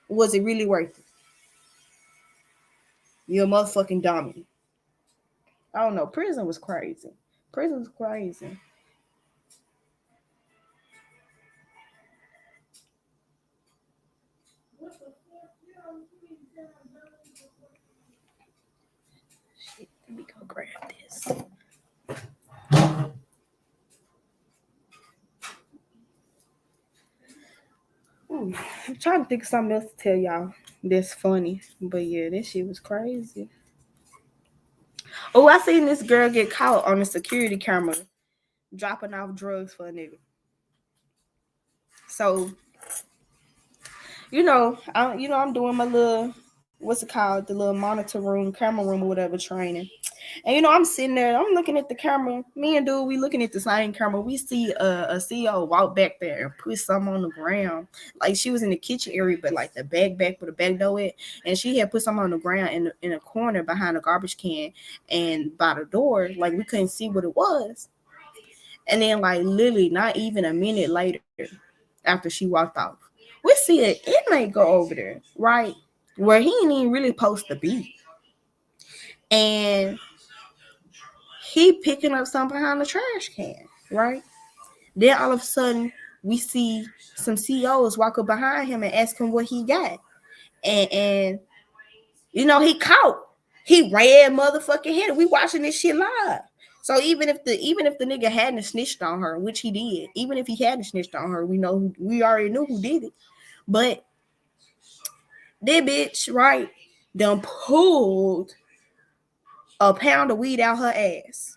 Was it really worth it? You're a motherfucking dummy. I don't know. Prison was crazy. Prison was crazy. Shit, let me go grab this. Ooh, I'm trying to think of something else to tell y'all that's funny. But yeah, this shit was crazy. Oh, I seen this girl get caught on the security camera dropping off drugs for a nigga. So, I'm doing my little, what's it called? The little monitor room, camera room or whatever training. And I'm sitting there, I'm looking at the camera. Me and dude, we looking at the same camera. We see a CEO walk back there and put something on the ground. Like she was in the kitchen area, but like the back with the back door at. And she had put something on the ground in a corner behind a garbage can and by the door. Like we couldn't see what it was. And then like literally not even a minute later, after she walked off, we see an inmate go over there, right? Where he ain't even really supposed to be. And he picking up something behind the trash can, right? Then all of a sudden, we see some CEOs walk up behind him and ask him what he got. And he caught. He ran motherfucking hit. We watching this shit live. So even if the nigga hadn't snitched on her, which he did, even if he hadn't snitched on her, we already knew who did it. But that bitch, right, done pulled a pound of weed out her ass.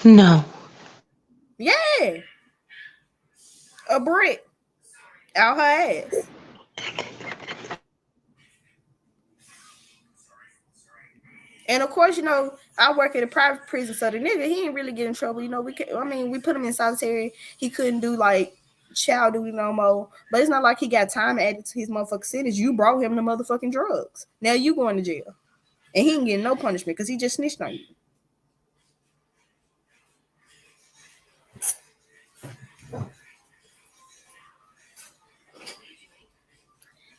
No. Yeah. A brick out her ass. And of course, I work at a private prison, so the nigga, he ain't really get in trouble. We put him in solitary. He couldn't do like child duty no more. But it's not like he got time added to his motherfucking sentence. You brought him the motherfucking drugs. Now you going to jail. And he ain't getting no punishment because he just snitched on you.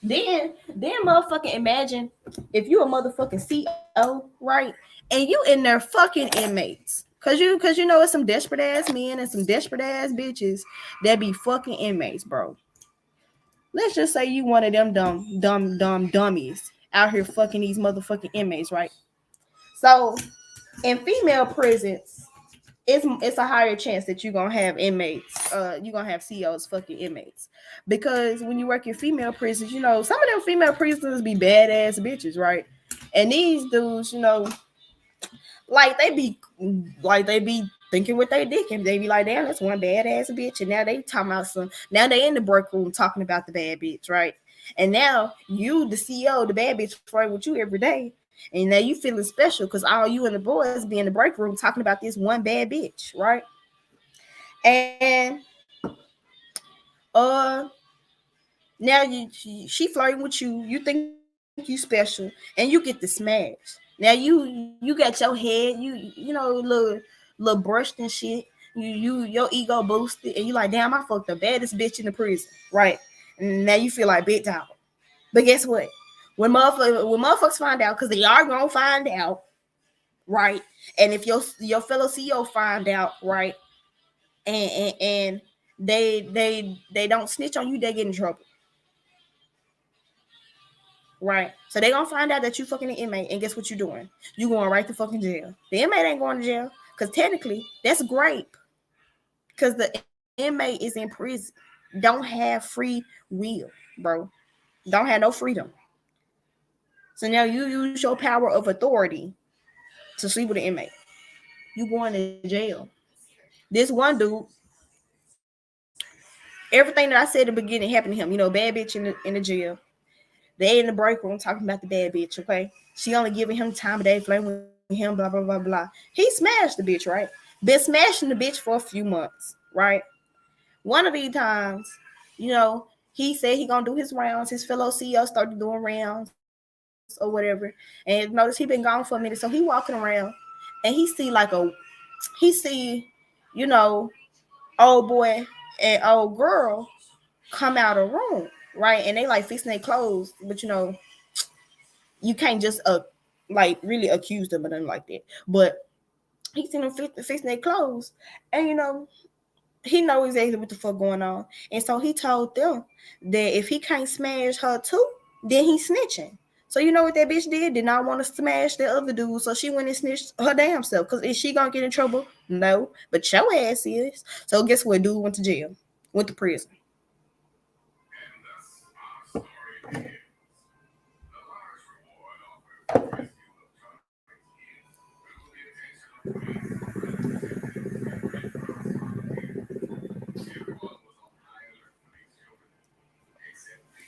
Then motherfucking imagine if you a motherfucking CEO, right? And you in there fucking inmates. Cause it's some desperate ass men and some desperate ass bitches that be fucking inmates, bro. Let's just say you one of them dumb dummies out here fucking these motherfucking inmates, right? So in female prisons, it's a higher chance that you're gonna have inmates, you're gonna have CEOs fucking inmates. Because when you work in female prisons, some of them female prisoners be badass bitches, right? And these dudes, like they be thinking with their dick, and they be like, damn, that's one badass bitch. And now they talking about now they in the break room talking about the bad bitch, right? And now you, the CEO, the bad bitch, right with you every day. And now you feeling special because all you and the boys be in the break room talking about this one bad bitch, right? And now she flirting with you. You think you special, and you get the smash. Now you got your head, little brushed and shit. Your ego boosted, and you like, damn, I fucked the baddest bitch in the prison, right? And now you feel like big dog. But guess what? When motherfuckers find out, because they are gonna find out, right? And if your fellow CEO find out, right, and they don't snitch on you, they get in trouble, right? So they gonna find out that you fucking an inmate, and guess what you doing? You going right to fucking jail. The inmate ain't going to jail because technically that's grape, because the inmate is in prison, don't have free will, bro, don't have no freedom. So now you use your power of authority to sleep with an inmate. You going to jail. This one dude, Everything that I said at the beginning happened to him. You know, bad bitch in the jail. They in the break room talking about the bad bitch, okay? She only giving him time of day, flirting with him, blah, blah, blah, blah. He smashed the bitch, right? Been smashing the bitch for a few months, right? One of these times, you know, he said he gonna do his rounds. His fellow CEO started doing rounds or whatever. And notice he been gone for a minute. So he walking around and he see, you know, old boy and old girl come out of room, right? And they like fixing their clothes, but you know, you can't just like really accuse them or nothing like that. But he seen them fixing their clothes, and you know, he knows exactly what the fuck going on. And so he told them that if he can't smash her too, then he's snitching. So you know what that bitch did? Did not want to smash the other dude. So she went and snitched her damn self. Because is she gonna get in trouble? No. But your ass is. So guess what? Dude went to jail. Went to prison.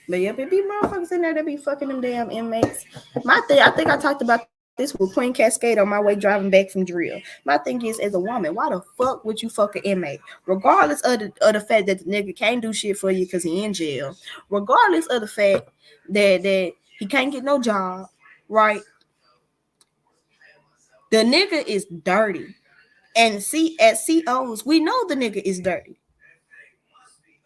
But yep, it be motherfuckers in there that be fucking them damn inmates. My thing, I think I talked about this with Queen Cascade on my way driving back from drill. My thing is, as a woman, why the fuck would you fuck an inmate? Regardless of the fact that the nigga can't do shit for you because he in jail. Regardless of the fact that he can't get no job, right? The nigga is dirty. And see, as COs, we know the nigga is dirty.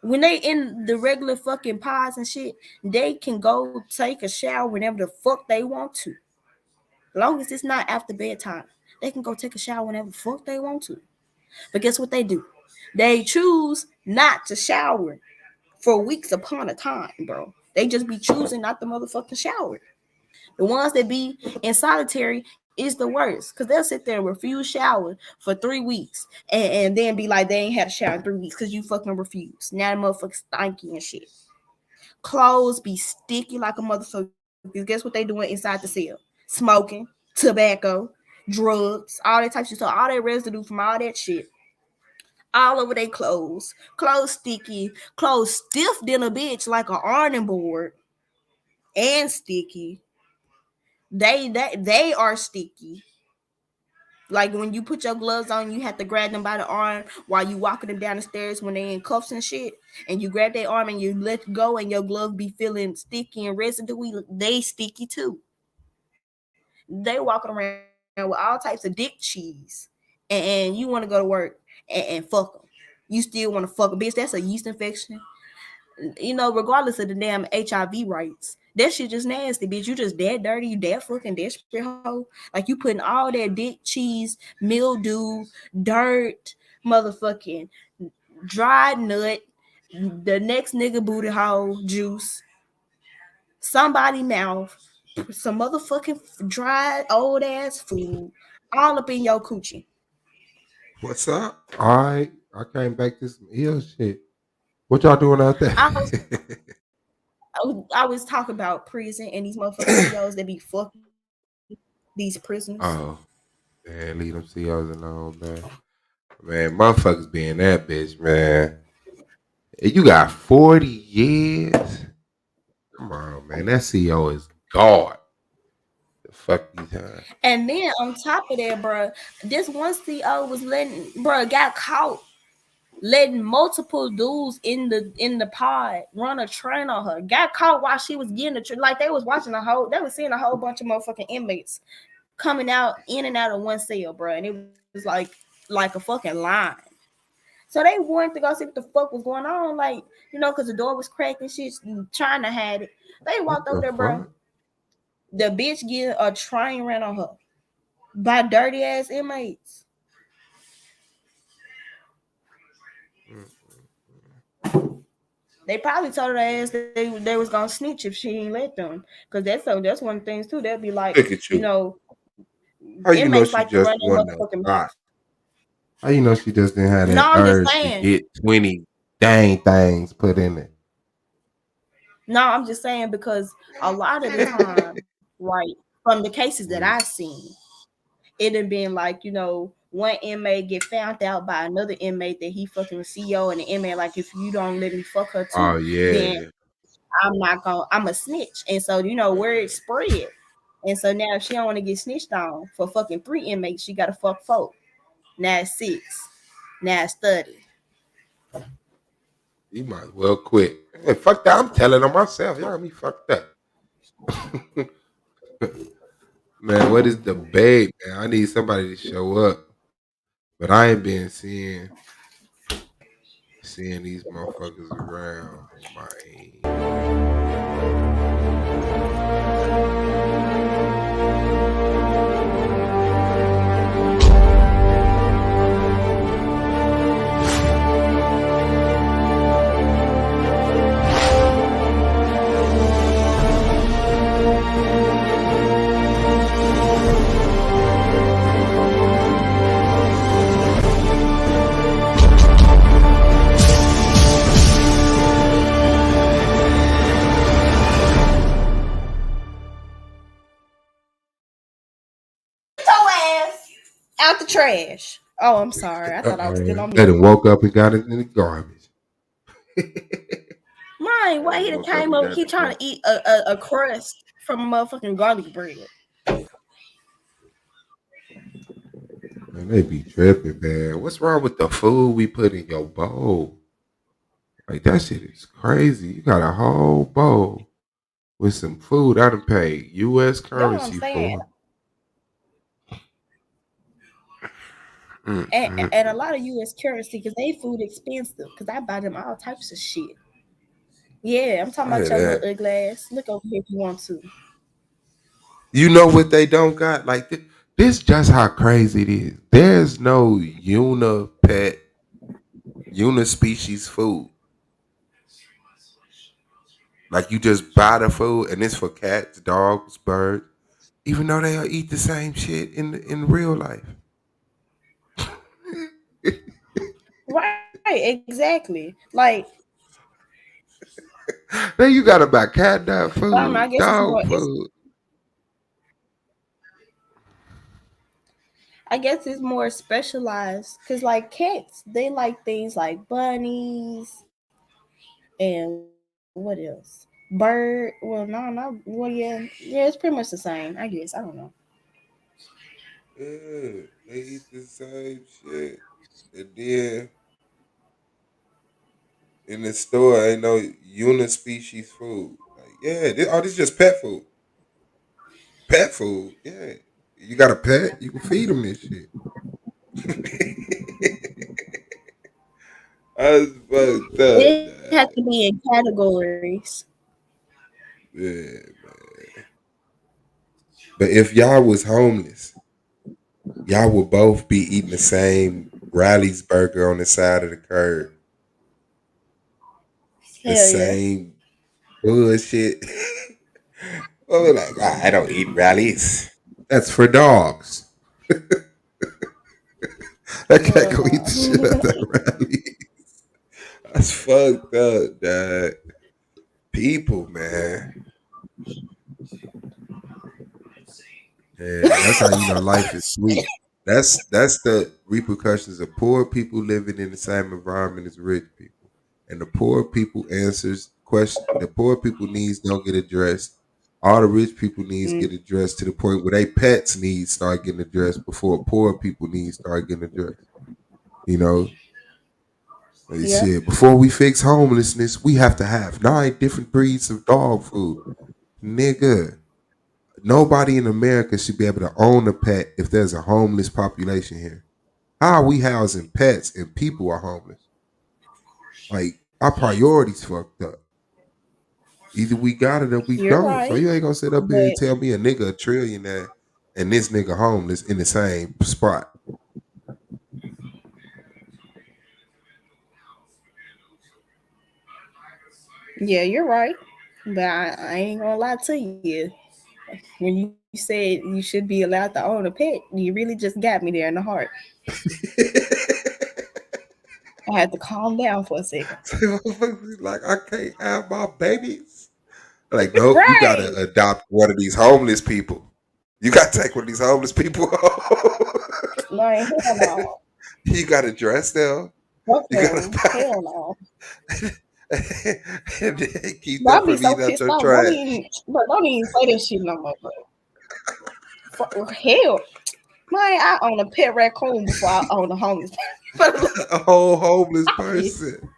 When they in the regular fucking pods and shit, they can go take a shower whenever the fuck they want to. As long as it's not after bedtime, they can go take a shower whenever the fuck they want to. But guess what they do? They choose not to shower for weeks upon a time, bro. They just be choosing not to motherfucking shower. The ones that be in solitary is the worst, because they'll sit there and refuse shower for 3 weeks and then be like they ain't had a shower in 3 weeks because you fucking refuse. Now the motherfuckers stanky and shit. Clothes be sticky like a motherfucker. Guess what they doing inside the cell? Smoking, tobacco, drugs, all that type of shit. So all that residue from all that shit all over their clothes. Clothes sticky, clothes stiff than a bitch like an ironing board, and sticky. They are sticky. Like when you put your gloves on, you have to grab them by the arm while you walking them down the stairs when they in cuffs and shit. And you grab their arm and you let go, and your glove be feeling sticky and residuey. They sticky too. They walking around with all types of dick cheese, and you want to go to work and fuck them. You still want to fuck a bitch. That's a yeast infection. You know, regardless of the damn HIV rights. That shit just nasty, bitch. You just that dirty, you that fucking desperate hoe. Like you putting all that dick cheese, mildew, dirt, motherfucking dried nut, the next nigga booty hole juice, somebody mouth, some motherfucking dried old ass food, all up in your coochie. What's up? All right, I came back to some ill shit. What y'all doing out there? I was talking about prison and these motherfucking CEOs that be fucking these prisoners. Oh, man, leave them CEOs alone, man. Man, motherfuckers being that bitch, man. You got 40 years. Come on, man. That CEO is God. The fuck you done? And then on top of that, bro, this one CEO was got caught letting multiple dudes in the pod run a train on her. Got caught while she was getting the train. Like they was watching they was seeing a whole bunch of motherfucking inmates coming out in and out of one cell, bro. And it was like a fucking line. So they wanted to go see what the fuck was going on, like, you know, because the door was cracked and shit, trying to hide it. They walked over there, bro. The bitch get a train ran on her by dirty ass inmates. They probably told her ass that they was gonna snitch if she ain't let them, because that's one of the things too. They'll be like, you know, how you know inmates she like to just run their won motherfucking that? mouth. How you know she just didn't have that No, I'm just urge to saying. get 20 dang things put in it? No, I'm just saying because a lot of the time, right, from the cases that I've seen, it had been like, you know, one inmate get found out by another inmate that he fucking CEO, and the inmate like, if you don't let me fuck her too, Oh then yeah. I'm a snitch. And so, word spread. And so now if she don't want to get snitched on for fucking 3 inmates, she gotta fuck 4. Now it's 6. Now it's 30. You might as well quit. Hey, fuck that. I'm telling on myself. Y'all got me fucked up. Man, what is debate, man? I need somebody to show up. But I ain't been seeing these motherfuckers around, man. Out the trash. Oh, I'm sorry. I thought I was still on They mute. done woke up and got it in the garbage. Mine, why he done Woke up came and up? got He it. trying to eat a crust from a motherfucking garlic bread. Man, they be tripping, man. What's wrong with the food we put in your bowl? Like, that shit is crazy. You got a whole bowl with some food I done paid U.S. That's what I'm currency saying. for. And a lot of U.S. currency because they food expensive. Because I buy them all types of shit. Yeah, I'm talking I about hear your that. little ugly ass. Look over here if you want to. You know what they don't got? Like, this just how crazy it is. There's no unispecies food. Like, you just buy the food and it's for cats, dogs, birds, even though they'll eat the same shit in real life. Right, exactly. Like, Then you gotta buy cat dog I don't know, I food, guess it's more. dog food. I guess it's more specialized because, like, cats, they like things like bunnies and what else? Bird. Well, no, not well. Yeah, it's pretty much the same. I guess I don't know. Yeah, they eat the same shit. And then in the store, ain't no unispecies food. Like, yeah, this is just pet food. Pet food, yeah. You got a pet, you can feed them this shit. I was fucked up. It has to be in categories. Yeah, man. But if y'all was homeless, y'all would both be eating the same Riley's burger on the side of the curb. The Hell yeah. same bullshit. Well, we're like, I don't eat Riley's. That's for dogs. I can't go eat the shit out of that Riley's. That's fucked up, dog. People, man. Yeah, that's how you know life is sweet. That's the repercussions of poor people living in the same environment as rich people. And the poor people answers question. The poor people needs don't get addressed. All the rich people needs get addressed to the point where they pets needs start getting addressed before poor people needs start getting addressed. You know, like Yeah. shit. Before we fix homelessness, we have to have 9 different breeds of dog food, nigga. Nobody in America should be able to own a pet if there's a homeless population here. How are we housing pets and people are homeless? Like, our priorities fucked up. Either we got it or we You're don't. So right. you ain't gonna sit up here and But tell me a nigga a trillionaire and this nigga homeless in the same spot. yeah, you're right. But I ain't gonna lie to you. When you said you should be allowed to own a pet, you really just got me there in the heart. I had to calm down for a second. Like, I can't have my babies. Like, nope, you Right. gotta adopt one of these homeless people. You gotta take one of these homeless people home. Like, hell no. You got a dress there. Fuck You got them. a Hell no. and then keep But that I be from so eating out pissed your off. trash. Don't even say that shit no more. But hell, man, I own a pet raccoon before I own a homeless. A whole homeless person.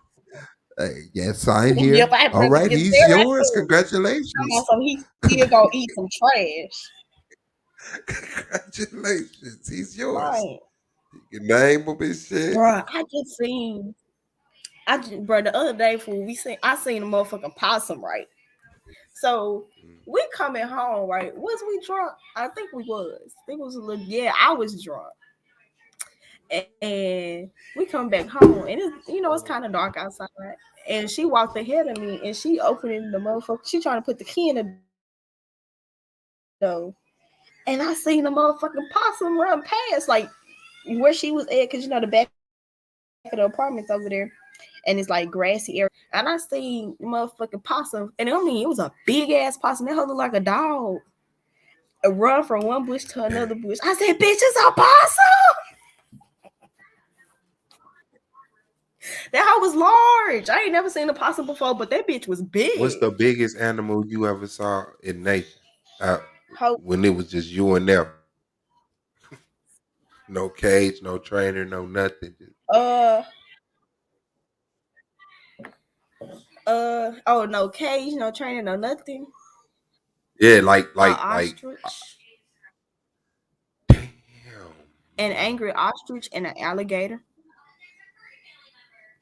Hey, yes, sign here. Yep, I All rather right, get he's that yours. raccoon. Congratulations. So he still gonna eat some trash. Congratulations. He's yours. Right. You can name him and shit. Bro, bro, the other day I seen a motherfucking possum, right? So we coming home, right? Was we drunk? I think we was. I think it was a little, yeah, I was drunk. And we come back home, and it's kind of dark outside. And she walked ahead of me, and she opening the motherfucker. She trying to put the key in the door. And I seen the motherfucking possum run past, like where she was at, because the back of the apartment's over there, and it's like grassy area. And I seen the motherfucking possum, and I mean, it was a big ass possum. That hoe looked like a dog. A run from one bush to another bush. I said, "Bitch, it's a possum." That hoe was large. I ain't never seen a possum before, but that bitch was big. What's the biggest animal you ever saw in nature? Hoe. When it was just you and them. No cage, no trainer, no nothing. Oh, no cage, no training, no nothing. Yeah, like ostrich. An angry ostrich and an alligator.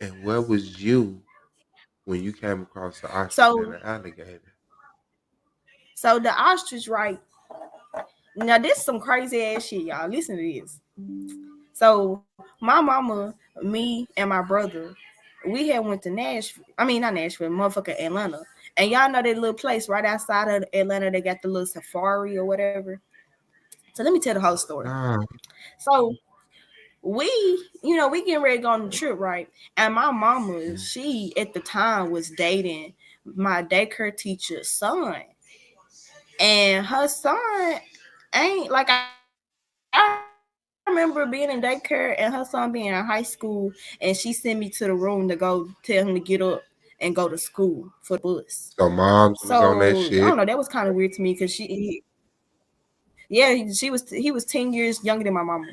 And where was you when you came across the ostrich and the alligator? So the ostrich, right? Now this is some crazy ass shit, y'all. Listen to this. So my mama, me, and my brother, we had went to Nashville. I mean, not Nashville, motherfucking Atlanta. And y'all know that little place right outside of Atlanta. They got the little safari or whatever. So let me tell the whole story. So we getting ready to go on the trip, right? And my mama, she at the time was dating my daycare teacher's son. And her son ain't like I remember being in daycare and her son being in high school, and she sent me to the room to go tell him to get up and go to school for the bus. So moms was on that shit. I don't know, that was kind of weird to me because he was 10 years younger than my mama.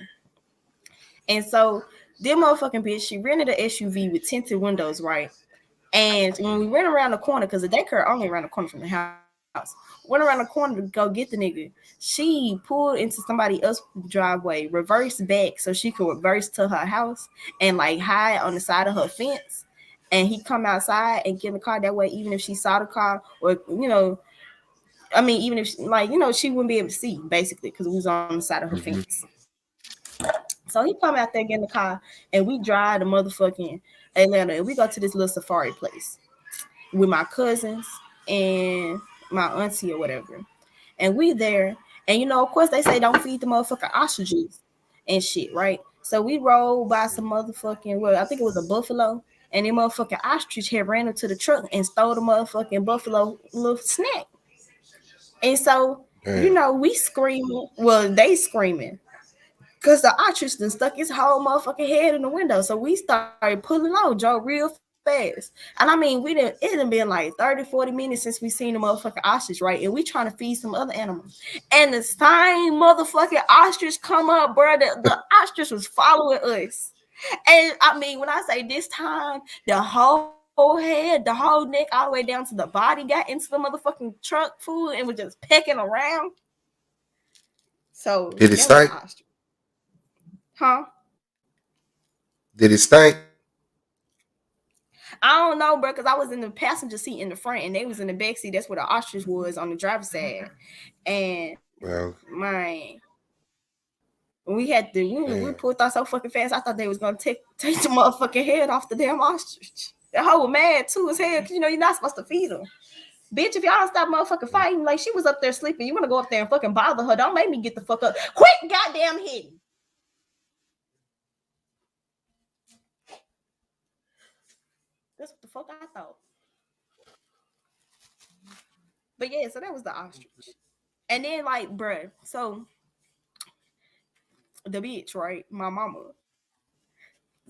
And so this motherfucking bitch, she rented an SUV with tinted windows, right? And when we went around the corner, because the daycare only around the corner from the house, went around the corner to go get the nigga, she pulled into somebody else's driveway, reversed back so she could reverse to her house and like hide on the side of her fence. And he come outside and get in the car. That way, even if she saw the car, or even if she wouldn't be able to see, basically, because we was on the side of her fence. So he come out there, get in the car, and we drive to motherfucking Atlanta, and we go to this little safari place with my cousins and my auntie or whatever. And we there, and of course they say don't feed the motherfucking ostriches and shit, right? So we rolled by some motherfucking, I think it was a buffalo, and the motherfucking ostrich had ran into the truck and stole the motherfucking buffalo little snack. And so, we screaming, well, they screaming, because the ostrich done stuck his whole motherfucking head in the window. So we started pulling on, Joe, real fast. And I mean, it done been like 30, 40 minutes since we seen the motherfucking ostrich, right? And we trying to feed some other animals. And the same motherfucking ostrich come up, bro. The ostrich was following us. And I mean, when I say this time, the whole head, the whole neck, all the way down to the body got into the motherfucking trunk food and was just pecking around. So did it stink? Huh? Did it stink? I don't know, bro, because I was in the passenger seat in the front and they was in the back seat. That's where the ostrich was on the driver's side. And we pulled off so fucking fast. I thought they was gonna take the motherfucking head off the damn ostrich. The hoe was mad too as hell, because you're not supposed to feed them. Bitch, if y'all don't stop motherfucking fighting, like she was up there sleeping, you want to go up there and fucking bother her. Don't make me get the fuck up. Quit goddamn hitting. That's what the fuck I thought. But yeah, so that was the ostrich. And then, like, bruh, so the bitch, right? My mama.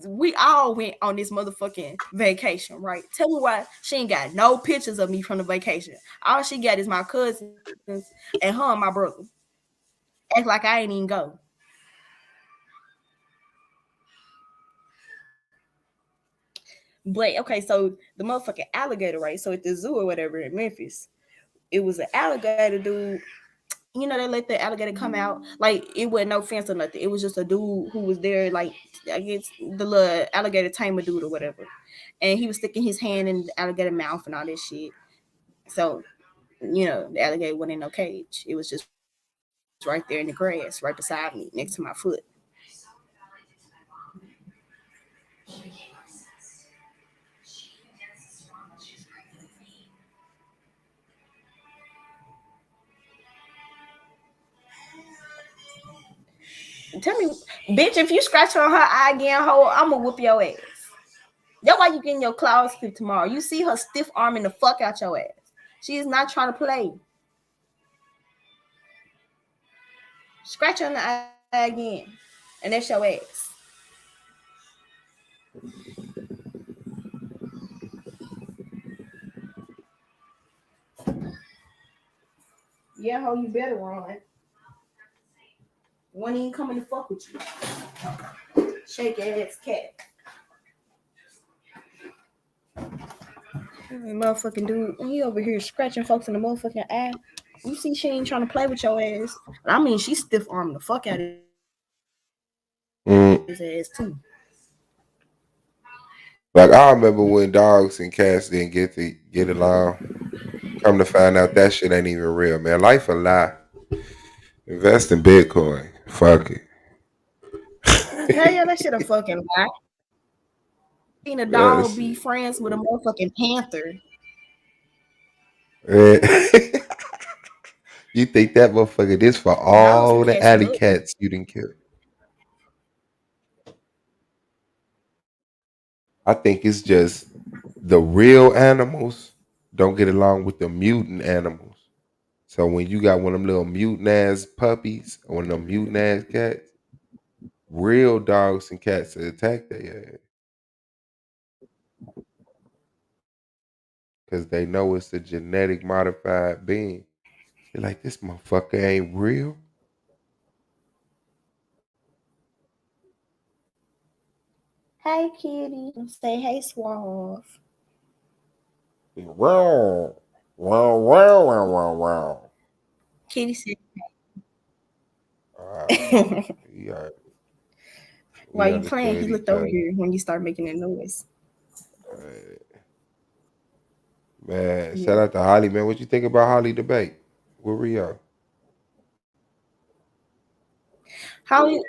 We all went on this motherfucking vacation, right? Tell me why she ain't got no pictures of me from the vacation. All she got is my cousins and her and my brother. Act like I ain't even go. But okay, so the motherfucking alligator, right? So at the zoo or whatever in Memphis, it was an alligator dude. You know, they let the alligator come out. Like, it wasn't no fence or nothing. It was just a dude who was there, like, I guess the little alligator tamer dude or whatever. And he was sticking his hand in the alligator mouth and all this shit. So, you know, the alligator wasn't in no cage. It was just right there in the grass, right beside me, next to my foot. Tell me, bitch, if you scratch on her eye again, hoe, I'm gonna whoop your ass. That's why you getting your claws clipped tomorrow. You see her stiff arming the fuck out your ass. She is not trying to play. Scratch on the eye again, and that's your ass. Yeah, hoe, you better run. One ain't coming to fuck with you. Shake ass cat. Motherfucking dude, he over here scratching folks in the motherfucking eye. You see, she ain't trying to play with your ass. I mean, she stiff arming the fuck out of his ass too. Like, I remember when dogs and cats didn't get along. Come to find out that shit ain't even real, man. Life a lie. Invest in Bitcoin. Fuck it. Hell yeah, that shit a fucking lie. Seen a dog be friends with a motherfucking panther. You think that motherfucker this for all the alley cats you didn't kill? I think it's just the real animals don't get along with the mutant animals. So when you got one of them little mutant ass puppies or one of them mutant ass cats, real dogs and cats that attack their ass. Because they know it's a genetic modified being. They're like, this motherfucker ain't real. Hey, kitty. Say hey, Suave. Wow. Wow, wow, wow, wow, wow. Kitty said Yeah. while you playing, he looked over here when you start making that noise. Man, shout out to Holly, man. What you think about Holly debate? Where we at? Holly,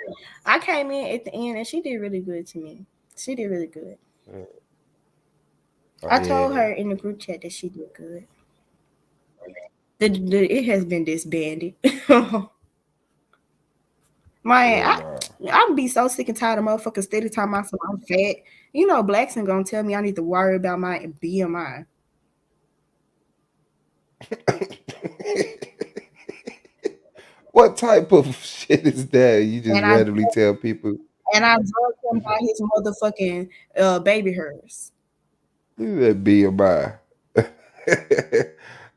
I came in at the end and she did really good to me. She did really good. I told her in the group chat that she did good. It has been disbanded. Man, I'd be so sick and tired of motherfuckers steady talking about some I'm fat. You know, Blackson gonna tell me I need to worry about my BMI. What type of shit is that? You just randomly tell people. And I drug him by his motherfucking baby hairs. Look at that BMI.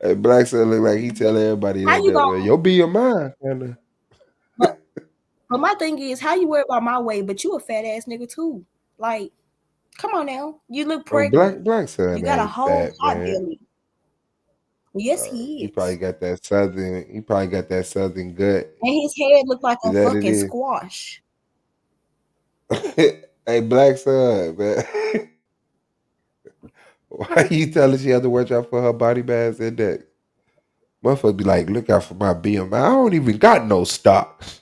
Hey, Blackson look like he tell everybody that. Your BMI. But my thing is, how you worry about my weight, but you a fat ass nigga too. Like, come on now. You look pregnant. Blackson you got a whole hot man. belly. Yes, he is. He probably got that southern gut. And his head look like a fucking squash. Hey, Blackson, man. Why you telling she have to watch out for her body mass index? Motherfucker be like, look out for my BMI. I don't even got no stocks.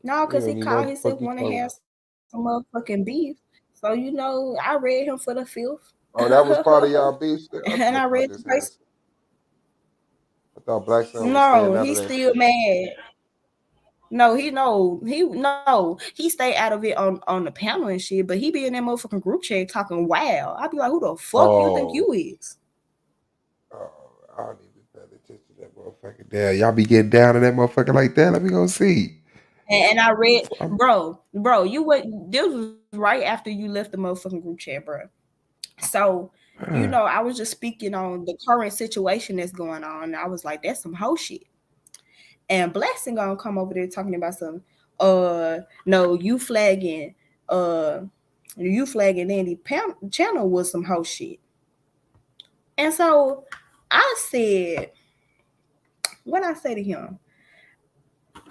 No, because he called himself want to have some motherfucking beef. So, you know, I read him for the filth. Oh, that was part of y'all beef? And I read the person. I thought Blackson was No, he's still mad. No, he stayed out of it on the panel and shit, but he be in that motherfucking group chat talking wow. I'd be like, who the fuck you think you is? Oh, I don't even pay attention to that motherfucker. Damn, y'all be getting down to that motherfucker like that? Let me go see. And I read, bro, you went. This was right after you left the motherfucking group chat, bro. So, you know, I was just speaking on the current situation that's going on. I was like, that's some hoe shit. And Blessing gonna come over there talking about some no, you flagging Andy channel was some hoe shit. And so I said, what I say to him,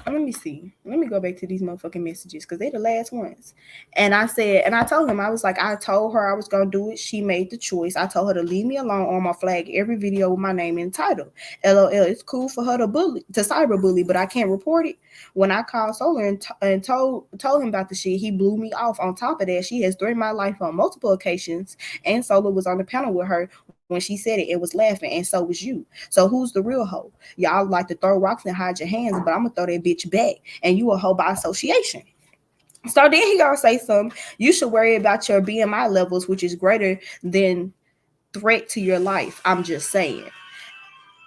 let me see. Let me go back to these motherfucking messages because they're the last ones. And I said, and I told him, I was like, I told her I was going to do it. She made the choice. I told her to leave me alone on my flag every video with my name in the title. LOL, it's cool for her to cyber bully, but I can't report it. When I called Solar and told him about the shit, he blew me off. On top of that, she has threatened my life on multiple occasions. And Solar was on the panel with her. When she said it, it was laughing, and so was you. So who's the real hoe? Y'all like to throw rocks and hide your hands, but I'm gonna throw that bitch back, and you a hoe by association. So then he gonna say something. You should worry about your BMI levels, which is greater than threat to your life. I'm just saying.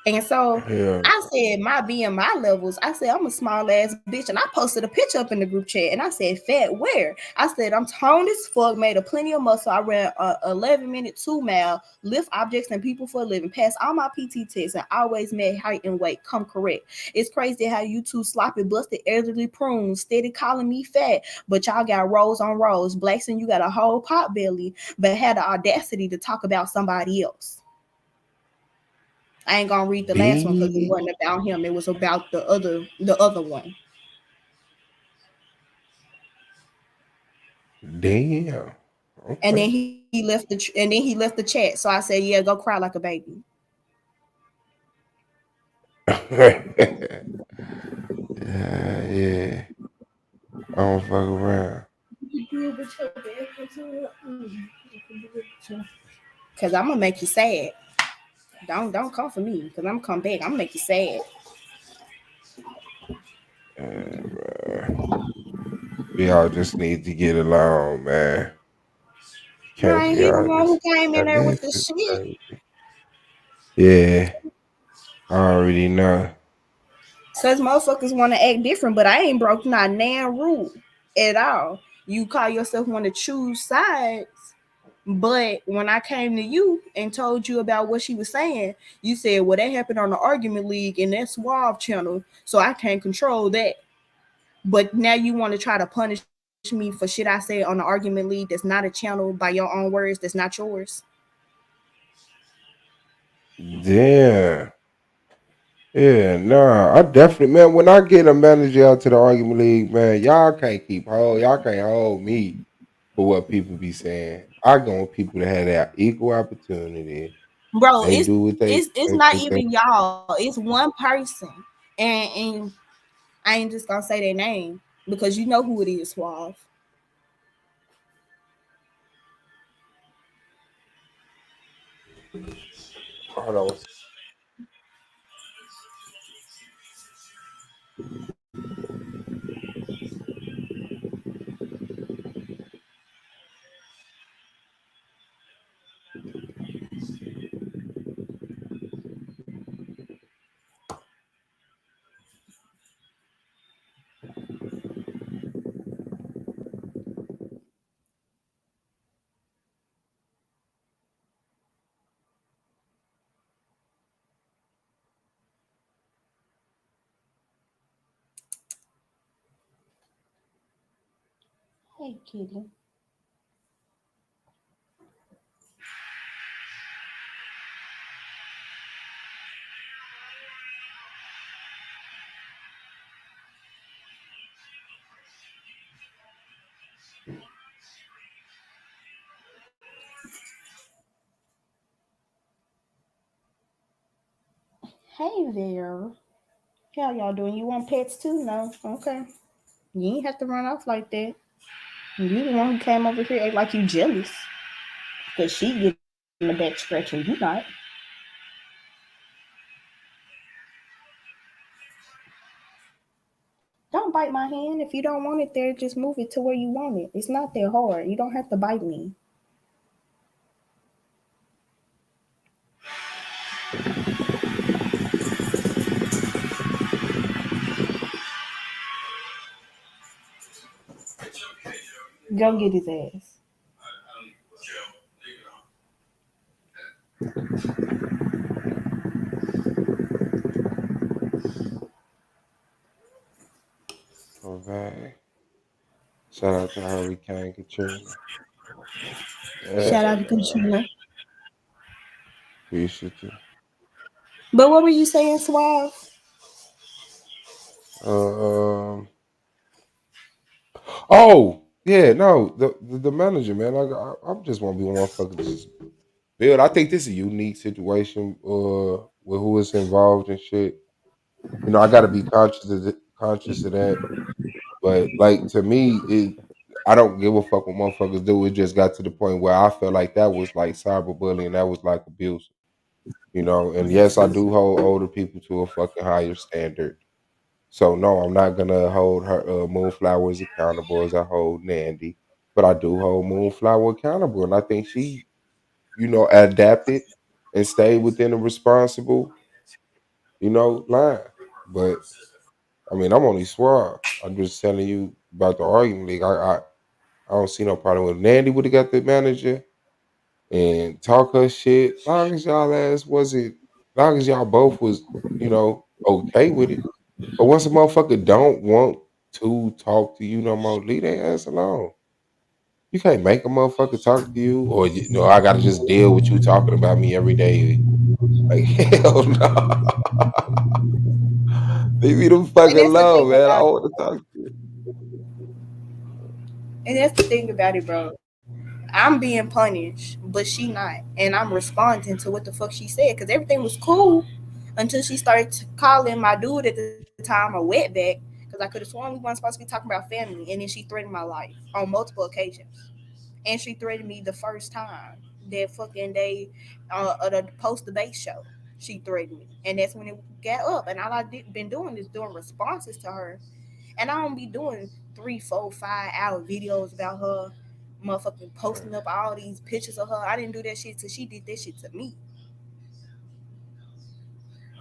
And so I said my BMI levels, I said I'm a small ass bitch. And I posted a picture up in the group chat and I said, fat where? I said I'm toned as fuck, made a plenty of muscle. I ran a 11-minute 2-mile, lift objects and people for a living, passed all my PT tests and always met height and weight. Come correct. It's crazy how you two sloppy, busted, elderly prunes steady calling me fat, but y'all got rows on rows. Blackson, you got a whole pot belly, but had the audacity to talk about somebody else. I ain't gonna read the last one because it wasn't about him. It was about the other one. Damn. Okay. And then he left the chat. So I said, yeah, go cry like a baby. Yeah. I don't fuck around. Cause I'm gonna make you sad. Don't come for me, cause I'm gonna come back. I'm gonna make you sad. We all just need to get along, man. Right, he the one who came in there with the shit. Yeah, I already know. Says motherfuckers want to act different, but I ain't broke not nan rule at all. You call yourself want to choose sides, but when I came to you and told you about what she was saying, you said, well, that happened on the Argument League and that Suave channel, so I can't control that. But now you want to try to punish me for shit I said on the Argument League that's not a channel by your own words, that's not yours. Damn. Yeah, nah, I definitely, man, when I get a manager out to the Argument League, man, y'all can't hold me for what people be saying. I go want people to have that equal opportunity. Bro, They it's do what they not think even y'all. It's one person. And I ain't just gonna say their name because you know who it is, Suave. Hold on. Hey, kitty. Hey there. How y'all doing? You want pets too? No? Okay. You ain't have to run off like that. You the one who came over here act like you jealous. Because she getting the back scratching, you not. Don't bite my hand. If you don't want it there, just move it to where you want it. It's not that hard. You don't have to bite me. Go get his ass. Oh man. Shout out to Hurricane Katrina. Shout out to Katrina. Appreciate you. But what were you saying, Suave? Oh yeah, no, the manager, man. I just want to be one fucker to just build. I think this is a unique situation with who is involved and shit. You know, I got to be conscious of that. But like to me, I don't give a fuck what motherfuckers do. It just got to the point where I felt like that was like cyberbullying. That was like abuse. You know, and yes, I do hold older people to a fucking higher standard. So no, I'm not gonna hold her Moonflower accountable as I hold Nandy, but I do hold Moonflower accountable, and I think she, you know, adapted and stayed within a responsible, you know, line. But I mean, I'm only Suave. I'm just telling you about the argument league. I don't see no problem with Nandy would have got the manager and talk her shit. Long as long as y'all both was, you know, okay with it. But once a motherfucker don't want to talk to you no more, leave their ass alone. You can't make a motherfucker talk to you, or you know, I gotta just deal with you talking about me every day. Like hell no. Leave me the fuck And that's the alone, thing man. I about want to talk to you. And that's the thing about it, bro. I'm being punished, but she not, and I'm responding to what the fuck she said because everything was cool until she started calling my dude at the time a wetback because I could have sworn we weren't supposed to be talking about family, and then she threatened my life on multiple occasions, and she threatened me the first time that fucking day of the post debate show. She threatened me, and that's when it got up, and all I been doing is doing responses to her, and I don't be doing 3, 4, 5 hour videos about her, motherfucking posting up all these pictures of her. I didn't do that shit till she did that shit to me.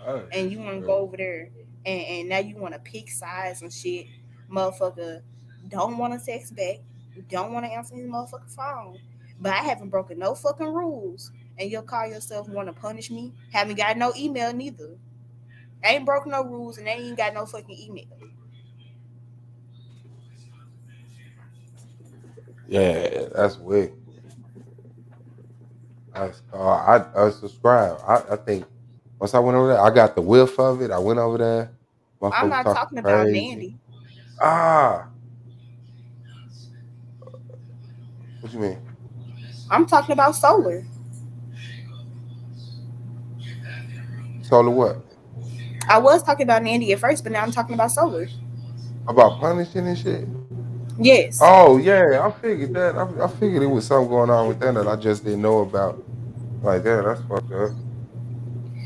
Oh, And you want to go over there and now you want to pick sides and shit. Motherfucker don't want to text back. Don't want to answer his motherfucking phone. But I haven't broken no fucking rules. And you'll call yourself want to punish me? Haven't got no email neither. I ain't broken no rules and I ain't got no fucking email. Yeah, that's wicked. I subscribe. I think once I went over there, I got the whiff of it. I went over there. I'm Motherfuckers not talking talking about crazy. Nandy. Ah, what you mean? I'm talking about Solar. Solar what? I was talking about Nandy at first, but now I'm talking about Solar. About punishing and shit? Yes. Oh yeah, I figured that. I figured it was something going on with that I just didn't know about. Like that, that's fucked up.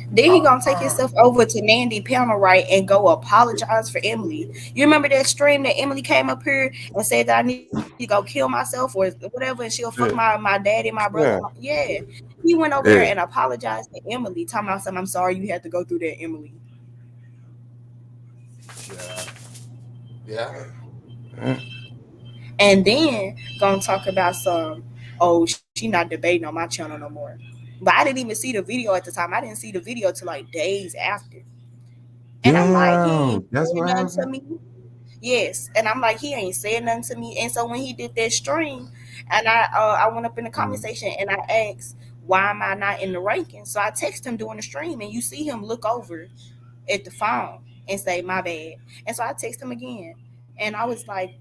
Then he gonna take himself over to Nandy panel right and go apologize for Emily. You remember that stream that Emily came up here and said that I need to go kill myself or whatever, and she'll fuck Yeah, my daddy, my brother. yeah, Yeah. He went over there yeah. and apologized to Emily, talking about something. I'm sorry you had to go through that, Emily. Yeah. And then gonna talk about some, oh, she not debating on my channel no more. But I didn't even see the video at the time. I didn't see the video till like days after. And I'm like, he ain't Damn, that's saying what nothing to happened. me. Yes, and I'm like, he ain't saying nothing to me. And so when he did that stream, and I went up in the comment section and I asked, why am I not in the ranking? So I text him during the stream, and you see him look over at the phone and say, my bad. And so I text him again, and I was like,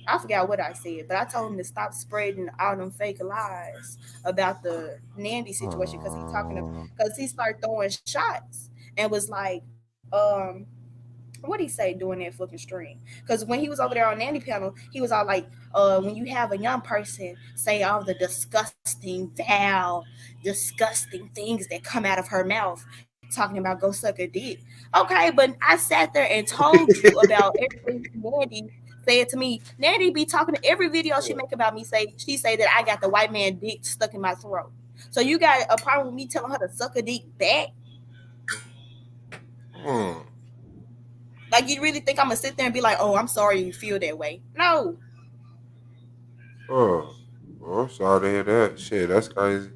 I forgot what I said, but I told him to stop spreading all them fake lies about the Nandy situation because he started throwing shots and was like, what did he say during that fucking stream? Because when he was over there on Nandy panel, he was all like, when you have a young person say all the disgusting things that come out of her mouth, talking about go suck a dick. Okay, but I sat there and told you about everything Nandy said to me. Nandy be talking to every video she make about me, she say that I got the white man dick stuck in my throat. So you got a problem with me telling her to suck a dick back? Like, you really think I'm gonna sit there and be like, oh, I'm sorry you feel that way? No. Oh, well, I'm sorry to hear that. Shit, that's crazy.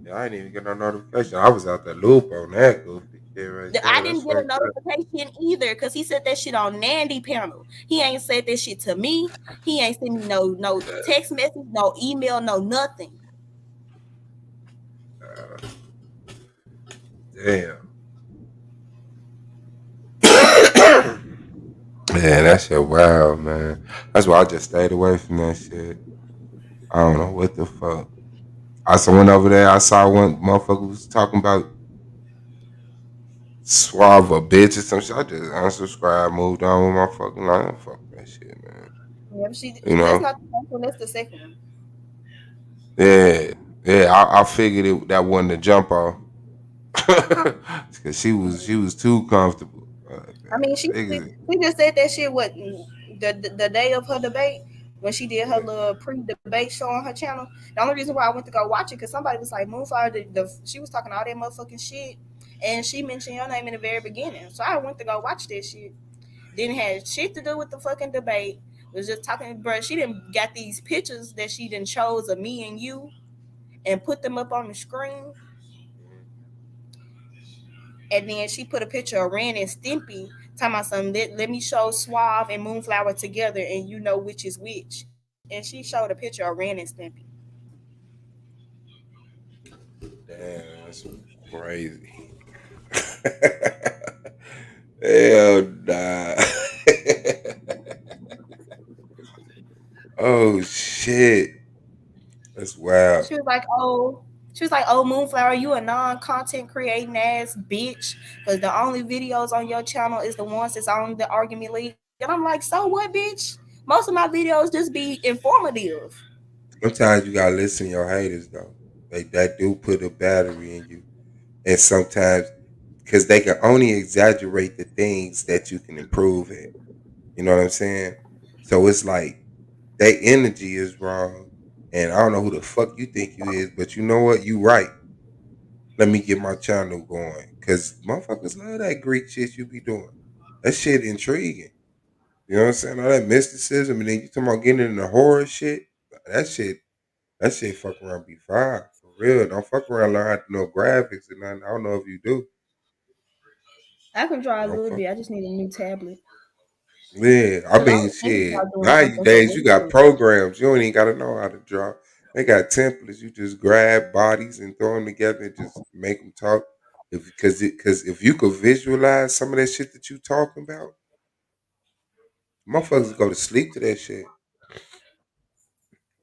Yeah, I didn't even get no notification. I was out the loop on that goofy kid right I there. That's didn't get a fucked up. notification either because he said that shit on Nandy panel. He ain't said that shit to me. He ain't sent me no text message, no email, no nothing. Damn. Man, that shit wild, man. That's why I just stayed away from that shit. I don't know what the fuck. I saw one over there. I saw one motherfucker was talking about Suave a bitch or some shit. I just unsubscribed, moved on with my fucking life. Fuck that shit, man. Yeah, You that's know? not the first one, that's the second one. Yeah. I figured that wasn't a jump off. Cause she was too comfortable. I mean, she just said that shit the day of her debate when she did her little pre-debate show on her channel. The only reason why I went to go watch it because somebody was like, Moonflower, she was talking all that motherfucking shit, and she mentioned your name in the very beginning. So I went to go watch that shit. Didn't have shit to do with the fucking debate. Was just talking, bro. She didn't got these pictures that she didn't chose of me and you, and put them up on the screen. And then she put a picture of Ren and Stimpy talking about something. Let me show Suave and Moonflower together and you know which is which. And she showed a picture of Ren and Stimpy. Damn, that's crazy. Hell nah. Oh shit. That's wild. She was like, Moonflower, you a non-content creating ass bitch. Because the only videos on your channel is the ones that's on the argument league. And I'm like, so what, bitch? Most of my videos just be informative. Sometimes you gotta listen to your haters though. Like that do put a battery in you. And sometimes because they can only exaggerate the things that you can improve at. You know what I'm saying? So it's like their energy is wrong. And I don't know who the fuck you think you is, but you know what? You right. Let me get my channel going. Cause motherfuckers love that Greek shit you be doing. That shit intriguing. You know what I'm saying? All that mysticism, and then you talking about getting into horror shit. That shit fuck around be fire. For real. Don't fuck around learn how to know graphics and nothing. I don't know if you do. I can draw a Don't little fuck. bit. I just need a new tablet. Yeah, I Cause mean, was thinking shit. about doing something for Nowadays, you got YouTube. programs. You don't even got to know how to draw. They got templates. You just grab bodies and throw them together and just make them talk. Because if you could visualize some of that shit that you talking about, motherfuckers go to sleep to that shit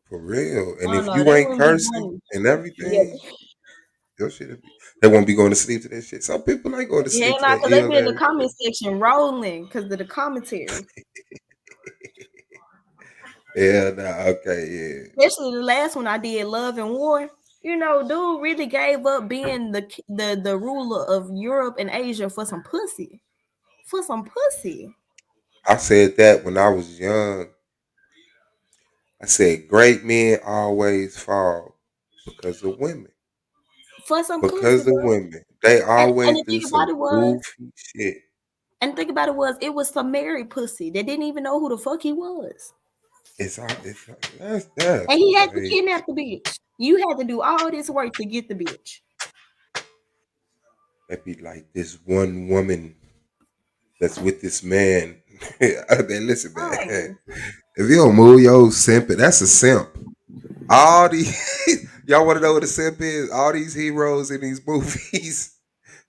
for real. And I don't if know. you They ain't wouldn't be cursing doing. and Yeah, everything, your shit, they won't be going to sleep to that shit. Some people ain't going to yeah, sleep to nah, that cause they ill be in the ass shit. comment section rolling because of the commentary. Yeah, nah, okay, Especially the last one I did, Love and War. You know, dude really gave up being the ruler of Europe and Asia for some pussy. For some pussy. I said that when I was young. I said great men always fall because of women. For some pussy, Because of bro. women. They And always the do thing about some it was, goofy shit. it was some married pussy that didn't even know who the fuck he was. That's And he had to crazy. kidnap the bitch. You had to do all this work to get the bitch. That be like this one woman that's with this man. Man, listen, man. Right. If you don't move your simp, that's a simp. All these y'all want to know what a simp is? All these heroes in these movies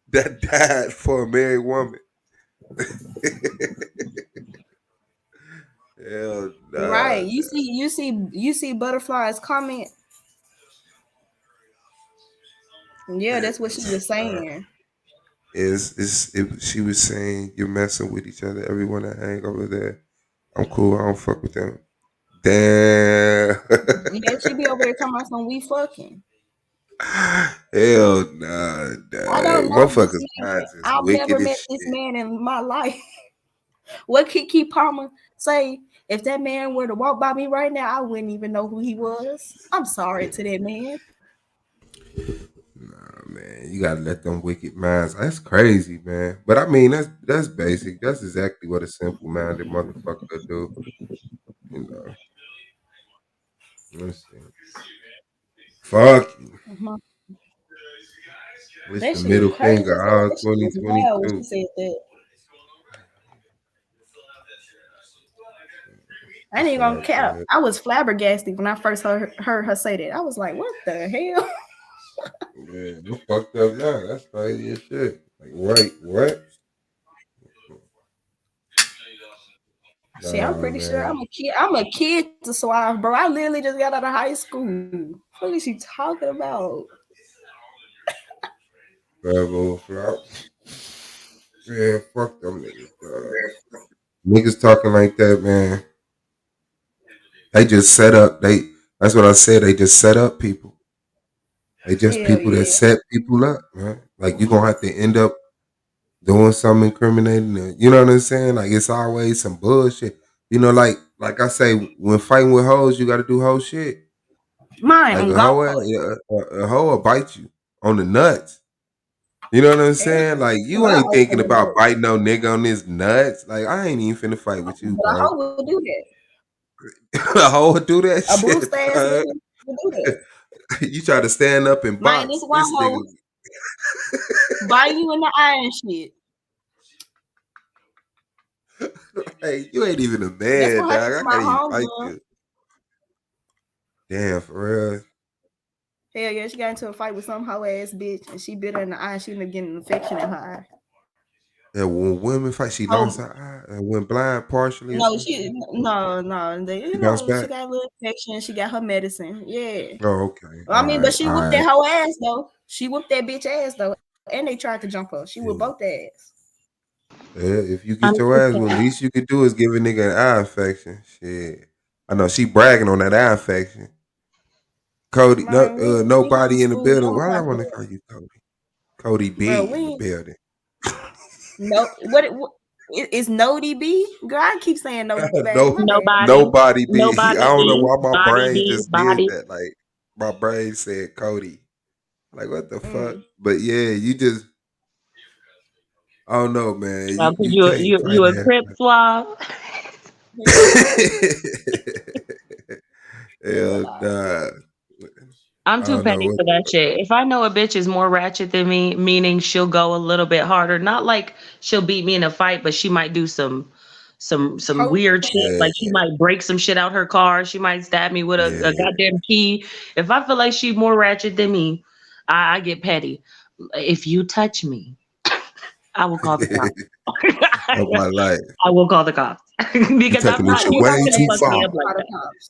that died for a married woman. Hell nah. Right. You see Butterfly's comment. Yeah, that's what she was saying. She was saying you're messing with each other. Everyone that hang over there, I'm cool. I don't fuck with them. Damn. Yeah, she be over there talking about some we fucking. Hell nah. I don't know this Motherfuckers' man. minds is I've never wicked as met shit. this man in my life. What Kiki Palmer say? If that man were to walk by me right now, I wouldn't even know who he was. I'm sorry to that man. Man, you gotta let them wicked minds. That's crazy, man. But I mean, that's basic. That's exactly what a simple minded motherfucker do. You know. Let's see. Fuck you. Mhm. With That the shit was middle crazy. finger all That shit was wild when she 2022. said that. I ain't That's even what gonna I cap. said. I was flabbergasted when I first heard her say that. I was like, what the hell? Yeah, you fucked up now. That's crazy as shit. Like, wait, what? Shit, I'm Nah, pretty sure man. I'm a kid to Suave, bro. I literally just got out of high school. What is she talking about? Bravo, flop. Yeah, fuck them niggas, dog. Niggas talking like that, man. They just set up. That's what I said. They just set up people. They just Hell people that yeah. set people up, man. Like you gonna have to end up doing something incriminating. You know what I'm saying? Like it's always some bullshit. You know, like I say, when fighting with hoes, you got to do hoe shit. Mine Like on a God. hoe, a hoe will bite you on the nuts. You know what I'm saying? Like you My ain't hoe thinking finna about do it. biting no nigga on his nuts. Like I ain't even finna fight with you, But a bro. hoe will do that. A hoe would do that A shit, boost ass dog. nigga will do that. You try to stand up and Man, this box one this nigga. hoe bite you in the eye and shit. Hey, you ain't even a That's man, what dog. happened I to my can't even fight homegirl. you. Damn, for real. Hell yeah, she got into a fight with some hoe ass bitch and she bit her in the eye and she ended up getting an infection in her eye. Yeah, when women fight, she lost Oh her eye and went blind partially or no, some shit. you She bounced know, she back. got a little infection, she got her medicine. Yeah. Oh, okay. Well, I mean, but she All whooped that right. hoe ass though. She whooped that bitch ass though. And they tried to jump her. She whooped both ass. Yeah, if you I'm get your too ass, well, proud. least you could do is give a nigga an eye infection. Shit. I know she bragging on that eye infection. Cody, no, Man, we in nobody in the school. building. I'm Why do I talking want to about, call you Cody? Cody bro, B in the we building. no what is Nody B? Girl, I keep saying Nody B, baby. No, My bad. nobody B. I don't know why my brain just did that. Like my brain said Cody. Like what the fuck? But yeah, you just I don't know, man. Cause You you can't a Crip Suave. Hell nah. I'm I too don't know petty what for that shit. If I know a bitch is more ratchet than me, meaning she'll go a little bit harder, not like she'll beat me in a fight, but she might do some weird shit. yeah, Like she might break some shit out her car. She might stab me with a yeah. goddamn key. If I feel like she's more ratchet than me, I get petty. If you touch me, I will call the cops. Of my life. I will call the cops You because taking I'm this not. shit You're way not gonna too fuck me far. up like that. Cops.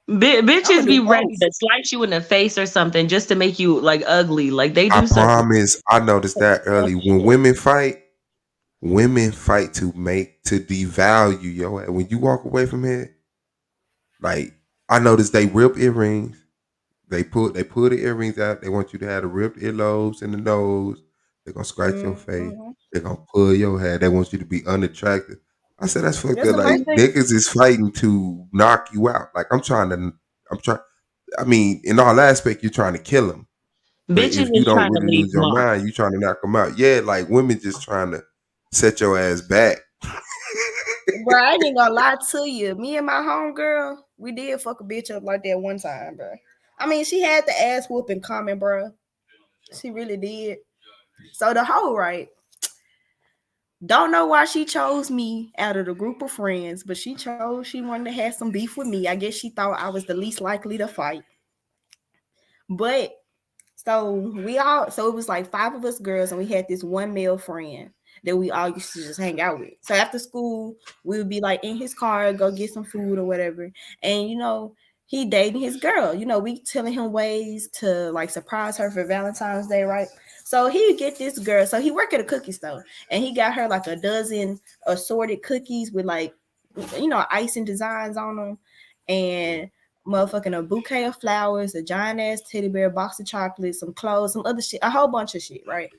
I'ma Bitches do be ready both. to slice you in the face or something just to make you like ugly. Like they I do something. promise. I noticed that early. When women fight to devalue your ass. When you walk away from here, like I noticed they rip earrings. They pull the earrings out. They want you to have the ripped earlobes in the nose. They're gonna scratch your face. Mm-hmm. They're gonna pull your hair. They want you to be unattractive. I said that's fucked That's up. the Like first thing. niggas is fighting to knock you out. Like I'm trying. I mean, in all aspect, you're trying to kill them. But Bitches if you is don't trying to really leave lose your marks. mind, you trying to knock them out. Yeah, like women just trying to set your ass back. Bro, I ain't gonna lie to you. Me and my homegirl, we did fuck a bitch up like that one time, bro. I mean, she had the ass whooping coming, bro. She really did. So the hoe, right? Don't know why she chose me out of the group of friends, but she wanted to have some beef with me. I guess she thought I was the least likely to fight. But so it was like 5 of us girls, and we had this one male friend that we all used to just hang out with. So after school, we would be like in his car, go get some food or whatever. And he dating his girl. We telling him ways to like surprise her for Valentine's Day, right? So he would get this girl. So he worked at a cookie store, and he got her like a dozen assorted cookies with like icing designs on them, and motherfucking a bouquet of flowers, a giant ass teddy bear, box of chocolates, some clothes, some other shit, a whole bunch of shit, right?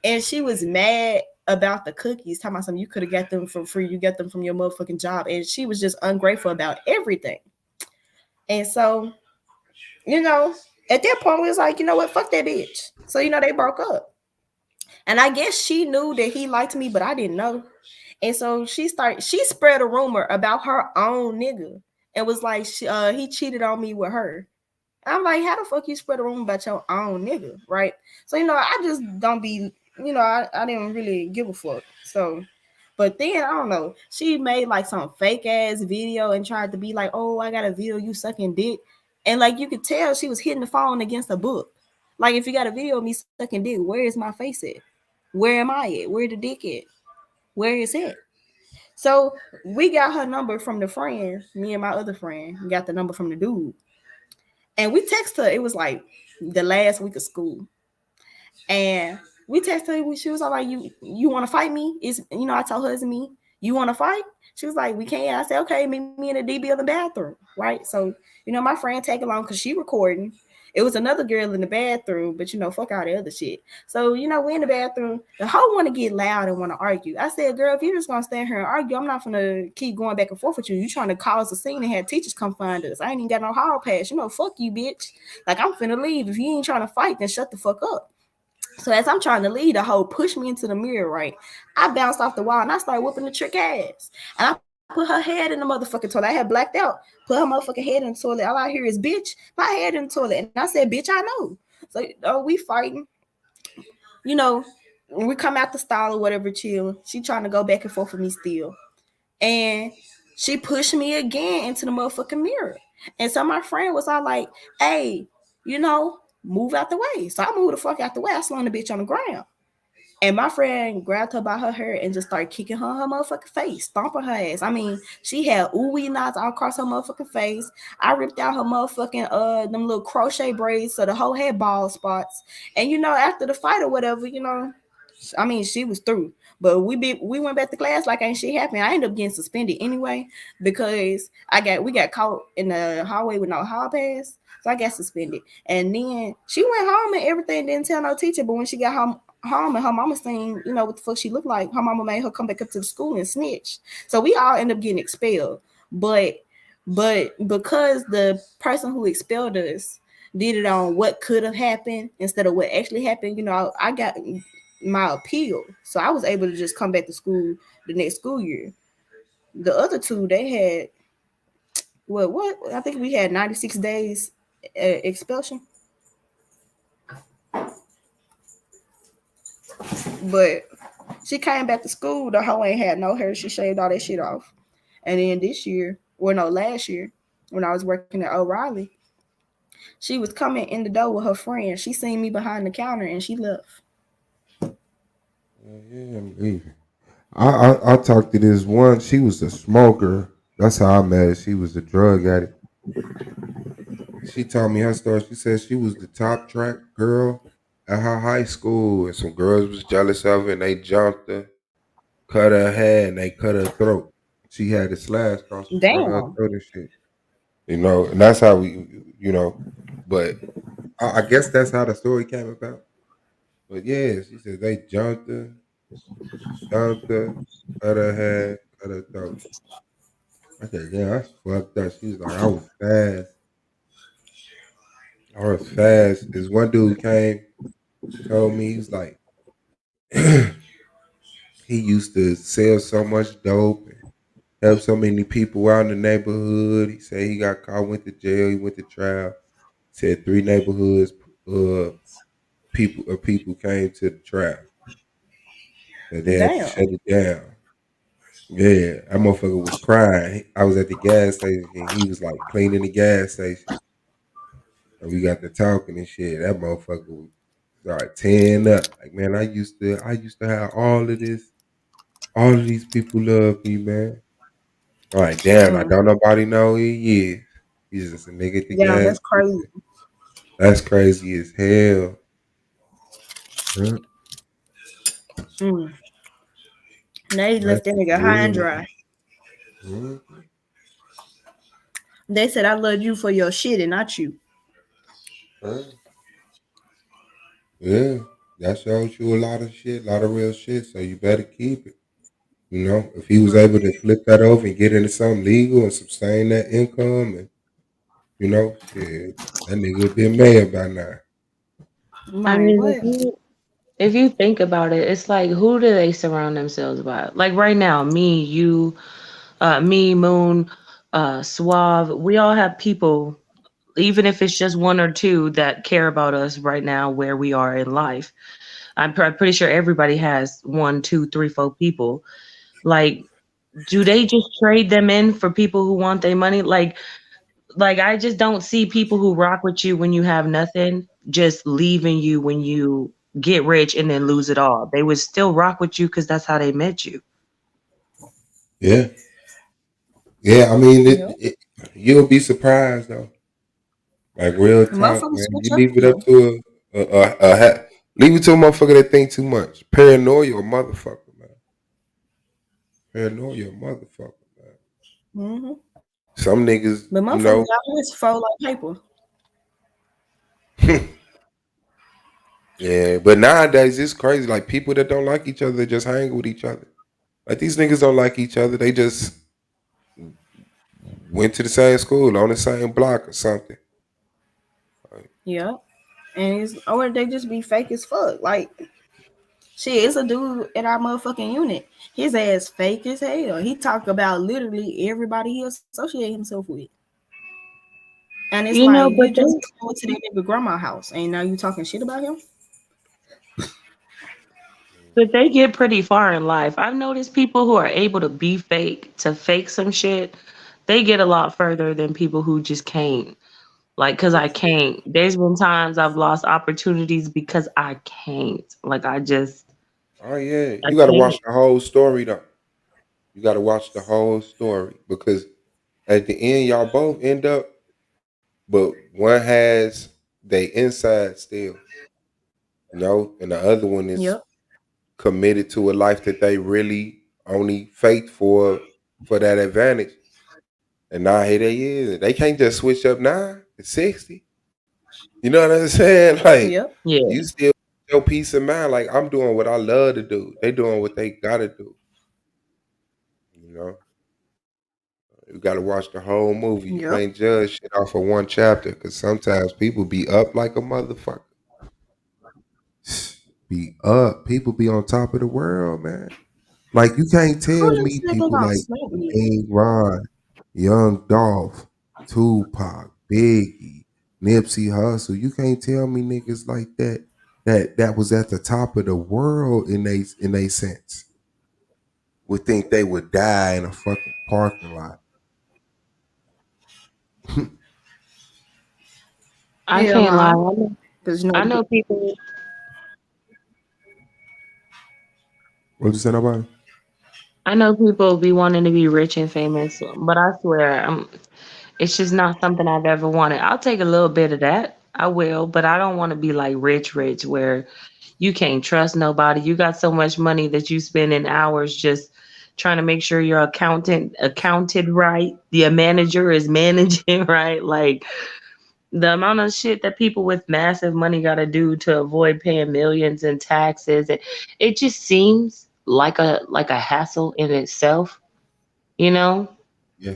And she was mad about the cookies, talking about something you could have got them for free, you got them from your motherfucking job, and she was just ungrateful about everything. And so, at that point, we was like, you know what, fuck that bitch. So, they broke up. And I guess she knew that he liked me, but I didn't know. And so she spread a rumor about her own nigga and was like, he cheated on me with her. I'm like, how the fuck you spread a rumor about your own nigga, right? So, I just don't be, I didn't really give a fuck. So, but then, I don't know, she made like some fake ass video and tried to be like, oh, I got a video you sucking dick. And like, you could tell she was hitting the phone against a book. Like, if you got a video of me sucking dick, where is my face at? Where am I at? Where the dick at? Where is it? So we got her number from the friend. Me and my other friend got the number from the dude. And we text her. It was like the last week of school. And we texted her. She was all like, you want to fight me? I told her it's me. You want to fight? She was like, we can't. I said, okay, meet me in the DB in the bathroom. Right? So, my friend take along because she recording. It was another girl in the bathroom, but fuck all the other shit. So, we in the bathroom. The hoe want to get loud and want to argue. I said, girl, if you're just gonna stand here and argue, I'm not gonna keep going back and forth with you. You trying to cause a scene and have teachers come find us. I ain't even got no hall pass. Fuck you, bitch. Like, I'm finna leave. If you ain't trying to fight, then shut the fuck up. So as I'm trying to leave, the hoe pushed me into the mirror, right? I bounced off the wall and I started whooping the trick ass. And I put her head in the motherfucking toilet. I had blacked out. Put her motherfucking head in the toilet. All I hear is, bitch, my head in the toilet. And I said, bitch, I know. So we fighting. We come out the stall or whatever, chill. She trying to go back and forth with me still. And she pushed me again into the motherfucking mirror. And so my friend was all like, hey, move out the way. So I moved the fuck out the way. I slung the bitch on the ground. And my friend grabbed her by her hair and just started kicking her in her motherfucking face, stomping her ass. I mean, she had ooey knots all across her motherfucking face. I ripped out her motherfucking them little crochet braids, so the whole head bald spots. And after the fight or whatever, she was through. But we went back to class like ain't shit happened. I ended up getting suspended anyway because we got caught in the hallway with no hall pass. So I got suspended. And then she went home and everything, didn't tell no teacher. But when she got home and her mama seen, what the fuck she looked like, her mama made her come back up to the school and snitch. So we all end up getting expelled. But because the person who expelled us did it on what could have happened instead of what actually happened, I got my appeal. So I was able to just come back to school the next school year. The other two, they had, what? I think we had 96 days expulsion. But she came back to school. The hoe ain't had no hair. She shaved all that shit off. And then last year, when I was working at O'Reilly, she was coming in the door with her friend. She seen me behind the counter and she left. Yeah, I'm leaving. I talked to this one. She was a smoker. That's how I met her. She was a drug addict. She told me her story. She said she was the top track girl at her high school, and some girls was jealous of her, and they jumped her, cut her hair, and they cut her throat. She had a slash across the front of her throat and shit. And that's how but I guess that's how the story came about. But yeah, she said they jumped her, cut her hair, cut her throat. I said, yeah, that's fucked up. She was like, I was fast. This one dude came, told me, he's like, he used to sell so much dope and help so many people out in the neighborhood. He said he got caught, went to jail, he went to trial. Said 3 neighborhoods, people came to the trial. And they had to shut it down. Yeah, that motherfucker was crying. I was at the gas station and he was like cleaning the gas station. And we got to talking and shit. That motherfucker started tearing up. Like, man, I used to have all of this. All of these people love me, man. All right, damn, I don't nobody know who he is. He's just a nigga at the gas. That's crazy. That's crazy as hell. Huh? They left that nigga high and dry. They said, I love you for your shit and not you. Yeah, that shows you a lot of shit, a lot of real shit, so you better keep it. If he was able to flip that over and get into something legal and sustain that income and, shit, that nigga would be mad by now. I mean, if you think about it, it's like, who do they surround themselves by? Like right now, me, you, me, Moon, Suave. We all have people, even if it's just one or two, that care about us right now where we are in life. I'm pretty sure everybody has 1, 2, 3, 4 people. Like, do they just trade them in for people who want their money? Like I just don't see people who rock with you when you have nothing just leaving you when you get rich and then lose it all. They would still rock with you because that's how they met you. Yeah. Yeah, I mean, you'll be surprised though. Like real The talk, motherfuckers man. switch You up leave it though. up to leave it to a motherfucker that think too much. Paranoia, a motherfucker, man. Paranoia, a motherfucker, man. Mm-hmm. Some niggas, But you motherfuckers know, out here fold like paper. yeah. But nowadays it's crazy. Like people that don't like each other just hang with each other. Like these niggas don't like each other. They just went to the same school on the same block or something. Yeah. And or they just be fake as fuck. Like, shit, it's a dude in our motherfucking unit. His ass fake as hell. He talk about literally everybody he associate himself with. And it's You know, like, but you just go to that nigga grandma house and now you talking shit about him? they get pretty far in life. I've noticed people who are able to be fake, to fake some shit, they get a lot further than people who just can't. Like, cause I can't. There's been times I've lost opportunities because I can't. Like, I Oh yeah. I You gotta can't. watch the whole story though. You gotta watch the whole story because at the end y'all both end up, but one has they inside still, you know, and the other one is Yep. committed to a life that they really only faked for that advantage. And now here they is. They can't just switch up now at 60. You know what I'm saying? Like Yep. Yeah. you still your peace of mind. Like I'm doing what I love to do. They doing what they gotta do. You know? You gotta watch the whole movie. You Yep. can't judge shit off of one chapter because sometimes people be up like a motherfucker. Be up. People be on top of the world, man. Like you can't tell Who me this nigga people gonna like smoke me? King Ron, Young Dolph, Tupac, Biggie, Nipsey Hussle. You can't tell me niggas like that was at the top of the world in they sense would think they would die in a fucking parking lot. I Hell can't lie. no. Cause I know people. What you say about it? I know people be wanting to be rich and famous, but I swear, it's just not something I've ever wanted. I'll take a little bit of that. I will, but I don't want to be like rich, where you can't trust nobody. You got so much money that you spend in hours just trying to make sure your accountant accounted right. Your manager is managing right. Like the amount of shit that people with massive money got to do to avoid paying millions in taxes, it just seems like a hassle in itself. You know, Yeah.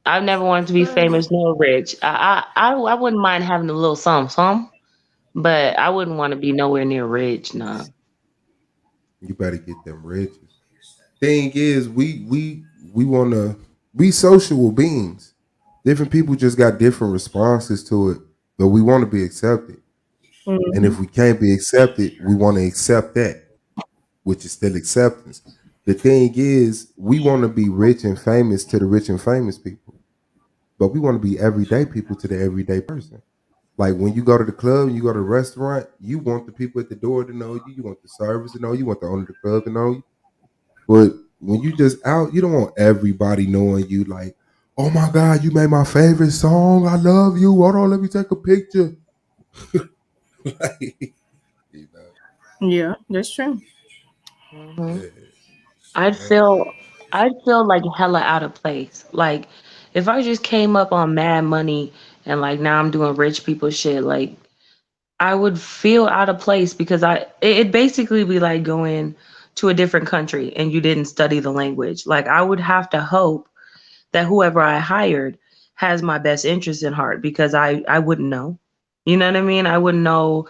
I've never wanted to be famous nor rich. I wouldn't mind having a little some, but I wouldn't want to be nowhere near rich. Nah. You better get them riches. Thing is, we wanna we social beings. Different people just got different responses to it, but we want to be accepted. And if we can't be accepted, we want to accept that, which is still acceptance. The thing is, we want to be rich and famous to the rich and famous people, but we want to be everyday people to the everyday person. Like when you go to the club, you go to the restaurant, you want the people at the door to know you, you want the service to know you, want the owner of the club to know you. But when you just out, you don't want everybody knowing you like, oh my God, you made my favorite song. I love you. Hold on, let me take a picture. Like, you know. Yeah, that's true. Mhm. I'd feel like hella out of place. Like if I just came up on mad money and like now I'm doing rich people shit, like I would feel out of place because it basically be like going to a different country and you didn't study the language. Like I would have to hope that whoever I hired has my best interest in heart because I wouldn't know. You know what I mean? I wouldn't know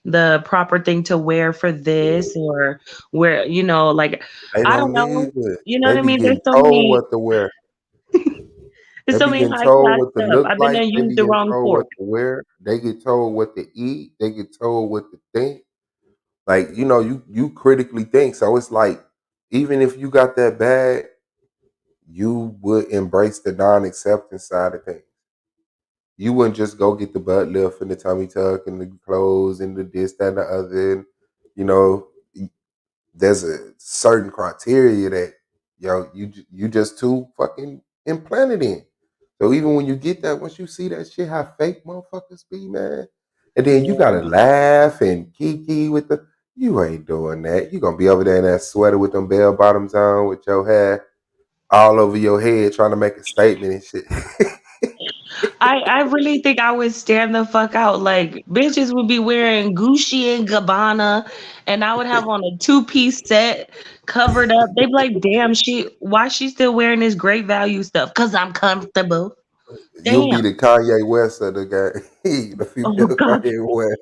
the proper thing to wear for this or where, like They I don't don't know. either. You know They what I be mean? There's getting so told many what to wear. There's They so be many getting high told class what to stuff. look I've been like. there They used be the getting wrong told what pork. to wear. They get told what to eat. They get told what to think. Like, you know, you critically think. So it's like, even if you got that bad, you would embrace the non-acceptance side of things. You wouldn't just go get the butt lift and the tummy tuck and the clothes and the this, that, and the other. And, you know, there's a certain criteria that you just too fucking implanted in. So even when you get that, once you see that shit, how fake motherfuckers be, man, and then you gotta laugh and kiki with the. You ain't doing that. You gonna be over there in that sweater with them bell bottoms on, with your hair all over your head, trying to make a statement and shit. I really think I would stand the fuck out. Like bitches would be wearing Gucci and Gabbana, and I would have on a 2-piece set covered up. They'd be like, "Damn, why she still wearing this great value stuff? Cause I'm comfortable." You'll be Damn. the Kanye West of the guy, the Oh female God. Kanye West.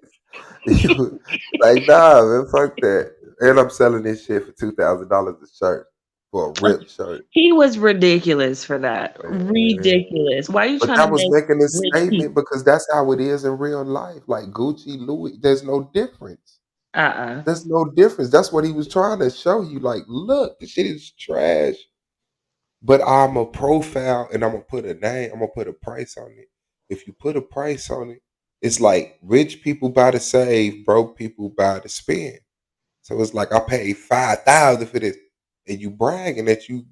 You like, nah, man, fuck that. And I'm selling this shit for $2,000 a shirt for a ripped shirt. He was ridiculous for that. Man. Ridiculous. Why are you But trying to that was make making a rich people? statement because that's how it is in real life. Like Gucci, Louis, there's no difference. There's no difference. That's what he was trying to show you. Like, look, this shit is trash. But I'm a profile and I'm gonna put a name, I'm gonna put a price on it. If you put a price on it, it's like rich people buy to save, broke people buy to spend. So it's like I paid 5,000 for this, and you bragging that you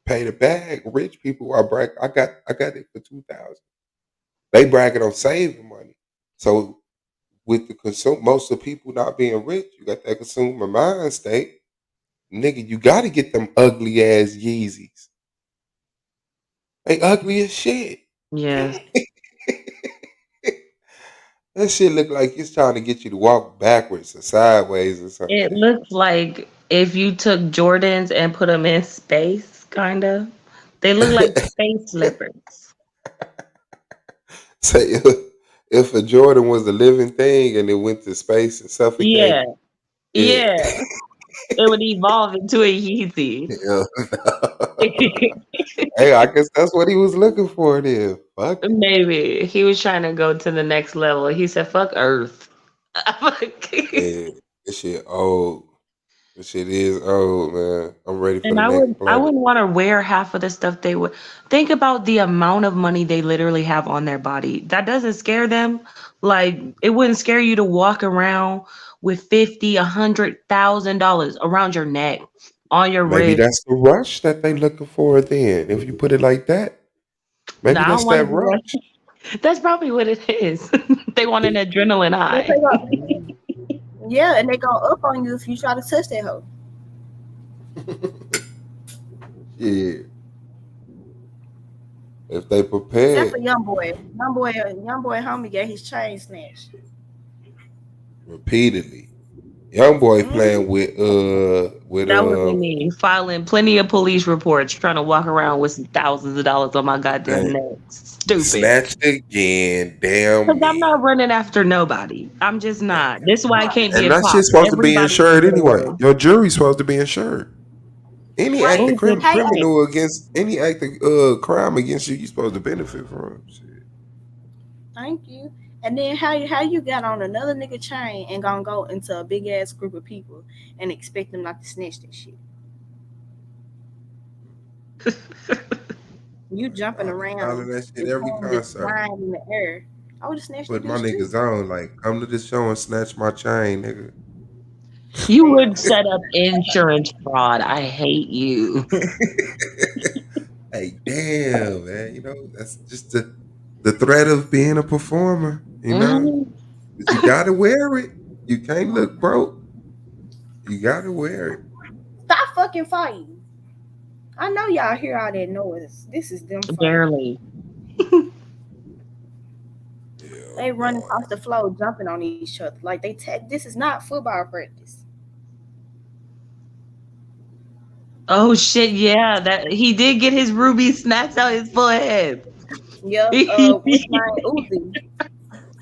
paid a bag. Rich people are brag. I got it for 2,000. They bragging on saving money. So with the most of the people not being rich, you got that consumer mind state. Nigga, you got to get them ugly ass Yeezys. They ugly as shit. Yes. That shit look like it's trying to get you to walk backwards or sideways or something. It looks like if you took Jordans and put them in space, kind of. They look like space slippers. Say if a Jordan was a living thing and it went to space and Yeah. suffocated. Yeah. It would evolve into a Yeezy. Hell no. Hey, I guess that's what he was looking for then. Fuck. Maybe he was trying to go to the next level. He said, "Fuck Earth." Yeah, this shit old. This shit is old, man. I'm ready for And the I next planet. wouldn't want to wear half of the stuff they would. Think about the amount of money they literally have on their body. That doesn't scare them. Like it wouldn't scare you to walk around with $50,000, $100,000 around your neck, on your Maybe wrist. that's the rush that they looking for then. If you put it like that. Maybe No, I that's don't want to that be rush. rushed. That's probably what it is. They want an adrenaline Yes, high. they go. Yeah, and they go up on you if you try to touch that hoe. Yeah. If they Except prepared for young boy homie got his chain snatched. repeatedly. Young boy Mm-hmm. playing with That wasn't me. Filing plenty of police reports, trying to walk around with some thousands of dollars on my goddamn man, neck. Stupid. snatched again. Damn Because I'm me. not running after nobody. I'm just not. This is why I can't be And a that cop. shit's supposed to be Everybody insured can get anyway. away. Your jury's supposed to be insured. Any act of Ain't good shit. criminal against any act of crime against you, you're supposed to benefit from. Shit. Thank you. And then how you got on another nigga chain and gonna go into a big ass group of people and expect them not to snatch that shit? You jumping around, Hollering that shit every just concert. flying in the air. I would have snatched Put that my bitch niggas too. on, like, come to the show and snatch my chain, nigga. You would set up insurance fraud. I hate you. Hey, damn, man. You know, that's just the threat of being a performer, you know? Mhm. But you gotta wear it. You can't look broke. You gotta wear it. Stop fucking fighting. I know y'all hear all that noise. This is them fighting. Barely. They run across the floor jumping on each other. Like this is not football practice. Oh shit, yeah. That he did get his ruby snatched out his forehead. Yep. What's my Uzi?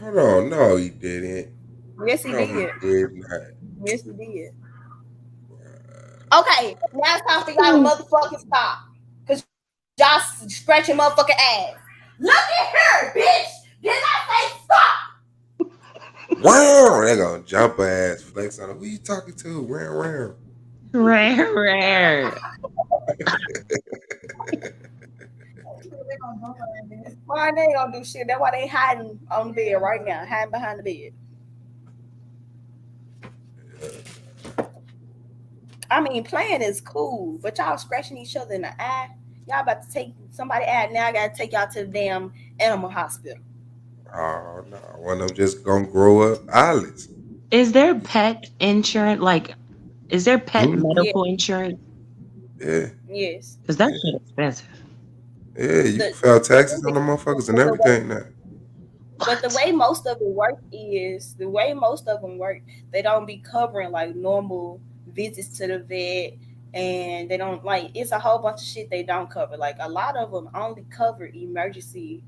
Hold on, no, he didn't. Yes, he No, did. he did not. Yes, he did. Okay, now it's time for y'all to motherfucking stop. Cause Y'all scratching motherfucking ass. Look at her, bitch. Did I say stop? Wow, they gonna jump her ass, flex on her. Who you talking to? Rare. Rare. Why they gonna do shit? That's why they hiding on the bed right now, hiding behind the bed. I mean, playing is cool, but y'all scratching each other in the eye. Y'all about to take somebody out. Now I gotta take y'all to the damn animal hospital. Oh no, one of them just gonna grow up eyelids. Is there pet insurance? Like, is there pet Mhm. medical insurance? Yeah, Yes. Because that shit expensive. yeah, you can file taxes on the motherfuckers and everything now. But the way most of them work, they don't be covering like normal visits to the vet, and they don't like it's a whole bunch of shit they don't cover. Like a lot of them only cover emergency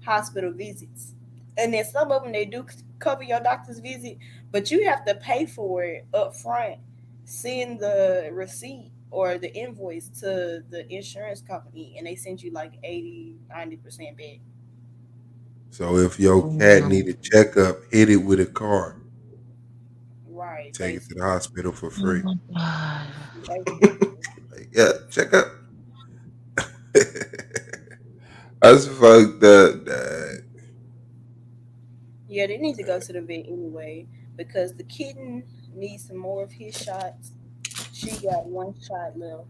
hospital visits, and then some of them they do cover your doctor's visit, but you have to pay for it up front. Send the receipt or the invoice to the insurance company, and they send you like 80-90% back. So if your cat need a checkup, hit it with a car. Right. Take it to the hospital for free. Basically. Like, yeah, check up. That's fucked up, dad. Yeah, they need to go to the vet anyway because the kitten needs some more of his shots. She got one shot left.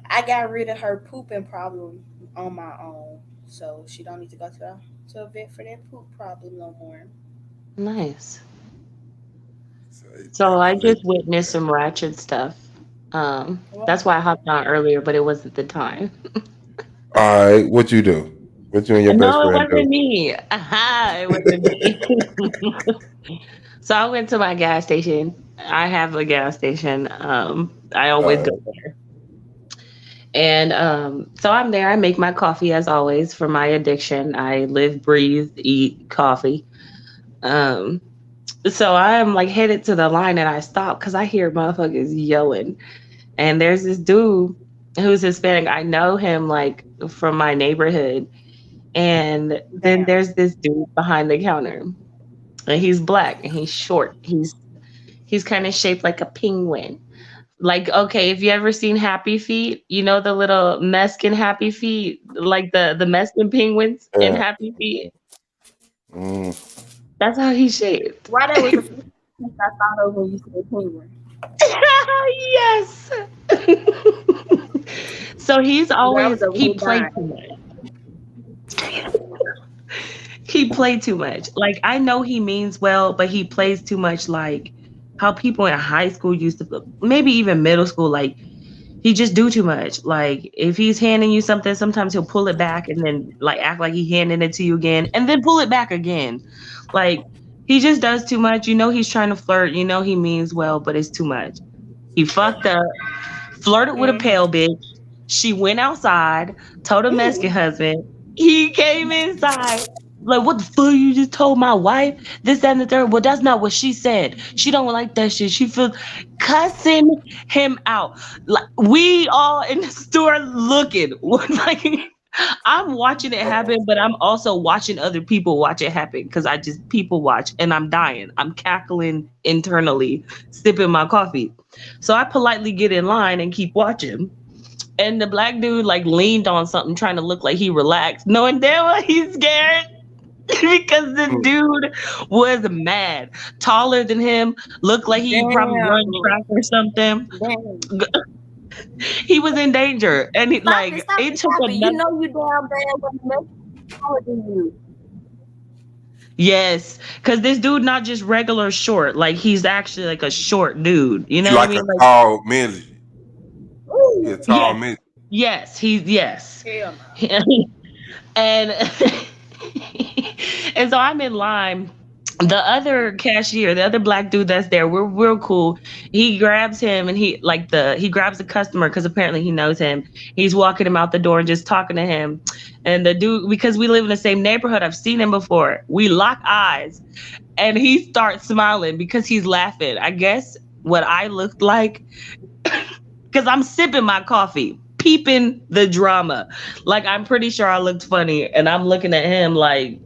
I got rid of her pooping problem on my own, so she don't need to go to a vet for that poop problem no more. Nice. So I just witnessed some ratchet stuff. That's why I hopped on earlier, but it wasn't the time. All right, what you do? What you and your best No, it friend wasn't do? me. Aha, it wasn't me. So I went to my gas station. I have a gas station. I always go there. And so I'm there. I make my coffee as always for my addiction. I live, breathe, eat coffee. So I am like headed to the line and I stop because I hear motherfuckers yelling. And there's this dude who's Hispanic. I know him like from my neighborhood. And then there's this dude behind the counter. And he's black and he's short. He's kind of shaped like a penguin. Like, okay, if you ever seen Happy Feet, you know the little Mexican Happy Feet, like the Mexican penguins in Yeah. Happy Feet? Mm. That's how he's shaped. Why that was the first thing I thought of when you said penguin. Yes. So he's always he played too much. He played too much. Like I know he means well, but he plays too much. Like how people in high school used to, maybe even middle school. Like he just do too much. Like if he's handing you something, sometimes he'll pull it back and then like act like he handing it to you again, and then pull it back again. Like he just does too much. You know he's trying to flirt. You know he means well, but it's too much. He fucked up, flirted with a pale bitch. She went outside, told her Mexican husband. He came inside. Like, what the fuck you just told my wife? This, that, and the third. Well, that's not what she said. She don't like that shit. She feels cussing him out. Like we all in the store looking. Like I'm watching it happen, but I'm also watching other people watch it happen because I just people watch and I'm dying. I'm cackling internally, sipping my coffee. So I politely get in line and keep watching. And the black dude like leaned on something trying to look like he relaxed, knowing damn well he's scared. Because the dude was mad. Taller than him, looked like he probably run track or something. He was in danger. And it took You know you damn bad when you taller than you. Yes, because this dude not just regular short, like he's actually like a short dude. You know Like what I mean? a tall midget. Yeah, tall Yes. midget. Yes, yes. Hell no. And and so I'm in line. The other cashier, the other black dude that's there, we're real cool. He grabs him and he grabs the customer because apparently he knows him. He's walking him out the door and just talking to him. And the dude, because we live in the same neighborhood, I've seen him before. We lock eyes and he starts smiling because he's laughing. I guess what I looked like, because I'm sipping my coffee, peeping the drama. Like, I'm pretty sure I looked funny, and I'm looking at him like,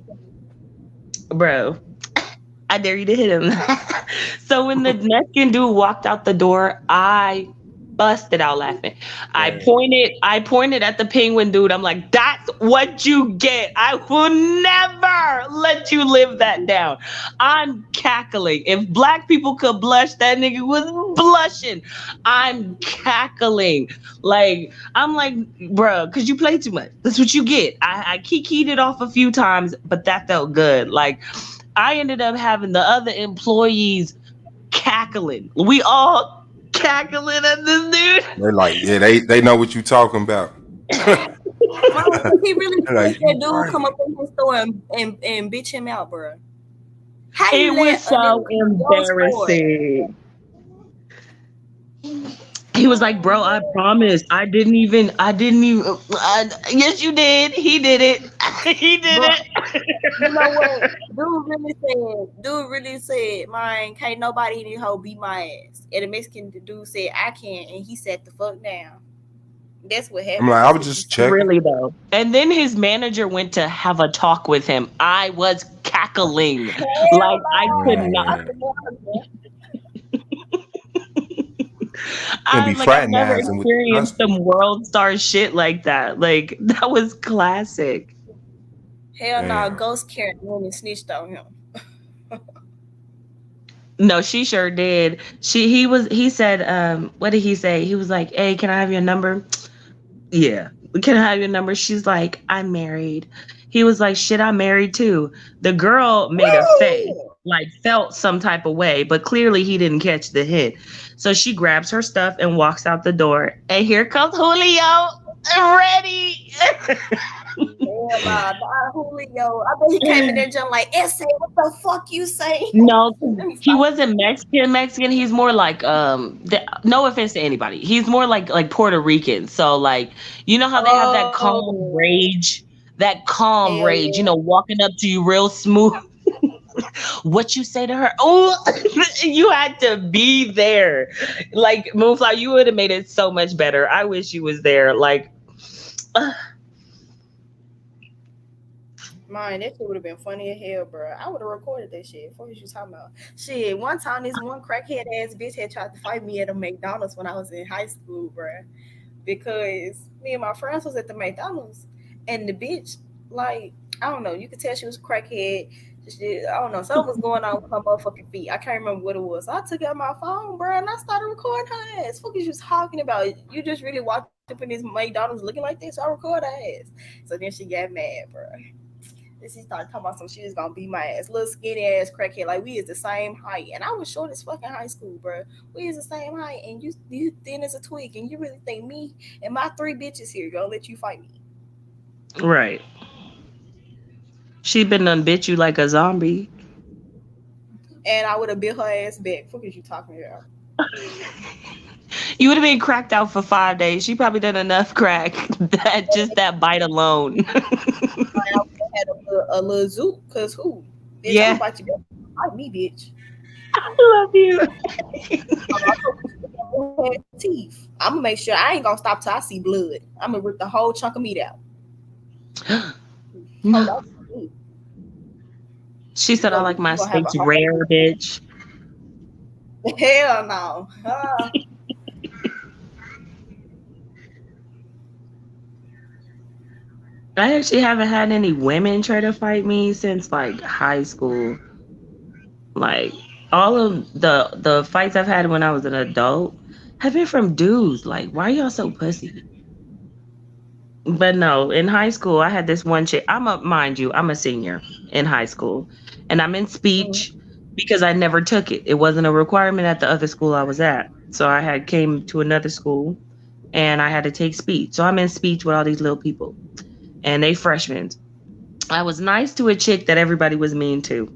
bro, I dare you to hit him. So when the Mexican dude walked out the door, I busted out laughing. I pointed at the penguin dude. I'm like, that's what you get. I will never let you live that down. I'm cackling. If black people could blush, that nigga was blushing. I'm cackling. Like, I'm like, bro, because you play too much. That's what you get. I kikied it off a few times, but that felt good. Like, I ended up having the other employees cackling. We all cackling at this dude. They're like, yeah, they know what you talking about. He really Like, that dude come up in his store and bitch him out, bro. How It you was let so embarrassing. He was like, bro, I promise. I didn't even, yes, you did. He did it. He did Bro, it. you know what? Dude really said, man, can't nobody in this hoe beat my ass. And the Mexican dude said, I can. And he sat the fuck down. That's what happened. I'm like, I was just checking. Really, though. And then his manager went to have a talk with him. I was cackling. Like, I could not. Gonna be I've never fraternizing with experienced some world star shit like that. Like, that was classic. Hell no, Ghost Karen went and snitched on him. No, she sure did. He said, what did he say? He was like, hey, can I have your number? Yeah. Can I have your number? She's like, I'm married. He was like, shit, I'm married too. The girl made a face, like felt some type of way, but clearly he didn't catch the hint. So she grabs her stuff and walks out the door. And here comes Julio, ready. Julio. I bet he came in there just like, Essay, what the fuck you say? No, he wasn't Mexican. He's more like no offense to anybody. He's more like Puerto Rican. So like, you know how they have that calm rage? That calm rage, you know, walking up to you real smooth. What you say to her? Oh, you had to be there. Like, Moonflower, you would have made it so much better. I wish you was there. Like, Man, that shit would have been funny as hell, bro. I would have recorded that shit. What was you talking about? Shit, one time this one crackhead ass bitch had tried to fight me at a McDonald's when I was in high school, bro. Because me and my friends was at the McDonald's, and the bitch, like, I don't know, you could tell she was a crackhead. Shit, I don't know, something was going on with her motherfucking feet. I can't remember what it was. So I took out my phone, bro, and I started recording her ass. Fuck is you talking about? You just really walked up in this McDonald's looking like this, so I record her ass. So then she got mad, bro. Then she started talking about some she was gonna beat my ass, little skinny ass crackhead. Like, we is the same height, and I was short as fucking high school, bro. We is the same height, and you thin as a twig, and you really think me and my 3 bitches here gonna let you fight me? right. She been done bit you like a zombie. And I would have bit her ass back. What is you talking about? You would have been cracked out for 5 days. She probably done enough crack that just that bite alone. I had a little zoot, cause who? Bitch, Yeah. I'm about to go fight me, bitch. I love you. Teeth. I'm gonna make sure I ain't gonna stop till I see blood. I'm gonna rip the whole chunk of meat out. Hold on. She said, I like my steaks rare, bitch. Hell no. I actually haven't had any women try to fight me since like high school. Like, all of the fights I've had when I was an adult have been from dudes. Like, why y'all so pussy? But no, in high school, I had this one chick. Mind you, I'm a senior in high school, and I'm in speech because I never took it. It wasn't a requirement at the other school I was at. So I came to another school, and I had to take speech. So I'm in speech with all these little people, and they freshmen. I was nice to a chick that everybody was mean to.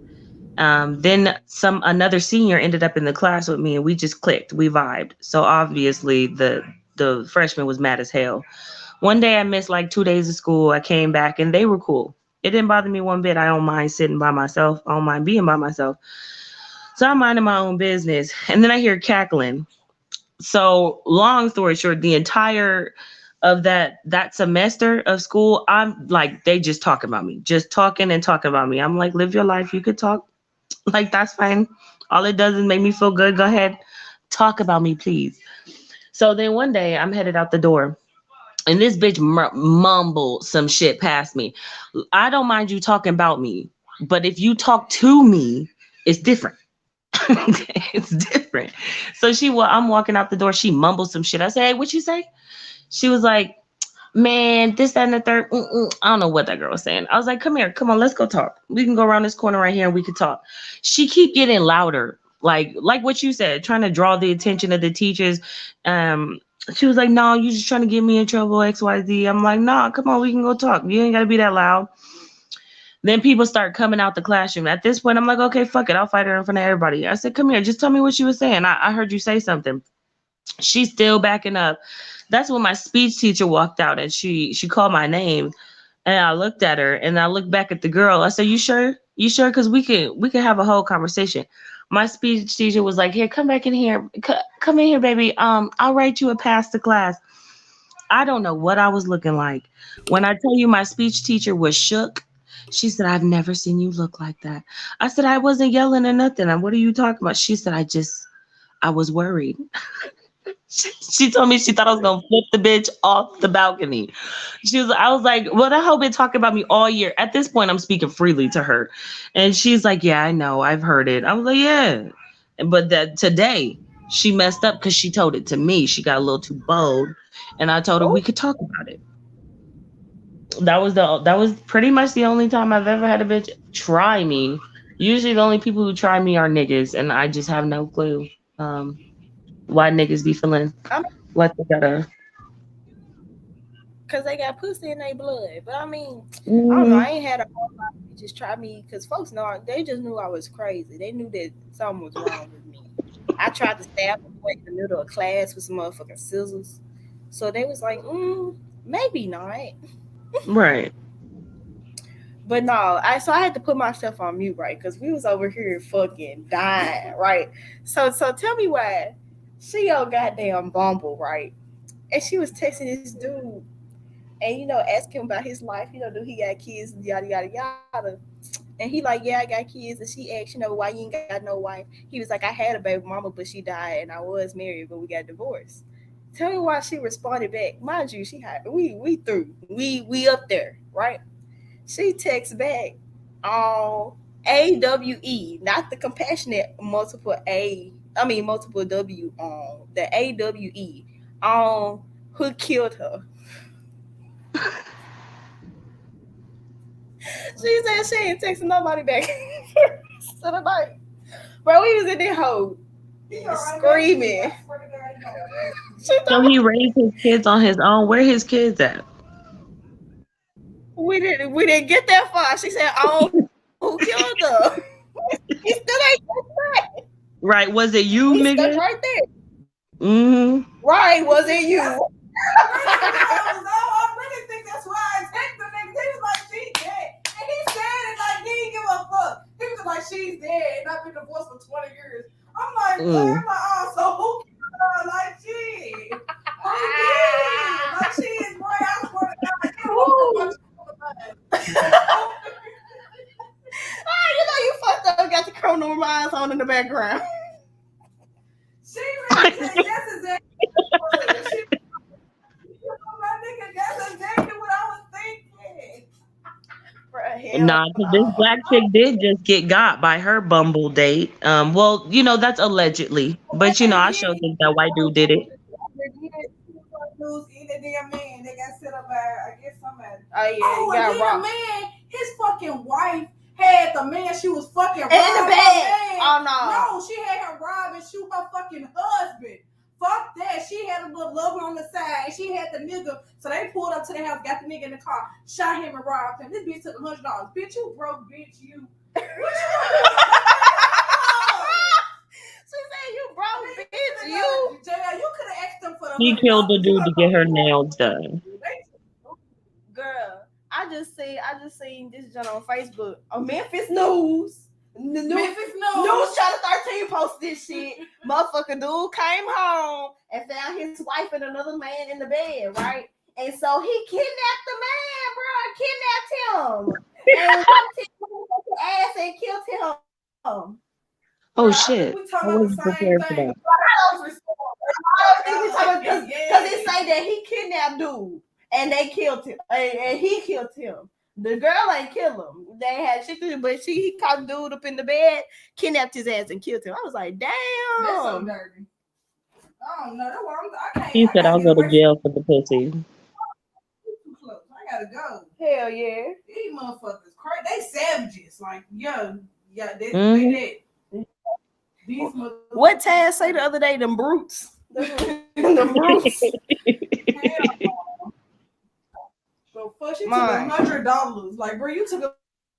Then another senior ended up in the class with me, and we just clicked. We vibed. So obviously the freshman was mad as hell. One day I missed like 2 days of school. I came back and they were cool. It didn't bother me one bit. I don't mind sitting by myself. I don't mind being by myself. So I'm minding my own business. And then I hear cackling. So long story short, the entire of that semester of school, I'm like, they just talking about me, just talking and talking about me. I'm like, live your life. You could talk, like, that's fine. All it does is make me feel good. Go ahead, talk about me, please. So then one day I'm headed out the door, and this bitch mumbled some shit past me. I don't mind you talking about me, but if you talk to me, it's different. It's different. So I'm walking out the door. She mumbled some shit. I said, hey, what you say? She was like, man, this, that, and the third. I don't know what that girl was saying. I was like, come here. Come on, let's go talk. We can go around this corner right here and we can talk. She keep getting louder. Like what you said, trying to draw the attention of the teachers. She was like, no, you just trying to get me in trouble, XYZ. I'm like, nah, come on, we can go talk. You ain't got to be that loud. Then people start coming out the classroom. At this point, I'm like, okay, fuck it. I'll fight her in front of everybody. I said, come here. Just tell me what you were saying. I heard you say something. She's still backing up. That's when my speech teacher walked out, and she called my name. And I looked at her, and I looked back at the girl. I said, you sure? You sure? Because we can have a whole conversation. My speech teacher was like, here, come back in here. Come in here, baby. I'll write you a pass to class. I don't know what I was looking like. When I tell you my speech teacher was shook, she said, I've never seen you look like that. I said, I wasn't yelling or nothing. What are you talking about? She said, I was worried. She told me she thought I was going to flip the bitch off the balcony. I was like, well, that hoe been talking about me all year. At this point, I'm speaking freely to her. And she's like, yeah, I know. I've heard it. I was like, yeah. But that today she messed up because she told it to me. She got a little too bold. And I told her we could talk about it. That was pretty much the only time I've ever had a bitch try me. Usually the only people who try me are niggas, and I just have no clue why niggas be feeling like they gotta. Because they got pussy in their blood. But I mean, I don't know. I ain't had a whole lot of bitches try me because folks know, they just knew I was crazy. They knew that something was wrong with me. I tried to stab them in the middle of class with some motherfucking scissors. So they was like, maybe not. Right. But no, I had to put myself on mute, right? Because we was over here fucking dying, right? So tell me why she on goddamn Bumble, right? And she was texting this dude and, asking him about his life. Do he got kids? Yada, yada, yada. And he like, yeah, I got kids. And she asked, why you ain't got no wife? He was like, I had a baby mama, but she died. And I was married, but we got divorced. Tell me why she responded back. Mind you, we through. We up there, right? She texts back on AWE, not the compassionate multiple W on the AWE on who killed her. She said she ain't texting nobody back to the night. Bro, we was in there hole screaming. So he raised his kids on his own. Where his kids at? We didn't get that far. She said, who killed her? He still ain't back. Right. Was it you, nigga? Right there. Mm-hmm. Right. Was it you? No, I really think that's why I texted the nigga. He was like, she's dead. And he said it like he didn't give a fuck. He was like, she's dead. And I've been divorced for 20 years. I'm like, so who killed her? Like, shit. Who did? Like, she is boy. I swear to God. You fucked up. Got the Criminal Minds on in the background. She really said that's exactly what that's exactly what I was thinking. Nah, because this black chick did just get got by her Bumble date. Well, that's allegedly, but I sure think that white dude did it. Either damn man, they got set up by, I guess, somebody. Oh yeah, and then the man, his fucking wife had the man she was fucking robbing. In the bed. Oh no. No, she had her rob and shoot her fucking husband. Fuck that. She had a little lover on the side and she had the nigga. So they pulled up to the house, got the nigga in the car, shot him and robbed him. This bitch took $100. Bitch, you broke, bitch, you. What you She said you broke, bitch, you. You could have asked them for the He killed the dude to get her nails done. Girl, I just seen this joint on Facebook. On Memphis News. Memphis News Channel 13 posted this shit. Motherfucker dude came home and found his wife and another man in the bed, right? And so he kidnapped the man, bro. Kidnapped him. And whooped his ass and killed him. Oh shit! We I talking about wasn't the same prepared for thing. that. Because it say that he kidnapped dude and they killed him. And he killed him. The girl ain't kill him. They had shit to do, but he caught the dude up in the bed, kidnapped his ass, and killed him. I was like, damn. That's so dirty. I don't know. That's why I can't. He I said gotta I'll get go to away jail for the pussy. from too close. I gotta go. Hell yeah. These motherfuckers crazy. They savages. Like, yeah, they Mhm. dead. These motherfuckers. What Taz say the other day? Them brutes. Them brutes. So fuck, she took Mine. $100. Like, bro, you took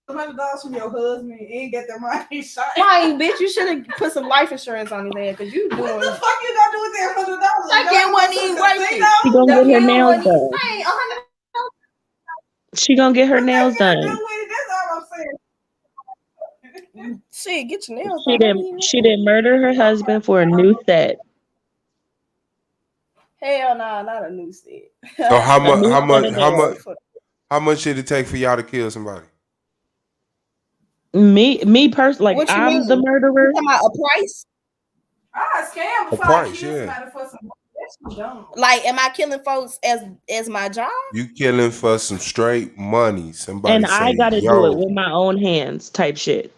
$100 from your husband and ain't get their money shot. Fine, bitch. You should have put some life insurance on his head because you doing. What the fuck you gonna do with that $100? That kid wasn't even working. She gonna That get her kid nails wasn't done. even $100. She gonna get her nails done. That's all I'm saying. Shit, get your nails She done. didn't murder her husband for a new set. Hell nah, not a new set. So how much? For- How much should it take for y'all to kill somebody? Me personally, like What you I'm mean? the murderer. You talking about a price? I scam A before price, I kill yeah. somebody for some. That's dumb. Like, am I killing folks as my job? You killing for some straight money. Somebody And I say, gotta do yo, it with my own hands, type shit.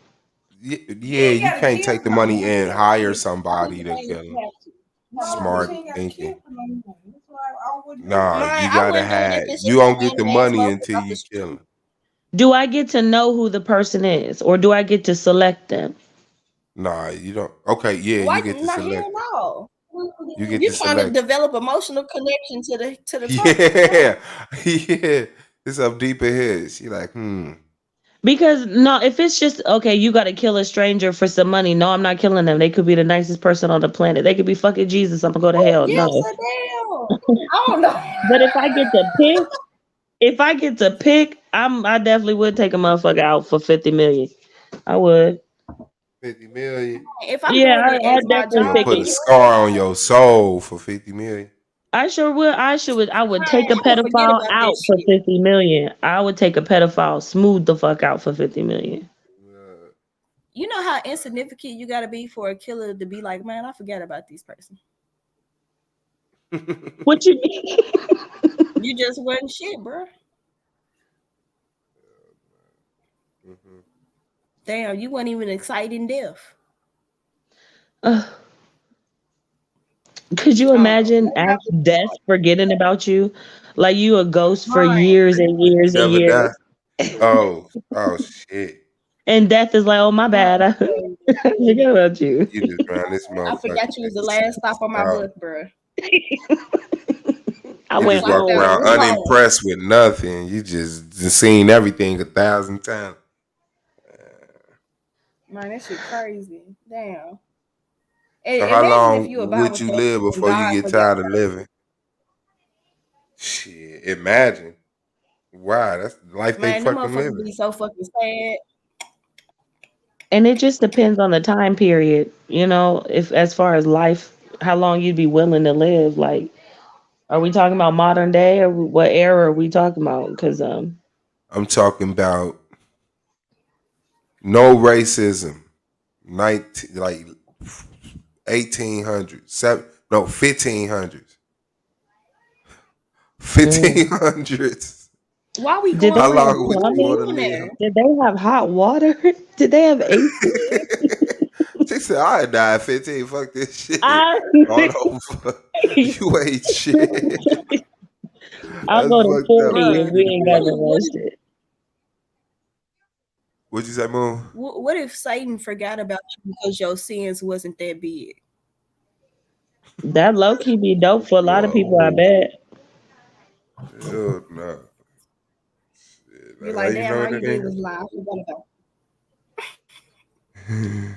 yeah, you can't take the money and hire somebody to kill him. Smart thinking. Nah, Mine, you I gotta wouldn't do it if have. it's You just don't a get the random ass money motherfucker until off the you street. kill him. Do I get to know who the person is, or do I get to select them? Nah, you don't. Okay, yeah, Why you get to not? select. Hell no. You get You to trying to select. develop emotional connection to the target. Yeah, yeah. It's up deep in here. She like, Because no, if it's just okay, you got to kill a stranger for some money. No, I'm not killing them. They could be the nicest person on the planet. They could be fucking Jesus. I'm gonna go to hell. Yes, No. damn. I don't know. But if I get to pick, I definitely would take a motherfucker out for 50 million. I would. 50 million. If I'm Yeah, doing it I as my definitely You'll job, pick put a it. scar on your soul for 50 million. I sure would. I would take a I'm gonna forget pedophile about out that for shit. 50 million. I would take a pedophile, smooth the fuck out for 50 million. You know how insignificant you gotta be for a killer to be like, man, I forgot about this person. What you mean? You just wasn't shit, bro. Damn, you weren't even excited in death. Could you imagine death forgetting about you? Like you a ghost for years and years and Never years. die. Oh shit. And death is like, oh my bad. I forget about you. You just ran this I motherfucker. forgot you was the last stop on my bus, bro. I You went just walk home. around unimpressed with nothing. You just seen everything 1,000 times. Man, that shit crazy. Damn. So how Imagine if you long a Bible would you thug live and before you God get forgot tired of about you. living? Shit, imagine. Wow, that's the life they Man, them fucking motherfuckers living. be so fucking sad. And it just depends on the time period, you know, if as far as life, how long you'd be willing to live. Like, are we talking about modern day or what era are we talking about? Because I'm talking about no racism. 1800s, 1500s. 1500s. Why we did going they How for have long would you want to plumbing? live? Did they have hot water? Did they have AC? She said, I died at 15. Fuck this shit. I- All over. You ain't shit. I'll That's go to fucked 40 up. if we ain't got no more shit. What'd you say, Moon? What if Satan forgot about you because your sins wasn't that big? That low key be dope for a lot of people, I bet. Hell no. You're How like, you damn, know all you that did ain't? was lie. I forgot about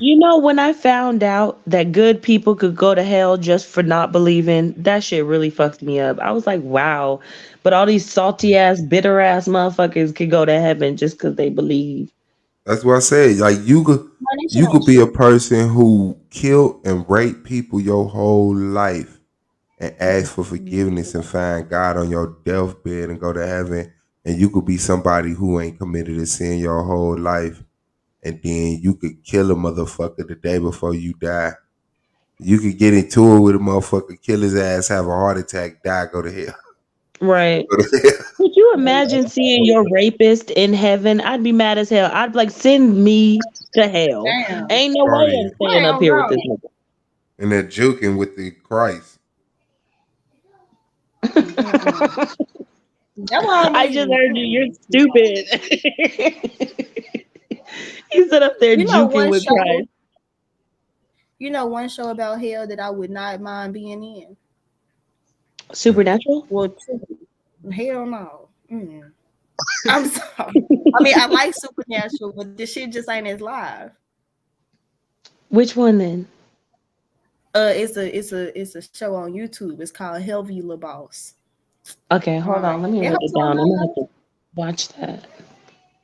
You know, when I found out that good people could go to hell just for not believing, that shit really fucked me up. I was like, wow. But all these salty ass, bitter ass motherfuckers could go to heaven just because they believe. That's what I said. Like you could be a person who killed and raped people your whole life and ask for forgiveness and find God on your deathbed and go to heaven. And you could be somebody who ain't committed a sin your whole life. And then you could kill a motherfucker the day before you die. You could get into it with a motherfucker, kill his ass, have a heart attack, die, go to hell. Right. Could you imagine seeing your rapist in heaven? I'd be mad as hell. I'd be like, send me to hell. Damn. Ain't no way I'm staying up here with this nigga. And they're joking with the Christ. I just heard you. You're stupid. You sit up there juking with Christ. You know one show about hell that I would not mind being in? Supernatural? Well, hell no. I'm sorry. I mean, I like Supernatural, but this shit just ain't as live. Which one then? It's a show on YouTube. It's called Hellview La Boss. Okay, hold on. Let me write it down. I'm gonna have to watch that.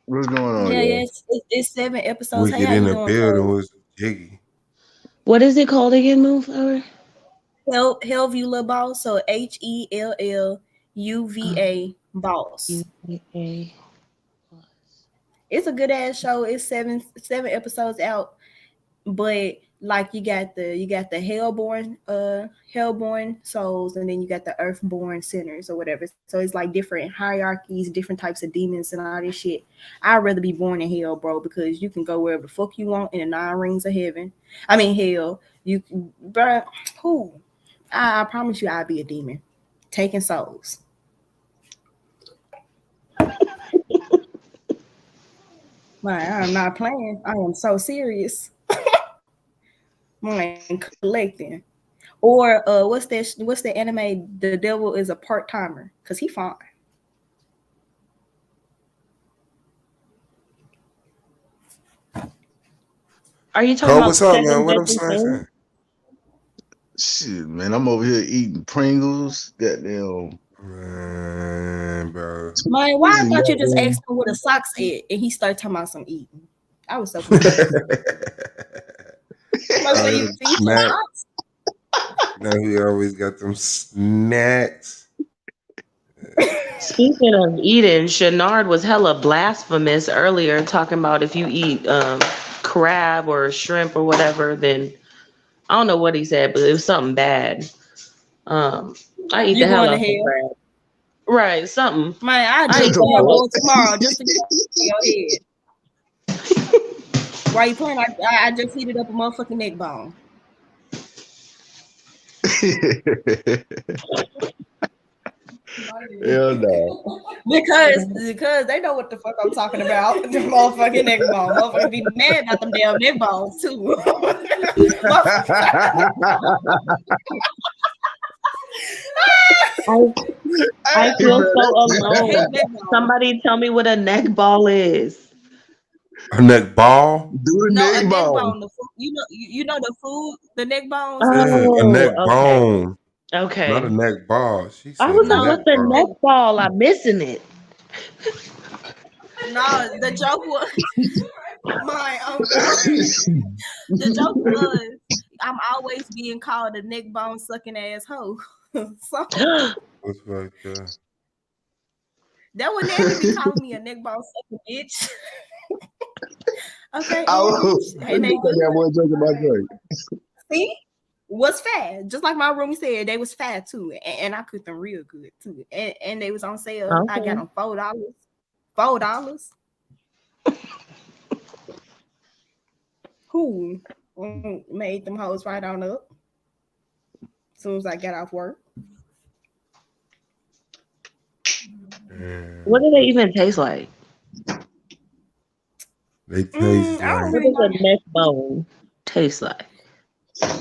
What's going on? Yeah, it's 7 episodes. We get in the building with Jiggy. What is it called again, Moonflower? Hellview La Boss. So HELLUVA Boss. It's a good ass show. It's seven episodes out, but like you got the hellborn souls, and then you got the earthborn sinners or whatever. So it's like different hierarchies, different types of demons and all this shit. I'd rather be born in hell, bro, because you can go wherever the fuck you want in the 9 rings of heaven. I mean hell. You can, bro. Who? I promise you, I'd be a demon taking souls. Man, I'm not playing. I am so serious. Man, collecting. Or what's the anime? The devil is a part-timer because he fine. Are you talking about what's up, man? What I'm saying? Shit, man, I'm over here eating Pringles. Goddamn. Man, bro. Man, why I thought you just asked him what a sock said and he started talking about some eating? I was so confused. Snacks. Now he always got them snacks. Speaking of eating, Shenard was hella blasphemous earlier, talking about if you eat crab or shrimp or whatever, then I don't know what he said, but it was something bad. I eat the hell out of crab. Right, something. Man, I drink that tomorrow just to get your head. Why you playing? I just heated up a motherfucking neck bone. Hell no. Because they know what the fuck I'm talking about. The motherfucking neck bone. Motherfuckers be mad about them damn neck bones too. I feel so alone. Somebody tell me what a neck ball is. A neck ball? Do the neck bone. You know the food, the neck bones. Yeah, a neck bone. Okay. Not a neck ball. I was like, what's the neck ball? I'm missing it. No, the joke was the joke was I'm always being called a neck bone sucking ass hoe. So what's right there? That would never be calling me a neck bone sucking bitch. Okay. See? Was fat. Just like my roomie said, they was fat too. And I cooked them real good too. And they was on sale. Okay. I got them $4. $4. Who made them hoes right on up as soon as I got off work. What do they even taste like? They taste like. What does a neck bone taste like? Hell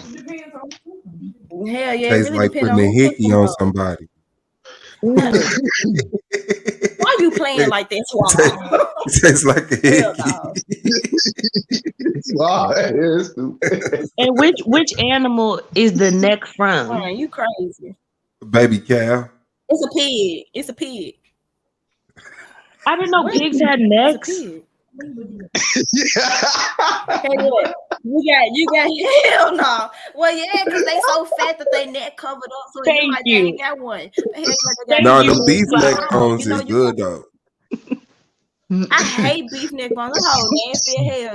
yeah, tastes really like putting a hickey on somebody. Why you playing like that, Swallow? It tastes like a hickey. And which animal is the neck from? Oh, you crazy. Baby cow. It's a pig. It's a pig. I didn't know pigs had necks. Hey, look, you got hell no. Well, yeah, because they so fat that they neck covered up, so you Thank like they ain't you. got one. But hell, they got Nah, two. the beef Like, neck bones you know, is you good though. I hate beef neck bones. That's how nasty as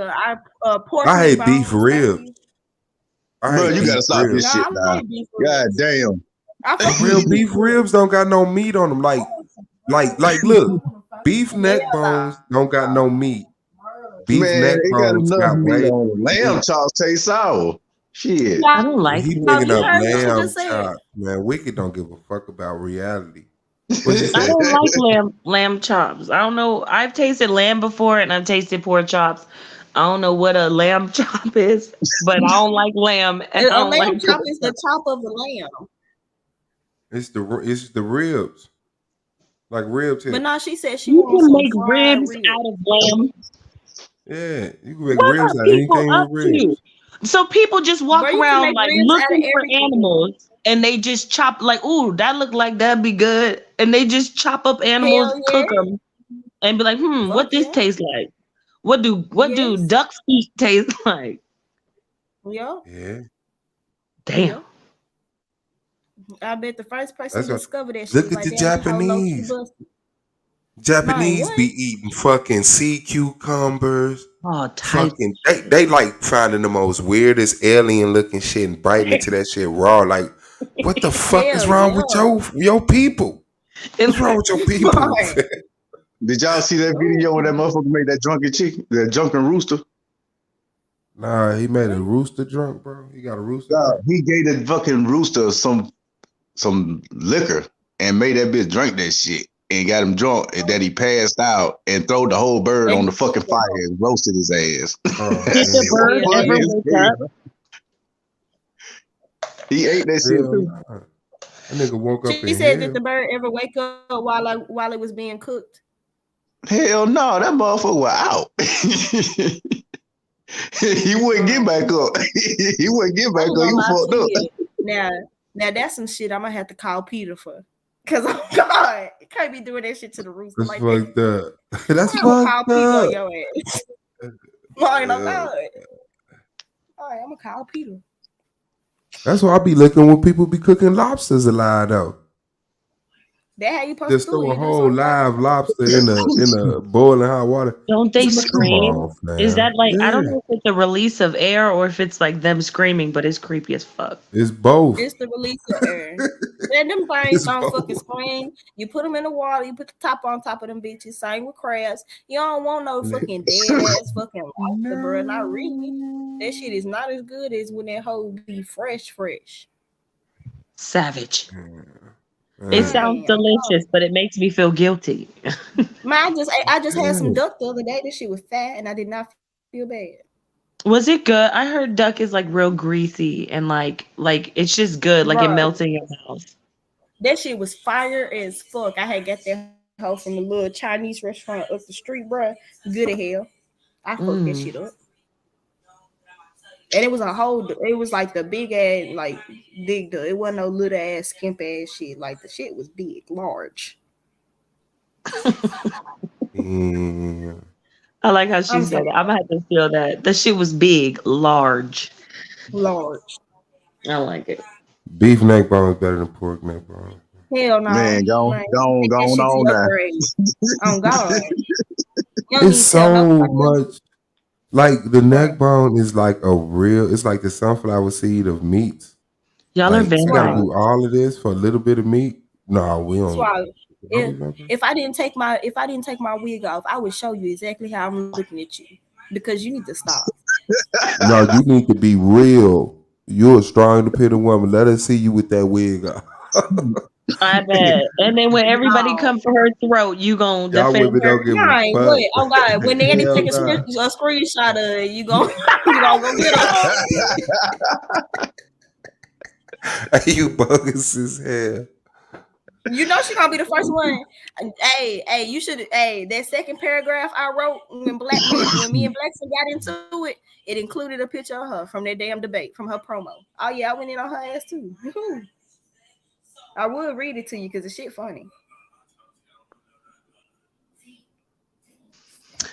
hell. Pork I neck hate beef bones. Thank ribs. you. I Bro, hate you beef gotta stop ribs. this No, shit I now. like beef God ribs. damn. I fuck Real with beef ribs don't got no meat on them. Like, look, beef neck bones don't got no meat. Beef Man, neck it got bones enough got meat way on more it. Lamb meat. chops taste sour. Shit. I don't like He it. bringing You up heard what she lamb just said. chops, man. Wicked don't give a fuck about reality. What you I say? don't like lamb chops. I don't know. I've tasted lamb before and I've tasted pork chops. I don't know what a lamb chop is, but I don't like lamb and I A don't like lamb chop is the chop of the lamb. It's the ribs, like rib But tip. no, she said she You wants can some make fried ribs ribs. out of lamb. Yeah, you can make What ribs are out of people anything up with to? ribs. So people just walk Bro, you can around make like ribs out of looking for everything. animals and they just chop like, ooh, that look like that'd be good. And they just chop up animals, Hell yeah. cook them, and be like, what Fuck this yeah. taste like? What do Yes. duck's feet taste like? Yeah. Yeah, Damn. Yeah. I bet the first person that's to what. discover that shit Look was at like, the damn, that whole low key Japanese. busted. Man, Japanese what? be eating fucking sea cucumbers. Oh, tight. Fucking, they like finding the most weirdest alien looking shit and biting into that shit raw. Like, what the fuck is Hell wrong yeah. with your people? What's wrong with your people? Right. Did y'all see that video where that motherfucker made that drunken chicken, that drunken rooster? Nah, he made a rooster drunk, bro. He got a rooster Nah, drunk. he gave the fucking rooster some liquor and made that bitch drink that shit and got him drunk and that he passed out and threw the whole bird on the fucking fire and roasted his ass. Oh, Did the hell, bird Yeah. ever Funny as wake up? hell. He ate that shit hell too. nah. That nigga woke up She in said, did hell. the bird ever wake up while it was being cooked? Hell no, that motherfucker was out. He wouldn't get back up. He wouldn't get I back ain't up. gonna You lie fucked to up. you. Now that's some shit I'm gonna have to call Peter for. Cause oh God, you can't be doing that shit to the rooster That's like that. fucked up. That's I'm gonna call fucked Peter on up. your ass. I ain't no Yeah. God. All right, I'm gonna call Peter. That's why I be looking when people be cooking lobsters alive though. That how you supposed Just to do throw it. a You do whole something live first. lobster in a boiling hot water. Don't they Come scream? on, Is that fam. like, I don't Yeah, know if it's a release of air or if it's like them screaming, but it's creepy as fuck. it's both. It's the release of air. Man, them things It's don't fucking both. scream. You put them in the water, you put the top on top of them bitches. Same with crabs. You don't want no fucking dead ass fucking lobster, bro. Not really. That shit is not as good as when that whole be fresh. Savage. It Yeah. sounds Man, delicious, but it makes me feel guilty. man, I just had some duck the other day. This shit was fat, and I did not feel bad. Was it good? I heard duck is like real greasy and like it's just good, like it Bro, melts in your mouth. that shit was fire as fuck. I had got that hoe from the little Chinese restaurant up the street, bro. Good as hell. I fucked that shit up. And it was it was like the big ass, like big, it wasn't no little ass, skimp ass shit. Like the shit was big, large. Yeah. I like how she I'm said so it. I'm gonna have to feel that. The shit was big, large. large. I like it. Beef neck bone is better than pork neck bone. Hell no. Man, go Man, on take that shit to on your now. grave. Oh God. You don't need It's to tell so nobody else. much. Like the neck bone is like it's like the sunflower seed of meats. Y'all are Like I gotta vampires. do all of this for a little bit of meat. No, we don't. Swallow. Are we vampires? If I didn't take my wig off, I would show you exactly how I'm looking at you. Because you need to stop. No, you need to be real. You're a strong, independent woman. Let us see you with that wig on. I bet. And then when everybody come for her throat, you gonna Y'all defend women her. don't give a Right, fuck. what? Oh God, when Nanny Hell take a nah. screenshot of it, you gon' go get her. You bogus as hell. You know she gonna be the first one. Hey, you should. Hey, that second paragraph I wrote when me and Blackson got into it, it included a picture of her from that damn debate from her promo. Oh yeah, I went in on her ass too. I would read it to you because the shit funny.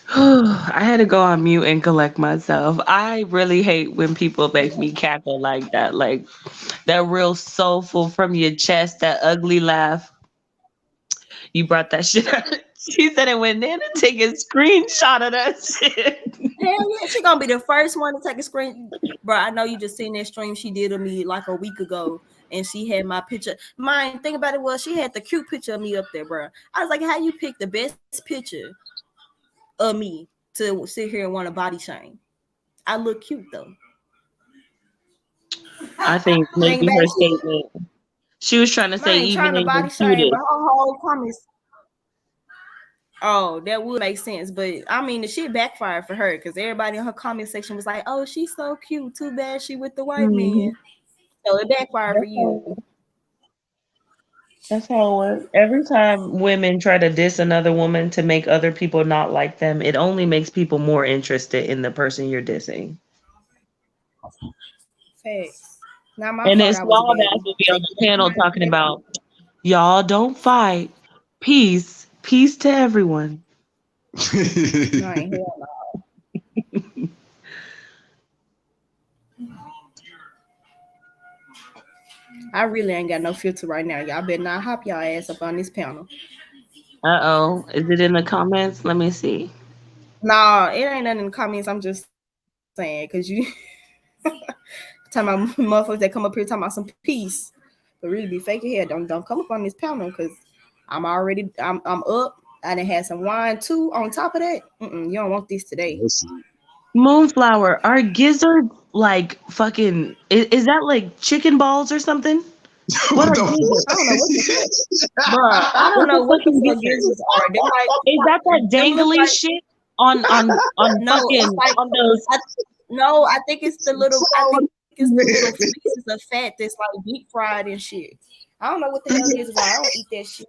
I had to go on mute and collect myself. I really hate when people make me cackle like that. Like that real soulful from your chest, that ugly laugh. You brought that shit up. She said it went in and take a screenshot of that shit. Hell yeah, she gonna be the first one to take a screen. Bro, I know you just seen that stream she did of me like a week ago, and she had my picture. Mine, thing about it was she had the cute picture of me up there, bro. I was like, how you pick the best picture of me to sit here and want a body shame? I look cute though. I think maybe her statement. She was trying to say even in the cutest. Her whole comments. Oh, that would make sense, but I mean the shit backfired for her because everybody in her comment section was like, "Oh, she's so cute. Too bad she with the white man." So it backfired for you. That's how it works. Every time women try to diss another woman to make other people not like them, it only makes people more interested in the person you're dissing. Facts. Not my And fault it's I was a Wabash baby. will be on the panel talking about, y'all don't fight. Peace. Peace to everyone. No, hell no. I really ain't got no filter right now. Y'all better not hop y'all ass up on this panel. Uh-oh. Is it in the comments? Let me see. No, it ain't nothing in the comments. I'm just saying because you talking about motherfuckers that come up here talking about some peace, but really be fake here. Don't come up on this panel because I'm up. I done had some wine too. On top of that, you don't want this today. Moonflower, are gizzards like fucking? Is that like chicken balls or something? What are gizzards? I don't know what the fuck gizzards are. They're like, is that dangly like, shit on no, fucking it's like, on those? No, I think it's the little. I think it's the little pieces of fat that's like deep fried and shit. I don't know what the hell it is. I don't eat that shit.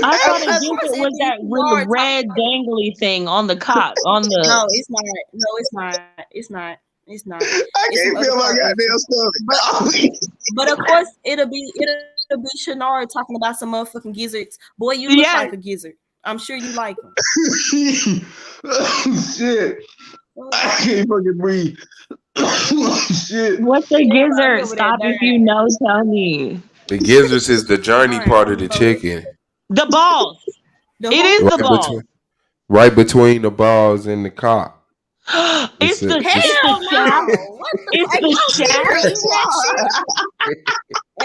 I thought a gizzard was that really red dangly thing on the cock on the. No, it's not. No, it's not. It's not. It's not. I can't feel my goddamn stomach. But of course, it'll be Shanara talking about some motherfucking gizzards. Boy, you look like a gizzard. I'm sure you like them. Oh, shit. I can't fucking breathe. Shit. What's a gizzard? Stop if you know. Tell me. The gizzards is the journey part of the chicken. The balls. It is the balls. Right between the balls and the cock. It's the shaft. It's the shaft.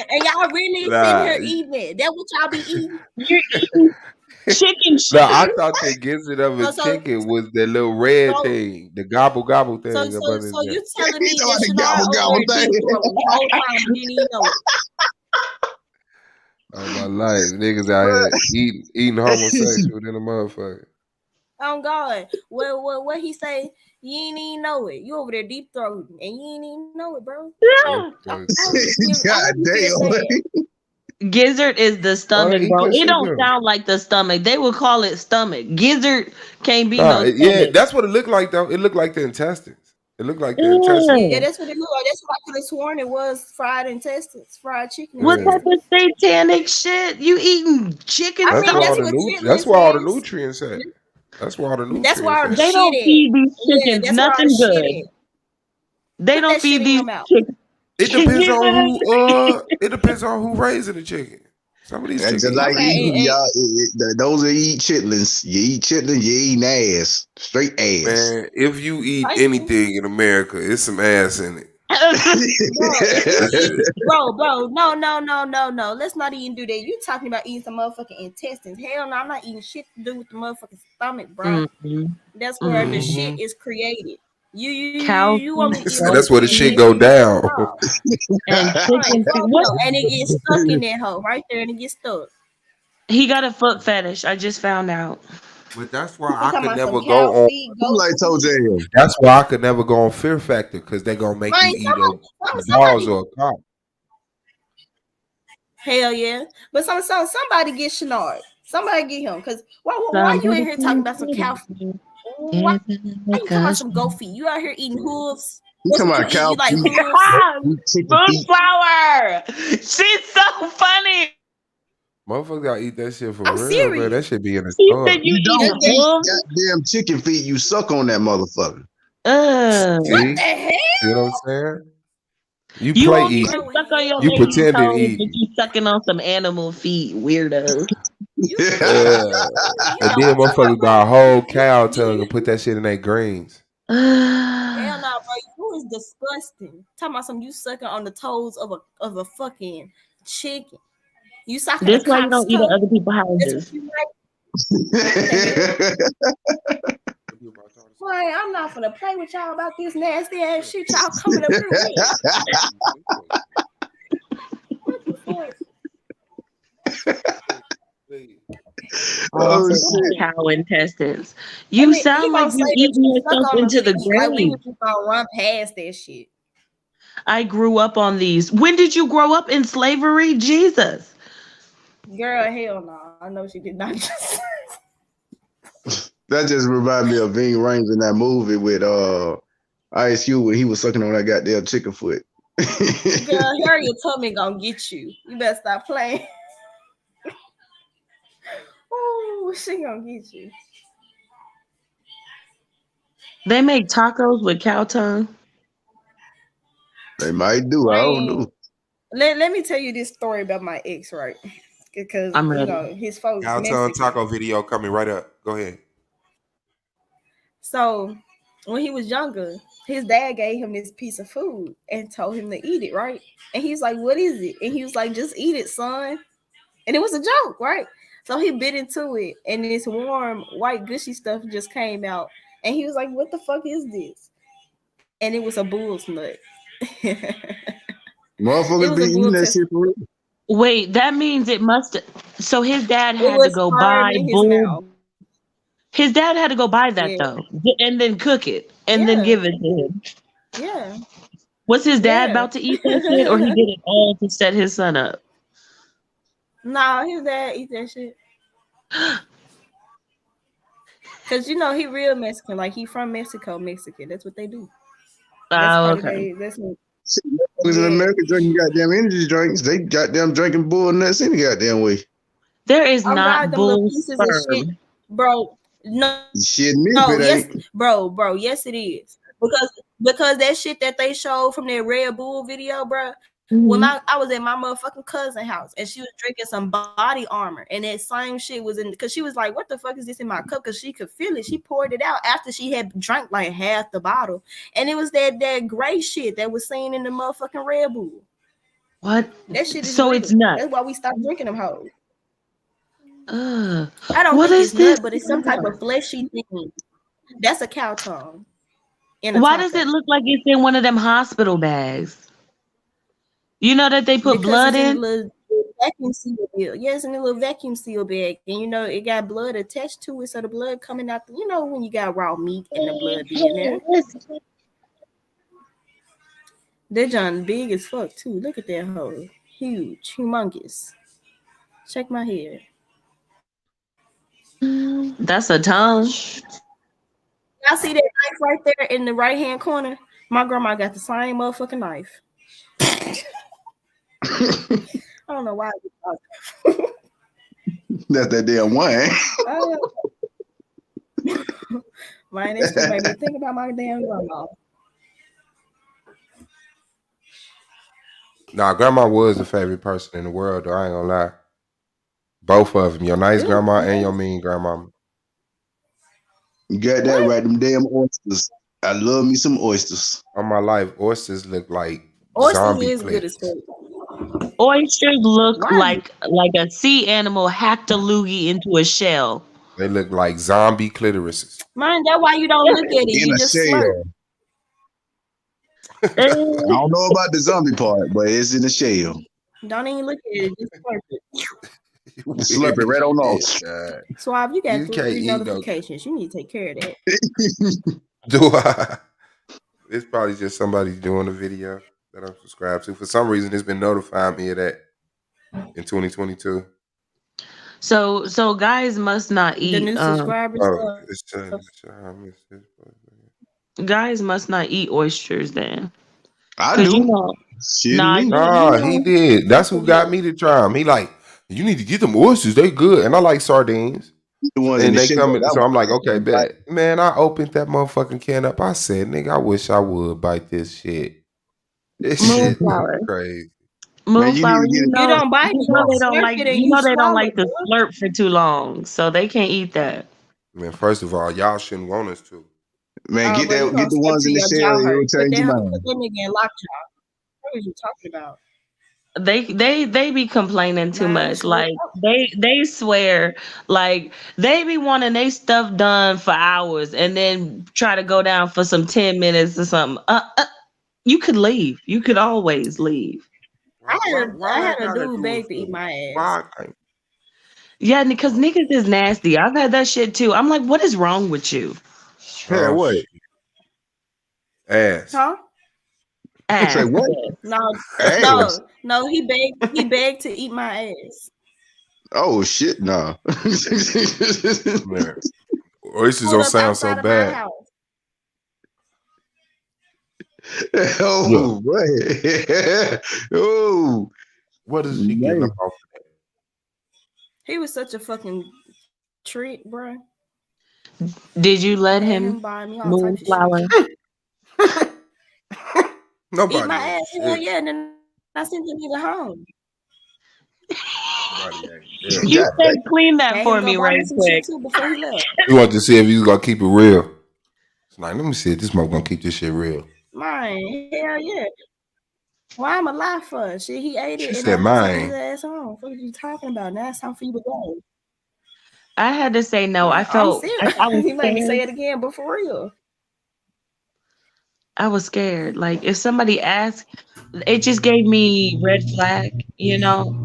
And y'all really sitting here eating it. That's what y'all be eating. You're eating chicken shit. No, I thought the gizzard of a chicken was the little red thing, the gobble thing. So you telling me that Shanara over there the whole time you didn't even know it? Oh my life, niggas out here eating homosexual than a motherfucker. Oh God, what he say? You ain't even know it. You over there deep throating, and you ain't even know it, bro. God damn. Gizzard is the stomach, bro. It don't sound like the stomach. They would call it stomach. Gizzard can't be no stomach. Yeah, that's what it looked like though. It looked like the intestines. It looked like the intestines. Yeah, that's what it looked like. That's what I could have sworn it was fried intestines, fried chicken. What type of satanic shit? You eating chicken? That's where all the nutrients at. That's where all the nutrients. That's why they don't feed these chickens nothing good. They don't feed these chickens. It depends on who. It depends on who raising the chicken. Some of these chickens, like y'all, those that eat chitlins. You eat chitlins, you eating ass, straight ass. Man, if you eat anything in America, it's some ass in it. bro, no. Let's not even do that. You talking about eating some motherfucking intestines? Hell no, I'm not eating shit to do with the motherfucking stomach, bro. That's where the shit is created. You want me to eat that's where the shit go down. And it gets stuck in that hole right there, and it gets stuck. He got a foot fetish. I just found out. But that's why I could never go on. Like told you. That's why I could never go on Fear Factor because they gonna make you eat a balls or a cock. Hell yeah! But somebody get Shanard. Somebody get him. Cause why you in here talking about some cow feet? Why you talking about some goat feet? You out here eating hooves? You talking about cow feet? Moonflower. She's so funny. Motherfuckers gotta eat that shit for I'm real, bro. That serious. shit be in the He store. said you You eat don't eat wolves. goddamn chicken feet. You suck on that motherfucker. What See? the hell? See what I'm saying? You You play only eat. Bro, suck on your You hell baby no. pretending toes, but eat. you sucking on some animal feet, weirdo. You And hell then no. motherfuckers buy a whole cow tongue and put that shit in their greens. Hell no, bro. You is disgusting. Talking about some you sucking on the toes of a fucking chicken. You sucking a This why you cop's don't eat at toe. other people's That's what houses. you like. What the hell? Boy, I'm not gonna play with y'all about this nasty ass shit y'all coming up here with. What the fuck? Oh Some shit. cow intestines. And You then he sound like gonna say you that eating you suck yourself on the into the feet. Like we grave. was just gonna run past that shit. I grew up on these. When did you grow up in slavery? Jesus. Girl, hell no. I know she did not just That just reminded me of Ving Rhames in that movie with Ice Cube when he was sucking on that goddamn chicken foot. Girl, Harriet Tubman gonna get you. You better stop playing. Oh, she gonna get you. They make tacos with cow tongue. They might do. I don't Man, know. let me tell you this story about my ex, right? Because I'm you ready. know his folks Cow tongue Mexican. taco video coming right up. Go ahead. So when he was younger, his dad gave him this piece of food and told him to eat it, right? And he's like, "What is it?" And he was like, "Just eat it, son." And it was a joke, right? So he bit into it, and this warm white gushy stuff just came out, and he was like, "What the fuck is this?" And it was a bull's nut. It Motherfuckers was be a eating bull that test. shit for real. Wait, that means it must. So his dad It had to was go sperm buy in his bull. mouth. His dad had to go buy that Yeah, though, and then cook it, and then yeah, give it to him. yeah, Was his dad yeah. about to eat that shit, or he did it all to set his son up? Nah, his dad eat that shit. Cause you know he real Mexican, like he from Mexico, Mexican. That's what they do. That's Oh, part of okay. that's what, Shit, motherfuckers in yeah. America drinking goddamn energy drinks. They goddamn drinking bull nuts any goddamn way. There is Oh not God, them little bull pieces of shit, sperm. bro. No, Shit, me if no, it yes, ain't. bro, yes it is. Because that shit that they showed from that Red Bull video, bro. When Mhm. I was at my motherfucking cousin's house and she was drinking some body armor, and that same shit was in because she was like, "What the fuck is this in my cup?" Because she could feel it. She poured it out after she had drank like half the bottle, and it was that gray shit that was seen in the motherfucking Red Bull. What? That shit is So real. it's nuts. That's why we stopped drinking them hoes. Ugh. I don't What think is it's this? nut, but it's some type of fleshy thing. That's a cow tongue in a Why does taco. it look like it's in one of them hospital bags? You know that they put Because blood it's in a in? little vacuum seal bag. Yeah, it's in a little vacuum seal bag. And you know, it got blood attached to it. So the blood coming out, you know, when you got raw meat and the blood be in there. That John big as fuck too. Look at that hoe. Huge, humongous. Check my hair. That's a tongue. Y'all see that knife right there in the right hand corner? My grandma got the same motherfucking knife. I don't know why. That's that damn wine. Man, this shit made me think about my damn grandma. Nah, grandma was the favorite person in the world, though. I ain't gonna lie. Both of them, your nice grandma and your mean grandma. You got that right, them damn oysters. I love me some oysters. On my life, oysters look like Oysters zombie is good as clips. fuck. Oysters look Why? like a sea animal hacked a loogie into a shell. They look like zombie clitorises. Man, that's why you don't look at it. In You a just slurp. shell. I don't know about the zombie part, but it's in the shell. Don't even look at it. Just slurp it. Slurp it right on off. Suave, you got You can't 3 eat no. notifications. You need to take care of that. Do I? It's probably just somebody doing a video that I'm subscribed to. For some reason, it's been notifying me of that in 2022. So guys must not The eat new subscribers. Oh, it's guys must not eat oysters then. I 'Cause do. you know, Shit nah, me. Nah, he did. That's who got me to try him. He like, You need to get them oysters. They good, and I like sardines. The ones in And the they shell. coming, That so was I'm like, okay, like bet. Man, I opened that motherfucking can up. I said, nigga, I wish I would bite this shit. This shit Moonflower. crazy. man, you need Moonflower, to get you it. know, don't bite it, you know you they don't slurp like, it and you you know they don't swallow, like to bro. slurp for too long, so they can't eat that. Man, first of all, y'all shouldn't want us to. Man, Oh, get bro, you that, gonna get the slurp ones till in the your shell. jaw It will hurt. Put change your that mind. nigga in lockjaw. What are you talking about? They be complaining too Nah, you much. should look Like up. they swear, like they be wanting they stuff done for hours and then try to go down for some 10 minutes or something. You could leave. You could always leave. I Why had I a gotta dude do it beg to eat for? my ass. Why? Yeah, because niggas is nasty. I've had that shit too. I'm like, what is wrong with you? Yeah, what? Shit. Ass. Huh? Say Ass. what? No, Ass. he begged to eat my ass. Oh shit, no. Man, oysters Pulled don't up sound so outside of my bad. house. Oh, boy. Oh, What is she getting man. up off? He was such a fucking trick, bro. Did you let Had him him buy me all types of Moonflower? shit. Nobody Eat my ain't ass, hell shit. yeah, and then I sent the nigga home. Nobody ain't shit. You said clean that Had for him go me buy me right some quick. shit too before he left. You want to see if you gonna keep it real. It's like, let me see if this mother gonna keep this shit real. Mine, hell yeah. Why am I lie for? Shit, he ate She it and said I sent his mine. ass home. What are you talking about? Now it's time for you to go. I had to say no. I I'm felt serious. I was He made me say scared. it again, but for real. I was scared. Like if somebody asked, it just gave me red flag, you know?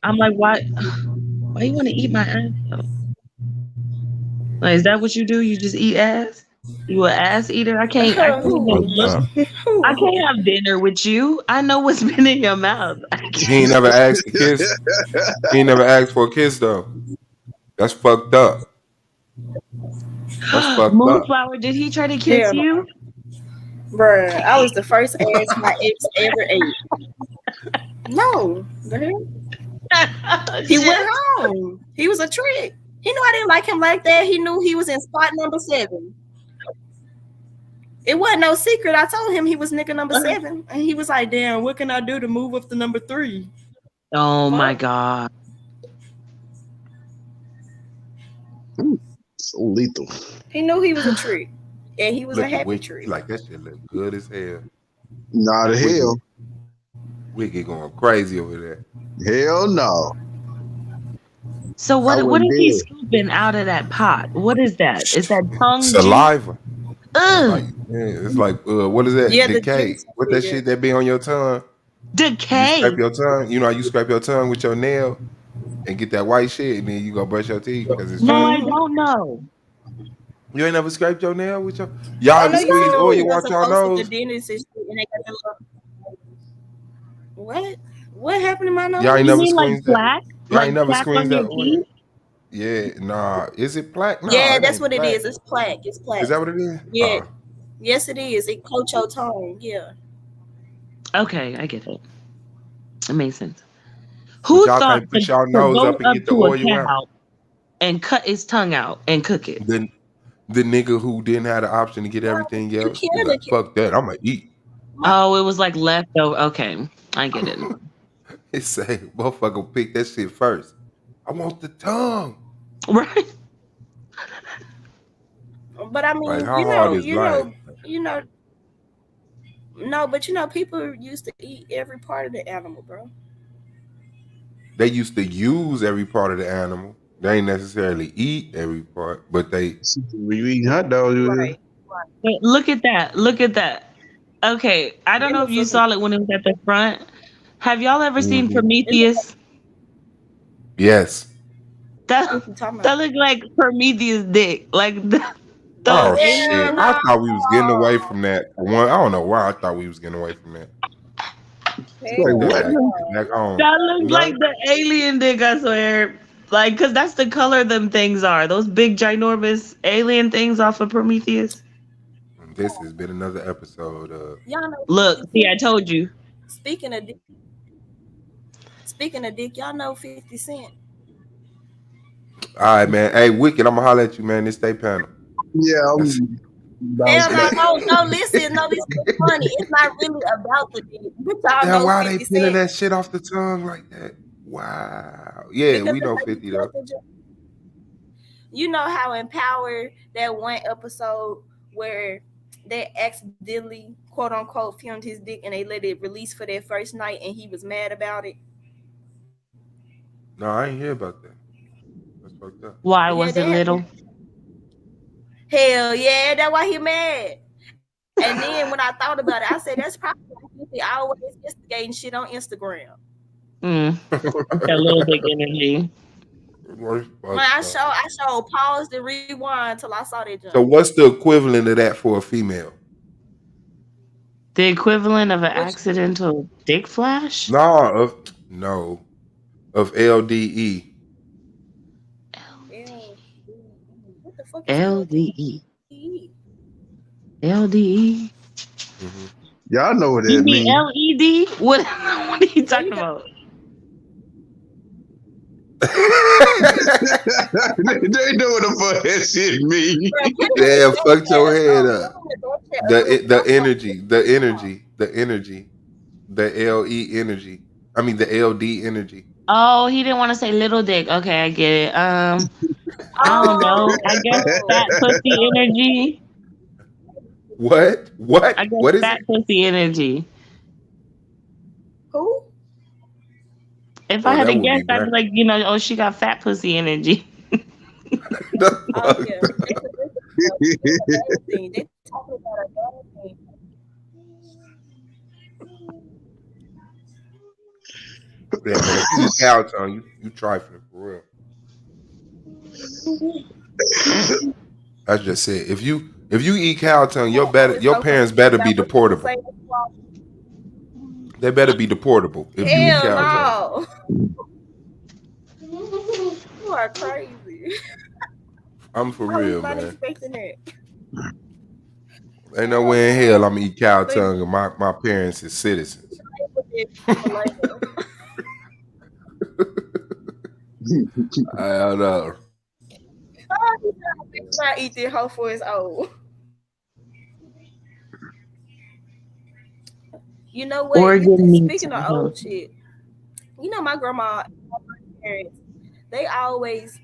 I'm like, why you want to eat my ass though? Like, is that what you do? You just eat ass? You an ass eater? I can't even look. I can't have dinner with you. I know what's been in your mouth. He ain't never asked to kiss. He ain't never asked for a kiss though. That's fucked up. That's fucked up. Moonflower, did he try to kiss Hell no. you? Bruh, I was the first ass my ex ever ate. No, the hell? He went home. He was a trick. He knew I didn't like him like that. He knew he was in spot number 7. It wasn't no secret. I told him he was nigga number 7. And he was like, damn, what can I do to move up to number 3? Oh my God. So lethal. He knew he was a trick. And he was a Look at happy Wiki. trick. Like that shit look good as hell. Nah, the hell. Wiki going crazy over there. Hell no. So I what wouldn't is he do it. scooping out of that pot? What is that? Is that tongue juice? Saliva. Ugh. It's like what is that? Yeah, the Decay. juice. What that Yeah. shit that be on your tongue? You Decay. scrape your tongue. You know how you scrape your tongue with your nail and get that white shit, and then you go brush your teeth because it's No, I fake. don't know. You ain't never scraped your nail with your. Y'all I ever know you squeeze see them oil people out that's y'all supposed to nose? the dentist and shit, and they got the little... What? What happened to my nose? Y'all ain't You never mean like squeezed that. plaque? Y'all Like ain't never plaque squeezed on that your oil. teeth? Yeah, nah. Is it plaque? Nah, Yeah, it that's ain't what it plaque. is. It's plaque. It's plaque. Is that what it is? Yeah. Yes, it is. It coats your tongue. Yeah. Okay, I get it. It makes sense. But Who y'all thought can't put to y'all nose go up and up get the to a oil out. cow and cut its tongue out and cook it? Then the nigga who didn't have the option to get everything You else, he kill like, the fuck that, I'ma eat. Oh, it was like leftover. Okay, I get it. It say, motherfucker pick that shit first. I want the tongue. Right. But I Like, mean, how hard is life? no, but people used to eat every part of the animal, bro. They used to use every part of the animal. They ain't necessarily eat every part, but they. When you eat hot dogs, Right. Wait, look at that. Look at that. Okay, I don't It know if looks you like saw it when it was at the front. Have y'all ever seen Mhm. Prometheus? Yes. That what you talking that about. looked like Prometheus' dick. Like the Oh alien. shit! I thought we was getting away from that. For one, I don't know why I thought we was getting away from that. Like Hell what? Back on. That looks You know? like the alien dick, I swear. Like, cause that's the color them things are. Those big ginormous alien things off of Prometheus. This has been another episode of. Y'all know. Look, see, I told you. Speaking of Speaking of dick, y'all know 50 Cent. All right, man. Hey, Wicked, I'm gonna holler at you, man. This day panel. Yeah, Hell no, listen, no, this is funny. It's not really about the dick. But y'all Damn, know why they 50 peeling Cent. that shit off the tongue like that? Wow. Yeah, Because we it's know like 50 though. you know how in Power, that one episode where they accidentally, quote unquote, filmed his dick and they let it release for their first night and he was mad about it? No, I ain't hear about that. That's fucked up. Why was it little? Hell yeah, that's why he mad. And then when I thought about it, I said that's probably why he always instigating shit on Instagram. That little big energy. When I showed paused and rewind till I saw that jump. So what's the equivalent of that for a female? The equivalent of an accidental dick flash? No, of LDE. LDE. LDE. Y'all know what You that mean means. LED? What are you talking about? They know what the fuck that shit means. Yeah, fucked your head up. The energy, the LE energy. I mean the LD energy. Oh, he didn't want to say little dick. Okay, I get it. I don't know. I guess fat pussy energy. What? I guess What is fat it? pussy energy. Who? If Oh, I had that to would guess, be I'd be like, oh, she got fat pussy energy. Oh yeah. They talking about a bad thing. Yeah, man, if you eat cow tongue, you trifling for real. I just said if you eat cow tongue, your parents better be deportable. They better be deportable if you eat cow tongue. No. You are crazy. I'm for I was real, not man. expecting that. Ain't no way in hell I'm gonna eat cow tongue and my parents is citizens. I don't know. I eat that hoe for its old. You know what? Organ meat Speaking of old shit, you know my grandma and my parents,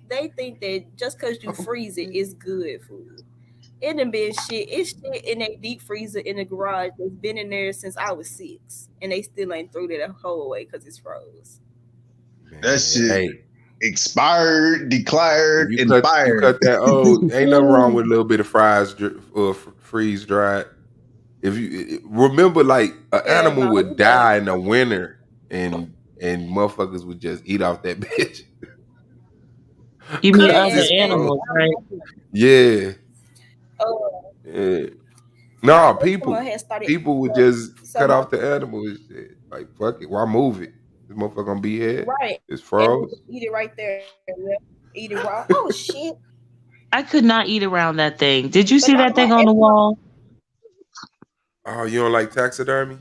they think that just because you freeze it is good food. It done been shit. It's shit in a deep freezer in the garage that's been in there since I was 6, and they still ain't threw that whole away because it's froze. That shit expired, declared, You and cut fired. that old. Ain't nothing wrong with a little bit of freeze dried. If you remember, like an animal would die in the winter, and motherfuckers would just eat off that bitch. You mean It's other just animals, right? Yeah. No, people had started would just so cut my- off the animal and shit. Like fuck it, why move it? This motherfucker gonna be here. Right. It's froze. Eat it right there. Eat it raw. Oh shit. I could not eat around that thing. Did you see that thing on the wall? Oh, you don't like taxidermy?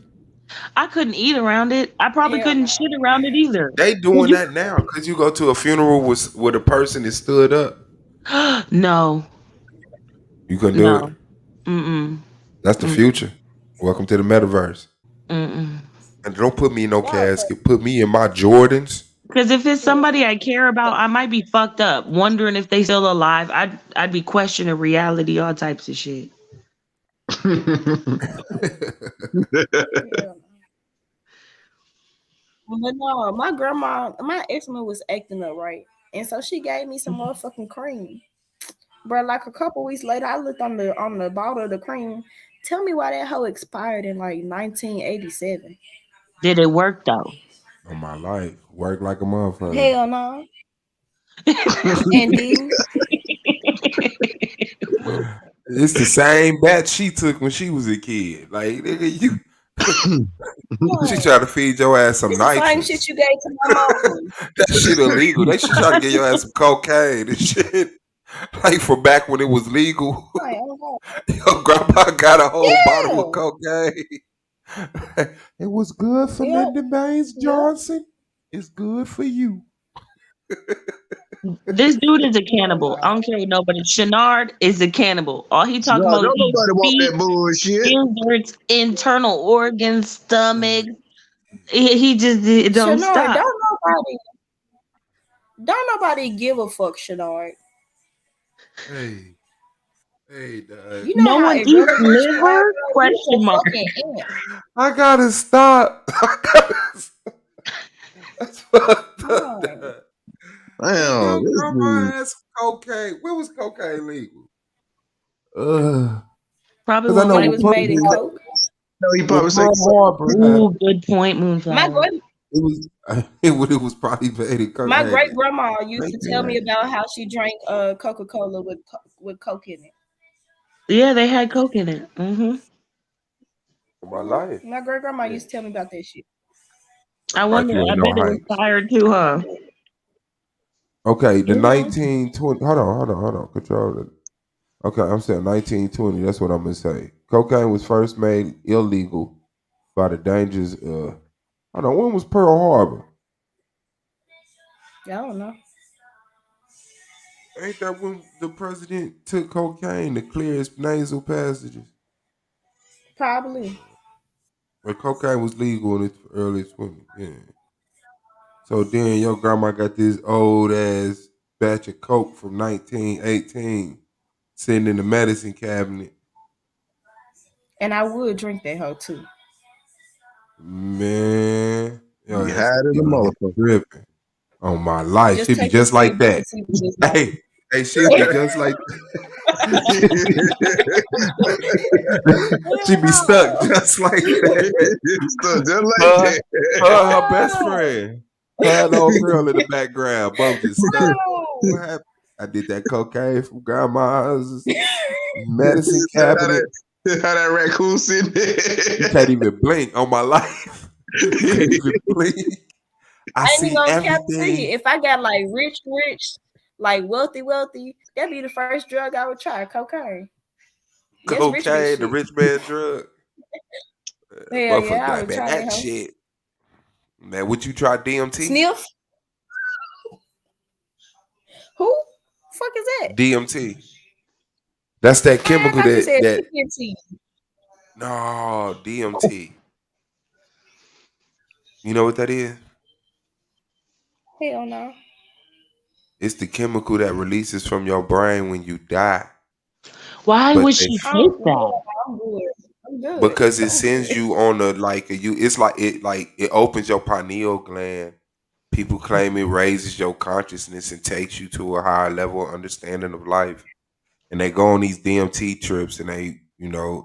I couldn't eat around it. I probably couldn't shit around it either. They doing that now because you go to a funeral where the person is stood up. No. You couldn't do it. Mm-mm. That's the future. Welcome to the metaverse. Mm-mm. And don't put me in no casket. Put me in my Jordans. Because if it's somebody I care about, I might be fucked up, wondering if they still alive. I'd be questioning reality, all types of shit. But no, my grandma, my ex-mom was acting up, right? And so she gave me some motherfucking cream. But like a couple weeks later, I looked on the bottle of the cream. Tell me why that hoe expired in like 1987. Did it work though? On my life. Work like a motherfucker. Hell no. And didn't. It's the same batch she took when she was a kid. Like, nigga, you. She tried to feed your ass some It's the same nitrous. shit you gave to my mom. That shit illegal. They should try to get your ass some cocaine and shit. Like from back when it was legal. Your grandpa got a whole bottle of cocaine. It was good for Lyndon Baines Johnson. It's good for you. This dude is a cannibal. I don't care what nobody. Shenard is a cannibal. All he talking No, about don't is nobody want feet, that bullshit. gizzards, internal organs, stomach. He just it don't Shenard, stop. don't nobody give a fuck, Shenard. Hey, dog. You know No how one eats irrelevant you are, liver? bro. You Question a mark. fucking ant. I gotta stop. That's fucked up. Oh. Dog. Damn, this Grandma dude. has cocaine. When was cocaine legal? Probably 'Cause I know When it when was made in Pearl coke. No, he probably say Harbor had Ooh, good point, My Moonflower. great it was it was probably made in coke. my Hey, great grandma used to thank tell me you. about how she drank Coca-Cola with coke in it. Yeah, they had coke in it. Mm-hmm. For my life. My great grandma Yeah. used to tell me about that shit. I Like wonder. you I ain't bet no it was hype. tired too, huh? Okay, the You know? 1920. Hold on. Control it. Okay, I'm saying 1920. That's what I'm gonna say. Cocaine was first made illegal by the dangers. Hold on. When was Pearl Harbor? I don't know. Ain't that when the president took cocaine to clear his nasal passages? Probably. When cocaine was legal in its early 20s. Yeah. So then your grandma got this old ass batch of coke from 1918 sitting in the medicine cabinet. And I would drink that hoe too. Man, yo, be ass high as a be motherfucker. tripping. On my life, Just she be take a just like sip that. and see what it's like. Hey, she be just like she be stuck just like that. Stuck just like that. Her best friend, her and old girl in the background, both just stuck. What happened? I did that cocaine from grandma's medicine cabinet. How that raccoon sitting You there. can't even blink on my life. You can't even blink. I I ain't see even gonna cap to you. everything. If I got like rich, like wealthy, that'd be the first drug I would try. Cocaine. That's rich bitch Cocaine, the shit. rich man drug. Hell Motherfucker, yeah, I like, would man, try that that hoe. shit. Man, would you try DMT? Sniff. Who? Fuck is that? DMT. That's that I chemical thought you said that TNT. no DMT. You know what that is? Hell no. It's the chemical that releases from your brain when you die. Why But would they she I'm take good. that? I'm good. I'm good. because it I'm sends good. you on a like a you it's like it opens your pineal gland. People claim it raises your consciousness and takes you to a higher level of understanding of life. And they go on these DMT trips and they,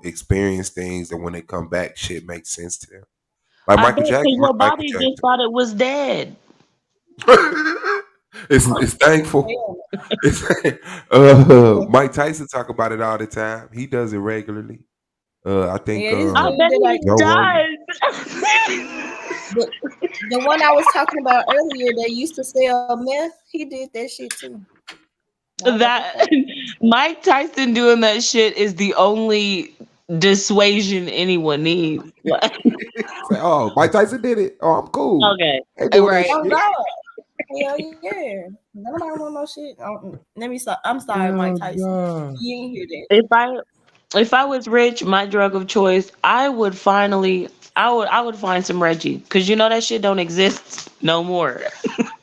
experience things, and when they come back, shit makes sense to them. Like I bet Michael because Jackson. your Michael body just thought it was dead. Jackson. It's thankful. Mike Tyson talk about it all the time. He does it regularly. I think Yeah, this I dude bet that he Joe Rogan. the one I was talking about earlier that used to sell meth, he did that shit too. I was like, That okay. Mike Tyson doing that shit is the only dissuasion anyone needs. Say, oh, Mike Tyson did it. Oh, I'm cool. Okay, Ain't doing right. that Oh shit. God. Hell yeah. Nobody want no shit. Let me stop. I'm sorry, Mike Tyson. God. You ain't hear that. If I was rich, my drug of choice, I would find some Reggie, because you know that shit don't exist no more.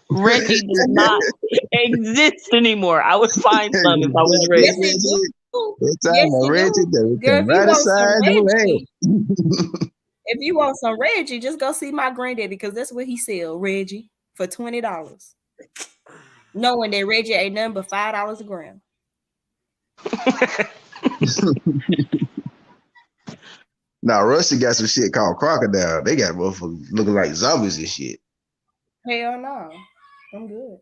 Reggie does not exist anymore. I would find some if I was rich. Yes, it do. It's Yes, time to it Reggie do. that we Girl, can if you right want some aside the Reggie, lamb. if you want some Reggie, just go see my granddaddy because that's what he sell, Reggie, for $20. Knowing that Reggie ain't nothing but $5 a gram. Now Russia got some shit called crocodile. They got motherfuckers looking like zombies and shit. Hell no. I'm good.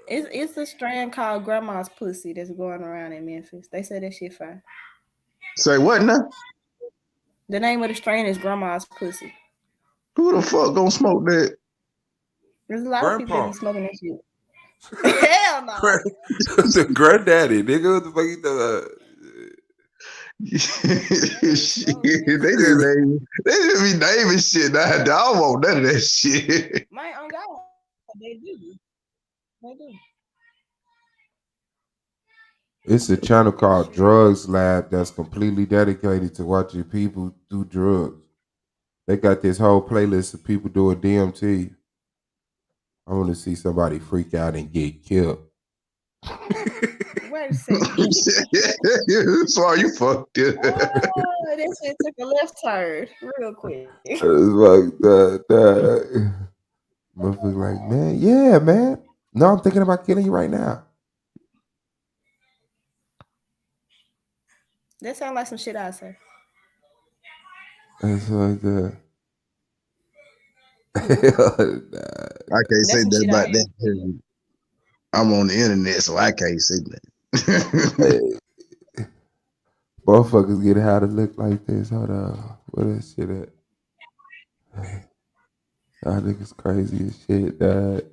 It's a strand called Grandma's Pussy that's going around in Memphis. They say that shit fine. Say what now? The name of the strain is Grandma's Pussy. Who the fuck gonna smoke that? There's a lot of people that Grandpa. be smoking that shit. Hell no. The granddaddy, nigga. What the fuck you Shit, they just be naming shit. Now, I don't want none of that shit. My own God, they do. They do. It's a channel called Drugs Lab that's completely dedicated to watching people do drugs. They got this whole playlist of people doing DMT. I want to see somebody freak out and get killed. Wait a second. Sorry, you fucked it. Oh, this shit took a left turn real quick. It's like that. Motherfucker like, man, yeah, man. No, I'm thinking about killing you right now. That sounds like some shit I say. It's like that. I can't say that about that. I'm on the internet, so I can't say that. Motherfuckers get how to look like this. Hold on. What is shit at? Y'all niggas crazy as shit, dog.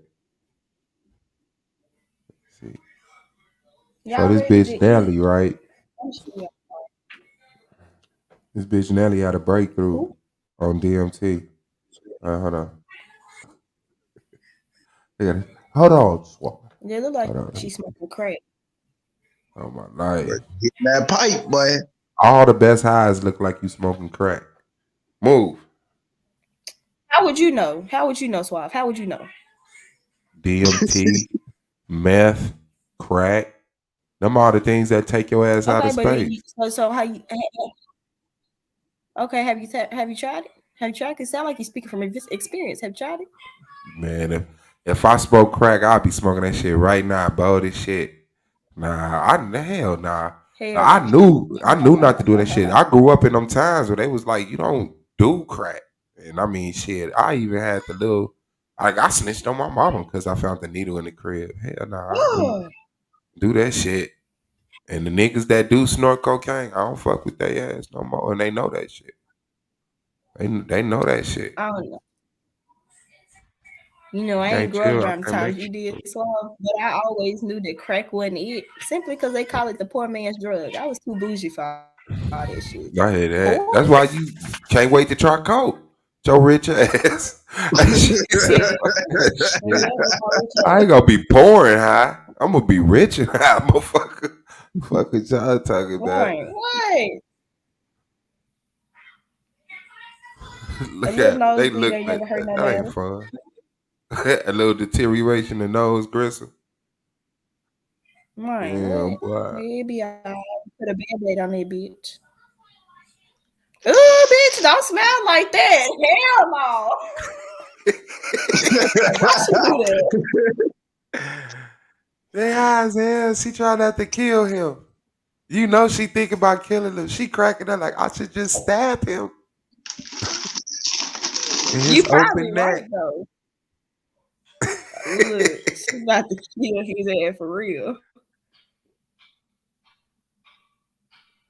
See. So this bitch Nelly, right? This bitch Nelly had a breakthrough on DMT. Hold on. Hold on. They look like she's smoking crack. Oh my life. Get that pipe, boy. All the best highs look like you smoking crack. Move. How would you know? How would you know, Suave? How would you know? DMT, meth, crack. Them all the things that take your ass out of space. So how you? Okay, have you tried it? Have you tried it? It sounds like you're speaking from experience. Have you tried it? Man, if I smoke crack, I'd be smoking that shit right now, bro. This shit. Hell nah. I knew not to do that shit. I grew up in them times where they was like, you don't do crack. And I mean, shit, I even had the little, I snitched on my mama because I found the needle in the crib. Hell nah, I don't do that shit. And the niggas that do snort cocaine, I don't fuck with their ass no more. And they know that shit. They know that shit. I don't know. You know, I ain't grow up around the times you did, so but I always knew that crack wasn't it, simply because they call it the poor man's drug. I was too bougie for all that shit. I hear that. That's why you can't wait to try coke. Your rich ass. I ain't gonna be poor and high. I'm gonna be rich and high, motherfucker. Fuck what y'all talking about. What? Look at they look like that ain't fun. A little deterioration in nose gristle. Right. Damn, boy. Maybe I put a band-aid on that bitch. Ooh, bitch, don't smell like that. Hell no. I should do that. They high as hell. She trying not to kill him. You know she think about killing him. She cracking up like I should just stab him. You probably right though. Look, she's about to kill his ass for real.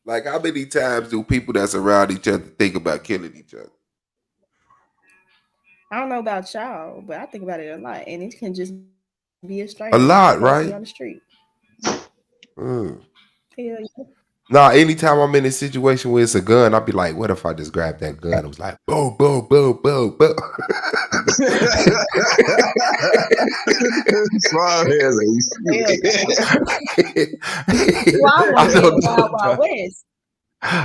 Like, how many times do people that's around each other think about killing each other? I don't know about y'all, but I think about it a lot, and it can just be a stranger. A lot, right? On the street. Hell yeah. Nah, anytime I'm in a situation where it's a gun, I'll be like, what if I just grabbed that gun? It was like, boom, boom, boom, boom, boom.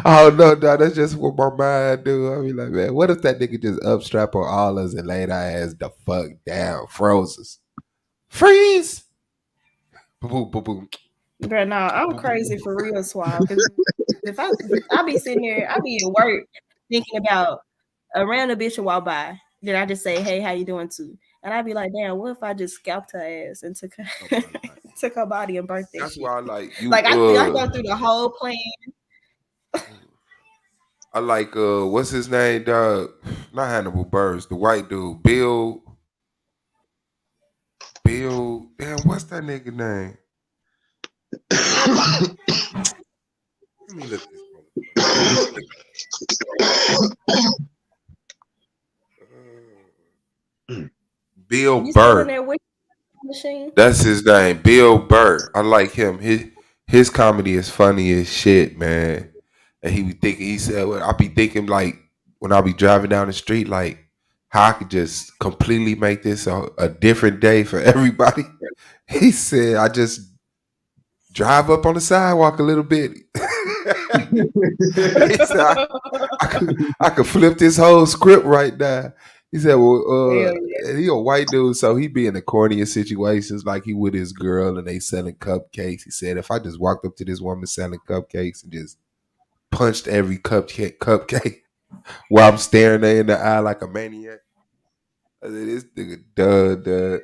Oh no, that's just what my mind do. I be like, man, what if that nigga just upstrap on all us and laid our ass the fuck down, froze us, freeze, boom, boom, boom. But no, I'm crazy for real, Swab. If I be sitting there, I be at work thinking about a random bitch will walk by. Then I just say, "Hey, how you doing?" too, and I be like, "Damn, what if I just scalped her ass and took her, took her body and burnt that That's shit?" why I like you. Like I go through the whole plan. I like what's his name, dog? Not Hannibal Buress, the white dude, Bill. Damn, what's that nigga name? Let me look this. Bill Burr. That's his name, Bill Burr. I like him. His comedy is funny as shit, man. And he said, well, I'll be thinking like when I'll be driving down the street, like how I could just completely make this a different day for everybody. He said, I just drive up on the sidewalk a little bit. He said, I could flip this whole script right now. He said, well, he a white dude, so he be in the corniest situations like he with his girl and they selling cupcakes. He said, if I just walked up to this woman selling cupcakes and just punched every cupcake while I'm staring her in the eye like a maniac. I said, this nigga duh.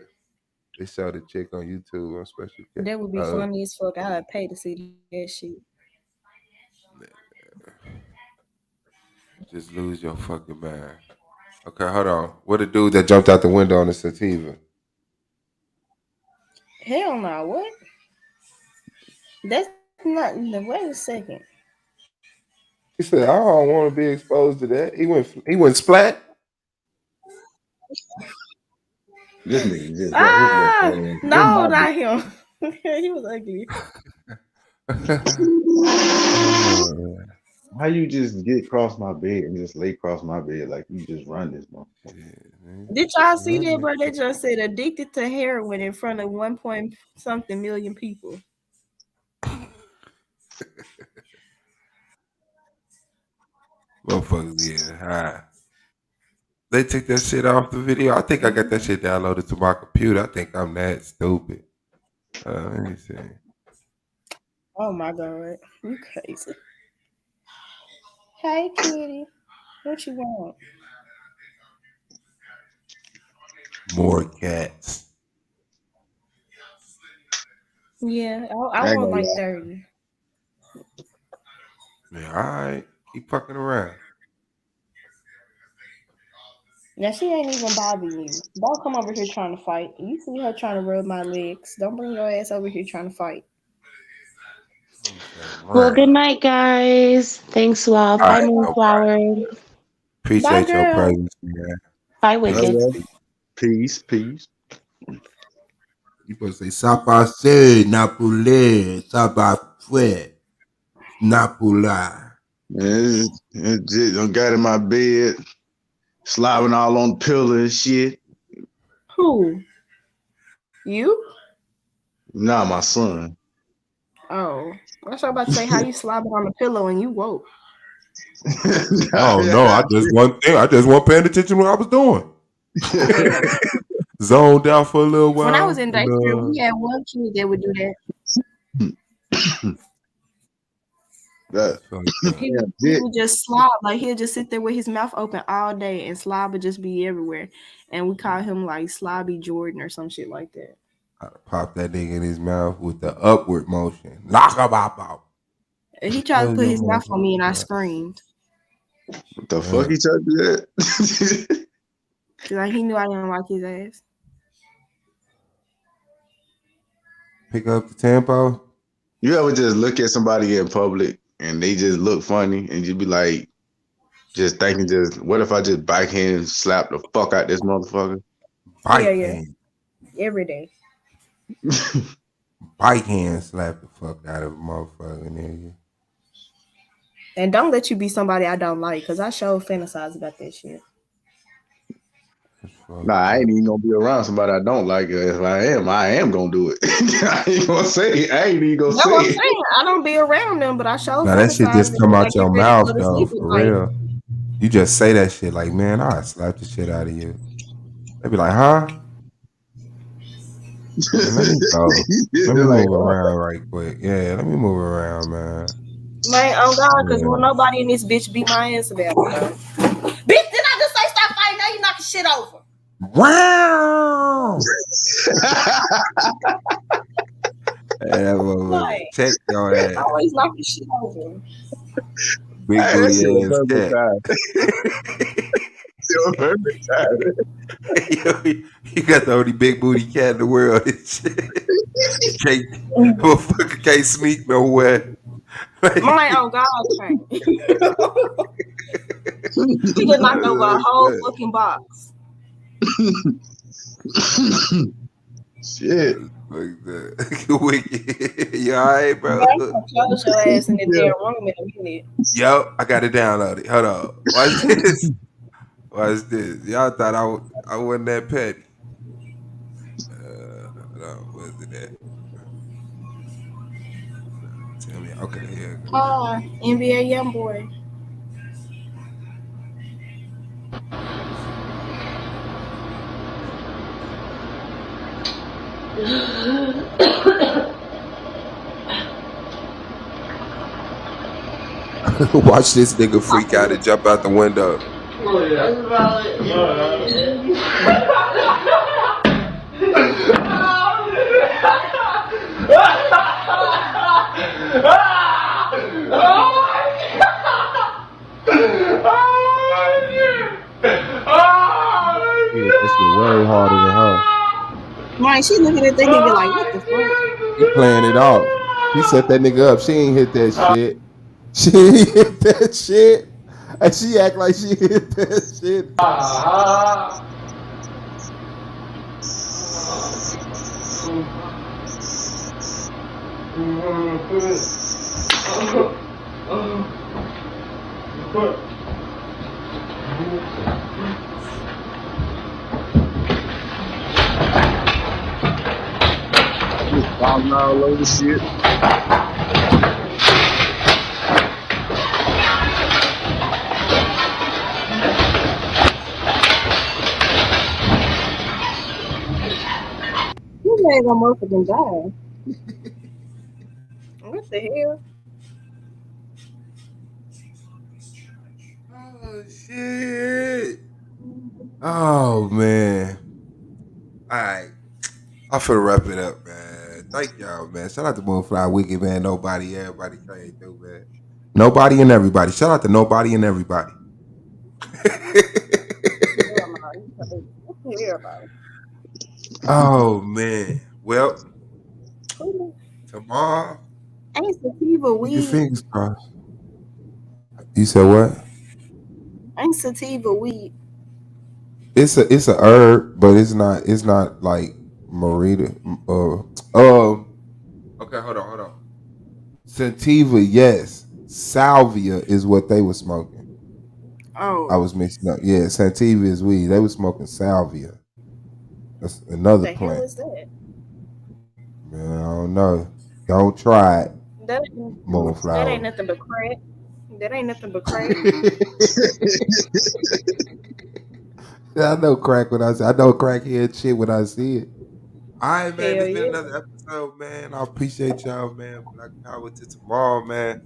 They saw the chick on YouTube on Special K. That would be funny as fuck. I'd pay to see that shit. Just lose your fucking mind. Okay, hold on. What the dude that jumped out the window on the sativa? Hell no, what? That's not. Wait a second. He said, I don't want to be exposed to that. He went splat. This nigga just No, not him. He was ugly. How you just get across my bed and just lay across my bed like you just run this motherfucker? Did y'all see that, bro? They just said addicted to heroin in front of 1 point something million people. Motherfuckers, yeah, high. They took that shit off the video. I think I got that shit downloaded to my computer. I think I'm that stupid. Let me see. Oh my god, you crazy. Hey, kitty. What you want? More cats. Yeah, I want like 30. Yeah, all right. Keep fucking around. Now she ain't even bothering you. Don't come over here trying to fight. You see her trying to rub my legs. Don't bring your ass over here trying to fight. Well, good night, guys. Thanks, Love. Bye, Moonflower. Appreciate Bye, your girl. presence, man. Bye, Wicked. Peace. You supposed to say, ça passe, Napoli, ça va faire, Napoli. It just I got in my bed, slobbing all on the pillow and shit. Who? You? Nah, my son. Oh, I was about to say how you slobbing on the pillow and you woke. Oh no, I just wasn't paying attention to what I was doing. Zoned out for a little while. When I was in daycare, we had one kid that would do that. He would just slob, like he'll just sit there with his mouth open all day and slob would just be everywhere. And we call him like Slobby Jordan or some shit like that. I'd pop that nigga in his mouth with the upward motion. Knock him out. And he tried to put his mouth on me and I screamed. What the fuck he tried to do that? Like he knew I didn't like his ass. Pick up the tempo. You ever just look at somebody in public and they just look funny and you be like, just thinking, what if I just backhand slap the fuck out this motherfucker? Yeah. Every day. Bike hand slap the fuck out of a motherfucker, nigga. And don't let you be somebody I don't like, because I sure fantasize about that shit. Nah, I ain't even gonna be around somebody I don't like. If I am gonna do it. I ain't gonna say it. I ain't even gonna No, say I'm it. saying I don't be around them, but I sure Now that shit fantasize just that come when out they your get ready to mouth go to though, sleep, for it's like, real. You just say that shit like, man, I'll slap the shit out of you. They be like, huh? Man, let me go. Let me Like, move around right quick. Yeah, let me move around, man. man, oh God, because Yeah. will nobody in this bitch beat my ass about it, bro. Bitch, did I just say stop fighting? Now you knocking shit over. Wow. Hey, Like, check your ass. always knocking shit over. Big Hey, that shit booty was ass perfect cat. time. Yo, you got the only big booty cat in the world. And shit. Motherfucker can't sneak nowhere. Mine on God, man. He just knocked over a whole fucking box. Shit. Like that. Wicked. You all right, bro? Bro, I'm gonna close your ass in the Yeah. damn room in a minute. Yo, I got it downloaded. Hold on. Watch this. Watch this. Y'all thought I wasn't that petty. Hold on. Where's it at? Tell me. Okay, here it goes. NBA YoungBoy. Watch this nigga freak out and jump out the window. This is way harder than her. Mike, she looking at that nigga like, what the fuck? He playing it off. He set that nigga up. She ain't hit that shit. She ain't hit that shit. And she act like she hit that shit. Falling all over shit. You ain't gonna motherfucking die. What the hell? Oh shit. Oh man. Alright. I'm finna wrap it up, man. Thank y'all, man. Shout out to Moonfly Wicked, man. Nobody, everybody came through, man. Nobody and everybody. Shout out to nobody and everybody. What the hell about it? Oh man. Well, tomorrow. Ain't sativa Keep your weed. fingers crossed. You said what? Ain't sativa weed. It's a herb, but it's not like Marita. Okay, hold on. Sativa, yes. Salvia is what they were smoking. Oh. I was mixing up. Yeah, sativa is weed. They were smoking salvia. That's another The hell plant. is that? Man, I don't know. Don't try it. That Moonflower. ain't nothing but crack. That ain't nothing but crack. I know crack when I see. I know crackhead shit when I see it. All right, man. Hell This been yeah. another episode, man. I appreciate y'all, man. Black Power to tomorrow, man.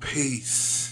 Peace.